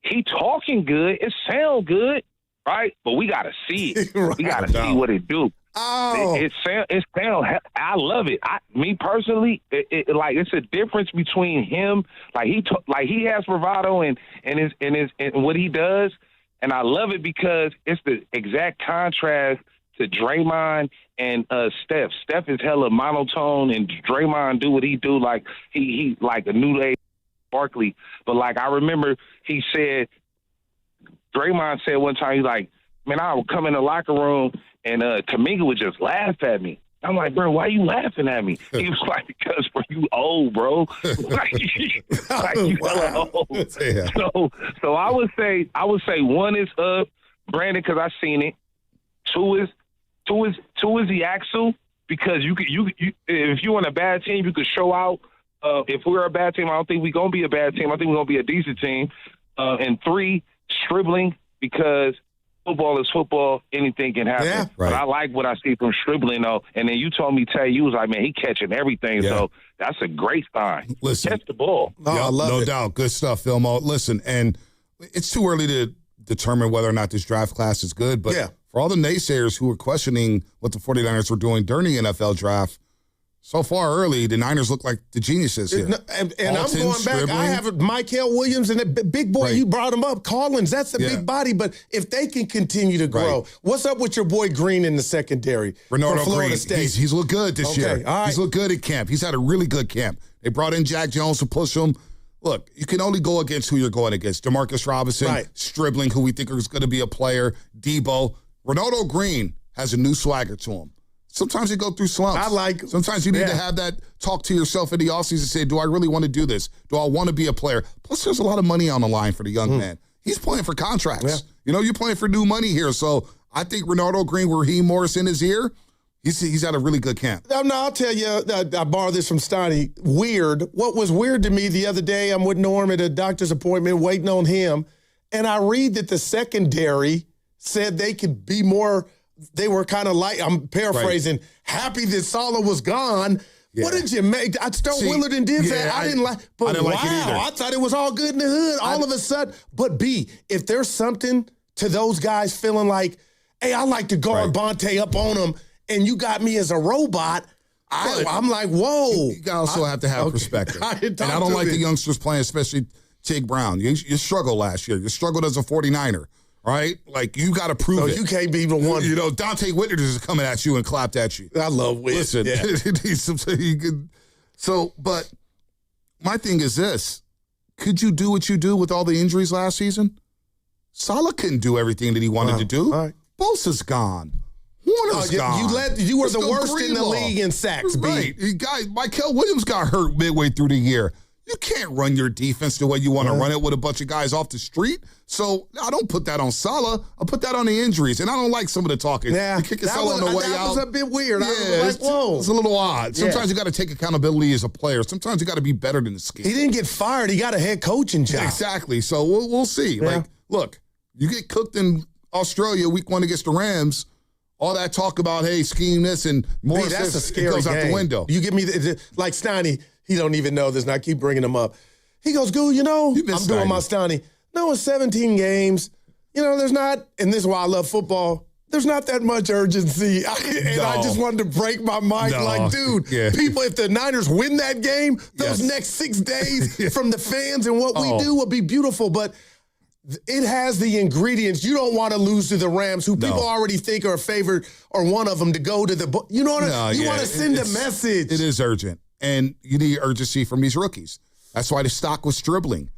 He talking good. It sound good, right? But we got to see it. Right. We got to see what it do. Oh. It sound. I love it. Me personally, it's a difference between him. Like he has bravado and what he does, and I love it because it's the exact contrast to Draymond and Steph. Steph is hella monotone, and Draymond do what he do. Like he like a new age Barkley. But like I remember, he said, Draymond said one time, he's like, man, I would come in the locker room and Kuminga would just laugh at me. I'm like, bro, why you laughing at me? He was like, because bro, you old, bro. like you hella old. Yeah. So I would say one is Brandon, because I seen it. Two is the Axel, because you if you're on a bad team, you could show out. If we're a bad team, I don't think we're gonna be a bad team. I think we're gonna be a decent team. And three, Stribling, because football is football. Anything can happen. Yeah, right. But I like what I see from Stribling, though. And then you told me, Tay, you was like, man, he catching everything. Yeah. So that's a great sign. Listen, catch the ball. I love it. No doubt. Good stuff, Filmo. Listen, and it's too early to determine whether or not this draft class is good. But for all the naysayers who were questioning what the 49ers were doing during the NFL draft, so far early, the Niners look like the geniuses here. And I'm going back. I have Mykel Williams and the big boy, you brought him up, Collins. That's a big body. But if they can continue to grow, what's up with your boy Green in the secondary? Ronaldo Florida Green. State. He's looked good this year. All right. He's looked good at camp. He's had a really good camp. They brought in Jack Jones to push him. Look, you can only go against who you're going against. Demarcus Robinson, Stribling, who we think is going to be a player, Debo. Ronaldo Green has a new swagger to him. Sometimes you go through slumps. Sometimes you need to have that talk to yourself in the offseason and say, do I really want to do this? Do I want to be a player? Plus, there's a lot of money on the line for the young man. He's playing for contracts. Yeah. You know, you're playing for new money here. So I think Ronaldo Green, Raheem Morris in his ear, he's had a really good camp. No, I'll tell you, I borrowed this from Stoney. Weird. What was weird to me the other day, I'm with Norm at a doctor's appointment waiting on him, and I read that the secondary said they could be more – they were kind of like, I'm paraphrasing, happy that Saleh was gone. Yeah. What did you make? I start Willard and did that. I didn't like, but like it either. I thought it was all good in the hood. All of a sudden, but B, if there's something to those guys feeling like, hey, I like to guard Bonte up on them, and you got me as a robot, I'm like, whoa. You also have to have perspective. I don't like the youngsters playing, especially Tig Brown. You struggled last year. You struggled as a 49er. Right? Like, you got to prove it. You can't be even one. You know, Dante Whitner is coming at you and clapped at you. I love Whit. Listen, but my thing is this. Could you do what you do with all the injuries last season? Saleh couldn't do everything that he wanted to do. Right. Bosa's gone. Warner's gone. You were the worst in the league in sacks, B. Right. Mykel Williams got hurt midway through the year. You can't run your defense the way you want to run it with a bunch of guys off the street. So I don't put that on Saleh. I put that on the injuries. And I don't like some of the talking. Yeah, kicking Saleh on the way that out. was a bit weird. Yeah, I was like, whoa. It's a little odd. Sometimes you got to take accountability as a player. Sometimes you got to be better than the scheme. He didn't get fired. He got a head coaching job. Exactly. So we'll see. Yeah. Like, look, you get cooked in Australia week 1 against the Rams. All that talk about, hey, scheme this and more that's a scary goes game. out the window. You give me like Steiny. He don't even know this, and I keep bringing him up. He goes, Goo, I'm doing my Steiny. No, it's 17 games. There's not, and this is why I love football, there's not that much urgency. I just wanted to break my mic. No. Like, dude, people, if the Niners win that game, those next 6 days from the fans and what we do will be beautiful. But it has the ingredients. You don't want to lose to the Rams, who people already think are favored or one of them to go to the – you know what I mean? You want to send a message. It is urgent, and you need urgency from these rookies. That's why the stock was dribbling.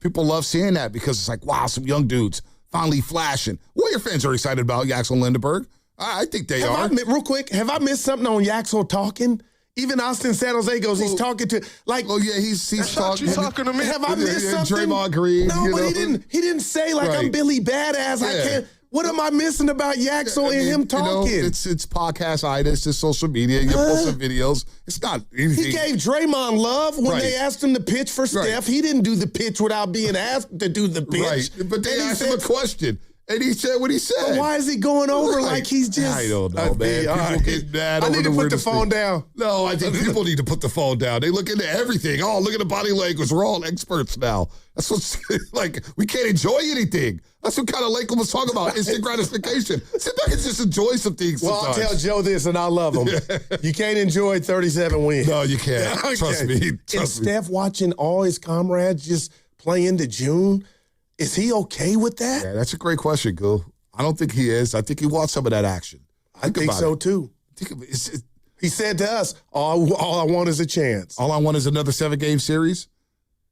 People love seeing that because it's like, wow, some young dudes finally flashing. Warrior fans are excited about Yaxel Lindenberg. I think they are. Real quick, have I missed something on Yaxel talking? Even Austin San Jose goes, he's talking to, like... Oh, yeah, he's talking. You're talking to me. Have I missed something? Draymond Green. No, but he didn't say, like, I'm Billy Badass. I can't... What am I missing about Yaxel and him talking? It's podcast-itis, it's social media. You post some videos. It's not anything. He gave Draymond love when they asked him to pitch for Steph. He didn't do the pitch without being asked to do the pitch. Right, but they asked him a question. And he said what he said. But why is he going over like he's just... I don't know, man. People get mad. I need to put the phone down. No, I think people need to put the phone down. They look into everything. Oh, look at the body language. We're all experts now. That's what's like, we can't enjoy anything. That's what kind of Lakeland was talking about, instant gratification. Sit back and just enjoy some things sometimes. Well, I'll tell Joe this, and I love him. You can't enjoy 37 wins. No, you can't. Trust me. And Steph watching all his comrades just play into June, is he okay with that? Yeah, that's a great question, Gil. I don't think he is. I think he wants some of that action. I think so, too. He said to us, all I want is a chance. All I want is another 7-game series?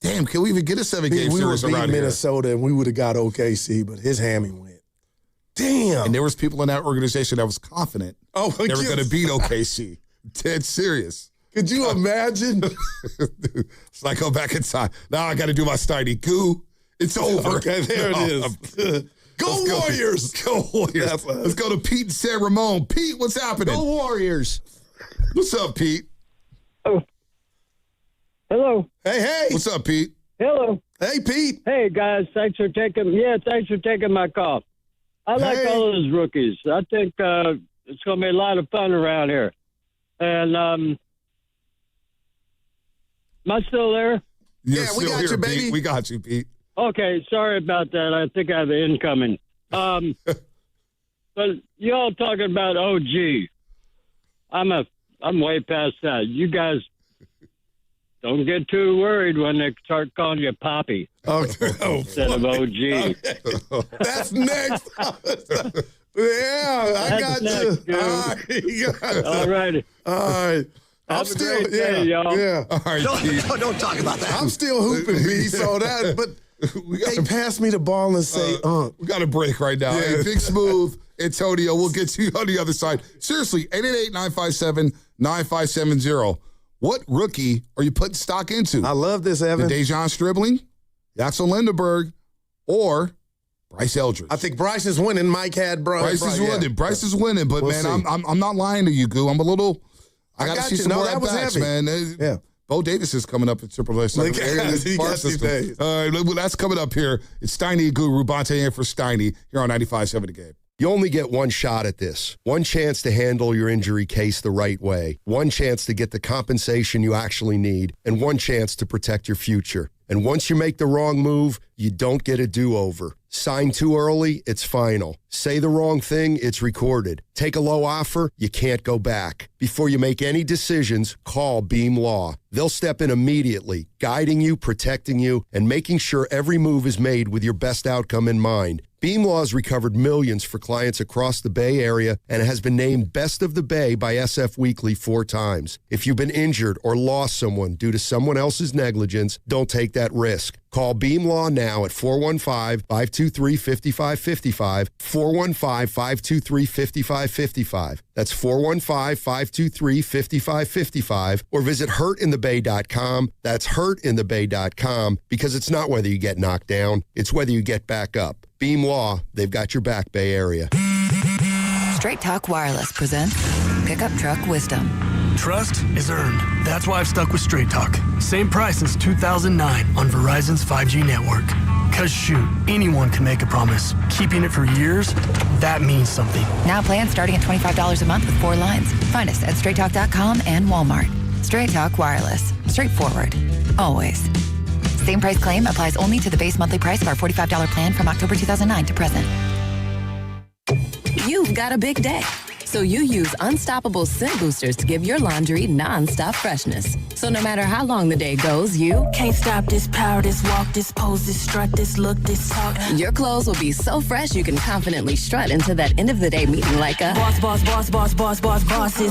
Damn, can we even get a 7-game series around here? Minnesota, and we would have got OKC, but his hammy went. Damn. And there was people in that organization that was confident they were going to beat OKC. Dead serious. Could you imagine? So I go back inside. Now I got to do my Steiny Goo. It's over. Okay, there it is. Go Warriors. Go Warriors. Let's go to Pete and San Ramon. Pete, what's happening? Go Warriors. What's up, Pete? Oh. Hello. Hey. What's up, Pete? Hello. Hey, Pete. Hey, guys. Thanks for taking my call. I like all of those rookies. I think it's going to be a lot of fun around here. And am I still there? We got you, baby. Pete. We got you, Pete. Okay, sorry about that. I think I have an incoming. But y'all talking about OG. I'm way past that. You guys don't get too worried when they start calling you Poppy instead of OG. Okay. That's next. I got next, you. All righty. I'm still, y'all. Yeah. All right, don't talk about that. I'm still hooping, B. So that, but they pass me the ball and say, We got a break right now. Yeah. Hey, Big Smooth, Antonio, we'll get to you on the other side. Seriously, 888-957-9570. What rookie are you putting stock into? I love this, Evan. The Dejon Stribling, Yaxel Lindenberg, or Bryce Eldridge? I think Bryce is winning. Mike had Bryce. Bryce is winning. Bryce is winning, but We'll man, see. I'm not lying to you, Goo. I'm a little. I got to see some more that was at-bats, heavy. man. Yeah. Bo Davis is coming up at Triple A. He got 2 days. All right, well, that's coming up here. It's Steiny Guru, Bonte in for Steiny here on 95.7 The Game. You only get one shot at this. One chance to handle your injury case the right way. One chance to get the compensation you actually need. And one chance to protect your future. And once you make the wrong move, you don't get a do-over. Sign too early, it's final. Say the wrong thing, it's recorded. Take a low offer, you can't go back. Before you make any decisions, call Beam Law. They'll step in immediately, guiding you, protecting you, and making sure every move is made with your best outcome in mind. Beam Law has recovered millions for clients across the Bay Area and has been named Best of the Bay by SF Weekly 4 times. If you've been injured or lost someone due to someone else's negligence, don't take that risk. Call Beam Law now at 415-523-5555, 415-523-5555. That's 415-523-5555, or visit hurtinthebay.com. That's hurtinthebay.com, because it's not whether you get knocked down, it's whether you get back up. Beam Law, they've got your back, Bay Area. Straight Talk Wireless presents Pickup Truck Wisdom. Trust is earned. That's why I've stuck with Straight Talk. Same price since 2009 on Verizon's 5G network. Cause shoot, anyone can make a promise. Keeping it for years, that means something. Now plans starting at $25 a month with 4 lines. Find us at straighttalk.com and Walmart. Straight Talk Wireless. Straightforward. Always. Same price claim applies only to the base monthly price of our $45 plan from October 2009 to present. You've got a big day, so you use Unstoppable Scent Boosters to give your laundry non-stop freshness. So no matter how long the day goes, you can't stop this power, this walk, this pose, this strut, this look, this talk. Your clothes will be so fresh you can confidently strut into that end of the day meeting like a bosses.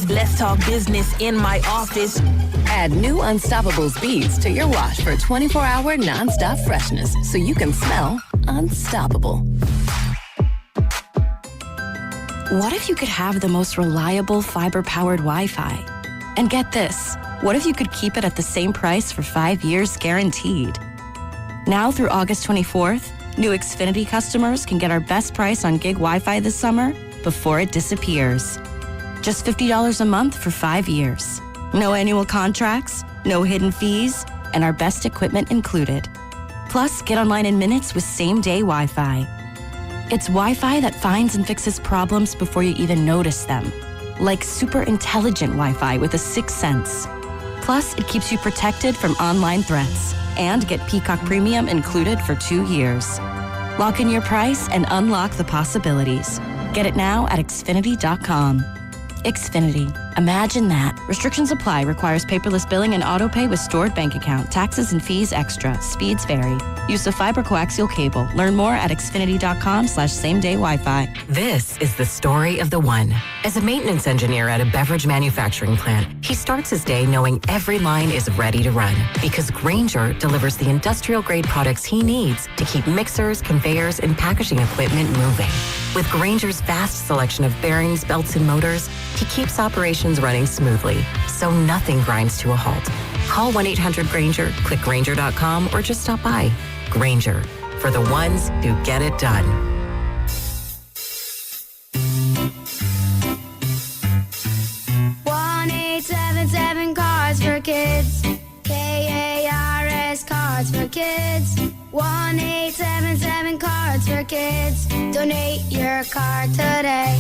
Let's talk business in my office. Add new Unstoppable beads to your wash for 24-hour non-stop freshness so you can smell unstoppable. What if you could have the most reliable fiber-powered Wi-Fi? And get this, what if you could keep it at the same price for 5 years guaranteed? Now through August 24th, new Xfinity customers can get our best price on gig Wi-Fi this summer before it disappears. Just $50 a month for 5 years. No annual contracts, no hidden fees, and our best equipment included. Plus, get online in minutes with same-day Wi-Fi. It's Wi-Fi that finds and fixes problems before you even notice them. Like super intelligent Wi-Fi with a 6th sense. Plus, it keeps you protected from online threats. And get Peacock Premium included for 2 years. Lock in your price and unlock the possibilities. Get it now at Xfinity.com. Xfinity. Imagine that. Restrictions apply. Requires paperless billing and auto-pay with stored bank account. Taxes and fees extra. Speeds vary. Use of fiber coaxial cable. Learn more at Xfinity.com/same-day Wi-Fi. This is the story of the one. As a maintenance engineer at a beverage manufacturing plant, he starts his day knowing every line is ready to run because Grainger delivers the industrial-grade products he needs to keep mixers, conveyors, and packaging equipment moving. With Grainger's vast selection of bearings, belts, and motors, he keeps operations running smoothly, so nothing grinds to a halt. Call 1-800-GRAINGER, click Grainger.com, or just stop by. Grainger, for the ones who get it done. Cars for Kids. KARS Cards for Kids. 1-877 Cards for Kids. Donate your card today.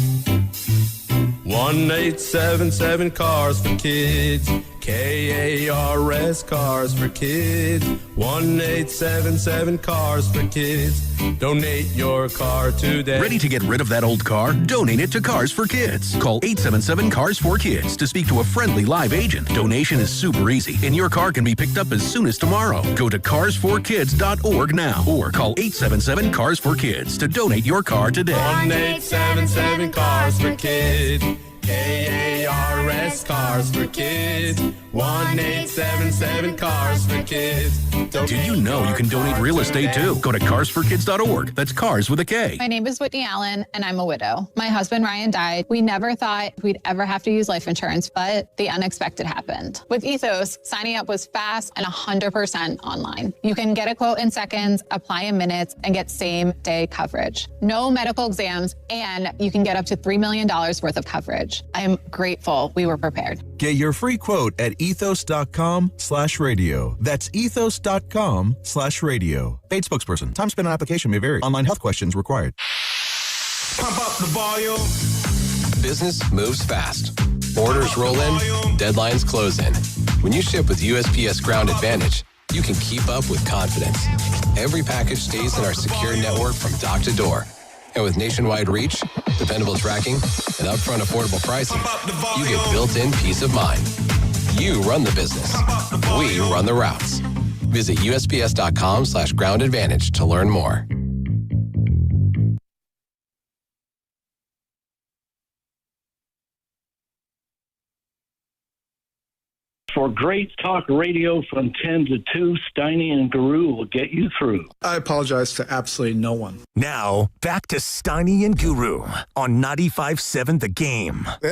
1-877 Cars for Kids. KARS Cars for Kids. 1-877 Cars for Kids. Donate your car today. Ready to get rid of that old car? Donate it to Cars for Kids. Call 877 Cars for Kids to speak to a friendly live agent. Donation is super easy, and your car can be picked up as soon as tomorrow. Go to carsforkids.org now or call 877 Cars for Kids to donate your car today. 1-877 Cars for Kids. KARS Cars for Kids. 1-877 Cars for Kids. Did you know you can donate real estate too? Go to carsforkids.org. That's cars with a K. My name is Whitney Allen, and I'm a widow. My husband, Ryan, died. We never thought we'd ever have to use life insurance, but the unexpected happened. With Ethos, signing up was fast and 100% online. You can get a quote in seconds, apply in minutes, and get same-day coverage. No medical exams, and you can get up to $3 million worth of coverage. I am grateful we were prepared. Get your free quote at ethos.com/radio. That's ethos.com/radio. Paid spokesperson. Time spent on application may vary. Online health questions required. Pump up the volume. Business moves fast. Orders roll in, deadlines close in. When you ship with USPS Ground Advantage, you can keep up with confidence. Every package stays in our secure network from dock to door. And with nationwide reach, dependable tracking, and upfront affordable pricing, you get built-in peace of mind. You run the business. We run the routes. Visit USPS.com/Ground Advantage to learn more. For great talk radio from 10 to 2, Steiny and Guru will get you through. I apologize to absolutely no one. Now, back to Steiny and Guru on 95.7 The Game. Hey!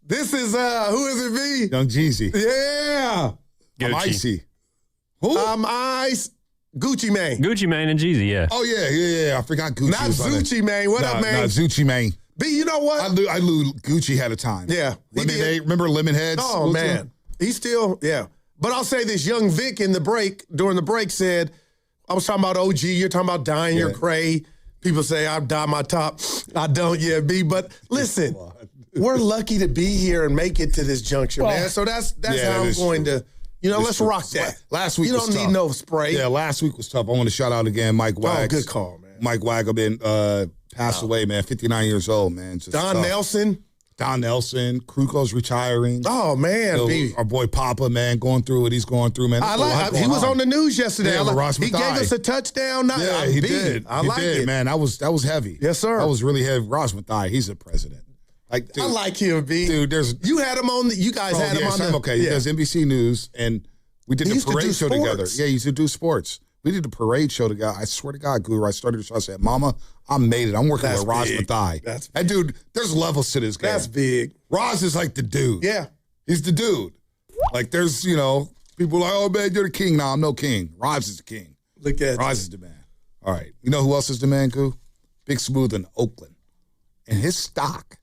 This is, who is it, V? Young Jeezy. Yeah! Gucci. I'm Icy. Who? I'm Ice. Gucci Mane. Gucci Mane and Jeezy, yeah. Oh, yeah. I forgot Gucci. Not Zucci Mane. What up, man? Not Zucci Mane. B, you know what? I knew Gucci had a time. Yeah. Lemonade. Remember Lemonheads? Oh, man. He's still, yeah. But I'll say this, young Vic during the break said, I was talking about OG, you're talking about dying your cray. People say, I've dyed my top. I don't yet, B. But listen, we're lucky to be here and make it to this juncture, man. So that's how I'm going to, let's rock that. Last week was tough. You don't need no spray. Yeah, last week was tough. I want to shout out again Mike Wags. Oh, good call, man. Mike Wag passed away, man. 59 years old, man. Just Don Nelson. Kruko's retiring. Oh, man. Our boy Papa, man, going through what he's going through, man. He was on the news yesterday. Yeah, he gave us a touchdown. Yeah, he did. I like it, man. That was heavy. Yes, sir. That was really heavy. Ross Mathai, he's a president. Like, dude, I like him, B. Dude, you had him on. You guys had him on. He does NBC News, and we did the parade show together. Yeah, he used to do sports. We did the parade show together. I swear to God, Guru, I started the show. I said, Mama, I made it. I'm working with Roz Mathai. And dude, there's levels to this guy. That's big. Roz is like the dude. Yeah. He's the dude. Like there's, people like, oh man, you're the king. Nah, I'm no king. Roz is the king. Look at Roz is the man. All right. You know who else is the man, Goo? Big Smooth in Oakland. And his stock.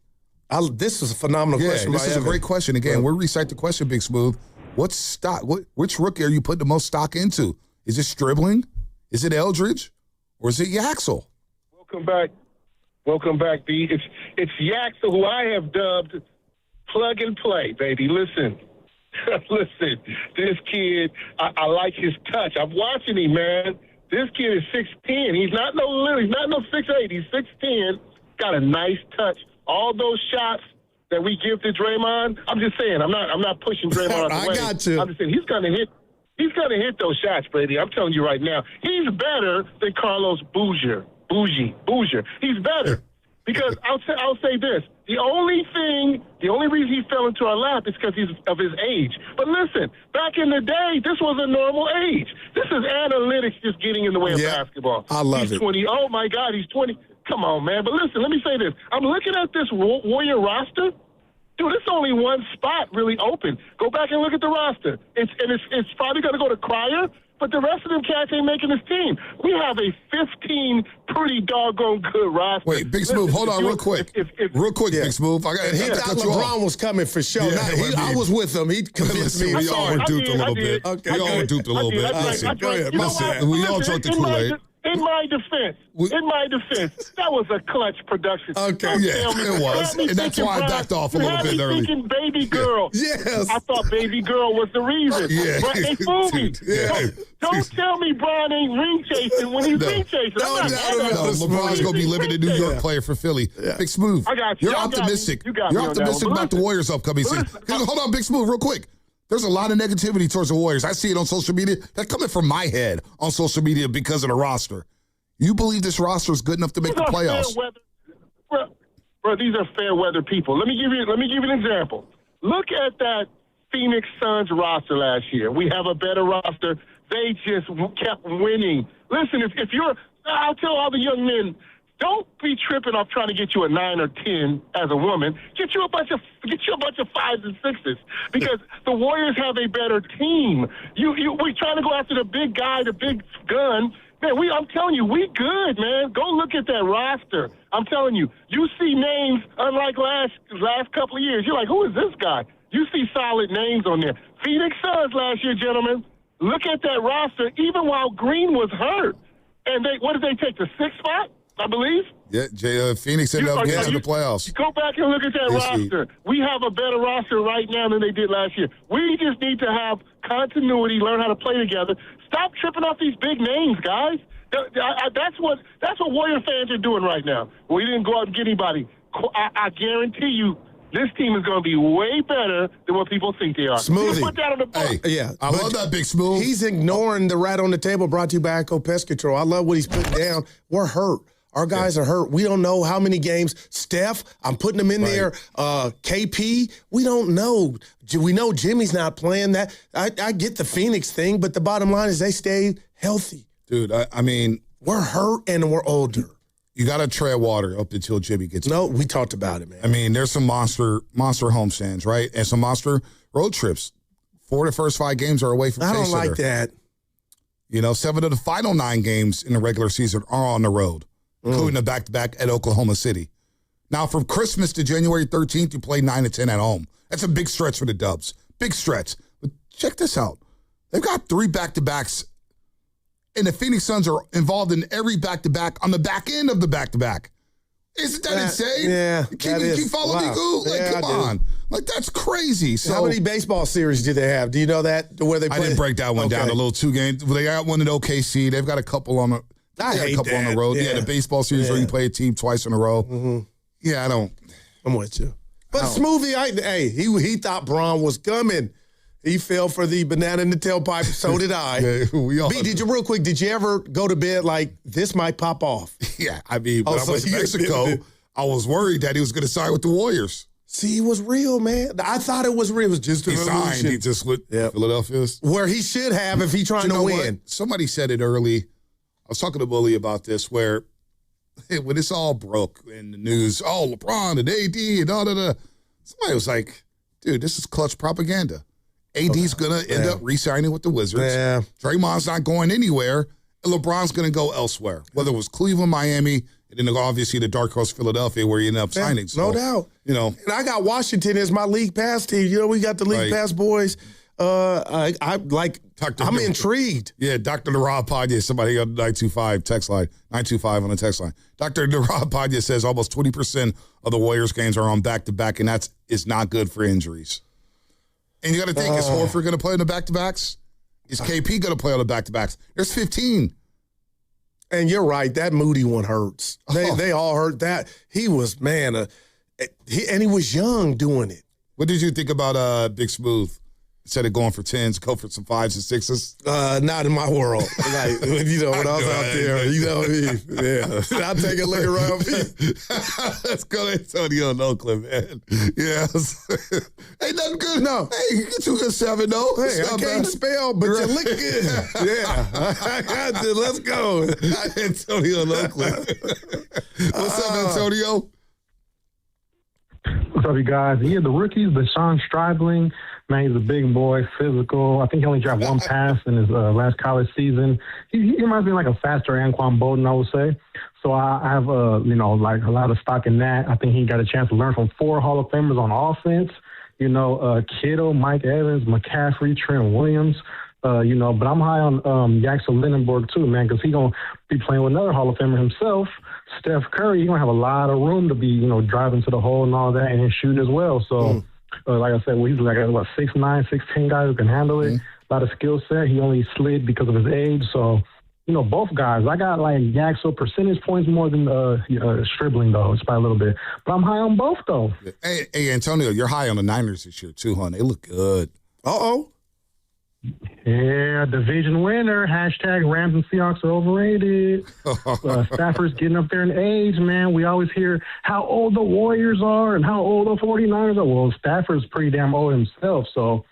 This was a phenomenal question. This is a great question. Again, we'll recite the question, Big Smooth. What's stock? Which rookie are you putting the most stock into? Is it Stribling? Is it Eldridge? Or is it Yaxel? Welcome back, B. It's Yaxel, who I have dubbed plug and play, baby. Listen, this kid, I like his touch. I'm watching him, man. This kid is 6'10". He's not no 6'8". He's 6'10". Got a nice touch. All those shots that we give to Draymond, I'm just saying, I'm not pushing Draymond out the way. I got to. I'm just saying he's gonna hit those shots, Brady. I'm telling you right now. He's better than Carlos Bouger. He's better. Because I'll say this. The only reason he fell into our lap is because of his age. But listen, back in the day, this was a normal age. This is analytics just getting in the way of basketball. I love it. He's 20. Oh, my God, he's 20. Come on, man. But listen, let me say this. I'm looking at this Warrior roster. Dude, it's only one spot really open. Go back and look at the roster. It's probably going to go to Cryer, but the rest of them cats ain't making this team. We have a 15 pretty doggone good roster. Wait, Big Smooth, hold on real quick. Big Smooth. I thought LeBron was coming for sure. Yeah, I was with him. He convinced me. We all were duped a little bit. Okay. We all were duped a little bit. Listen, we all drunk the Kool-Aid. In my defense, that was a clutch production. Okay, it was. And that's why I backed off a little bit early. Thinking Baby Girl. Yes. I thought Baby Girl was the reason. Yeah. But they fooled me. Don't tell me Brian ain't ring chasing when he's ring chasing. No, LeBron's going to be limited New York player for Philly. Big Smooth. I got you. You're optimistic. You got You're optimistic about the Warriors' upcoming season. Hold on, Big Smooth, real quick. There's a lot of negativity towards the Warriors. I see it on social media. That's coming from my head on social media because of the roster. You believe this roster is good enough to make the playoffs? Bro, these are fair weather people. Let me give you an example. Look at that Phoenix Suns roster last year. We have a better roster. They just kept winning. Listen, if you're, I'll tell all the young men, don't be tripping off trying to get you a 9 or 10 as a woman. Get you a bunch of 5s and 6s because the Warriors have a better team. We're trying to go after the big guy, the big gun. Man, I'm telling you, we good, man. Go look at that roster. I'm telling you, you see names unlike last couple of years. You're like, who is this guy? You see solid names on there. Phoenix Suns last year, gentlemen. Look at that roster, even while Green was hurt. And what did they take, the 6th spot, I believe? Yeah, Phoenix ended up getting to the playoffs. Go back and look at that roster. We have a better roster right now than they did last year. We just need to have continuity, learn how to play together. Stop tripping off these big names, guys. That's what Warrior fans are doing right now. We didn't go out and get anybody. I guarantee you, this team is going to be way better than what people think they are. Smoothie. Put that on the board. I love that, Big Smooth. He's ignoring the rat on the table brought to you by Echo Pest Control. I love what he's putting down. We're hurt. Our guys are hurt. We don't know how many games. Steph, I'm putting him in there. KP, we don't know. We know Jimmy's not playing that. I get the Phoenix thing, but the bottom line is they stay healthy. Dude, I mean. We're hurt and we're older. You got to tread water up until Jimmy gets No, we talked about it, man. I mean, there's some monster homestands, right? And some monster road trips. 4 of the first 5 games are away from I don't like that. 7 of the final 9 games in the regular season are on the road, including the back-to-back at Oklahoma City. Now, from Christmas to January 13th, you play 9 of 10 at home. That's a big stretch for the Dubs. Big stretch. But check this out. They've got 3 back-to-backs, and the Phoenix Suns are involved in every back-to-back on the back end of the back-to-back. Isn't that insane? Yeah, Can you follow me, Goo? Like, come on. Like, that's crazy. So, how many baseball series do they have? Do you know that? Where they play? I didn't break that one down. A little 2 games. They got one at OKC. They've got a couple on the. I hate on the road. Yeah, the baseball series where you play a team twice in a row. Mm-hmm. Yeah, I don't. I'm with you. But Smoothie, he thought Braun was coming. He fell for the banana in the tailpipe. So did I. We all. B, did you ever go to bed like this might pop off? Yeah, I mean, when I went to Mexico, I was worried that he was going to sign with the Warriors. See, it was real, man. I thought it was real. It was just a signed. He just with Philadelphia's. Where he should have if he trying to win. What? Somebody said it early. I was talking to Bully about this, where when it's all broke in the news, LeBron and AD and da-da-da. Somebody was like, dude, this is clutch propaganda. AD's going to end up re-signing with the Wizards. Yeah. Draymond's not going anywhere. And LeBron's going to go elsewhere, whether it was Cleveland, Miami, and then obviously the dark horse Philadelphia where he ended up signing. No doubt. And I got Washington as my league pass team. We got the league pass boys. I'm intrigued. Yeah, Dr. Narab Padya, somebody on the 925 text line, 925 on the text line. Dr. Narab Padya says almost 20% of the Warriors games are on back-to-back, and that is not good for injuries. And you got to think, is Horford going to play on the back-to-backs? Is KP going to play on the back-to-backs? There's 15. And you're right, that Moody one hurts. They all hurt that. He was, and he was young doing it. What did you think about Big Smooth? Instead of going for 10s, go for some 5s and 6s? Not in my world. When I was out there, Yeah. I'll take a look around me. Let's go to Antonio in Oakland, man. Yes. Ain't nothing good. No. Hey, you get 2 good 7, though. Hey, I can't spell, but you look good. I got you. Let's go. Antonio in Oakland. What's up, Antonio? What's up, you guys? Yeah, the rookies, the Sean Stribling, man, he's a big boy, physical. I think he only dropped 1 pass in his last college season. He reminds me like a faster Anquan Bolden, I would say. So I have, like a lot of stock in that. I think he got a chance to learn from 4 Hall of Famers on offense. Kittle, Mike Evans, McCaffrey, Trent Williams. But I'm high on Yaxel Lindenberg too, man, because he's going to be playing with another Hall of Famer himself, Steph Curry. He's going to have a lot of room to be, driving to the hole and all that and shooting as well. So, like I said, he's like a 6'9", 6'10" guy who can handle it. A lot of skill set. He only slid because of his age. So, both guys. I got like Yaxel percentage points more than Stribling, though. It's by a little bit. But I'm high on both, though. Hey, Antonio, you're high on the Niners this year, too, huh? They look good. Uh-oh. Yeah, division winner. Hashtag Rams and Seahawks are overrated. Stafford's getting up there in age, man. We always hear how old the Warriors are and how old the 49ers are. Well, Stafford's pretty damn old himself. So,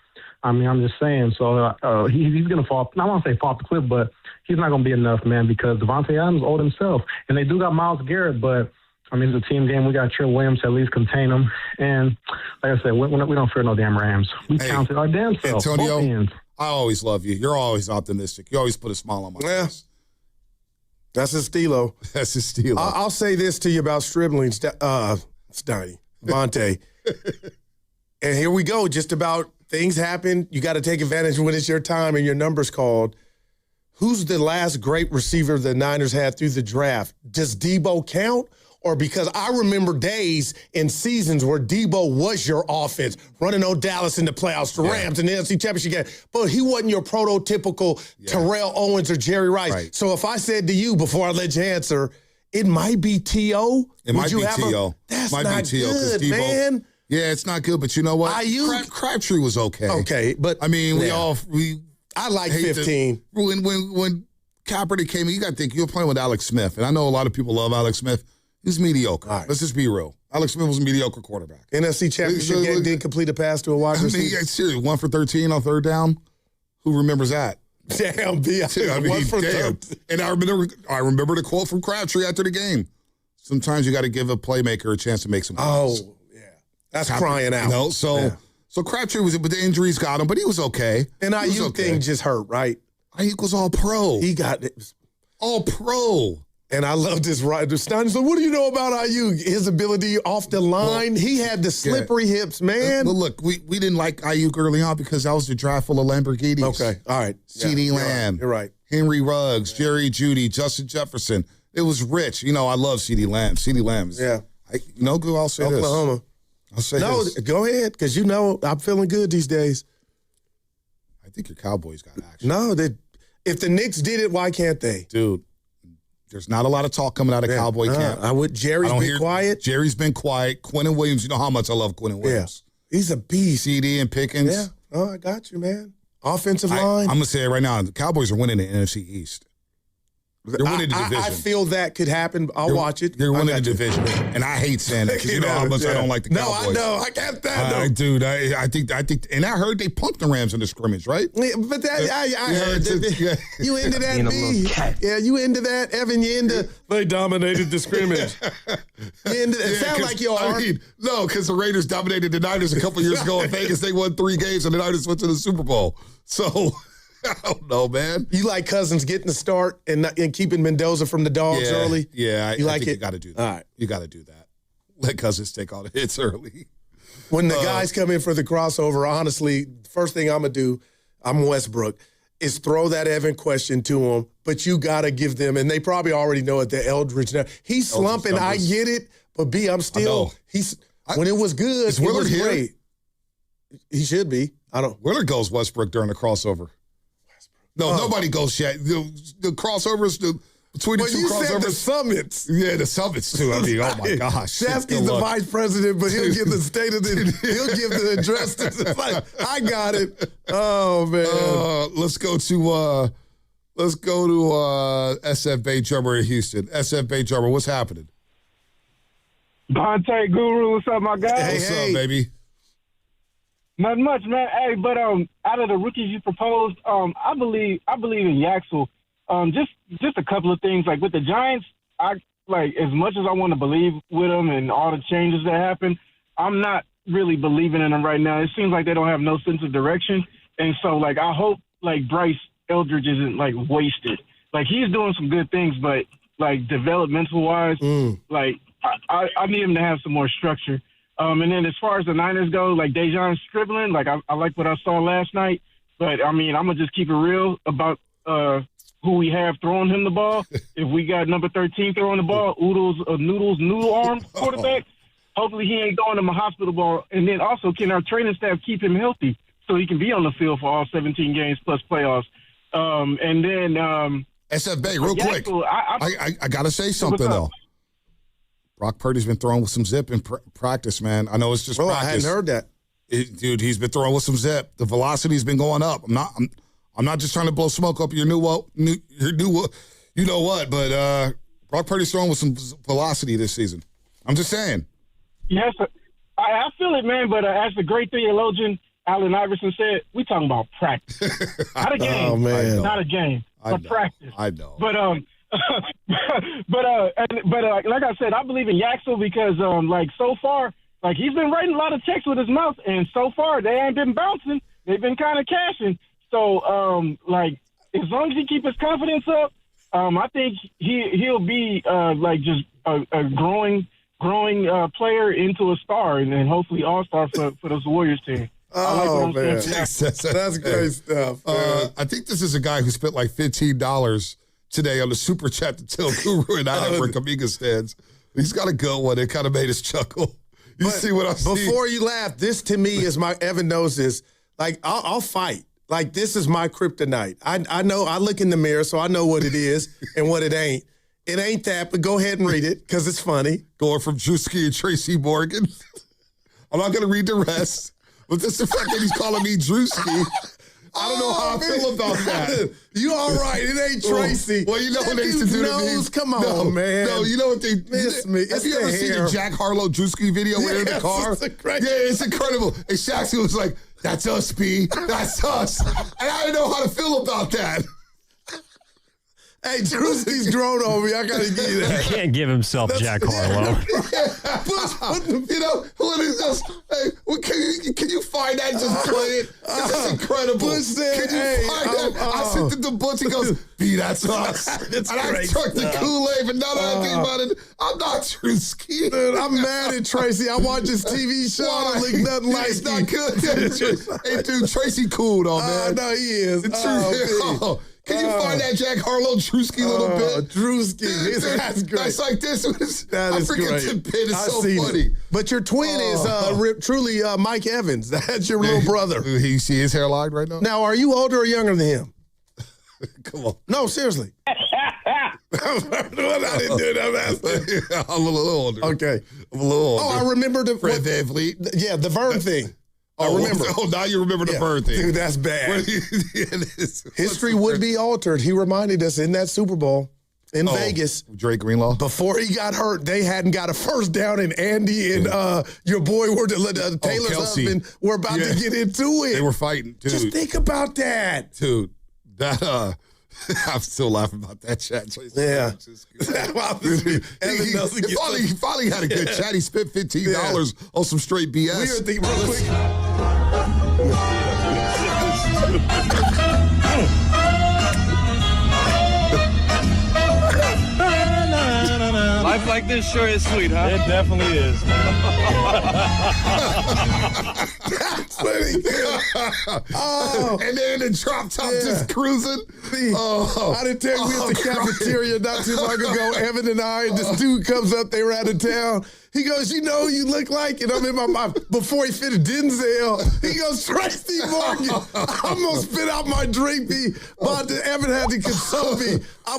I'm just saying. So, he's going to fall. I don't want to say fall off the cliff, but he's not going to be enough, man, because Devontae Adams is old himself. And they do got Myles Garrett, but it's a team game. We got Trent Williams to at least contain them. And like I said, we don't fear no damn Rams. We counted our damn self. Antonio, I always love you. You're always optimistic. You always put a smile on my face. That's his stilo. That's his stilo. I'll say this to you about Stribling, Vontae. And here we go. Just about things happen. You got to take advantage when it's your time and your number's called. Who's the last great receiver the Niners had through the draft? Does Debo count? Or because I remember days and seasons where Debo was your offense, running on Dallas in the playoffs, the Rams in the NFC Championship game, but he wasn't your prototypical Terrell Owens or Jerry Rice. Right. So if I said to you before I let you answer, it might be T.O. It might be T.O. That's might not be T.O. good, Debo, man. Yeah, it's not good, but you know what? Crabtree was okay. Okay, but I mean, I like 15. When Kaepernick came in, you got to think, you were playing with Alex Smith, and I know a lot of people love Alex Smith. He's mediocre. Right. Let's just be real. Alex Smith was a mediocre quarterback. NFC Championship game, didn't complete a pass to a wide receiver. Seriously, 1 for 13 on third down. Who remembers that? Damn, B. I mean, damn. And I remember the quote from Crabtree after the game. Sometimes you got to give a playmaker a chance to make some plays. Oh, yeah. That's crying out. You know, so Crabtree was, but the injuries got him, but he was okay. And Ayuk thing just hurt, right? Ayuk was all pro. He got it. All pro. And I love this right. So what do you know about Ayuk? His ability off the line. He had the slippery hips, man. Well, look, we didn't like Ayuk early on because that was the draft full of Lamborghinis. Okay, all right. CeeDee Lamb. You're right. Henry Ruggs, Jerry Jeudy, Justin Jefferson. It was rich. You know, I love CeeDee Lamb. CeeDee Lamb. I'll say Oklahoma. this. I'll say this. No, go ahead, because you know I'm feeling good these days. I think your Cowboys got action. No, if the Knicks did it, why can't they? Dude, there's not a lot of talk coming out of Cowboy camp. Jerry's been quiet. Jerry's been quiet. Quentin Williams, you know how much I love Quentin Williams. Yeah. He's a beast. CD and Pickens. Yeah. Oh, I got you, man. Offensive line. I'm going to say it right now. The Cowboys are winning the NFC East. They're winning the division. I feel that could happen. I'll watch it. They're winning the division. And I hate saying that because you know how much I don't like the Cowboys. No, I know. I got that, dude, I think, and I heard they punked the Rams in the scrimmage, right? Yeah, but you into that, B. Yeah, you into that, Evan. You into, they dominated the scrimmage. You into that. It sounds like you are. No, because the Raiders dominated the Niners a couple years ago in Vegas. They won 3 games and the Niners went to the Super Bowl. So... I don't know, man. You like Cousins getting the start and keeping Mendoza from the dogs early? Yeah, I think it? You got to do that. All right. You got to do that. Let Cousins take all the hits early. When the guys come in for the crossover, honestly, first thing I'm going to do, I'm Westbrook, is throw that Evan question to them, but you got to give them, and they probably already know it, the Eldridge. He's slumping. I get it, but B, I'm still, when it was good, it was great. He should be. Willard goes Westbrook during the crossover. No, nobody goes yet. The crossovers, between the two crossovers. Said the summits. Yeah, the summits too. I mean, oh my gosh. Shafty's the vice president, but he'll give the state of he'll give the address to the I got it. Oh man. Let's go to SF Bay Drummer in Houston. SF Bay Drummer, what's happening? Bonte Guru, what's up, my guy? What's up, baby? Not much, man. Hey, but out of the rookies you proposed, I believe in Yaxel. Just a couple of things. Like with the Giants, I like as much as I want to believe with them and all the changes that happen, I'm not really believing in them right now. It seems like they don't have no sense of direction, and so like I hope like Bryce Eldridge isn't like wasted. Like he's doing some good things, but like developmental wise, like I need him to have some more structure. And then as far as the Niners go, like Dejon Stribbling, like I like what I saw last night. But, I mean, I'm going to just keep it real about who we have throwing him the ball. If we got number 13 throwing the ball, noodle arm quarterback, hopefully he ain't throwing him a hospital ball. And then also, can our training staff keep him healthy so he can be on the field for all 17 games plus playoffs? And then SF Bay, real quick. I got to say something, though. Brock Purdy's been throwing with some zip in practice, man. I know it's just practice. I hadn't heard that. Dude, he's been throwing with some zip. The velocity's been going up. I'm not just trying to blow smoke up your new you know what, but Brock Purdy's throwing with some velocity this season. I'm just saying. Yes, I feel it, man, but as the great theologian Allen Iverson said, we talking about practice. Not a game. Oh, man. Not a game, but practice. I know. But like I said, I believe in Yaxel because like so far, like he's been writing a lot of checks with his mouth, and so far they ain't been bouncing. They've been kind of cashing. So like as long as he keep his confidence up, I think he'll be like just a growing player into a star, and then hopefully all-star for this Warriors team. Oh, man. That's great stuff. I think this is a guy who spent like $15 today on the super chat to tell Guru and I where Kaminga stands. He's got a good one. It kind of made us chuckle. See what I see? Before you laugh, this to me is my Evan knows this. Like, I'll fight. Like, this is my kryptonite. I know, I look in the mirror, so I know what it is and what it ain't. It ain't that, but go ahead and read it because it's funny. Going from Drewski and Tracy Morgan. I'm not going to read the rest, but just the fact that he's calling me Drewski. I don't know how I feel about that. You all right. It ain't Tracy. Well, you know what they used to do to me? Come on, man. No, you know what they miss me. Have you ever seen the Jack Harlow Drewski video when they're in the car? It's incredible. And Shaq was like, that's us, B. That's us. And I didn't know how to feel about that. Hey, Drewski's grown on me. I got to give you that. He can't give himself Jack Harlow. You know, what is this? Hey, can you find that and just play it? It's incredible. Can you find that? I sent it to Butch. He goes, B, that's us. And I took the Kool-Aid, but now that I think about it, I'm not Drewski. Dude, I'm mad at Tracy. I watch his TV show. I don't look nothing like it's not good. Hey, dude, Tracy cool, though, man. No, he is. Can you find that Jack Harlow Drewski little bit? Drewski. That's great. That's like this. That is great. It's so funny. But your twin is truly Mike Evans. That's your little brother. He see his hairline right now? Now, are you older or younger than him? Come on. No, seriously. I didn't do that. I'm a little older. Okay. I'm a little older. Oh, I remember Fred Van Fleet. Yeah, the Vern thing. I remember. Oh, now you remember the Bird thing. Dude, that's bad. History would be altered. He reminded us in that Super Bowl in Vegas. Drake Greenlaw. Before he got hurt, they hadn't got a first down, and Andy and your boy were Taylor's husband were about to get into it. They were fighting, dude. Just think about that. Dude, that I'm still laughing about that chat. Yeah. He finally had a good chat. He spent $15 on some straight BS. We were thinking real quick. Life like this sure is sweet, huh? It definitely is. And then in the drop top just cruising. I didn't tell you we was at the cafeteria not too long ago. Evan and I, and this dude comes up, they were out of town. He goes, you know who you look like? And I'm in my before he finished Denzel, he goes, Tracy Morgan. I almost spit out my drink. Evan had to console me. I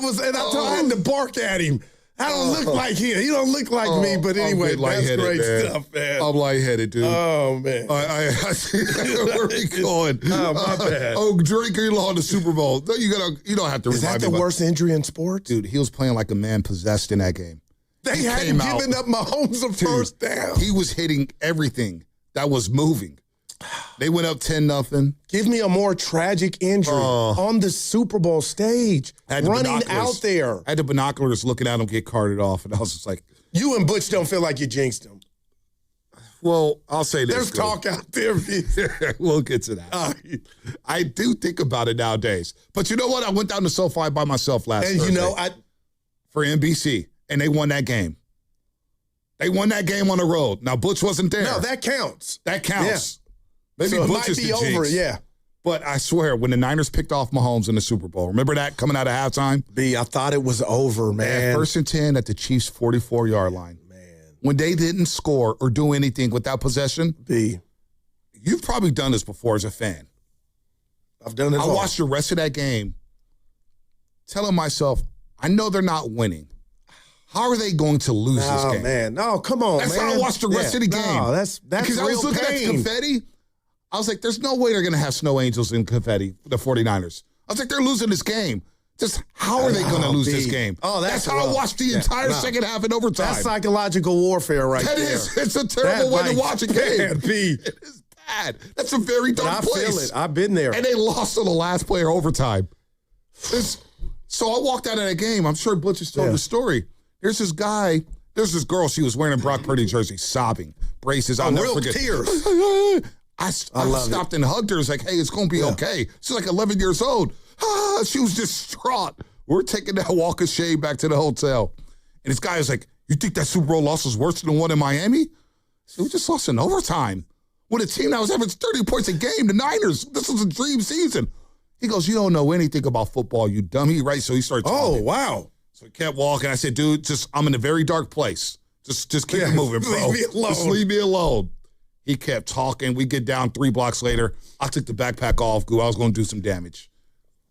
had to bark at him. I don't look like him. He don't look like me. But anyway, that's great stuff, man. I'm lightheaded, dude. Oh, man. Where are we going? Oh, my bad. Drake Greenlaw in the Super Bowl. You don't have to remind me. Is that the worst injury in sports? Dude, he was playing like a man possessed in that game. They hadn't given up Mahomes a first down. He was hitting everything that was moving. They went up 10-0. Give me a more tragic injury on the Super Bowl stage. Running out there. I had the binoculars looking at him get carted off, and I was just like... You and Butch don't feel like you jinxed him. Well, I'll say this. There's talk out there. We'll get to that. I do think about it nowadays. But you know what? I went down to SoFi by myself last Thursday. For NBC, and they won that game. They won that game on the road. Now, Butch wasn't there. No, that counts. That counts. Yeah. Maybe so Butch is the over, jinx. yeah. But I swear, when the Niners picked off Mahomes in the Super Bowl, remember that coming out of halftime? I thought it was over, man. First and 10 at the Chiefs' 44-yard line. Man. When they didn't score or do anything with that possession, you've probably done this before as a fan. I've done it I watched the rest of that game telling myself, I know they're not winning. How are they going to lose this game? Man. No, come on, That's man. how I watched the rest of the game. No, that's because I was looking at the confetti. I was like, there's no way they're going to have snow angels in confetti, the 49ers. I was like, they're losing this game. Just how are they going to lose this game? Oh, that's how I watched the entire second half and overtime. That's psychological warfare right there. That is. It's a terrible way to watch a game. It is bad. That's a very dark place. I feel it. I've been there. And they lost to the last player overtime. So I walked out of that game. I'm sure Butch has told the story. There's this guy, there's this girl, she was wearing a Brock Purdy jersey, sobbing, braces. I'll never forget. Tears. I stopped and hugged her. It's like, hey, it's going to be okay. She's like 11 years old. She was distraught. We're taking that walk of shame back to the hotel. And this guy was like, you think that Super Bowl loss was worse than the one in Miami? So we just lost in overtime. With a team that was averaging 30 points a game, the Niners. This was a dream season. He goes, you don't know anything about football, you dummy, right? So he started talking. Oh, wow. So he kept walking. I said, dude, I'm in a very dark place. Just keep it moving, bro. Leave me alone. Just leave me alone. He kept talking. We get down 3 blocks later. I took the backpack off. I was going to do some damage.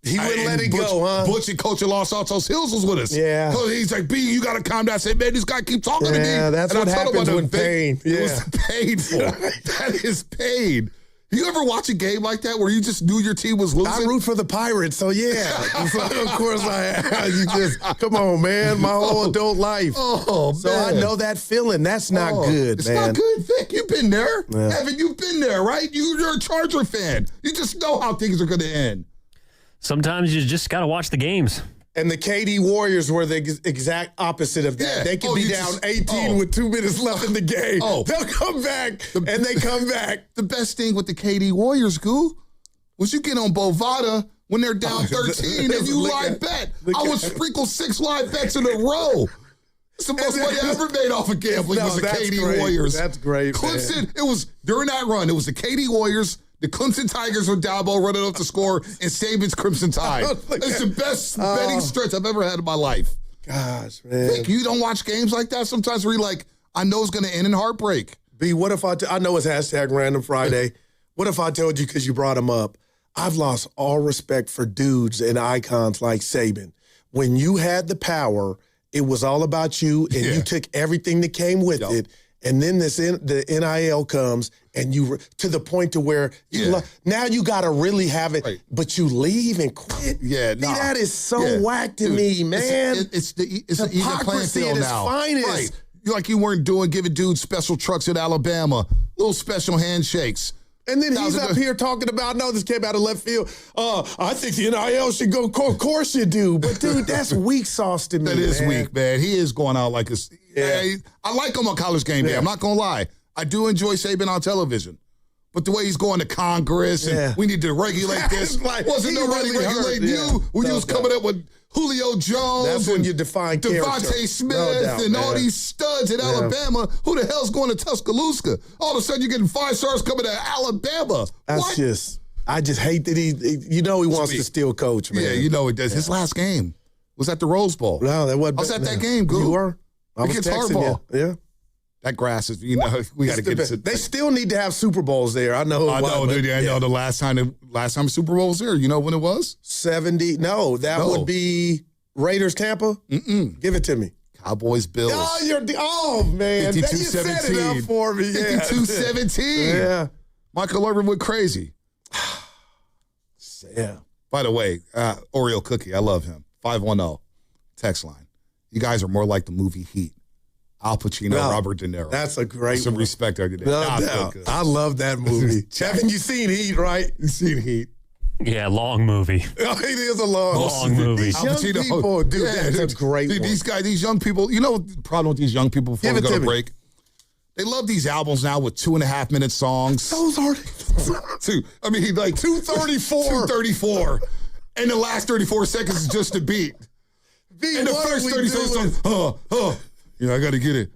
He wouldn't let it go, huh? Butch and Coach of Los Santos Hills was with us. Yeah. So he's like, B, you got to calm down. I said, man, this guy keep talking to me. Yeah, that's what happens when pain. It was painful. That is pain. You ever watch a game like that where you just knew your team was losing? I root for the Pirates, so yeah. So of course you just, come on, man, my whole adult life. Oh, so man. I know that feeling. That's not good, it's man. It's not good, Vic. You've been there. Yeah. Evan, you've been there, right? You're a Charger fan. You just know how things are going to end. Sometimes you just got to watch the games. And the KD Warriors were the exact opposite of that. Yeah. They could be down 18 with 2 minutes left in the game. They'll come back, and they come back. The best thing with the KD Warriors, Goo, was you get on Bovada when they're down 13 and you live bet. I would sprinkle 6 live bets in a row. It's the most money I ever made off of gambling was the KD Warriors. That's great, Clemson, man. It was, during that run, it was the KD Warriors, the Clemson Tigers with Dabo running up the score, and Saban's Crimson Tide. It's the best betting stretch I've ever had in my life. Gosh, man. Think you don't watch games like that sometimes where you're like, I know it's going to end in heartbreak. B, what if I know it's #Random Friday. What if I told you, because you brought him up, I've lost all respect for dudes and icons like Saban. When you had the power, it was all about you, and you took everything that came with it. And then the NIL comes, and you to the point to where now you got to really have it, but you leave and quit. Yeah, See, that is so whack to me, man. It's an even playing field now. Finest. Right. You weren't giving dudes special trucks at Alabama, little special handshakes. And then he's up here talking about, no, this came out of left field. I think the NIL should go. Of course you do. But, dude, that's weak sauce to me, That is weak, man. He is going out like a... Yeah. I like him on College Game Day. I'm not going to lie. I do enjoy Saban on television. But the way he's going to Congress and we need to regulate this. Wasn't nobody regulating you when you was coming up with Julio Jones. That's when you define Devontae Smith and all these studs at Alabama. Who the hell's going to Tuscaloosa? All of a sudden you're getting 5 stars coming to Alabama. I just hate that he wants to still coach, man. Yeah, he does. His last game was at the Rose Bowl. No, that wasn't. I was at that game, Goo. You were? I was Against texting Harbaugh. you. Yeah. That grass is, we got to get it. They still need to have Super Bowls there. I know. I know, dude. I know the last time Super Bowl was there. You know when it was? 70. No, that would be Raiders Tampa. Give it to me. Cowboys Bills. Oh man, you set it up for me. 52-17. Yeah. Michael Irvin went crazy. Yeah. By the way, Oreo Cookie, I love him. 510 text line. You guys are more like the movie Heat. Al Pacino, Robert De Niro. That's a great Some one. respect over there. No doubt. I love that movie. Haven't you seen Heat, right? You've seen Heat. Yeah, long movie. It is a long movie. These young people, dude, that's a great one. These young people, you know the problem with these young people before we go to break? They love these albums now with 2.5-minute songs. Those are like 234. 234. And the last 34 seconds is just a beat. And the first 30 seconds, I gotta get it.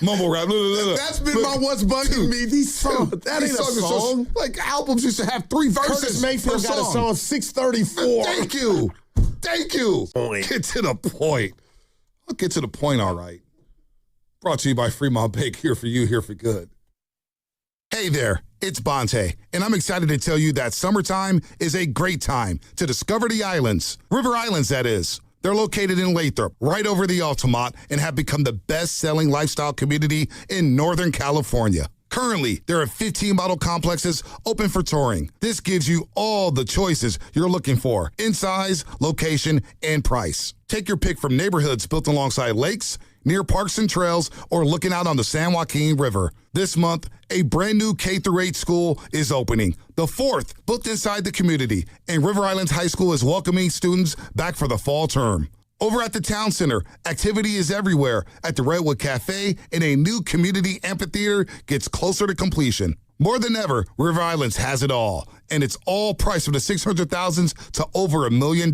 Mumble rap. That's been what's bugging me. These songs, that ain't a song. Like albums used to have 3 verses. Curtis Mayfield got a song 634. Thank you. Get to the point. I'll get to the point, all right. Brought to you by Fremont Bake, here for you, here for good. Hey there, it's Bonte, and I'm excited to tell you that summertime is a great time to discover the islands. River Islands, that is. They're located in Lathrop, right over the Altamont, and have become the best-selling lifestyle community in Northern California. Currently, there are 15 model complexes open for touring. This gives you all the choices you're looking for in size, location, and price. Take your pick from neighborhoods built alongside lakes, near parks and trails, or looking out on the San Joaquin River. This month, a brand new K-8 school is opening, the 4th built inside the community, and River Islands High School is welcoming students back for the fall term. Over at the Town Center, activity is everywhere at the Redwood Cafe, and a new community amphitheater gets closer to completion. More than ever, River Islands has it all, and it's all priced from the $600,000s to over $1 million.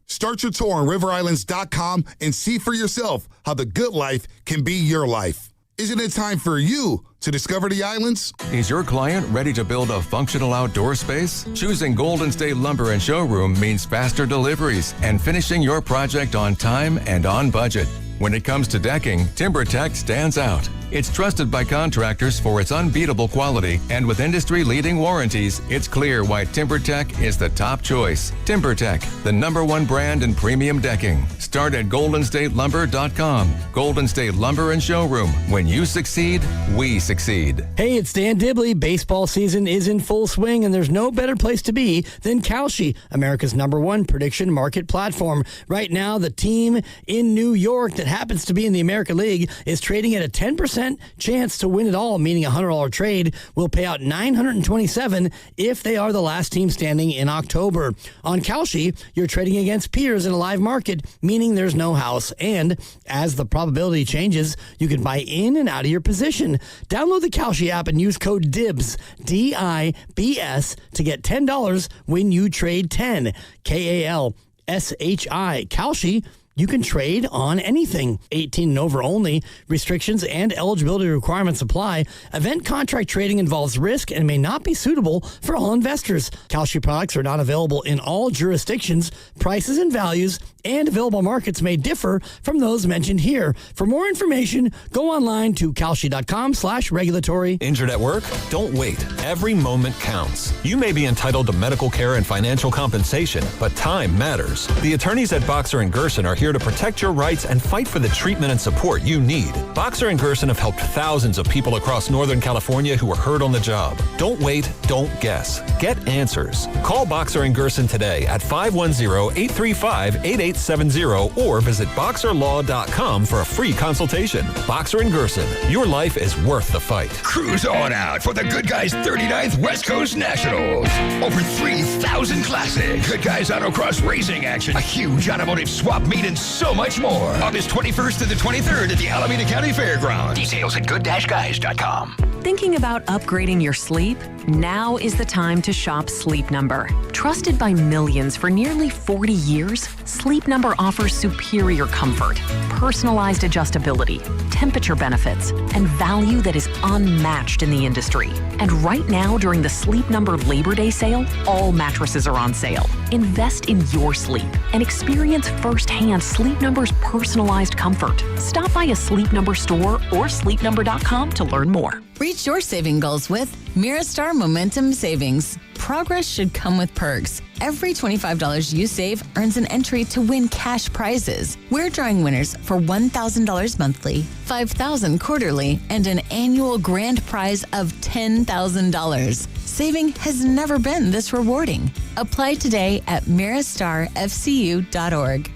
Start your tour on riverislands.com and see for yourself how the good life can be your life. Isn't it time for you to discover the islands? Is your client ready to build a functional outdoor space? Choosing Golden State Lumber and Showroom means faster deliveries and finishing your project on time and on budget. When it comes to decking, TimberTech stands out. It's trusted by contractors for its unbeatable quality, and with industry-leading warranties, it's clear why TimberTech is the top choice. TimberTech, the #1 brand in premium decking. Start at GoldenStateLumber.com. Golden State Lumber and Showroom. When you succeed, we succeed. Hey, it's Dan Dibley. Baseball season is in full swing, and there's no better place to be than Kalshi, America's #1 prediction market platform. Right now, the team in New York that happens to be in the American League is trading at a 10% chance to win it all, meaning a $100 trade will pay out $927 if they are the last team standing in October. On Kalshi, you're trading against peers in a live market, meaning there's no house. And as the probability changes, you can buy in and out of your position. Download the Kalshi app and use code DIBS, DIBS, to get $10 when you trade 10. KALSHI. Kalshi. You can trade on anything. 18 and over only. Restrictions and eligibility requirements apply. Event contract trading involves risk and may not be suitable for all investors. Kalshi products are not available in all jurisdictions. Prices and values and available markets may differ from those mentioned here. For more information, go online to kalshi.com/regulatory. Injured at work? Don't wait. Every moment counts. You may be entitled to medical care and financial compensation, but time matters. The attorneys at Boxer & Gerson are here to protect your rights and fight for the treatment and support you need. Boxer & Gerson have helped thousands of people across Northern California who were hurt on the job. Don't wait, don't guess. Get answers. Call Boxer & Gerson today at 510-835-8870 or visit boxerlaw.com for a free consultation. Boxer & Gerson, your life is worth the fight. Cruise on out for the Good Guys 39th West Coast Nationals. Over 3,000 classic Good Guys Autocross racing action, a huge automotive swap meet, and so much more. August 21st to the 23rd at the Alameda County Fairgrounds. Details at good-guys.com. Thinking about upgrading your sleep? Now is the time to shop Sleep Number. Trusted by millions for nearly 40 years, Sleep Number offers superior comfort, personalized adjustability, temperature benefits, and value that is unmatched in the industry. And right now, during the Sleep Number Labor Day sale, all mattresses are on sale. Invest in your sleep and experience firsthand Sleep Number's personalized comfort. Stop by a Sleep Number store or sleepnumber.com to learn more. Reach your saving goals with Miristar Momentum Savings. Progress should come with perks. Every $25 you save earns an entry to win cash prizes. We're drawing winners for $1,000 monthly, $5,000 quarterly, and an annual grand prize of $10,000. Saving has never been this rewarding. Apply today at miristarfcu.org.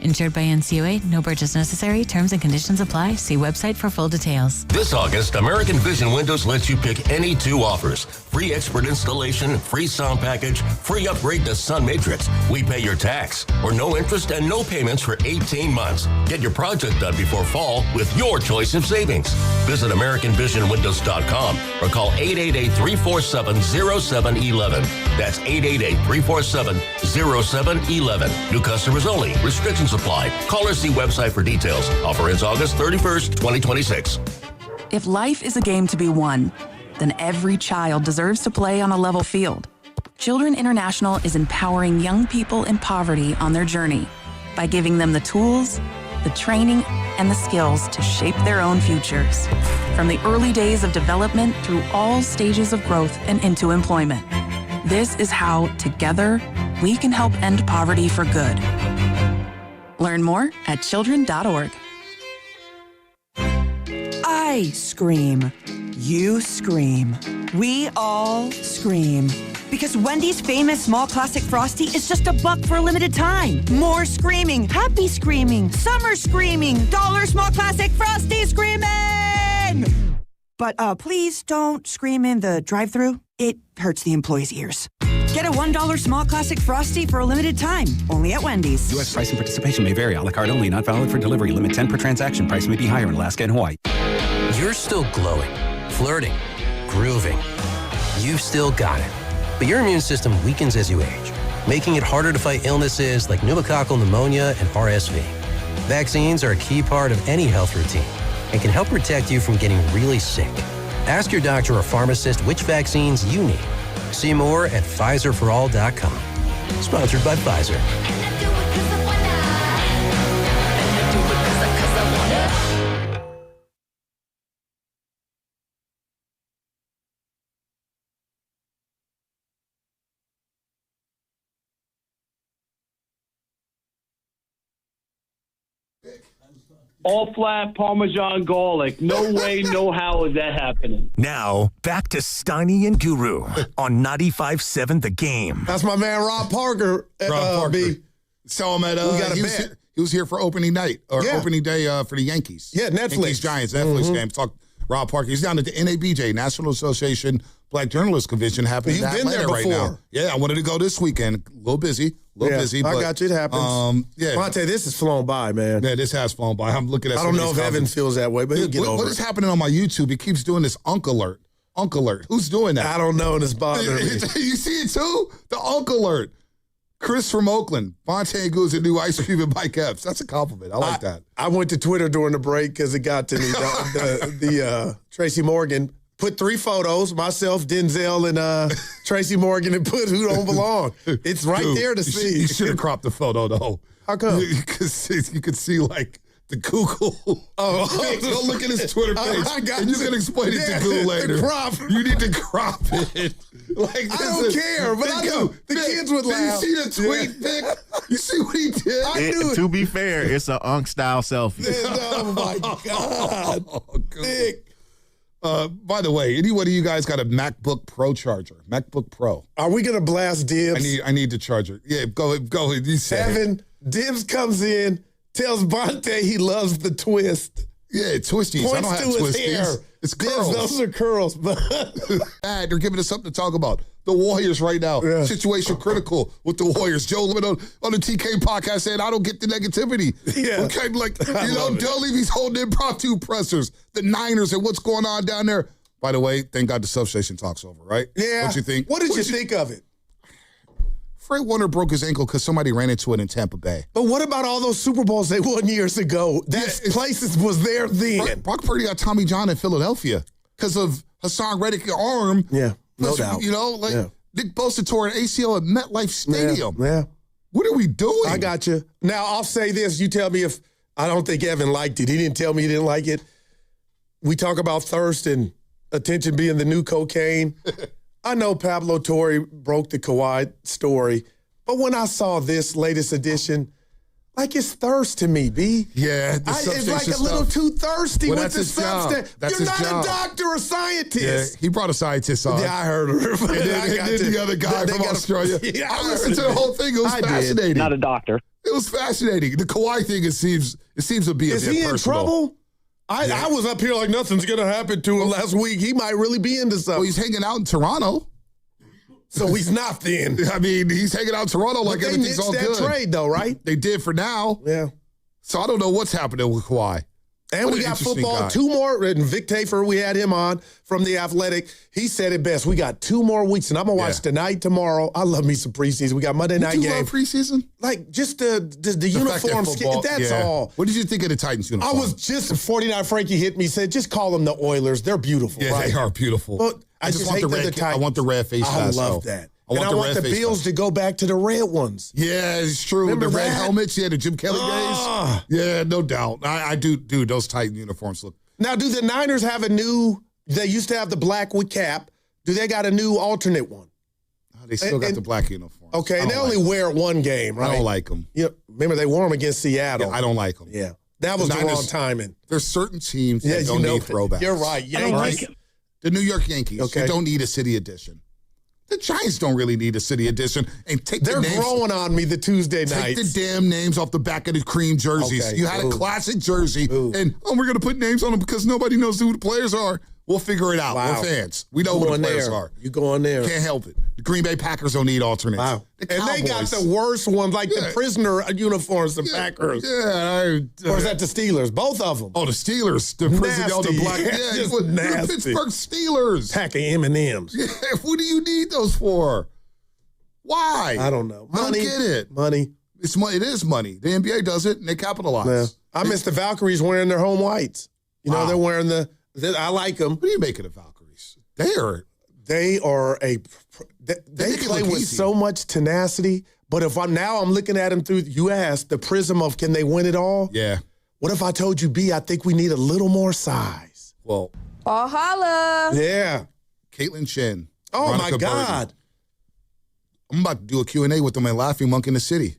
Insured by NCUA. No purchase necessary. Terms and conditions apply. See website for full details. This August, American Vision Windows lets you pick any two offers. Free expert installation, free sound package, free upgrade to Sun Matrix. We pay your tax, or no interest and no payments for 18 months. Get your project done before fall with your choice of savings. Visit AmericanVisionWindows.com or call 888-347-0711. That's 888-347-0711. New customers only. Restrictions apply. Call or see website for details. Offer ends August 31st, 2026. If life is a game to be won, then every child deserves to play on a level field. Children International is empowering young people in poverty on their journey by giving them the tools, the training, and the skills to shape their own futures. From the early days of development through all stages of growth and into employment. This is how, together, we can help end poverty for good. Learn more at children.org. I scream. You scream. We all scream. Because Wendy's famous small classic Frosty is just $1 for a limited time. More screaming, happy screaming, summer screaming, dollar small classic Frosty screaming! But please don't scream in the drive-thru. It hurts the employees' ears. Get a $1 small classic Frosty for a limited time, only at Wendy's. U.S. price and participation may vary. A la carte only, not valid for delivery. Limit 10 per transaction. Price may be higher in Alaska and Hawaii. You're still glowing, flirting, grooving. You've still got it. But your immune system weakens as you age, making it harder to fight illnesses like pneumococcal pneumonia and RSV. Vaccines are a key part of any health routine and can help protect you from getting really sick. Ask your doctor or pharmacist which vaccines you need. See more at PfizerForAll.com. Sponsored by Pfizer. all flat Parmesan garlic. No way, no how is that happening. Now, back to Steiny and Guru on 95.7 The Game. That's my man Rob Parker. B. Saw him at We got a he bet. was here for opening night or opening day for the Yankees. Yeah, Netflix. Yankees Giants Netflix game. Talk Rob Parker. He's down at the NABJ, National Association Black Journalists Convention, happening in You've been Atlanta there right before. now. Yeah, I wanted to go this weekend. A little busy. But, I got you. It happens. Yeah, Monte, this has flown by, man. Yeah, this has flown by. I'm looking at. I don't know if Evan feels that way, but he'll get over What it. is happening on my YouTube? He keeps doing this Unk Alert. Unk Alert. Who's doing that? I don't know, and it's bothering me. You see it too? The Unk Alert. Chris from Oakland. Fontaine goes and new ice cream and bike apps. That's a compliment. I like that. I went to Twitter during the break because it got to me. The Tracy Morgan put 3 photos, myself, Denzel, and Tracy Morgan, and put who don't belong. It's right there to see. You should have cropped the photo, though. How come? You could see, like, the Google. Go look at his Twitter page, and you can explain it to Google later. You need to crop it. Like, I don't care, but I know the kids would laugh. Did you see the tweet, Vic? You see what he did? I knew it. To be fair, it's an Unk-style selfie. Oh, my God. Vic. By the way, any one of you guys got a MacBook Pro charger? MacBook Pro. Are we going to blast Dibs? I need the charger. Yeah, go. You say Evan, Dibs comes in, tells Bonte he loves the twist. Yeah, twisties. Points I don't have to his twisties. hair. It's Dibs, curls. those are curls. They're giving us something to talk about. The Warriors right now. Yeah. Situation critical with the Warriors. Joe Lemon on the TK podcast said, I don't get the negativity. Yeah. Okay, like, don't leave these holding impromptu pressers. The Niners and what's going on down there. By the way, thank God the substation talk's over, right? Yeah. What you think? What did you think of it? Fred Warner broke his ankle because somebody ran into it in Tampa Bay. But what about all those Super Bowls they won years ago? That places was there then. Brock Purdy got Tommy John in Philadelphia because of Hassan Reddick's arm. Yeah, no Plus, doubt. Nick Bosa tore an ACL at MetLife Stadium. Yeah. What are we doing? I got you. Now, I'll say this. You tell me if I don't think Evan liked it. He didn't tell me he didn't like it. We talk about thirst and attention being the new cocaine. I know Pablo Torre broke the Kawhi story, but when I saw this latest edition, like it's thirst to me, B. Yeah, it's like a little too thirsty with the substance. You're not a doctor or scientist. Yeah, he brought a scientist on. Yeah, I heard her. And then the other guy from Australia. Yeah, I listened to the whole thing. It was fascinating. Not a doctor. It was fascinating. The Kawhi thing, it seems to be a Is bit he personal. in trouble? I was up here like nothing's going to happen to him last week. He might really be into something. Well, he's hanging out in Toronto. So he's not then. I mean, he's hanging out in Toronto like they everything's nixed all that good. trade, though, right? They did for now. Yeah. So I don't know what's happening with Kawhi. And What we an got interesting football, guy. 2 more. And Vic Tafer, we had him on from The Athletic. He said it best. We got 2 more weeks, and I'm going to watch tonight, tomorrow. I love me some preseason. We got Monday night You game. love preseason? Like, just the fact that uniform football- skin. That's yeah. all. What did you think of the Titans I uniform? was just, 49 Frankie hit me, said, just call them the Oilers. They're beautiful, Yeah, right? they are beautiful. But I just want hate the they're red. the Titans. I want the red face I mask. love though. that. I want and I want red the face Bills mask. to go back to the red ones. Yeah, it's true. Remember the red that? helmets, yeah, the Jim Kelly days. Yeah, no doubt. I do. Dude, those Titan uniforms look. Now, do the Niners have a new, they used to have the black with cap. Do they got a new alternate one? They still got the black uniform. Okay, and they only wear it one game, right? I don't like them. Yeah, remember they wore them against Seattle. I don't like them. Yeah, that was the wrong timing. There's certain teams that don't need throwbacks. You're right. I don't like it. The New York Yankees, Okay. they don't need a city edition. The Giants don't really need a city edition. And take They're the names, growing on me the Tuesday Take nights. the damn names off the back of the cream jerseys. Okay. You had Ooh. a classic jersey, and we're going to put names on them because nobody knows who the players are. We'll figure it out. Wow. We're fans. We know who the players are. You go in there. Can't help it. The Green Bay Packers don't need alternates. Wow. The And they got Cowboys- the worst ones, like the prisoner uniforms, the Packers. Yeah. Or is that the Steelers? Both of them. Oh, the Steelers. The prison, oh, the Nasty. black. Yeah, Just the nasty. Pittsburgh Steelers. Pack of M&Ms. Yeah, what do you need those for? Why? I don't know. I don't Money. get it. Money. It's money. It is money. The NBA does it, and they capitalize. Yeah. I miss the Valkyries wearing their home whites. You know, they're wearing I like them. What do you make of the Valkyries? They are they make it play look with easy. so much tenacity. But if I'm looking at them through, you asked, the prism of can they win it all? Yeah. What if I told you, B, I think we need a little more size? Well. Oh, holla. Yeah. Caitlin Chen. Oh, Veronica my God. Burton. I'm about to do a Q&A with them at Laughing Monk in the City.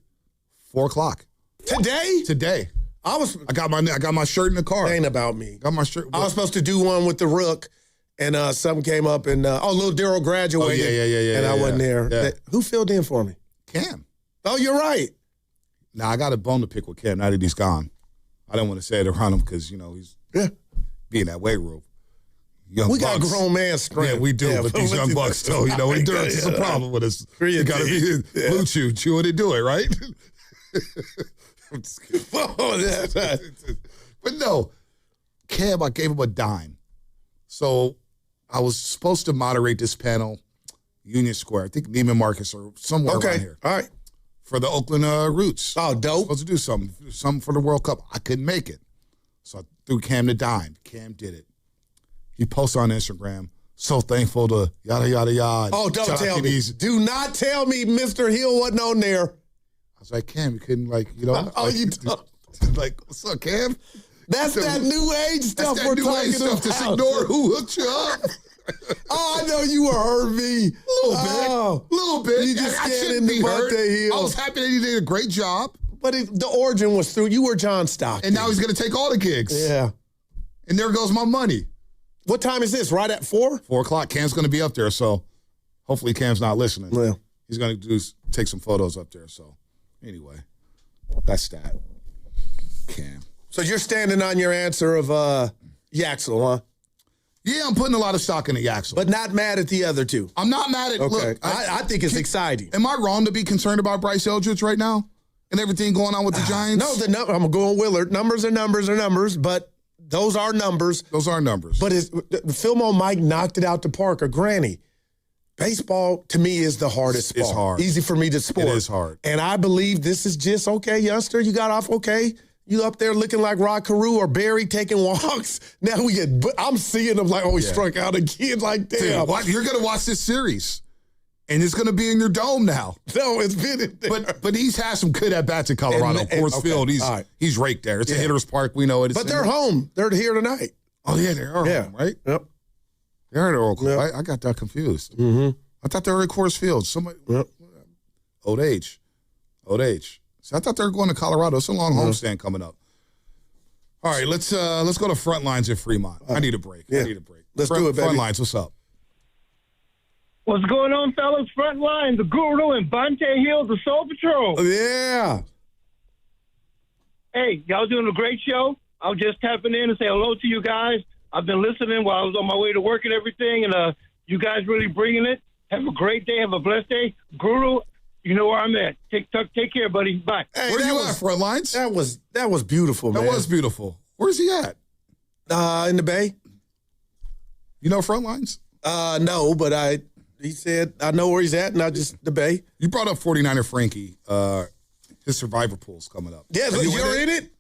4:00. Today? Today. I got my shirt in the car. Ain't about me. Got my shirt. I was supposed to do one with the Rook, and something came up, and little Daryl graduated. Yeah. And I wasn't there. Yeah. Who filled in for me? Cam. Oh, you're right. Now I got a bone to pick with Cam. Now that he's gone, I don't want to say it around him because he's being that weight room. We got grown man strength. Yeah, we do. But these young bucks, though, endurance is a problem with us. You got to be blue chew it and do it, right? I'm just kidding. But no, Cam, I gave him a dime. So I was supposed to moderate this panel, Union Square. I think Neiman Marcus or somewhere around here. All right. For the Oakland Roots. Oh, dope. Supposed to do something for the World Cup. I couldn't make it. So I threw Cam the dime. Cam did it. He posted on Instagram, so thankful to yada, yada, yada. Oh, don't tell me. Do not tell me Mr. Hill wasn't on there. I was like, Cam, you couldn't, you don't. Like, what's up, Cam? That's that new age stuff we're talking about. Just ignore who hooked you up. Oh, I know you were hurt me. A little bit. You just shouldn't be hurt. I was happy that he did a great job. But the origin was through. You were John Stockton. And now he's going to take all the gigs. Yeah. And there goes my money. What time is this? Right at 4? 4 o'clock. Cam's going to be up there, so hopefully Cam's not listening. Yeah. He's going to take some photos up there. So anyway, that's that. Cam. So you're standing on your answer of Yaxel, huh? Yeah, I'm putting a lot of stock in the Yaxel. But not mad at the other two. I'm not mad at Okay. Look, I think it's exciting. Am I wrong to be concerned about Bryce Eldridge right now and everything going on with the Giants? No, I'm going Willard. Numbers are numbers, but those are numbers. Those are numbers. But Philmo Mike knocked it out the park. Or Granny, baseball to me is the hardest sport. It's hard. Easy for me to sport. It is hard. And I believe this is just okay, youngster. You got off okay. You up there looking like Rod Carew or Barry taking walks. Now I'm seeing him like, he struck out again. Like, damn. Dude, you're going to watch this series, and it's going to be in your dome now. No, it's been in there. But he's had some good at-bats in Colorado. Coors Field, he's raked there. It's a hitter's park. We know it. But they're home. They're here tonight. Oh, yeah, they are home, right? Yep. They're at Oracle. Yep. I got that confused. Mm-hmm. I thought they were at Coors Field. Somebody, Old age. So I thought they were going to Colorado. It's a long homestand coming up. All right, let's go to front lines in Fremont. I need a break. Yeah. Let's do it, baby. Front lines, what's up? What's going on, fellas? Front line, the Guru and Bonte Hill, the Soul Patrol. Yeah. Hey, y'all doing a great show. I was just tapping in and say hello to you guys. I've been listening while I was on my way to work and everything, and you guys really bringing it. Have a great day. Have a blessed day. Guru, you know where I'm at. Take care, buddy. Bye. Hey, where you at, front lines? That was beautiful, man. That was beautiful. Where's he at? In the Bay. You know front lines? No, but he said, I know where he's at, and the Bay. You brought up 49er Frankie. His survivor pool's coming up. Yeah, you're in it?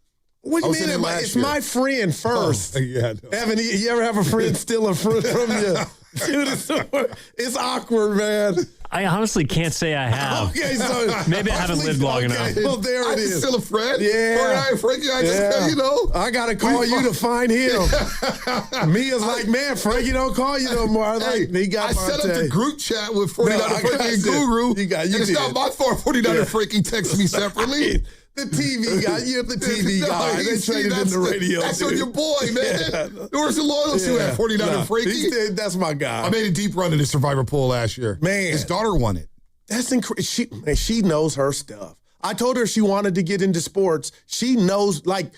What do you mean? It's my friend first. Oh, yeah. No. You ever have a friend steal a friend from you? Dude, it's awkward, man. I honestly can't say I have. Okay, so maybe I haven't lived long enough. Well, there it is. Still a friend? Yeah. Frankie, I got to call you to find him. Mia's like, man, Frankie don't call you no more. I set up the group chat with 49er Frankie and Guru. It's not my fault 49er Frankie texts me separately. The TV guy, you're the TV guy. They traded in the radio. That's on your boy, man. Where's the loyalty at 49er Frankie? That's my guy. I made a deep run in the survivor pool last year. Man. His daughter won it. That's incredible. She knows her stuff. I told her she wanted to get into sports. She knows, like,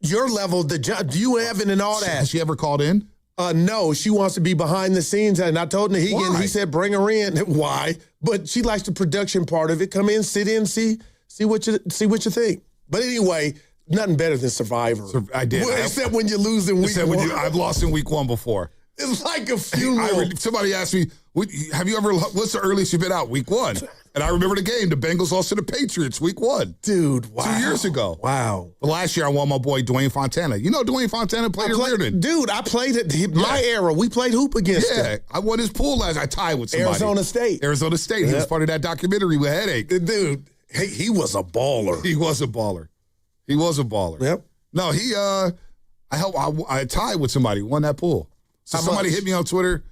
your level, you, Evan, and all that. Has she ever called in? No, she wants to be behind the scenes. And I told Nahegan, Why? He said, bring her in. Why? But she likes the production part of it. Come in, sit in, see what you think. But anyway, nothing better than Survivor. I did. Well, except when you lose in week one. I've lost in week one before. It's like a funeral. Somebody asked me, what's the earliest you've been out? Week one. And I remember the game. The Bengals lost to the Patriots week one. Dude, wow. 2 years ago. Wow. But last year I won my boy Dwayne Fontana. You know Dwayne Fontana played at Reardon. Dude, I played it. My era. We played hoop against him. I won his pool last. I tied with somebody. Arizona State. He was part of that documentary with Headache. Dude, he was a baller. He was a baller. Yep. No, I tied with somebody, won that pool. So somebody hit me on Twitter.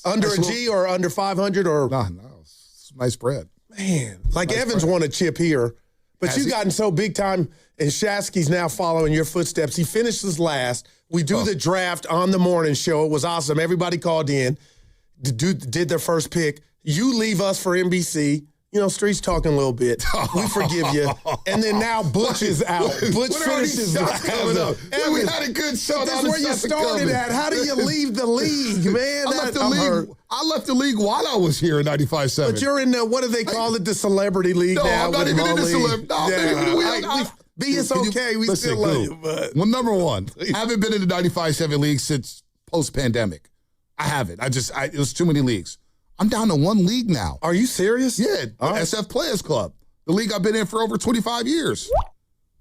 Under a G or under 500 or? No, it's nice bread. Man, like nice Evans bread. won a chip here. But you've gotten so big time, and Shasky's now following your footsteps. He finishes last. We do the draft on the morning show. It was awesome. Everybody called in, did their first pick. You leave us for NBC. You know, Street's talking a little bit. We forgive you. And then now Butch is out. Butch finishes last. We had a good show. That's where you started at. How do you leave the league, man? I left the league while I was here in 95.7. But you're in the, what do they call it, the celebrity league now? I'm not even in the celebrity. It's okay. We still love you. But. Well, number one, I haven't been in the 95.7 league since post-pandemic. I haven't. It was too many leagues. I'm down to one league now. Are you serious? Yeah, SF Players Club. The league I've been in for over 25 years.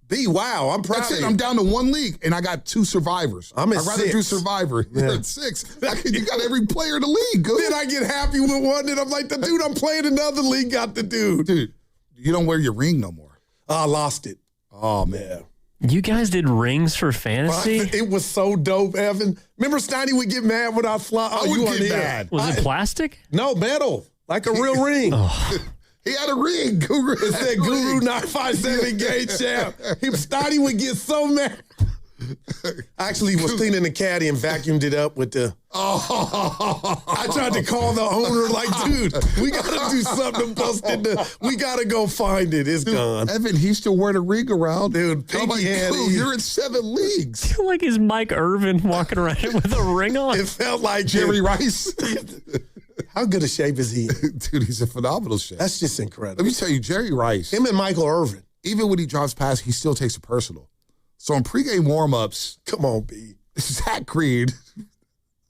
Wow, I'm proud of you. I'm down to one league, and I got 2 survivors. I'm at 6. I'd rather do Survivor. You're at 6. You got every player in the league. Good. Then I get happy with one, and I'm like, the dude I'm playing another league got the dude. Dude, you don't wear your ring no more. I lost it. Oh, man. You guys did rings for fantasy? It was so dope, Evan. Remember Steiny would get mad when I fly? I would get mad. Was it plastic? No, metal. Like a real ring. He had a ring. Guru. It said Guru 957 Gate Champ. Steiny would get so mad. I actually was cleaning the caddy and vacuumed it up with the. I tried to call the owner, like, dude, we got to do something to bust it. We got to go find it. It's gone. Evan, he still wearing a ring around. Dude, you're in 7 leagues. I feel like he's Mike Irvin walking around with a ring on. It felt like Jerry Rice. How good a shape is he? Dude, he's in phenomenal shape. That's just incredible. Let me tell you, Jerry Rice. Him and Michael Irvin. Even when he drops past, he still takes it personal. So in pregame warm-ups, come on, B. Zach Creed.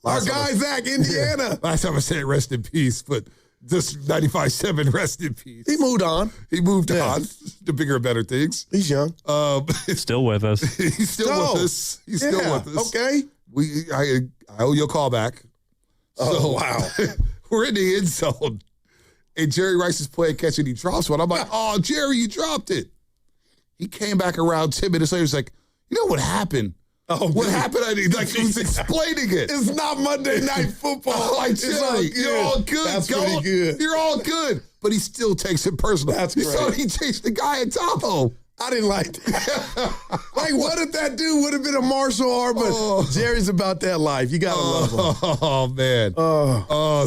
Our guy, Zach, Indiana. Last time I said rest in peace, but this 95.7 rest in peace. He moved on. He moved on to bigger and better things. He's young. Still with us. He's still with us. He's still with us. Okay. I owe you a call back. Oh, wow. We're in the end zone. And Jerry Rice is playing catch and he drops one. I'm like, oh, Jerry, you dropped it. He came back around 10 minutes later. He's like, you know what happened? What happened? He was explaining it. It's not Monday Night Football. Like, Jerry, you're all good. That's pretty good. You're all good. But he still takes it personal. That's great. great. So he chased the guy at Tahoe. I didn't like that. Like, what if that dude would have been a martial art? But Jerry's about that life. You got to love him. Oh, man.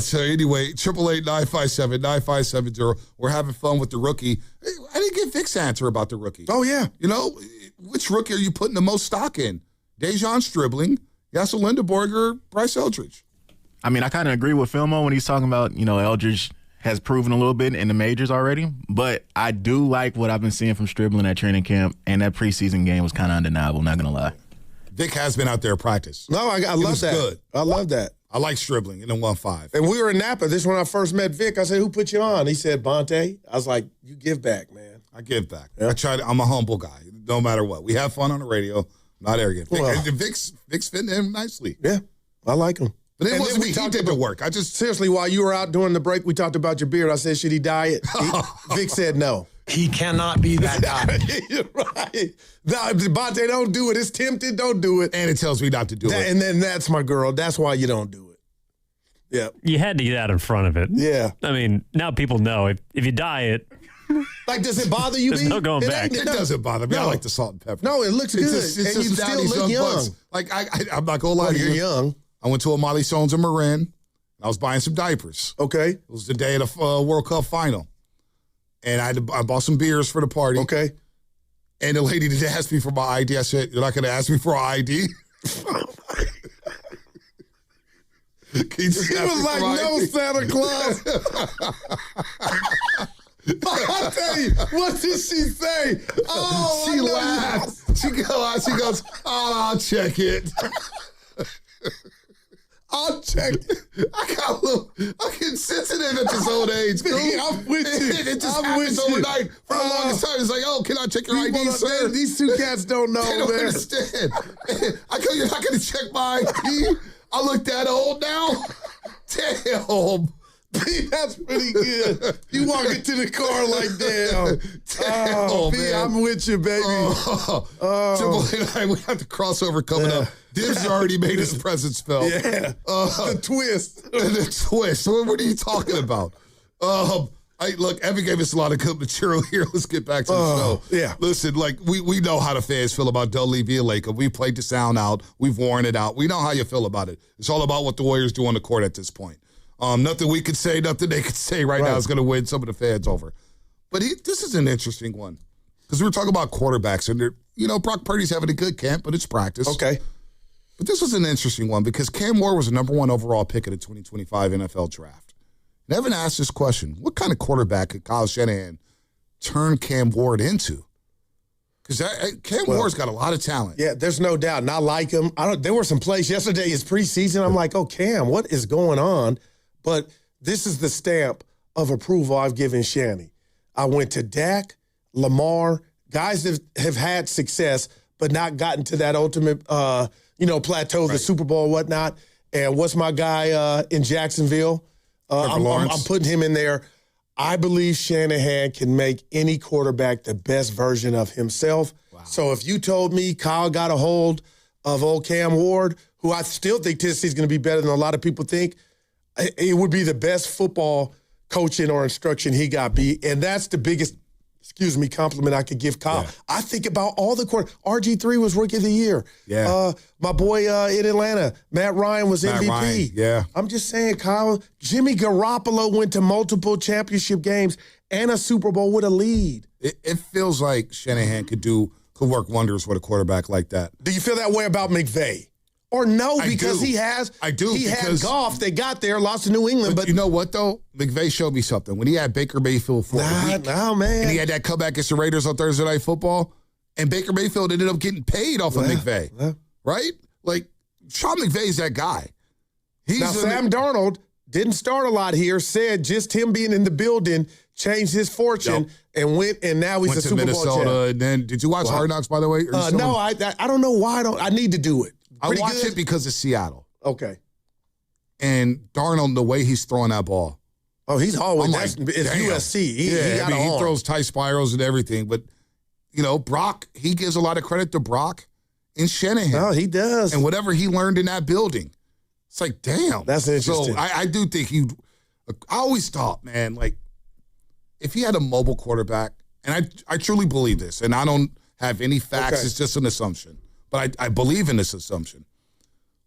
So anyway, 888-957-9570. We're having fun with the rookie. I didn't get Vic's answer about the rookie. Oh, yeah. You know, which rookie are you putting the most stock in? Dejan Stribling, Yasser Lindeborg, or Bryce Eldridge? I mean, I kind of agree with Filmo when he's talking about, Eldridge has proven a little bit in the majors already, but I do like what I've been seeing from Stribling at training camp, and that preseason game was kind of undeniable, not going to lie. Vic has been out there at practice. No, I love that. Good. I love that. I like Stribling in the 1-5. And we were in Napa. This is when I first met Vic. I said, who put you on? He said, Bonte. I was like, you give back, man. I give back. Yeah. I'm a humble guy, no matter what. We have fun on the radio. Not arrogant. Vic's fitting him nicely. Yeah, I like him. But it wasn't me. He did the work. Seriously, while you were out during the break, we talked about your beard. I said, should he dye it? Vic said no. He cannot be that guy. You're right. No, Bonte, don't do it. It's tempted. Don't do it. And it tells me not to do it. And then that's my girl. That's why you don't do it. Yeah. You had to get out in front of it. Yeah. I mean, now people know if you dye it. Like, does it bother you? There's no going back. It doesn't bother me. No. I like the salt and pepper. No, it looks good. It's and you still look young. Bucks. Like, I'm not going to lie to you. You're young. I went to a Molly Sones in Marin. I was buying some diapers. Okay. It was the day of the World Cup final. And I bought some beers for the party. Okay. And the lady did ask me for my ID. I said, you're not going to ask me for an ID? He was like, no, Santa Claus. I'll tell you, what did she say? Oh, she laughed. She goes, I'll check it. I'll check it. I get sensitive at this old age. I'm with you. It just happens overnight for the longest time. It's like, oh, can I check your ID, sir? These two cats don't know, They don't understand. I go, you're not going to check my ID? I look that old now? Damn. That's pretty good. You walk into the car like, damn. Oh, B, I'm with you, baby. We got the crossover coming up. Dibs already made his presence felt. Yeah. The twist. The twist. What are you talking about? Look, Evan gave us a lot of good material here. Let's get back to the show. Yeah. Listen, like, we know how the fans feel about Dudley Villalaker. We played the sound out. We've worn it out. We know how you feel about it. It's all about what the Warriors do on the court at this point. Nothing we could say, nothing they could say right now is going to win some of the fans over. But this is an interesting one. Because we were talking about quarterbacks, and Brock Purdy's having a good camp, but it's practice. Okay. But this was an interesting one because Cam Ward was the number 1 overall pick in the 2025 NFL draft. And Evan asked this question: what kind of quarterback could Kyle Shanahan turn Cam Ward into? Because Cam Ward's got a lot of talent. Yeah, there's no doubt. And I like him. There were some plays yesterday, his preseason. I'm like, oh, Cam, what is going on? But this is the stamp of approval I've given Shanny. I went to Dak, Lamar, guys that have had success, but not gotten to that ultimate, plateau, the Super Bowl and whatnot. And what's my guy in Jacksonville? I'm putting him in there. I believe Shanahan can make any quarterback the best version of himself. Wow. So if you told me Kyle got a hold of old Cam Ward, who I still think is going to be better than a lot of people think, it would be the best football coaching or instruction he got. And that's the biggest compliment I could give Kyle. Yeah. I think about all the RG3 was Rookie of the Year. Yeah. My boy in Atlanta, Matt Ryan was MVP. Ryan, yeah. I'm just saying, Kyle, Jimmy Garoppolo went to multiple championship games and a Super Bowl with a lead. It feels like Shanahan could work wonders with a quarterback like that. Do you feel that way about McVay? Or no, because he had Goff. They got there, lost to New England. But you know what, though? McVay showed me something. When he had Baker Mayfield for a week, man. And he had that comeback against the Raiders on Thursday Night Football, and Baker Mayfield ended up getting paid off of McVay. Right? Like, Sean McVay's that guy. Sam Darnold didn't start a lot here, said just him being in the building changed his fortune and went, and now he's a Super Bowl champ. Minnesota, and then, did you watch Hard Knocks, by the way? No, I don't know why. I need to do it. I watch it because of Seattle. Okay. And Darnold, the way he's throwing that ball. Oh, he's always it's USC. He throws tight spirals and everything. But, Brock, he gives a lot of credit to Brock and Shanahan. No, he does. And whatever he learned in that building. It's like, damn. That's interesting. So I do think I always thought, man, like, if he had a mobile quarterback, and I truly believe this, and I don't have any facts, it's just an assumption. But I believe in this assumption.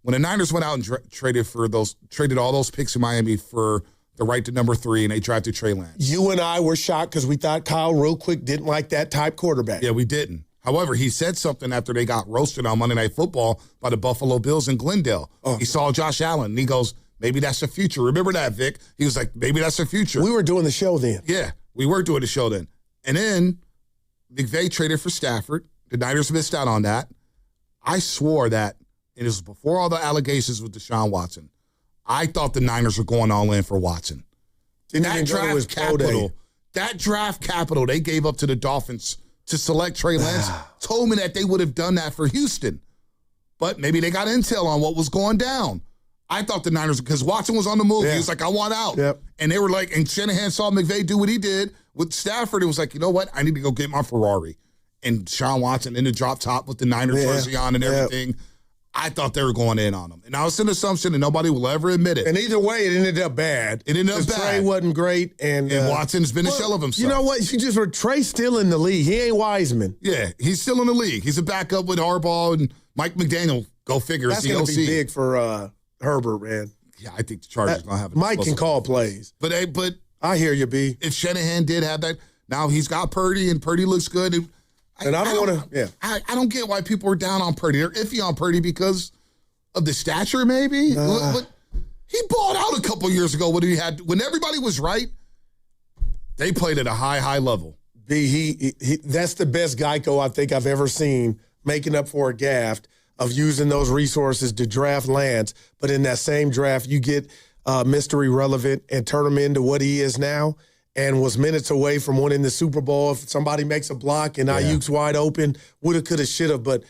When the Niners went out and traded all those picks in Miami for the right to number 3, and they drafted Trey Lance. You and I were shocked because we thought Kyle real quick didn't like that type quarterback. Yeah, we didn't. However, he said something after they got roasted on Monday Night Football by the Buffalo Bills in Glendale. He saw Josh Allen, and he goes, maybe that's the future. Remember that, Vic? He was like, maybe that's the future. We were doing the show then. Yeah, we were doing the show then. And then McVay traded for Stafford. The Niners missed out on that. I swore that, and it was before all the allegations with Deshaun Watson, I thought the Niners were going all in for Watson. That draft capital they gave up to the Dolphins to select Trey Lance told me that they would have done that for Houston. But maybe they got intel on what was going down. I thought the Niners, because Watson was on the move. He was like, I want out. Yep. And they were like, and Shanahan saw McVay do what he did with Stafford. It was like, you know what? I need to go get my Ferrari. And Sean Watson in the drop top with the Niners jersey on and everything. I thought they were going in on him. And now it's an assumption, and nobody will ever admit it. And either way, it ended up bad. It ended up bad. Trey wasn't great. And Watson's been a shell of himself. You know what? Trey's still in the league. He ain't Wiseman. Yeah, he's still in the league. He's a backup with Harbaugh and Mike McDaniel. Go figure. That's going to be big for Herbert, man. Yeah, I think the Chargers going to have it. Mike can call plays. But I hear you, B. If Shanahan did have that, now he's got Purdy, and Purdy looks good. And I don't want to, I don't get why people are down on Purdy. They're iffy on Purdy because of the stature, maybe. But he balled out a couple years ago when everybody was right. They played at a high level. He that's the best Geico I think I've ever seen, making up for a gaffe of using those resources to draft Lance. But in that same draft, you get Mr. Irrelevant and turn him into what he is now. And was minutes away from winning the Super Bowl. If somebody makes a block and Ayuk's wide open, woulda, coulda, shoulda. But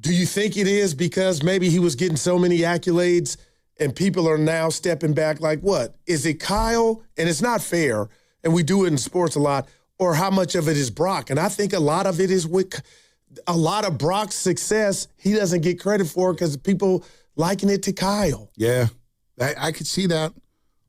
do you think it is because maybe he was getting so many accolades and people are now stepping back like, what? Is it Kyle? And it's not fair, and we do it in sports a lot, or how much of it is Brock? And I think a lot of it is with a lot of Brock's success he doesn't get credit for because people liking it to Kyle. Yeah, I could see that.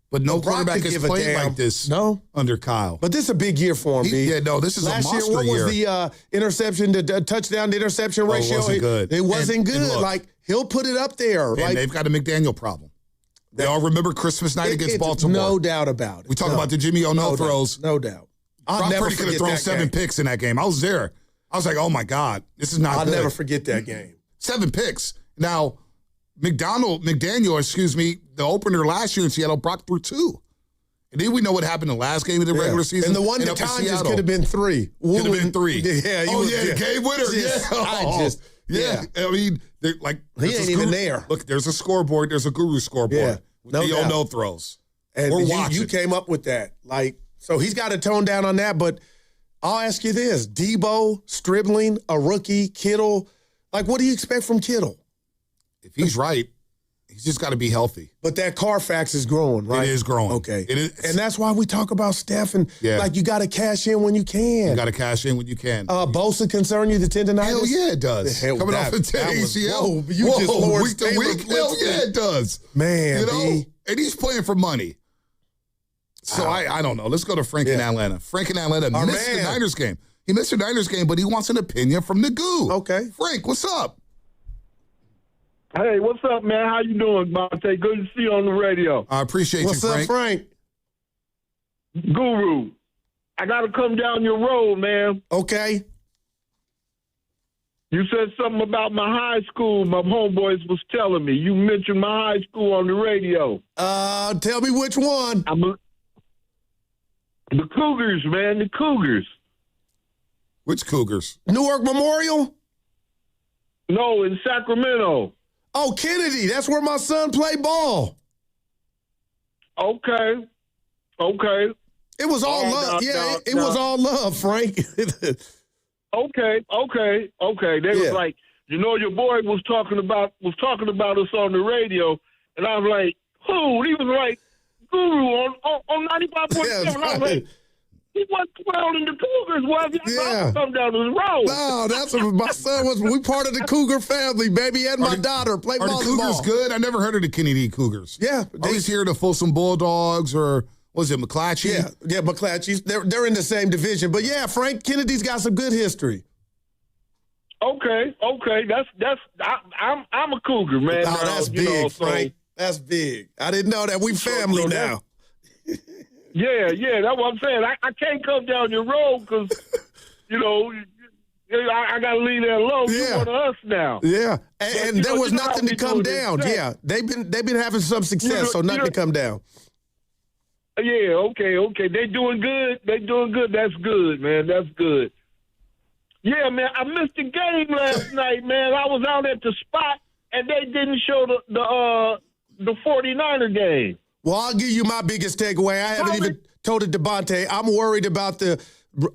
But no Brock quarterback could has give a played damn. like this No. under Kyle. But this is a big year for him, B. Yeah, no, this is Last a monster year, what was year. the interception, the touchdown to interception ratio? It wasn't good. It wasn't And good. look, Like, he'll put it up there. And Like, they've got a McDaniel problem. They all remember Christmas night against it's Baltimore. No doubt about it. We talk about the Jimmy O'Neal throws. No doubt. I'll Brock never Purdy could have forget thrown that 7 game. picks in that game. I was there. I was like, oh my God, this is not I'll good. never forget that game. 7 picks. Now, McDaniel, the opener last year in Seattle, Brock threw 2. And then we know what happened in the last game of the regular season. And the one and to up in Tanya's Seattle. could have been 3. Could have been 3. Yeah, the game winner. Yeah. I mean, he ain't even there. Look, there's a scoreboard. There's a guru scoreboard. Yeah, With no the doubt. no throws. And We're you watching. came up with that. Like, so he's got to tone down on that. But I'll ask you this: Debo, Stribling, a rookie, Kittle. Like, what do you expect from Kittle? If he's right, he's just got to be healthy. But that Carfax is growing, right? It is growing. Okay. It is. And that's why we talk about Steph and like you got to cash in when you can. You got to cash in when you can. Bosa concern you, the tendonitis? Hell yeah, it does. Coming off the ACL. Week to week. Hell yeah, it does. Man, and he's playing for money. So I don't know. Let's go to Frank in Atlanta. Frank in Atlanta missed the Niners game. He missed the Niners game, but he wants an opinion from the goo. Okay. Frank, what's up? Hey, what's up, man? How you doing, Monte? Good to see you on the radio. I appreciate What's you, Frank. up, Frank? Guru, I got to come down your road, man. Okay. You said something about my high school. My homeboys was telling me. You mentioned my high school on the radio. Tell me which one. The Cougars, man, the Cougars. Which Cougars? Newark Memorial? No, in Sacramento. Oh, Kennedy. That's where my son played ball. Okay. It was all love. It was all love, Frank. Okay. They was like, your boy was talking about us on the radio, and I was like, who? He was like, Guru on 95.7. I was like, he wasn't twirling the Cougars, was he? I come down the road. No, that's what my son was. We part of the Cougar family, baby, and my daughter play volleyball. Are the Cougars good? I never heard of the Kennedy Cougars. Yeah. I always hear the Folsom Bulldogs or, was it McClatchy? Yeah, McClatchy. They're in the same division. But yeah, Frank Kennedy's got some good history. Okay. I'm a Cougar, man. Oh, that's big, Frank. That's big. I didn't know that. We family now. Yeah, that's what I'm saying. I can't come down your road because, I got to leave that alone. You're one of us now. Yeah, and there was nothing to come down. Yeah, they've been having some success, so nothing to come down. Yeah, okay. They doing good. That's good, man. That's good. Yeah, man, I missed the game last night, man. I was out at the spot, and they didn't show the 49er game. Well, I'll give you my biggest takeaway. I haven't even told it to Devontae. I'm worried about the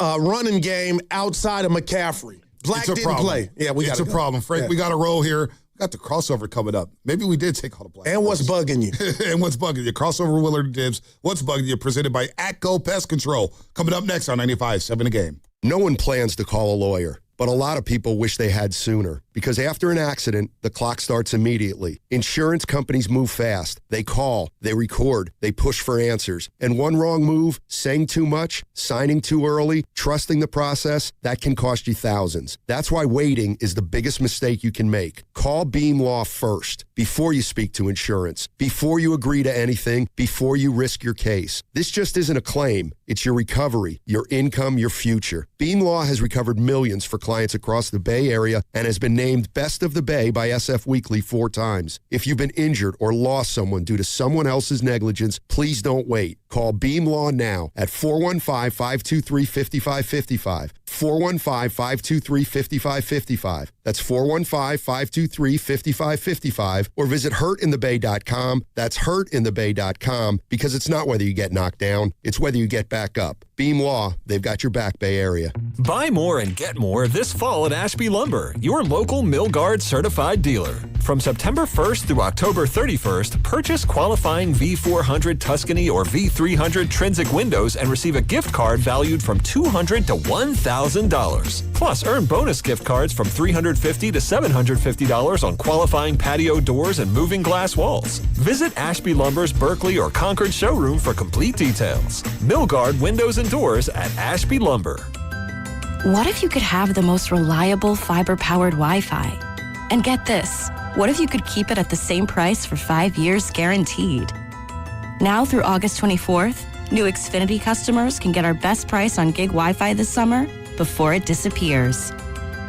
running game outside of McCaffrey. Black didn't play. Yeah, it's a problem, Frank. Yeah. We got to roll here. We got the crossover coming up. Maybe we did take all the Black. And what's bugging you? And what's bugging you? Crossover Willard Dibs. What's bugging you? Presented by Atco Pest Control. Coming up next on 95.7 The Game. No one plans to call a lawyer, but a lot of people wish they had sooner. Because after an accident, the clock starts immediately. Insurance companies move fast. They call, they record, they push for answers. And one wrong move, saying too much, signing too early, trusting the process, that can cost you thousands. That's why waiting is the biggest mistake you can make. Call Beam Law first, before you speak to insurance, before you agree to anything, before you risk your case. This just isn't a claim. It's your recovery, your income, your future. Beam Law has recovered millions for clients across the Bay Area and has been named Best of the Bay by SF Weekly 4 times. If you've been injured or lost someone due to someone else's negligence, please don't wait. Call Beam Law now at 415-523-5555. 415-523-5555. That's 415-523-5555. Or visit hurtinthebay.com. That's hurtinthebay.com, because it's not whether you get knocked down, it's whether you get back up. Beam Law, they've got your back, Bay Area. Buy more and get more this fall at Ashby Lumber, your local Millgard certified dealer. From September 1st through October 31st, purchase qualifying V400 Tuscany or V300 Trinsic windows and receive a gift card valued from $200 to $1,000. Plus, earn bonus gift cards from $350 to $750 on qualifying patio doors and moving glass walls. Visit Ashby Lumber's Berkeley or Concord showroom for complete details. Milgard Windows and Doors at Ashby Lumber. What if you could have the most reliable fiber-powered Wi-Fi? And get this, what if you could keep it at the same price for 5 years guaranteed? Now through August 24th, new Xfinity customers can get our best price on gig Wi-Fi this summer before it disappears.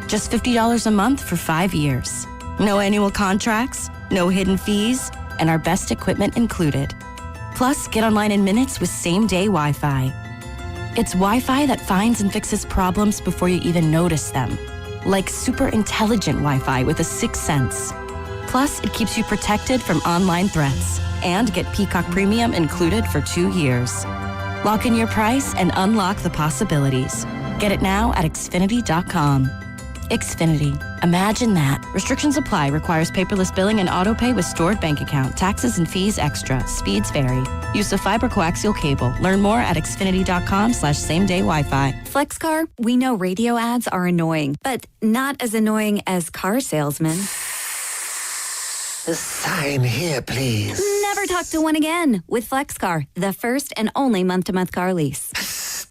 Just $50 a month for 5 years. No annual contracts, no hidden fees, and our best equipment included. Plus, get online in minutes with same-day Wi-Fi. It's Wi-Fi that finds and fixes problems before you even notice them. Like super intelligent Wi-Fi with a sixth sense. Plus, it keeps you protected from online threats. And get Peacock Premium included for 2 years. Lock in your price and unlock the possibilities. Get it now at Xfinity.com. Xfinity. Imagine that. Restrictions apply. Requires paperless billing and autopay with stored bank account. Taxes and fees extra. Speeds vary. Use of fiber coaxial cable. Learn more at Xfinity.com/same-day Wi-Fi. FlexCar, we know radio ads are annoying, but not as annoying as car salesmen. Sign here, please. Never talk to one again with FlexCar, the first and only month-to-month car lease.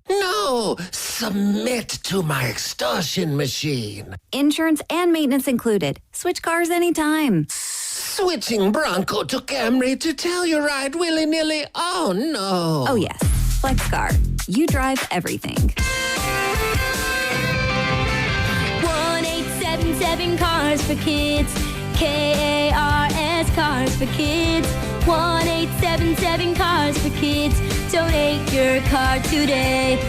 No, submit to my extortion machine. Insurance and maintenance included. Switch cars anytime. Switching Bronco to Camry to tell you ride willy-nilly? Oh, no. Oh, yes. FlexCar. You drive everything. 1-877 Cars for Kids. KARS Cars for Kids. 1-877 Cars for Kids. Donate your car today.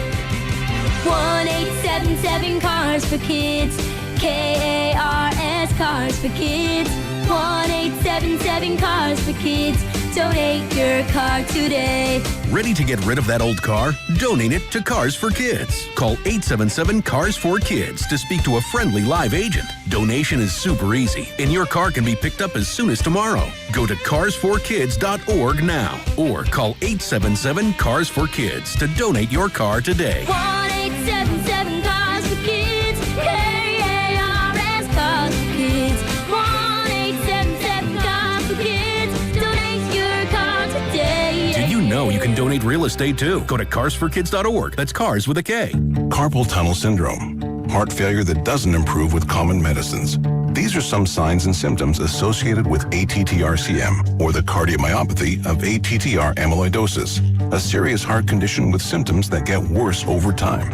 1-877 Cars for Kids. KARS Cars for Kids. 1-877 Cars for Kids. Donate your car today. Ready to get rid of that old car? Donate it to Cars for Kids. Call 877 Cars for Kids to speak to a friendly live agent. Donation is super easy, and your car can be picked up as soon as tomorrow. Go to carsforkids.org now or call 877 Cars for Kids to donate your car today. 1-877 Cars for Kids. KARS Cars for Kids. 1-877 Cars for Kids. Donate your car today. Did you know you can donate real estate too? Go to carsforkids.org. That's cars with a K. Carpal tunnel syndrome, heart failure that doesn't improve with common medicines. These are some signs and symptoms associated with ATTR-CM, or the cardiomyopathy of ATTR amyloidosis, a serious heart condition with symptoms that get worse over time.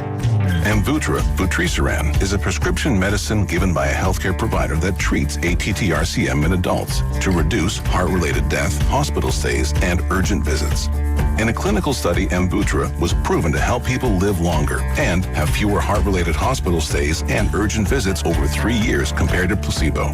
Amvuttra, vutrisiran, is a prescription medicine given by a healthcare provider that treats ATTR-CM in adults to reduce heart-related death, hospital stays, and urgent visits. In a clinical study, Amvuttra was proven to help people live longer and have fewer heart-related hospital stays and urgent visits over 3 years compared to placebo.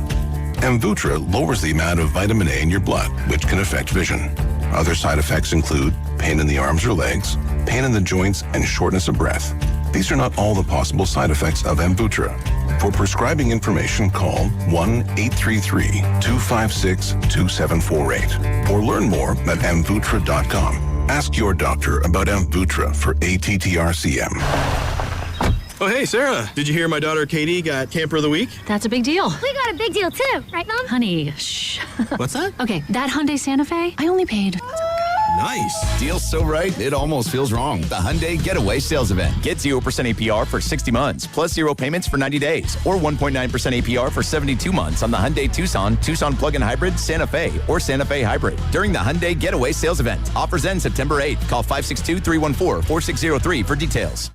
Amvuttra lowers the amount of vitamin A in your blood, which can affect vision. Other side effects include pain in the arms or legs, pain in the joints, and shortness of breath. These are not all the possible side effects of Amvuttra. For prescribing information, call 1-833-256-2748 or learn more at amvuttra.com. Ask your doctor about Amvuttra for ATTR-CM. Oh, hey, Sarah. Did you hear my daughter Katie got Camper of the Week? That's a big deal. We got a big deal too, right, Mom? Honey, shh. What's that? Okay, that Hyundai Santa Fe, I only paid... Nice. Deal's so right, it almost feels wrong. The Hyundai Getaway Sales Event. Get 0% APR for 60 months, plus 0 payments for 90 days, or 1.9% APR for 72 months on the Hyundai Tucson, Tucson Plug-in Hybrid, Santa Fe, or Santa Fe Hybrid. During the Hyundai Getaway Sales Event. Offers end September 8th. Call 562-314-4603 for details.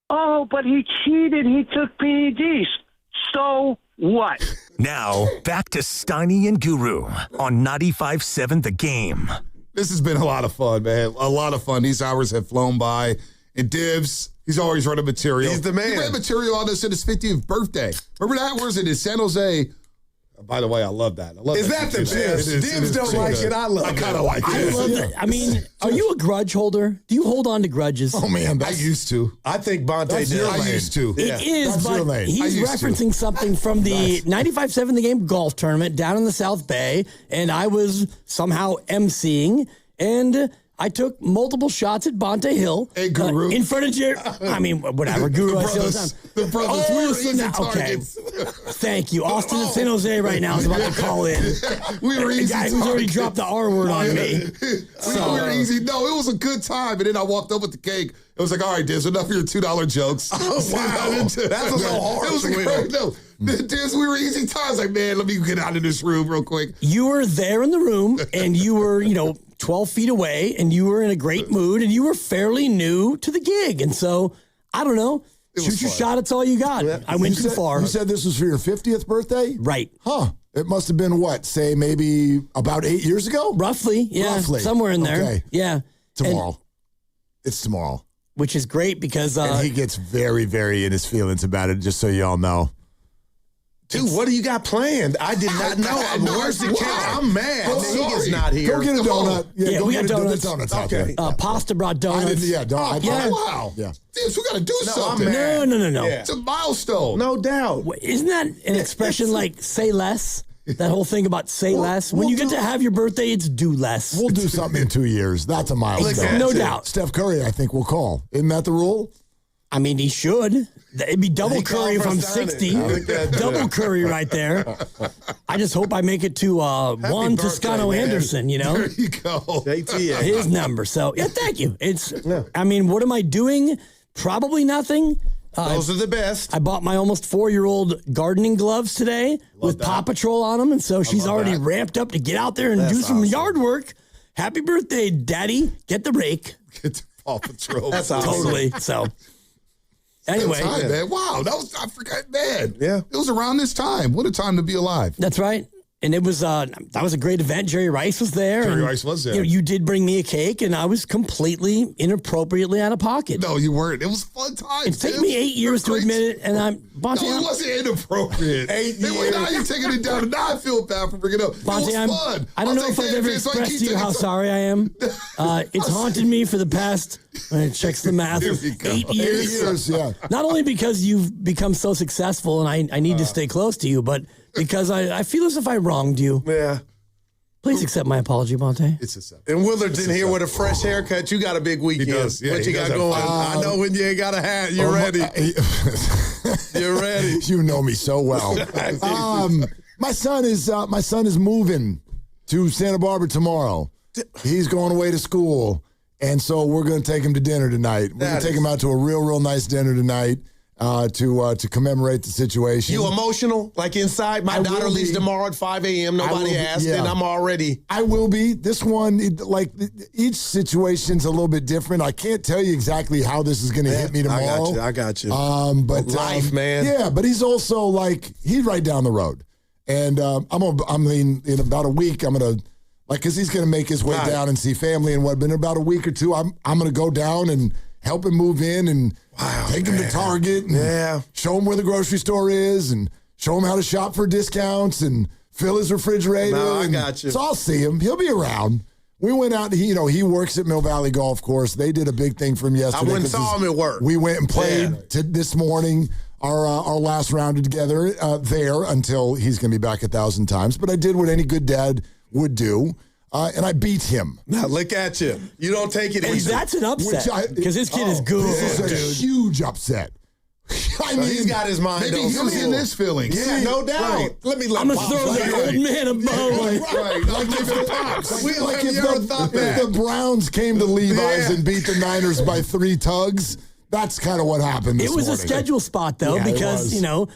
Oh, but he cheated. He took PEDs. So what? Now, back to Steiny and Guru on 95.7 The Game. This has been a lot of fun, man. A lot of fun. These hours have flown by. And Dibs, he's always running material. He's the man. He ran material on us at his 50th birthday. Remember that? Where's it? In San Jose. By the way, I love that. I love Is that the best? Dibs don't like it. I love it. I kind of like it. I love that. I mean, are you a grudge holder? Do you hold on to grudges? Oh, man. I used to. I think Bonte did. I used to. It is, That's your but lane. he's referencing something from the 95-7 The Game golf tournament down in the South Bay, and I was somehow emceeing, and I took multiple shots at Bonte Hill. Hey, Guru. In front of Jerry. I mean, whatever. Guru, I say all the time. The brothers. Oh, We were so easy now, okay. targets. Thank you. Austin in San Jose right now is about to call in. We were A easy guy who's already targets. dropped the R word on me. We were easy. No, it was a good time. And then I walked up with the cake. It was like, all right, Diz, enough of your $2 jokes. Oh, wow. That's a little hard. It was great. No, Diz, we were easy times. Like, man, let me get out of this room real quick. You were there in the room, and you were, 12 feet away, and you were in a great mood, and you were fairly new to the gig. And so, I don't know. Shoot your shot. It's all you got. Yeah. I went too far. You said this was for your 50th birthday? Right. Huh. It must have been what? Say maybe about 8 years ago? Roughly. Yeah. Roughly. Somewhere in there. Okay. Yeah. Tomorrow. It's tomorrow. Which is great because... and he gets very, very in his feelings about it, just so y'all know. Dude, what do you got planned? I did not know. Where's the cake? I'm mad. He is not here. Go get a donut. Yeah, go we get got donuts. The donuts out there. Pasta brought donuts. Wow. Yeah. Diz, we got to do something. No. Yeah. It's a milestone. No doubt. Isn't that an expression like say less? That whole thing about say less. When you get to have your birthday, it's do less. We'll do something in 2 years. That's a milestone. No doubt. Steph Curry, I think, will call. Isn't that the rule? I mean, he should. It'd be double Curry if I'm 60. Double Curry right there. I just hope I make it to Juan Toscano Anderson, There you go. JT. His number. So, yeah, thank you. I mean, what am I doing? Probably nothing. Those are the best. I bought my almost 4-year-old gardening gloves today with Paw Patrol on them, and so she's already ramped up to get out there and do some yard work. Happy birthday, Daddy. Get the rake. Get the Paw Patrol. That's awesome. Totally. So, anyway. Time, man. Wow, I forgot, man. Yeah. It was around this time. What a time to be alive. That's right. And it was that was a great event. Jerry Rice was there. Jerry and, Rice was there. You did bring me a cake, and I was completely inappropriately out of pocket. No, you weren't. It was a fun time. It took me 8 years to admit it, and I'm Bonte. No, it wasn't inappropriate. 8 years. Now you're taking it down, and now I feel bad for bringing it up. Bonte, it was fun. I don't know if I've ever expressed to you how sorry I am. It's haunted me for the past. It checks the math. 8 years. 8 years, yeah. Not only because you've become so successful, and I need to stay close to you, but because I feel as if I wronged you. Yeah. Please accept my apology, Bonte. It's acceptable. And Willard's in here with a fresh haircut. You got a big weekend. He does. Yeah, what you got going? I know when you ain't got a hat, you're ready. You're ready. You know me so well. My son is moving to Santa Barbara tomorrow. He's going away to school, and so we're going to take him to dinner tonight. We're going to take him out to a real nice dinner tonight. To commemorate the situation. You emotional? Like inside? My daughter leaves tomorrow at 5 a.m. Nobody asked, and I'm already. I will be. This one, each situation's a little bit different. I can't tell you exactly how this is going to hit me tomorrow. I got you. But life, man. Yeah, but he's also he's right down the road, and in about a week, I'm gonna because he's gonna make his way down and see family and what. But in about a week or two, I'm gonna go down and help him move in and take him to Target and show him where the grocery store is and show him how to shop for discounts and fill his refrigerator. No, I got you. So I'll see him. He'll be around. We went out. He works at Mill Valley Golf Course. They did a big thing for him yesterday. I went and saw him at work. We went and played this morning. Our last round together there until he's going to be back 1,000 times. But I did what any good dad would do. And I beat him. Now look at you. You don't take it and easy. That's an upset because his kid is good. This is a huge upset. I mean, he's got his mind. Maybe he was in his feelings. Yeah, no doubt. Right. I'm gonna throw that old man a bone. Right. Like if the Browns came to Levi's and beat the Niners by 3 tugs. That's kind of what happened this morning. It was a schedule spot, though, because,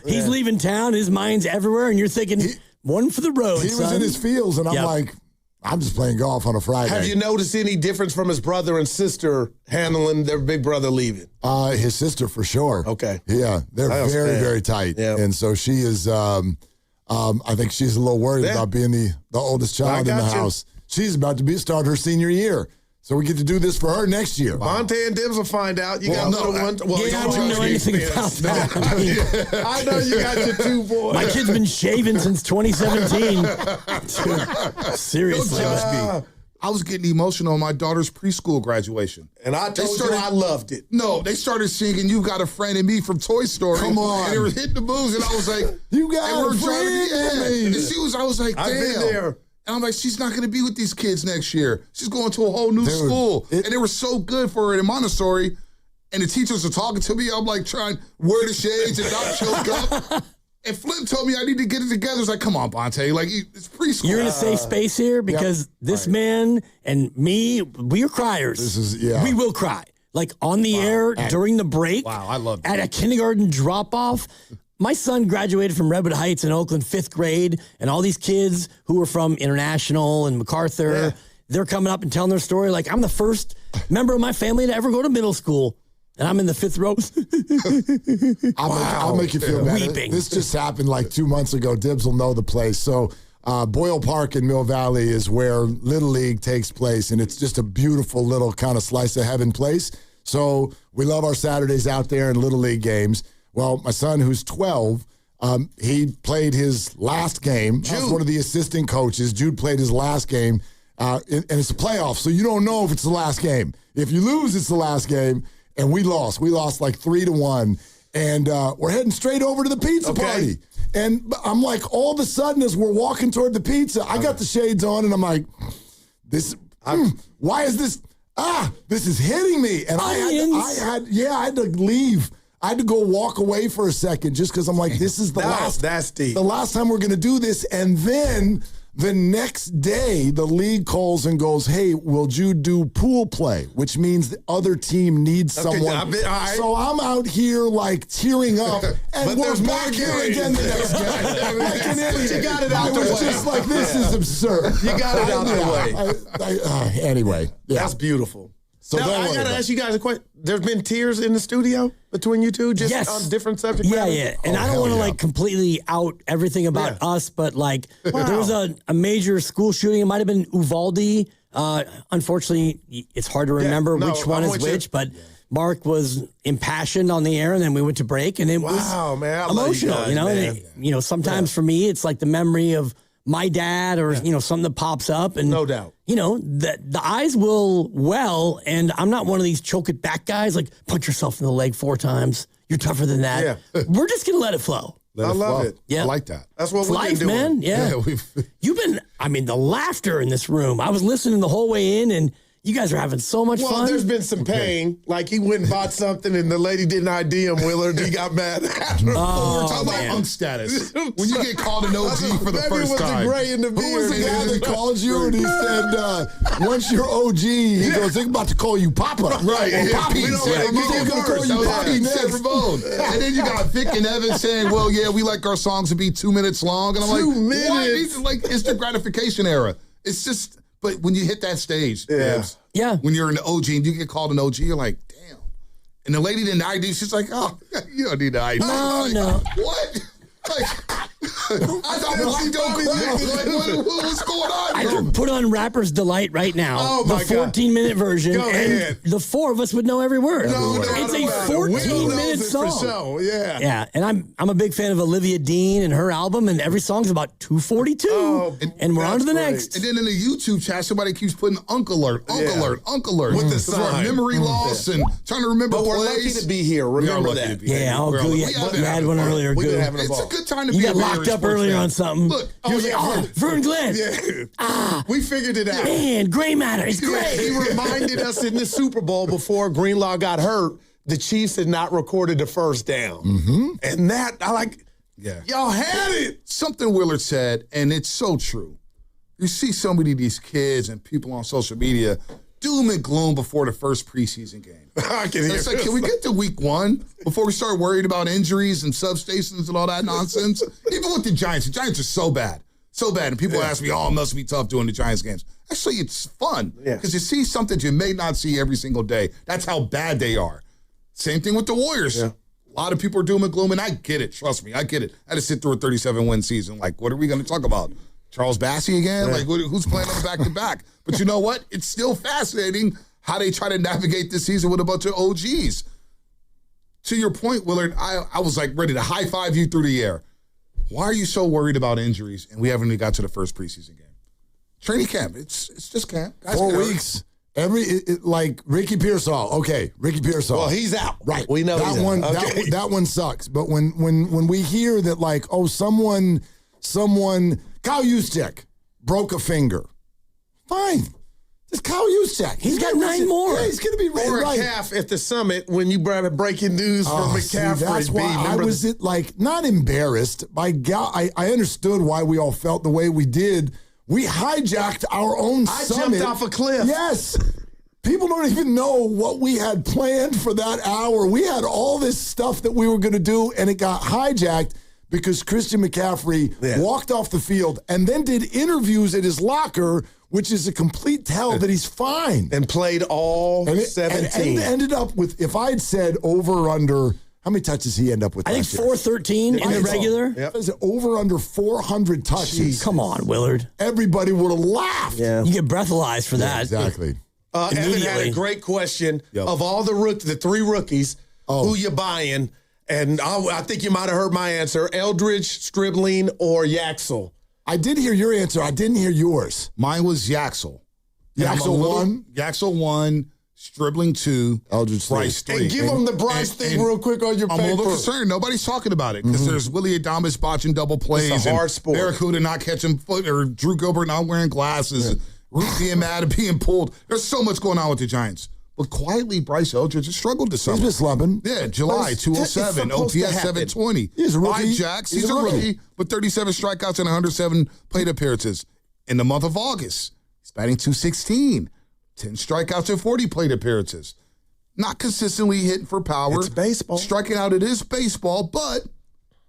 he's leaving town, his mind's everywhere, and you're thinking, one for the road, He was in his fields, and I'm like, I'm just playing golf on a Friday. Have you noticed any difference from his brother and sister handling their big brother leaving? His sister, for sure. Okay. Yeah, they're very, very tight. Yeah. And so she is, I think she's a little worried about being the oldest child in the house. She's about to start her senior year. So we get to do this for her next year. Monte and Dibs will find out. You got little one. Well, I don't know anything about that. I know you got your 2 boys. My kid's been shaving since 2017. Seriously. I was getting emotional on my daughter's preschool graduation. And I told you I loved it. No, they started singing "You Got a Friend in Me" from Toy Story. Come on. And they were hitting the booze, and I was like, "You got a friend." And I was like, damn. I've been there. And I'm like, she's not going to be with these kids next year. She's going to a whole new school. And they were so good for her in Montessori. And the teachers are talking to me. I'm like trying to wear the shades and not choke up. And Flip told me I need to get it together. It's like, come on, Bonte. Like, it's preschool. You're in a safe space here because this man and me, we are criers. We will cry. Like on the air during the break. Wow, I love that. At a kindergarten drop-off. My son graduated from Redwood Heights in Oakland, 5th grade, and all these kids who were from International and MacArthur, they're coming up and telling their story. Like, I'm the first member of my family to ever go to middle school, and I'm in the 5th row. I'll make you feel better. Weeping. This just happened like 2 months ago. Dibs will know the place. So Boyle Park in Mill Valley is where Little League takes place, and it's just a beautiful little kind of slice of heaven place. So we love our Saturdays out there in Little League games. Well, my son, who's 12, he played his last game. I was one of the assistant coaches. Jude played his last game, and it's a playoff, so you don't know if it's the last game. If you lose, it's the last game, and we lost. We lost like 3-1, and we're heading straight over to the pizza party. And I'm like, all of a sudden, as we're walking toward the pizza, I got the shades on, and I'm like, why is this? This is hitting me. And I had to leave. I had to go walk away for a second just because I'm like, this is the last time we're going to do this. And then the next day, the league calls and goes, hey, will Jude do pool play? Which means the other team needs someone. So I'm out here like tearing up, and we're back here again the next game. Like an idiot. You got it out the way. Just like, this is absurd. You got it out the way. Anyway. Yeah. That's beautiful. So now, I got to ask you guys a question. There's been tears in the studio between you two, just on different subject matters? Yeah. And I don't want to like completely out everything about us, but like there was a major school shooting. It might have been Uvalde. Unfortunately, it's hard to remember which one is which, but Mark was impassioned on the air, and then we went to break, and it was emotional. Guys, and sometimes for me, it's like the memory of my dad or, something that pops up. And no doubt. The eyes will well, and I'm not one of these choke it back guys, like punch yourself in the leg 4 times. You're tougher than that. Yeah. We're just going to let it flow. I love it. Yeah. I like that. That's what it's we've life, been doing. man. Yeah. You've been, the laughter in this room. I was listening the whole way in, and you guys are having so much fun. Well, there's been some pain. Like he went and bought something and the lady didn't ID him, Willard. He got mad at her. We're talking about unk status. When you get called an OG for the first time. The gray in the beard. Who was the guy that called you and he said, once you're OG, he goes, they're about to call you Papa. Right. Or Poppy. They're going to call you Poppy next. And then you got Vic and Evan saying, well, yeah, we like our songs to be 2 minutes long. And I'm like, 2 minutes. What? It's like instant gratification era. It's just, but when you hit that stage, when you're an OG and you get called an OG, you're like, damn. And the lady didn't ID. She's like, oh, you don't need to ID. No. What? I thought we don't quit. What's going on? I could put on Rapper's Delight right now, the 14-minute version, and the 4 of us would know every word. It's a 14-minute song. Yeah, and I'm a big fan of Olivia Dean and her album, and every song's about 2:42, and we're on to the next. And then in the YouTube chat, somebody keeps putting Uncle Alert with the sign. Memory loss and trying to remember. But we're lucky to be here. Remember that. Yeah, good. You had one earlier. Good. It's a good time to be. You got locked up earlier on something. Look, Vern Glenn. We figured it out. Man, gray matter. It's great. He reminded us in the Super Bowl before Greenlaw got hurt, the Chiefs had not recorded the first down. Mm-hmm. And that, y'all had it. Something Willard said, and it's so true. You see so many of these kids and people on social media doom and gloom before the first preseason game. It's like, can we get to week 1 before we start worried about injuries and substations and all that nonsense? Even with the Giants are so bad. So bad. And people ask me, it must be tough doing the Giants games. Actually, it's fun because you see something you may not see every single day. That's how bad they are. Same thing with the Warriors. Yeah. A lot of people are doom and gloom, and I get it. Trust me, I get it. I had to sit through a 37-win season. Like, what are we going to talk about? Charles Bassey again? Like, who's playing on the back-to-back? But you know what? It's still fascinating how they try to navigate this season with a bunch of OGs. To your point, Willard, I was like ready to high-five you through the air. Why are you so worried about injuries and we haven't even got to the first preseason game? Training camp, it's just camp. Guys 4 weeks. Like Ricky Pearsall. Okay, Ricky Pearsall. Well, he's out. Right. We know that he's one. out. Okay. That one sucks. But when we hear that, like, oh, someone, Kyle Juszczyk broke a finger. Fine. It's Kyle Juszczyk. He's got 9 more. Yeah, he's going to be ready. Or a calf at the summit when you brought a breaking news from McCaffrey. See, that's why I was not embarrassed. By God, I understood why we all felt the way we did. We hijacked our own summit. I jumped off a cliff. Yes. People don't even know what we had planned for that hour. We had all this stuff that we were going to do, and it got hijacked because Christian McCaffrey walked off the field and then did interviews at his locker, which is a complete tell that he's fine. And played all 17. And ended up with, if I had said over or under, how many touches he end up with? I think 413 in the regular. Yep. Over under 400 touches. Jeez. Come on, Willard. Everybody would have laughed. Yeah. You get breathalyzed for that. Exactly. Evan had a great question. Of all the 3 rookies, who you buying? And I think you might have heard my answer. Eldridge, Stribling, or Yaxel. I did hear your answer. I didn't hear yours. Mine was Yaxel. Yaxel 1? Yaxel 1, Stribling 2, Eldridge 3. Bryce 3. And give them the Bryce thing real quick on your paper. I'm a little concerned. Nobody's talking about it because there's Willie Adames botching double plays. It's a hard sport. Barracuda not catching foot, or Drew Gilbert not wearing glasses. Root being mad and being pulled. There's so much going on with the Giants. But quietly, Bryce Eldridge has struggled this summer. He's been slumping. Yeah, July, 207, OPS 720. He's a rookie. 5 jacks. He's a rookie, but 37 strikeouts and 107 plate appearances. In the month of August, he's batting 216, 10 strikeouts and 40 plate appearances. Not consistently hitting for power. It's baseball. Striking out, it is baseball, but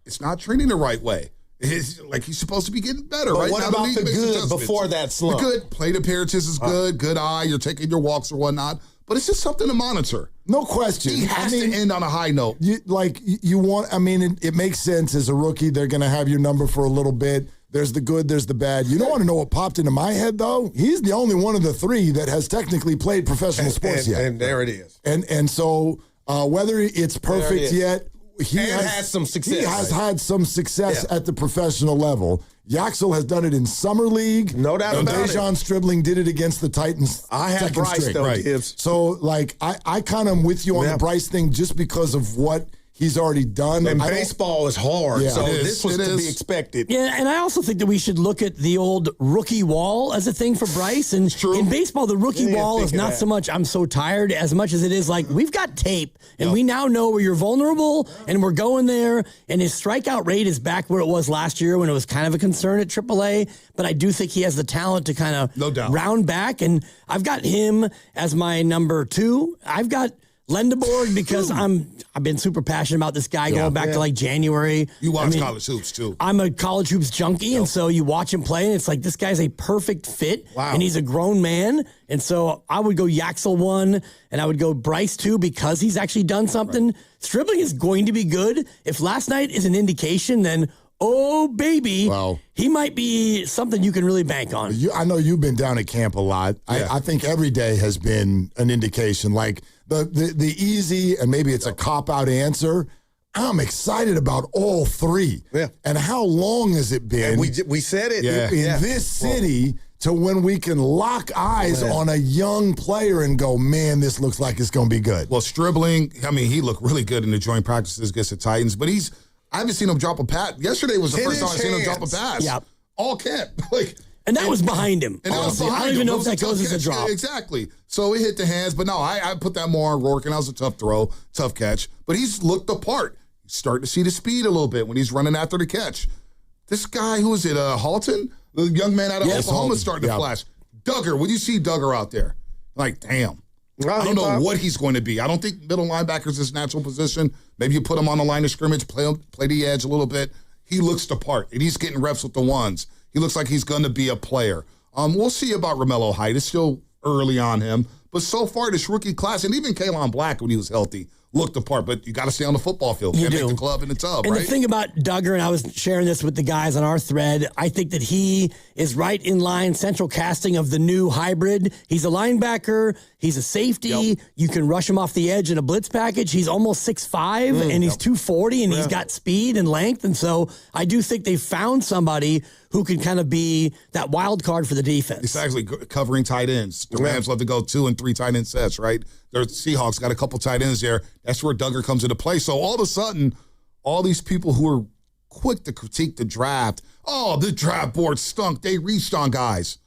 it's not trending the right way. It's like he's supposed to be getting better. But right what now, about the good before that slump? The good plate appearances is good. Good eye. You're taking your walks or whatnot. But it's just something to monitor. No question. He has to end on a high note. It makes sense as a rookie. They're going to have your number for a little bit. There's the good, there's the bad. You don't want to know what popped into my head, though? He's the only one of the 3 that has technically played professional sports yet. And there it is. And so whether it's perfect yet, he has had some success. He has had some success at the professional level. Yaxel has done it in summer league. No doubt about it. Dejan Stribling did it against the Titans. I had Bryce straight. though, Right. Gibbs. So I kind of am with you on the Bryce thing just because of what he's already done. And baseball is hard, so this was to be expected. Yeah, and I also think that we should look at the old rookie wall as a thing for Bryce. And in baseball, the rookie wall is not so much I'm so tired as much as it is like we've got tape and we now know where you're vulnerable and we're going there. And his strikeout rate is back where it was last year when it was kind of a concern at AAA. But I do think he has the talent to kind of round back. And I've got him as my number 2. I've got Lendeborg because I've been super passionate about this guy going back to like January. You watch college hoops too. I'm a college hoops junkie, and so you watch him play, and it's like this guy's a perfect fit, and he's a grown man. And so I would go Yaxel 1, and I would go Bryce 2 because he's actually done something. Right. Stribling is going to be good. If last night is an indication, then oh, baby, he might be something you can really bank on. I know you've been down at camp a lot. Yeah. I think every day has been an indication. Like the easy, and maybe it's a cop-out answer, I'm excited about all 3. Yeah. And how long has it been? And we said it. In this city to when we can lock eyes on a young player and go, man, this looks like it's going to be good. Well, Stribling, he looked really good in the joint practices against the Titans, but I haven't seen him drop a pass. Yesterday was the first time I've seen him drop a pass. Yeah. All camp. And that was behind him. And honestly. I don't even know if that goes as a drop. Yeah, exactly. So it hit the hands. But no, I put that more on Rourke, and that was a tough throw, tough catch. But he's looked the part. He's starting to see the speed a little bit when he's running after the catch. This guy, who is it, Halton? The young man out of Oklahoma is starting to flash. Duggar, when you see Duggar out there, like, damn. I don't know what he's going to be. I don't think middle linebacker is his natural position. Maybe you put him on the line of scrimmage, play the edge a little bit. He looks the part, and he's getting reps with the ones. He looks like he's going to be a player. We'll see about Romello Height. It's still early on him. But so far, this rookie class, and even Kalen Black when he was healthy, look the part, but you got to stay on the football field. You Can't do. make the club in the tub, And right? the thing about Duggar, and I was sharing this with the guys on our thread, I think that he is right in line, central casting of the new hybrid. He's a linebacker. He's a safety. Yep. You can rush him off the edge in a blitz package. He's almost 6'5", and he's 240, and he's got speed and length. And so I do think they found somebody who can kind of be that wild card for the defense. It's actually covering tight ends. The Rams love to go 2 and 3 tight end sets, right? The Seahawks got a couple tight ends there. That's where Duggar comes into play. So all of a sudden, all these people who are quick to critique the draft, oh, the draft board stunk. They reached on guys.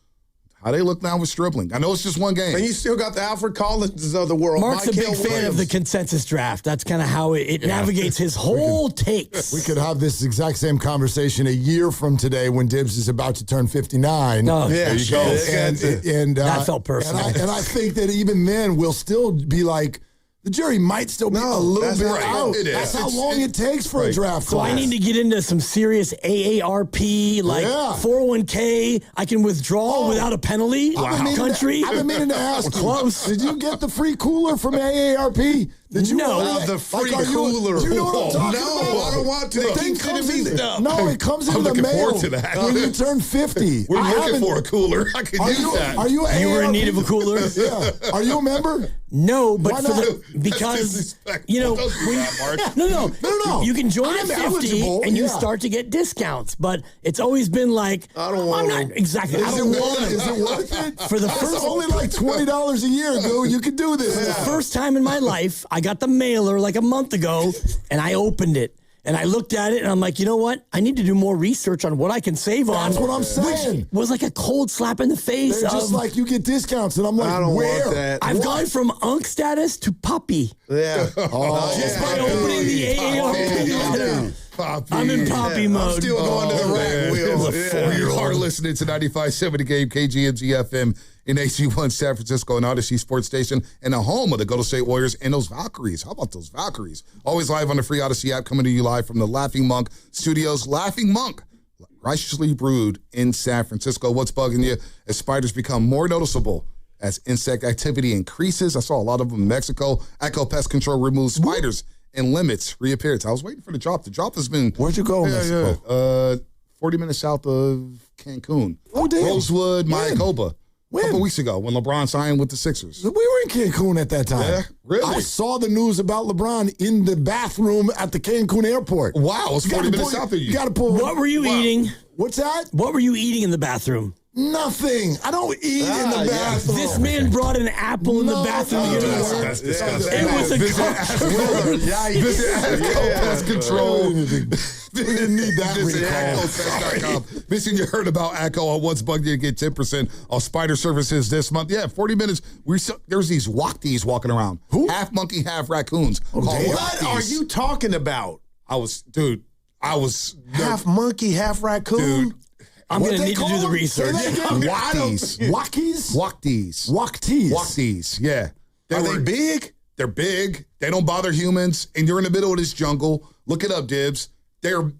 How they look now with Stribling. I know it's just one game. And you still got the Alfred Collins of the world. Mark's a big fan of the consensus draft. That's kind of how it navigates his whole takes. We could have this exact same conversation a year from today when Dibbs is about to turn 59. Oh, there you go. And that felt personal. And I think that even then we'll still be like, the jury might still be a little bit out. That's how long it takes for a draft So class. I need to get into some serious AARP, like 401k. I can withdraw without a penalty. Country. I've been meaning to ask you. Close. Did you get the free cooler from AARP? Did you the free cooler. Do you know what I'm talking about? I don't want to. The thing comes in. No, it comes in I'm the looking mail forward to that. when you turn 50. We're looking for a cooler. I could use that. Are you? You were in need of a cooler? Yeah. Are you a member? No, but Why for not? because you know, Don't do that, Mark. no. You can join I'm at 50 eligible, and you yeah. start to get discounts, but it's always been like I don't want I'm not them. exactly. I Is don't it want worth it? them. Is it worth it? For the It's first only like $20 a year, dude. You can do this. For the first time in my life, I got the mailer like a month ago, and I opened it. And I looked at it, and I'm like, you know what? I need to do more research on what I can save on. That's what I'm saying. Which was like a cold slap in the face. They're just like, you get discounts, and I'm like, I don't where? want that. I've gone from unk status to puppy. Yeah. Just by opening the AARP. Poppy. I'm in poppy mode. I'm still going to the rack wheel. You are listening to 95.7 The Game, KGMG FM in HG1 San Francisco and Odyssey Sports Station and the home of the Golden State Warriors and those Valkyries. How about those Valkyries? Always live on the free Odyssey app, coming to you live from the Laughing Monk Studios. Laughing Monk, righteously brewed in San Francisco. What's bugging you as spiders become more noticeable as insect activity increases? I saw a lot of them in Mexico. Echo Pest Control removes spiders and limits reappearance. I was waiting for the drop. The drop has been... Where'd you go in Mexico? 40 minutes south of Cancun. Oh, damn. Rosewood, Mayacoba. When? A couple weeks ago when LeBron signed with the Sixers. We were in Cancun at that time. Yeah, really? I saw the news about LeBron in the bathroom at the Cancun airport. Wow, it's 40 minutes south of you. You got to pull. What were you eating? What's that? What were you eating in the bathroom? Nothing. I don't eat in the bathroom. This man brought an apple in the bathroom to get to work. That's disgusting. It was a Visit Pest Control. We didn't need that recall. Listen, you heard about ACO on What's Bugging You to get 10% on spider services this month. Yeah, 40 minutes. There's these wakties walking around. Who? Half monkey, half raccoons. What are you talking about? I was half monkey, half raccoon. Dude. I'm going to need to do the research. Wakties. Wakties? Wakties. Wakties. Wakties, yeah. Are they big? They're big. They don't bother humans. And you're in the middle of this jungle. Look it up, Dibs. This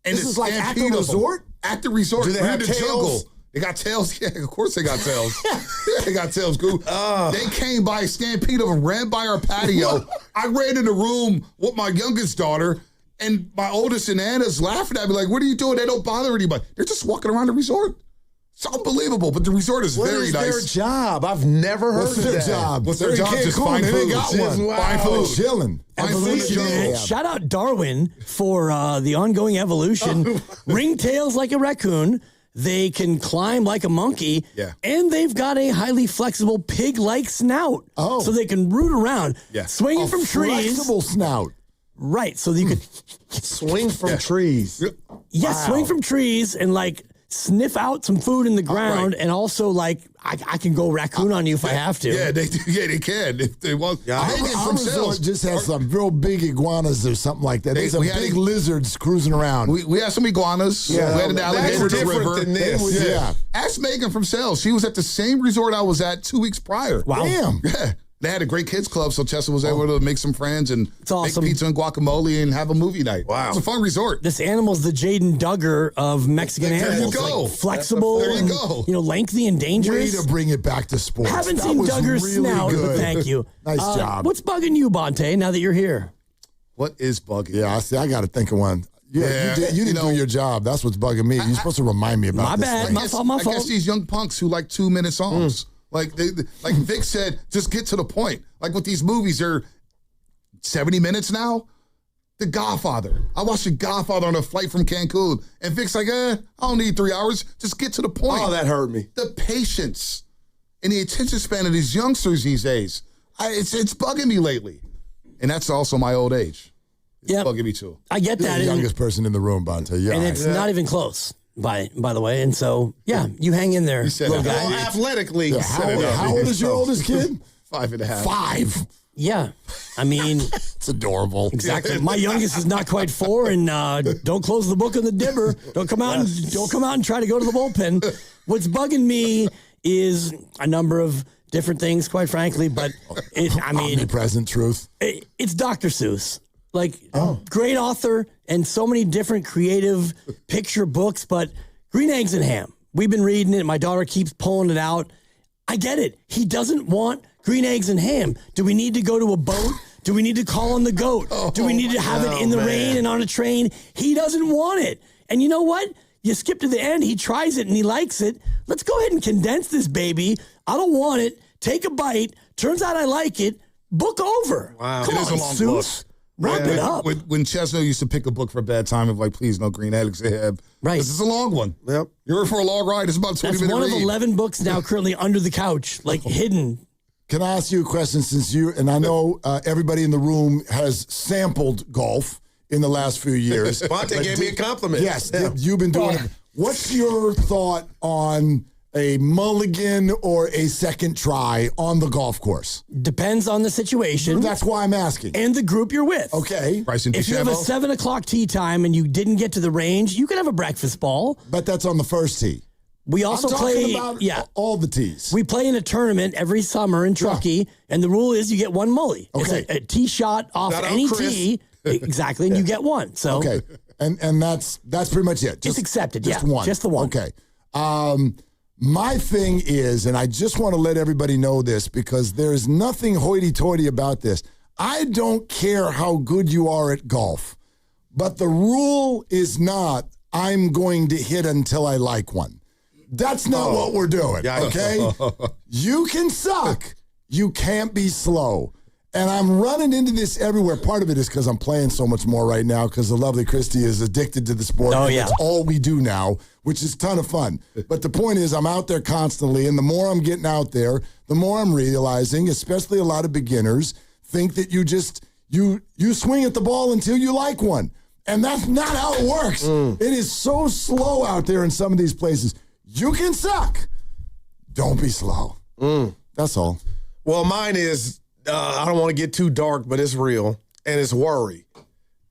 is like at the resort? At the resort. Do they have tails? Jungle. They got tails. Yeah, of course they got tails. They got tails, Goo. They came by, a stampede of them, ran by our patio. I ran in the room with my youngest daughter, and my oldest and Anna's laughing at me like, what are you doing? They don't bother anybody. They're just walking around the resort. It's unbelievable, but the resort is very nice. What is their job? I've never heard of that. What's their job? Just find food. Find food. Chilling. Evolution, man. Shout out Darwin for the ongoing evolution. Ringtails like a raccoon. They can climb like a monkey. Yeah. And they've got a highly flexible pig-like snout. Oh. So they can root around. Yeah. Swinging from trees. Flexible snout. Right. So you could swing from trees. Yeah, swing from trees and like sniff out some food in the ground, and also like I can go raccoon on you if I have to. Yeah, they do. Yeah, they can if they want. Yeah, our resort just has some real big iguanas or something like that. There's some big lizards cruising around. We had some iguanas. Yeah, we had an alligator in the river. Than this. Yeah. Ask Megan from Sales. She was at the same resort I was at 2 weeks prior. Wow. Damn. Yeah. They had a great kids club, so Chester was able to make some friends and awesome. make pizza and guacamole and have a movie night. Wow. It's a fun resort. This animal's the Jaden Duggar of Mexican animals. There you go. Like flexible. There you go. And, lengthy and dangerous. Way to bring it back to sports. Haven't seen Duggar's really snout, good. but thank you. Nice job. What's bugging you, Bonte, now that you're here? What is bugging? Yeah, I got to think of one. Yeah, you didn't do your job. That's what's bugging me. You're supposed to remind me about this thing. My fault. I guess these young punks who like 2-minute songs. Like Vic said, just get to the point. Like with these movies, they're 70 minutes now. The Godfather. I watched The Godfather on a flight from Cancun, and Vic's like, I don't need 3 hours. Just get to the point. Oh, that hurt me. The patience and the attention span of these youngsters these days. It's bugging me lately. And that's also my old age. It's bugging me too. I get that. You're the youngest person in the room, Bonte. Yeah, and it's not even close, by the way. And so, you hang in there, little guy. Well, athletically. Yeah, how old is your oldest kid? 5.5. 5. Yeah. I mean, it's adorable. Exactly. My youngest is not quite 4, and don't close the book on the dibber. Don't come out and try to go to the bullpen. What's bugging me is a number of different things, quite frankly, but omnipresent truth. It's Dr. Seuss. Great author and so many different creative picture books, but Green Eggs and Ham. We've been reading it. My daughter keeps pulling it out. I get it. He doesn't want green eggs and ham. Do we need to go to a boat? Do we need to call on the goat? Do we need to have it in the rain and on a train? He doesn't want it. And you know what? You skip to the end. He tries it and he likes it. Let's go ahead and condense this baby. I don't want it. Take a bite. Turns out I like it. Book over. Wow. Come It on, is a long Seuss. Wrap it up. When Chestnut used to pick a book for bedtime of please no green eggs and ham. Right. This is a long one. Yep. You're in for a long ride. It's about 20 That's minutes. one of 11 books now currently under the couch, hidden. Can I ask you a question since and I know everybody in the room has sampled golf in the last few years. Bonte gave me a compliment. Yes, you've been doing it. What's your thought on a mulligan or a second try on the golf course? Depends on the situation. That's why I'm asking. And the group you're with. Okay. If you have a 7 o'clock tee time and you didn't get to the range, you can have a breakfast ball. But that's on the first tee. We also play about all the tees. We play in a tournament every summer in Truckee, and the rule is you get one mully. Okay. It's a tee shot off any tee. Exactly, and you get one. So okay. And that's pretty much it. It's accepted. Just one. Just the one. Okay. My thing is, and I just want to let everybody know this because there's nothing hoity-toity about this. I don't care how good you are at golf, but the rule is not I'm going to hit until I like one. That's not what we're doing, okay? You can suck. You can't be slow. And I'm running into this everywhere. Part of it is because I'm playing so much more right now because the lovely Christy is addicted to the sport. Oh, yeah. That's all we do now, which is a ton of fun. But the point is I'm out there constantly, and the more I'm getting out there, the more I'm realizing, especially a lot of beginners, think that you swing at the ball until you like one. And that's not how it works. It is so slow out there in some of these places. You can suck. Don't be slow. That's all. Well, mine is, I don't want to get too dark, but it's real, and it's worry.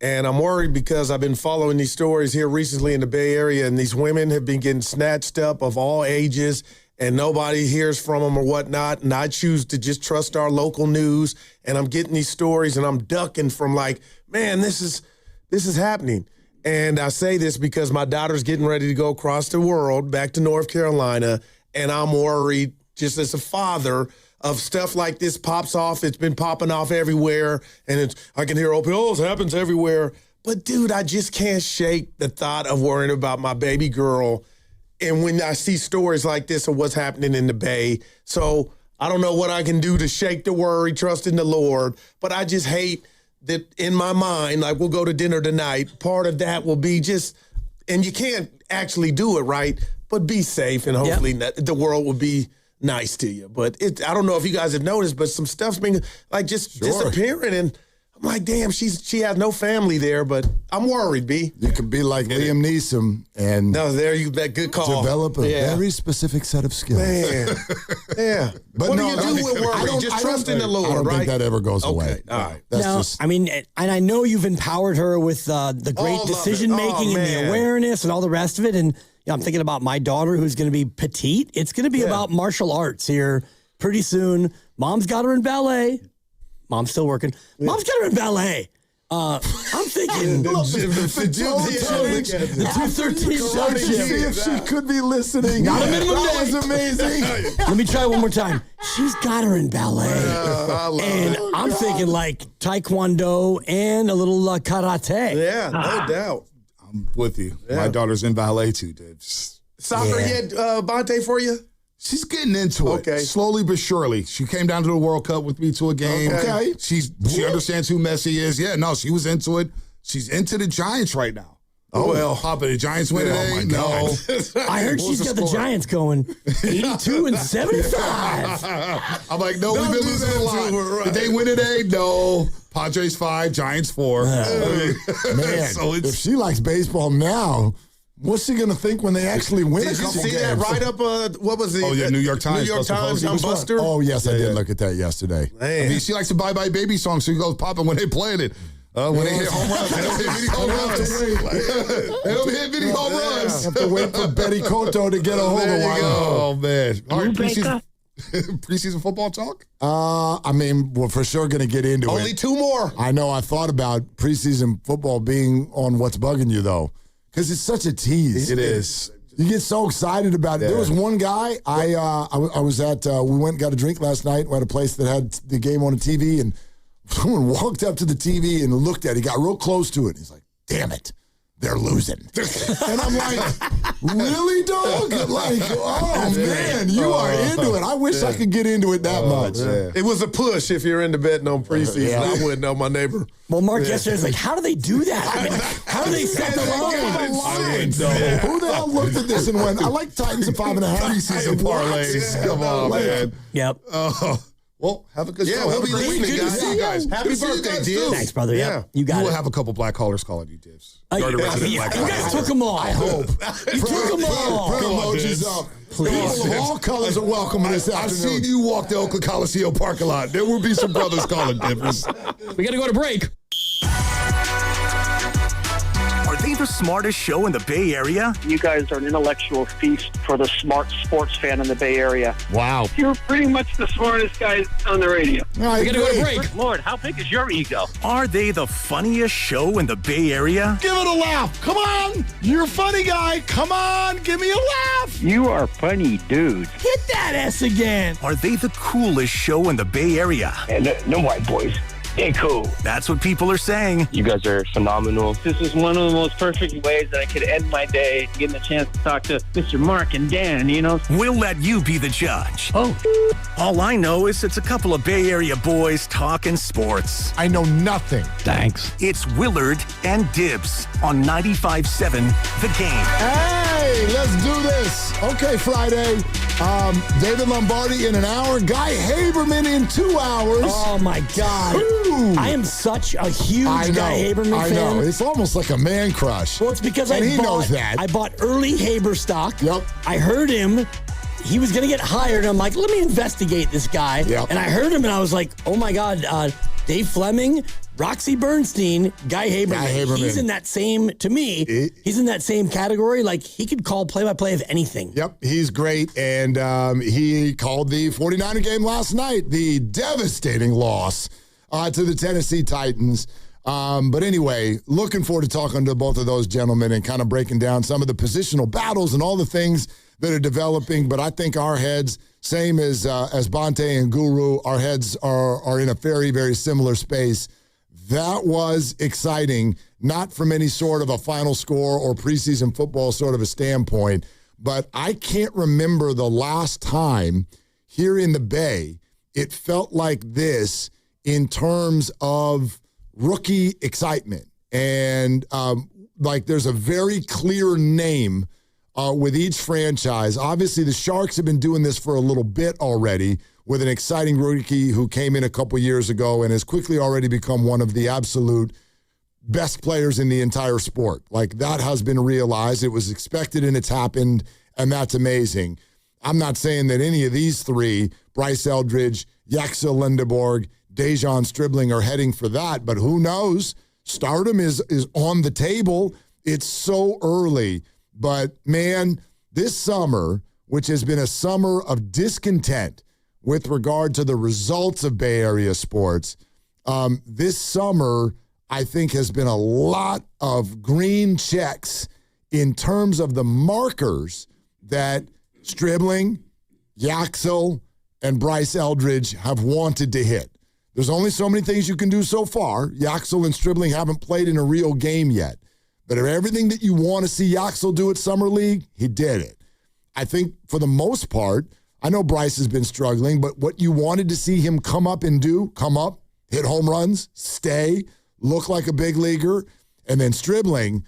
And I'm worried because I've been following these stories here recently in the Bay Area, and these women have been getting snatched up of all ages, and nobody hears from them or whatnot. And I choose to just trust our local news, and I'm getting these stories, and I'm ducking from man, this is happening. And I say this because my daughter's getting ready to go across the world back to North Carolina, and I'm worried just as a father of stuff like this pops off. It's been popping off everywhere, and I can hear, it happens everywhere. But, dude, I just can't shake the thought of worrying about my baby girl. And when I see stories like this of what's happening in the Bay, so I don't know what I can do to shake the worry, trust in the Lord, but I just hate that in my mind, we'll go to dinner tonight, part of that will be and you can't actually do it, right? But be safe, and hopefully the world will be nice to you. But I don't know if you guys have noticed, but some stuff's been disappearing, and I'm like, damn, she has no family there, but I'm worried, B. You could be like Liam Neeson and that good call. Develop a very specific set of skills. Man. Yeah. But what do you do with worry? Just trust in the Lord, I don't think that ever goes away. All right. And I know you've empowered her with the great decision-making and the awareness and all the rest of it. And I'm thinking about my daughter who's going to be petite. It's going to be about martial arts here pretty soon. Mom's got her in ballet. Mom's still working. Mom's got her in ballet. I'm thinking the 213 show. See if she could be listening. Not a minimum That day. was amazing. Let me try one more time. She's got her in ballet. And I'm thinking like taekwondo and a little karate. Yeah, no doubt. I'm with you. My daughter's in ballet too, dude. Soccer yet, Bonte, for you? She's getting into it, Okay. slowly but surely. She came down to the World Cup with me to a game. Okay. She understands who Messi is. Yeah, no, she was into it. She's into the Giants right now. Oh, well. Papa, the Giants win today? Oh, my No. I heard she's got the Giants going 82 and 75. I'm like, no, Don't we've been do losing that a lot. to her, right. Did they win today? No. Padres 5, Giants 4. Man, So if it's she likes baseball now, what's she going to think when they actually win Did a you couple see games? that write-up? What was it? Oh, yeah, New York Times. New York Times on Buster Buster? Oh, yes, I did look at that yesterday. Man. I mean, she likes the Bye Bye Baby song, so he goes popping when they playing it. When they hit home runs, they don't hit many home runs. They don't hit many home runs. Have to wait for Betty Koto to get a hold of There you one. go. Oh, man. All right, breaker. preseason football talk? I mean, we're for sure going to get into it. Only 2 more. I know I thought about preseason football being on What's Bugging You, though, because it's such a tease. It is. You get so excited about it. Yeah. There was one guy, I was at, we went and got a drink last night. We had a place that had the game on the TV, and someone walked up to the TV and looked at it. He got real close to it. He's like, damn it, they're losing. And I'm like, really, dog? Like, oh, man, you are into it. I wish I could get into it that much. It was a push if you're into betting on preseason. I wouldn't know my neighbor. Well, Mark yesterday was like, how do they do that? I mean, how do they set the line? Who the hell looked at this and went, I like Titans at 5.5. Preseason parlays. Come on, man. Yep. Well, have a good show. Yeah, we'll Have a be great listening, week. Good to guys. see you guys. Happy Good to see you birthday, guys, Dibs. too. Thanks, brother. Yeah. Yeah. You got You will it. have a couple black callers calling you, Dibs. You guys took them all. I hope. You took them all. Put Come on, emojis Dibs. up. Please. People of all colors are welcome this I've afternoon. seen you walk the Oakland Coliseum parking lot. There will be some brothers calling, Dibs. We got to go to break. Are they the smartest show in the Bay Area? You guys are an intellectual feast for the smart sports fan in the Bay Area. Wow. You're pretty much the smartest guys on the radio. We got to go to break. Good Lord, how big is your ego? Are they the funniest show in the Bay Area? Give it a laugh. Come on. You're a funny guy. Come on. Give me a laugh. You are funny dudes. Hit that S again. Are they the coolest show in the Bay Area? And no white boys. They're cool. That's what people are saying. You guys are phenomenal. This is one of the most perfect ways that I could end my day, getting the chance to talk to Mr. Mark and Dan, you know? We'll let you be the judge. Oh. All I know is it's a couple of Bay Area boys talking sports. I know nothing. Thanks. It's Willard and Dibs on 95.7 The Game. Hey, let's do this. Okay, Friday. David Lombardi in an hour. Guy Haberman in 2 hours. Oh, my God. Ooh. I am such a huge Guy Haberman I fan. know. It's almost like a man crush. Well, it's because and I he knows that. I bought early Haber stock. Yep. I heard him. He was going to get hired. I'm like, let me investigate this guy. Yep. And I heard him, and I was like, oh, my God, Dave Fleming, Roxy Bernstein, Guy Haberman. Guy Haberman. He's in that same, to me, he's in that same category. Like, he could call play-by-play of anything. Yep, he's great. And he called the 49er game last night, the devastating loss to the Tennessee Titans. But anyway, looking forward to talking to both of those gentlemen and kind of breaking down some of the positional battles and all the things that are developing. But I think our heads, same as Bonte and Guru, our heads are in a very, very similar space. That was exciting, not from any sort of a final score or preseason football sort of a standpoint, but I can't remember the last time here in the Bay it felt like this in terms of rookie excitement. And like there's a very clear name with each franchise. Obviously, the Sharks have been doing this for a little bit already with an exciting rookie who came in a couple years ago and has quickly already become one of the absolute best players in the entire sport. Like, that has been realized. It was expected and it's happened, and that's amazing. I'm not saying that any of these three, Bryce Eldridge, Yaxel Lindeborg, Dejan Stribling, are heading for that, but who knows? Stardom is on the table. It's so early. But, man, this summer, which has been a summer of discontent with regard to the results of Bay Area sports. This summer, I think, has been a lot of green checks in terms of the markers that Stribling, Yaxel, and Bryce Eldridge have wanted to hit. There's only so many things you can do so far. Yaxel and Stribling haven't played in a real game yet. But of everything that you want to see Yaxel do at Summer League, he did it. I think for the most part, I know Bryce has been struggling, but what you wanted to see him come up and do, come up, hit home runs, stay, look like a big leaguer, and then Stribling,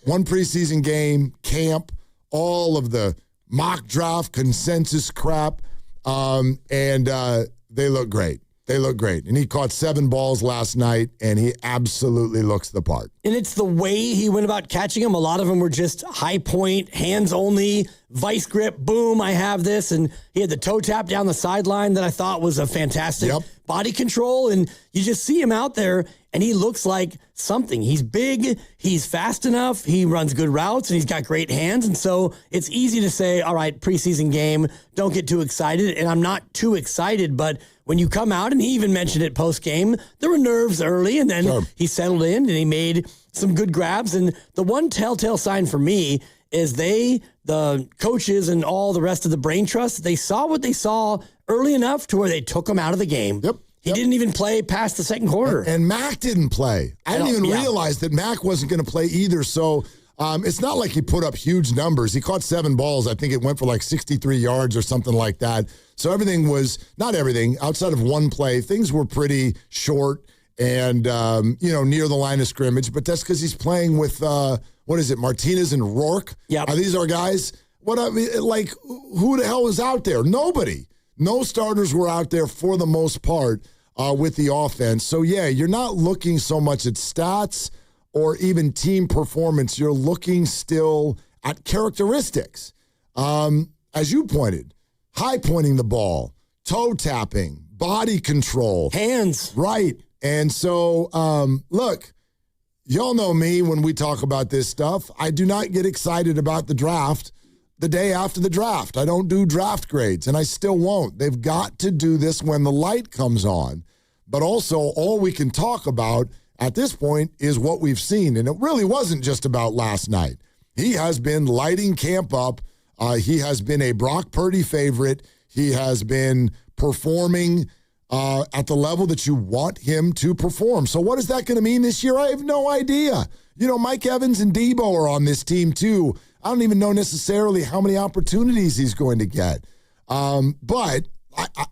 one preseason game, camp, all of the mock draft consensus crap, and they look great. They look great. And he caught 7 balls last night, and he absolutely looks the part. And it's the way he went about catching them. A lot of them were just high point, hands only, vice grip, boom, I have this. And he had the toe tap down the sideline that I thought was a fantastic body control. And you just see him out there, and he looks like something. He's big, he's fast enough, he runs good routes, and he's got great hands. And so it's easy to say, all right, preseason game, don't get too excited. And I'm not too excited, but when you come out, and he even mentioned it post-game, there were nerves early, and then he settled in, and he made some good grabs. And the one telltale sign for me is the coaches and all the rest of the brain trust, they saw what they saw early enough to where they took him out of the game. He didn't even play past the second quarter. And Mac didn't play. I didn't even realize that Mac wasn't going to play either. So it's not like he put up huge numbers. He caught 7 balls. I think it went for like 63 yards or something like that. So everything was, not everything, outside of one play, things were pretty short and, near the line of scrimmage. But that's because he's playing with, Martinez and Rourke? Yeah. Are these our guys? Who the hell was out there? Nobody. No starters were out there for the most part with the offense. So, yeah, you're not looking so much at stats or even team performance. You're looking still at characteristics. As you pointed, high pointing the ball, toe tapping, body control. Hands. Right. And so, look, y'all know me when we talk about this stuff. I do not get excited about the draft the day after the draft. I don't do draft grades, and I still won't. They've got to do this when the light comes on. But also, all we can talk about at this point is what we've seen. And it really wasn't just about last night. He has been lighting camp up. He has been a Brock Purdy favorite. He has been performing at the level that you want him to perform. So what is that going to mean this year? I have no idea. Mike Evans and Debo are on this team too. I don't even know necessarily how many opportunities he's going to get. But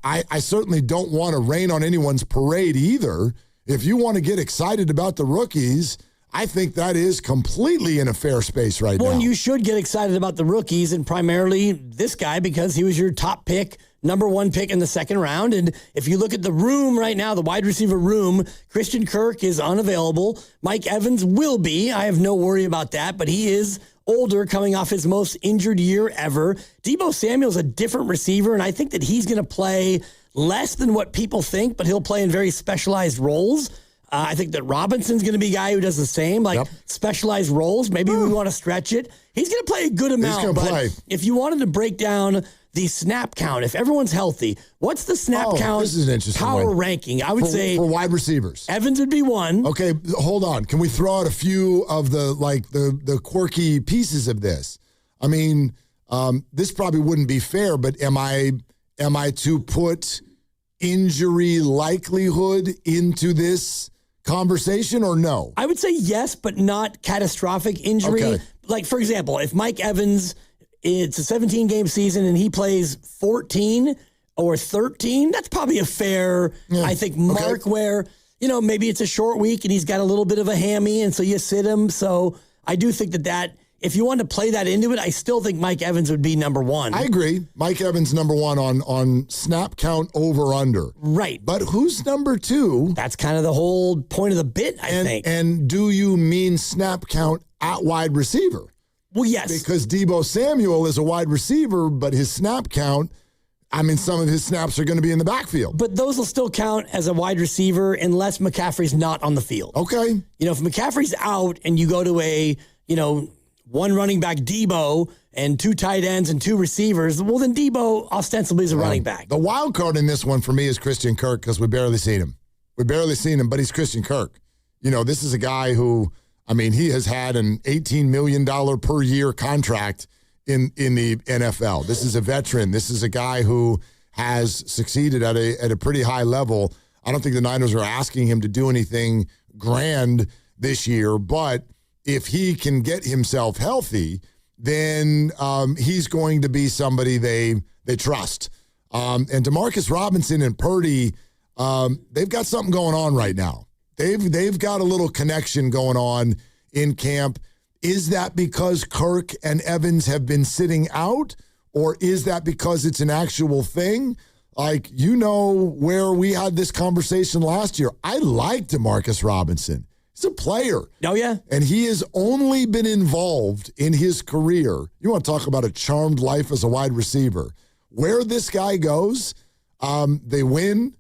I certainly don't want to rain on anyone's parade either. If you want to get excited about the rookies, I think that is completely in a fair space right now. Well, you should get excited about the rookies, and primarily this guy because he was your top pick, number 1 pick in the second round. And if you look at the room right now, the wide receiver room, Christian Kirk is unavailable. Mike Evans will be. I have no worry about that, but he is older, coming off his most injured year ever. Debo Samuel's a different receiver, and I think that he's going to play less than what people think, but he'll play in very specialized roles. I think that Robinson's going to be a guy who does the same, specialized roles. Maybe we want to stretch it. He's going to play a good amount. He's going to play. If you wanted to break down the snap count, if everyone's healthy, what's the snap count this is an interesting power one. ranking? I would say for wide receivers. Evans would be 1. Okay, hold on. Can we throw out a few of the quirky pieces of this? I mean, this probably wouldn't be fair, but am I to put injury likelihood into this conversation or no? I would say yes, but not catastrophic injury. Okay. Like, for example, if Mike Evans, it's a 17-game season and he plays 14 or 13, that's probably a fair, I think, mark where, maybe it's a short week and he's got a little bit of a hammy, and so you sit him. So I do think that if you want to play that into it, I still think Mike Evans would be number 1. I agree. Mike Evans number 1 on snap count over under. Right. But who's number 2? That's kind of the whole point of the bit, I think. And do you mean snap count at wide receiver? Well, yes. Because Debo Samuel is a wide receiver, but his snap count, some of his snaps are going to be in the backfield. But those will still count as a wide receiver unless McCaffrey's not on the field. Okay. If McCaffrey's out and you go to a, one running back Debo, and 2 tight ends and 2 receivers, well, then Debo ostensibly is a running back. The wild card in this one for me is Christian Kirk because we barely seen him. But he's Christian Kirk. This is a guy who, he has had an $18 million per year contract in the NFL. This is a veteran. This is a guy who has succeeded at a pretty high level. I don't think the Niners are asking him to do anything grand this year, but if he can get himself healthy, then he's going to be somebody they trust. And Demarcus Robinson and Purdy, they've got something going on right now. They've got a little connection going on in camp. Is that because Kirk and Evans have been sitting out, or is that because it's an actual thing? Where we had this conversation last year. I like Demarcus Robinson. He's a player. Oh, yeah. And he has only been involved in his career. You want to talk about a charmed life as a wide receiver. Where this guy goes, they win,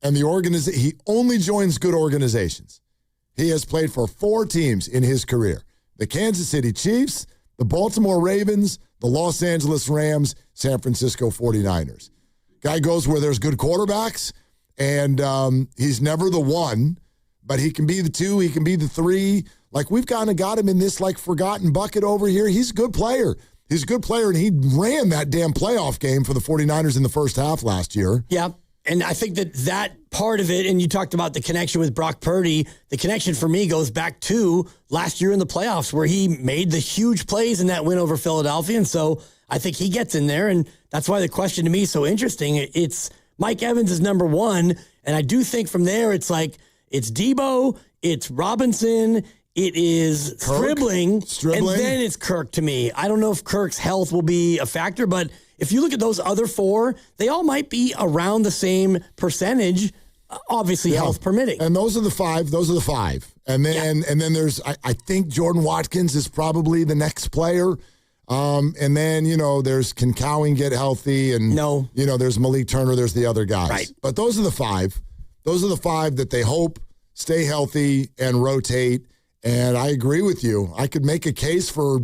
and he only joins good organizations. He has played for 4 teams in his career. The Kansas City Chiefs, the Baltimore Ravens, the Los Angeles Rams, San Francisco 49ers. Guy goes where there's good quarterbacks, and he's never the 1, but he can be the 2, he can be the 3. We've kind of got him in this, forgotten bucket over here. He's a good player. And he ran that damn playoff game for the 49ers in the first half last year. Yeah, and I think that part of it, and you talked about the connection with Brock Purdy, the connection for me goes back to last year in the playoffs where he made the huge plays in that win over Philadelphia, and so I think he gets in there, and that's why the question to me is so interesting. It's Mike Evans is number 1, and I do think from there it's Debo, it's Robinson, it is Stribling, and then it's Kirk to me. I don't know if Kirk's health will be a factor, but if you look at those other 4, they all might be around the same percentage, obviously health permitting. And those are the 5. And then there's, I think Jordan Watkins is probably the next player. And then, there's can Cowing get healthy? And, there's Malik Turner. There's the other guys. Right. But those are the 5. Those are the 5 that they hope stay healthy and rotate. And I agree with you. I could make a case for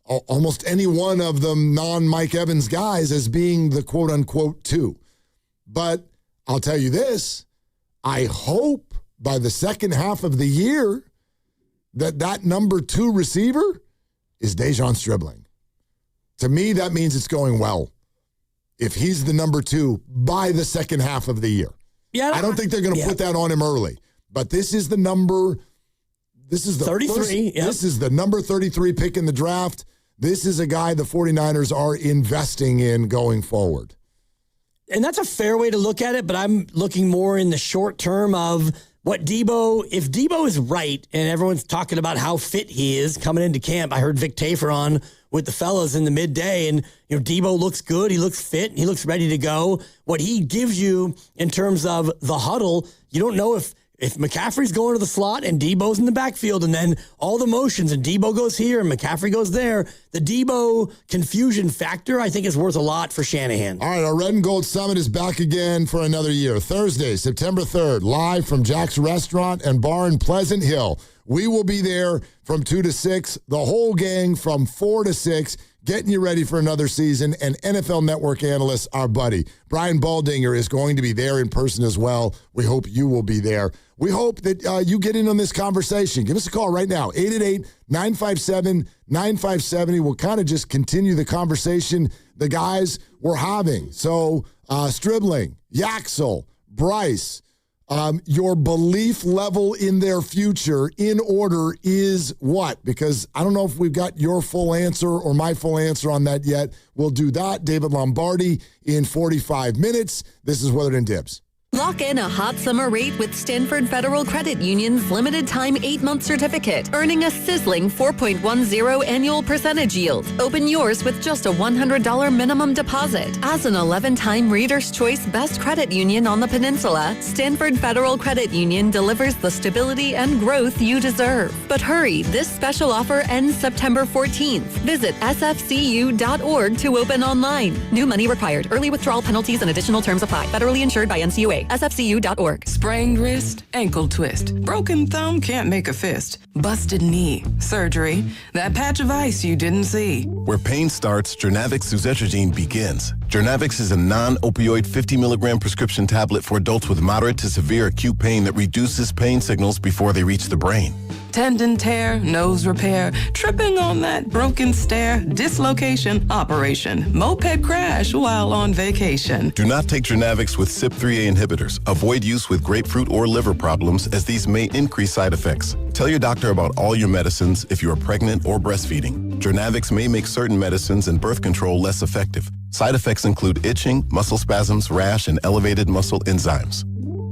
almost any one of them non-Mike Evans guys as being the quote-unquote 2. But I'll tell you this. I hope by the second half of the year that number 2 receiver is Dejon Stribling. To me, that means it's going well. If he's the number 2 by the second half of the year. Yeah, I don't think they're going to put that on him early. But this is the number. This is the 33. This is the number 33 pick in the draft. This is a guy the 49ers are investing in going forward. And that's a fair way to look at it, but I'm looking more in the short term of what Debo, if Debo is right, and everyone's talking about how fit he is coming into camp. I heard Vic Tafer on with the fellas in the midday, and Debo looks good, he looks fit, and he looks ready to go. What he gives you in terms of the huddle, you don't know if McCaffrey's going to the slot and Debo's in the backfield, and then all the motions, and Debo goes here and McCaffrey goes there, the Debo confusion factor, I think, is worth a lot for Shanahan. All right, our Red and Gold Summit is back again for another year. Thursday, September 3rd, live from Jack's Restaurant and Bar in Pleasant Hill. We will be there from 2 to 6, the whole gang from 4 to 6, getting you ready for another season, and NFL Network analyst, our buddy, Brian Baldinger, is going to be there in person as well. We hope you will be there. We hope that you get in on this conversation. Give us a call right now, 888-957-9570. We'll kind of just continue the conversation the guys were having. So, Stribling, Yaxel, Bryce, your belief level in their future in order is what? Because I don't know if we've got your full answer or my full answer on that yet. We'll do that. David Lombardi in 45 minutes. This is Willard and Dibs. Lock in a hot summer rate with Stanford Federal Credit Union's limited time 8-month certificate, earning a sizzling 4.10 annual percentage yield. Open yours with just a $100 minimum deposit. As an 11-time Reader's Choice Best Credit Union on the Peninsula, Stanford Federal Credit Union delivers the stability and growth you deserve. But hurry, this special offer ends September 14th. Visit sfcu.org to open online. New money required. Early withdrawal penalties and additional terms apply. Federally insured by NCUA. today. sfcu.org. Sprained wrist, ankle twist. Broken thumb can't make a fist. Busted knee, surgery. That patch of ice you didn't see. Where pain starts, Jernavix suzetrigine begins. Jernavix is a non-opioid 50 milligram prescription tablet for adults with moderate to severe acute pain that reduces pain signals before they reach the brain. Tendon tear, nose repair, tripping on that broken stair, dislocation, operation, moped crash while on vacation. Do not take Jernavix with CYP3A inhibitors. Avoid use with grapefruit or liver problems as these may increase side effects. Tell your doctor about all your medicines if you are pregnant or breastfeeding. Jernavix may make certain medicines and birth control less effective. Side effects include itching, muscle spasms, rash, and elevated muscle enzymes.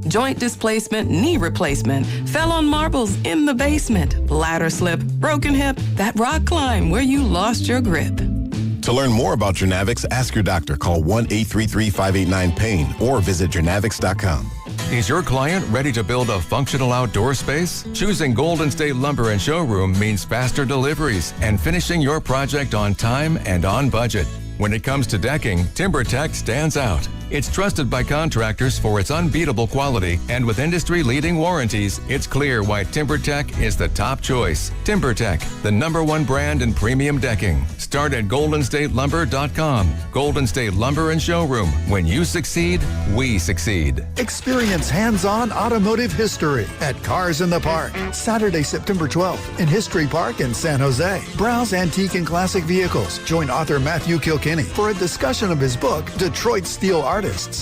Joint displacement, knee replacement, fell on marbles in the basement, ladder slip, broken hip, that rock climb where you lost your grip. To learn more about Jernavix, ask your doctor. Call 1-833-589-PAIN or visit jernavix.com. Is your client ready to build a functional outdoor space? Choosing Golden State Lumber and Showroom means faster deliveries and finishing your project on time and on budget. When it comes to decking, TimberTech stands out. It's trusted by contractors for its unbeatable quality, and with industry-leading warranties, it's clear why TimberTech is the top choice. TimberTech, the #1 brand in premium decking. Start at goldenstatelumber.com. Golden State Lumber and Showroom. When you succeed, we succeed. Experience hands-on automotive history at Cars in the Park, Saturday, September 12th in History Park in San Jose. Browse antique and classic vehicles. Join author Matthew Kilkenny for a discussion of his book, Detroit Steel Artists,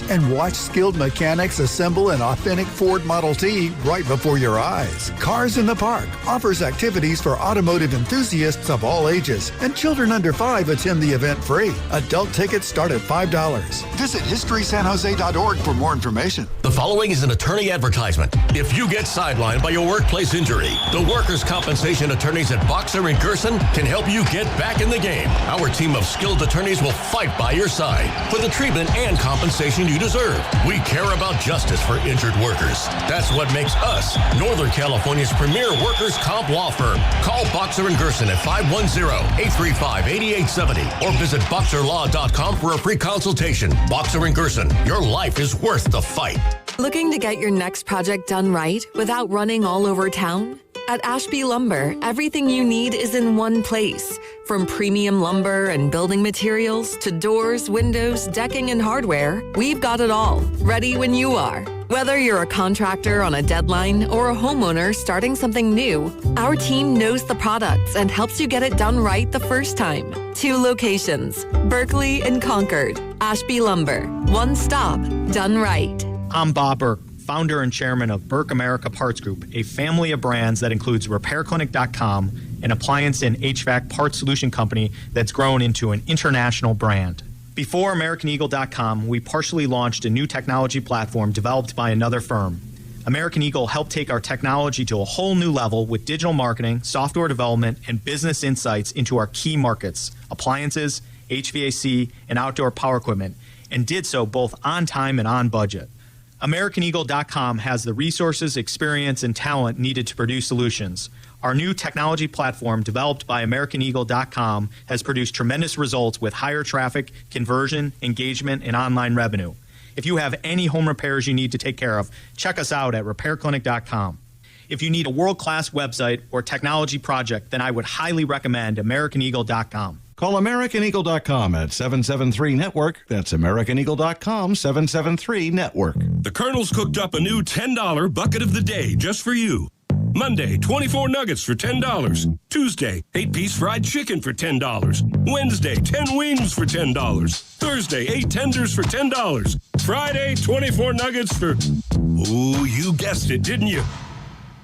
and watch skilled mechanics assemble an authentic Ford Model T right before your eyes. Cars in the Park offers activities for automotive enthusiasts of all ages, and children under 5 attend the event free. Adult tickets start at $5. Visit historysanjose.org for more information. The following is an attorney advertisement. If you get sidelined by your workplace injury, the workers' compensation attorneys at Boxer and Gerson can help you get back in the game. Our team of skilled attorneys will fight by your side for the treatment and compensation you deserve. We care about justice for injured workers. That's what makes us Northern California's premier workers' comp law firm. Call Boxer and Gerson at 510-835-8870 or visit boxerlaw.com for a free consultation. Boxer and Gerson, your life is worth the fight. Looking to get your next project done right without running all over town? At Ashby Lumber, everything you need is in one place. From premium lumber and building materials to doors, windows, decking, and hardware, we've got it all, ready when you are. Whether you're a contractor on a deadline or a homeowner starting something new, our team knows the products and helps you get it done right the first time. 2 locations, Berkeley and Concord. Ashby Lumber, one stop, done right. I'm Bob Burke, founder and chairman of Burke America Parts Group, a family of brands that includes RepairClinic.com, an appliance and HVAC parts solution company that's grown into an international brand. Before AmericanEagle.com, we partially launched a new technology platform developed by another firm. American Eagle helped take our technology to a whole new level with digital marketing, software development, and business insights into our key markets, appliances, HVAC, and outdoor power equipment, and did so both on time and on budget. AmericanEagle.com has the resources, experience, and talent needed to produce solutions. Our new technology platform, developed by AmericanEagle.com, has produced tremendous results with higher traffic, conversion, engagement, and online revenue. If you have any home repairs you need to take care of, check us out at RepairClinic.com. If you need a world-class website or technology project, then I would highly recommend AmericanEagle.com. Call AmericanEagle.com at 773-NETWORK. That's AmericanEagle.com, 773-NETWORK. The Colonel's cooked up a new $10 bucket of the day just for you. Monday, 24 nuggets for $10. Tuesday, 8-piece fried chicken for $10. Wednesday, 10 wings for $10. Thursday, 8 tenders for $10. Friday, 24 nuggets for... Ooh, you guessed it, didn't you?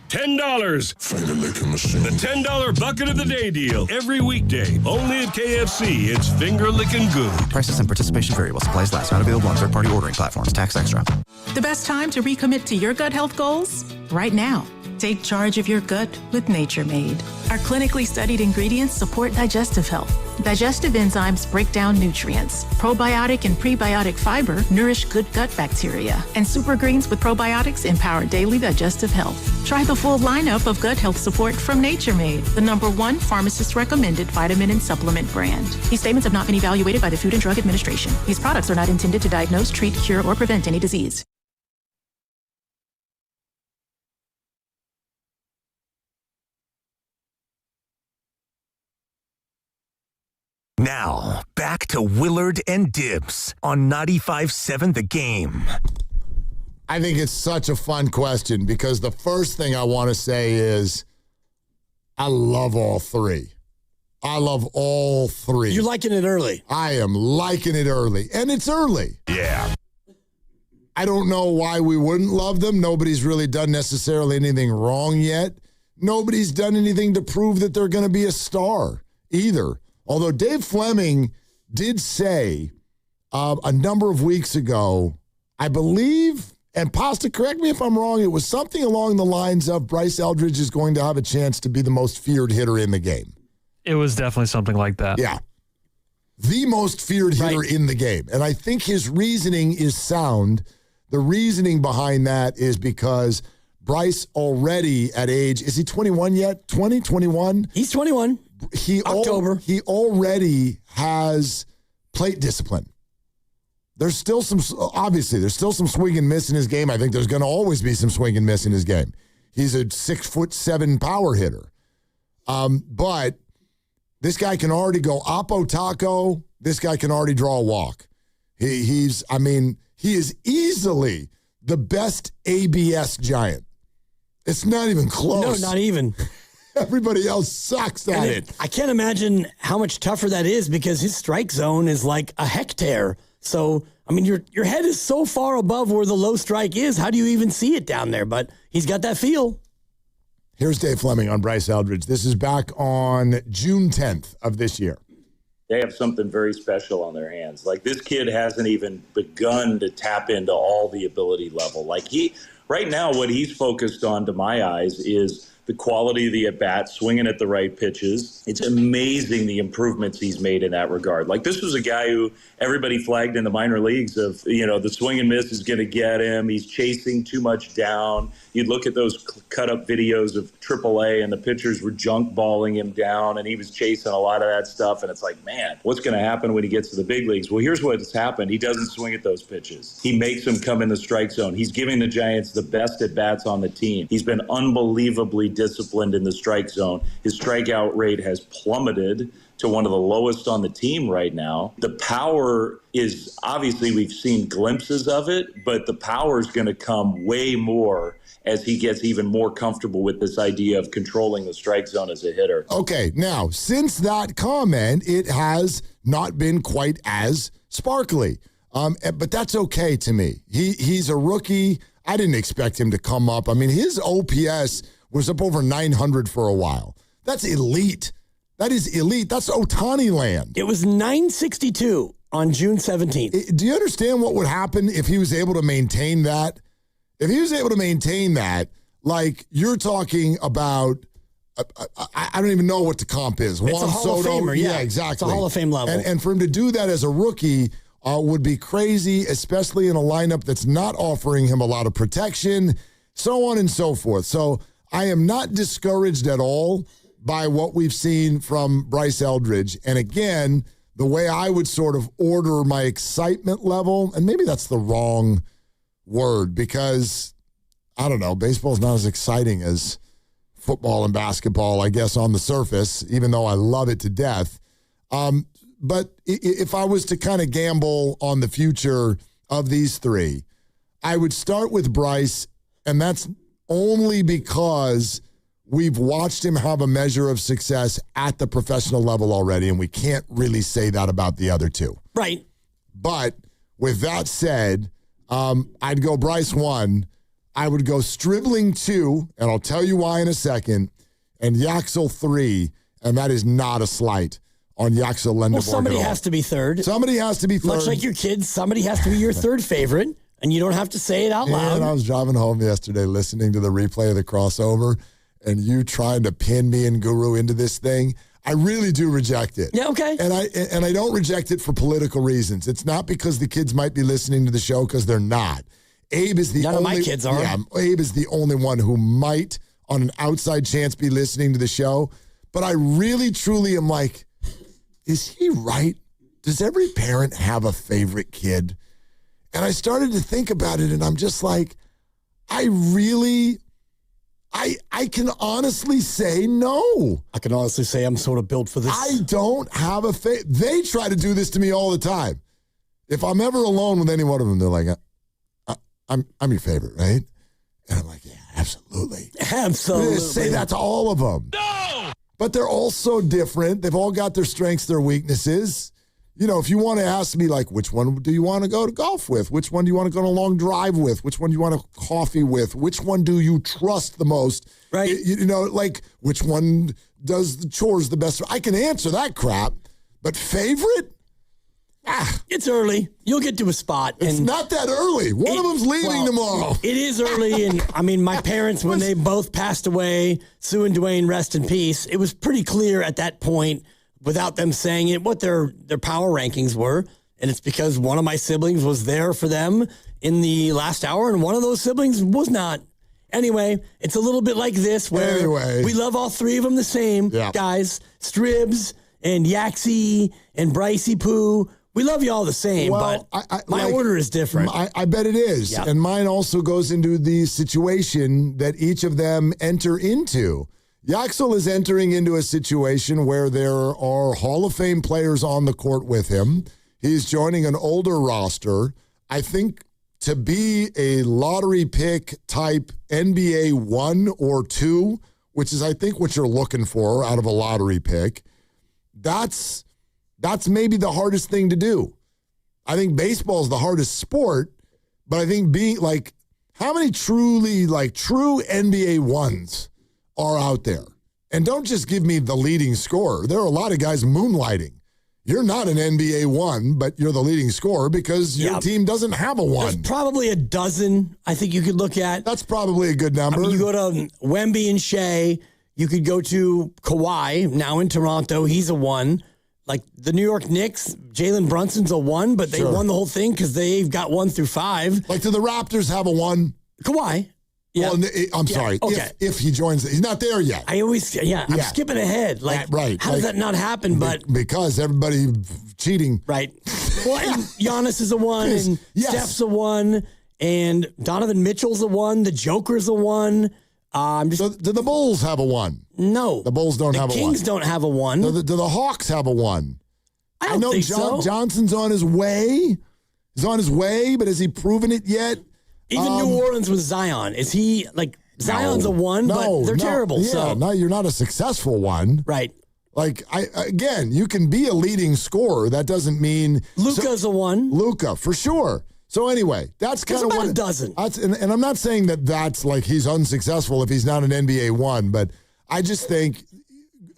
$10. Finger licking machine. The $10 bucket of the day deal. Every weekday. Only at KFC. It's finger licking good. Prices and participation vary while supplies last. Not available on third-party ordering platforms. Tax extra. The best time to recommit to your gut health goals? Right now. Take charge of your gut with Nature Made. Our clinically studied ingredients support digestive health. Digestive enzymes break down nutrients. Probiotic and prebiotic fiber nourish good gut bacteria. And super greens with probiotics empower daily digestive health. Try the full lineup of gut health support from Nature Made, the #1 pharmacist-recommended vitamin and supplement brand. These statements have not been evaluated by the Food and Drug Administration. These products are not intended to diagnose, treat, cure, or prevent any disease. Now, back to Willard and Dibs on 95.7 The Game. I think it's such a fun question because the first thing I want to say is I love all three. I love all three. You're liking it early. I am liking it early. And it's early. Yeah. I don't know why we wouldn't love them. Nobody's really done necessarily anything wrong yet. Nobody's done anything to prove that they're going to be a star either. Although Dave Fleming did say a number of weeks ago, I believe, and Pasta, correct me if I'm wrong, it was something along the lines of Bryce Eldridge is going to have a chance to be the most feared hitter in the game. It was definitely something like that. Yeah. The most feared hitter in the game. And I think his reasoning is sound. The reasoning behind that is because Bryce already at age, is he 21 yet? 20, 21? He's 21. He already has plate discipline. There's still some swing and miss in his game. I think there's going to always be some swing and miss in his game. He's a 6'7" power hitter. But this guy can already go oppo taco. This guy can already draw a walk. He is easily the best ABS Giant. It's not even close. No, not even. Everybody else sucks at it. I can't imagine how much tougher that is because his strike zone is like a hectare. So, I mean, your head is so far above where the low strike is. How do you even see it down there? But he's got that feel. Here's Dave Fleming on Bryce Eldridge. This is back on June 10th of this year. They have something very special on their hands. Like, this kid hasn't even begun to tap into all the ability level. Like, right now, what he's focused on, to my eyes, is the quality of the at-bat, swinging at the right pitches. It's amazing the improvements he's made in that regard. Like, this was a guy who everybody flagged in the minor leagues of, the swing and miss is going to get him. He's chasing too much down. You'd look at those cut-up videos of AAA, and the pitchers were junk balling him down, and he was chasing a lot of that stuff. And it's like, man, what's going to happen when he gets to the big leagues? Well, here's what's happened. He doesn't swing at those pitches. He makes them come in the strike zone. He's giving the Giants the best at-bats on the team. He's been unbelievably disciplined in the strike zone. His strikeout rate has plummeted to one of the lowest on the team right now. The power is, obviously, we've seen glimpses of it, but the power is going to come way more as he gets even more comfortable with this idea of controlling the strike zone as a hitter. Okay, now, since that comment, it has not been quite as sparkly. But that's okay to me. He's a rookie. I didn't expect him to come up. I mean, his OPS was up over 900 for a while. That's elite. That is elite. That's Ohtani land. It was 962 on June 17th. Do you understand what would happen if he was able to maintain that? If he was able to maintain that, like you're talking about, I don't even know what the comp is. It's Juan a Hall of Soto. Famer, yeah. Exactly. It's a Hall of Fame level. And for him to do that as a rookie would be crazy, especially in a lineup that's not offering him a lot of protection, so on and so forth. So I am not discouraged at all by what we've seen from Bryce Eldridge. And again, the way I would sort of order my excitement level, and maybe that's the wrong word because, I don't know, baseball is not as exciting as football and basketball, I guess, on the surface, even though I love it to death. But if I was to kind of gamble on the future of these three, I would start with Bryce, and that's only because we've watched him have a measure of success at the professional level already, and we can't really say that about the other two. Right. But with that said, I'd go Bryce 1. I would go Stribling 2, and I'll tell you why in a second, and Yaxel 3, and that is not a slight on Yaxel Lendeborg. Well, somebody has to be third. Somebody has to be third. Much like your kids, somebody has to be your third favorite, and you don't have to say it out loud. And I was driving home yesterday listening to the replay of the crossover, and you trying to pin me and Guru into this thing. I really do reject it. Yeah, okay. And I don't reject it for political reasons. It's not because the kids might be listening to the show, because they're not. Abe is the None only. of my kids are. Yeah, Abe is the only one who might, on an outside chance, be listening to the show. But I really, truly am like, is he right? Does every parent have a favorite kid? And I started to think about it, and I'm just like, I really I can honestly say no. I can honestly say I'm sort of built for this. I don't have a They try to do this to me all the time. If I'm ever alone with any one of them, they're like, I'm your favorite, right? And I'm like, yeah, absolutely. Absolutely. Say that to all of them. No! But they're all so different. They've all got their strengths, their weaknesses. You know, if you want to ask me, like, which one do you want to go to golf with? Which one do you want to go on a long drive with? Which one do you want to coffee with? Which one do you trust the most? Right. You know, like, which one does the chores the best? I can answer that crap. But favorite? It's early. You'll get to a spot. It's not that early. One of them's leaving tomorrow. It is early. And I mean, my parents, when they both passed away, Sue and Dwayne, rest in peace, it was pretty clear at that point, without them saying it, what their power rankings were. And it's because one of my siblings was there for them in the last hour, and one of those siblings was not. Anyway, it's a little bit like this, where we love all three of them the same, guys. Stribbs and Yaxie and Brycey Poo. We love you all the same, but my order is different. I bet it is. Yeah. And mine also goes into the situation that each of them enter into. Yaxel is entering into a situation where there are Hall of Fame players on the court with him. He's joining an older roster. I think to be a lottery pick type NBA 1 or 2, which is I think what you're looking for out of a lottery pick, that's maybe the hardest thing to do. I think baseball is the hardest sport, but I think being like, how many true NBA 1s are out there? And don't just give me the leading scorer. There are a lot of guys moonlighting. You're not an NBA 1, but you're the leading scorer because your team doesn't have a 1. There's probably a dozen I think you could look at. That's probably a good number. I mean, you go to Wemby and Shea. You could go to Kawhi, now in Toronto. He's a 1. Like the New York Knicks, Jalen Brunson's a 1, but they won the whole thing because they've got 1 through 5. Like, do the Raptors have a 1? Kawhi. Yeah. Well, I'm sorry. Okay. If he joins, he's not there yet. I'm skipping ahead. Like, right. How does that not happen? But because everybody cheating. Right. Well, and Giannis is a 1, and Steph's a 1, and Donovan Mitchell's a 1. The Joker's a 1. Do the Bulls have a 1? No. The Bulls don't have a 1. The Kings don't have a 1. Do the Hawks have a 1? I don't think so. Johnson's on his way. He's on his way, but has he proven it yet? Even New Orleans with Zion. Is he, like, Zion's a 1, but they're terrible. Yeah, so. No, you're not a successful 1. Right. Like, again, you can be a leading scorer. That doesn't mean... Luka's a 1. Luka, for sure. So anyway, that's kind of about what... a dozen. And I'm not saying that's like he's unsuccessful if he's not an NBA 1, but I just think,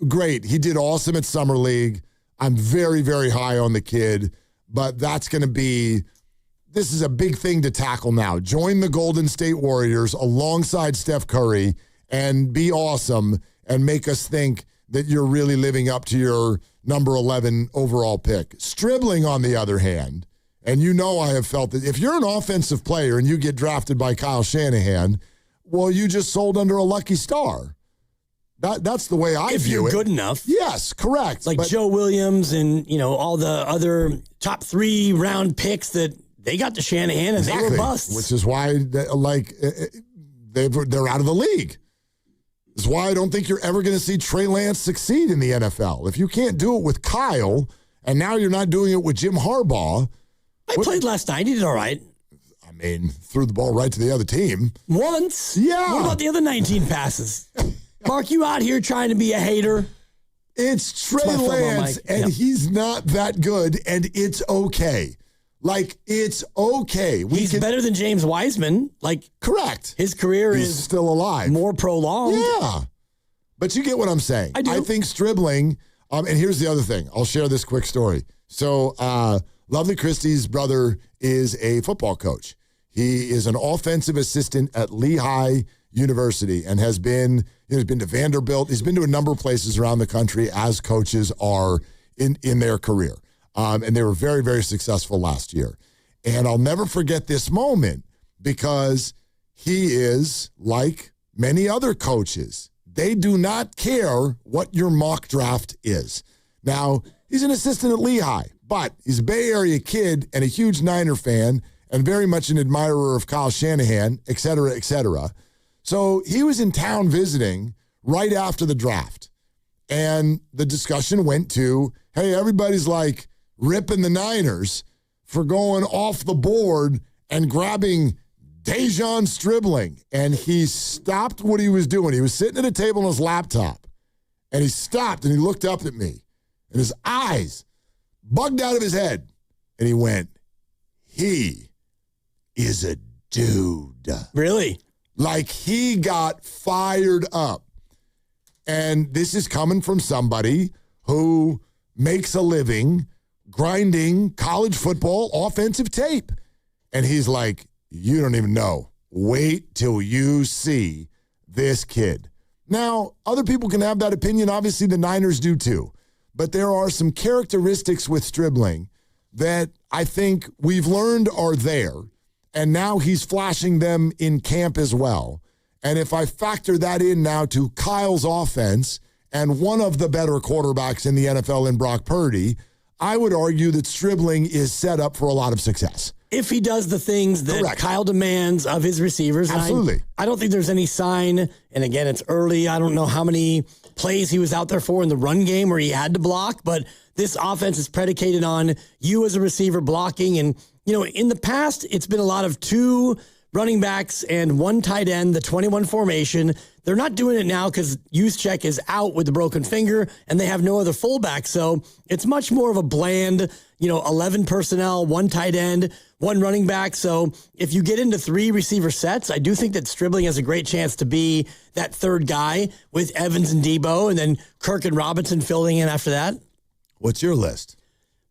great, he did awesome at Summer League. I'm very, very high on the kid, but that's going to be... This is a big thing to tackle now. Join the Golden State Warriors alongside Steph Curry and be awesome and make us think that you're really living up to your number 11 overall pick. Stribling, on the other hand, and you know I have felt that if you're an offensive player and you get drafted by Kyle Shanahan, well, you just sold under a lucky star. That's the way I view it. If you're good enough. Yes, correct. Like Joe Williams and, all the other top 3 round picks that they got to Shanahan and they were busts. Which is why, they're out of the league. That's why I don't think you're ever going to see Trey Lance succeed in the NFL. If you can't do it with Kyle, and now you're not doing it with Jim Harbaugh. I played last night. He did all right. I mean, threw the ball right to the other team. Once. Yeah. What about the other 19 passes? Mark, you out here trying to be a hater? It's Trey Lance, and he's not that good, and it's okay. Like, it's okay. He's better than James Wiseman. Like, correct. His career is still alive. More prolonged. Yeah. But you get what I'm saying. I do. I think Stribling, and here's the other thing. I'll share this quick story. So, Lovely Christie's brother is a football coach. He is an offensive assistant at Lehigh University and has been, he's been to Vanderbilt. He's been to a number of places around the country as coaches are in their career. And they were very, very successful last year. And I'll never forget this moment because he is like many other coaches. They do not care what your mock draft is. Now, he's an assistant at Lehigh, but he's a Bay Area kid and a huge Niner fan and very much an admirer of Kyle Shanahan, et cetera, et cetera. So he was in town visiting right after the draft. And the discussion went to, hey, everybody's like ripping the Niners for going off the board and grabbing Dejon Stribling. And he stopped what he was doing. He was sitting at a table on his laptop. And he stopped and he looked up at me. And his eyes bugged out of his head. And he went, he is a dude. Really? Like he got fired up. And this is coming from somebody who makes a living grinding college football offensive tape. And he's like, you don't even know. Wait till you see this kid. Now, other people can have that opinion. Obviously, the Niners do too. But there are some characteristics with Stribling that I think we've learned are there. And now he's flashing them in camp as well. And if I factor that in now to Kyle's offense and one of the better quarterbacks in the NFL in Brock Purdy, I would argue that Stribling is set up for a lot of success. If he does the things that Correct. Kyle demands of his receivers. Absolutely. I don't think there's any sign, and again, it's early. I don't know how many plays he was out there for in the run game where he had to block, but this offense is predicated on you as a receiver blocking. And, in the past, it's been a lot of 2 running backs and 1 tight end, the 21 formation. They're not doing it now because Juszczyk is out with the broken finger and they have no other fullback. So it's much more of a bland, 11 personnel, 1 tight end, 1 running back. So if you get into 3 receiver sets, I do think that Stribling has a great chance to be that 3rd guy with Evans and Debo and then Kirk and Robinson filling in after that. What's your list?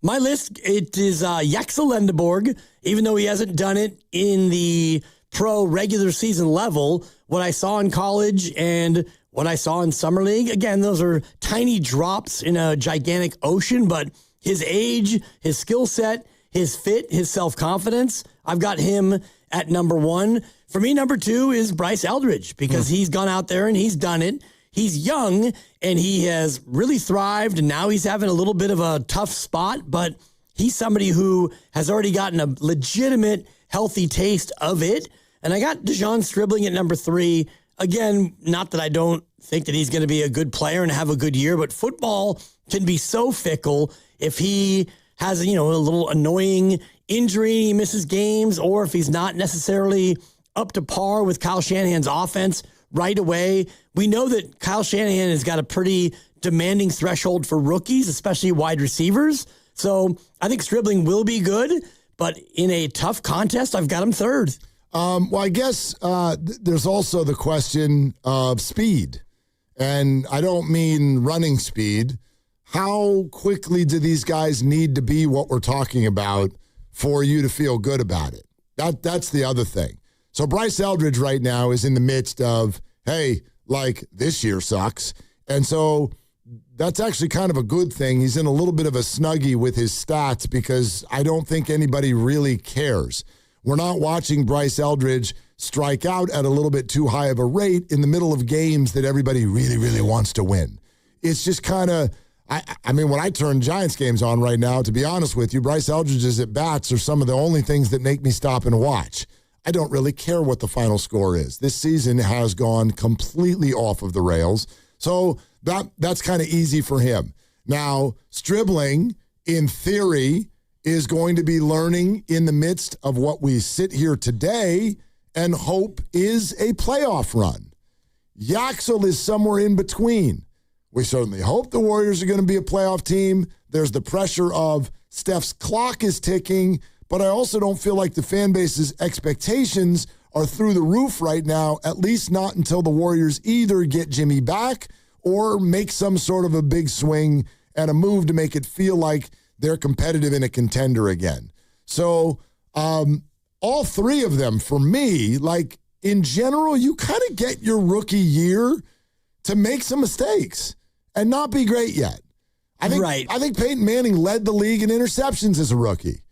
My list, it is Yaxel Lendeborg, even though he hasn't done it in the pro regular season level. What I saw in college and what I saw in summer league, again, those are tiny drops in a gigantic ocean, but his age, his skill set, his fit, his self-confidence, I've got him at number 1. For me, number 2 is Bryce Eldridge because he's gone out there and he's done it. He's young and he has really thrived, and now he's having a little bit of a tough spot, but he's somebody who has already gotten a legitimate, healthy taste of it. And I got Dejon Stribling at number 3. Again, not that I don't think that he's going to be a good player and have a good year, but football can be so fickle. If he has, a little annoying injury, he misses games, or if he's not necessarily up to par with Kyle Shanahan's offense right away. We know that Kyle Shanahan has got a pretty demanding threshold for rookies, especially wide receivers. So I think Stribling will be good, but in a tough contest, I've got him 3rd. Well, I guess there's also the question of speed. And I don't mean running speed. How quickly do these guys need to be what we're talking about for you to feel good about it? That's the other thing. So Bryce Eldridge right now is in the midst of, hey, like this year sucks. And so that's actually kind of a good thing. He's in a little bit of a snuggie with his stats because I don't think anybody really cares. We're not watching Bryce Eldridge strike out at a little bit too high of a rate in the middle of games that everybody really, really wants to win. It's just kind of, I mean, when I turn Giants games on right now, to be honest with you, Bryce Eldridge's at-bats are some of the only things that make me stop and watch. I don't really care what the final score is. This season has gone completely off of the rails. So that's kind of easy for him. Now, Stribling, in theory, is going to be learning in the midst of what we sit here today and hope is a playoff run. Yaxel is somewhere in between. We certainly hope the Warriors are going to be a playoff team. There's the pressure of Steph's clock is ticking, but I also don't feel like the fan base's expectations are through the roof right now, at least not until the Warriors either get Jimmy back or make some sort of a big swing and a move to make it feel like they're competitive and a contender again. So all 3 of them, for me, like in general, you kind of get your rookie year to make some mistakes and not be great yet. I think Peyton Manning led the league in interceptions as a rookie.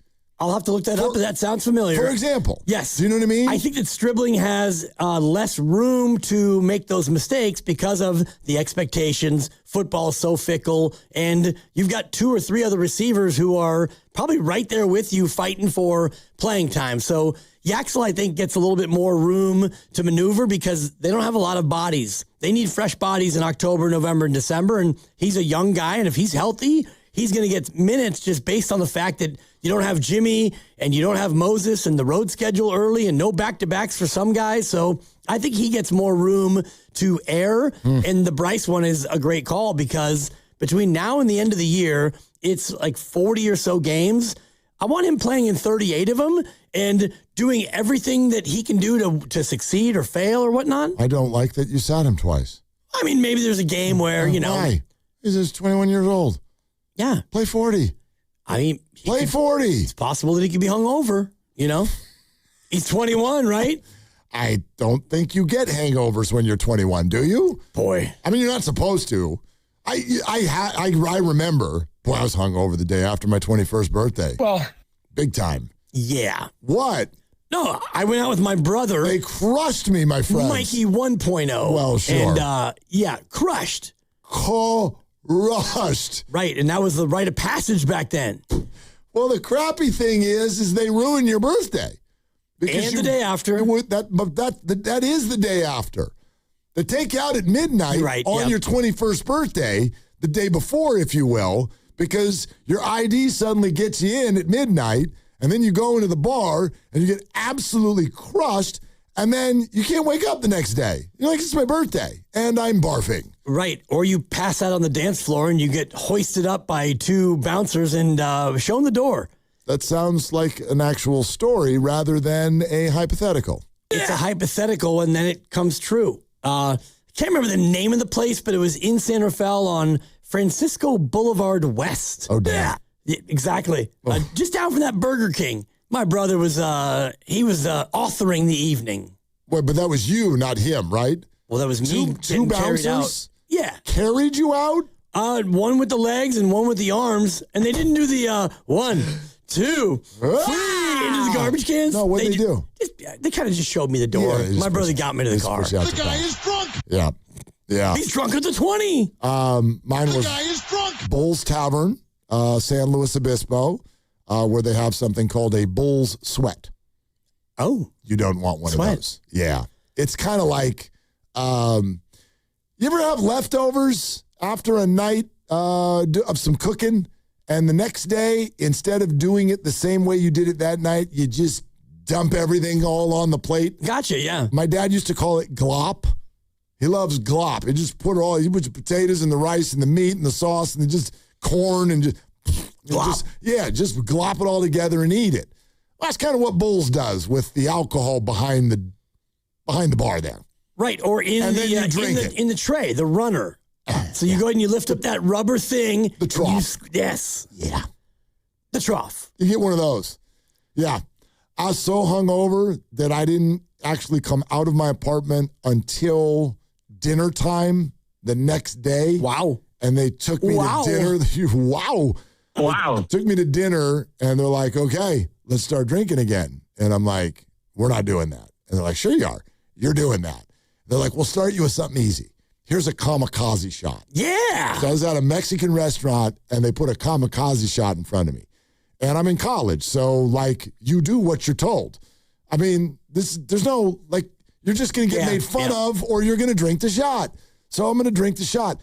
I'll have to look that up, but that sounds familiar. For example. Yes. Do you know what I mean? I think that Stribling has less room to make those mistakes because of the expectations. Football is so fickle, and you've got 2 or 3 other receivers who are probably right there with you fighting for playing time. So Yaxel, I think, gets a little bit more room to maneuver because they don't have a lot of bodies. They need fresh bodies in October, November, and December, and he's a young guy, and if he's healthy, he's going to get minutes just based on the fact that you don't have Jimmy and you don't have Moses and the road schedule early and no back-to-backs for some guys. So I think he gets more room to air. And the Bryce one is a great call because between now and the end of the year, it's like 40 or so games. I want him playing in 38 of them and doing everything that he can do to succeed or fail or whatnot. I don't like that you sat him twice. I mean, maybe there's a game where, Why? He's just 21 years old. Yeah. Play 40. I mean, play 40. It's possible that he could be hungover, He's 21, right? I don't think you get hangovers when you're 21, do you? Boy. I mean, you're not supposed to. I remember, I was hungover the day after my 21st birthday. Well. Big time. Yeah. What? No, I went out with my brother. They crushed me, my friends. Mikey 1.0. Well, sure. And, crushed. Crushed. Right, and that was the rite of passage back then. Well, the crappy thing is they ruin your birthday. And the day after. That is the day after. They take you out at midnight on your 21st birthday, the day before, if you will, because your ID suddenly gets you in at midnight, and then you go into the bar, and you get absolutely crushed, and then you can't wake up the next day. You're like, it's my birthday, and I'm barfing. Right, or you pass out on the dance floor, and you get hoisted up by 2 bouncers and shown the door. That sounds like an actual story rather than a hypothetical. It's a hypothetical, and then it comes true. I can't remember the name of the place, but it was in San Rafael on Francisco Boulevard West. Oh, damn. Yeah, exactly. Just down from that Burger King. My brother was, authoring the evening. Wait, but that was you, not him, right? Well, that was me. Two bouncers? Out. Yeah. Carried you out? One with the legs and one with the arms. And they didn't do the 1, 2, 3 into the garbage cans. No, what did they do? They kind of just showed me the door. Yeah, my brother got me to the car. The guy is drunk. Yeah. Yeah. He's drunk at the 20. Mine was The guy is drunk. Bull's Tavern, San Luis Obispo, where they have something called a Bull's Sweat. Oh. You don't want one of those. Yeah. It's kind of like, you ever have leftovers after a night of some cooking, and the next day, instead of doing it the same way you did it that night, you just dump everything all on the plate? Gotcha, yeah. My dad used to call it glop. He loves glop. He just put the potatoes and the rice and the meat and the sauce and just corn and just glop. Just glop it all together and eat it. Well, that's kind of what Bulls does with the alcohol behind the bar there. Right, or in the tray, the runner. So you go ahead and you lift up that rubber thing. The trough. Yes. Yeah. The trough. You get one of those. Yeah. I was so hungover that I didn't actually come out of my apartment until dinner time the next day. Wow. And they took me to dinner. Wow. Wow. Took me to dinner, and they're like, okay, let's start drinking again. And I'm like, we're not doing that. And they're like, sure you are. You're doing that. They're like, we'll start you with something easy. Here's a kamikaze shot. Yeah. So I was at a Mexican restaurant, and they put a kamikaze shot in front of me. And I'm in college, so, like, you do what you're told. I mean, there's no, like, you're just going to get made fun of, or you're going to drink the shot. So I'm going to drink the shot.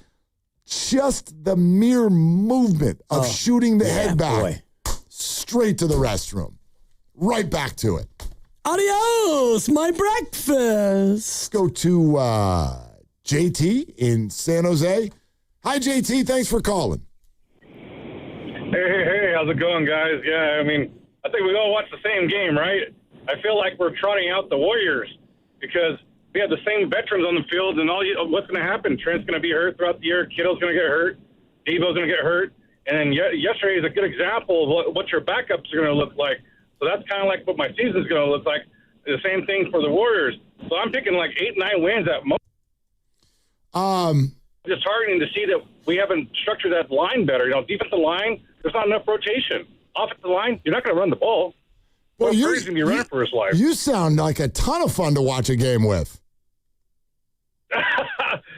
Just the mere movement of shooting the head back straight to the restroom. Right back to it. Adios, my breakfast. Let's go to JT in San Jose. Hi, JT. Thanks for calling. Hey, how's it going, guys? Yeah, I mean, I think we all watch the same game, right? I feel like we're trotting out the Warriors because we have the same veterans on the field, and what's going to happen? Trent's going to be hurt throughout the year. Kittle's going to get hurt. Debo's going to get hurt. And then yesterday is a good example of what your backups are going to look like. So that's kind of like what my season's going to look like. The same thing for the Warriors. So I'm picking like 8-9 wins at most. Just targeting to see that we haven't structured that line better. Defensive line, there's not enough rotation. offensive line, you're not going to run the ball. Well, Purdy's going to be running for his life. You sound like a ton of fun to watch a game with.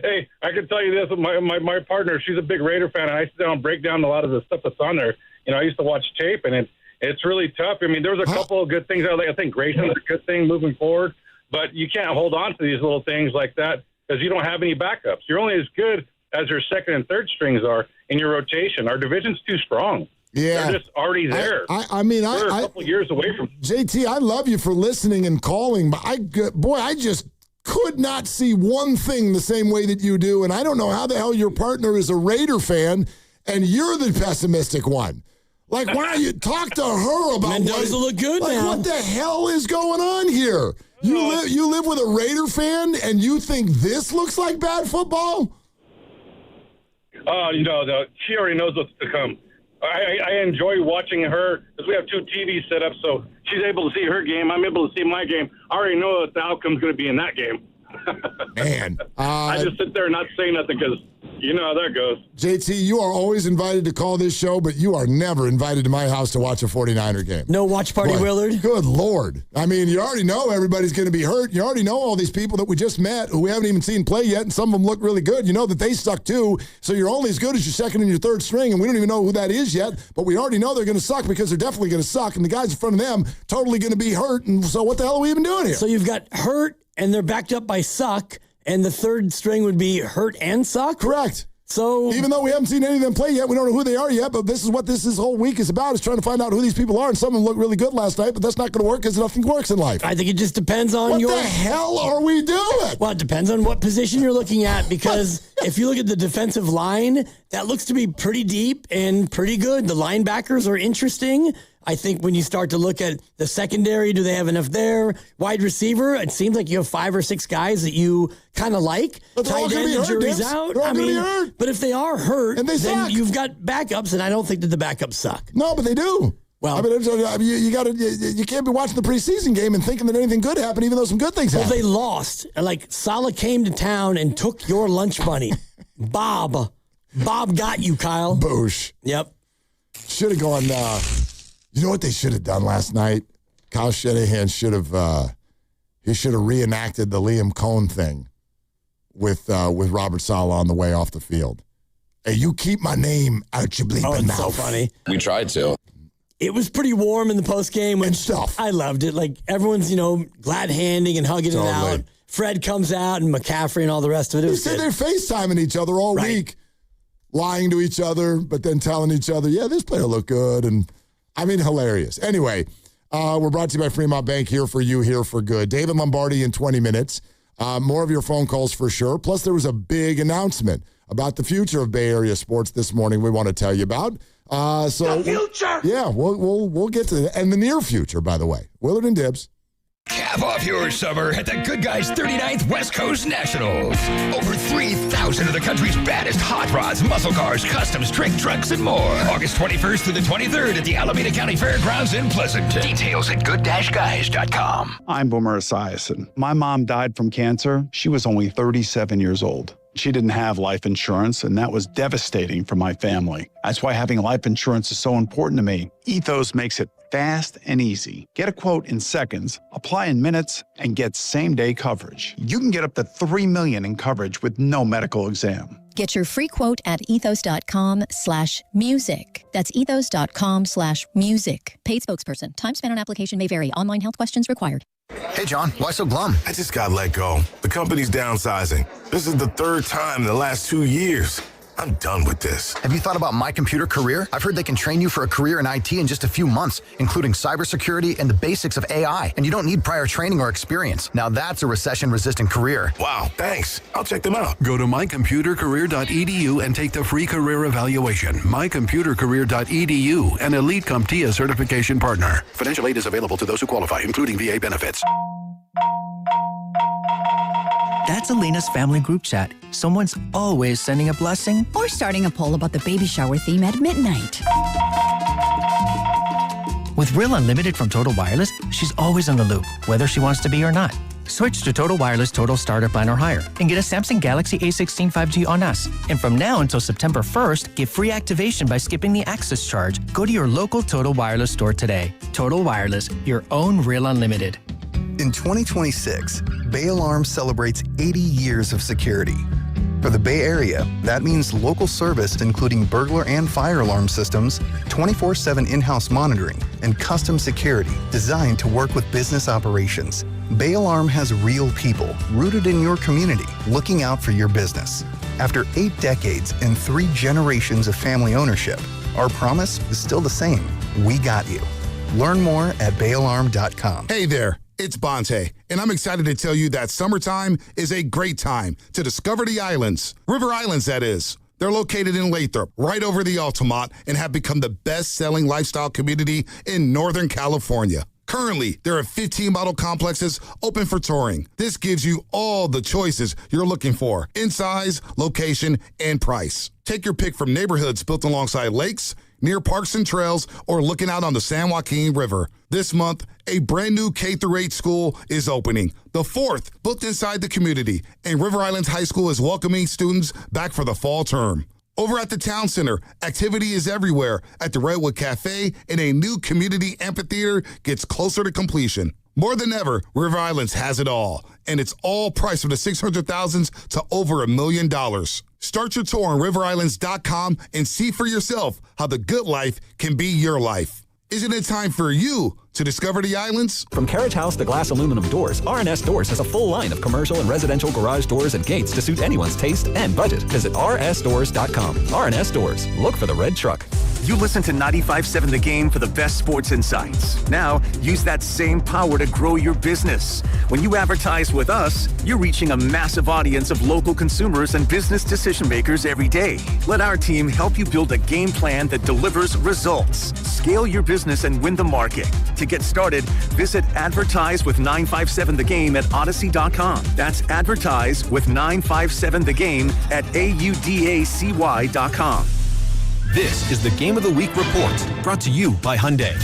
Hey, I can tell you this: my partner, she's a big Raider fan, and I sit down and break down a lot of the stuff that's on there. You know, I used to watch tape, and it's really tough. I mean, there was a couple of good things out there. I think Grayson's a good thing moving forward, but you can't hold on to these little things like that because you don't have any backups. You're only as good as your second and third strings are in your rotation. Our division's too strong. Yeah. They're just already there. I mean, we're a couple years away from JT, I love you for listening and calling, but I just could not see one thing the same way that you do, and I don't know how the hell your partner is a Raider fan, and you're the pessimistic one. Like, why don't you talk to her about Mendoza look good now. What the hell is going on here? You live with a Raider fan, and you think this looks like bad football? She already knows what's to come. I enjoy watching her because we have two TVs set up, so she's able to see her game. I'm able to see my game. I already know what the outcome's going to be in that game. Man. I just sit there and not say nothing because you know how that goes. JT, you are always invited to call this show, but you are never invited to my house to watch a 49er game. No watch party, Willard? Good Lord. I mean, you already know everybody's going to be hurt. You already know all these people that we just met who we haven't even seen play yet, and some of them look really good. You know that they suck too, so you're only as good as your second and your third string, and we don't even know who that is yet, but we already know they're going to suck because they're definitely going to suck, and the guys in front of them totally going to be hurt, and so what the hell are we even doing here? So you've got hurt, and they're backed up by suck, and the third string would be hurt and suck? Correct. So even though we haven't seen any of them play yet, we don't know who they are yet, but this is what this whole week is about, is trying to find out who these people are, and some of them look really good last night, but that's not going to work because nothing works in life. I think it just depends on what the hell are we doing? Well, it depends on what position you're looking at, because if you look at the defensive line, that looks to be pretty deep and pretty good. The linebackers are interesting. I think when you start to look at the secondary, do they have enough there? Wide receiver, it seems like you have 5 or 6 guys that you kind of like. Tight end, the jury's out. They're all gonna be hurt. But if they are hurt, and then suck. You've got backups, and I don't think that the backups suck. No, but they do. Well, I mean, you can't be watching the preseason game and thinking that anything good happened, even though some good things happened. Well, they lost. Like, Saleh came to town and took your lunch money. Bob got you, Kyle. Boosh. Yep. Should have gone. You know what they should have done last night? Kyle Shanahan should have reenacted the Liam Cohn thing with Robert Saleh on the way off the field. Hey, you keep my name out your bleeping mouth. So funny. We tried to. It was pretty warm in the post game and stuff. I loved it. Like, everyone's glad handing and hugging it out. Fred comes out and McCaffrey and all the rest of it. They said they're FaceTiming each other all week, lying to each other, but then telling each other, "Yeah, this player looked good." And I mean, hilarious. Anyway, we're brought to you by Fremont Bank, here for you, here for good. David Lombardi in 20 minutes. More of your phone calls for sure. Plus, there was a big announcement about the future of Bay Area sports this morning we want to tell you about. The future? Yeah, we'll get to that. And the near future, by the way. Willard and Dibbs. Cap off your summer at the Good Guys 39th West Coast Nationals. Over 3,000 of the country's baddest hot rods, muscle cars, customs, trick trucks, and more. August 21st through the 23rd at the Alameda County Fairgrounds in Pleasanton. Details at good-guys.com. I'm Boomer Esiason. My mom died from cancer. She was only 37 years old. She didn't have life insurance, and that was devastating for my family. That's why having life insurance is so important to me. Ethos makes it fast and easy. Get a quote in seconds, apply in minutes, and get same-day coverage. You can get up to $3 million in coverage with no medical exam. Get your free quote at ethos.com/music. That's ethos.com/music. Paid spokesperson. Time spent on application may vary. Online health questions required. Hey, John, why so glum? I just got let go. The company's downsizing. This is the 3rd time in the last 2 years. I'm done with this. Have you thought about My Computer Career? I've heard they can train you for a career in IT in just a few months, including cybersecurity and the basics of AI. And you don't need prior training or experience. Now that's a recession-resistant career. Wow, thanks. I'll check them out. Go to mycomputercareer.edu and take the free career evaluation. Mycomputercareer.edu, an Elite CompTIA certification partner. Financial aid is available to those who qualify, including VA benefits. That's Elena's family group chat. Someone's always sending a blessing or starting a poll about the baby shower theme at midnight. With Real Unlimited from Total Wireless, she's always in the loop, whether she wants to be or not. Switch to Total Wireless Total Starter Plan or higher and get a Samsung Galaxy A16 5G on us. And from now until September 1st, get free activation by skipping the access charge. Go to your local Total Wireless store today. Total Wireless, your own real unlimited. In 2026, Bay Alarm celebrates 80 years of security. For the Bay Area, that means local service including burglar and fire alarm systems, 24/7 in-house monitoring, and custom security designed to work with business operations. Bay Alarm has real people rooted in your community looking out for your business. After 8 decades and 3 generations of family ownership, our promise is still the same. We got you. Learn more at bayalarm.com. Hey there. It's Bonte, and I'm excited to tell you that summertime is a great time to discover the islands. River Islands, that is. They're located in Lathrop, right over the Altamont, and have become the best-selling lifestyle community in Northern California. Currently, there are 15 model complexes open for touring. This gives you all the choices you're looking for in size, location, and price. Take your pick from neighborhoods built alongside lakes, near parks and trails, or looking out on the San Joaquin River. This month, a brand new K-8 school is opening, the 4th built inside the community, and River Islands High School is welcoming students back for the fall term. Over at the Town Center, activity is everywhere at the Redwood Cafe, and a new community amphitheater gets closer to completion. More than ever, River Islands has it all, and it's all priced from the $600,000s to over $1 million. Start your tour on riverislands.com and see for yourself how the good life can be your life. Isn't it time for you to discover the islands? From carriage house to glass aluminum doors, R&S Doors has a full line of commercial and residential garage doors and gates to suit anyone's taste and budget. Visit rsdoors.com. R&S Doors. Look for the red truck. You listen to 95.7 The Game for the best sports insights. Now, use that same power to grow your business. When you advertise with us, you're reaching a massive audience of local consumers and business decision makers every day. Let our team help you build a game plan that delivers results. Scale your business and win the market. To get started, visit Advertise with 957 The Game at Odyssey.com. That's Advertise with 957 The Game at AUDACY.com. This is the Game of the Week Report, brought to you by Hyundai.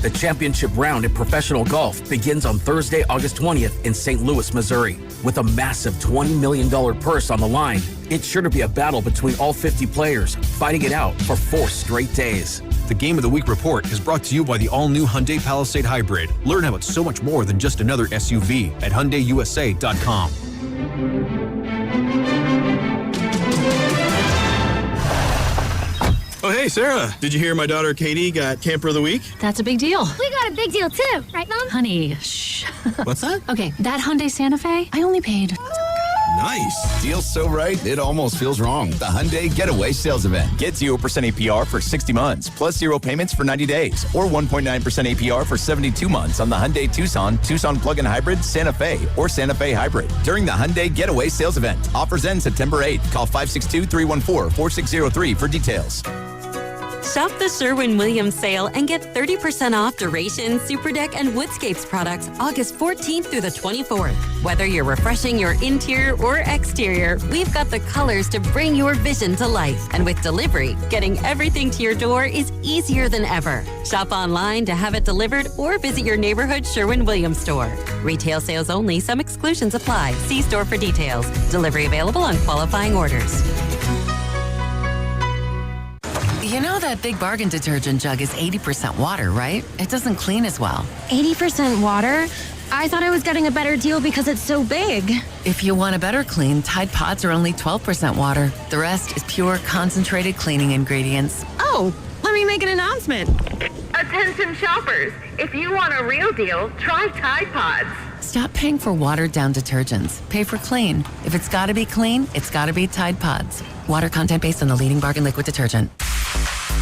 The championship round in professional golf begins on Thursday, August 20th in St. Louis, Missouri. With a massive $20 million purse on the line, it's sure to be a battle between all 50 players, fighting it out for 4 straight days. The Game of the Week Report is brought to you by the all-new Hyundai Palisade Hybrid. Learn how it's so much more than just another SUV at HyundaiUSA.com. Oh, hey, Sarah. Did you hear my daughter Katie got Camper of the Week? That's a big deal. We got a big deal, too. Right, Mom? Honey, shh. What's that? Okay, that Hyundai Santa Fe, I only paid... Nice. Deal so right, it almost feels wrong. The Hyundai Getaway Sales Event. Get 0% APR for 60 months, plus 0 payments for 90 days, or 1.9% APR for 72 months on the Hyundai Tucson, Tucson Plug-in Hybrid, Santa Fe, or Santa Fe Hybrid. During the Hyundai Getaway Sales Event. Offers end September 8th. Call 562-314-4603 for details. Shop the Sherwin-Williams sale and get 30% off Duration, Superdeck, and Woodscapes products August 14th through the 24th. Whether you're refreshing your interior or exterior, we've got the colors to bring your vision to life. And with delivery, getting everything to your door is easier than ever. Shop online to have it delivered or visit your neighborhood Sherwin-Williams store. Retail sales only. Some exclusions apply. See store for details. Delivery available on qualifying orders. You know that Big Bargain detergent jug is 80% water, right? It doesn't clean as well. 80% water? I thought I was getting a better deal because it's so big. If you want a better clean, Tide Pods are only 12% water. The rest is pure, concentrated cleaning ingredients. Oh, let me make an announcement. Attention shoppers, if you want a real deal, try Tide Pods. Stop paying for watered-down detergents. Pay for clean. If it's gotta be clean, it's gotta be Tide Pods. Water content based on the leading bargain liquid detergent.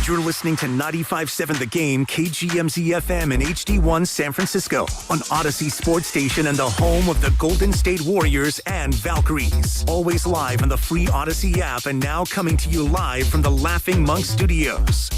You're listening to 95.7 The Game, KGMZ-FM and HD1 San Francisco on Odyssey Sports Station and the home of the Golden State Warriors and Valkyries. Always live on the free Odyssey app and now coming to you live from the Laughing Monk Studios.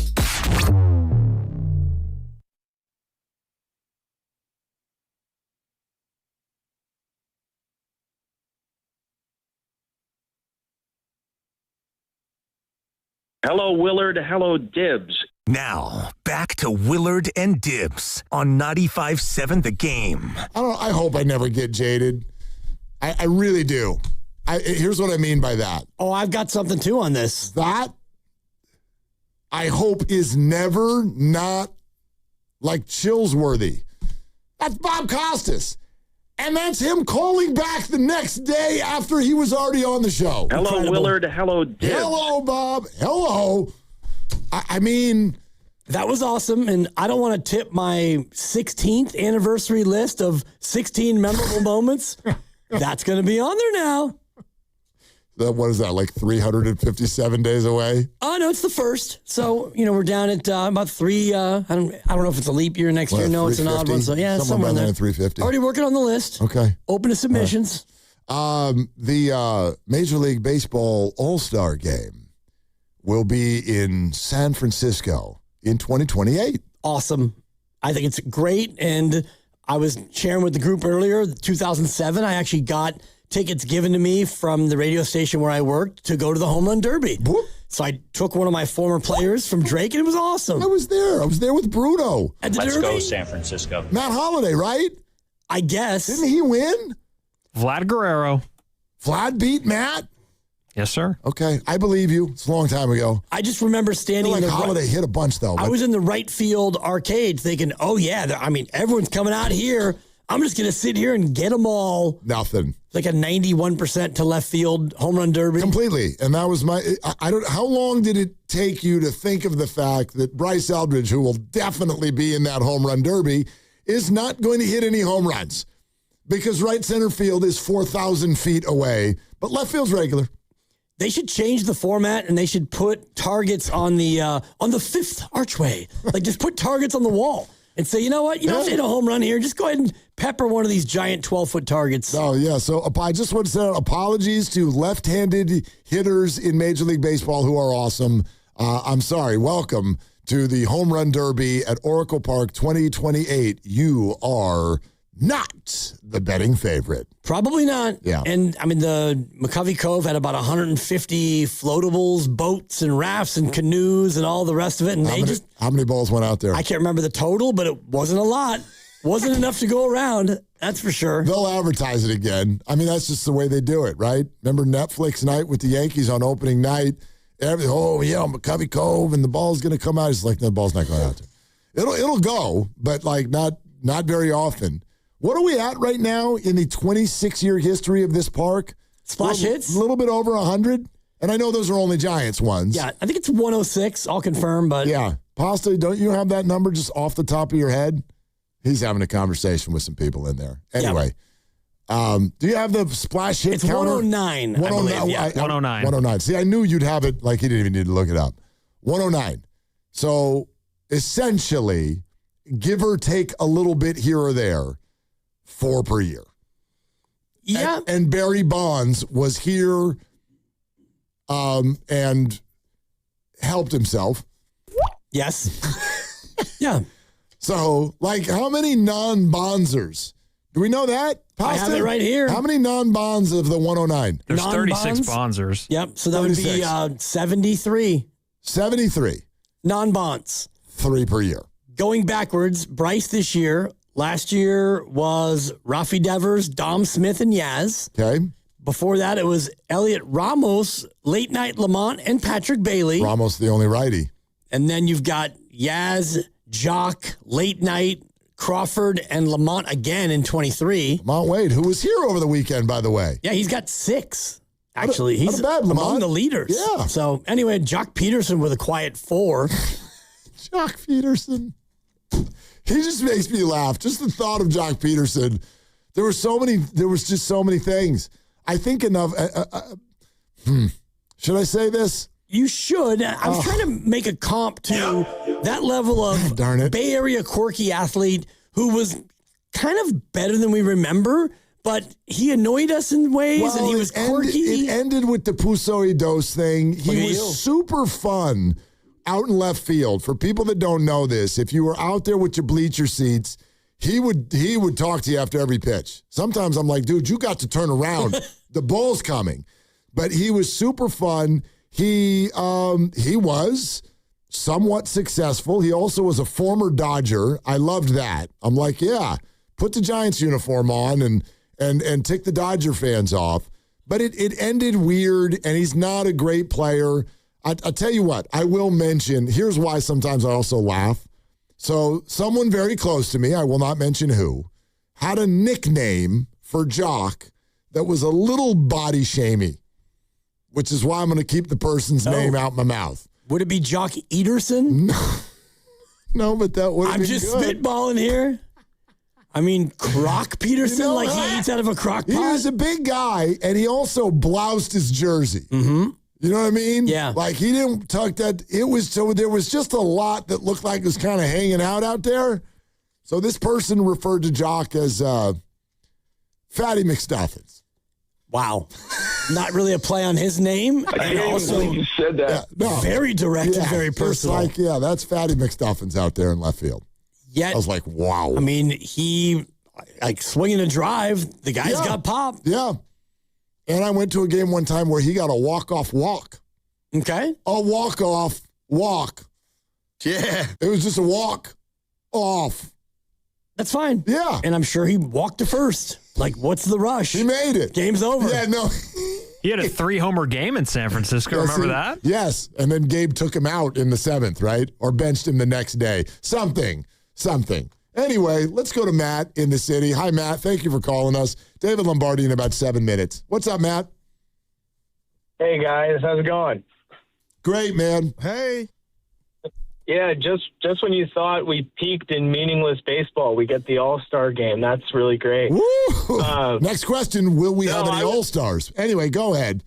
Hello, Willard. Hello, Dibs. Now, back to Willard and Dibs on 95.7 The Game. I hope I never get jaded. I really do. Here's what I mean by that. Oh, I've got something too on this. That, I hope, is never not like chills-worthy. That's Bob Costas. And that's him calling back the next day after he was already on the show. Hello, Incredible. Willard. Hello, Dibs. Hello, Bob. Hello. I mean, that was awesome, and I don't want to tip my 16th anniversary list of 16 memorable moments. That's going to be on there now. What is that, like 357 days away? Oh, no, it's the first. So, we're down at about 3. I don't know if it's a leap year next year. No, it's an odd one. So, yeah, somewhere in there. 350. Already working on the list. Okay. Open to submissions. The Major League Baseball All-Star Game will be in San Francisco in 2028. Awesome. I think it's great. And I was sharing with the group earlier, 2007, I actually got tickets given to me from the radio station where I worked to go to the Home Run Derby. Whoop. So I took one of my former players from Drake, and it was awesome. I was there. I was there with Bruno. At the Let's Derby? go San Francisco. Matt Holliday, right? I guess. Didn't he win? Vlad Guerrero. Vlad beat Matt? Yes, sir. Okay, I believe you. It's a long time ago. I just remember standing in the Holiday hit a bunch, though. I was in the right field arcade thinking, oh, yeah, everyone's coming out here. I'm just going to sit here and get them all. Nothing. Like a 91% to left field home run derby. Completely. And that was how long did it take you to think of the fact that Bryce Eldridge, who will definitely be in that home run derby, is not going to hit any home runs? Because right center field is 4,000 feet away, but left field's regular. They should change the format, and they should put targets on the fifth archway. Like, just put targets on the wall and say, you know what? You don't have to hit a home run here. Just go ahead and pepper one of these giant 12-foot targets. Oh, yeah. So I just want to say apologies to left-handed hitters in Major League Baseball who are awesome. I'm sorry. Welcome to the Home Run Derby at Oracle Park 2028. You are not the betting favorite. Probably not. Yeah. And, the McCovey Cove had about 150 floatables, boats, and rafts, and canoes, and all the rest of it. And how many balls went out there? I can't remember the total, but it wasn't a lot. Wasn't enough to go around. That's for sure. They'll advertise it again. That's just the way they do it, right? Remember Netflix night with the Yankees on opening night? McCovey Cove, and the ball's going to come out. It's like, no, the ball's not going out there. It'll go, but not very often. What are we at right now in the 26-year history of this park? Splash hits? A little bit over 100. And I know those are only Giants ones. Yeah, I think it's 106. I'll confirm, but... Yeah. Pasta, don't you have that number just off the top of your head? He's having a conversation with some people in there. Anyway, do you have the splash hit counter? 109, I believe. Yeah. 109. 109. See, I knew you'd have it like you didn't even need to look it up. 109. So, essentially, give or take a little bit here or there, 4 per year. Yeah. And Barry Bonds was here and helped himself. Yes. Yeah. So, how many non-Bonzers? Do we know that? I have it right here. How many non-Bonds of the 109? There's 36 Bonzers. Yep. So that 36. Would be 73. 73. Non-Bonds. 3 per year. Going backwards, Bryce this year. Last year was Rafi Devers, Dom Smith, and Yaz. Okay. Before that, it was Elliot Ramos, Late Night Lamont, and Patrick Bailey. Ramos, the only righty. And then you've got Yaz, Jock, Late Night, Crawford, and Lamont again in 23. Lamont Wade, who was here over the weekend, by the way. Yeah, he's got 6. Actually, he's among the leaders. Yeah. So anyway, Jock Peterson with a quiet 4. Jock Peterson. He just makes me laugh. Just the thought of Jock Peterson. There was just so many things. I think enough. Should I say this? You should. I was trying to make a comp to that level of Bay Area quirky athlete who was kind of better than we remember, but he annoyed us in ways, and he was quirky. It ended with the Puso Dos thing. He was super fun out in left field. For people that don't know this, if you were out there with your bleacher seats, he would talk to you after every pitch. Sometimes I'm like, dude, you got to turn around. The ball's coming. But he was super fun. He was somewhat successful. He also was a former Dodger. I loved that. I'm like, yeah, put the Giants uniform on and tick the Dodger fans off. But it ended weird, and he's not a great player. I'll tell you what, I will mention, here's why sometimes I also laugh. So someone very close to me, I will not mention who, had a nickname for Jock that was a little body shamey, which is why I'm going to keep the person's name out my mouth. Would it be Jock Ederson? No, but that would have been I'm just good. spitballing here. I mean, Croc Peterson, he eats out of a crock pot? He was a big guy, and he also bloused his jersey. Mm-hmm. You know what I mean? Yeah. Like, he didn't tuck that. There was just a lot that looked like it was kind of hanging out there. So this person referred to Jock as Fatty McStuffins. Wow. Not really a play on his name. I can't even believe you said that. Very direct and very personal. That's Fatty McStuffins out there in left field. Yet, I was like, wow. I mean, he, swinging a drive, the guy's got pop. Yeah. And I went to a game one time where he got a walk-off walk. Okay. A walk-off walk. Yeah. It was just a walk off. That's fine. Yeah. And I'm sure he walked to first. Like, what's the rush? He made it. Game's over. Yeah, no. He had a 3-homer game in San Francisco. Remember that? Yes. And then Gabe took him out in the 7th, right? Or benched him the next day. Something. Anyway, let's go to Matt in the city. Hi, Matt. Thank you for calling us. David Lombardi in about 7 minutes. What's up, Matt? Hey, guys. How's it going? Great, man. Hey. Yeah, just when you thought we peaked in meaningless baseball, we get the All-Star game. That's really great. Next question, will we have any All-Stars? Anyway, go ahead.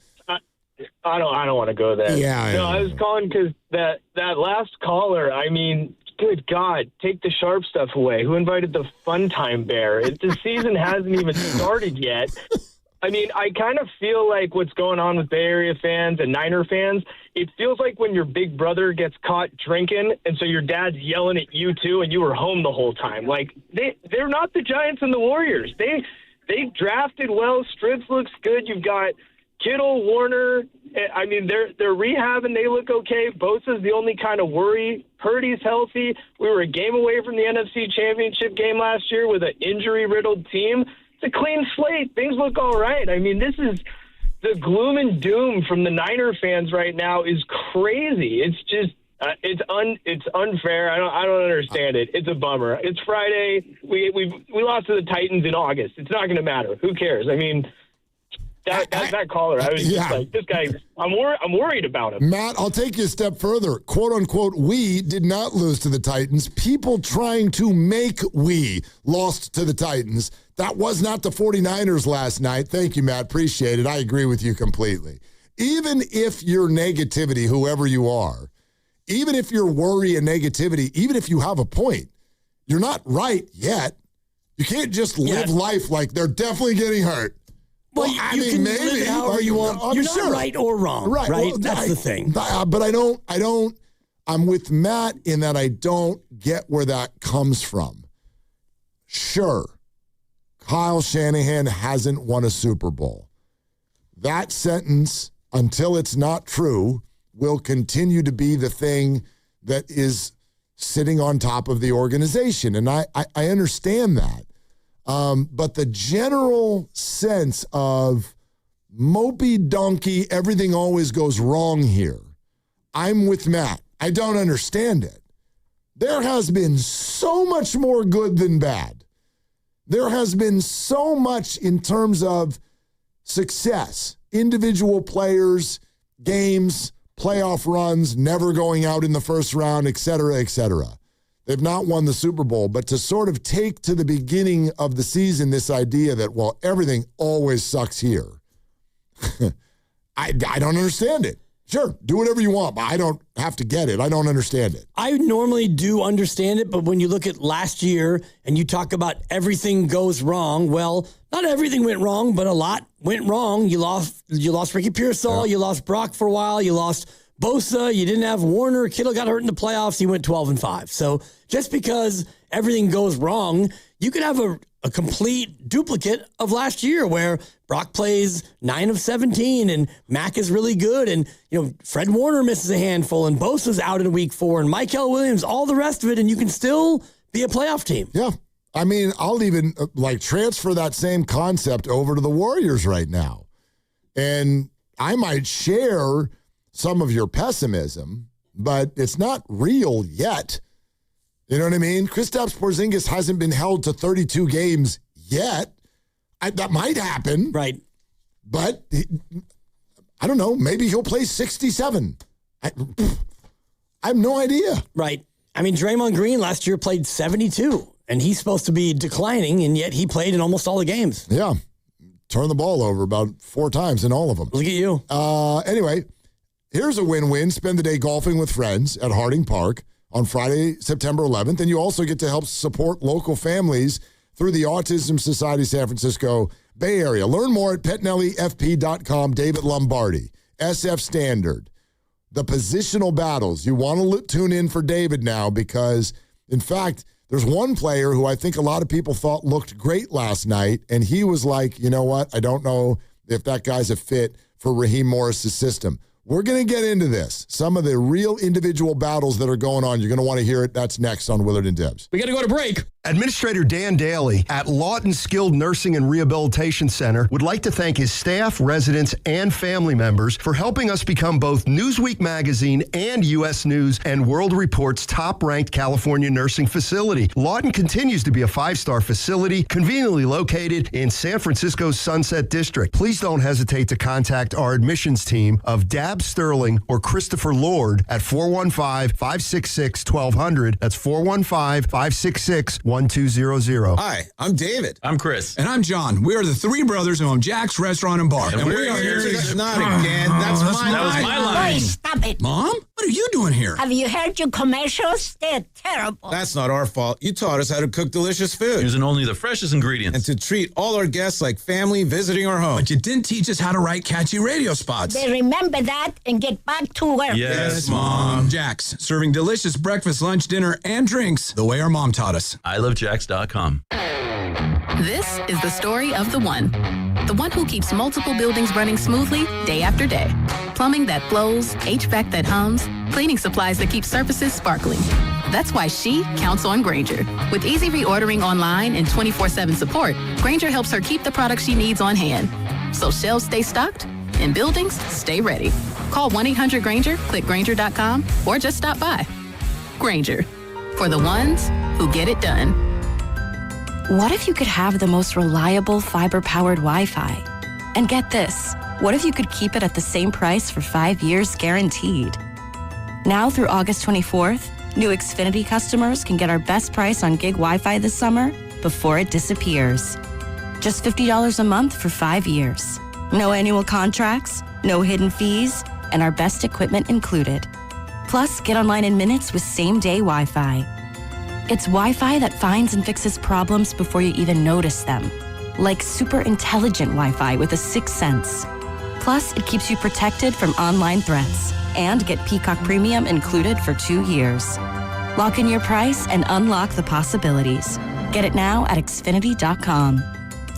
I don't want to go there. Yeah. I was calling because that last caller, I mean, good God, take the sharp stuff away. Who invited the fun time bear? The season hasn't even started yet. I mean, I kind of feel like what's going on with Bay Area fans and Niner fans, it feels like when your big brother gets caught drinking, and so your dad's yelling at you too, and you were home the whole time. Like, they're not the Giants and the Warriors. They drafted well. Strips looks good. You've got Kittle, Warner. I mean, they're rehabbing. They look okay. Bosa's the only kind of worry. Purdy's healthy. We were a game away from the NFC Championship game last year with an injury-riddled team. It's a clean slate. Things look all right. I mean, this is the gloom and doom from the Niner fans right now is crazy. It's just it's unfair. I don't understand it. It's a bummer. It's Friday. We lost to the Titans in August. It's not going to matter. Who cares? I mean, that caller. I was just like, this guy. I'm worried about him. Matt, I'll take you a step further. "Quote unquote," we did not lose to the Titans. People trying to make we lost to the Titans. That was not the 49ers last night. Thank you, Matt. Appreciate it. I agree with you completely. Even if your negativity, whoever you are, even if your worry and negativity, even if you have a point, you're not right yet. You can't just live life like they're definitely getting hurt. Well, you can live it however you want. You're not right or wrong, right? Well, That's the thing. But I don't, I'm with Matt in that I don't get where that comes from. Sure, Kyle Shanahan hasn't won a Super Bowl. That sentence, until it's not true, will continue to be the thing that is sitting on top of the organization. And I understand that. But the general sense of mopey donkey, everything always goes wrong here, I'm with Matt. I don't understand it. There has been so much more good than bad. There has been so much in terms of success, individual players, games, playoff runs, never going out in the first round, et cetera, et cetera. They've not won the Super Bowl, but to sort of take to the beginning of the season this idea that, well, everything always sucks here. I don't understand it. Sure, do whatever you want, but I don't have to get it. I don't understand it. I normally do understand it, but when you look at last year and you talk about everything goes wrong, well, not everything went wrong, but a lot went wrong. You lost Ricky Pearsall, you lost Brock for a while, you lost Bosa, you didn't have Warner, Kittle got hurt in the playoffs, he went 12-5. So just because everything goes wrong, you could have a complete duplicate of last year where Brock plays 9 of 17 and Mac is really good. And, Fred Warner misses a handful and Bosa's out in week 4 and Michael Williams, all the rest of it. And you can still be a playoff team. Yeah. I mean, I'll even transfer that same concept over to the Warriors right now. And I might share some of your pessimism, but it's not real yet. You know what I mean? Kristaps Porzingis hasn't been held to 32 games yet. That might happen. Right. But I don't know. Maybe he'll play 67. I have no idea. Right. I mean, Draymond Green last year played 72, and he's supposed to be declining, and yet he played in almost all the games. Yeah. Turned the ball over about 4 times in all of them. Look at you. Anyway, here's a win-win. Spend the day golfing with friends at Harding Park on Friday, September 11th. And you also get to help support local families through the Autism Society San Francisco Bay Area. Learn more at petnellifp.com. David Lombardi, SF Standard, the positional battles. You want to tune in for David now because, in fact, there's one player who I think a lot of people thought looked great last night, and he was like, you know what? I don't know if that guy's a fit for Raheem Morris's system. We're going to get into this. Some of the real individual battles that are going on. You're going to want to hear it. That's next on Willard and Debs. We got to go to break. Administrator Dan Daly at Lawton Skilled Nursing and Rehabilitation Center would like to thank his staff, residents, and family members for helping us become both Newsweek magazine and U.S. News and World Report's top-ranked California nursing facility. Lawton continues to be a 5-star facility conveniently located in San Francisco's Sunset District. Please don't hesitate to contact our admissions team of Dab Sterling or Christopher Lord at 415-566-1200. That's 415-566-1200. Hi, I'm David. I'm Chris. And I'm John. We are the 3 brothers who own Jack's Restaurant and Bar. And we are here to... Not again. That was my line. Boy, stop it. Mom? What are you doing here? Have you heard your commercials? They're terrible. That's not our fault. You taught us how to cook delicious food. Using only the freshest ingredients. And to treat all our guests like family visiting our home. But you didn't teach us how to write catchy radio spots. They remember that and get back to work. Yes, Mom. Jack's, serving delicious breakfast, lunch, dinner, and drinks the way our mom taught us. ilovejacks.com. This is the story of the one who keeps multiple buildings running smoothly day after day. Plumbing that flows, HVAC that hums, cleaning supplies that keep surfaces sparkling. That's why she counts on Grainger. With easy reordering online and 24/7 support, Grainger helps her keep the products she needs on hand. So shelves stay stocked and buildings stay ready. Call 1-800-GRAINGER, click Grainger.com, or just stop by. Grainger, for the ones who get it done. What if you could have the most reliable fiber-powered Wi-Fi? And get this, what if you could keep it at the same price for 5 years guaranteed? Now through August 24th, new Xfinity customers can get our best price on gig Wi-Fi this summer before it disappears. Just $50 a month for 5 years. No annual contracts, no hidden fees, and our best equipment included. Plus, get online in minutes with same-day Wi-Fi. It's Wi-Fi that finds and fixes problems before you even notice them. Like super intelligent Wi-Fi with a 6th sense. Plus, it keeps you protected from online threats. And get Peacock Premium included for 2 years. Lock in your price and unlock the possibilities. Get it now at Xfinity.com.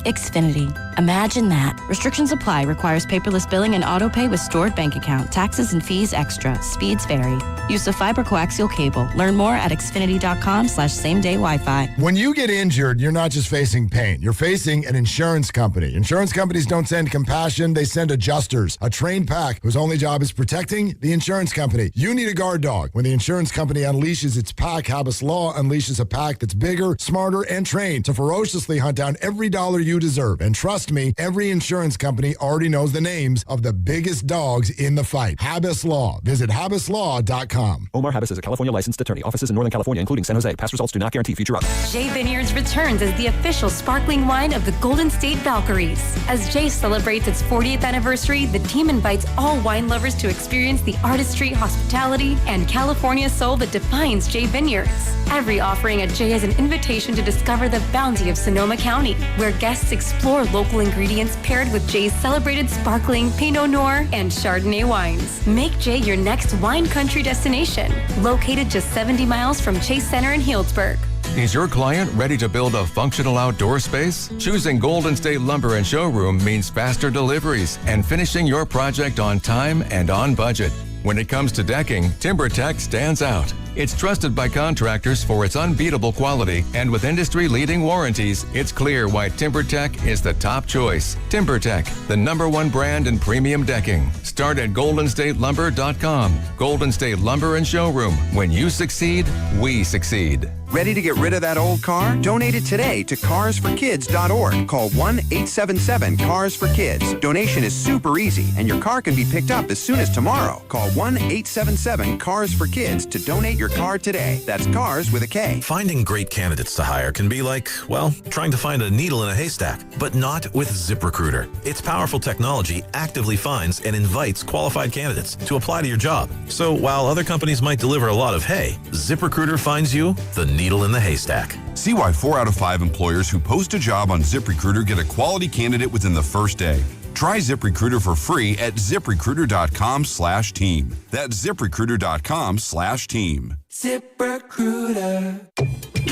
Xfinity. Imagine that. Restrictions apply. Requires paperless billing and auto-pay with stored bank account. Taxes and fees extra. Speeds vary. Use of fiber coaxial cable. Learn more at Xfinity.com/same-day Wi-Fi. When you get injured, you're not just facing pain. You're facing an insurance company. Insurance companies don't send compassion. They send adjusters, a trained pack whose only job is protecting the insurance company. You need a guard dog. When the insurance company unleashes its pack, Habas Law unleashes a pack that's bigger, smarter, and trained to ferociously hunt down every dollar you deserve. And trust me, every insurance company already knows the names of the biggest dogs in the fight. Habas Law. Visit habaslaw.com. Omar Habas is a California licensed attorney. Offices in Northern California, including San Jose. Past results do not guarantee future outcomes. Jay Vineyards returns as the official sparkling wine of the Golden State Valkyries. As Jay celebrates its 40th anniversary, the team invites all wine lovers to experience the artistry, hospitality, and California soul that defines Jay Vineyards. Every offering at Jay is an invitation to discover the bounty of Sonoma County, where guests explore local ingredients paired with Jay's celebrated sparkling Pinot Noir and Chardonnay wines. Make Jay your next wine country destination, located just 70 miles from Chase Center in Healdsburg. Is your client ready to build a functional outdoor space? Choosing Golden State Lumber and Showroom means faster deliveries and finishing your project on time and on budget. When it comes to decking, TimberTech stands out. It's trusted by contractors for its unbeatable quality, and with industry-leading warranties, it's clear why TimberTech is the top choice. TimberTech, the #1 brand in premium decking. Start at goldenstatelumber.com. Golden State Lumber and Showroom. When you succeed, we succeed. Ready to get rid of that old car? Donate it today to carsforkids.org. Call 1-877-CARS-FOR-KIDS. Donation is super easy, and your car can be picked up as soon as tomorrow. Call 1-877-CARS-FOR-KIDS to donate your car today. That's CARS with a K. Finding great candidates to hire can be like, well, trying to find a needle in a haystack, but not with ZipRecruiter. Its powerful technology actively finds and invites qualified candidates to apply to your job. So while other companies might deliver a lot of hay, ZipRecruiter finds you the needle in the haystack. See why 4 out of 5 employers who post a job on ZipRecruiter get a quality candidate within the first day. Try ZipRecruiter for free at ZipRecruiter.com/team. That's ZipRecruiter.com/team. ZipRecruiter.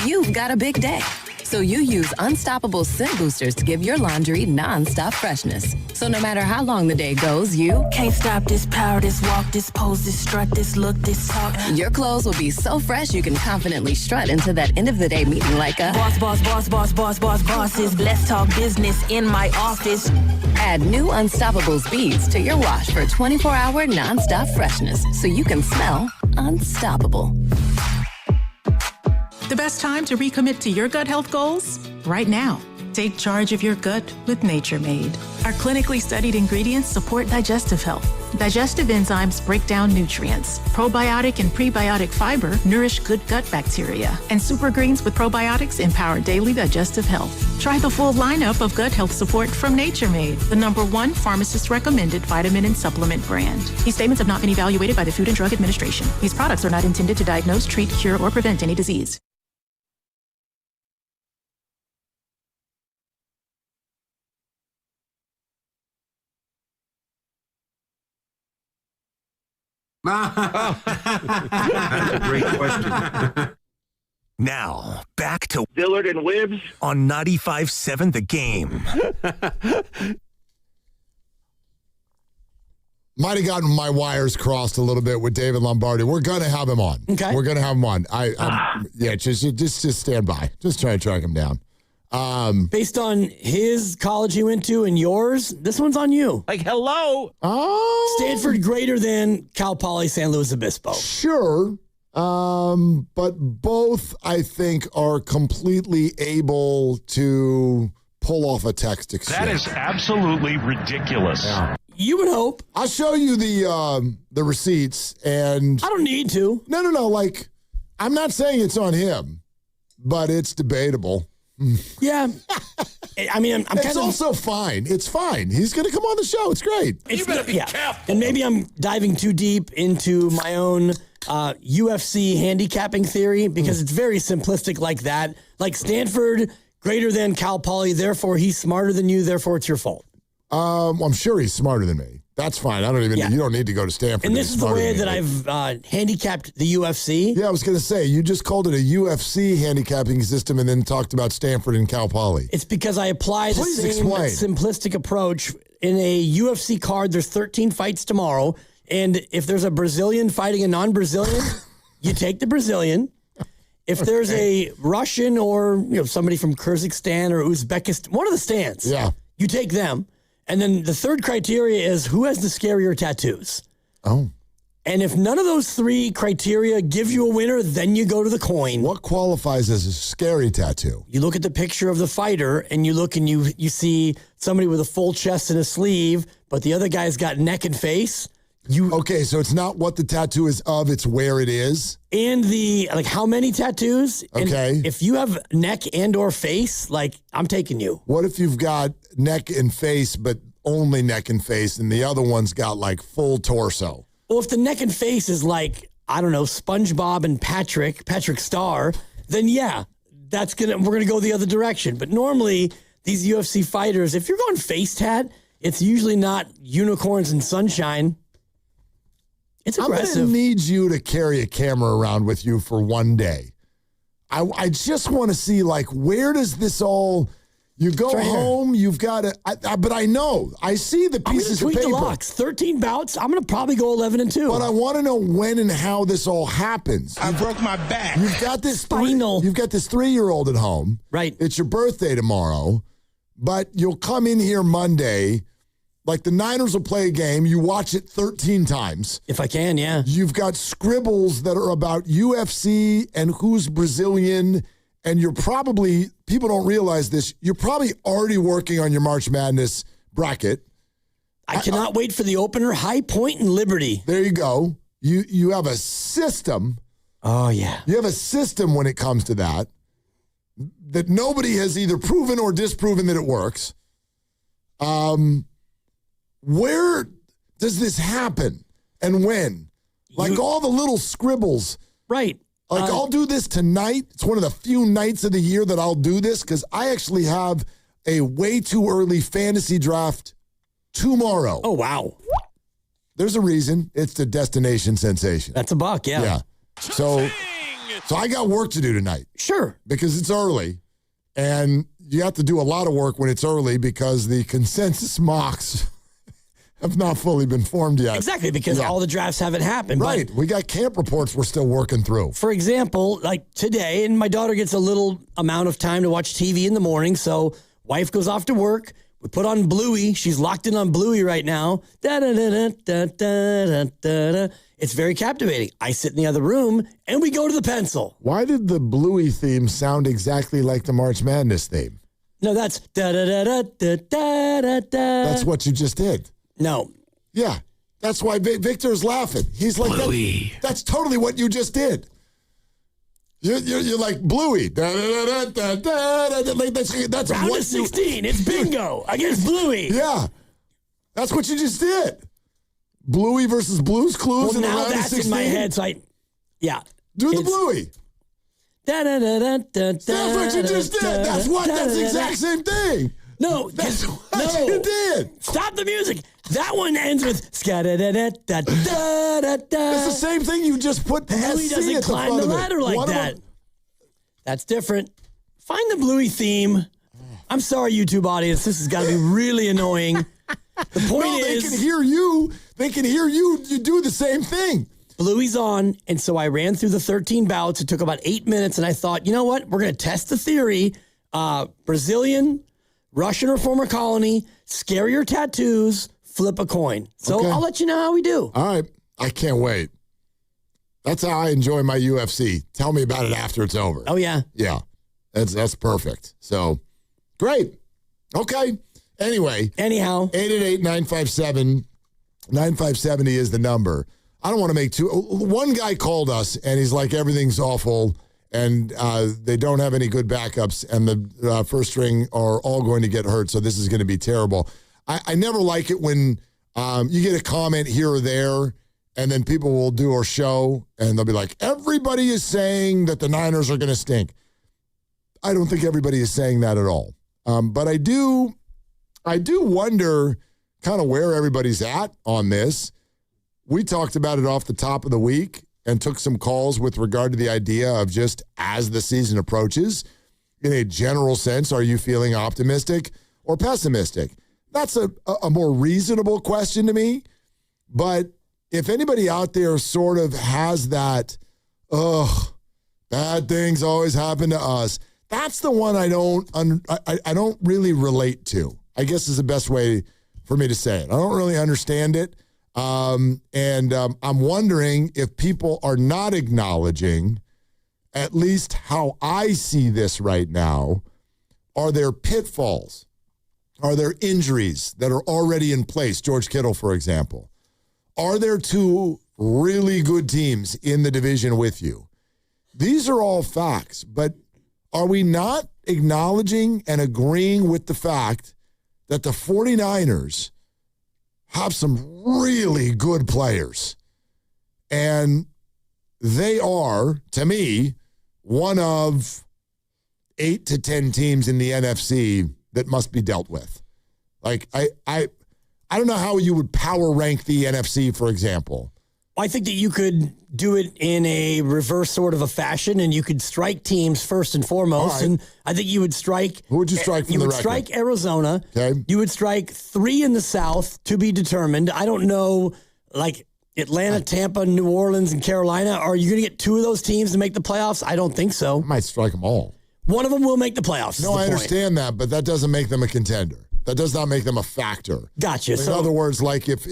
You've got a big day, so you use Unstoppable Scent Boosters to give your laundry non-stop freshness. So no matter how long the day goes, you can't stop this power, this walk, this pose, this strut, this look, this talk. Your clothes will be so fresh you can confidently strut into that end of the day meeting like a bosses. Let's talk business in my office. Add new Unstoppable beads to your wash for 24-hour non-stop freshness so you can smell unstoppable. The best time to recommit to your gut health goals? Right now. Take charge of your gut with Nature Made. Our clinically studied ingredients support digestive health. Digestive enzymes break down nutrients. Probiotic and prebiotic fiber nourish good gut bacteria. And super greens with probiotics empower daily digestive health. Try the full lineup of gut health support from Nature Made, the #1 pharmacist-recommended vitamin and supplement brand. These statements have not been evaluated by the Food and Drug Administration. These products are not intended to diagnose, treat, cure, or prevent any disease. That's a great question. Now, back to Dillard and Wibbs on 95.7 The Game. Might have gotten my wires crossed a little bit with David Lombardi. We're going to have him on. Okay. We're going to have him on. Just stand by. Just try to track him down. Based on his college he went to and yours, this one's on you. Like, hello. Oh. Stanford greater than Cal Poly San Luis Obispo. Sure. But both, I think, are completely able to pull off a text exchange. That is absolutely ridiculous. Yeah. You would hope. I'll show you the receipts, and I don't need to. No. Like, I'm not saying it's on him, but it's debatable. Yeah. I mean, I'm it's kind of also fine. It's fine. He's going to come on the show. It's great. You better be careful. And maybe I'm diving too deep into my own UFC handicapping theory because it's very simplistic like that. Like Stanford greater than Cal Poly, therefore he's smarter than you, therefore it's your fault. I'm sure he's smarter than me. That's fine. I don't even. Yeah. You don't need to go to Stanford. And this is the way that I've handicapped the UFC. Yeah, I was going to say you just called it a UFC handicapping system, and then talked about Stanford and Cal Poly. It's because I apply the same simplistic approach in a UFC card. There's 13 fights tomorrow, and if there's a Brazilian fighting a non-Brazilian, you take the Brazilian. If there's a Russian or somebody from Kyrgyzstan or Uzbekistan, one of the stands, you take them. And then the third criteria is who has the scarier tattoos. Oh. And if none of those three criteria give you a winner, then you go to the coin. What qualifies as a scary tattoo? You look at the picture of the fighter and you look and you see somebody with a full chest and a sleeve, but the other guy's got neck and face. Okay, so it's not what the tattoo is of, it's where it is. And how many tattoos? Okay. And if you have neck and or face, I'm taking you. What if you've got neck and face, but only neck and face, and the other one's got full torso? Well, if the neck and face is SpongeBob and Patrick Star, then yeah, we're gonna go the other direction. But normally these UFC fighters, if you're going face tat, it's usually not unicorns and sunshine. It's aggressive. I'm going to need you to carry a camera around with you for one day. I just want to see, like, where does this all... You go home, you've got to... but I know. I see the pieces of paper. I'm going to tweak the locks. 13 bouts. I'm going to probably go 11-2. But I want to know when and how this all happens. I broke my back. You've got this spinal. You've got this 3-year-old at home. Right. It's your birthday tomorrow, but you'll come in here Monday. Like, the Niners will play a game. You watch it 13 times. If I can, yeah. You've got scribbles that are about UFC and who's Brazilian. And you're probably, people don't realize this, you're probably already working on your March Madness bracket. I cannot wait for the opener, High Point and Liberty. There you go. You have a system. Oh, yeah. You have a system when it comes to that nobody has either proven or disproven that it works. Where does this happen and when? Like all the little scribbles. Right. Like, I'll do this tonight. It's one of the few nights of the year that I'll do this because I actually have a way too early fantasy draft tomorrow. Oh, wow. There's a reason. It's the destination sensation. That's a buck, yeah. Yeah. So I got work to do tonight. Sure. Because it's early. And you have to do a lot of work when it's early because the consensus mocks have not fully been formed yet. Exactly, because all the drafts haven't happened. Right. We got camp reports we're still working through. For example, like today, and my daughter gets a little amount of time to watch TV in the morning, so wife goes off to work. We put on Bluey. She's locked in on Bluey right now. Da-da-da-da-da-da-da-da. It's very captivating. I sit in the other room, and we go to the pencil. Why did the Bluey theme sound exactly like the March Madness theme? No, that's da-da-da-da-da-da-da. That's what you just did. No. Yeah. That's why Victor's laughing. He's like, that's totally what you just did. You're like Bluey. That's Round what of 16. It's bingo against Bluey. Yeah. That's what you just did. Bluey versus Blue's Clues in the round of 16. In my head, so do the Bluey. That's what you just did. That's the exact same thing. No, that's what you did. Stop the music. That one ends with ska-da-da-da-da-da-da. It's the same thing you just put the Bluey SC doesn't at the climb front the of it. ladder like that. That's different. Find the Bluey theme. I'm sorry, YouTube audience. This has got to be really annoying. The point is, they can hear you. They can hear you. You do the same thing. Bluey's on, and so I ran through the 13 bouts. It took about 8 minutes, and I thought, you know what? We're going to test the theory. Brazilian, Russian or former colony, scarier tattoos, flip a coin. So I'll let you know how we do. All right. I can't wait. That's how I enjoy my UFC. Tell me about it after it's over. Oh, yeah. Yeah. That's perfect. So, great. Okay. Anyway. Anyhow. 888-957-9570 is the number. I don't want to make two. One guy called us, and he's like, everything's awful, and they don't have any good backups, and the first string are all going to get hurt, so this is going to be terrible. I never like it when you get a comment here or there, and then people will do a show, and they'll be like, everybody is saying that the Niners are going to stink. I don't think everybody is saying that at all. But I do wonder kind of where everybody's at on this. We talked about it off the top of the week and took some calls with regard to the idea of just as the season approaches, in a general sense, are you feeling optimistic or pessimistic? That's a more reasonable question to me. But if anybody out there sort of has that, bad things always happen to us, that's the one I don't really relate to, I guess is the best way for me to say it. I don't really understand it. I'm wondering if people are not acknowledging at least how I see this right now. Are there pitfalls? Are there injuries that are already in place? George Kittle, for example. Are there two really good teams in the division with you? These are all facts, but are we not acknowledging and agreeing with the fact that the 49ers have some really good players? And they are, to me, one of 8 to 10 teams in the NFC that must be dealt with. Like, I don't know how you would power rank the NFC, for example. I think that you could do it in a reverse sort of a fashion, and you could strike teams first and foremost. Right. And I think you would strike. Who would you strike from you the would record? strike Arizona. Okay. You would strike 3 in the South to be determined. I don't know, like Atlanta, Tampa, New Orleans, and Carolina. Are you going to get 2 of those teams to make the playoffs? I don't think so. I might strike them all. One of them will make the playoffs. No, I understand that, but that doesn't make them a contender. That does not make them a factor. Gotcha. In other words, like if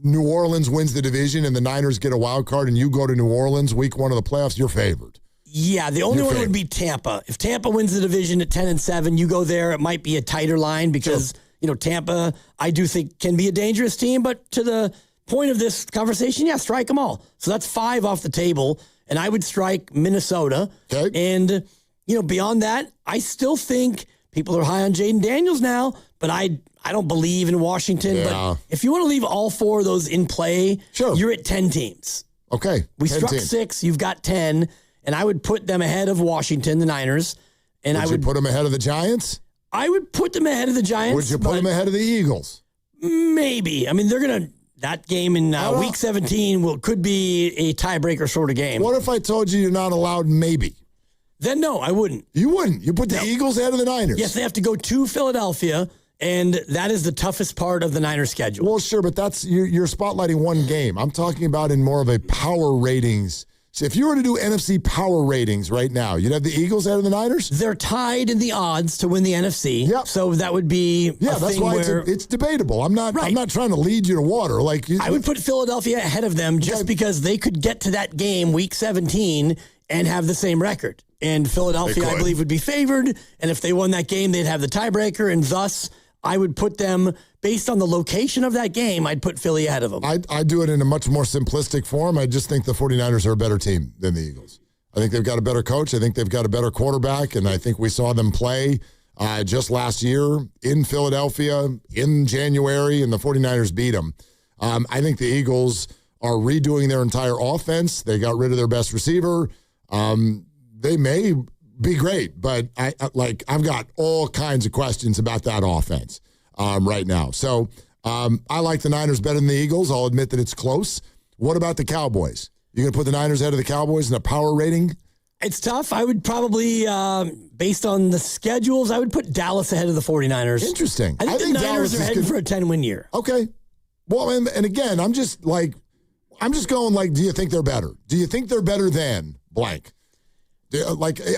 New Orleans wins the division and the Niners get a wild card and you go to New Orleans week 1 of the playoffs, you're favored. Yeah, the only one would be Tampa. If Tampa wins the division at 10-7, you go there. It might be a tighter line because Tampa, I do think can be a dangerous team. But to the point of this conversation, yeah, strike them all. So that's 5 off the table, and I would strike Minnesota. Okay. And beyond that, I still think people are high on Jaden Daniels now, but I don't believe in Washington. Yeah. But if you want to leave all 4 of those in play, you're at 10 teams. Okay. We 10 struck teams. 6. You've got 10. And I would put them ahead of Washington, the Niners. And Would you put them ahead of the Giants? I would put them ahead of the Giants. Would you put them ahead of the Eagles? Maybe. I mean, they're going to. That game in week 17 could be a tiebreaker sort of game. What if I told you you're not allowed maybe? Then no, I wouldn't. You wouldn't. You put the Eagles ahead of the Niners. Yes, they have to go to Philadelphia, and that is the toughest part of the Niners schedule. Well, sure, but that's you're spotlighting one game. I'm talking about in more of a power ratings. So if you were to do NFC power ratings right now, you'd have the Eagles ahead of the Niners? They're tied in the odds to win the NFC. Yep. So that would be that's why it's debatable. I'm not trying to lead you to water. I would put Philadelphia ahead of them just because they could get to that game week 17 and have the same record. And Philadelphia, I believe, would be favored. And if they won that game, they'd have the tiebreaker. And thus, I would put them, based on the location of that game, I'd put Philly ahead of them. I do it in a much more simplistic form. I just think the 49ers are a better team than the Eagles. I think they've got a better coach. I think they've got a better quarterback. And I think we saw them play just last year in Philadelphia in January, and the 49ers beat them. I think the Eagles are redoing their entire offense. They got rid of their best receiver. They may be great, but I've got all kinds of questions about that offense right now. So I like the Niners better than the Eagles. I'll admit that it's close. What about the Cowboys? You going to put the Niners ahead of the Cowboys in a power rating? It's tough. I would probably, based on the schedules, I would put Dallas ahead of the 49ers. Interesting. I think the Niners are heading for a 10-win year. Okay. Well, and again, I'm just going do you think they're better? Do you think they're better than blank?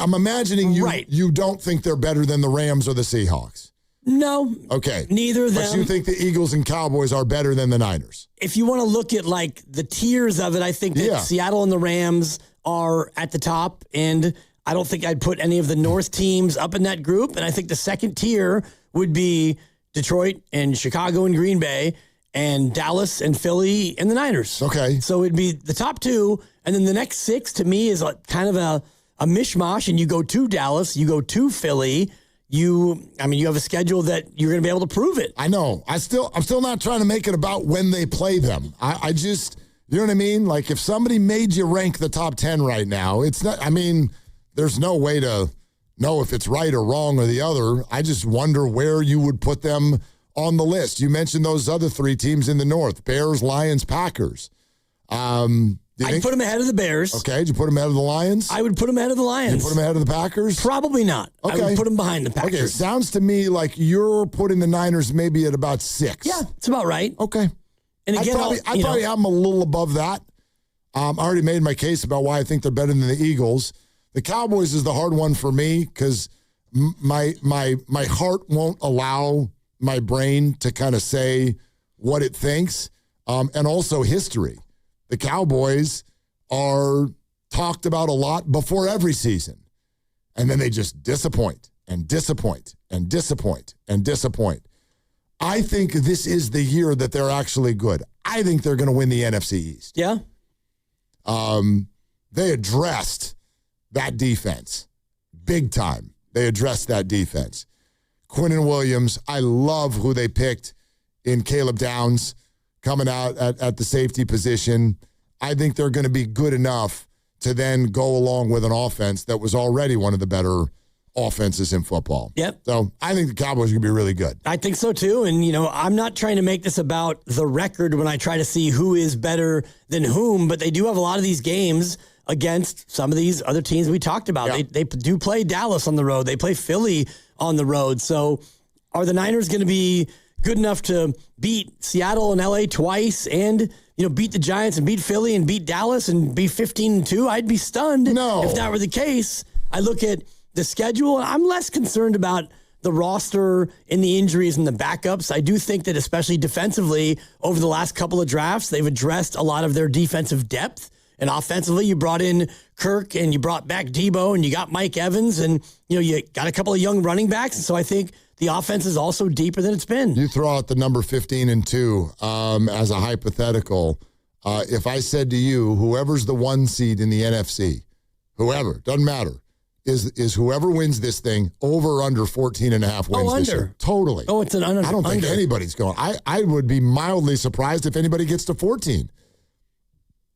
I'm imagining you don't think they're better than the Rams or the Seahawks. No. Okay. Neither of them. But you think the Eagles and Cowboys are better than the Niners? If you want to look at the tiers of it, I think that Seattle and the Rams are at the top, and I don't think I'd put any of the North teams up in that group. And I think the second tier would be Detroit and Chicago and Green Bay and Dallas and Philly and the Niners. Okay. So it'd be the top 2, and then the next 6 to me is kind of a mishmash, and you go to Dallas, you go to Philly. You have a schedule that you're going to be able to prove it. I know. I'm still not trying to make it about when they play them. I just, you know what I mean? Like if somebody made you rank the top 10 right now, it's not, there's no way to know if it's right or wrong or the other. I just wonder where you would put them on the list. You mentioned those other 3 teams in the North, Bears, Lions, Packers. I'd put them ahead of the Bears. Okay. Did you put them ahead of the Lions? I would put them ahead of the Lions. You put them ahead of the Packers? Probably not. Okay. I would put them behind the Packers. Okay. Sounds to me like you're putting the Niners maybe at about 6. Yeah, it's about right. Okay. And again, I'd probably have them a little above that. I already made my case about why I think they're better than the Eagles. The Cowboys is the hard one for me because my heart won't allow my brain to kind of say what it thinks, and also history. The Cowboys are talked about a lot before every season, and then they just disappoint and disappoint and disappoint and disappoint. I think this is the year that they're actually good. I think they're going to win the NFC East. Yeah. They addressed that defense big time. They addressed that defense. Quinnen Williams, I love who they picked in Caleb Downs coming out at the safety position. I think they're going to be good enough to then go along with an offense that was already one of the better offenses in football. Yep. So I think the Cowboys are going to be really good. I think so too. And, I'm not trying to make this about the record when I try to see who is better than whom, but they do have a lot of these games against some of these other teams we talked about. Yeah. They do play Dallas on the road. They play Philly on the road. So are the Niners going to be good enough to beat Seattle and LA twice and, beat the Giants and beat Philly and beat Dallas and be 15-2? I'd be stunned if that were the case. I look at the schedule, and I'm less concerned about the roster and the injuries and the backups. I do think that especially defensively over the last couple of drafts, they've addressed a lot of their defensive depth. And offensively, you brought in Kirk and you brought back Debo and you got Mike Evans and, you got a couple of young running backs. And so I think the offense is also deeper than it's been. You throw out the number 15-2 as a hypothetical. If I said to you, whoever's the 1 seed in the NFC, whoever, doesn't matter, is whoever wins this thing over or under 14.5 wins this year? Totally. Oh, it's an under. I don't think anybody's going. I would be mildly surprised if anybody gets to 14.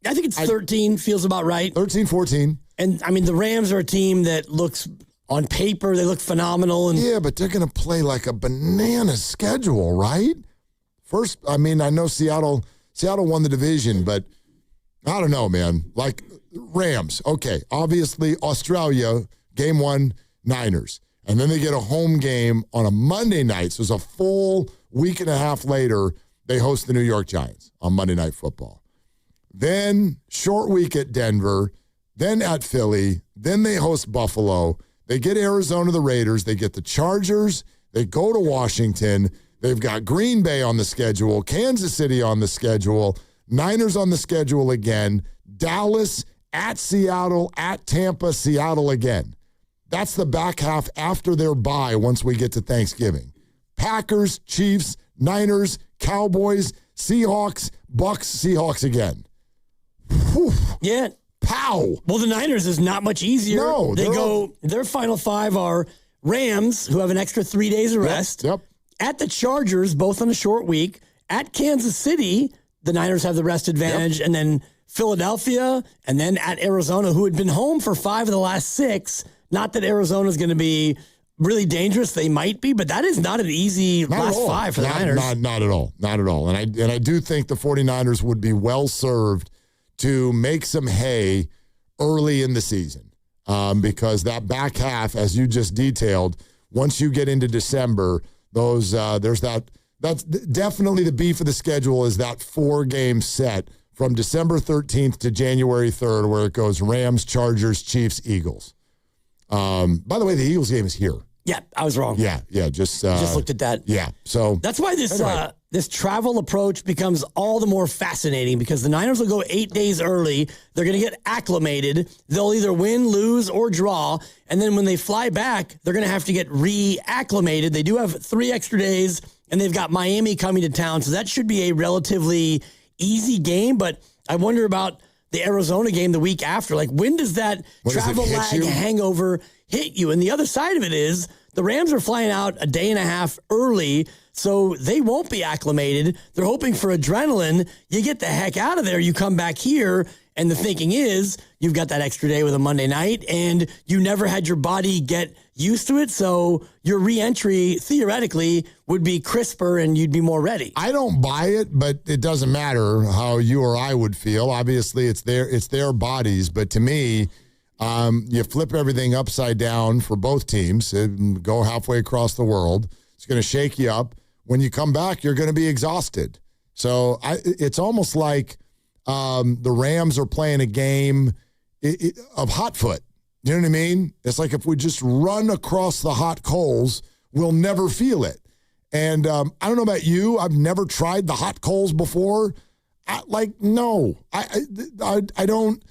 I think it's 13, feels about right. 13, 14. And, the Rams are a team that looks, on paper, they look phenomenal. And yeah, but they're going to play like a banana schedule, right? First, I know Seattle won the division, but I don't know, man. Like, Rams, okay, obviously Australia, game 1, Niners. And then they get a home game on a Monday night. So it's a full week and a half later, they host the New York Giants on Monday Night Football. Then short week at Denver, then at Philly, then they host Buffalo. They get Arizona, the Raiders. They get the Chargers. They go to Washington. They've got Green Bay on the schedule, Kansas City on the schedule, Niners on the schedule again, Dallas, at Seattle, at Tampa, Seattle again. That's the back half after their bye once we get to Thanksgiving. Packers, Chiefs, Niners, Cowboys, Seahawks, Bucks, Seahawks again. Whew. Yeah. Pow. Well, the Niners is not much easier. No. Their final 5 are Rams, who have an extra 3 days of rest. Yep. At the Chargers, both on a short week. At Kansas City, the Niners have the rest advantage. Yep. And then Philadelphia, and then at Arizona, who had been home for 5 of the last 6. Not that Arizona's going to be really dangerous. They might be, but that is not an easy last 5 for the Niners. Not at all. Not at all. And I do think the 49ers would be well served to make some hay early in the season because that back half, as you just detailed, once you get into December, that's definitely the beef of the schedule is that 4-game set from December 13th to January 3rd, where it goes Rams, Chargers, Chiefs, Eagles. By the way, the Eagles game is here. Yeah, I was wrong. Yeah, just looked at that. Yeah, so that's why this travel approach becomes all the more fascinating because the Niners will go 8 days early. They're going to get acclimated. They'll either win, lose, or draw. And then when they fly back, they're going to have to get reacclimated. They do have 3 extra days, and they've got Miami coming to town. So that should be a relatively easy game. But I wonder about the Arizona game the week after. Like, when does that travel lag hangover hit you? And the other side of it is the Rams are flying out a day and a half early, so they won't be acclimated. They're hoping for adrenaline. You get the heck out of there. You come back here, and the thinking is you've got that extra day with a Monday night, and you never had your body get used to it, so your re-entry, theoretically, would be crisper, and you'd be more ready. I don't buy it, but it doesn't matter how you or I would feel. Obviously, it's their bodies, but to me, you flip everything upside down for both teams and go halfway across the world. It's going to shake you up. When you come back, you're going to be exhausted. So it's almost like the Rams are playing a game of hot foot. You know what I mean? It's like if we just run across the hot coals, we'll never feel it. And I don't know about you. I've never tried the hot coals before. No. I don't.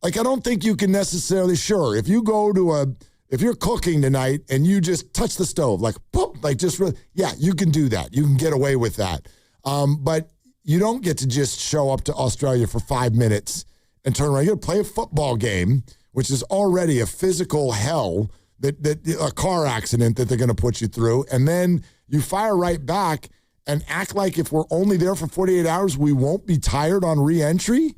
I don't think you can necessarily, sure, if you go to if you're cooking tonight and you just touch the stove, you can do that. You can get away with that. But you don't get to just show up to Australia for 5 minutes and turn around. You're going to play a football game, which is already a physical hell, that a car accident that they're going to put you through. And then you fire right back and act like if we're only there for 48 hours, we won't be tired on re-entry.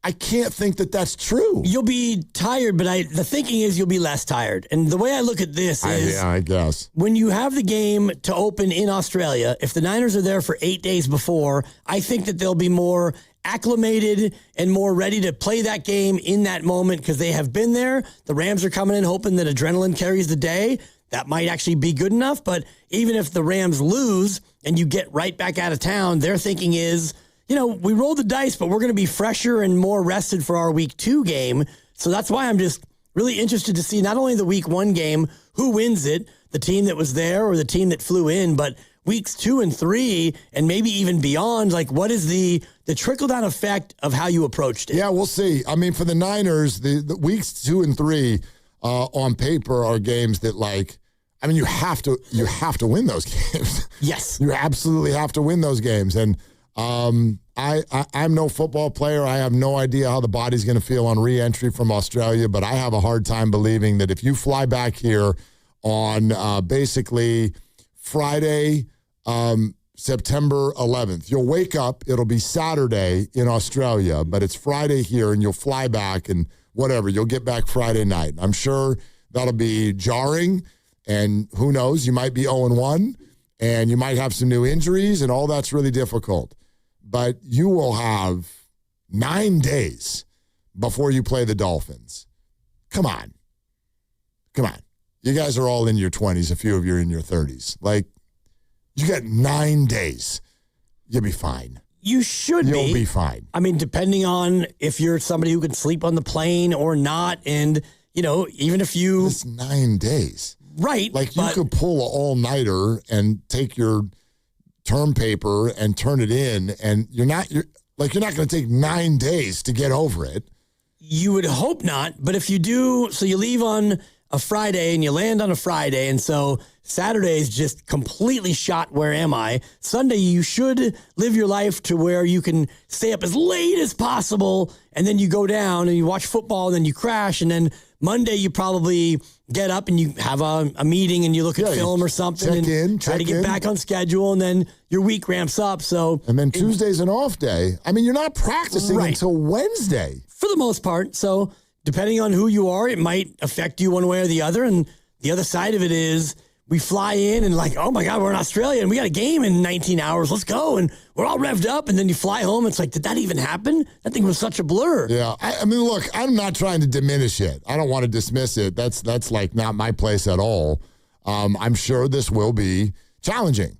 I can't think that that's true. You'll be tired, but the thinking is you'll be less tired. And the way I look at this is, I guess, when you have the game to open in Australia, if the Niners are there for 8 days before, I think that they'll be more acclimated and more ready to play that game in that moment because they have been there. The Rams are coming in hoping that adrenaline carries the day. That might actually be good enough. But even if the Rams lose and you get right back out of town, their thinking is, we rolled the dice, but we're going to be fresher and more rested for our week 2 game. So that's why I'm just really interested to see not only the week 1 game, who wins it, the team that was there or the team that flew in, but weeks 2 and 3 and maybe even beyond. Like, what is the trickle-down effect of how you approached it? Yeah, we'll see. I mean, for the Niners, the weeks 2 and 3 on paper are games that, you have to win those games. Yes. You absolutely have to win those games. And I'm no football player. I have no idea how the body's going to feel on re-entry from Australia, but I have a hard time believing that if you fly back here on basically Friday, September 11th, you'll wake up, it'll be Saturday in Australia, but it's Friday here, and you'll fly back and whatever, you'll get back Friday night. I'm sure that'll be jarring, and who knows, you might be 0-1, and you might have some new injuries, and all that's really difficult. But you will have 9 days before you play the Dolphins. Come on. You guys are all in your 20s. A few of you are in your 30s. You got 9 days. You'll be fine. You should be. You'll be fine. I mean, depending on if you're somebody who can sleep on the plane or not. And, even if you... It's 9 days. Right. You could pull an all-nighter and take your term paper and turn it in, and you're not going to take 9 days to get over it. You would hope not, but if you do, so you leave on a Friday and you land on a Friday, and so Saturday is just completely shot. Where am I? Sunday, you should live your life to where you can stay up as late as possible, and then you go down and you watch football, and then you crash, and then Monday you probably get up and you have a meeting and you look at film or something and try to get back on schedule, and then your week ramps up. And then Tuesday's an off day. I mean, you're not practicing until Wednesday. For the most part. So depending on who you are, it might affect you one way or the other. And the other side of it is we fly in and oh my God, we're in Australia and we got a game in 19 hours. Let's go. And we're all revved up. And then you fly home. It's did that even happen? That thing was such a blur. Yeah. I mean, look, I'm not trying to diminish it. I don't want to dismiss it. That's not my place at all. I'm sure this will be challenging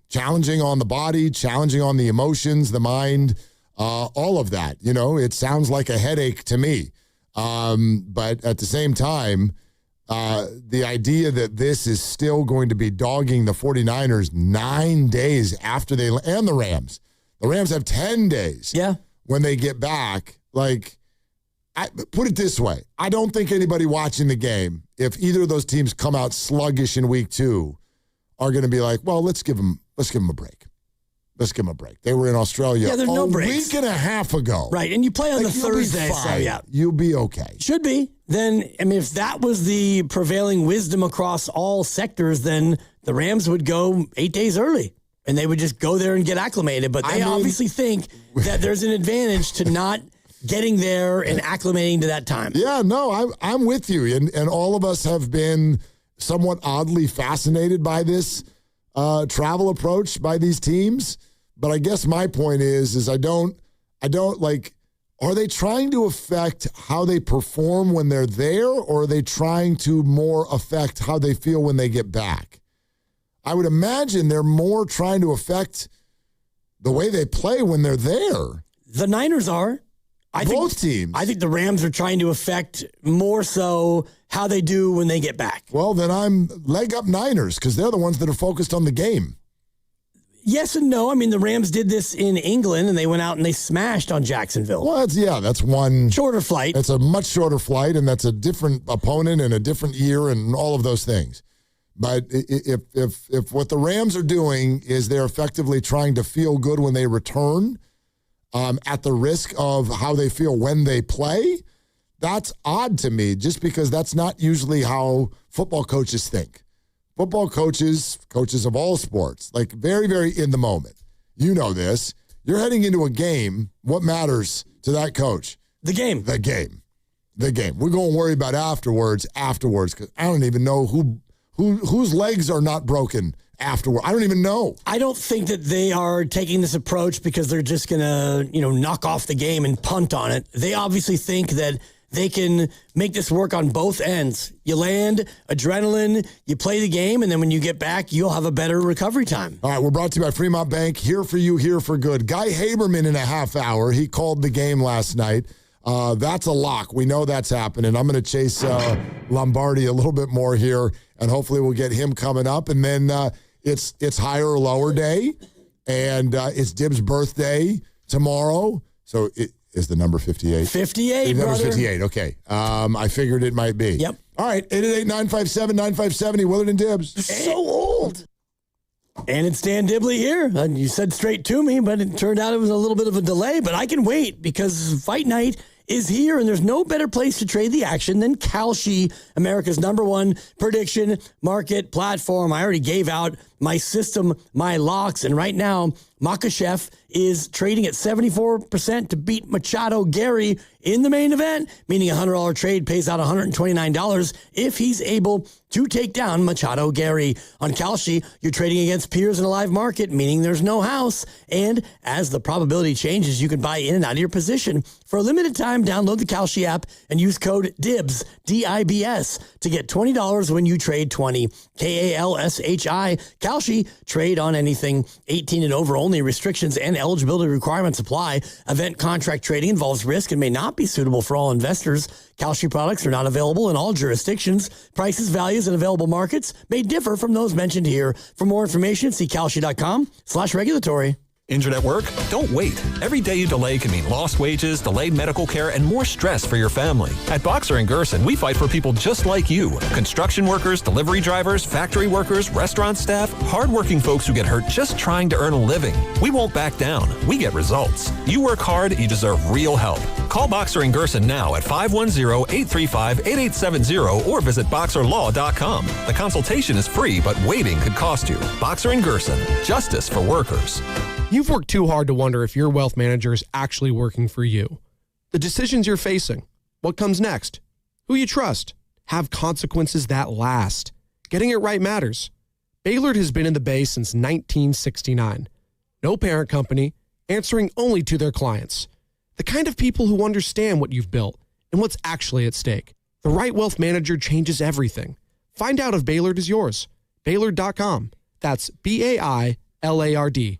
on the body, challenging on the emotions, the mind, all of that. It sounds like a headache to me. But at the same time, the idea that this is still going to be dogging the 49ers 9 days after and the Rams. The Rams have 10 days when they get back. Put it this way. I don't think anybody watching the game, if either of those teams come out sluggish in week 2, are going to be well, let's give them a break. Let's give them a break. They were in Australia there's no breaks. Week and a half ago. Right, and you play on the Thursday, so yeah. You'll be okay. Should be. Then, if that was the prevailing wisdom across all sectors, then the Rams would go 8 days early, and they would just go there and get acclimated. But they obviously think that there's an advantage to not getting there and acclimating to that time. Yeah, no, I'm with you. And all of us have been somewhat oddly fascinated by this travel approach by these teams. But I guess my point is I don't are they trying to affect how they perform when they're there, or are they trying to more affect how they feel when they get back? I would imagine they're more trying to affect the way they play when they're there. The Niners are. Both teams. I think the Rams are trying to affect more so how they do when they get back. Well, then I'm leg up Niners because they're the ones that are focused on the game. Yes and no. I mean, the Rams did this in England, and they went out and they smashed on Jacksonville. Well, that's one shorter flight. It's a much shorter flight, and that's a different opponent and a different year and all of those things. But if what the Rams are doing is they're effectively trying to feel good when they return, at the risk of how they feel when they play, that's odd to me, just because that's not usually how football coaches think. Football coaches of all sports, very, very in the moment. You know this. You're heading into a game. What matters to that coach? The game. The game. We're going to worry about afterwards, because I don't even know whose legs are not broken afterward. I don't even know. I don't think that they are taking this approach because they're just going to, knock off the game and punt on it. They obviously think that they can make this work on both ends. You land, adrenaline, you play the game, and then when you get back, you'll have a better recovery time. All right, we're brought to you by Fremont Bank. Here for you, here for good. Guy Haberman in a half hour. He called the game last night. That's a lock. We know that's happening. I'm going to chase Lombardi a little bit more here, and hopefully we'll get him coming up. And then it's higher or lower day, and it's Dib's birthday tomorrow. So it is the number 58. 58, brother. Number 58, okay. I figured it might be. Yep. All right, 888-957-9570, Willard and Dibs. So old. And it's Dan Dibley here. You said straight to me, but it turned out it was a little bit of a delay. But I can wait because Fight Night is here, and there's no better place to trade the action than Kalshi, America's #1 prediction market platform. I already gave out my system, my locks, and right now, Makhachev is trading at 74% to beat Machado Gary in the main event, meaning a $100 trade pays out $129 if he's able to take down Machado Gary. On Kalshi, you're trading against peers in a live market, meaning there's no house, and as the probability changes, you can buy in and out of your position. For a limited time, download the Kalshi app and use code DIBS, D-I-B-S, to get $20 when you trade 20. K-A-L-S-H-I. Kalshi, trade on anything. 18 and over only. Restrictions and eligibility requirements apply. Event contract trading involves risk and may not be suitable for all investors. Kalshi products are not available in all jurisdictions. Prices, values, and available markets may differ from those mentioned here. For more information, see kalshi.com/regulatory. Injured at work? Don't wait. Every day you delay can mean lost wages, delayed medical care, and more stress for your family. At Boxer & Gerson, we fight for people just like you. Construction workers, delivery drivers, factory workers, restaurant staff, hardworking folks who get hurt just trying to earn a living. We won't back down. We get results. You work hard, you deserve real help. Call Boxer & Gerson now at 510-835-8870 or visit boxerlaw.com. The consultation is free, but waiting could cost you. Boxer & Gerson. Justice for workers. You've worked too hard to wonder if your wealth manager is actually working for you. The decisions you're facing, what comes next, who you trust, have consequences that last. Getting it right matters. Baylord has been in the Bay since 1969. No parent company, answering only to their clients. The kind of people who understand what you've built and what's actually at stake. The right wealth manager changes everything. Find out if Baylord is yours. Baylord.com. That's BAILARD.com.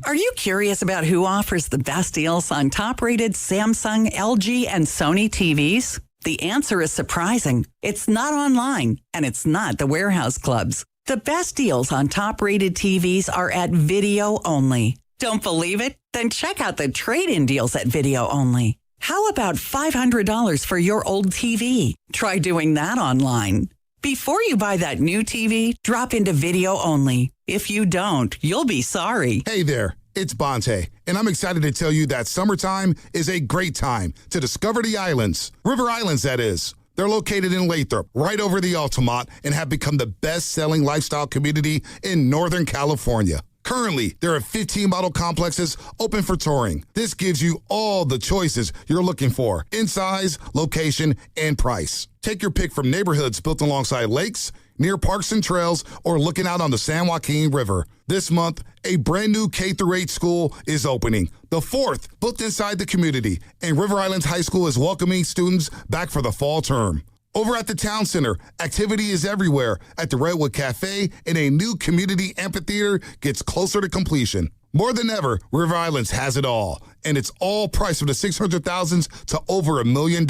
Are you curious about who offers the best deals on top-rated Samsung, LG, and Sony TVs? The answer is surprising. It's not online, and it's not the warehouse clubs. The best deals on top-rated TVs are at Video Only. Don't believe it? Then check out the trade-in deals at Video Only. How about $500 for your old TV? Try doing that online. Before you buy that new TV, drop into Video Only. If you don't, you'll be sorry. Hey there, it's Bonte, and I'm excited to tell you that summertime is a great time to discover the islands. River Islands, that is. They're located in Lathrop, right over the Altamont, and have become the best-selling lifestyle community in Northern California. Currently, there are 15 model complexes open for touring. This gives you all the choices you're looking for in size, location, and price. Take your pick from neighborhoods built alongside lakes, near parks and trails, or looking out on the San Joaquin River. This month, a brand new K-8 school is opening, the fourth built inside the community, and River Islands High School is welcoming students back for the fall term. Over at the Town Center, activity is everywhere at the Redwood Cafe, and a new community amphitheater gets closer to completion. More than ever, River Islands has it all, and it's all priced from the $600,000s to over $1 million.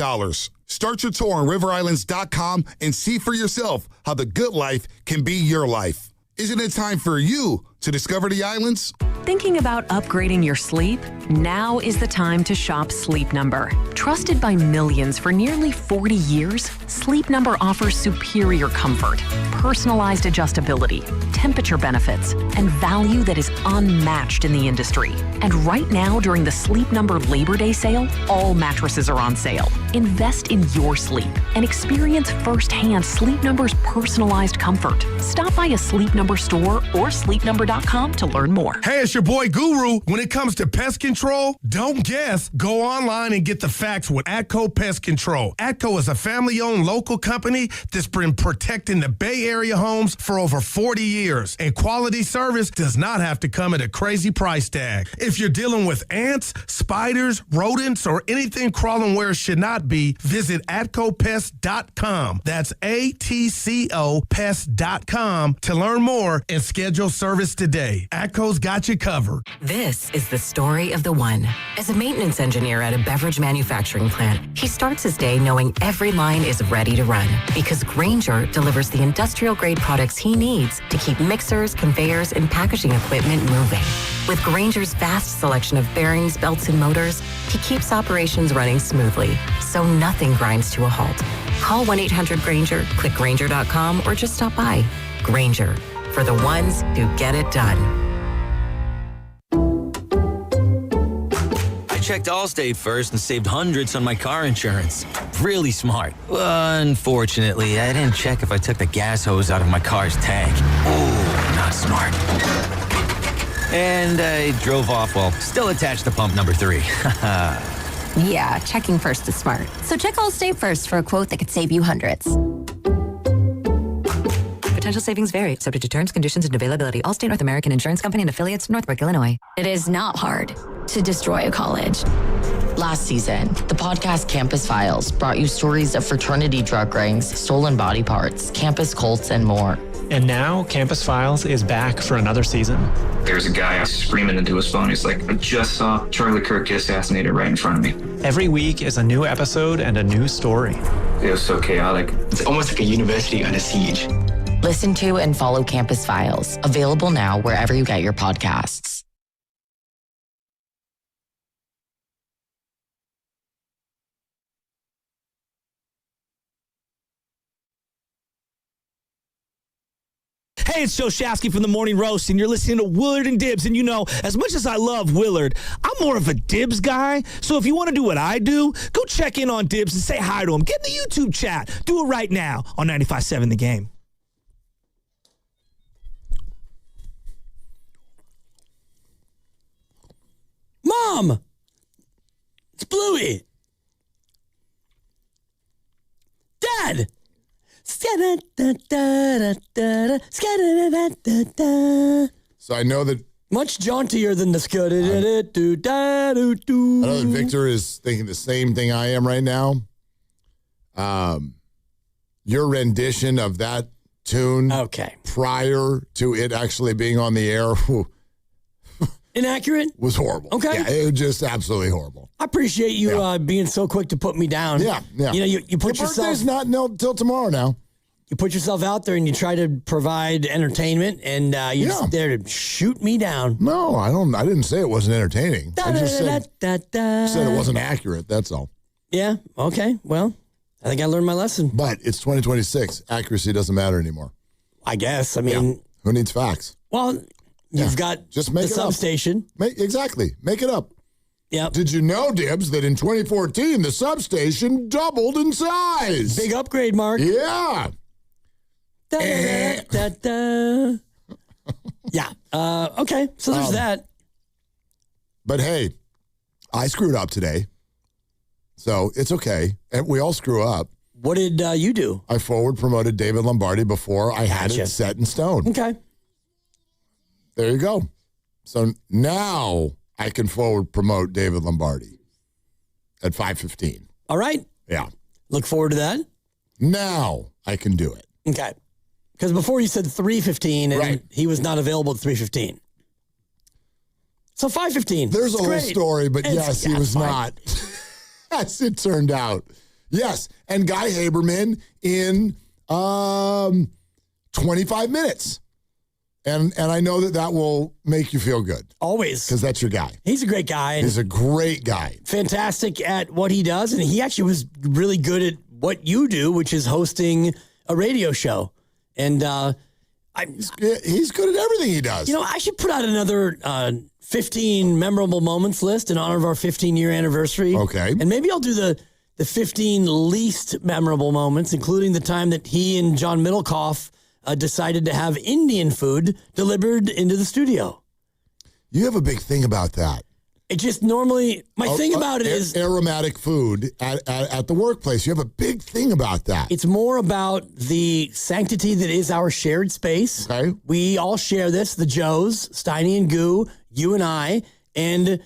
Start your tour on riverislands.com and see for yourself how the good life can be your life. Isn't it time for you to discover the islands? Thinking about upgrading your sleep? Now is the time to shop Sleep Number. Trusted by millions for nearly 40 years, Sleep Number offers superior comfort, personalized adjustability, temperature benefits, and value that is unmatched in the industry. And right now, during the Sleep Number Labor Day sale, all mattresses are on sale. Invest in your sleep and experience firsthand Sleep Number's personalized comfort. Stop by a Sleep Number store or sleepnumber.com to learn more. Hey, it's your boy Guru. When it comes to pest control, control? Don't guess. Go online and get the facts with Atco Pest Control. Atco is a family-owned local company that's been protecting the Bay Area homes for over 40 years. And quality service does not have to come at a crazy price tag. If you're dealing with ants, spiders, rodents, or anything crawling where it should not be, visit AtcoPest.com. That's ATCO Pest.com to learn more and schedule service today. Atco's got you covered. This is the story of the one. As a maintenance engineer at a beverage manufacturing plant, he starts his day knowing every line is ready to run because Grainger delivers the industrial-grade products he needs to keep mixers, conveyors, and packaging equipment moving. With Grainger's vast selection of bearings, belts, and motors, he keeps operations running smoothly, so nothing grinds to a halt. Call 1-800-GRAINGER, click Grainger.com, or just stop by. Grainger, for the ones who get it done. I checked Allstate first and saved hundreds on my car insurance. Really smart. Unfortunately, I didn't check if I took the gas hose out of my car's tank. Ooh, not smart. And I drove off while still attached to pump number 3. Yeah, checking first is smart. So check Allstate first for a quote that could save you hundreds. Potential savings vary, subject to terms, conditions, and availability. Allstate North American Insurance Company and affiliates, Northbrook, Illinois. It is not hard to destroy a college. Last season, the podcast Campus Files brought you stories of fraternity drug rings, stolen body parts, campus cults, and more. And now, Campus Files is back for another season. There's a guy screaming into his phone. He's like, I just saw Charlie Kirk get assassinated right in front of me. Every week is a new episode and a new story. It was so chaotic. It's almost like a university under siege. Listen to and follow Campus Files, available now wherever you get your podcasts. Hey, it's Joe Shasky from the Morning Roast, and you're listening to Willard and Dibs. And you know, as much as I love Willard, I'm more of a Dibs guy. So if you want to do what I do, go check in on Dibs and say hi to him. Get in the YouTube chat. Do it right now on 95.7 The Game. Mom! It's Bluey! Dad! So I know that much jauntier than the I know that Victor is thinking the same thing I am right now. Your rendition of that tune prior to it actually being on the air inaccurate was horrible. Okay. Yeah, it was just absolutely horrible. I appreciate you being so quick to put me down. Yeah. You know, you put Your yourself... birthday's not till tomorrow now. You put yourself out there and you try to provide entertainment, and you're just there to shoot me down. No, I didn't say it wasn't entertaining. I just said it wasn't accurate. That's all. Yeah. Okay. Well, I think I learned my lesson. But it's 2026. Accuracy doesn't matter anymore. I guess. I mean, who needs facts? Well, you've got just make the it substation. Exactly. Make it up. Yeah. Did you know, Dibs, that in 2014 the substation doubled in size? Big upgrade, Mark. Yeah. Yeah. Okay. So there's that. But hey, I screwed up today. So it's okay. And we all screw up. What did you do? I forward promoted David Lombardi before I had it set in stone. Okay. There you go. So now I can forward promote David Lombardi at 5:15. All right. Yeah. Look forward to that. Now I can do it. Okay. Because before you said 3:15 and he was not available at 3:15. So 5:15. There's a whole story, but yes, he was not. As it turned out. Yes. And Guy Haberman in 25 minutes. And I know that will make you feel good. Always. Because that's your guy. He's a great guy. He's a great guy. Fantastic at what he does. And he actually was really good at what you do, which is hosting a radio show. And he's good at everything he does. You know, I should put out another 15 memorable moments list in honor of our 15-year anniversary. Okay. And maybe I'll do the 15 least memorable moments, including the time that he and John Middlecoff decided to have Indian food delivered into the studio. You have a big thing about that. It just normally, my thing about it is aromatic food at the workplace. You have a big thing about that. It's more about the sanctity that is our shared space. Okay. We all share this, the Joes, Steiny and Goo, you and I. And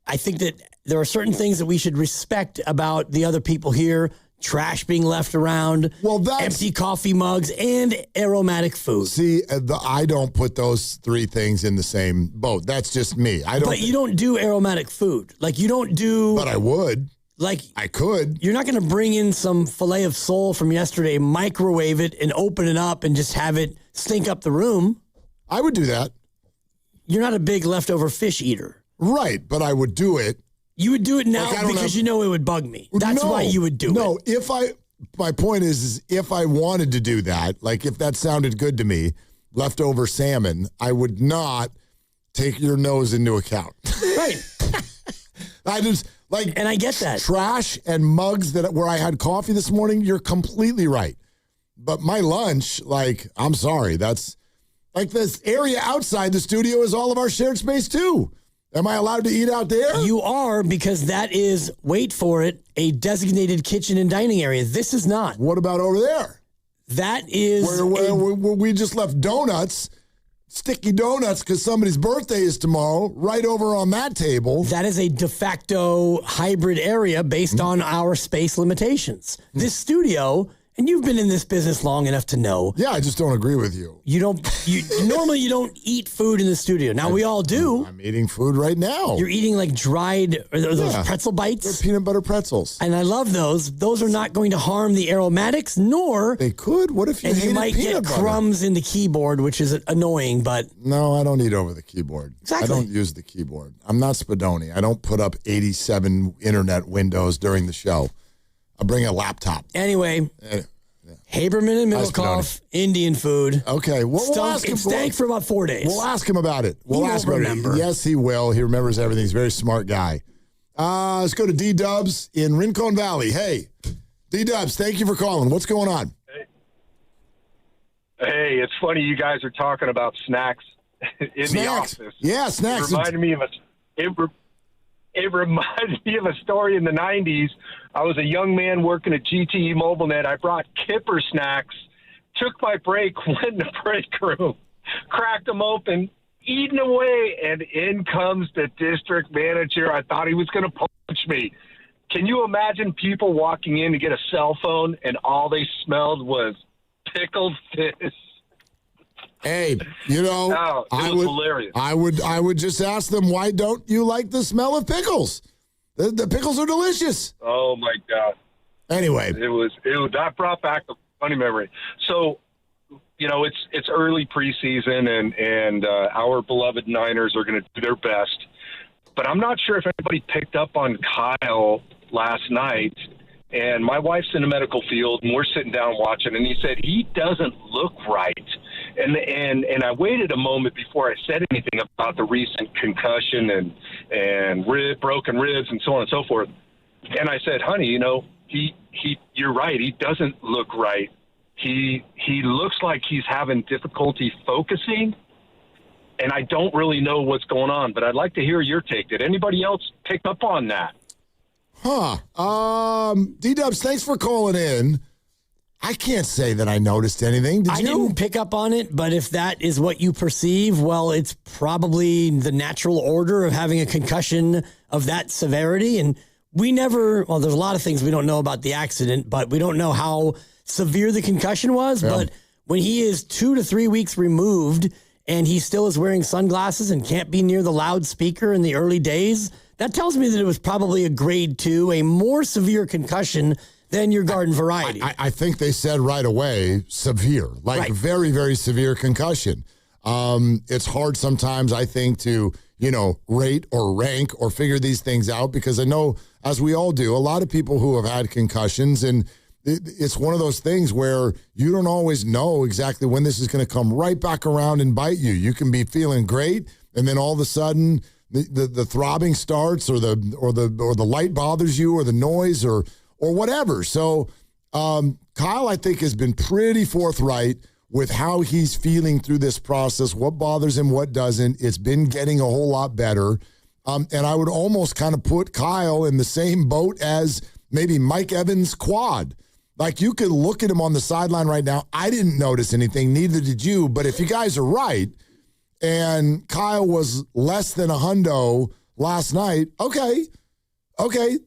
I think that there are certain things that we should respect about the other people here. Trash being left around, empty coffee mugs, and aromatic food. See, I don't put those three things in the same boat. That's just me. But you don't do aromatic food. Like, you don't do... But I would. Like, I could. You're not going to bring in some filet of sole from yesterday, microwave it, and open it up and just have it stink up the room. I would do that. You're not a big leftover fish eater. Right, but I would do it. You would do it now because you know it would bug me. That's why you would do it. No, my point is if I wanted to do that, like if that sounded good to me, leftover salmon, I would not take your nose into account. Right. And I get that. Trash and mugs where I had coffee this morning, you're completely right. But my lunch, I'm sorry, that's like this area outside the studio is all of our shared space too. Am I allowed to eat out there? You are, because that is, wait for it, a designated kitchen and dining area. This is not. What about over there? That is... Where we just left donuts, sticky donuts, because somebody's birthday is tomorrow, right over on that table. That is a de facto hybrid area based on our space limitations. This studio... And you've been in this business long enough to know. Yeah, I just don't agree with you. Normally you don't eat food in the studio. Now we all do. I'm eating food right now. You're eating like dried, or those pretzel bites. They're peanut butter pretzels. And I love those. Those are not going to harm the aromatics, nor... They could. What if you hated you might peanut get butter? crumbs in the keyboard, which is annoying, but... No, I don't eat over the keyboard. Exactly. I don't use the keyboard. I'm not Spadoni. I don't put up 87 internet windows during the show. I bring a laptop. Anyway... Haberman and Middlecoff, Indian food. Okay, we'll ask him. It stank for about 4 days. We'll ask him about it. He won't remember. Yes, he will. He remembers everything. He's a very smart guy. Let's go to D-Dubs in Rincon Valley. Hey, D-Dubs, thank you for calling. What's going on? Hey, it's funny you guys are talking about snacks in the office. Yeah, snacks. It reminded me of a story in the 90s. I was a young man working at GTE MobileNet. I brought Kipper snacks, took my break, went in the break room, cracked them open, eating away, and in comes the district manager. I thought he was going to punch me. Can you imagine people walking in to get a cell phone and all they smelled was pickled fish? Hey, you know, it was hilarious. I would just ask them, why don't you like the smell of pickles? The pickles are delicious. Oh my God. Anyway, it was that brought back a funny memory. So, you know, it's early preseason and our beloved Niners are going to do their best. But I'm not sure if anybody picked up on Kyle last night. And my wife's in the medical field, and we're sitting down watching, and he said he doesn't look right. And I waited a moment before I said anything about the recent concussion and broken ribs and so on and so forth. And I said, honey, you know, you're right. He doesn't look right. He looks like he's having difficulty focusing, and I don't really know what's going on. But I'd like to hear your take. Did anybody else pick up on that? D-Dubs, thanks for calling in. I can't say that I noticed anything. Did you? I didn't pick up on it, but if that is what you perceive, well, it's probably the natural order of having a concussion of that severity. And there's a lot of things we don't know about the accident, but we don't know how severe the concussion was. Yeah. But when he is 2 to 3 weeks removed and he still is wearing sunglasses and can't be near the loudspeaker in the early days, that tells me that it was probably a grade 2, a more severe concussion than your garden variety. I think they said right away, severe, very, very severe concussion. It's hard sometimes, I think, to, rate or rank or figure these things out because I know, as we all do, a lot of people who have had concussions, and it's one of those things where you don't always know exactly when this is going to come right back around and bite you. You can be feeling great, and then all of a sudden the throbbing starts, or the light bothers you, or the noise, or whatever. So Kyle, I think, has been pretty forthright with how he's feeling through this process, what bothers him, what doesn't. It's been getting a whole lot better. And I would almost kind of put Kyle in the same boat as maybe Mike Evans' quad. Like, you could look at him on the sideline right now. I didn't notice anything, neither did you. But if you guys are right, and Kyle was less than a hundo last night, okay,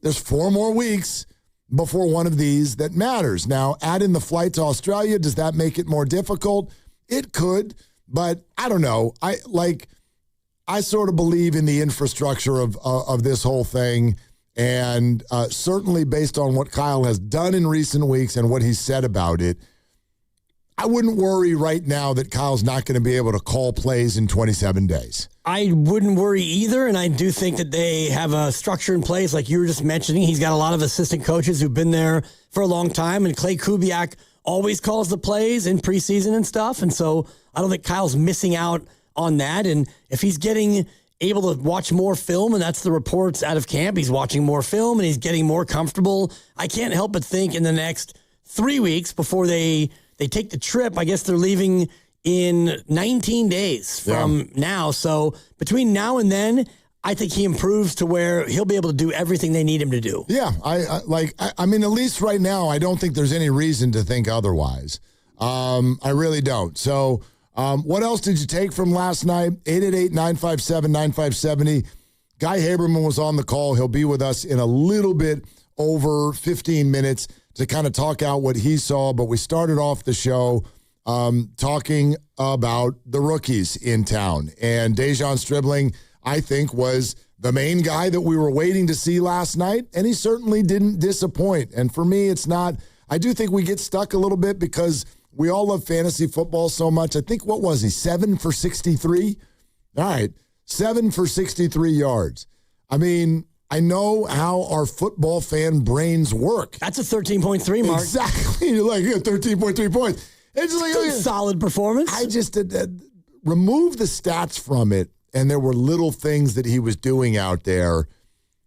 there's 4 more weeks before one of these that matters. Now, add in the flight to Australia. Does that make it more difficult? It could, but I don't know. I sort of believe in the infrastructure of this whole thing, and certainly based on what Kyle has done in recent weeks and what he's said about it, I wouldn't worry right now that Kyle's not going to be able to call plays in 27 days. I wouldn't worry either, and I do think that they have a structure in place, like you were just mentioning. He's got a lot of assistant coaches who've been there for a long time, and Clay Kubiak always calls the plays in preseason and stuff, and so I don't think Kyle's missing out on that. And if he's getting able to watch more film, and that's the reports out of camp, he's watching more film and he's getting more comfortable, I can't help but think in the next 3 weeks before they take the trip, I guess they're leaving in 19 days from now. So between now and then, I think he improves to where he'll be able to do everything they need him to do. Yeah, I mean, at least right now, I don't think there's any reason to think otherwise. I really don't. So what else did you take from last night? 888-957-9570. Guy Haberman was on the call. He'll be with us in a little bit over 15 minutes to kind of talk out what he saw. But we started off the show talking about the rookies in town. And Dejan Stribling, I think, was the main guy that we were waiting to see last night. And he certainly didn't disappoint. And for me, it's not, I do think we get stuck a little bit because we all love fantasy football so much. I think, what was he, 7 for 63? All right, 7 for 63 yards. I mean, I know how our football fan brains work. That's a 13.3 mark. Exactly. You're like, 13.3 points. It's like a solid performance. I just removed the stats from it, and there were little things that he was doing out there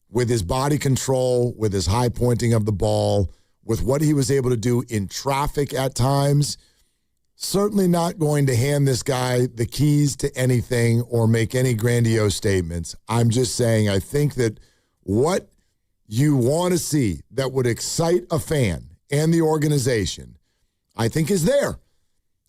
with his body control, with his high pointing of the ball, with what he was able to do in traffic at times. Certainly not going to hand this guy the keys to anything or make any grandiose statements. I'm just saying, I think that what you want to see that would excite a fan and the organization, I think, is there.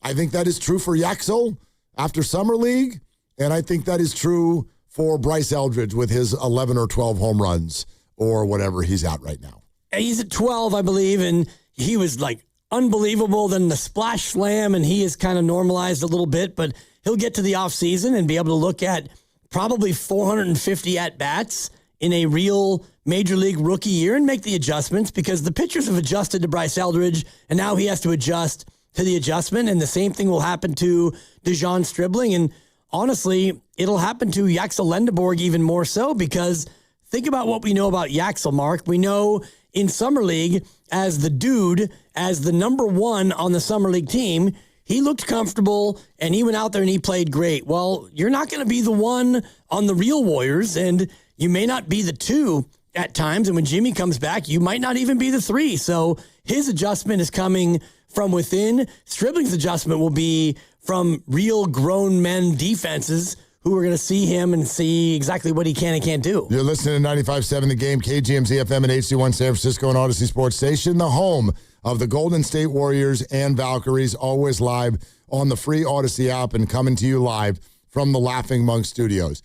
I think that is true for Yaxel after Summer League, and I think that is true for Bryce Eldridge with his 11 or 12 home runs or whatever he's at right now. He's at 12, I believe, and he was like unbelievable. Then the splash slam, and he is kind of normalized a little bit, but he'll get to the offseason and be able to look at probably 450 at-bats in a real major league rookie year and make the adjustments, because the pitchers have adjusted to Bryce Eldridge, and now he has to adjust to the adjustment, and the same thing will happen to Dejan Stribling. And honestly, it'll happen to Yaxel Lendeborg even more so, because think about what we know about Yaxel, Mark. We know in Summer League, as the dude, as the number one on the Summer League team, he looked comfortable, and he went out there and he played great. Well, you're not going to be the one on the real Warriors, and you may not be the 2 at times. And when Jimmy comes back, you might not even be the 3. So his adjustment is coming from within. Stribling's adjustment will be from real grown men defenses who are going to see him and see exactly what he can and can't do. You're listening to 95.7 The Game, KGMZ FM and HD1 San Francisco and Odyssey Sports Station, the home of the Golden State Warriors and Valkyries, always live on the free Odyssey app and coming to you live from the Laughing Monk Studios.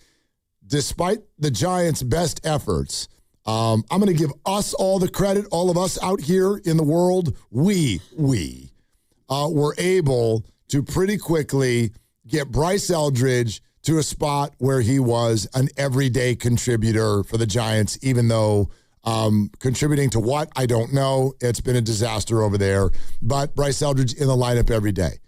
Despite the Giants' best efforts, I'm going to give us all the credit, all of us out here in the world. We were able to pretty quickly get Bryce Eldridge to a spot where he was an everyday contributor for the Giants, even though contributing to what, I don't know. It's been a disaster over there. But Bryce Eldridge in the lineup every day.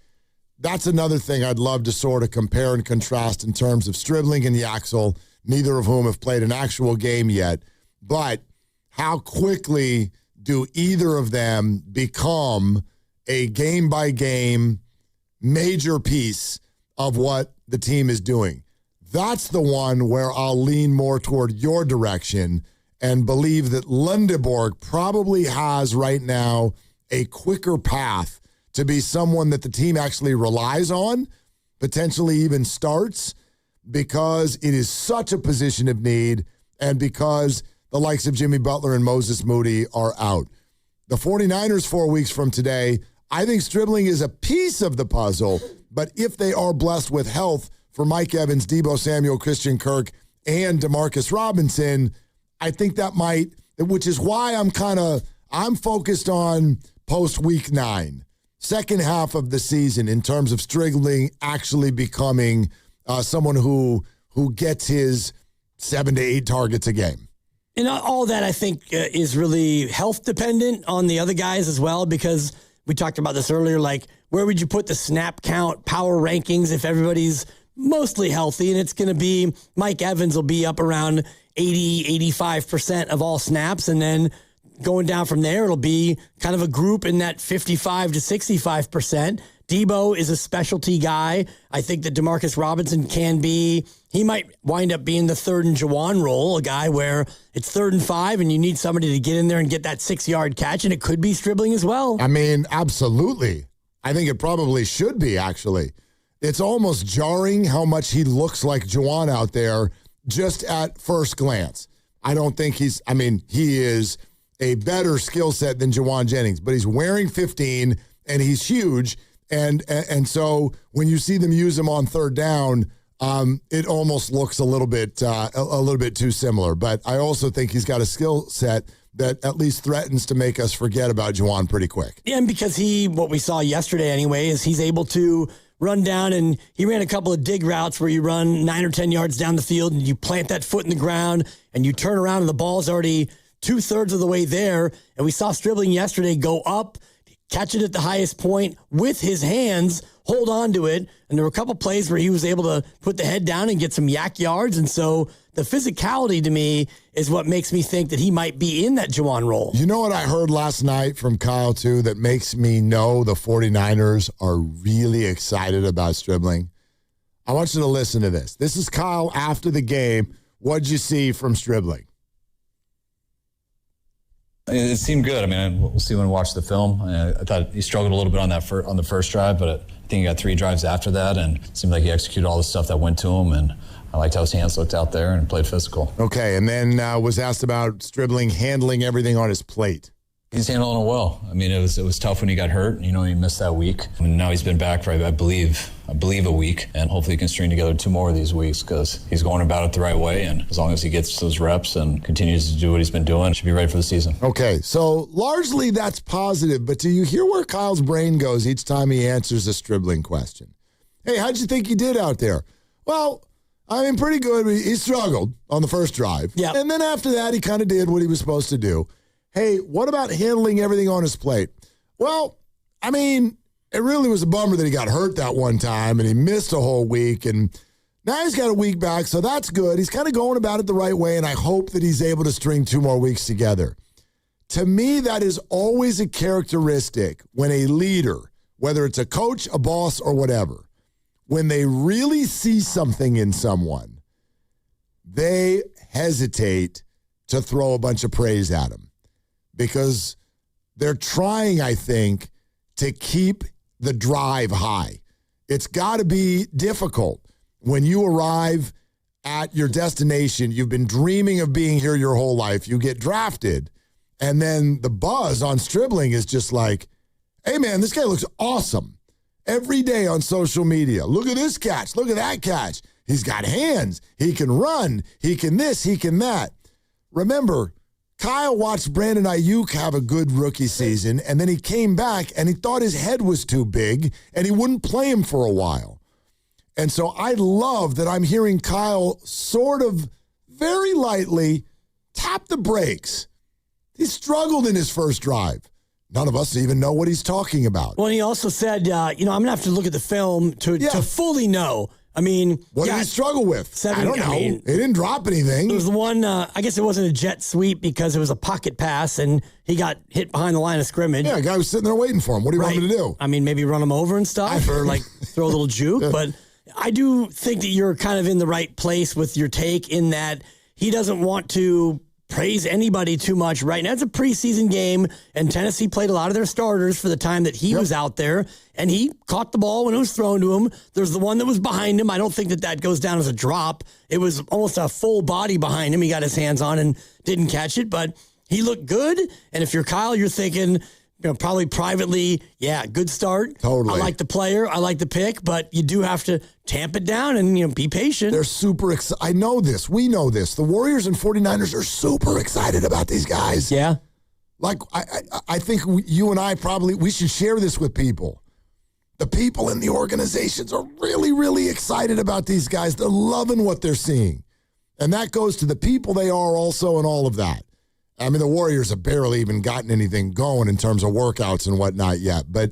That's another thing I'd love to sort of compare and contrast in terms of Stribling and Yaxel, neither of whom have played an actual game yet. But how quickly do either of them become a game-by-game major piece of what the team is doing? That's the one where I'll lean more toward your direction and believe that Lendeborg probably has right now a quicker path to be someone that the team actually relies on, potentially even starts. because it is such a position of need and because the likes of Jimmy Butler and Moses Moody are out. The 49ers 4 weeks from today, I think Stribling is a piece of the puzzle, but if they are blessed with health for Mike Evans, Deebo Samuel, Christian Kirk, and Demarcus Robinson, I think that might, which is why I'm focused on post-week 9, second half of the season in terms of Stribling actually becoming someone who gets his 7 to 8 targets a game. And all that, I think, is really health dependent on the other guys as well, because we talked about this earlier, like where would you put the snap count power rankings if everybody's mostly healthy? And it's going to be Mike Evans will be up around 85% of all snaps. And then going down from there, it'll be kind of a group in that 55 to 65%. Deebo is a specialty guy. I think that Demarcus Robinson he might wind up being the third and Juwan role, a guy where it's 3rd and 5 and you need somebody to get in there and get that 6-yard catch, and it could be Stribling as well. I mean, absolutely. I think it probably should be, actually. It's almost jarring how much he looks like Juwan out there just at first glance. I don't think he is a better skill set than Juwan Jennings, but he's wearing 15 and he's huge. And so when you see them use him on third down, it almost looks a little bit too similar. But I also think he's got a skill set that at least threatens to make us forget about Juwan pretty quick. Yeah, and because what we saw yesterday anyway, is he's able to run down, and he ran a couple of dig routes where you run 9 or 10 yards down the field and you plant that foot in the ground and you turn around and the ball's already 2/3 of the way there. And we saw Stribling yesterday go up, catch it at the highest point with his hands, hold on to it. And there were a couple plays where he was able to put the head down and get some yak yards. And so the physicality to me is what makes me think that he might be in that Juwan role. You know what I heard last night from Kyle, too, that makes me know the 49ers are really excited about Stribling? I want you to listen to this. This is Kyle after the game. What'd you see from Stribling? It seemed good. I mean, we'll see when we watch the film. I thought he struggled a little bit on the first drive, but I think he got 3 drives after that, and it seemed like he executed all the stuff that went to him, and I liked how his hands looked out there and played physical. Okay, and then was asked about Stribling handling everything on his plate. He's handling it well. I mean, it was tough when he got hurt. You know, he missed that week. And now he's been back for, I believe a week. And hopefully he can string together 2 more of these weeks because he's going about it the right way. And as long as he gets those reps and continues to do what he's been doing, he should be ready for the season. Okay, so largely that's positive. But do you hear where Kyle's brain goes each time he answers a Stribling question? Hey, how'd you think he did out there? Well, I mean, pretty good. He struggled on the first drive. Yep. And then after that, he kind of did what he was supposed to do. Hey, what about handling everything on his plate? Well, I mean, it really was a bummer that he got hurt that one time and he missed a whole week. And now he's got a week back, so that's good. He's kind of going about it the right way, and I hope that he's able to string 2 more weeks together. To me, that is always a characteristic when a leader, whether it's a coach, a boss, or whatever, when they really see something in someone, they hesitate to throw a bunch of praise at him. Because they're trying, I think, to keep the drive high. It's got to be difficult when you arrive at your destination. You've been dreaming of being here your whole life. You get drafted, and then the buzz on Stribling is just like, hey, man, this guy looks awesome. Every day on social media, look at this catch. Look at that catch. He's got hands. He can run. He can this. He can that. Remember, Kyle watched Brandon Ayuk have a good rookie season, and then he came back, and he thought his head was too big, and he wouldn't play him for a while. And so I love that I'm hearing Kyle sort of very lightly tap the brakes. He struggled in his first drive. None of us even know what he's talking about. Well, he also said, I'm going to have to look at the film to fully know. I mean, what did he struggle with? I don't know. He didn't drop anything. There was the one, I guess it wasn't a jet sweep because it was a pocket pass and he got hit behind the line of scrimmage. Yeah, a guy was sitting there waiting for him. What do you want him to do? I mean, maybe run him over and stuff or like throw a little juke. But I do think that you're kind of in the right place with your take in that he doesn't want to praise anybody too much right now. It's a preseason game, and Tennessee played a lot of their starters for the time that he was out there, and he caught the ball when it was thrown to him. There's the one that was behind him. I don't think that goes down as a drop. It was almost a full body behind him. He got his hands on and didn't catch it, but he looked good. And if you're Kyle, you're thinking, probably privately, good start. Totally. I like the player. I like the pick, but you do have to tamp it down and, be patient. They're super excited. I know this. We know this. The Warriors and 49ers are super excited about these guys. Yeah. Like, I think you and I we should share this with people. The people in the organizations are really, really excited about these guys. They're loving what they're seeing. And that goes to the people they are also and all of that. I mean, the Warriors have barely even gotten anything going in terms of workouts and whatnot yet. But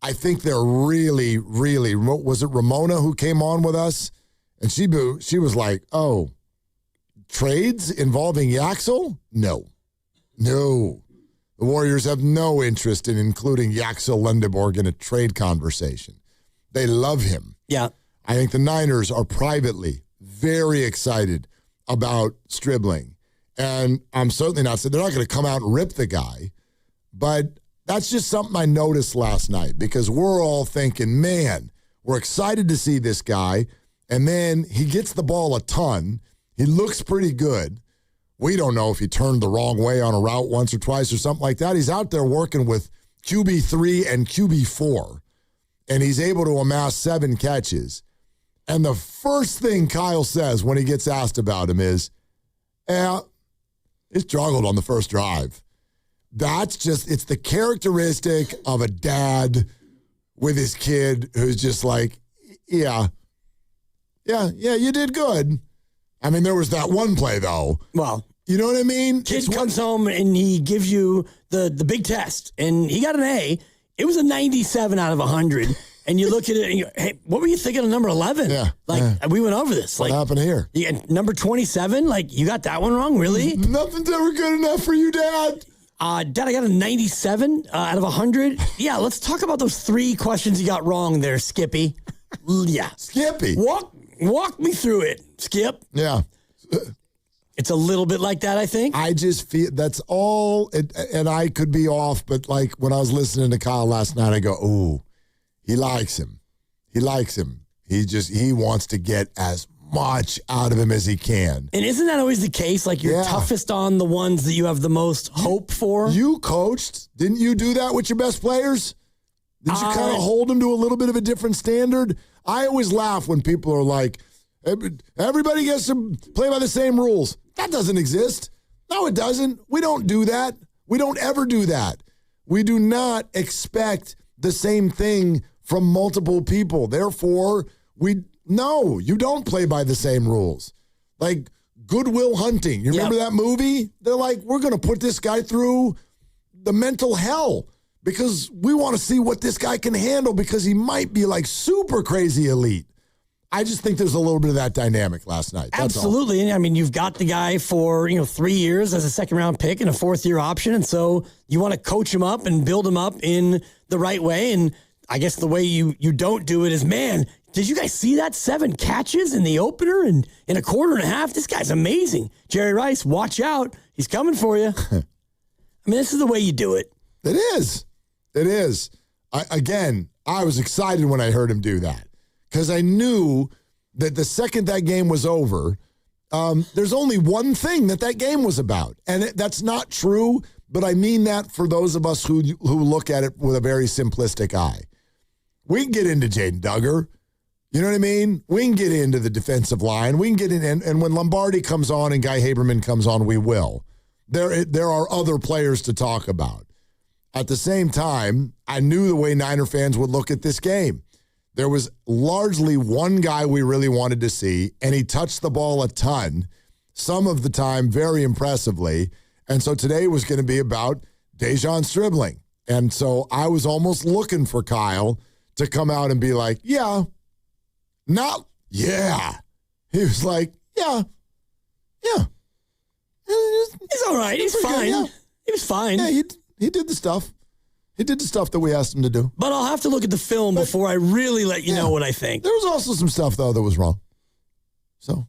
I think they're really, really, was it Ramona who came on with us? And she was like, oh, trades involving Yaxel? No. The Warriors have no interest in including Yaxel Lendeborg in a trade conversation. They love him. Yeah. I think the Niners are privately very excited about Stribling. And I'm certainly not saying they're not going to come out and rip the guy, but that's just something I noticed last night because we're all thinking, man, we're excited to see this guy. And then he gets the ball a ton. He looks pretty good. We don't know if he turned the wrong way on a route once or twice or something like that. He's out there working with QB3 and QB4, and he's able to amass 7 catches. And the first thing Kyle says when he gets asked about him is, he struggled on the first drive. It's the characteristic of a dad with his kid who's just like, yeah, you did good. I mean, there was that one play, though. Well, you know what I mean? Kid comes home and he gives you the big test, and he got an A. It was a 97 out of 100. And you look at it and you go, hey, what were you thinking of number 11? Yeah. We went over this. What happened here? Number 27, you got that one wrong, really? Nothing's ever good enough for you, Dad. Dad, I got a 97 out of 100. Yeah, let's talk about those 3 questions you got wrong there, Skippy. Yeah. Skippy. Walk me through it, Skip. Yeah. It's a little bit like that, I think. I just feel that's all, and I could be off, but when I was listening to Kyle last night, I go, ooh. He likes him. He wants to get as much out of him as he can. And isn't that always the case? You're toughest on the ones that you have the most hope for? You coached. Didn't you do that with your best players? Did you kind of hold them to a little bit of a different standard? I always laugh when people are like, everybody gets to play by the same rules. That doesn't exist. No, it doesn't. We don't do that. We don't ever do that. We do not expect the same thing from multiple people. Therefore, you don't play by the same rules. Like Good Will Hunting. You remember that movie? They're like, we're going to put this guy through the mental hell because we want to see what this guy can handle because he might be super crazy elite. I just think there's a little bit of that dynamic last night. That's absolutely. all. I mean, you've got the guy for 3 years as a second-round pick and a fourth-year option, and so you want to coach him up and build him up in the right way. And I guess the way you don't do it is, man, did you guys see that 7 catches in the opener and in a quarter and a half? This guy's amazing. Jerry Rice, watch out. He's coming for you. I mean, this is the way you do it. It is. It is. I was excited when I heard him do that. Because I knew that the second that game was over, there's only one thing that game was about. And that's not true, but I mean that for those of us who look at it with a very simplistic eye. We can get into Jaden Duggar. You know what I mean? We can get into the defensive line. We can get in, and when Lombardi comes on and Guy Haberman comes on, we will. There are other players to talk about. At the same time, I knew the way Niner fans would look at this game. There was largely one guy we really wanted to see, and he touched the ball a ton, some of the time very impressively. And so today was going to be about Dejon Stribling. And so I was almost looking for Kyle to come out and be like, yeah. Not, yeah. He was like, yeah. He's all right. He's fine. Good, yeah. He was fine. Yeah, he did the stuff. He did the stuff that we asked him to do. But I'll have to look at the film before I really let you know what I think. There was also some stuff, though, that was wrong. So,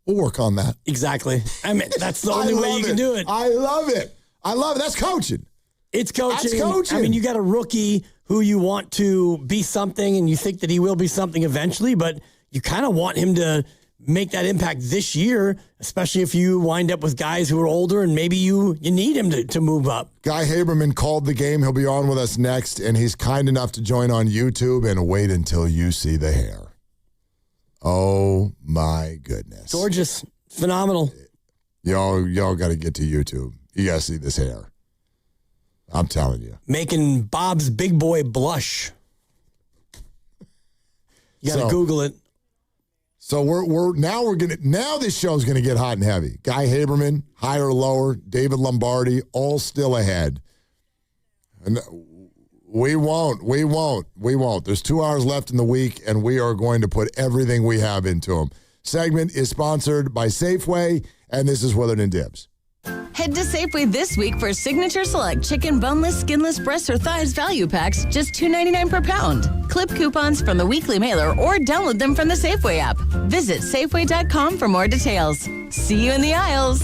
We'll work on that. Exactly. I mean, that's the only way you can do it. I love it. That's coaching. It's coaching. That's coaching. I mean, you got a rookie who you want to be something, and you think that he will be something eventually, but you kind of want him to make that impact this year, especially if you wind up with guys who are older and maybe you need him to move up. Guy Haberman called the game. He'll be on with us next, and he's kind enough to join on YouTube, and wait until you see the hair. Oh, my goodness. Gorgeous. Phenomenal. Y'all got to get to YouTube. You got to see this hair. I'm telling you. Making Bob's big boy blush. You got to Google it. So now this show's gonna get hot and heavy. Guy Haberman, higher or lower, David Lombardi, all still ahead. And we won't. There's 2 hours left in the week, and we are going to put everything we have into them. Segment is sponsored by Safeway, and this is Willard and Dibs. Head to Safeway this week for Signature Select Chicken Boneless, Skinless, Breasts, or Thighs value packs, just $2.99 per pound. Clip coupons from the weekly mailer or download them from the Safeway app. Visit Safeway.com for more details. See you in the aisles.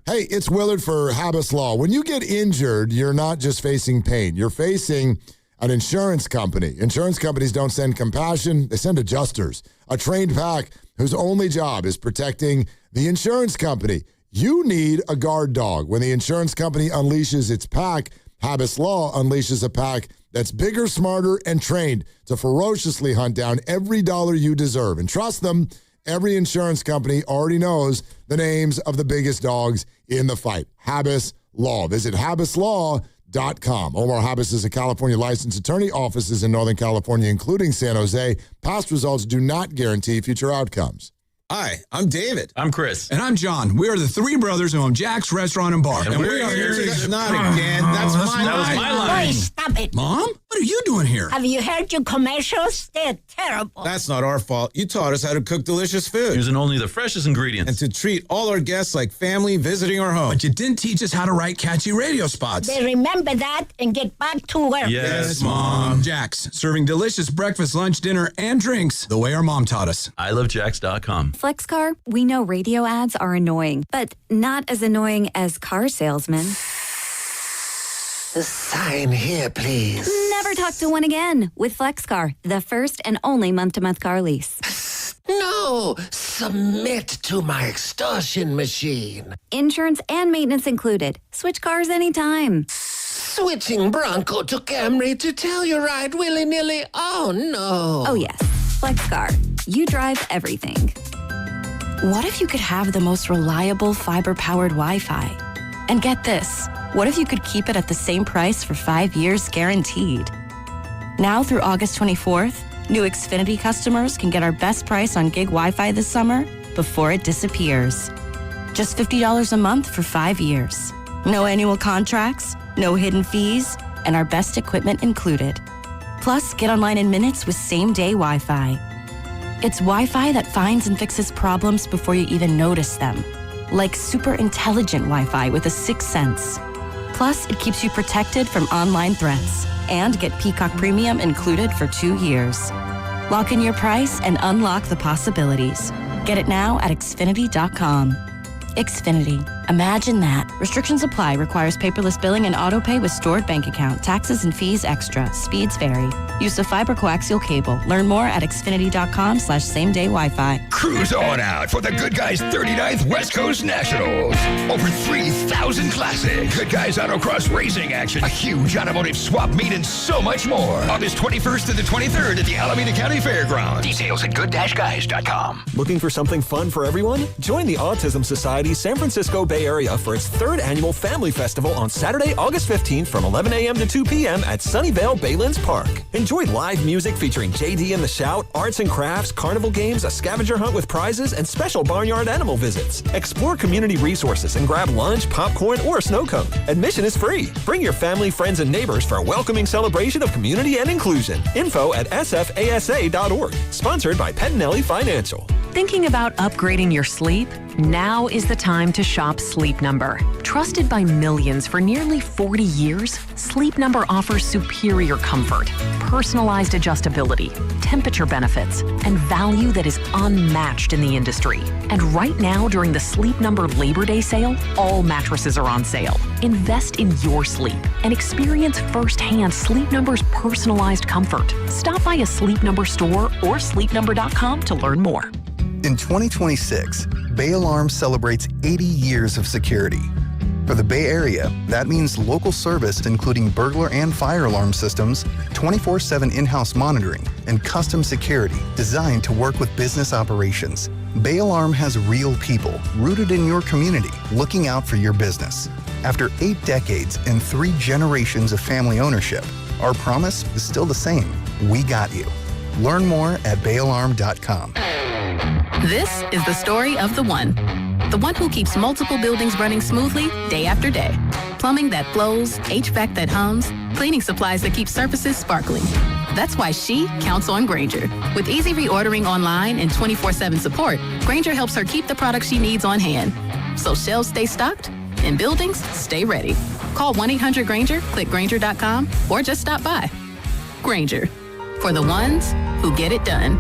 Hey, it's Willard for Habas Law. When you get injured, you're not just facing pain. You're facing an insurance company. Insurance companies don't send compassion. They send adjusters. A trained pack whose only job is protecting the insurance company. You need a guard dog. When the insurance company unleashes its pack, Habas Law unleashes a pack that's bigger, smarter, and trained to ferociously hunt down every dollar you deserve. And trust them, every insurance company already knows the names of the biggest dogs in the fight. Habas Law. Visit habaslaw.com. Omar Habas is a California licensed attorney. Offices in Northern California, including San Jose. Past results do not guarantee future outcomes. Hi, I'm David. I'm Chris. And I'm John. We are the three brothers who own Jack's Restaurant and Bar. And we are here to... Not again. That's my line. That was my line. Boy, stop it. Mom? What are you doing here? Have you heard your commercials? They're terrible. That's not our fault. You taught us how to cook delicious food. Using only the freshest ingredients. And to treat all our guests like family visiting our home. But you didn't teach us how to write catchy radio spots. They remember that and get back to work. Yes, Mom. Jack's, serving delicious breakfast, lunch, dinner, and drinks the way our mom taught us. ilovejacks.com. FlexCar, we know radio ads are annoying, but not as annoying as car salesmen. Sign here, please. Never talk to one again with FlexCar, the first and only month-to-month car lease. No, submit to my extortion machine. Insurance and maintenance included. Switch cars anytime. Switching Bronco to Camry to tell you right willy-nilly. Oh, no. Oh, yes. FlexCar. You drive everything. What if you could have the most reliable fiber-powered Wi-Fi? And get this. What if you could keep it at the same price for 5 years guaranteed? Now through August 24th, new Xfinity customers can get our best price on gig Wi-Fi this summer before it disappears. Just $50 a month for 5 years. No annual contracts, no hidden fees, and our best equipment included. Plus, get online in minutes with same-day Wi-Fi. It's Wi-Fi that finds and fixes problems before you even notice them. Like super intelligent Wi-Fi with a sixth sense. Plus, it keeps you protected from online threats. And get Peacock Premium included for 2 years. Lock in your price and unlock the possibilities. Get it now at Xfinity.com. Xfinity. Imagine that. Restrictions apply. Requires paperless billing and autopay with stored bank account. Taxes and fees extra. Speeds vary. Use of fiber coaxial cable. Learn more at Xfinity.com/same-day Wi-Fi. Cruise on out for the Good Guys 39th West Coast Nationals. Over 3,000 classics. Good Guys Autocross racing action. A huge automotive swap meet and so much more. August 21st to the 23rd at the Alameda County Fairgrounds. Details at good-guys.com. Looking for something fun for everyone? Join the Autism Society San Francisco Bay Area for its 3rd annual Family Festival on Saturday, August 15th from 11 a.m. to 2 p.m. at Sunnyvale Baylands Park. Enjoy live music featuring JD and the Shout, arts and crafts, carnival games, a scavenger hunt with prizes, and special barnyard animal visits. Explore community resources and grab lunch, popcorn, or a snow cone. Admission is free. Bring your family, friends, and neighbors for a welcoming celebration of community and inclusion. Info at sfasa.org. Sponsored by Pettinelli Financial. Thinking about upgrading your sleep? Now is the time to shop Sleep Number. Trusted by millions for nearly 40 years, Sleep Number offers superior comfort, personalized adjustability, temperature benefits, and value that is unmatched in the industry. And right now, during the Sleep Number Labor Day sale, all mattresses are on sale. Invest in your sleep and experience firsthand Sleep Number's personalized comfort. Stop by a Sleep Number store or sleepnumber.com to learn more. In 2026, Bay Alarm celebrates 80 years of security. For the Bay Area, that means local service including burglar and fire alarm systems, 24/7 in-house monitoring, and custom security designed to work with business operations. Bay Alarm has real people rooted in your community looking out for your business. After 8 decades and 3 generations of family ownership, our promise is still the same. We got you. Learn more at bayalarm.com. This is the story of the one who keeps multiple buildings running smoothly day after day. Plumbing that flows, HVAC that hums, cleaning supplies that keep surfaces sparkling. That's why she counts on Grainger. With easy reordering online and 24/7 support, Grainger helps her keep the products she needs on hand. So shelves stay stocked and buildings stay ready. Call 1-800-GRAINGER, click Grainger.com, or just stop by. Grainger, for the ones who get it done.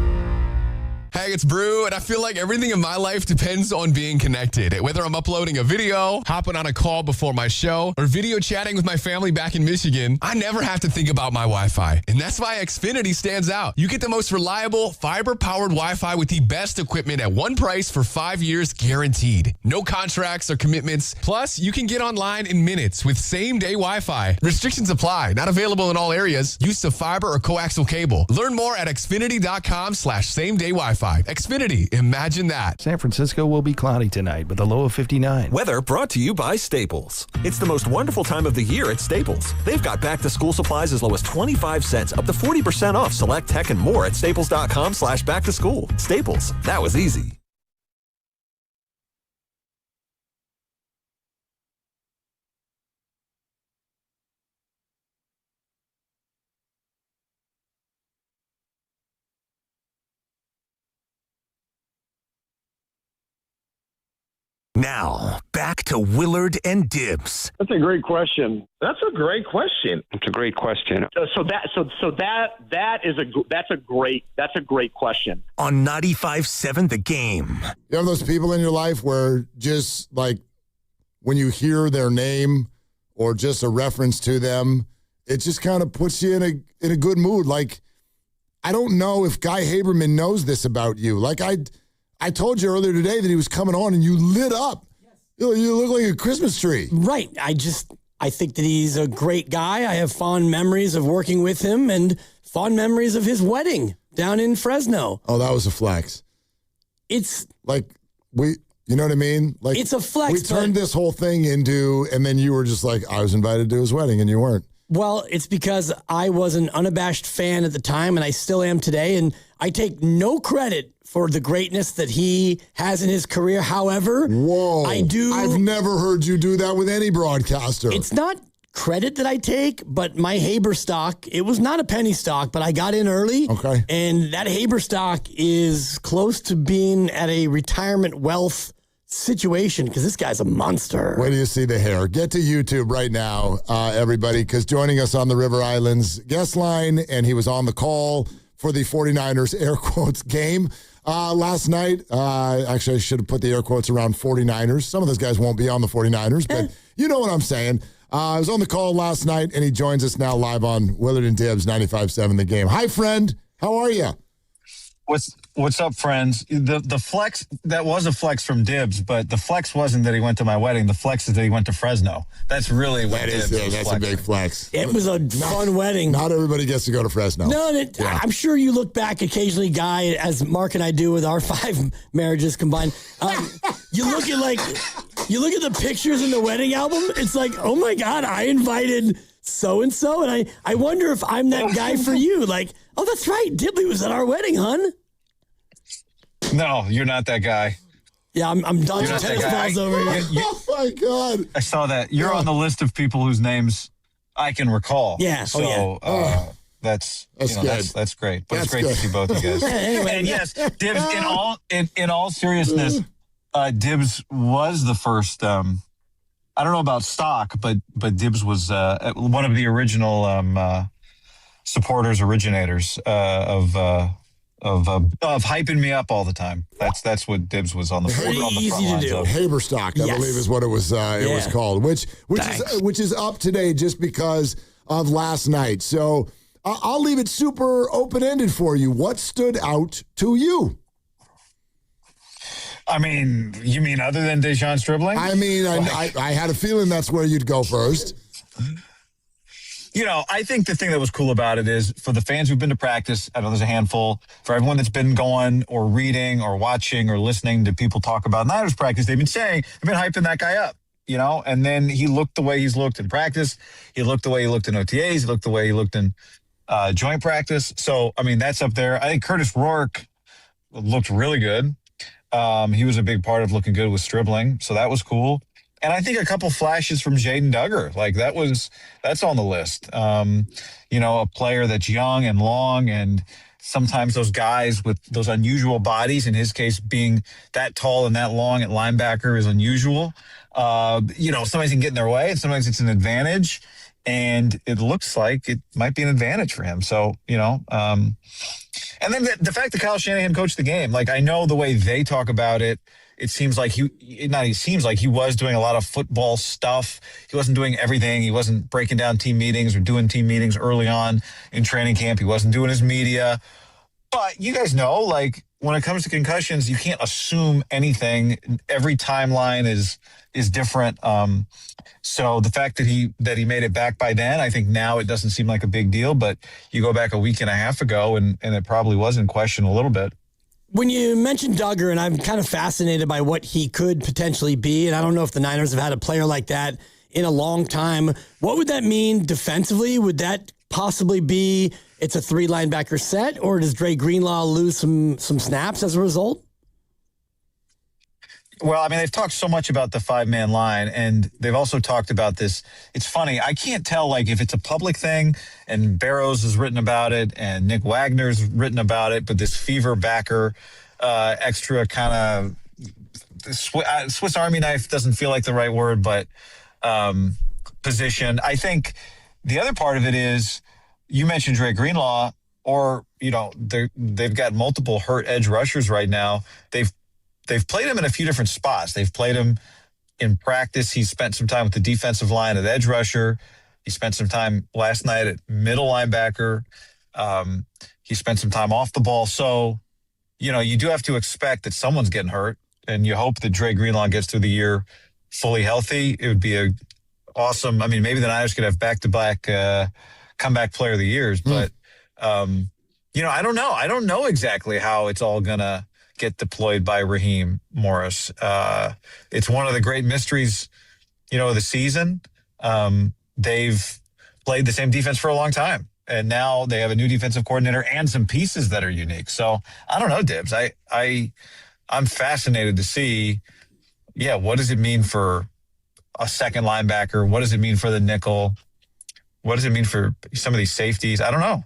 Hey, it's Brew, and I feel like everything in my life depends on being connected. Whether I'm uploading a video, hopping on a call before my show, or video chatting with my family back in Michigan, I never have to think about my Wi-Fi. And that's why Xfinity stands out. You get the most reliable, fiber-powered Wi-Fi with the best equipment at one price for 5 years guaranteed. No contracts or commitments. Plus, you can get online in minutes with same-day Wi-Fi. Restrictions apply. Not available in all areas. Use of fiber or coaxial cable. Learn more at xfinity.com/same-day Wi-Fi. Xfinity, imagine that. San Francisco will be cloudy tonight with a low of 59. Weather brought to you by Staples. It's the most wonderful time of the year at Staples. They've got back-to-school supplies as low as 25 cents, up to 40% off select tech and more at staples.com/back-to-school. Staples, that was easy. Now, back to Willard and Dibs. That's a great question. That's a great question. It's a great question. That's a great question. On 95.7 The Game. You have those people in your life where just like when you hear their name or just a reference to them, it just kind of puts you in a good mood. Like, I don't know if Guy Haberman knows this about you. Like I told you earlier today that he was coming on and you lit up. Yes. You look like a Christmas tree. Right. I think that he's a great guy. I have fond memories of working with him and fond memories of his wedding down in Fresno. Oh, that was a flex. It's like you know what I mean? Like it's a flex. We turned this whole thing into, and then you were just like, I was invited to his wedding and you weren't. Well, it's because I was an unabashed fan at the time and I still am today. And I take no credit for the greatness that he has in his career. However, I've never heard you do that with any broadcaster. It's not credit that I take, but my Haber stock, it was not a penny stock, but I got in early. Okay. And that Haber stock is close to being at a retirement wealth situation because this guy's a monster. Where do you see the hair? Get to YouTube right now, everybody, because joining us on the River Islands guest line, and he was on the call for the 49ers air quotes game last night. Actually, I should have put the air quotes around 49ers. Some of those guys won't be on the 49ers, but you know what I'm saying. I was on the call last night, and he joins us now live on Willard and Dibs 95.7 The Game. Hi, friend. How are you? What's up, friends? The flex, that was a flex from Dibs, but the flex wasn't that he went to my wedding. The flex is that he went to Fresno. That's really what Dibs is. That's a big flex. It was a fun wedding. Not everybody gets to go to Fresno. No, I'm sure you look back occasionally, Guy, as Mark and I do with our 5 marriages combined. You look at the pictures in the wedding album. It's like, oh my God, I invited so-and-so, and I wonder if I'm that guy for you. Like, oh, that's right. Dibley was at our wedding, hon. No, you're not that guy. Yeah, I'm dodging tennis balls over here. Oh, my God. I saw that. You're on the list of people whose names I can recall. Yeah. So, That's good. That's great. But it's That's great good. to see both of you guys. And yes, Dibs. In all seriousness, Dibs was the first. I don't know about stock, but Dibs was one of the original originators of hyping me up all the time. That's what Dibs was on the front lines of. Haberstock, I believe, is what it was. It was called, which is up today just because of last night. So I'll leave it super open ended for you. What stood out to you? I mean, you mean other than Dejoun's dribbling? I mean, I had a feeling that's where you'd go first. I think the thing that was cool about it is for the fans who've been to practice, I know there's a handful, for everyone that's been going or reading or watching or listening to people talk about Niners practice, they've been hyping that guy up, and then he looked the way he's looked in practice. He looked the way he looked in OTAs. He looked the way he looked in joint practice. So, I mean, that's up there. I think Curtis Rourke looked really good. He was a big part of looking good with dribbling. So that was cool. And I think a couple flashes from Jaden Duggar, like that's on the list. A player that's young and long, and sometimes those guys with those unusual bodies, in his case being that tall and that long at linebacker is unusual. Sometimes can get in their way and sometimes it's an advantage, and it looks like it might be an advantage for him. So, and then the fact that Kyle Shanahan coached the game, like I know the way they talk about it, it seems like he was doing a lot of football stuff. He wasn't doing everything. He wasn't breaking down team meetings or doing team meetings early on in training camp. He wasn't doing his media. But you guys know, like when it comes to concussions, you can't assume anything. Every timeline is different. So the fact that he made it back by then, I think now it doesn't seem like a big deal. But you go back a week and a half ago, and it probably was in question a little bit. When you mentioned Duggar, and I'm kind of fascinated by what he could potentially be, and I don't know if the Niners have had a player like that in a long time. What would that mean defensively? Would that possibly be it's a 3 linebacker set, or does Dre Greenlaw lose some snaps as a result? Well, I mean, they've talked so much about the 5-man line, and they've also talked about this. It's funny. I can't tell, like, if it's a public thing, and Barrows has written about it, and Nick Wagner's written about it, but this fever backer, extra kind of Swiss Army knife doesn't feel like the right word, but position. I think the other part of it is, you mentioned Dre Greenlaw, or, they've got multiple hurt edge rushers right now. They've played him in a few different spots. They've played him in practice. He spent some time with the defensive line at edge rusher. He spent some time last night at middle linebacker. He spent some time off the ball. So, you do have to expect that someone's getting hurt, and you hope that Dre Greenlaw gets through the year fully healthy. It would be awesome. I mean, maybe the Niners could have back-to-back comeback player of the years, but, I don't know. I don't know exactly how it's all going to get deployed by Raheem Morris. It's one of the great mysteries, of the season. They've played the same defense for a long time, and now they have a new defensive coordinator and some pieces that are unique. So I don't know, Dibs. I'm fascinated to see, what does it mean for a second linebacker? What does it mean for the nickel? What does it mean for some of these safeties? I don't know.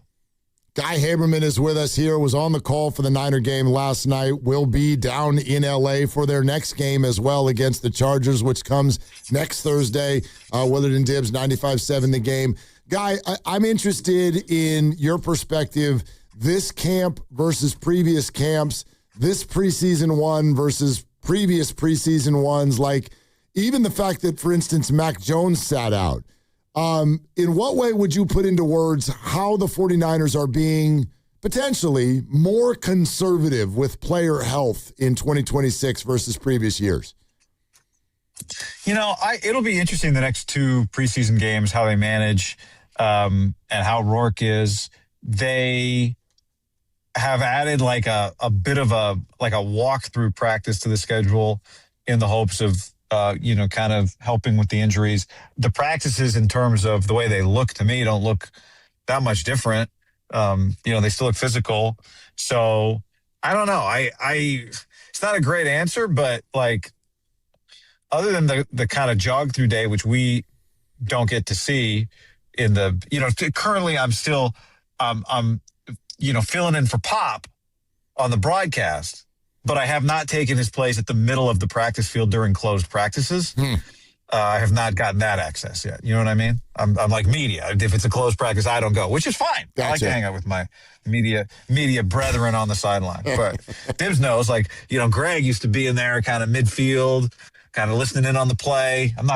Guy Haberman is with us here, was on the call for the Niner game last night, will be down in L.A. for their next game as well against the Chargers, which comes next Thursday. Willard and Dibs, 95-7 the game. Guy, I'm interested in your perspective, this camp versus previous camps, this preseason one versus previous preseason ones, like even the fact that, for instance, Mac Jones sat out. In what way would you put into words how the 49ers are being potentially more conservative with player health in 2026 versus previous years? It'll be interesting the next 2 preseason games, how they manage and how Rourke is. They have added like a bit of a walkthrough practice to the schedule in the hopes of kind of helping with the injuries. The practices in terms of the way they look to me don't look that much different. They still look physical. So I don't know. It's not a great answer, but like other than the kind of jog through day, which we don't get to see in the, currently I'm still I'm filling in for Pop on the broadcast, but I have not taken his place at the middle of the practice field during closed practices. I have not gotten that access yet. You know what I mean? I'm like media. If it's a closed practice, I don't go, which is fine. Gotcha. I like to hang out with my media brethren on the sideline. But Dibs knows, Greg used to be in there kind of midfield, kind of listening in on the play. I'm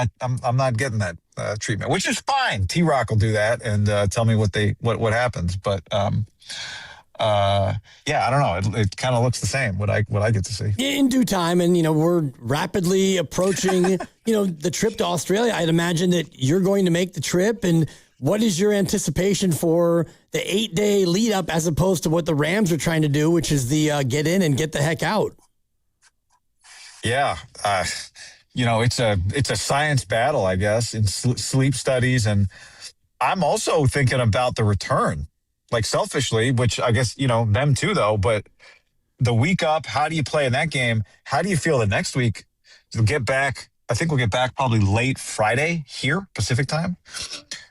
not getting that treatment, which is fine. T-Rock will do that and tell me what happens. But I don't know. It kind of looks the same. What I get to see in due time, and we're rapidly approaching the trip to Australia. I'd imagine that you're going to make the trip. And what is your anticipation for the 8-day lead up, as opposed to what the Rams are trying to do, which is the get in and get the heck out? Yeah, it's a science battle, I guess, in sleep studies, and I'm also thinking about the return. Like selfishly, which I guess, them too, though. But the week up, how do you play in that game? How do you feel the next week? We'll get back. I think we'll get back probably late Friday here, Pacific time.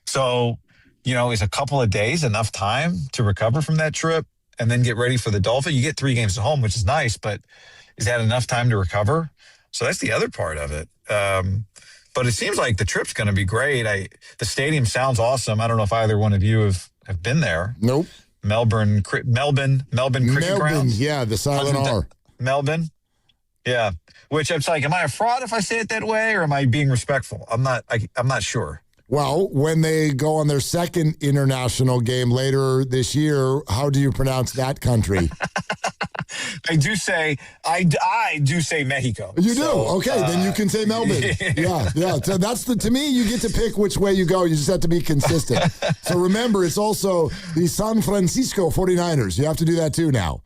So, is a couple of days enough time to recover from that trip and then get ready for the Dolphin? You get 3 games at home, which is nice, but is that enough time to recover? So that's the other part of it. But it seems like the trip's going to be great. The stadium sounds awesome. I don't know if either one of you have been there. Nope. Melbourne Cricket Grounds. Yeah, the silent R. Melbourne. Yeah. Which I'm like, am I a fraud if I say it that way, or am I being respectful? I'm not sure. Well, when they go on their second international game later this year, how do you pronounce that country? I do say Mexico. You do? Okay, then you can say Melbourne. Yeah. So to me, you get to pick which way you go. You just have to be consistent. So remember, it's also the San Francisco 49ers. You have to do that too now.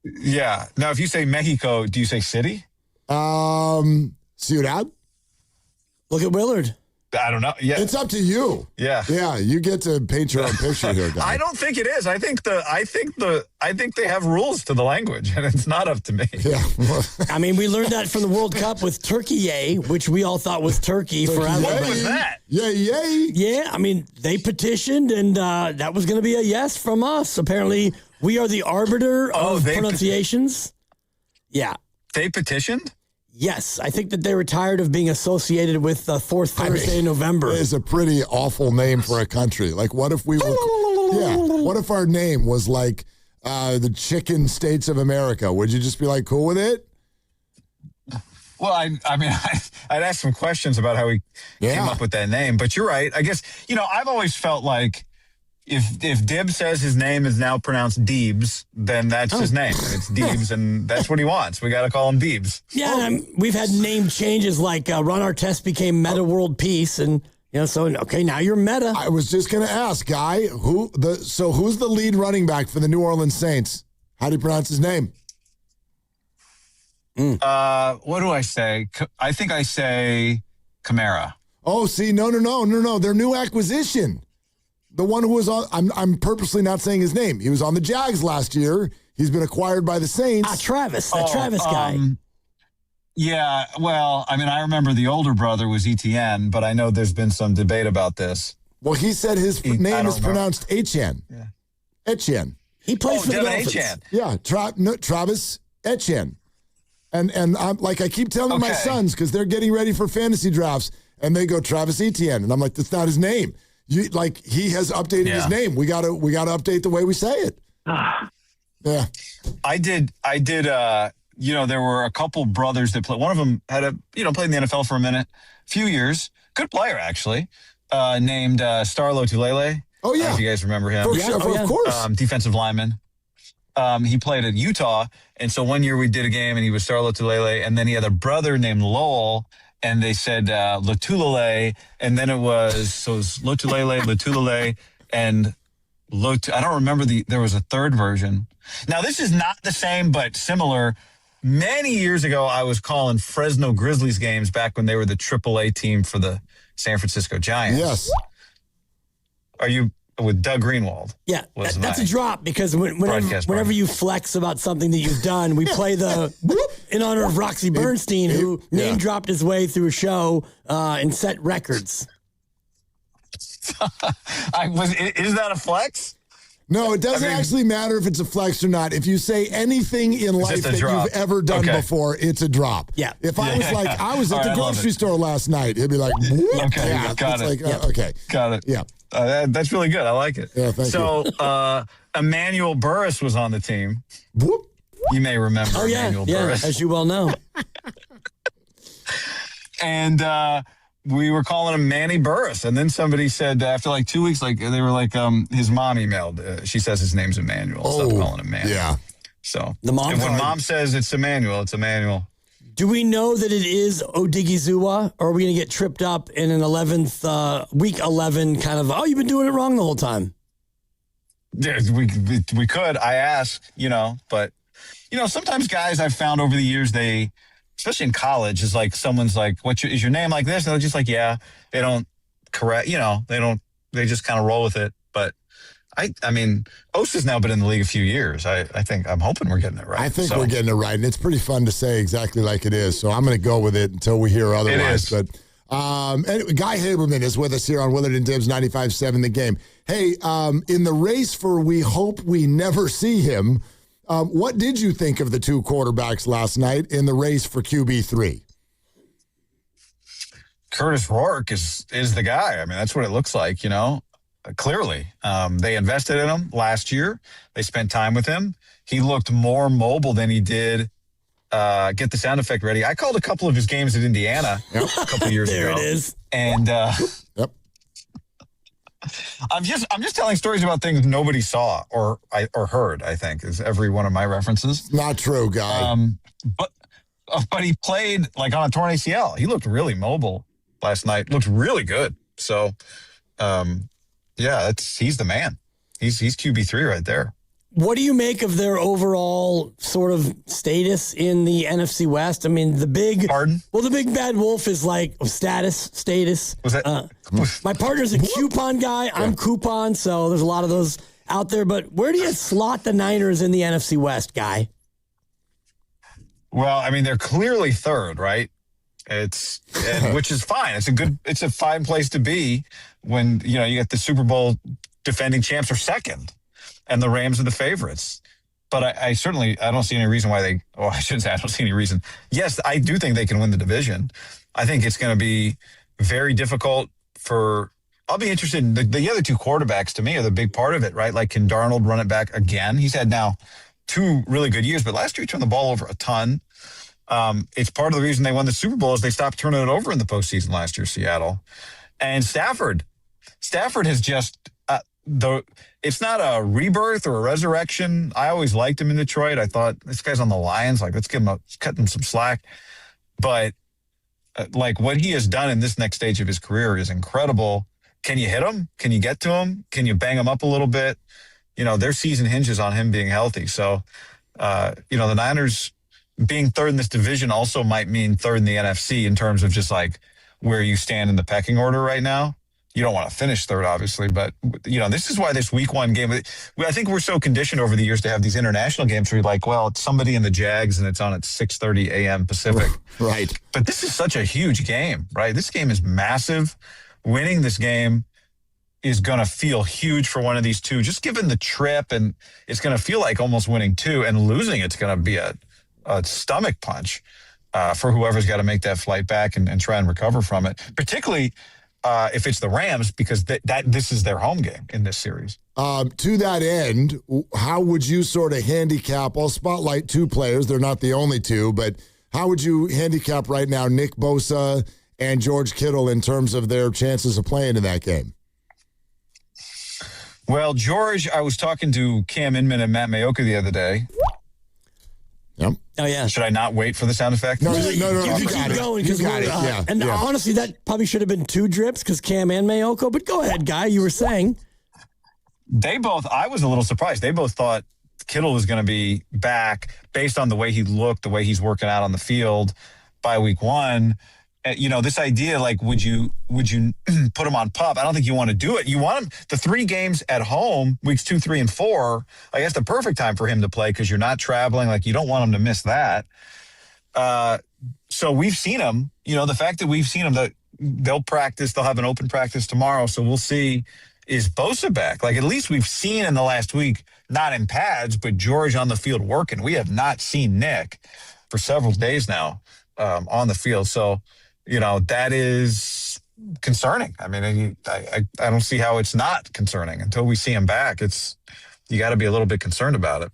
Yeah. Now, if you say Mexico, do you say city? Ciudad. Look at Willard. I don't know. Yeah, it's up to you. Yeah, you get to paint your own picture here, guys. I don't think it is. I think they have rules to the language, and it's not up to me. Yeah, I mean, we learned that from the World Cup with Turkey, which we all thought was Turkey forever. What was that? Yay! Yeah, I mean, they petitioned, and that was going to be a yes from us. Apparently, we are the arbiter of pronunciations. Yeah, they petitioned. Yes, I think that they were tired of being associated with the fourth Thursday in November. It is a pretty awful name for a country. Like, what if we were, what if our name was like the Chicken States of America? Would you just be like, cool with it? Well, I mean, I'd ask some questions about how he came up with that name. But you're right. I guess, I've always felt like if Dib says his name is now pronounced Deebs, then that's his name. It's Deebs, and that's what he wants. We got to call him Deebs. Yeah, we've had name changes like Ron Artest became Meta World Peace, and okay, now you're Meta. I was just going to ask, Guy, who's the lead running back for the New Orleans Saints? How do you pronounce his name? What do I say? I think I say Kamara. Oh, see, no. Their new acquisition. The one who was on, I'm purposely not saying his name. He was on the Jags last year. He's been acquired by the Saints. Travis guy. Yeah, well, I mean, I remember the older brother was ETN, but I know there's been some debate about this. Well, he said his name is pronounced Etienne. Yeah. Etienne. He plays for the Dolphins. Etienne. Yeah, Travis Etienne. And I'm like, I keep telling my sons, because they're getting ready for fantasy drafts, and they go Travis Etienne, and I'm like, that's not his name. He has updated his name. We gotta update the way we say it. Yeah. I did. There were a couple brothers that played. One of them had played in the NFL for a few years. Good player, actually, named Starlo Tulele. Oh, yeah. If you guys remember him. Of course. Defensive lineman. He played at Utah. And so one year we did a game and he was Starlo Tulele. And then he had a brother named Lowell. And they said Lotulele, and then it was Lotulele, Lotulele, and I don't remember there was a third version. Now, this is not the same, but similar. Many years ago, I was calling Fresno Grizzlies games back when they were the AAA team for the San Francisco Giants. Yes. Are you with Doug Greenwald? Yeah, that's a drop, because whenever you flex about something that you've done, we play the in honor of Roxy Bernstein, who name dropped his way through a show and set records. Is that a flex? No, it doesn't actually matter if it's a flex or not. If you say anything in life that you've ever done before, it's a drop. Yeah. If I was like, I was at the grocery store last night, it'd be like, whoop. Okay, Yeah, got it. Okay. Got it. Yeah. That's really good. I like it. Yeah, thank you. Emmanuel Burris was on the team. Whoop. You may remember Emmanuel Burris. As you well know. And we were calling him Manny Burris. And then somebody said after like 2 weeks, like they were like, his mom emailed. She says his name's Emmanuel. Stop calling him Manny. Yeah. So the mom and when mom says it's Emmanuel, it's Emmanuel. Do we know that it is Odigizua, or are we going to get tripped up in an 11th, week 11 kind of, you've been doing it wrong the whole time? Yeah, we could. I asked, but, sometimes guys I've found over the years, they, especially in college, is like someone's like, is your name like this? And they're just like, yeah. They don't correct, they just kind of roll with it. But I mean, Osa's now been in the league a few years. I'm hoping we're getting it right. I think we're getting it right, and it's pretty fun to say exactly like it is. So I'm going to go with it until we hear otherwise. But anyway, Guy Haberman is with us here on Willard and Dibs 95.7 The Game. Hey, in the race for we hope we never see him, what did you think of the two quarterbacks last night in the race for QB3? Curtis Rourke is the guy. I mean, that's what it looks like, clearly. They invested in him last year. They spent time with him. He looked more mobile than he did. Get the sound effect ready. I called a couple of his games at Indiana a couple of years ago. There it is. And yep. I'm just telling stories about things nobody saw or heard, I think, is every one of my references. Not true, Guy. But he played like on a torn ACL. He looked really mobile last night. Looked really good. So, he's the man. He's QB3 right there. What do you make of their overall sort of status in the NFC West? I mean, the big bad wolf is like status. Was that my partner's a coupon guy. I'm coupon, so there's a lot of those out there. But where do you slot the Niners in the NFC West, Guy? Well, I mean, they're clearly third, right? Which is fine. It's a fine place to be when, you get the Super Bowl defending champs are second and the Rams are the favorites. But I don't see any reason why I shouldn't say I don't see any reason. Yes, I do think they can win the division. I think it's going to be very difficult I'll be interested in the other two quarterbacks. To me are the big part of it, right? Like, can Darnold run it back again? He's had now 2 really good years, but last year he turned the ball over a ton. It's part of the reason they won the Super Bowl is they stopped turning it over in the postseason last year, Seattle. And Stafford has just it's not a rebirth or a resurrection. I always liked him in Detroit. I thought this guy's on the Lions, like let's cut him some slack. But like what he has done in this next stage of his career is incredible. Can you hit him? Can you get to him? Can you bang him up a little bit? Their season hinges on him being healthy. So, the Niners being third in this division also might mean third in the NFC in terms of just like where you stand in the pecking order right now. You don't want to finish third, obviously, but, this is why this week 1 game, I think we're so conditioned over the years to have these international games where you're like, well, it's somebody in the Jags and it's on at 6:30 a.m. Pacific. Right. But this is such a huge game, right? This game is massive. Winning this game is going to feel huge for one of these two, just given the trip, and it's going to feel like almost winning 2, and losing it's going to be a stomach punch for whoever's got to make that flight back and try and recover from it, particularly if it's the Rams, because this is their home game in this series. To that end, how would you sort of handicap, I'll spotlight 2 players, they're not the only 2, but how would you handicap right now Nick Bosa and George Kittle in terms of their chances of playing in that game? Well, George, I was talking to Cam Inman and Matt Mayoka the other day. Yep. Oh, yeah. Should I not wait for the sound effect? No, you got it. Going, you got it. Yeah. And honestly, that probably should have been 2 drips because Cam and Mayoko. But go ahead, Guy. You were saying. I was a little surprised. They both thought Kittle was going to be back based on the way he looked, the way he's working out on the field by week 1. This idea, like, would you put him on PUP? I don't think you want to do it. You want him, the 3 games at home, weeks 2, 3, and 4, I guess the perfect time for him to play because you're not traveling. Like, you don't want him to miss that. So we've seen him, the fact that we've seen him, that they'll practice, they'll have an open practice tomorrow. So we'll see is Bosa back? Like, at least we've seen in the last week, not in pads, but George on the field working. We have not seen Nick for several days now on the field. So, that is concerning. I mean, I don't see how it's not concerning until we see him back. You got to be a little bit concerned about it.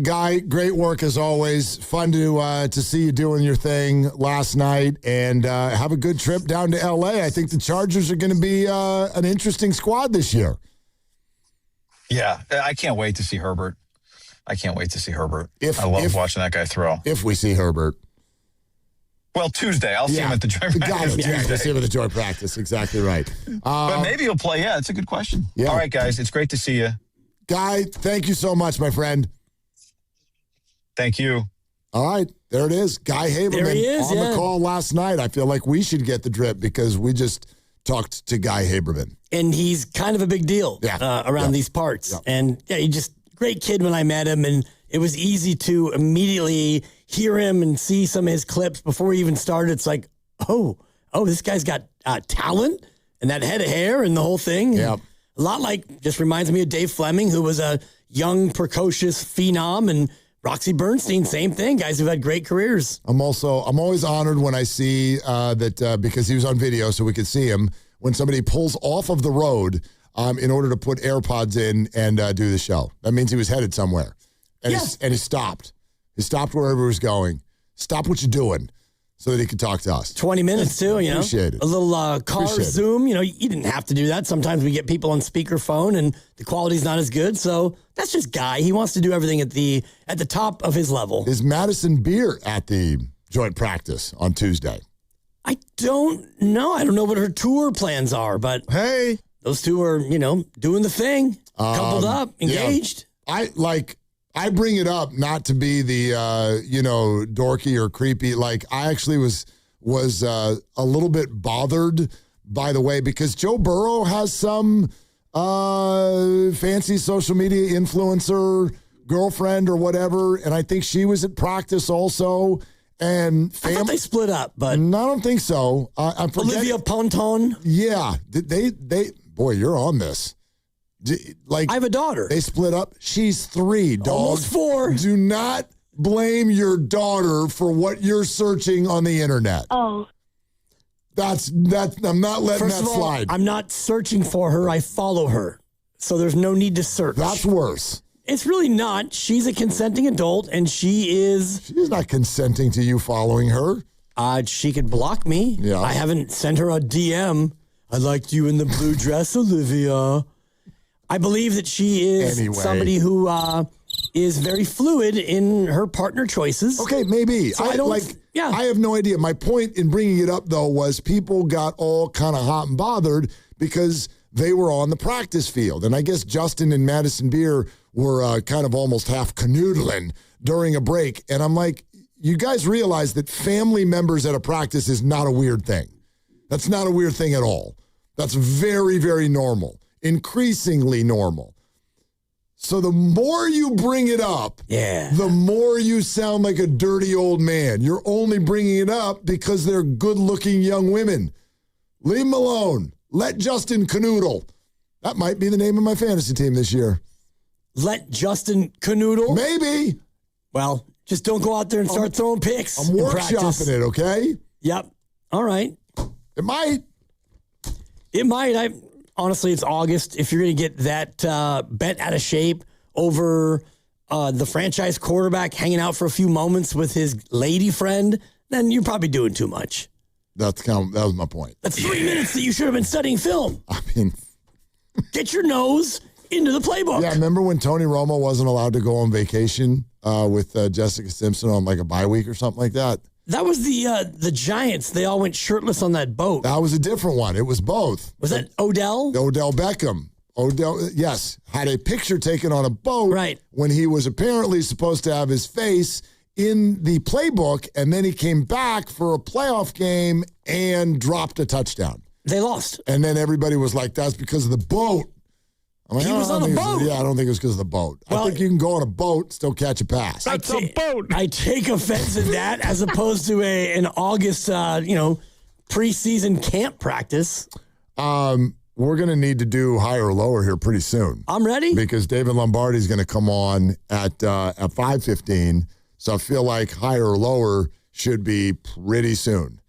Guy, great work as always. Fun to see you doing your thing last night, and have a good trip down to L.A. I think the Chargers are going to be an interesting squad this year. Yeah, I can't wait to see Herbert. I love watching that guy throw. If we see Herbert. Well, Tuesday. I'll see him at the joint practice. Tuesday. See him at the joint practice. Exactly right. But maybe he'll play. Yeah, it's a good question. Yeah. All right, guys. It's great to see you. Guy, thank you so much, my friend. Thank you. All right, there it is. Guy Haberman on the call last night. I feel like we should get the drip because we just talked to Guy Haberman. And he's kind of a big deal around these parts. Yeah. And he just great kid when I met him, and it was easy to immediately hear him and see some of his clips before he even started. It's like, oh, this guy's got talent and that head of hair and the whole thing. Yeah. A lot like, just reminds me of Dave Fleming, who was a young, precocious phenom, and Roxy Bernstein, same thing. Guys who've had great careers. I'm always honored when I see that because he was on video, so we could see him when somebody pulls off of the road in order to put AirPods in and do the show. That means he was headed somewhere, and he stopped. He stopped wherever he was going. Stop what you're doing, so that he could talk to us. 20 minutes too, Appreciate it. A little car Zoom. You didn't have to do that. Sometimes we get people on speakerphone and the quality's not as good. So that's just Guy. He wants to do everything at the top of his level. Is Madison Beer at the joint practice on Tuesday? I don't know. I don't know what her tour plans are, but hey, those two are, doing the thing, coupled up, engaged. Yeah. I bring it up not to be the, dorky or creepy. Like, I actually was a little bit bothered, by the way, because Joe Burrow has some fancy social media influencer girlfriend or whatever, and I think she was at practice also. And I thought they split up, but no, I don't think so. Olivia Ponton. Yeah, they. Boy, you're on this. Like, I have a daughter. They split up. She's 3, dog. Almost 4. Do not blame your daughter for what you're searching on the internet. Oh. That's I'm not letting First that of all, slide. I'm not searching for her. I follow her. So there's no need to search. That's worse. It's really not. She's a consenting adult, and she's not consenting to you following her. She could block me. Yeah. I haven't sent her a DM. I liked you in the blue dress, Olivia. I believe that she is somebody who is very fluid in her partner choices. Okay, maybe. So I have no idea. My point in bringing it up, though, was people got all kind of hot and bothered because they were on the practice field. And I guess Justin and Madison Beer were kind of almost half canoodling during a break. And I'm like, you guys realize that family members at a practice is not a weird thing. That's not a weird thing at all. That's very, very normal. Increasingly normal. So the more you bring it up, the more you sound like a dirty old man. You're only bringing it up because they're good-looking young women. Leave them alone. Let Justin canoodle. That might be the name of my fantasy team this year. Let Justin canoodle? Maybe. Well, just don't go out there and start throwing picks. I'm workshopping it, okay? Yep. All right. It might. Honestly, it's August. If you're going to get that bent out of shape over the franchise quarterback hanging out for a few moments with his lady friend, then you're probably doing too much. That was my point. That's 3 minutes that you should have been studying film. I mean, get your nose into the playbook. Yeah, remember when Tony Romo wasn't allowed to go on vacation with Jessica Simpson on like a bye week or something like that? That was the Giants. They all went shirtless on that boat. That was a different one. It was both. Was that Odell? Odell Beckham. Odell, yes, had a picture taken on a boat when he was apparently supposed to have his face in the playbook, and then he came back for a playoff game and dropped a touchdown. They lost. And then everybody was like, that's because of the boat. I'm like, he was on a boat. I don't think it was because of the boat. Well, I think you can go on a boat and still catch a pass. That's a boat. I take offense at that as opposed to an August, preseason camp practice. we're going to need to do higher or lower here pretty soon. I'm ready. Because David Lombardi is going to come on at 5:15. So I feel like higher or lower should be pretty soon.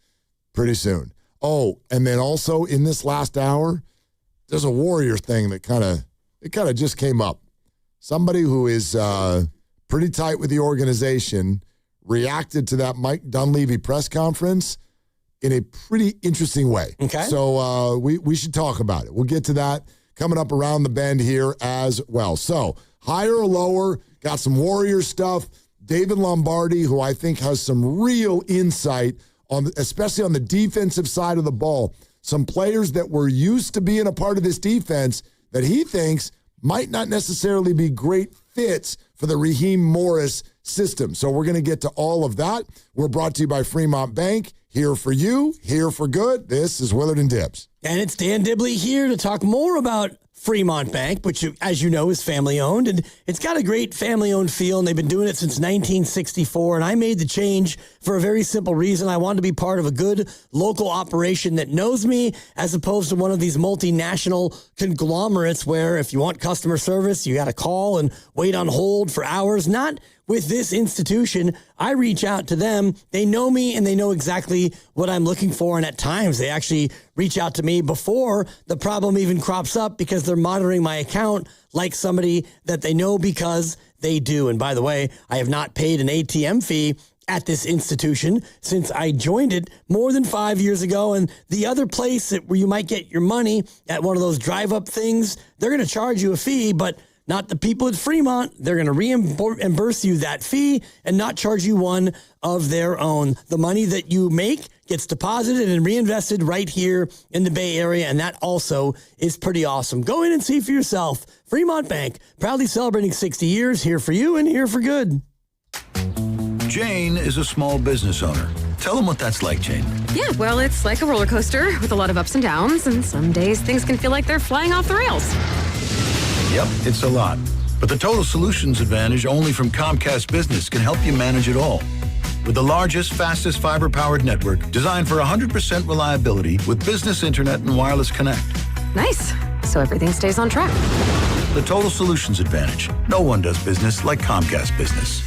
Pretty soon. Oh, and then also in this last hour, there's a Warrior thing that kind of just came up. Somebody who is pretty tight with the organization reacted to that Mike Dunleavy press conference in a pretty interesting way. Okay. So we should talk about it. We'll get to that coming up around the bend here as well. So higher or lower, got some Warrior stuff. David Lombardi, who I think has some real insight on, especially on the defensive side of the ball. Some players that were used to being a part of this defense that he thinks might not necessarily be great fits for the Raheem Morris system. So we're going to get to all of that. We're brought to you by Fremont Bank. Here for you, here for good. This is Willard and Dibbs. And it's Dan Dibley here to talk more about Fremont Bank, which, as you know, is family-owned. And it's got a great family-owned feel, and they've been doing it since 1964. And I made the change for a very simple reason. I wanted to be part of a good local operation that knows me, as opposed to one of these multinational conglomerates where if you want customer service, you got to call and wait on hold for hours. Not with this institution. I reach out to them. They know me and they know exactly what I'm looking for. And at times they actually reach out to me before the problem even crops up because they're monitoring my account like somebody that they know because they do. And by the way, I have not paid an ATM fee at this institution since I joined it more than 5 years ago. And the other place where you might get your money at one of those drive-up things, they're going to charge you a fee, but not the people at Fremont. They're going to reimburse you that fee and not charge you one of their own. The money that you make gets deposited and reinvested right here in the Bay Area, and that also is pretty awesome. Go in and see for yourself. Fremont Bank, proudly celebrating 60 years, here for you and here for good. Jane is a small business owner. Tell them what that's like, Jane. Yeah, well, it's like a roller coaster with a lot of ups and downs, and some days things can feel like they're flying off the rails. Yep, it's a lot. But the Total Solutions Advantage only from Comcast Business can help you manage it all. With the largest, fastest fiber-powered network designed for 100% reliability with business internet and wireless connect. Nice. So everything stays on track. The Total Solutions Advantage. No one does business like Comcast Business.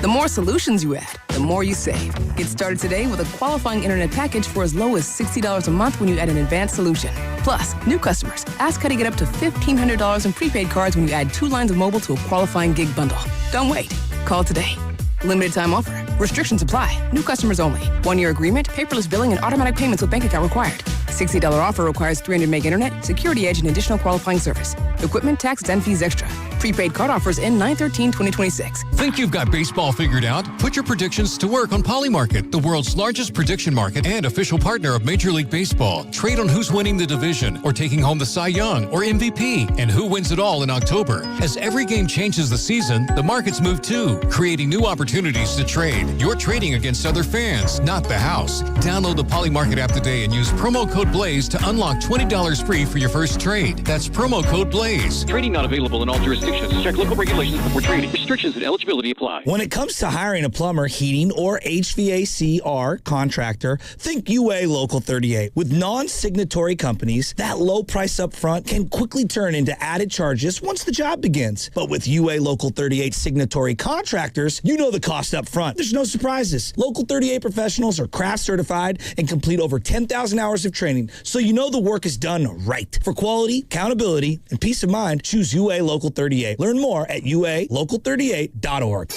The more solutions you add, the more you save. Get started today with a qualifying internet package for as low as $60 a month when you add an advanced solution. Plus, new customers, ask how to get up to $1,500 in prepaid cards when you add 2 lines of mobile to a qualifying gig bundle. Don't wait. Call today. Limited time offer. Restrictions apply. New customers only. 1-year agreement, paperless billing, and automatic payments with bank account required. $60 offer requires 300 meg internet, security edge, and additional qualifying service. Equipment, taxes, and fees extra. Prepaid card offers end 9/13/2026. Think you've got baseball figured out? Put your predictions to work on Polymarket, the world's largest prediction market and official partner of Major League Baseball. Trade on who's winning the division or taking home the Cy Young or MVP and who wins it all in October. As every game changes the season, the markets move too, creating new opportunities to trade. You're trading against other fans, not the house. Download the Polymarket app today and use promo code BLAZE to unlock $20 free for your first trade. That's promo code BLAZE. Trading not available in all jurisdictions. Check local regulations before trading. Restrictions and eligibility apply. When it comes to hiring a plumber, heating, or HVAC/R contractor, think UA Local 38. With non-signatory companies, that low price up front can quickly turn into added charges once the job begins. But with UA Local 38 signatory contractors, you know the cost up front. There's no surprises. Local 38 professionals are craft certified and complete over 10,000 hours of training, so you know the work is done right. For quality, accountability, and peace of mind, choose UA Local 38. Learn more at ualocal38.org.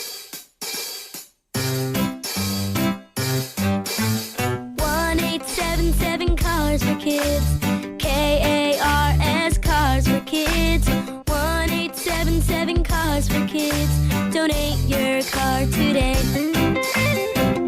1-877 Cars for Kids. KARS Cars for Kids. 1-877 Cars for Kids. Donate your car today.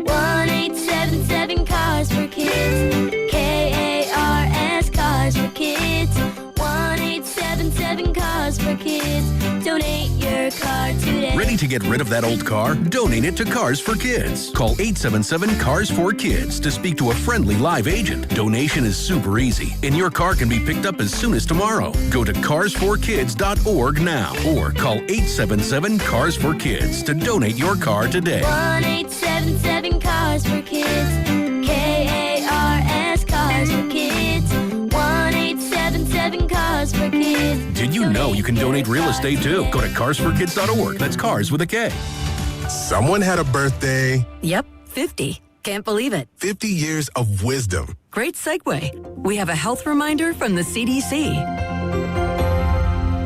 1-877 Cars for Kids. KARS Cars for Kids. 1-877 Cars for Kids. Donate your car today. Ready to get rid of that old car? Donate it to Cars for Kids. Call 877 Cars for Kids to speak to a friendly live agent. Donation is super easy, and your car can be picked up as soon as tomorrow. Go to carsforkids.org now or call 877 Cars for Kids to donate your car today. 1-877 Cars for Kids. KARS Cars for Kids. 1-877 Did you know you can donate real estate too? Go to carsforkids.org. That's cars with a K. Someone had a birthday. Yep, 50. Can't believe it. 50 years of wisdom. Great segue. We have a health reminder from the CDC.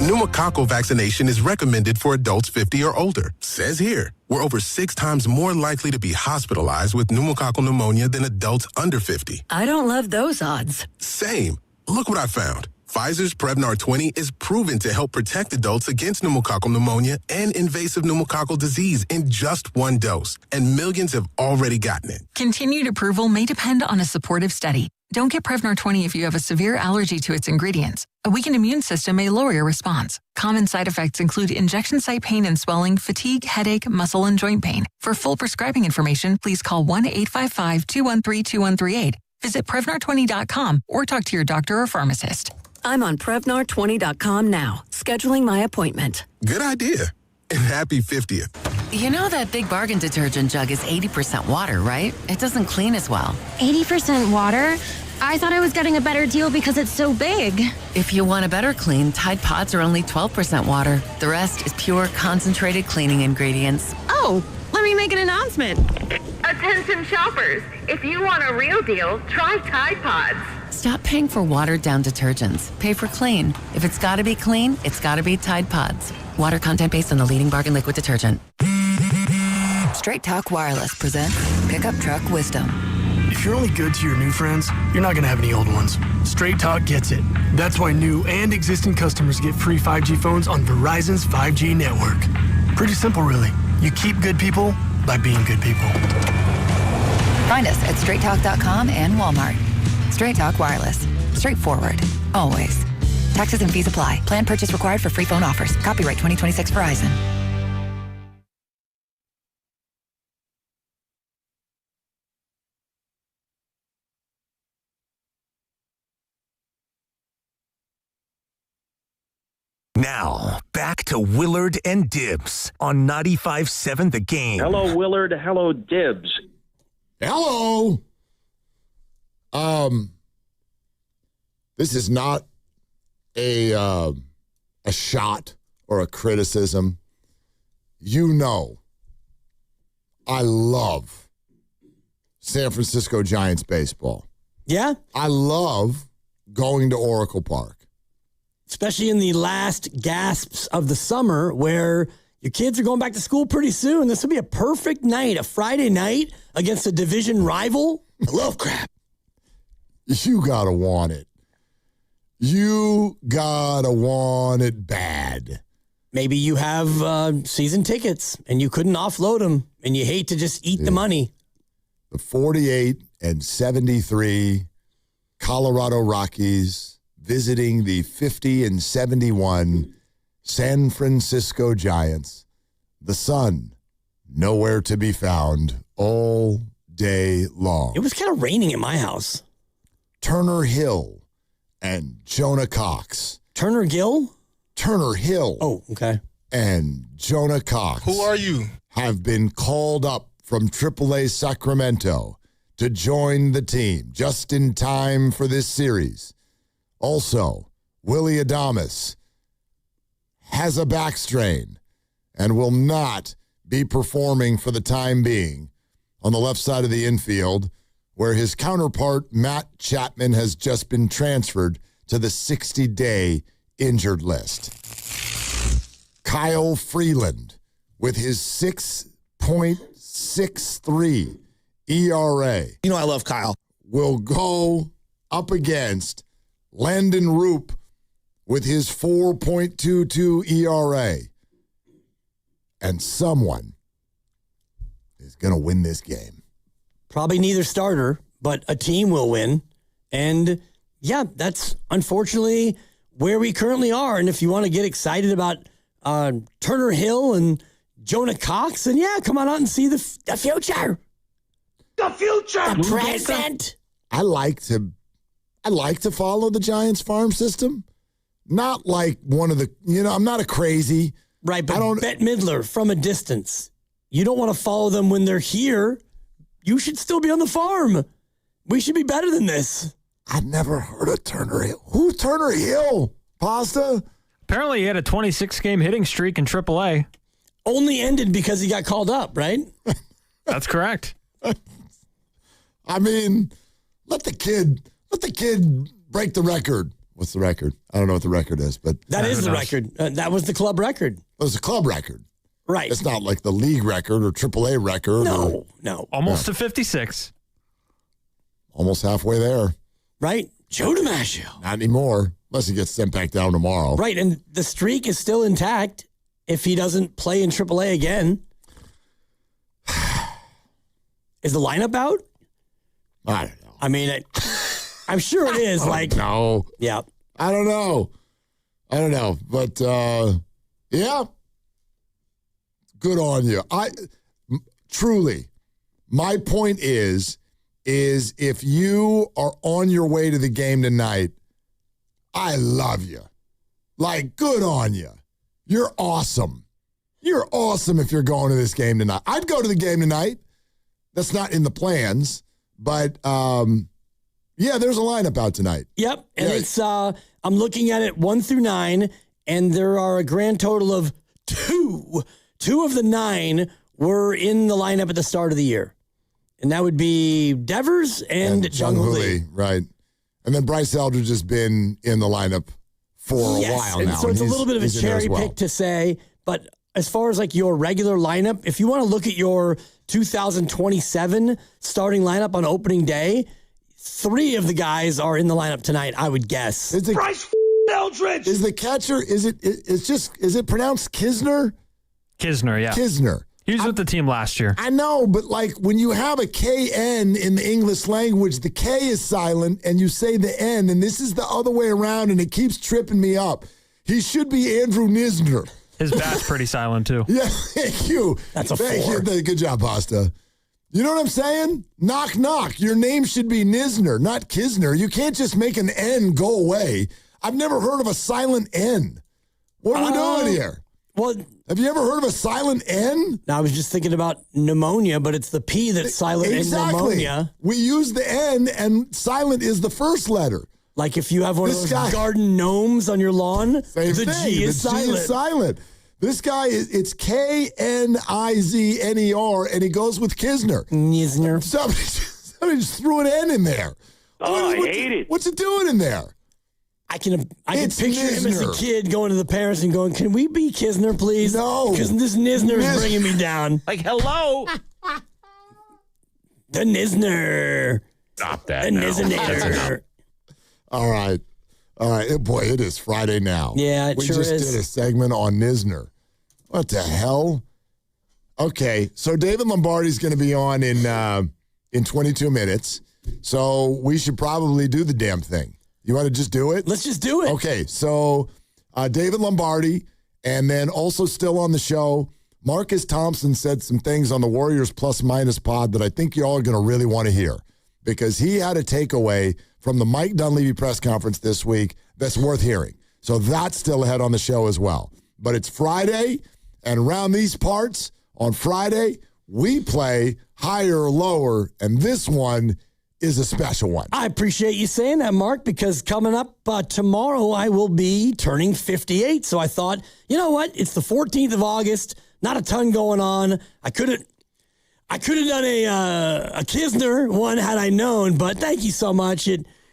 Pneumococcal vaccination is recommended for adults 50 or older. Says here, we're over 6 times more likely to be hospitalized with pneumococcal pneumonia than adults under 50. I don't love those odds. Same. Look what I found. Pfizer's Prevnar 20 is proven to help protect adults against pneumococcal pneumonia and invasive pneumococcal disease in just 1 dose, and millions have already gotten it. Continued approval may depend on a supportive study. Don't get Prevnar 20 if you have a severe allergy to its ingredients. A weakened immune system may lower your response. Common side effects include injection site pain and swelling, fatigue, headache, muscle, and joint pain. For full prescribing information, please call 1-855-213-2138. Visit Prevnar20.com or talk to your doctor or pharmacist. I'm on Prevnar20.com now, scheduling my appointment. Good idea. And happy 50th. You know that Big Bargain detergent jug is 80% water, right? It doesn't clean as well. 80% water? I thought I was getting a better deal because it's so big. If you want a better clean, Tide Pods are only 12% water. The rest is pure concentrated cleaning ingredients. Oh, let me make an announcement. Attention shoppers, if you want a real deal, try Tide Pods. Stop paying for watered-down detergents. Pay for clean. If it's gotta be clean, it's gotta be Tide Pods. Water content based on the leading bargain liquid detergent. Straight Talk Wireless presents Pickup Truck Wisdom. If you're only good to your new friends, you're not going to have any old ones. Straight Talk gets it. That's why new and existing customers get free 5G phones on Verizon's 5G network. Pretty simple, really. You keep good people by being good people. Find us at straighttalk.com and Walmart. Straight Talk Wireless. Straightforward. Always. Taxes and fees apply. Plan purchase required for free phone offers. Copyright 2026 Verizon. Now, back to Willard and Dibbs on 95.7 The Game. Hello, Willard. Hello, Dibbs. Hello. This is not a shot or a criticism. You know, I love San Francisco Giants baseball. Yeah? I love going to Oracle Park. Especially in the last gasps of the summer where your kids are going back to school pretty soon. This would be a perfect night, a Friday night against a division rival. I love crap. You got to want it. You got to want it bad. Maybe you have season tickets and you couldn't offload them and you hate to just eat the money. The 48-73 Colorado Rockies visiting the 50-71 San Francisco Giants. The sun nowhere to be found all day long. It was kind of raining at my house. Turner Hill and Jonah Cox. Turner Gill? Turner Hill. Oh, okay. And Jonah Cox. Who are you? Have been called up from AAA Sacramento to join the team just in time for this series. Also, Willie Adames has a back strain and will not be performing for the time being on the left side of the infield, where his counterpart, Matt Chapman, has just been transferred to the 60-day injured list. Kyle Freeland, with his 6.63 ERA. You know I love Kyle. Will go up against Landon Roop with his 4.22 ERA. And someone is going to win this game. Probably neither starter, but a team will win. And yeah, that's unfortunately where we currently are. And if you want to get excited about Turner Hill and Jonah Cox, then yeah, come on out and see the future. The future. The present. I like to follow the Giants farm system. Not like one of the, I'm not a crazy. Right, but Bette Midler from a distance. You don't want to follow them when they're here. You should still be on the farm. We should be better than this. I've never heard of Turner Hill. Who's Turner Hill? Pasta? Apparently, he had a 26-game hitting streak in AAA. Only ended because he got called up, right? That's correct. I mean, let the kid break the record. What's the record? I don't know what the record is, but that is the record. That was the club record. It was a club record. Right. It's not like the league record or AAA record. No. Almost to 56. Almost halfway there. Right. Joe DiMaggio. Not anymore, unless he gets sent back down tomorrow. Right, and the streak is still intact if he doesn't play in AAA again. Is the lineup out? I don't know. I mean, I'm sure it is. No. Yeah. I don't know. But, yeah. Good on you. Truly, my point is if you are on your way to the game tonight, I love you. Good on you. You're awesome. You're awesome if you're going to this game tonight. I'd go to the game tonight. That's not in the plans, but yeah, there's a lineup out tonight. Yep, and it's I'm looking at it 1 through 9, and there are a grand total of 2. 2 of the 9 were in the lineup at the start of the year, and that would be Devers and Jung-Hoo Lee. Right, and then Bryce Eldridge has been in the lineup for a while now. So it's a little bit of a cherry pick to say, but as far as your regular lineup, if you want to look at your 2027 starting lineup on opening day, 3 of the guys are in the lineup tonight, I would guess. Bryce Eldridge! Is the catcher, is it pronounced Kisner? Kisner, yeah. Kisner. He was with the team last year. I know, but when you have a KN in the English language, the K is silent and you say the N, and this is the other way around, and it keeps tripping me up. He should be Andrew Nisner. His bat's pretty silent, too. Yeah, thank you. That's a 4. Good job, Pasta. You know what I'm saying? Knock, knock. Your name should be Nisner, not Kisner. You can't just make an N go away. I've never heard of a silent N. What are we doing here? Well, have you ever heard of a silent N? I was just thinking about pneumonia, but it's the P that's silent in pneumonia. We use the N, and silent is the first letter. Like if you have one of those garden gnomes on your lawn, the G is silent. This guy, it's Knizner, and he goes with Kisner. Nisner. Somebody just threw an N in there. I hate it. What's it doing in there? I can picture him as a Nisner. kid going to the parents and going, "Can we be Kisner, please? No. Because this Nisner is bringing me down." Hello? The Nisner. Stop that. The Nisner. All right. Boy, it is Friday now. Yeah, it we sure just is. did a segment on Nisner. What the hell? Okay, so David Lombardi's going to be on in 22 minutes, so we should probably do the damn thing. You want to just do it? Let's just do it. Okay, so David Lombardi, and then also still on the show, Marcus Thompson said some things on the Warriors Plus Minus pod that I think y'all are going to really want to hear, because he had a takeaway from the Mike Dunleavy press conference this week that's worth hearing. So that's still ahead on the show as well. But it's Friday, and around these parts, on Friday, we play higher or lower, and this one is a special one. I appreciate you saying that, Mark, because coming up tomorrow, I will be turning 58. So I thought, you know what? It's the 14th of August. Not a ton going on. I could have done a Kisner one had I known, but thank you so much.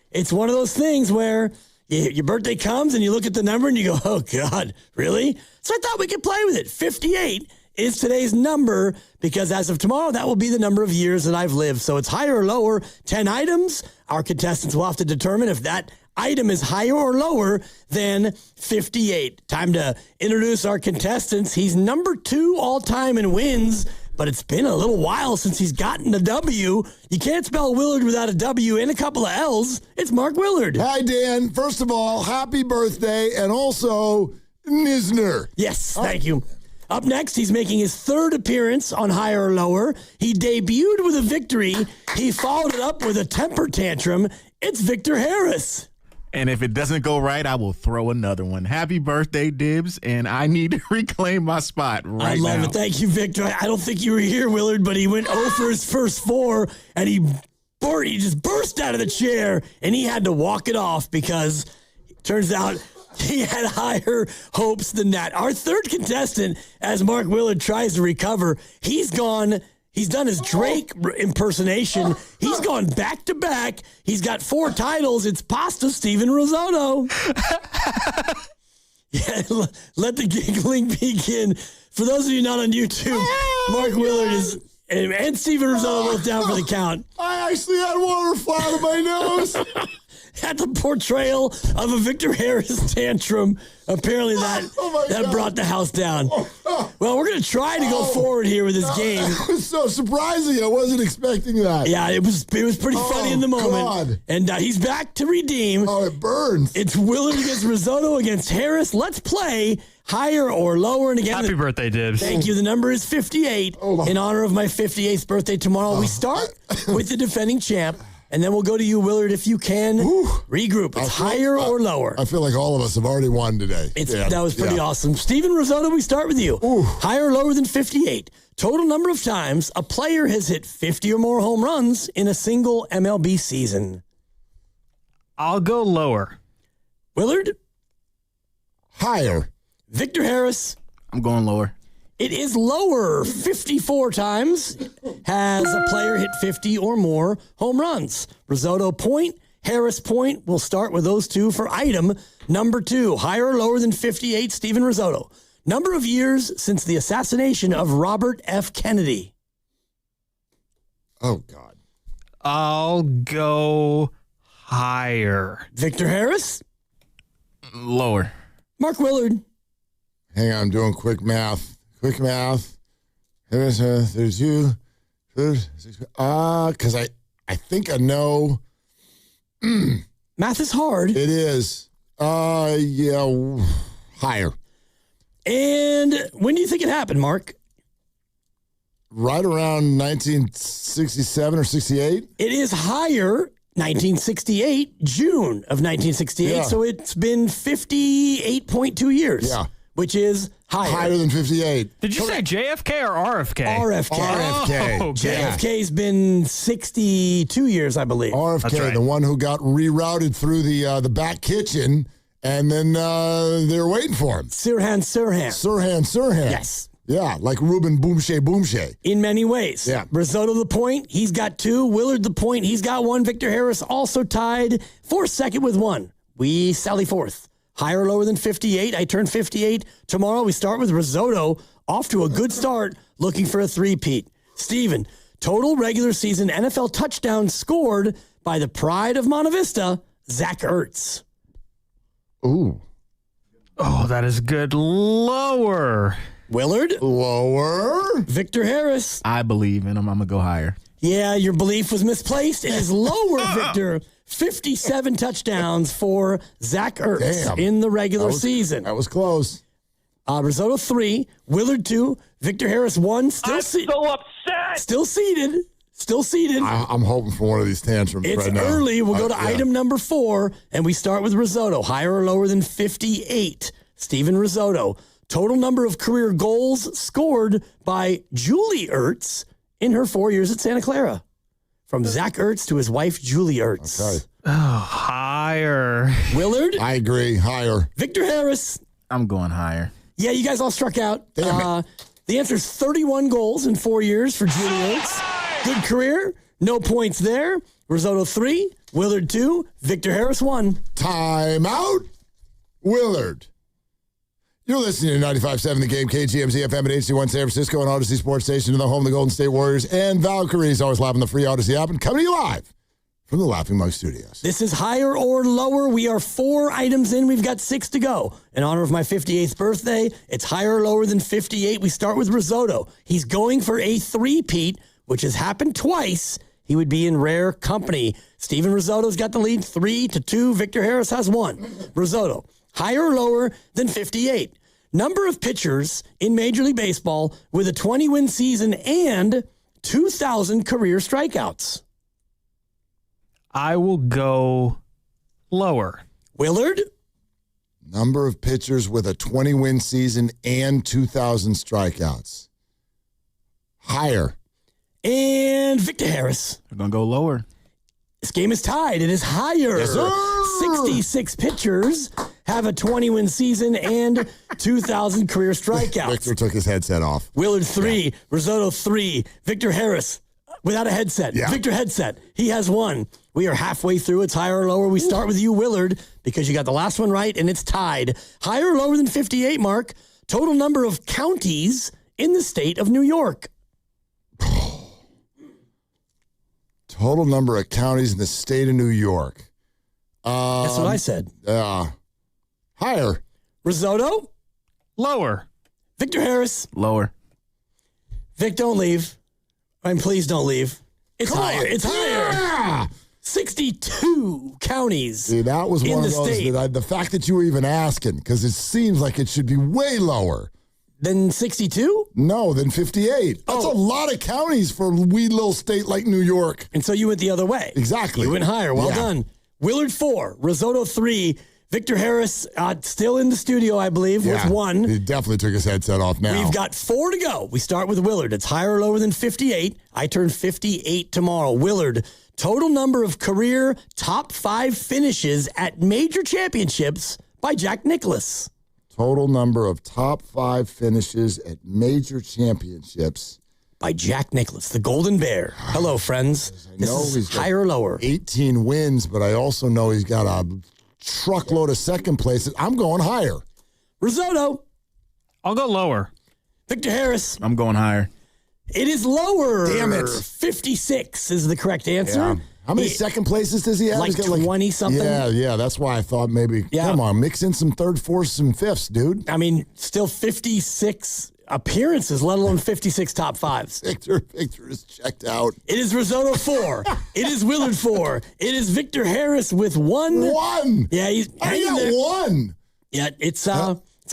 It's one of those things where your birthday comes and you look at the number and you go, oh, God, really? So I thought we could play with it. 58 is today's number because as of tomorrow, that will be the number of years that I've lived. So it's higher or lower, 10 items. Our contestants will have to determine if that item is higher or lower than 58. Time to introduce our contestants. He's number 2 all time in wins, but it's been a little while since he's gotten a W. You can't spell Willard without a W and a couple of L's. It's Mark Willard. Hi, Dan. First of all, happy birthday, and also Nisner. Yes, thank you. Up next, he's making his 3rd appearance on Higher or Lower. He debuted with a victory. He followed it up with a temper tantrum. It's Victor Harris. And if it doesn't go right, I will throw another one. Happy birthday, Dibs, and I need to reclaim my spot right now. I love it. Thank you, Victor. I don't think you were here, Willard, but he went 0 for his first 4, and he just burst out of the chair, and he had to walk it off because it turns out He had higher hopes than that. Our third contestant, as Mark Willard tries to recover, he's done his Drake impersonation. He's gone back to back. He's got 4 titles. It's Pasta Steven Risotto. Yeah, let the giggling begin. For those of you not on YouTube, Mark Willard and Steven Risotto both down for the count. I actually had water fly out of my nose. At the portrayal of a Victor Harris tantrum. Apparently that brought the house down. Well, we're going to try to go forward here with this game. It was so surprising. I wasn't expecting that. Yeah, it was pretty funny in the moment. God. And he's back to redeem. Oh, it burns. It's Willard against Risotto against Harris. Let's play higher or lower. And again, happy birthday, Dibs. Thank you. The number is 58 in honor of my 58th birthday tomorrow. We start with the defending champ. And then we'll go to you, Willard, if you can. Regroup. It's higher or lower. I feel like all of us have already won today. That was pretty awesome. Steven Risotto, we start with you. Higher or lower than 58. Total number of times a player has hit 50 or more home runs in a single MLB season. I'll go lower. Willard? Higher. Victor Harris? I'm going lower. It is lower. 54 times has a player hit 50 or more home runs. Risotto point, Harris point. We'll start with those two for item number 2. Higher or lower than 58, Steven Risotto. Number of years since the assassination of Robert F. Kennedy. Oh, God. I'll go higher. Victor Harris? Lower. Mark Willard? Hang on, I'm doing quick math. Here's 32. Because I think I know. Math is hard. It is. Yeah, higher. And when do you think it happened, Mark? Right around 1967 or 68. It is higher. 1968, June of 1968. Yeah. So it's been 58.2 years. Yeah. Which is higher. Higher than 58. Did you say JFK or RFK? RFK. RFK. Oh, okay. JFK's been 62 years, I believe. RFK, That's right. the one who got rerouted through the back kitchen, and then they were waiting for him. Sirhan. Sirhan. Yes. Yeah, like Ruben Boomshay. In many ways. Yeah. Risotto the point, he's got 2. Willard the point, he's got 1. Victor Harris also tied for second with 1. We sally forth. Higher or lower than 58. I turn 58 tomorrow. We start with Risotto. Off to a good start, looking for a three-peat. Steven, total regular season NFL touchdowns scored by the pride of Monte Vista, Zach Ertz. Ooh. Oh, that is good. Lower. Willard? Lower. Victor Harris? I believe in him. I'm going to go higher. Yeah, your belief was misplaced. It is lower, Victor. 57 touchdowns for Zach Ertz in the regular season. That was close. Risotto 3, Willard 2, Victor Harris 1. I'm so upset. Still seated. I'm hoping for one of these tantrums It's right now. early. We'll go to item number 4, and we start with Risotto. Higher or lower than 58. Steven Risotto. Total number of career goals scored by Julie Ertz in her 4 years at Santa Clara. From Zach Ertz to his wife, Julie Ertz. Okay. Oh, higher. Willard? I agree. Higher. Victor Harris? I'm going higher. Yeah, you guys all struck out. The answer is 31 goals in 4 years for Julie Ertz. Good career. No points there. Risotto 3, Willard 2, Victor Harris 1. Time out. Willard. You're listening to 95.7 The Game, KGMZ FM at HD1 San Francisco and Odyssey Sports Station, to the home of the Golden State Warriors and Valkyries. Always live on the free Odyssey app and coming to you live from the Laughing Mug Studios. This is higher or lower. We are 4 items in. We've got 6 to go. In honor of my 58th birthday, it's higher or lower than 58. We start with Risotto. He's going for a three-peat, which has happened twice. He would be in rare company. Steven Risotto's got the lead 3-2. Victor Harris has 1. Risotto, higher or lower than 58. Number of pitchers in Major League Baseball with a 20-win season and 2,000 career strikeouts. I will go lower. Willard? Number of pitchers with a 20-win season and 2,000 strikeouts. Higher. And Victor Harris. We're going to go lower. This game is tied. It is higher. Yes, sir. 66 pitchers have a 20-win season and 2,000 career strikeouts. Victor took his headset off. Willard 3, Risotto 3, Victor Harris without a headset. Yeah. Victor headset. He has 1. We are halfway through. It's higher or lower. We start with you, Willard, because you got the last one right, and it's tied. Higher or lower than 58, Mark? Total number of counties in the state of New York. Total number of counties in the state of New York. That's what I said. Higher. Risotto? Lower. Victor Harris? Lower. Vic, don't leave. And please don't leave. It's higher. It's higher. 62 counties. See, that was in one the of those state. that the fact that you were even asking, because it seems like it should be way lower. Than 62? No, than 58. That's a lot of counties for a wee little state like New York. And so you went the other way. Exactly. You went higher. Well done. Willard 4, Risotto 3, Victor Harris still in the studio, I believe, with 1. He definitely took his headset off now. We've got 4 to go. We start with Willard. It's higher or lower than 58. I turn 58 tomorrow. Willard, total number of career top 5 finishes at major championships by Jack Nicklaus. Total number of top 5 finishes at major championships. By Jack Nicklaus, the Golden Bear. Hello, friends. This is higher or lower? 18 wins, but I also know he's got a truckload of second places. I'm going higher. Risotto. I'll go lower. Victor Harris. I'm going higher. It is lower. Damn it. 56 is the correct answer. Yeah. How many second places does he have? Like He's got 20-something? Yeah. That's why I thought maybe, come on, mix in some third, fourths, and fifths, dude. I mean, still 56 appearances, let alone 56 top 5s. Victor is checked out. It is Risotto 4. It is Willard 4. It is Victor Harris with 1. 1? Yeah, he's I got there. 1. Yeah, it's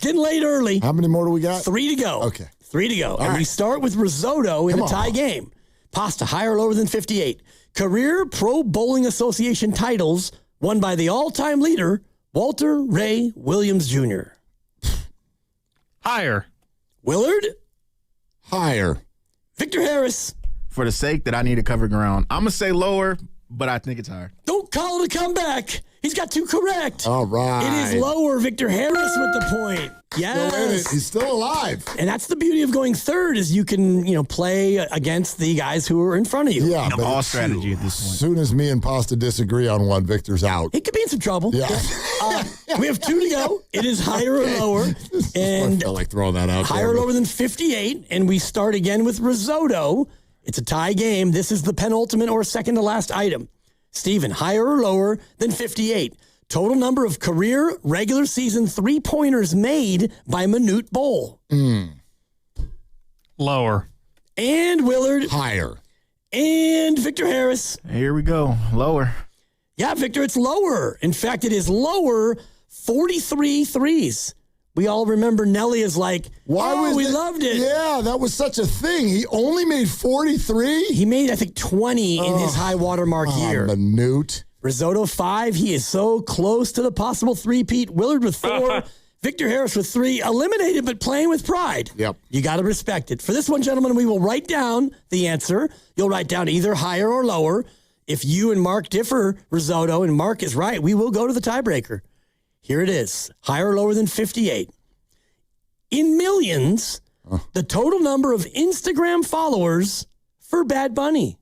getting late early. How many more do we got? 3 to go. Okay. 3 to go. All and right. we start with Risotto in a tie game. Pasta, higher or lower than 58. Career Pro Bowling Association titles won by the all-time leader, Walter Ray Williams Jr. Higher. Willard? Higher. Victor Harris? For the sake that I need to cover ground, I'm going to say lower, but I think it's higher. Don't call it a comeback. He's got 2 correct. All right. It is lower. Victor Harris with the point. Yes. Still in it. He's still alive. And that's the beauty of going third is you can, play against the guys who are in front of you. Yeah, but all strategy at this point. As soon as me and Pasta disagree on one, Victor's out. He could be in some trouble. Yeah. We have 2 to go. It is higher or lower. And I felt like throwing that out higher or there. lower than 58. And we start again with Risotto. It's a tie game. This is the penultimate or second to last item. Steven, higher or lower than 58. Total number of career regular season 3-pointers made by Manute Bol. Lower. And Willard. Higher. And Victor Harris. Here we go. Lower. Yeah, Victor, it's lower. In fact, it is lower 43 threes. We all remember Nelly is like, we loved it. Yeah, that was such a thing. He only made 43? He made, I think, 20 in his high watermark year. Manute. Risotto 5. He is so close to the possible three-peat. Willard with 4. Victor Harris with 3. Eliminated, but playing with pride. Yep. You got to respect it. For this one, gentlemen, we will write down the answer. You'll write down either higher or lower. If you and Mark differ, Risotto, and Mark is right, we will go to the tiebreaker. Here it is. Higher or lower than 58. In millions, the total number of Instagram followers for Bad Bunny.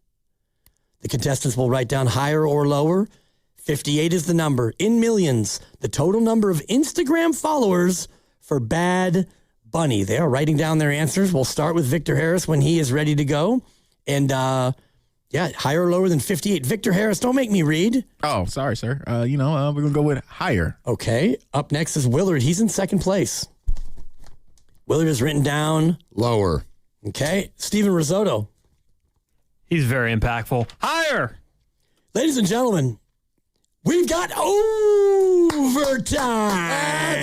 The contestants will write down higher or lower. 58 is the number. In millions, the total number of Instagram followers for Bad Bunny. They are writing down their answers. We'll start with Victor Harris when he is ready to go. And, higher or lower than 58. Victor Harris, don't make me read. Oh, sorry, sir. We're going to go with higher. Okay. Up next is Willard. He's in second place. Willard is written down. Lower. Okay. Steven Risotto. He's very impactful. Higher. Ladies and gentlemen, we've got overtime.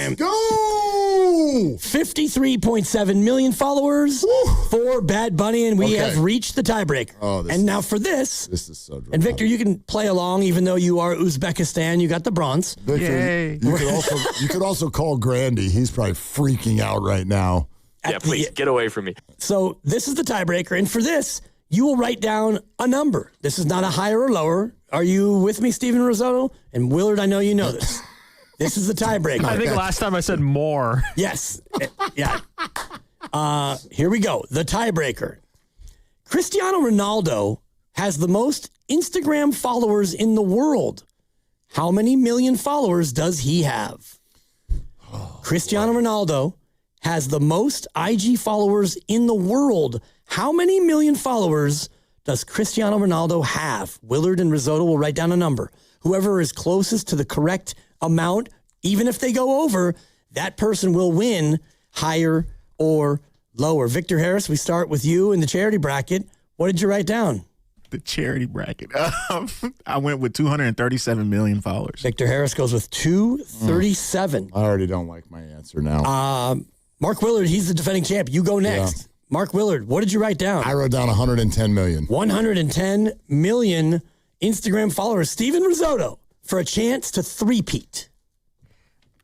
Let's go. 53.7 million followers for Bad Bunny, and we have reached the tiebreaker. And now for this is so dramatic. And Victor, you can play along, even though you are Uzbekistan. You got the bronze. Victor, you could also call Grandy. He's probably freaking out right now. Yeah, please get away from me. So this is the tiebreaker, and for this, you will write down a number. This is not a higher or lower. Are you with me, Steven Risotto? And Willard, I know you know this. This is the tiebreaker. I think last time I said more. Yes. Yeah. Here we go. The tiebreaker. Cristiano Ronaldo has the most Instagram followers in the world. How many million followers does he have? Cristiano Ronaldo has the most IG followers in the world. How many million followers does Cristiano Ronaldo have? Willard and Risotto will write down a number. Whoever is closest to the correct amount, even if they go over, that person will win higher or lower. Victor Harris, we start with you in the charity bracket. What did you write down? The charity bracket. I went with 237 million followers. Victor Harris goes with 237. I already don't like my answer now. Mark Willard, he's the defending champ. You go next. Yeah. Mark Willard, what did you write down? I wrote down 110 million. 110 million Instagram followers. Steven Risotto for a chance to three-peat.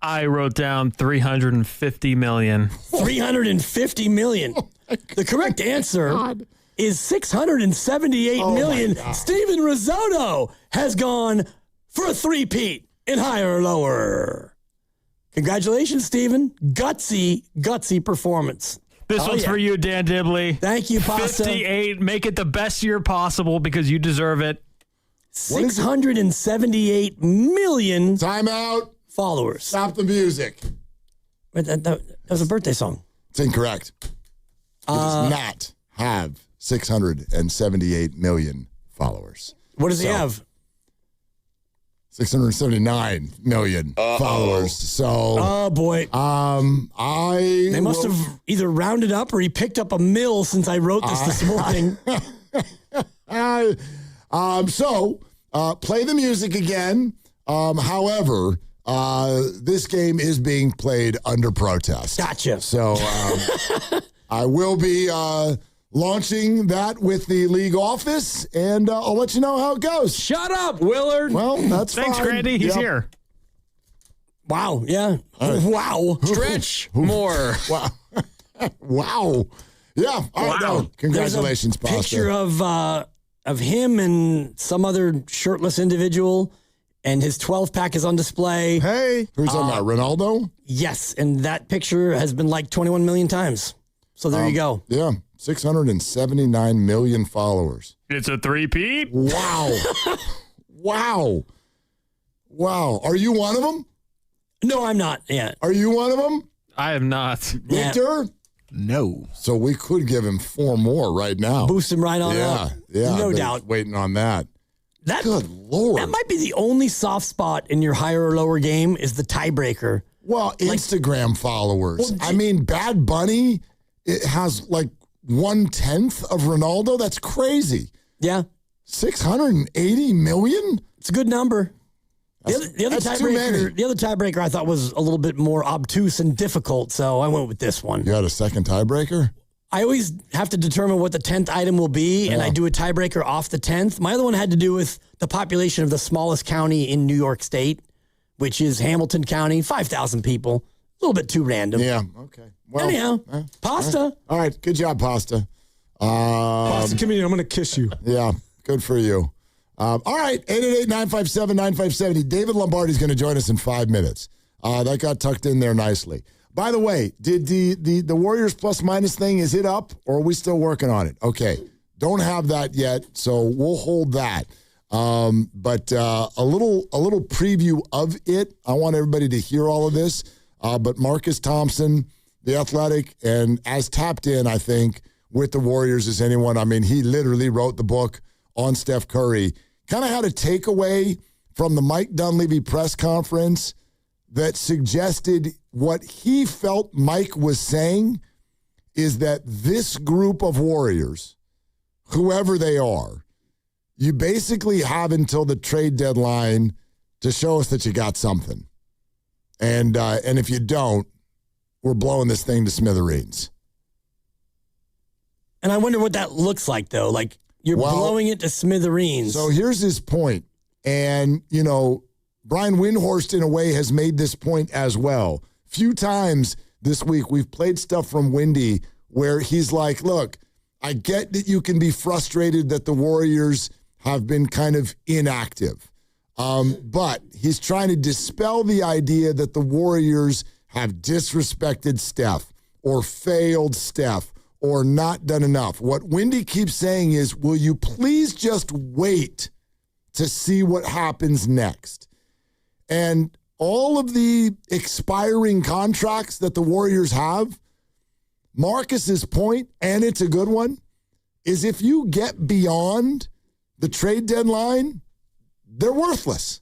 I wrote down 350 million. 350 million. The correct answer is 678 million. Steven Risotto has gone for a three-peat in higher or lower. Congratulations, Steven. Gutsy performance. This one's for you, Dan Dibley. Thank you, Pasta. 58. Make it the best year possible because you deserve it. 678 million. Time out. Followers. Stop the music. That was a birthday song. It's incorrect. It does not have 678 million followers. What does he have? 679 million followers. So, oh boy, they must have either rounded up or he picked up a mill since I wrote this morning. So play the music again. However, this game is being played under protest. Gotcha. So I will be launching that with the league office, and I'll let you know how it goes. Shut up, Willard. Well, that's Thanks, fine. Grandy. He's here. Wow. Yeah. Wow. Stretch more. Wow. Wow. Yeah. All right, no. Congratulations, There's a Pasta. picture of him and some other shirtless individual, and his 12-pack is on display. Hey. Who's on that? Ronaldo? Yes, and that picture has been liked 21 million times. So there you go. Yeah. 679 million followers. It's a three-peat. Wow. Wow. Wow. Are you one of them? No, I'm not. Yeah. Are you one of them? I am not. Victor? No. So we could give him 4 more right now. Boost him right on up. Yeah. No they're doubt. Waiting on that. Good Lord. That might be the only soft spot in your higher or lower game is the tiebreaker. Well, Instagram followers. I mean, Bad Bunny, it has like 1/10 of Ronaldo. That's crazy. Yeah. 680 million? It's a good number. The other that's too many. tiebreaker I thought was a little bit more obtuse and difficult, so I went with this one. You had a second tiebreaker? I always have to determine what the 10th item will be, and I do a tiebreaker off the 10th. My other one had to do with the population of the smallest county in New York State, which is Hamilton County, 5,000 people. A little bit too random. Yeah, okay. Well, anyhow, Pasta. All right, good job, Pasta. Pasta comedian, I'm going to kiss you. Yeah, good for you. All right, 888-957-9570. David Lombardi's going to join us in 5 minutes. That got tucked in there nicely. By the way, did the Warriors plus minus thing, is it up or are we still working on it? Okay, don't have that yet, so we'll hold that. But a little preview of it. I want everybody to hear all of this. But Marcus Thompson, the Athletic, and as tapped in, I think, with the Warriors as anyone. I mean, he literally wrote the book on Steph Curry. Kind of had a takeaway from the Mike Dunleavy press conference that suggested what he felt Mike was saying is that this group of Warriors, whoever they are, you basically have until the trade deadline to show us that you got something. And if you don't, we're blowing this thing to smithereens. And I wonder what that looks like, though. Like, you're blowing it to smithereens. So here's his point. And, you know, Brian Windhorst, in a way, has made this point as well. Few times this week we've played stuff from Windy where he's like, look, I get that you can be frustrated that the Warriors have been kind of inactive. But he's trying to dispel the idea that the Warriors have disrespected Steph or failed Steph or not done enough. What Wendy keeps saying is, will you please just wait to see what happens next? And all of the expiring contracts that the Warriors have, Marcus's point, and it's a good one, is if you get beyond the trade deadline, they're worthless.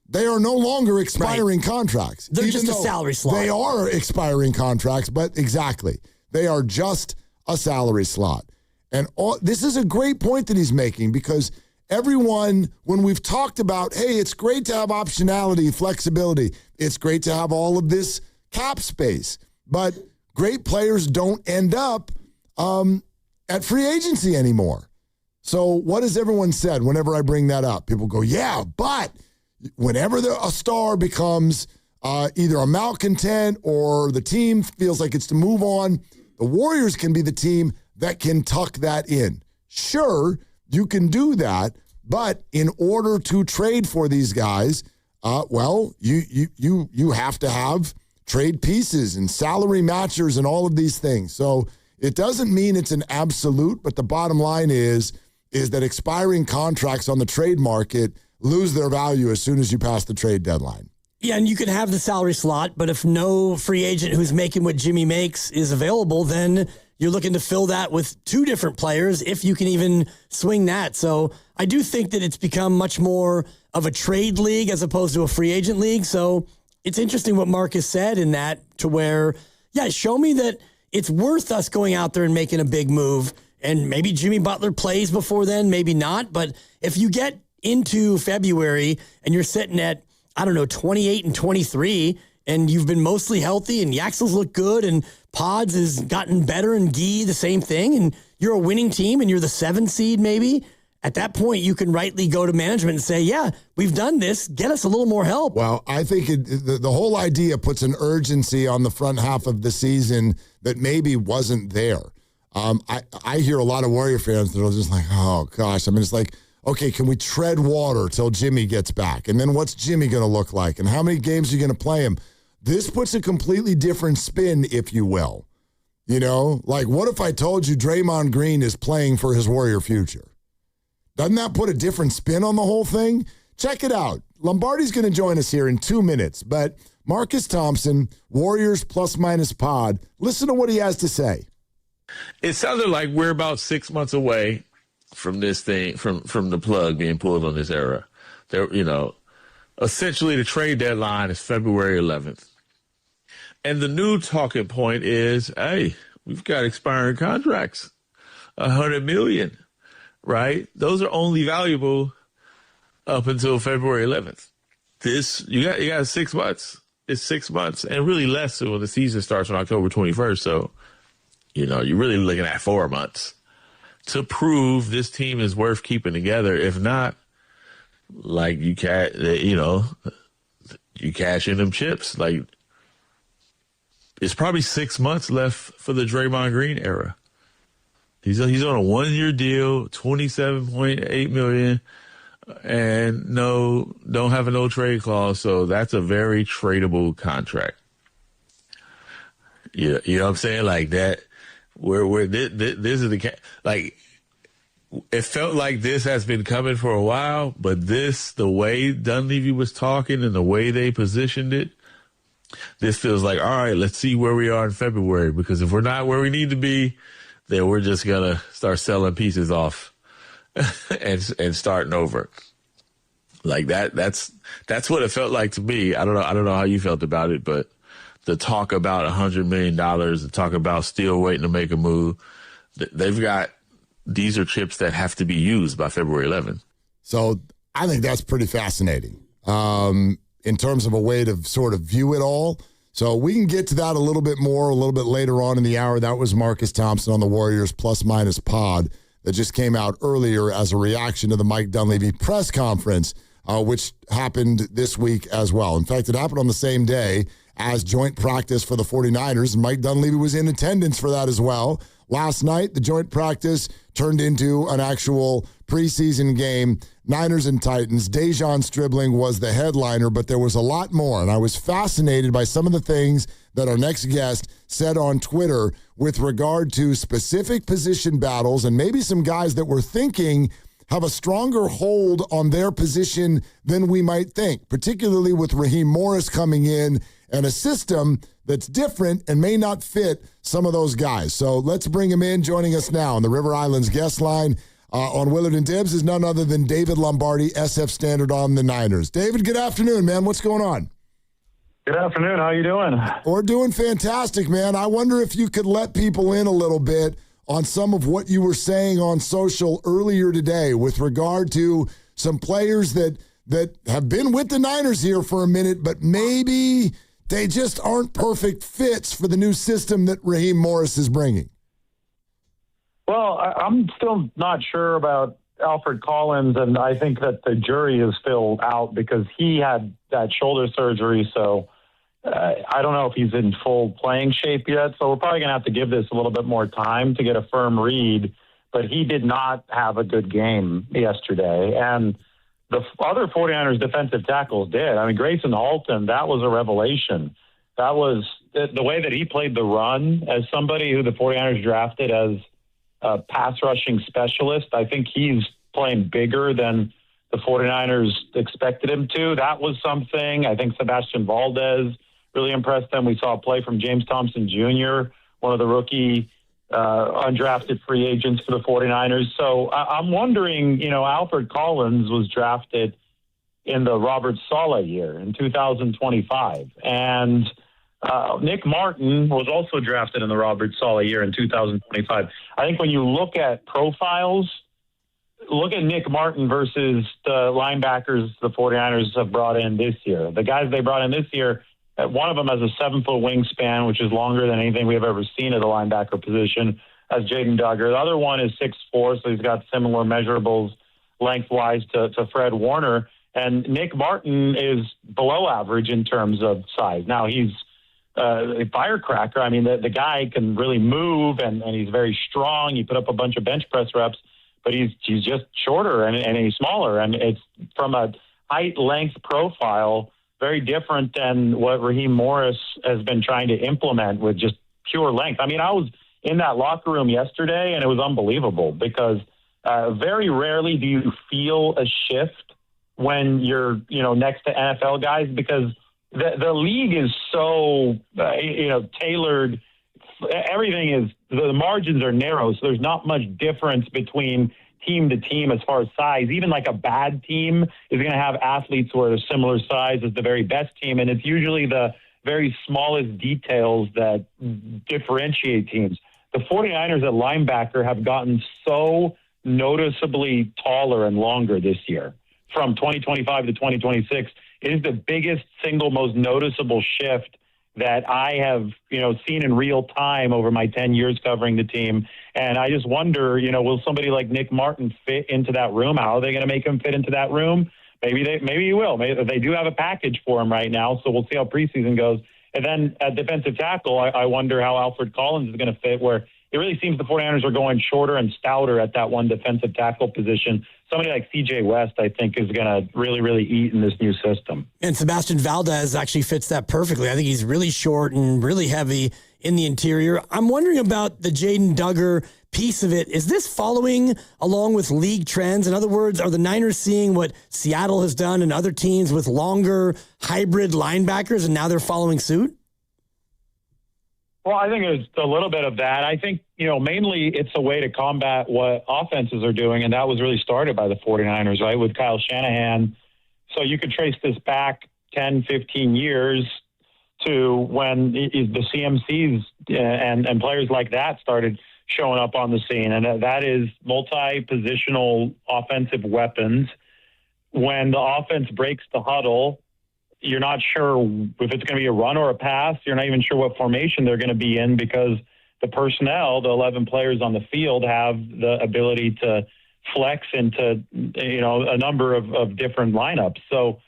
They are no longer expiring contracts. They're just a salary slot. They are expiring contracts, but exactly. They are just a salary slot. And this is a great point that he's making, because everyone, when we've talked about, hey, it's great to have optionality, flexibility, it's great to have all of this cap space, but great players don't end up at free agency anymore. So what has everyone said whenever I bring that up? People go, yeah, but whenever a star becomes either a malcontent or the team feels like it's to move on, the Warriors can be the team that can tuck that in. Sure, you can do that, but in order to trade for these guys, you have to have trade pieces and salary matchers and all of these things. So it doesn't mean it's an absolute, but the bottom line is that expiring contracts on the trade market lose their value as soon as you pass the trade deadline. Yeah, and you can have the salary slot, but if no free agent who's making what Jimmy makes is available, then you're looking to fill that with two different players, if you can even swing that. So I do think that it's become much more of a trade league as opposed to a free agent league. So it's interesting what Marcus said in that, to where, yeah, show me that it's worth us going out there and making a big move. And maybe Jimmy Butler plays before then, maybe not. But if you get into February and you're sitting at, 28 and 23, and you've been mostly healthy, and Yaxel's look good, and Pods has gotten better, and Gee the same thing, and you're a winning team, and you're the 7 seed maybe, at that point you can rightly go to management and say, yeah, we've done this, get us a little more help. Well, I think the whole idea puts an urgency on the front half of the season that maybe wasn't there. I hear a lot of Warrior fans that are just like, oh gosh, it's like, okay, can we tread water till Jimmy gets back? And then what's Jimmy going to look like? And how many games are you going to play him? This puts a completely different spin, if you will. Like, what if I told you Draymond Green is playing for his Warrior future? Doesn't that put a different spin on the whole thing? Check it out. Lombardi's going to join us here in 2 minutes, but Marcus Thompson, Warriors Plus Minus Pod, listen to what he has to say. It sounded like we're about 6 months away from this thing, from the plug being pulled on this era. There, essentially the trade deadline is February 11th. And the new talking point is, hey, we've got expiring contracts, $100 million, right? Those are only valuable up until February 11th. You got 6 months. It's 6 months, and really less when the season starts on October 21st. So, you're really looking at 4 months to prove this team is worth keeping together. If not, like you cash in them chips. Like, it's probably 6 months left for the Draymond Green era. He's on a 1-year deal, $27.8 million, and don't have a no trade clause. So that's a very tradable contract. You know what I'm saying? Like that. Where this is like, it felt like this has been coming for a while, but the way Dunleavy was talking and the way they positioned it, this feels like, all right, let's see where we are in February, because if we're not where we need to be, then we're just gonna start selling pieces off and starting over. Like that's what it felt like to me. I don't know how you felt about it, but the talk about $100 million, the talk about still waiting to make a move, these are chips that have to be used by February 11th. So I think that's pretty fascinating in terms of a way to sort of view it all. So we can get to that a little bit more, a little bit later on in the hour. That was Marcus Thompson on the Warriors Plus Minus Pod that just came out earlier as a reaction to the Mike Dunleavy press conference, which happened this week as well. In fact, it happened on the same day as joint practice for the 49ers, and Mike Dunleavy was in attendance for that as well. Last night, the joint practice turned into an actual preseason game, Niners and Titans. Dejon Stribling was the headliner, but there was a lot more. And I was fascinated by some of the things that our next guest said on Twitter with regard to specific position battles and maybe some guys that were thinking have a stronger hold on their position than we might think, particularly with Raheem Morris coming in and a system that's different and may not fit some of those guys. So let's bring him in. Joining us now on the River Islands guest line on Willard and Dibs is none other than David Lombardi, SF Standard on the Niners. David, good afternoon, man. What's going on? Good afternoon. How you doing? We're doing fantastic, man. I wonder if you could let people in a little bit on some of what you were saying on social earlier today with regard to some players that have been with the Niners here for a minute, but maybe they just aren't perfect fits for the new system that Raheem Morris is bringing. Well, I'm still not sure about Alfred Collins, and I think that the jury is still out because he had that shoulder surgery, so I don't know if he's in full playing shape yet, so we're probably going to have to give this a little bit more time to get a firm read, but he did not have a good game yesterday, and the other 49ers defensive tackles did. I mean, Grayson Halton, that was a revelation. That was the way that he played the run as somebody who the 49ers drafted as a pass rushing specialist. I think he's playing bigger than the 49ers expected him to. That was something. I think Sebastian Valdez really impressed them. We saw a play from James Thompson Jr., one of the rookie undrafted free agents for the 49ers. So I'm wondering, Alfred Collins was drafted in the Robert Saleh year in 2025. And Nick Martin was also drafted in the Robert Saleh year in 2025. I think when you look at profiles, look at Nick Martin versus the linebackers the 49ers have brought in this year. The guys they brought in this year, one of them has a 7-foot wingspan, which is longer than anything we have ever seen at the linebacker position, as Jaden Duggar. The other one is 6'4", so he's got similar measurables lengthwise to Fred Warner. And Nick Martin is below average in terms of size. Now, he's a firecracker. I mean, the guy can really move, and he's very strong. He put up a bunch of bench press reps, but he's just shorter and he's smaller. And it's from a height-length profile, very different than what Raheem Morris has been trying to implement with just pure length. I mean, I was in that locker room yesterday, and it was unbelievable because very rarely do you feel a shift when you're, next to NFL guys because the league is so, tailored. Everything is, the margins are narrow, so there's not much difference between team to team as far as size. Even like a bad team is going to have athletes who are similar size as the very best team, and it's usually the very smallest details that differentiate teams. The 49ers at linebacker have gotten so noticeably taller and longer this year. From 2025 to 2026, it is the biggest single most noticeable shift that I have, seen in real time over my 10 years covering the team. And I just wonder, will somebody like Nick Martin fit into that room? How are they going to make him fit into that room? Maybe he will. Maybe they do have a package for him right now, so we'll see how preseason goes. And then at defensive tackle, I wonder how Alfred Collins is going to fit, where it really seems the 49ers are going shorter and stouter at that one defensive tackle position. Somebody like C.J. West, I think, is going to really, really eat in this new system. And Sebastian Valdez actually fits that perfectly. I think he's really short and really heavy in the interior. I'm wondering about the Jaden Duggar piece of it. Is this following along with league trends? In other words, are the Niners seeing what Seattle has done and other teams with longer hybrid linebackers, and now they're following suit? Well, I think it's a little bit of that. I think, mainly it's a way to combat what offenses are doing, and that was really started by the 49ers, right, with Kyle Shanahan. So you could trace this back 10, 15 years to when the CMCs and players like that started showing up on the scene, and that is multi-positional offensive weapons. When the offense breaks the huddle, you're not sure if it's going to be a run or a pass. You're not even sure what formation they're going to be in because the personnel, the 11 players on the field, have the ability to flex into, a number of different lineups. So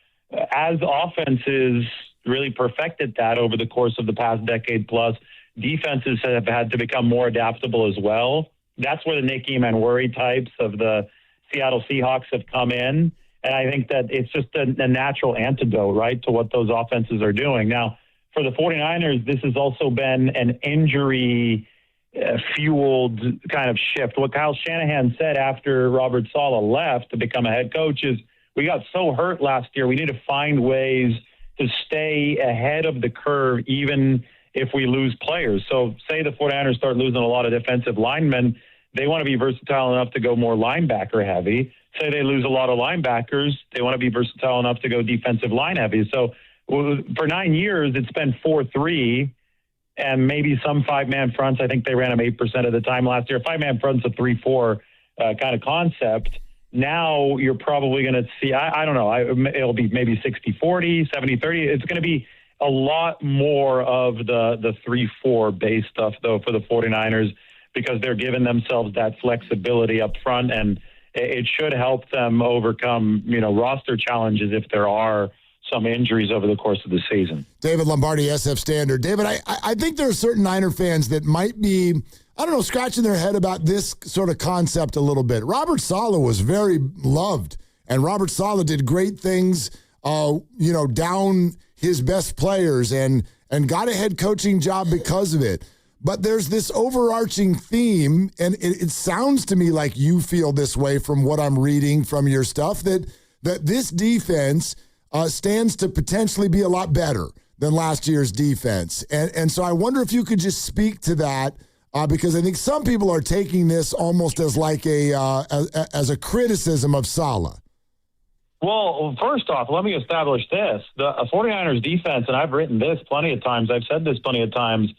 as offenses really perfected that over the course of the past decade plus, defenses have had to become more adaptable as well. That's where the Nicky Manwari types of the Seattle Seahawks have come in. And I think that it's just a natural antidote, right, to what those offenses are doing. Now, for the 49ers, this has also been an injury-fueled kind of shift. What Kyle Shanahan said after Robert Saleh left to become a head coach is, we got so hurt last year, we need to find ways to stay ahead of the curve even if we lose players. So say the 49ers start losing a lot of defensive linemen, they want to be versatile enough to go more linebacker heavy. Say they lose a lot of linebackers, they want to be versatile enough to go defensive line heavy. So for 9 years, it's been 4-3 and maybe some 5-man fronts. I think they ran them 8% of the time last year. 5-man fronts a 3-4 kind of concept. Now you're probably going to see, I don't know, it'll be maybe 60-40, 70-30. It's going to be a lot more of the 3-4 base stuff, though, for the 49ers, because they're giving themselves that flexibility up front, and it should help them overcome, roster challenges if there are some injuries over the course of the season. David Lombardi, SF Standard. David, I think there are certain Niner fans that might be, scratching their head about this sort of concept a little bit. Robert Saleh was very loved, and Robert Saleh did great things, down his best players and got a head coaching job because of it. But there's this overarching theme, and it sounds to me like you feel this way from what I'm reading from your stuff, that this defense stands to potentially be a lot better than last year's defense. And so I wonder if you could just speak to that, because I think some people are taking this almost as like as a criticism of Saleh. Well, first off, let me establish this. The 49ers defense, and I've written this plenty of times, I've said this plenty of times,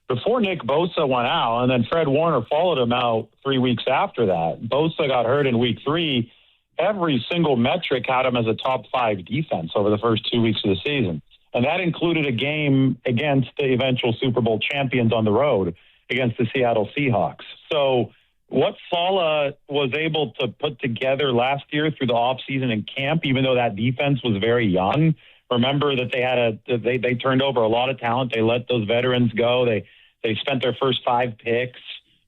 before Nick Bosa went out, and then Fred Warner followed him out 3 weeks after that. Bosa got hurt in week 3. Every single metric had him as a top 5 defense over the first 2 weeks of the season. And that included a game against the eventual Super Bowl champions on the road against the Seattle Seahawks. So what Saleh was able to put together last year through the offseason and camp, even though that defense was very young, remember that they turned over a lot of talent. They let those veterans go. They spent their first 5 picks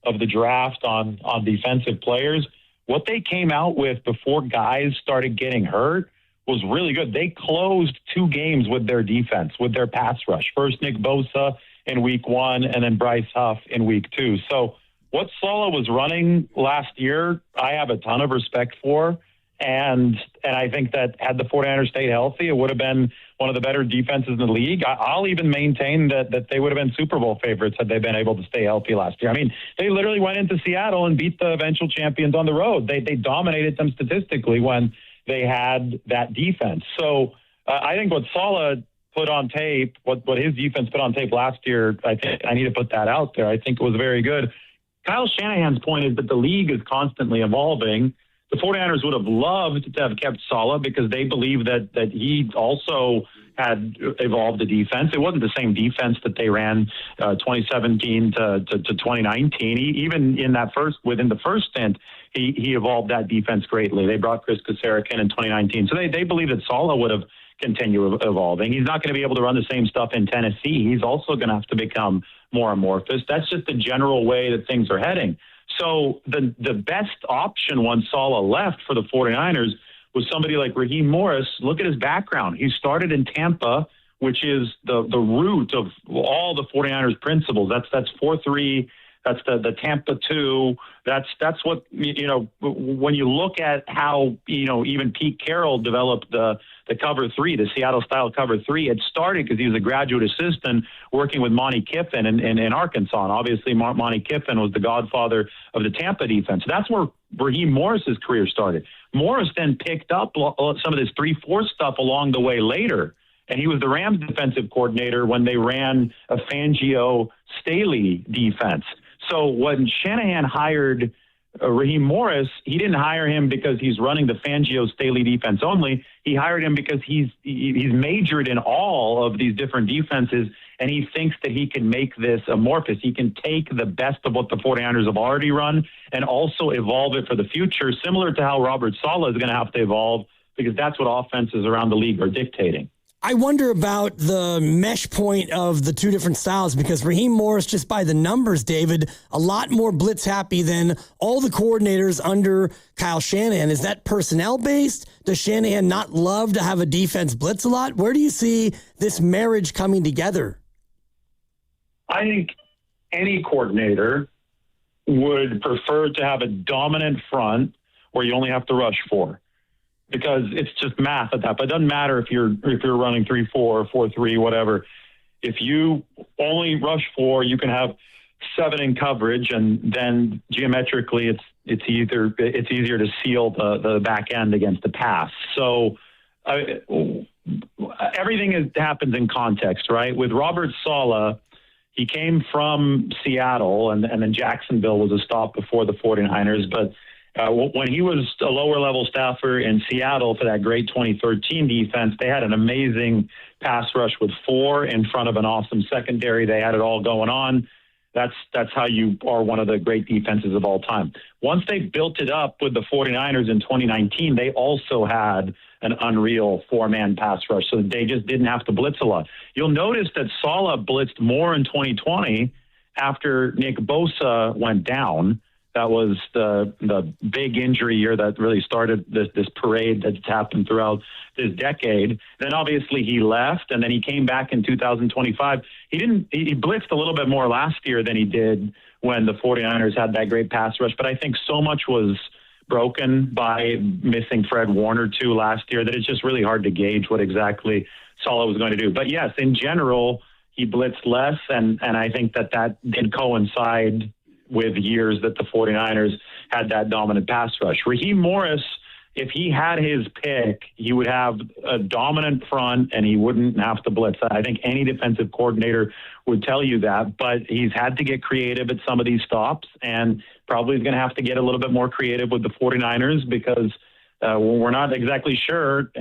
of the draft on defensive players. What they came out with before guys started getting hurt was really good. They closed 2 games with their defense, with their pass rush. First Nick Bosa in week 1, and then Bryce Huff in week 2. So what Saleh was running last year, I have a ton of respect for. And I think that had the 49ers stayed healthy, it would have been one of the better defenses in the league. I'll even maintain that they would have been Super Bowl favorites had they been able to stay healthy last year. I mean, they literally went into Seattle and beat the eventual champions on the road. They dominated them statistically when they had that defense. So I think what Saleh put on tape, what his defense put on tape last year, I think I need to put that out there. I think it was very good. Kyle Shanahan's point is that the league is constantly evolving. The 49ers would have loved to have kept Saleh because they believe that he also had evolved the defense. It wasn't the same defense that they ran 2017 to 2019. Even within the first stint, he evolved that defense greatly. They brought Chris Kosaric in 2019. So they believe that Saleh would have continued evolving. He's not going to be able to run the same stuff in Tennessee. He's also going to have to become more amorphous. That's just the general way that things are heading. So the best option once Saleh left for the 49ers was somebody like Raheem Morris. Look at his background. He started in Tampa, which is the root of all the 49ers principles. That's 4-3. That's the Tampa 2. That's what, when you look at how, even Pete Carroll developed the cover 3, the Seattle style cover 3, it started because he was a graduate assistant working with Monty Kiffin in Arkansas. And obviously Monty Kiffin was the godfather of the Tampa defense. That's where Raheem Morris's career started. Morris then picked up some of this 3-4 stuff along the way later. And he was the Rams defensive coordinator when they ran a Fangio-Staley defense. So when Shanahan hired Raheem Morris, he didn't hire him because he's running the Fangio-Staley defense only. He hired him because he's majored in all of these different defenses, and he thinks that he can make this amorphous. He can take the best of what the 49ers have already run and also evolve it for the future, similar to how Robert Saleh is going to have to evolve, because that's what offenses around the league are dictating. I wonder about the mesh point of the two different styles because Raheem Morris, just by the numbers, David, a lot more blitz happy than all the coordinators under Kyle Shanahan. Is that personnel based? Does Shanahan not love to have a defense blitz a lot? Where do you see this marriage coming together? I think any coordinator would prefer to have a dominant front where you only have to rush 4. Because it's just math at that. But it doesn't matter if you're running 3-4 or 4-3, whatever. If you only rush 4, you can have 7 in coverage, and then geometrically it's easier to seal the back end against the pass. So everything happens in context, right? With Robert Saleh, he came from Seattle, and then Jacksonville was a stop before the 49ers, but when he was a lower-level staffer in Seattle for that great 2013 defense, they had an amazing pass rush with 4 in front of an awesome secondary. They had it all going on. That's how you are one of the great defenses of all time. Once they built it up with the 49ers in 2019, they also had an unreal 4-man pass rush, so they just didn't have to blitz a lot. You'll notice that Saleh blitzed more in 2020 after Nick Bosa went down. That was the big injury year that really started this parade that's happened throughout this decade. Then obviously he left, and then he came back in 2025. He blitzed a little bit more last year than he did when the 49ers had that great pass rush. But I think so much was broken by missing Fred Warner too last year that it's just really hard to gauge what exactly Saleh was going to do. But yes, in general, he blitzed less, and I think that did coincide with years that the 49ers had that dominant pass rush. Raheem Morris, if he had his pick, he would have a dominant front and he wouldn't have to blitz. I think any defensive coordinator would tell you that, but he's had to get creative at some of these stops and probably is going to have to get a little bit more creative with the 49ers because we're not exactly sure.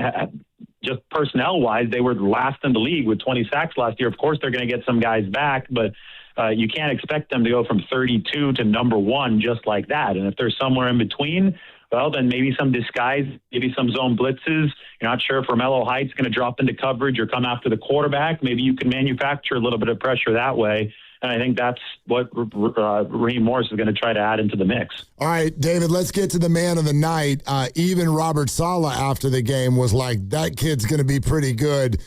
Just personnel-wise, they were last in the league with 20 sacks last year. Of course, they're going to get some guys back, but you can't expect them to go from 32 to number 1 just like that. And if they're somewhere in between, well, then maybe some disguise, maybe some zone blitzes. You're not sure if Romello Height's going to drop into coverage or come after the quarterback. Maybe you can manufacture a little bit of pressure that way. And I think that's what Raheem Morris is going to try to add into the mix. All right, David, let's get to the man of the night. Even Robert Saleh after the game was like, that kid's going to be pretty good.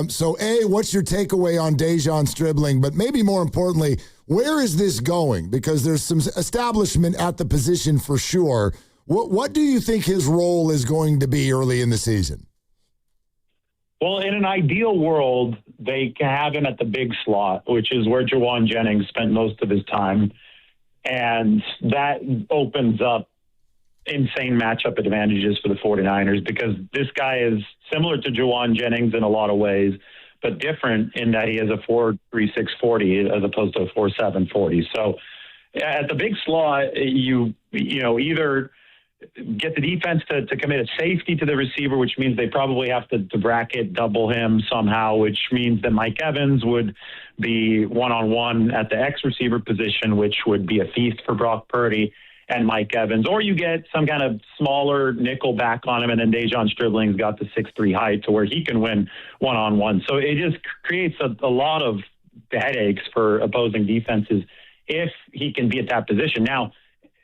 So, A, what's your takeaway on Dejon Stribling? But maybe more importantly, where is this going? Because there's some establishment at the position for sure. What do you think his role is going to be early in the season? Well, in an ideal world, they can have him at the big slot, which is where Juwan Jennings spent most of his time. And that opens up insane matchup advantages for the 49ers because this guy is similar to Juwan Jennings in a lot of ways, but different in that he has a 4.36 40 as opposed to a 4.7 40. So at the big slot, you either get the defense to commit a safety to the receiver, which means they probably have to bracket double him somehow, which means that Mike Evans would be one-on-one at the X receiver position, which would be a feast for Brock Purdy and Mike Evans. Or you get some kind of smaller nickel back on him, and then Dejon Stribling's got the 6'3" height to where he can win one-on-one. So it just creates a lot of headaches for opposing defenses if he can be at that position. Now,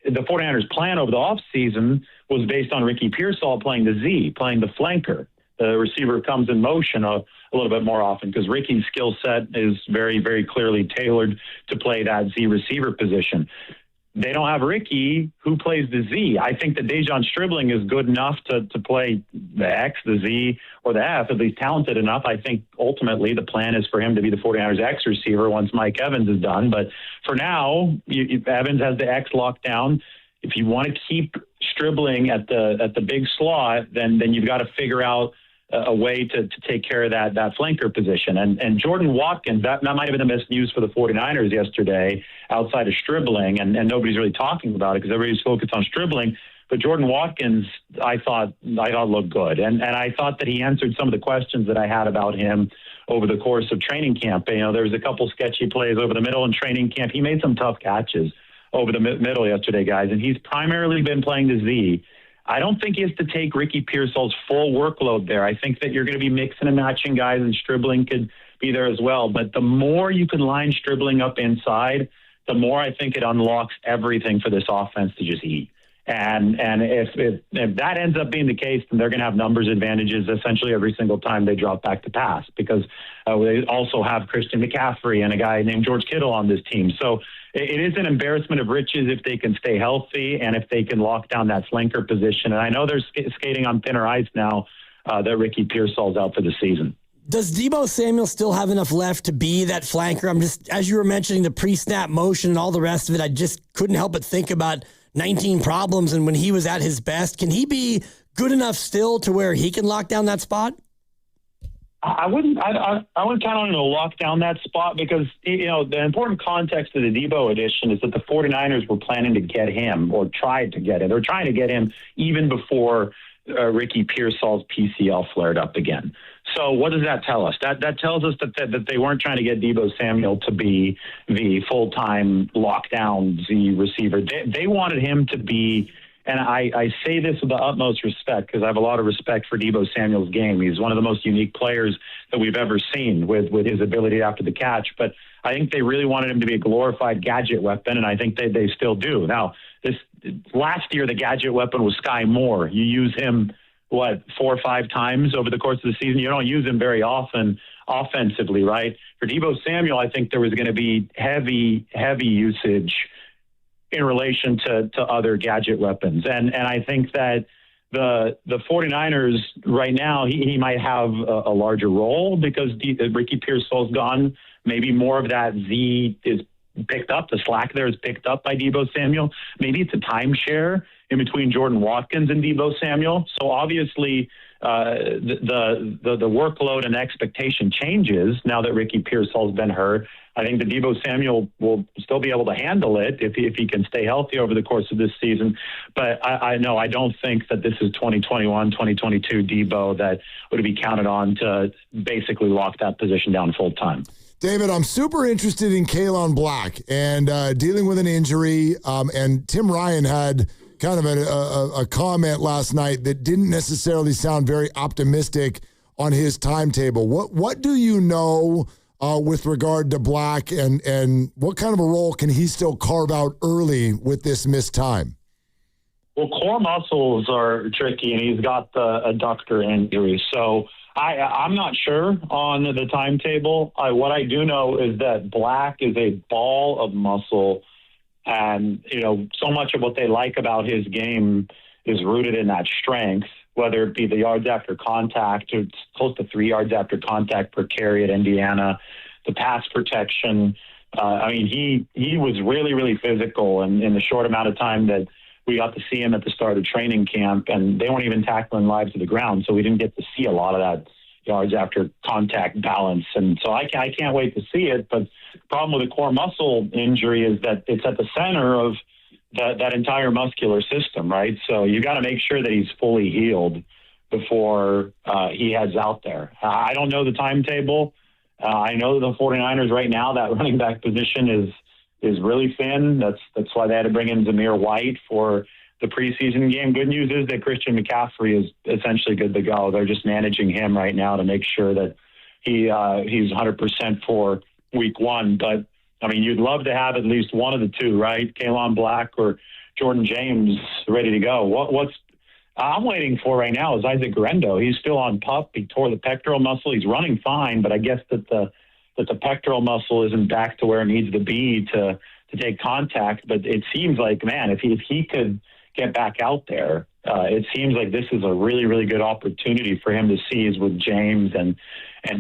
the 49ers plan over the offseason was based on Ricky Pearsall playing the Z, playing the flanker. The receiver comes in motion a little bit more often because Ricky's skill set is very, very clearly tailored to play that Z receiver position. They don't have Ricky, who plays the Z. I think that Dejon Stribling is good enough to play the X, the Z, or the F, at least talented enough. I think ultimately the plan is for him to be the 49ers X receiver once Mike Evans is done. But for now, Evans has the X locked down. If you want to keep Stribling at the big slot, then you've got to figure out a way to take care of that flanker position. And Jordan Watkins, that might have been the best news for the 49ers yesterday outside of Stribling, and nobody's really talking about it because everybody's focused on Stribling. But Jordan Watkins, I thought looked good. And I thought that he answered some of the questions that I had about him over the course of training camp. There was a couple sketchy plays over the middle in training camp. He made some tough catches over the middle yesterday, guys, and he's primarily been playing the Z. I don't think he has to take Ricky Pearsall's full workload there. I think that you're going to be mixing and matching guys, and Stribling could be there as well. But the more you can line Stribling up inside, the more I think it unlocks everything for this offense to just eat. And if that ends up being the case, then they're going to have numbers advantages essentially every single time they drop back to pass, because they also have Christian McCaffrey and a guy named George Kittle on this team. So it is an embarrassment of riches if they can stay healthy and if they can lock down that flanker position. And I know they're skating on thinner ice now that Ricky Pearsall's out for the season. Does Deebo Samuel still have enough left to be that flanker? I'm just, as you were mentioning the pre-snap motion and all the rest of it, I just couldn't help but think about 19 problems, and when he was at his best, can he be good enough still to where he can lock down that spot? I wouldn't count on him to lock down that spot, because, the important context of the Deebo addition is that the 49ers were planning to get him, or tried to get him. They were trying to get him even before Ricky Pearsall's PCL flared up again. So what does that tell us? That tells us that they weren't trying to get Deebo Samuel to be the full-time lockdown Z receiver. They wanted him to be, and I say this with the utmost respect because I have a lot of respect for Deebo Samuel's game. He's one of the most unique players that we've ever seen with his ability after the catch. But I think they really wanted him to be a glorified gadget weapon, and I think they still do. Now, last year, the gadget weapon was Sky Moore. You use him 4 or 5 times over the course of the season. You don't use him very often offensively, right? For Deebo Samuel, I think there was going to be heavy usage in relation to other gadget weapons. And I think that the 49ers right now, he might have a larger role because Ricky Pearsall's gone. Maybe more of that Z is picked up. The slack there is picked up by Deebo Samuel. Maybe it's a timeshare in between Jordan Watkins and Deebo Samuel. So obviously the workload and expectation changes now that Ricky Pearsall's been hurt. I think that Deebo Samuel will still be able to handle it if he can stay healthy over the course of this season. But I don't think that this is 2021, 2022 Deebo that would be counted on to basically lock that position down full time. David, I'm super interested in Kalon Black and dealing with an injury. And Tim Ryan had kind of a comment last night that didn't necessarily sound very optimistic on his timetable. What do you know with regard to Black, and what kind of a role can he still carve out early with this missed time? Well, core muscles are tricky, and he's got the adductor injury. So I'm not sure on the timetable. What I do know is that Black is a ball of muscle, and so much of what they like about his game is rooted in that strength, whether it be the yards after contact, it's close to 3 yards after contact per carry at Indiana, the pass protection. He was really, really physical, and in the short amount of time that we got to see him at the start of training camp, and they weren't even tackling live to the ground, so we didn't get to see a lot of that yards after contact balance. And so I can't wait to see it. But the problem with a core muscle injury is that it's at the center of that entire muscular system, right? So you got to make sure that he's fully healed before he heads out there. I don't know the timetable. I know the 49ers right now, that running back position is really thin. That's why they had to bring in Zamir White for the preseason game. Good news is that Christian McCaffrey is essentially good to go. They're just managing him right now to make sure that he's 100% for week 1. But you'd love to have at least one of the two, right? Kalon Black or Jordan James ready to go. What's I'm waiting for right now is Isaac Grendo. He's still on PUP. He tore the pectoral muscle. He's running fine, but I guess that the pectoral muscle isn't back to where it needs to be to take contact. But it seems like, man, if he could get back out there, it seems like this is a really, really good opportunity for him to seize with James and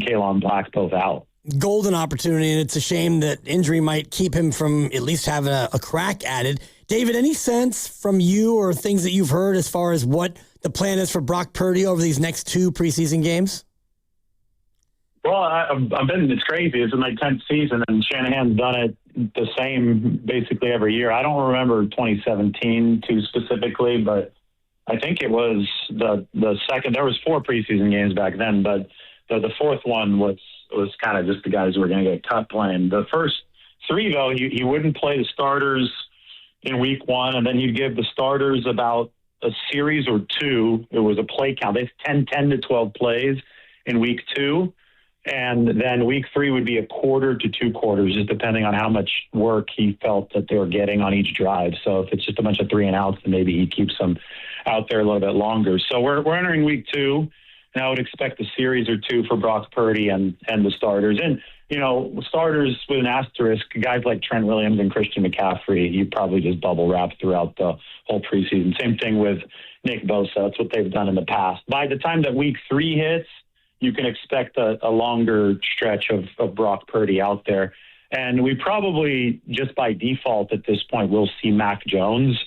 Kalon Black both out. Golden opportunity, and it's a shame that injury might keep him from at least having a crack at it. David, any sense from you or things that you've heard as far as what the plan is for Brock Purdy over these next 2 preseason games? Well, it's crazy. This is my 10th season, and Shanahan's done it the same basically every year. I don't remember 2017 too specifically, but I think it was the second. There was 4 preseason games back then, but the fourth one was kind of just the guys who were going to get cut playing. The first 3, though, he wouldn't play the starters in week 1, and then he'd give the starters about a series or two. It was a play count. They have 10 to 12 plays in week 2. And then week 3 would be a quarter to 2 quarters, just depending on how much work he felt that they were getting on each drive. So if it's just a bunch of 3 and outs, then maybe he keeps them out there a little bit longer. So we're entering week 2, and I would expect a series or 2 for Brock Purdy and the starters. And, starters with an asterisk, guys like Trent Williams and Christian McCaffrey, you probably just bubble wrap throughout the whole preseason. Same thing with Nick Bosa. That's what they've done in the past. By the time that week 3 hits, you can expect a longer stretch of Brock Purdy out there. And we probably, just by default at this point, will see Mac Jones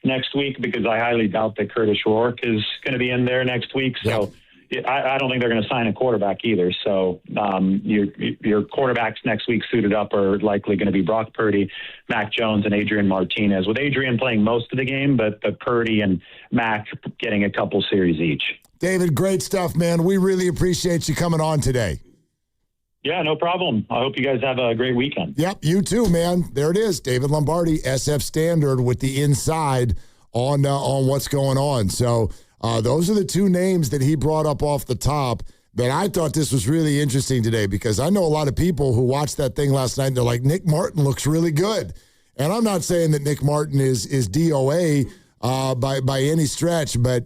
next week, because I highly doubt that Curtis Rourke is going to be in there next week. So I don't think they're going to sign a quarterback either. So your quarterbacks next week suited up are likely going to be Brock Purdy, Mac Jones, and Adrian Martinez, with Adrian playing most of the game, but Purdy and Mac getting a couple series each. David, great stuff, man. We really appreciate you coming on today. Yeah, no problem. I hope you guys have a great weekend. Yep, you too, man. There it is. David Lombardi, SF Standard, with the inside on what's going on. So those are the 2 names that he brought up off the top that I thought this was really interesting today, because I know a lot of people who watched that thing last night and they're like, Nick Martin looks really good. And I'm not saying that Nick Martin is DOA by any stretch, but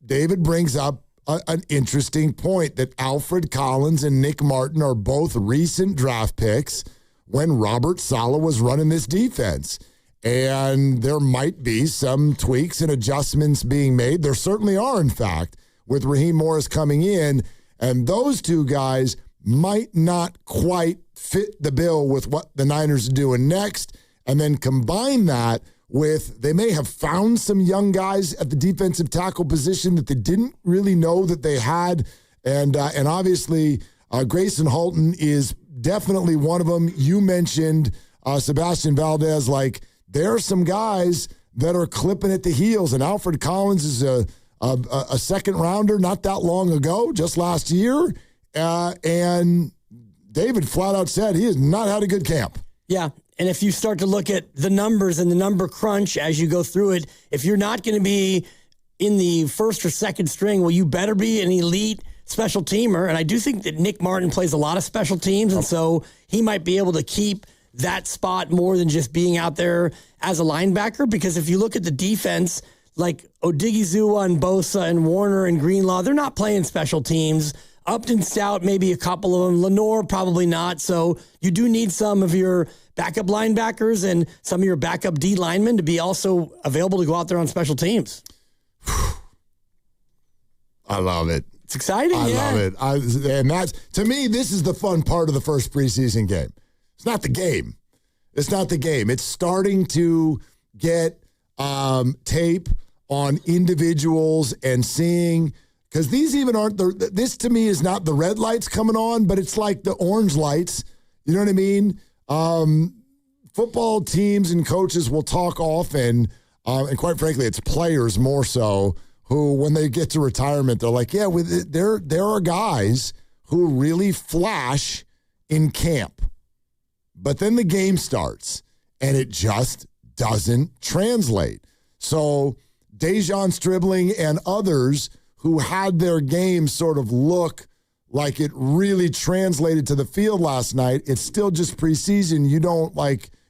David brings up an interesting point that Alfred Collins and Nick Martin are both recent draft picks when Robert Saleh was running this defense. And there might be some tweaks and adjustments being made. There certainly are, in fact, with Raheem Morris coming in. And those 2 guys might not quite fit the bill with what the Niners are doing next. And then combine that with, they may have found some young guys at the defensive tackle position that they didn't really know that they had. And obviously, Grayson Halton is definitely one of them. You mentioned Sebastian Valdez. Like, there are some guys that are clipping at the heels. And Alfred Collins is a second rounder not that long ago, just last year. And David flat out said he has not had a good camp. Yeah. And if you start to look at the numbers and the number crunch as you go through it, if you're not going to be in the first or second string, well, you better be an elite special teamer. And I do think that Nick Martin plays a lot of special teams, and so he might be able to keep that spot more than just being out there as a linebacker. Because if you look at the defense, like Odigizua and Bosa and Warner and Greenlaw, they're not playing special teams. Upton Stout, maybe a couple of them. Lenore, probably not. So you do need some of your backup linebackers and some of your backup D linemen to be also available to go out there on special teams. I love it. It's exciting. I love it. And that's, to me, this is the fun part of the first preseason game. It's not the game. It's not the game. It's starting to get tape on individuals and seeing, because these even aren't this to me is not the red lights coming on, but it's like the orange lights. You know what I mean? Football teams and coaches will talk often, and quite frankly, it's players more so, who, when they get to retirement, they're like, yeah, there are guys who really flash in camp. But then the game starts, and it just doesn't translate. So Dejon Stribling and others who had their game sort of look like it really translated to the field last night, it's still just preseason. You don't,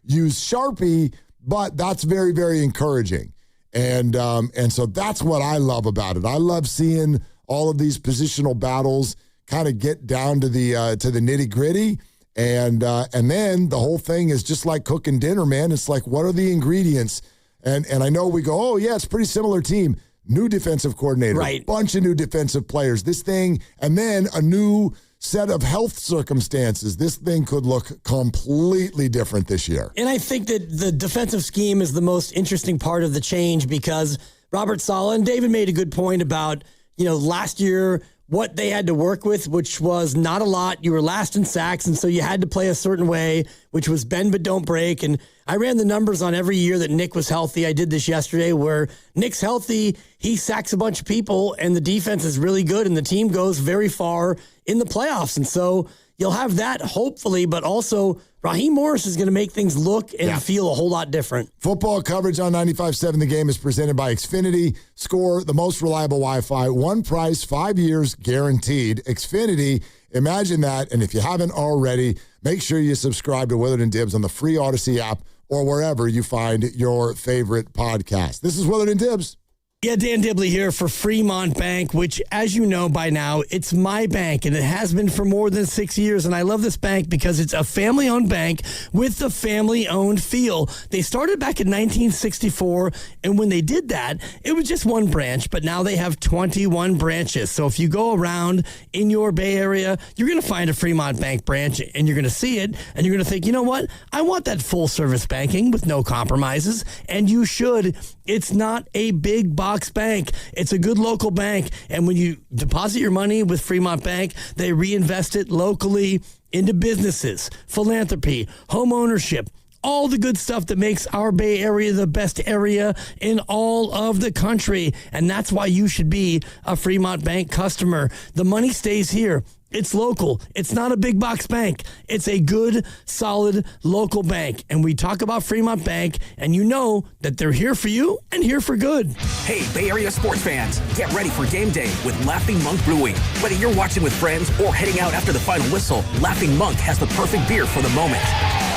use Sharpie, but that's very, very encouraging. And so that's what I love about it. I love seeing all of these positional battles kind of get down to the nitty-gritty. And then the whole thing is just like cooking dinner, man. It's like, what are the ingredients? And I know we go, oh, yeah, it's a pretty similar team. New defensive coordinator, right. Bunch of new defensive players. This thing, and then a new set of health circumstances. This thing could look completely different this year. And I think that the defensive scheme is the most interesting part of the change, because Robert Saleh, and David made a good point about, last year, what they had to work with, which was not a lot. You were last in sacks, and so you had to play a certain way which was bend but don't break. And I ran the numbers on every year that Nick was healthy. I did this yesterday where Nick's healthy, he sacks a bunch of people, and the defense is really good, and the team goes very far in the playoffs. And so you'll have that, hopefully, but also Raheem Morris is going to make things look and feel a whole lot different. Football coverage on 95.7 The Game is presented by Xfinity. Score the most reliable Wi-Fi. One price, 5 years guaranteed. Xfinity, imagine that. And if you haven't already, make sure you subscribe to Willard and Dibs on the free Odyssey app or wherever you find your favorite podcast. This is Willard and Dibs. Yeah, Dan Dibley here for Fremont Bank, which, as you know by now, it's my bank, and it has been for more than 6 years. And I love this bank because it's a family-owned bank with the family-owned feel. They started back in 1964, and when they did that, it was just one branch, but now they have 21 branches. So if you go around in your Bay Area, you're going to find a Fremont Bank branch, and you're going to see it, and you're going to think, you know what? I want that full-service banking with no compromises, and you should. It's not a big box bank. It's a good local bank. And when you deposit your money with Fremont Bank, they reinvest it locally into businesses, philanthropy, home ownership, all the good stuff that makes our Bay Area the best area in all of the country. And that's why you should be a Fremont Bank customer. The money stays here. It's local. It's not a big box bank. It's a good, solid local bank. And we talk about Fremont Bank, and you know that they're here for you and here for good. Hey, Bay Area sports fans, get ready for game day with Laughing Monk Brewing. Whether you're watching with friends or heading out after the final whistle, Laughing Monk has the perfect beer for the moment.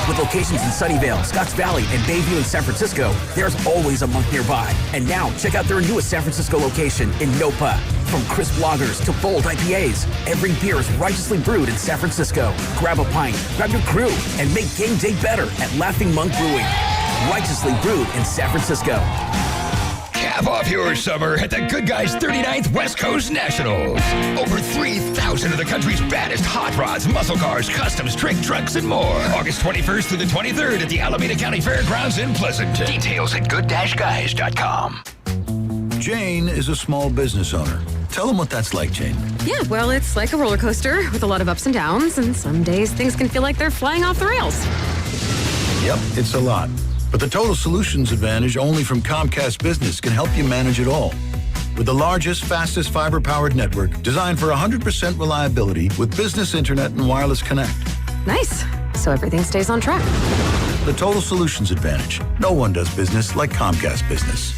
With locations in Sunnyvale, Scotts Valley, and Bayview in San Francisco, there's always a monk nearby. And now, check out their newest San Francisco location in Nopa. From crisp lagers to bold IPAs, every beer is righteously brewed in San Francisco. Grab a pint, grab your crew, and make game day better at Laughing Monk Brewing. Righteously brewed in San Francisco. Cap off your summer at the Good Guys 39th West Coast Nationals. Over 3,000 of the country's baddest hot rods, muscle cars, customs, trick trucks, and more. August 21st through the 23rd at the Alameda County Fairgrounds in Pleasanton. Details at good-guys.com. Jane is a small business owner. Tell them what that's like, Jane. Yeah, well, it's like a roller coaster with a lot of ups and downs, and some days things can feel like they're flying off the rails. Yep, it's a lot. But the Total Solutions Advantage only from Comcast Business can help you manage it all. With the largest, fastest fiber-powered network designed for 100% reliability with business internet and wireless connect. Nice. So everything stays on track. The Total Solutions Advantage. No one does business like Comcast Business.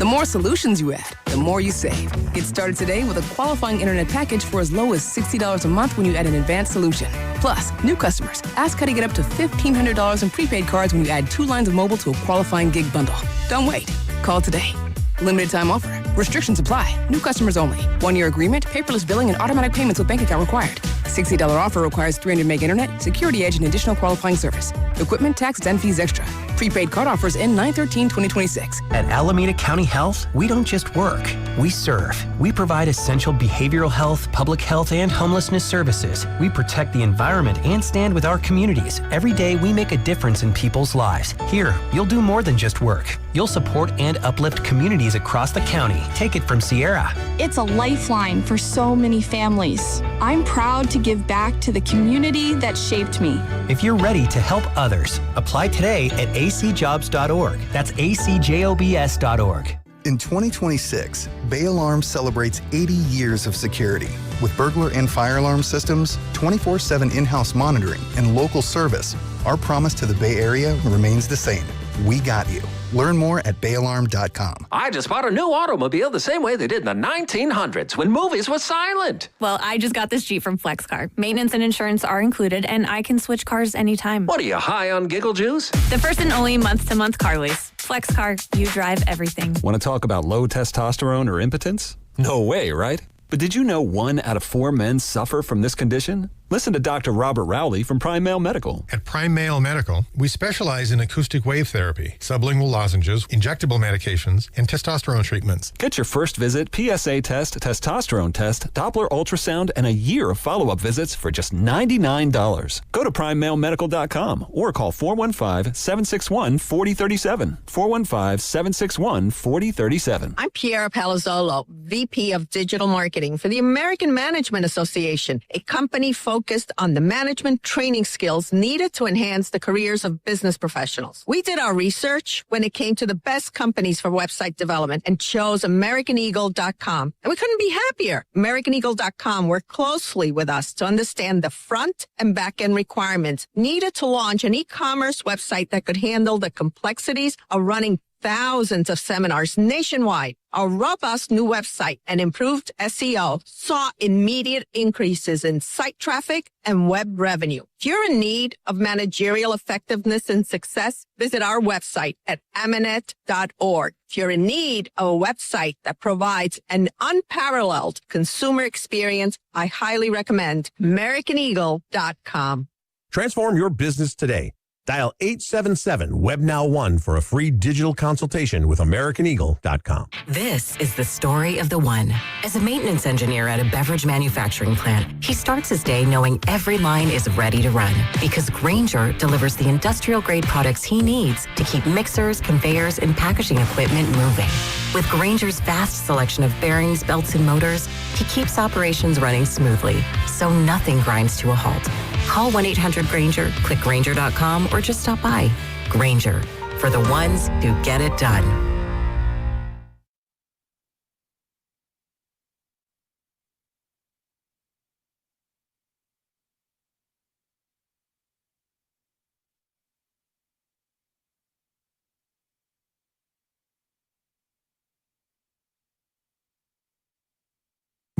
The more solutions you add, the more you save. Get started today with a qualifying internet package for as low as $60 a month when you add an advanced solution. Plus, new customers, ask how to get up to $1,500 in prepaid cards when you add 2 lines of mobile to a qualifying gig bundle. Don't wait. Call today. Limited time offer. Restrictions apply. New customers only. 1-year agreement, paperless billing, and automatic payments with bank account required. $60 offer requires 300 meg internet, security edge, and additional qualifying service. Equipment, taxes, and fees extra. Prepaid card offers end 9/13/2026. At Alameda County Health, we don't just work, we serve. We provide essential behavioral health, public health, and homelessness services. We protect the environment and stand with our communities. Every day, we make a difference in people's lives. Here, you'll do more than just work. You'll support and uplift communities across the county. Take it from Sierra. It's a lifeline for so many families. I'm proud to give back to the community that shaped me. If you're ready to help others, apply today at acjobs.org. That's acjobs.org. In 2026, Bay Alarm celebrates 80 years of security. With burglar and fire alarm systems, 24/7 in-house monitoring, and local service, our promise to the Bay Area remains the same. We got you. Learn more at bayalarm.com. I just bought a new automobile the same way they did in the 1900s when movies were silent. Well, I just got this Jeep from FlexCar. Maintenance and insurance are included, and I can switch cars anytime. What are you, high on giggle juice? The first and only month-to-month car lease. FlexCar, you drive everything. Want to talk about low testosterone or impotence? No way, right? But did you know 1 out of 4 men suffer from this condition? Listen to Dr. Robert Rowley from Prime Male Medical. At Prime Male Medical, we specialize in acoustic wave therapy, sublingual lozenges, injectable medications, and testosterone treatments. Get your first visit, PSA test, testosterone test, Doppler ultrasound, and a year of follow-up visits for just $99. Go to PrimeMaleMedical.com or call 415-761-4037. 415-761-4037. I'm Piera Palazzolo, VP of Digital Marketing for the American Management Association, a company focused focused on the management training skills needed to enhance the careers of business professionals. We did our research when it came to the best companies for website development and chose AmericanEagle.com. And we couldn't be happier. AmericanEagle.com worked closely with us to understand the front and back end requirements needed to launch an e-commerce website that could handle the complexities of running thousands of seminars nationwide. Our robust new website and improved SEO saw immediate increases in site traffic and web revenue. If you're in need of managerial effectiveness and success, visit our website at amanet.org. If you're in need of a website that provides an unparalleled consumer experience, I highly recommend AmericanEagle.com. Transform your business today. Dial 877-WebNow1 for a free digital consultation with AmericanEagle.com. This is the story of the one. As a maintenance engineer at a beverage manufacturing plant, he starts his day knowing every line is ready to run because Grainger delivers the industrial-grade products he needs to keep mixers, conveyors, and packaging equipment moving. With Grainger's vast selection of bearings, belts, and motors, he keeps operations running smoothly, so nothing grinds to a halt. Call 1-800-GRAINGER, click Grainger.com, or just stop by. Grainger, for the ones who get it done.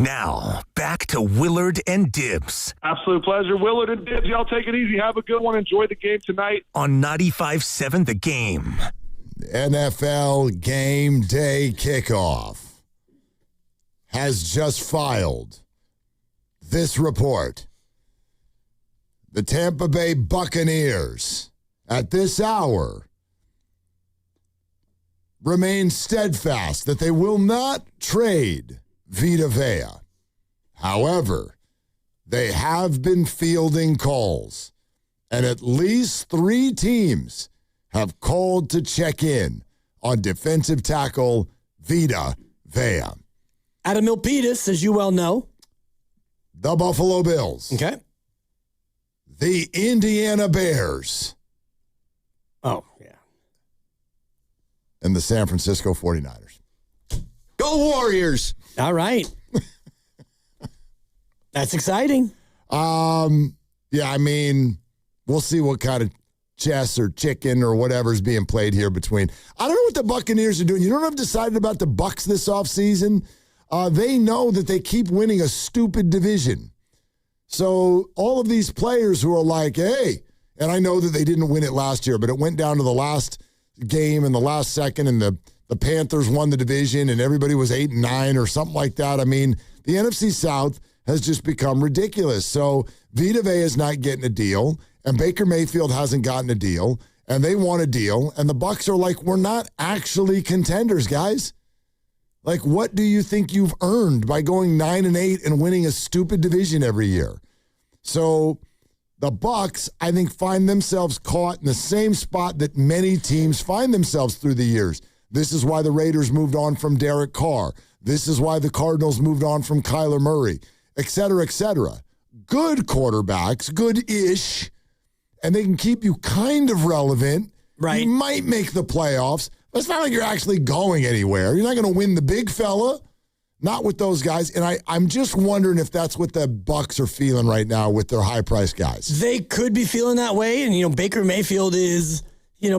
Now, back to Willard and Dibs. Absolute pleasure. Willard and Dibs, y'all take it easy. Have a good one. Enjoy the game tonight. On 95.7 The Game. NFL Game Day Kickoff has just filed this report. The Tampa Bay Buccaneers, at this hour, remain steadfast that they will not trade Vita Vea. However, they have been fielding calls, and at least 3 teams have called to check in on defensive tackle Vita Vea. Adam Milpitas, as you well know. The Buffalo Bills. Okay. The Indiana Bears. Oh, yeah. And the San Francisco 49ers. Go Warriors! All right. That's exciting. Yeah, I mean, we'll see what kind of chess or chicken or whatever's being played here between. I don't know what the Buccaneers are doing. You don't have decided about the Bucs this offseason. They know that they keep winning a stupid division. So all of these players who are like, hey, and I know that they didn't win it last year, but it went down to the last game in the last second, and the Panthers won the division, and everybody was 8-9 or something like that. I mean, the NFC South has just become ridiculous. So Vita Vea is not getting a deal, and Baker Mayfield hasn't gotten a deal, and they want a deal, and the Bucs are like, we're not actually contenders, guys. Like, what do you think you've earned by going 9-8 and winning a stupid division every year? So the Bucs, I think, find themselves caught in the same spot that many teams find themselves through the years. This is why the Raiders moved on from Derek Carr. This is why the Cardinals moved on from Kyler Murray, et cetera, et cetera. Good quarterbacks, good-ish, and they can keep you kind of relevant. Right. You might make the playoffs, but it's not like you're actually going anywhere. You're not going to win the big fella. Not with those guys. And I'm just wondering if that's what the Bucs are feeling right now with their high-priced guys. They could be feeling that way. And, Baker Mayfield is,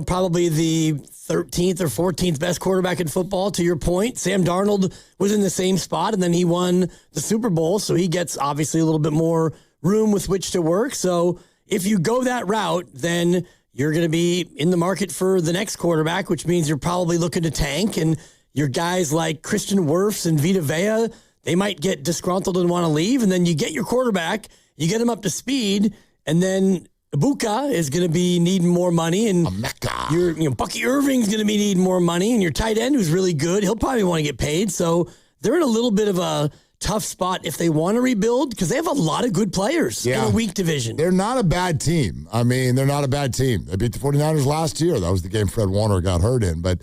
probably the 13th or 14th best quarterback in football, to your point. Sam Darnold was in the same spot, and then he won the Super Bowl, so he gets obviously a little bit more room with which to work. So if you go that route, then you're going to be in the market for the next quarterback, which means you're probably looking to tank, and your guys like Christian Wirfs and Vita Vea, they might get disgruntled and want to leave, and then you get your quarterback, you get him up to speed, and then Ibuka is going to be needing more money, and your Bucky Irving's going to be needing more money, and your tight end who's really good, he'll probably want to get paid. So they're in a little bit of a tough spot if they want to rebuild because they have a lot of good players in a weak division. They're not a bad team. I mean, they're not a bad team. They beat the 49ers last year. That was the game Fred Warner got hurt in. But,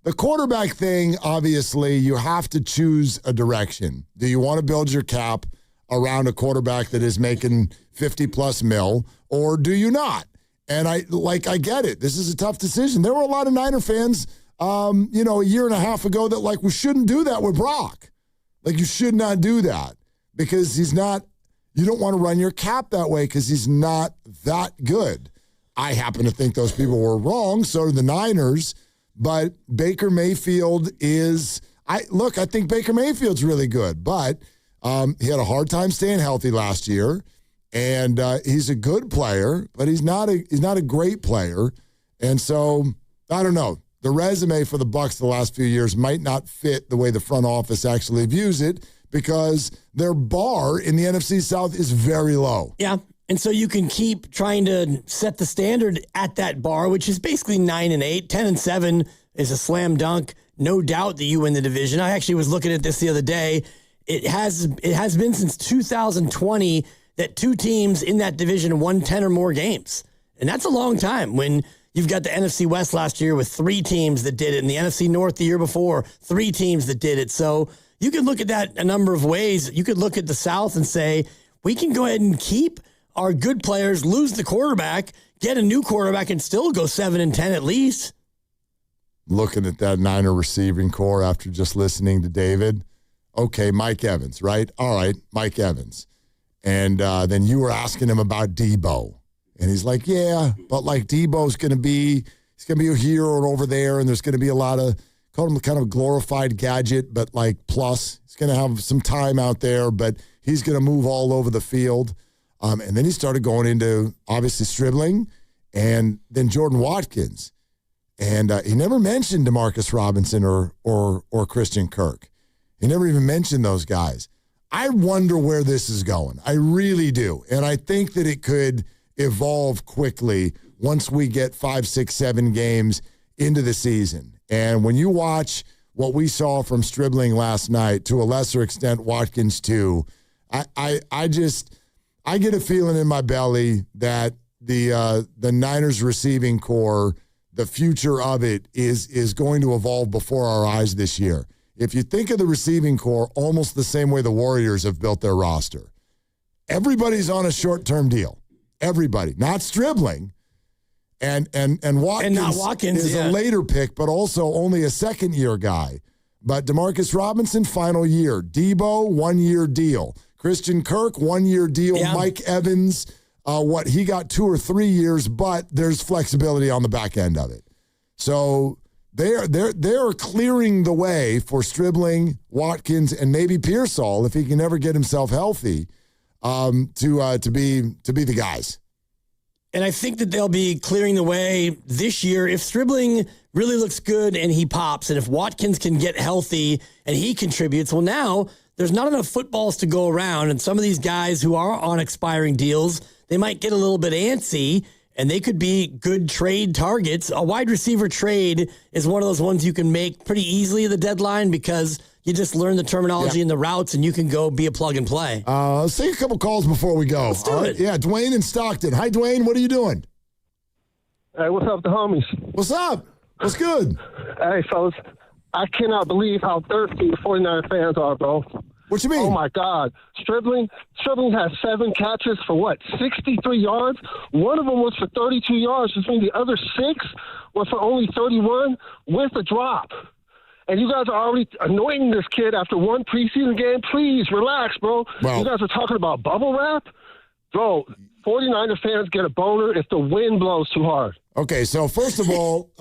the quarterback thing, obviously, you have to choose a direction. Do you want to build your cap around a quarterback that is making 50+ mil, or do you not? And I get it. This is a tough decision. There were a lot of Niner fans, a year and a half ago that we shouldn't do that with Brock. You should not do that because he's not. You don't want to run your cap that way because he's not that good. I happen to think those people were wrong. So do the Niners. But Baker Mayfield is. I think Baker Mayfield's really good, but he had a hard time staying healthy last year. And he's a good player, but he's not a great player. And so, I don't know. The resume for the Bucs the last few years might not fit the way the front office actually views it because their bar in the NFC South is very low. Yeah, and so you can keep trying to set the standard at that bar, which is basically 9-8. 10-7 is a slam dunk. No doubt that you win the division. I actually was looking at this the other day. It has been since 2020 that two teams in that division won 10 or more games. And that's a long time when you've got the NFC West last year with 3 teams that did it, and the NFC North the year before, 3 teams that did it. So you could look at that a number of ways. You could look at the South and say, we can go ahead and keep our good players, lose the quarterback, get a new quarterback, and still go 7-10 at least. Looking at that Niner receiving core after just listening to David. Okay, Mike Evans, right? All right, Mike Evans. And then you were asking him about Debo. And he's like, yeah, but Debo's going to be a hero over there, and there's going to be a lot of, call him kind of a glorified gadget, but plus. He's going to have some time out there, but he's going to move all over the field. And then he started going into, obviously, Stribling and then Jordan Watkins. And he never mentioned DeMarcus Robinson or Christian Kirk. He never even mentioned those guys. I wonder where this is going. I really do. And I think that it could evolve quickly once we get 5, 6, 7 games into the season. And when you watch what we saw from Stribling last night, to a lesser extent Watkins too, I get a feeling in my belly that the Niners receiving core, the future of it is going to evolve before our eyes this year. If you think of the receiving core almost the same way the Warriors have built their roster, everybody's on a short-term deal. Everybody, not Stribling, and Watkins is a later pick, but also only a second-year guy. But DeMarcus Robinson, final year. Debo, 1-year deal. Christian Kirk, 1-year deal. Yeah. Mike Evans, he got 2 or 3 years, but there's flexibility on the back end of it. So they're clearing the way for Stribling, Watkins, and maybe Pearsall, if he can ever get himself healthy, to be the guys. And I think that they'll be clearing the way this year if Stribling really looks good and he pops, and if Watkins can get healthy and he contributes. Well, now there's not enough footballs to go around, and some of these guys who are on expiring deals, they might get a little bit antsy, and they could be good trade targets. A wide receiver trade is one of those ones you can make pretty easily at the deadline because you just learn the terminology and the routes, and you can go be a plug and play. Let's take a couple calls before we go. Let's do it. Yeah, Dwayne in Stockton. Hi, Dwayne. What are you doing? Hey, what's up, the homies? What's up? What's good? Hey, fellas. I cannot believe how thirsty the 49 fans are, bro. What you mean? Oh, my God. Stribling has 7 catches for 63 yards? One of them was for 32 yards, which means the other 6 were for only 31 with a drop. And you guys are already anointing this kid after one preseason game. Please, relax, bro. Well, you guys are talking about bubble wrap? Bro, 49er fans get a boner if the wind blows too hard. Okay, so first of all,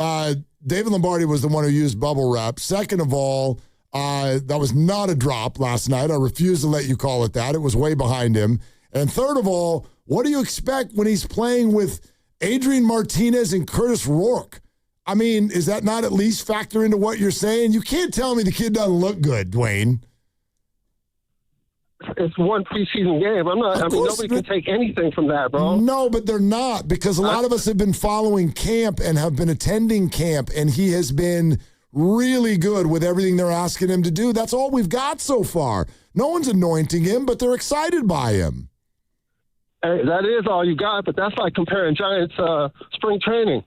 David Lombardi was the one who used bubble wrap. Second of all, that was not a drop last night. I refuse to let you call it that. It was way behind him. And third of all, what do you expect when he's playing with Adrian Martinez and Curtis Rourke? I mean, is that not at least factor into what you're saying? You can't tell me the kid doesn't look good, Dwayne. It's one preseason game. Nobody can take anything from that, bro. No, but they're not, because a lot of us have been following camp and have been attending camp, and he has been really good with everything they're asking him to do. That's all we've got so far. No one's anointing him, but they're excited by him. Hey, that is all you got, but that's like comparing Giants spring training.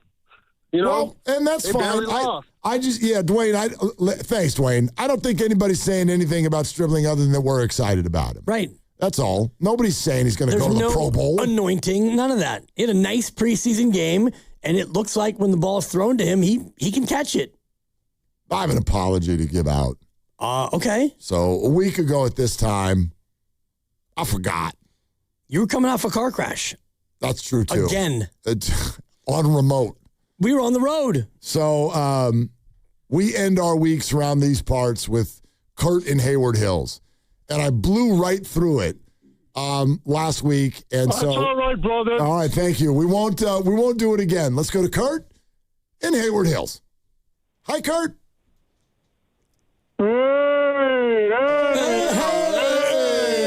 You know, well, and that's fine. Dwayne, thanks, Dwayne. I don't think anybody's saying anything about Stribling other than that we're excited about him. Right. That's all. Nobody's saying he's going to go to the Pro Bowl. Anointing, none of that. He had a nice preseason game, and it looks like when the ball is thrown to him, he can catch it. I have an apology to give out. Okay. So a week ago at this time, I forgot. You were coming off a car crash. That's true, too. Again. On remote. We were on the road. So we end our weeks around these parts with Kurt in Hayward Hills. And I blew right through it last week. And That's all right, brother. All right, thank you. We won't do it again. Let's go to Kurt in Hayward Hills. Hi, Kurt.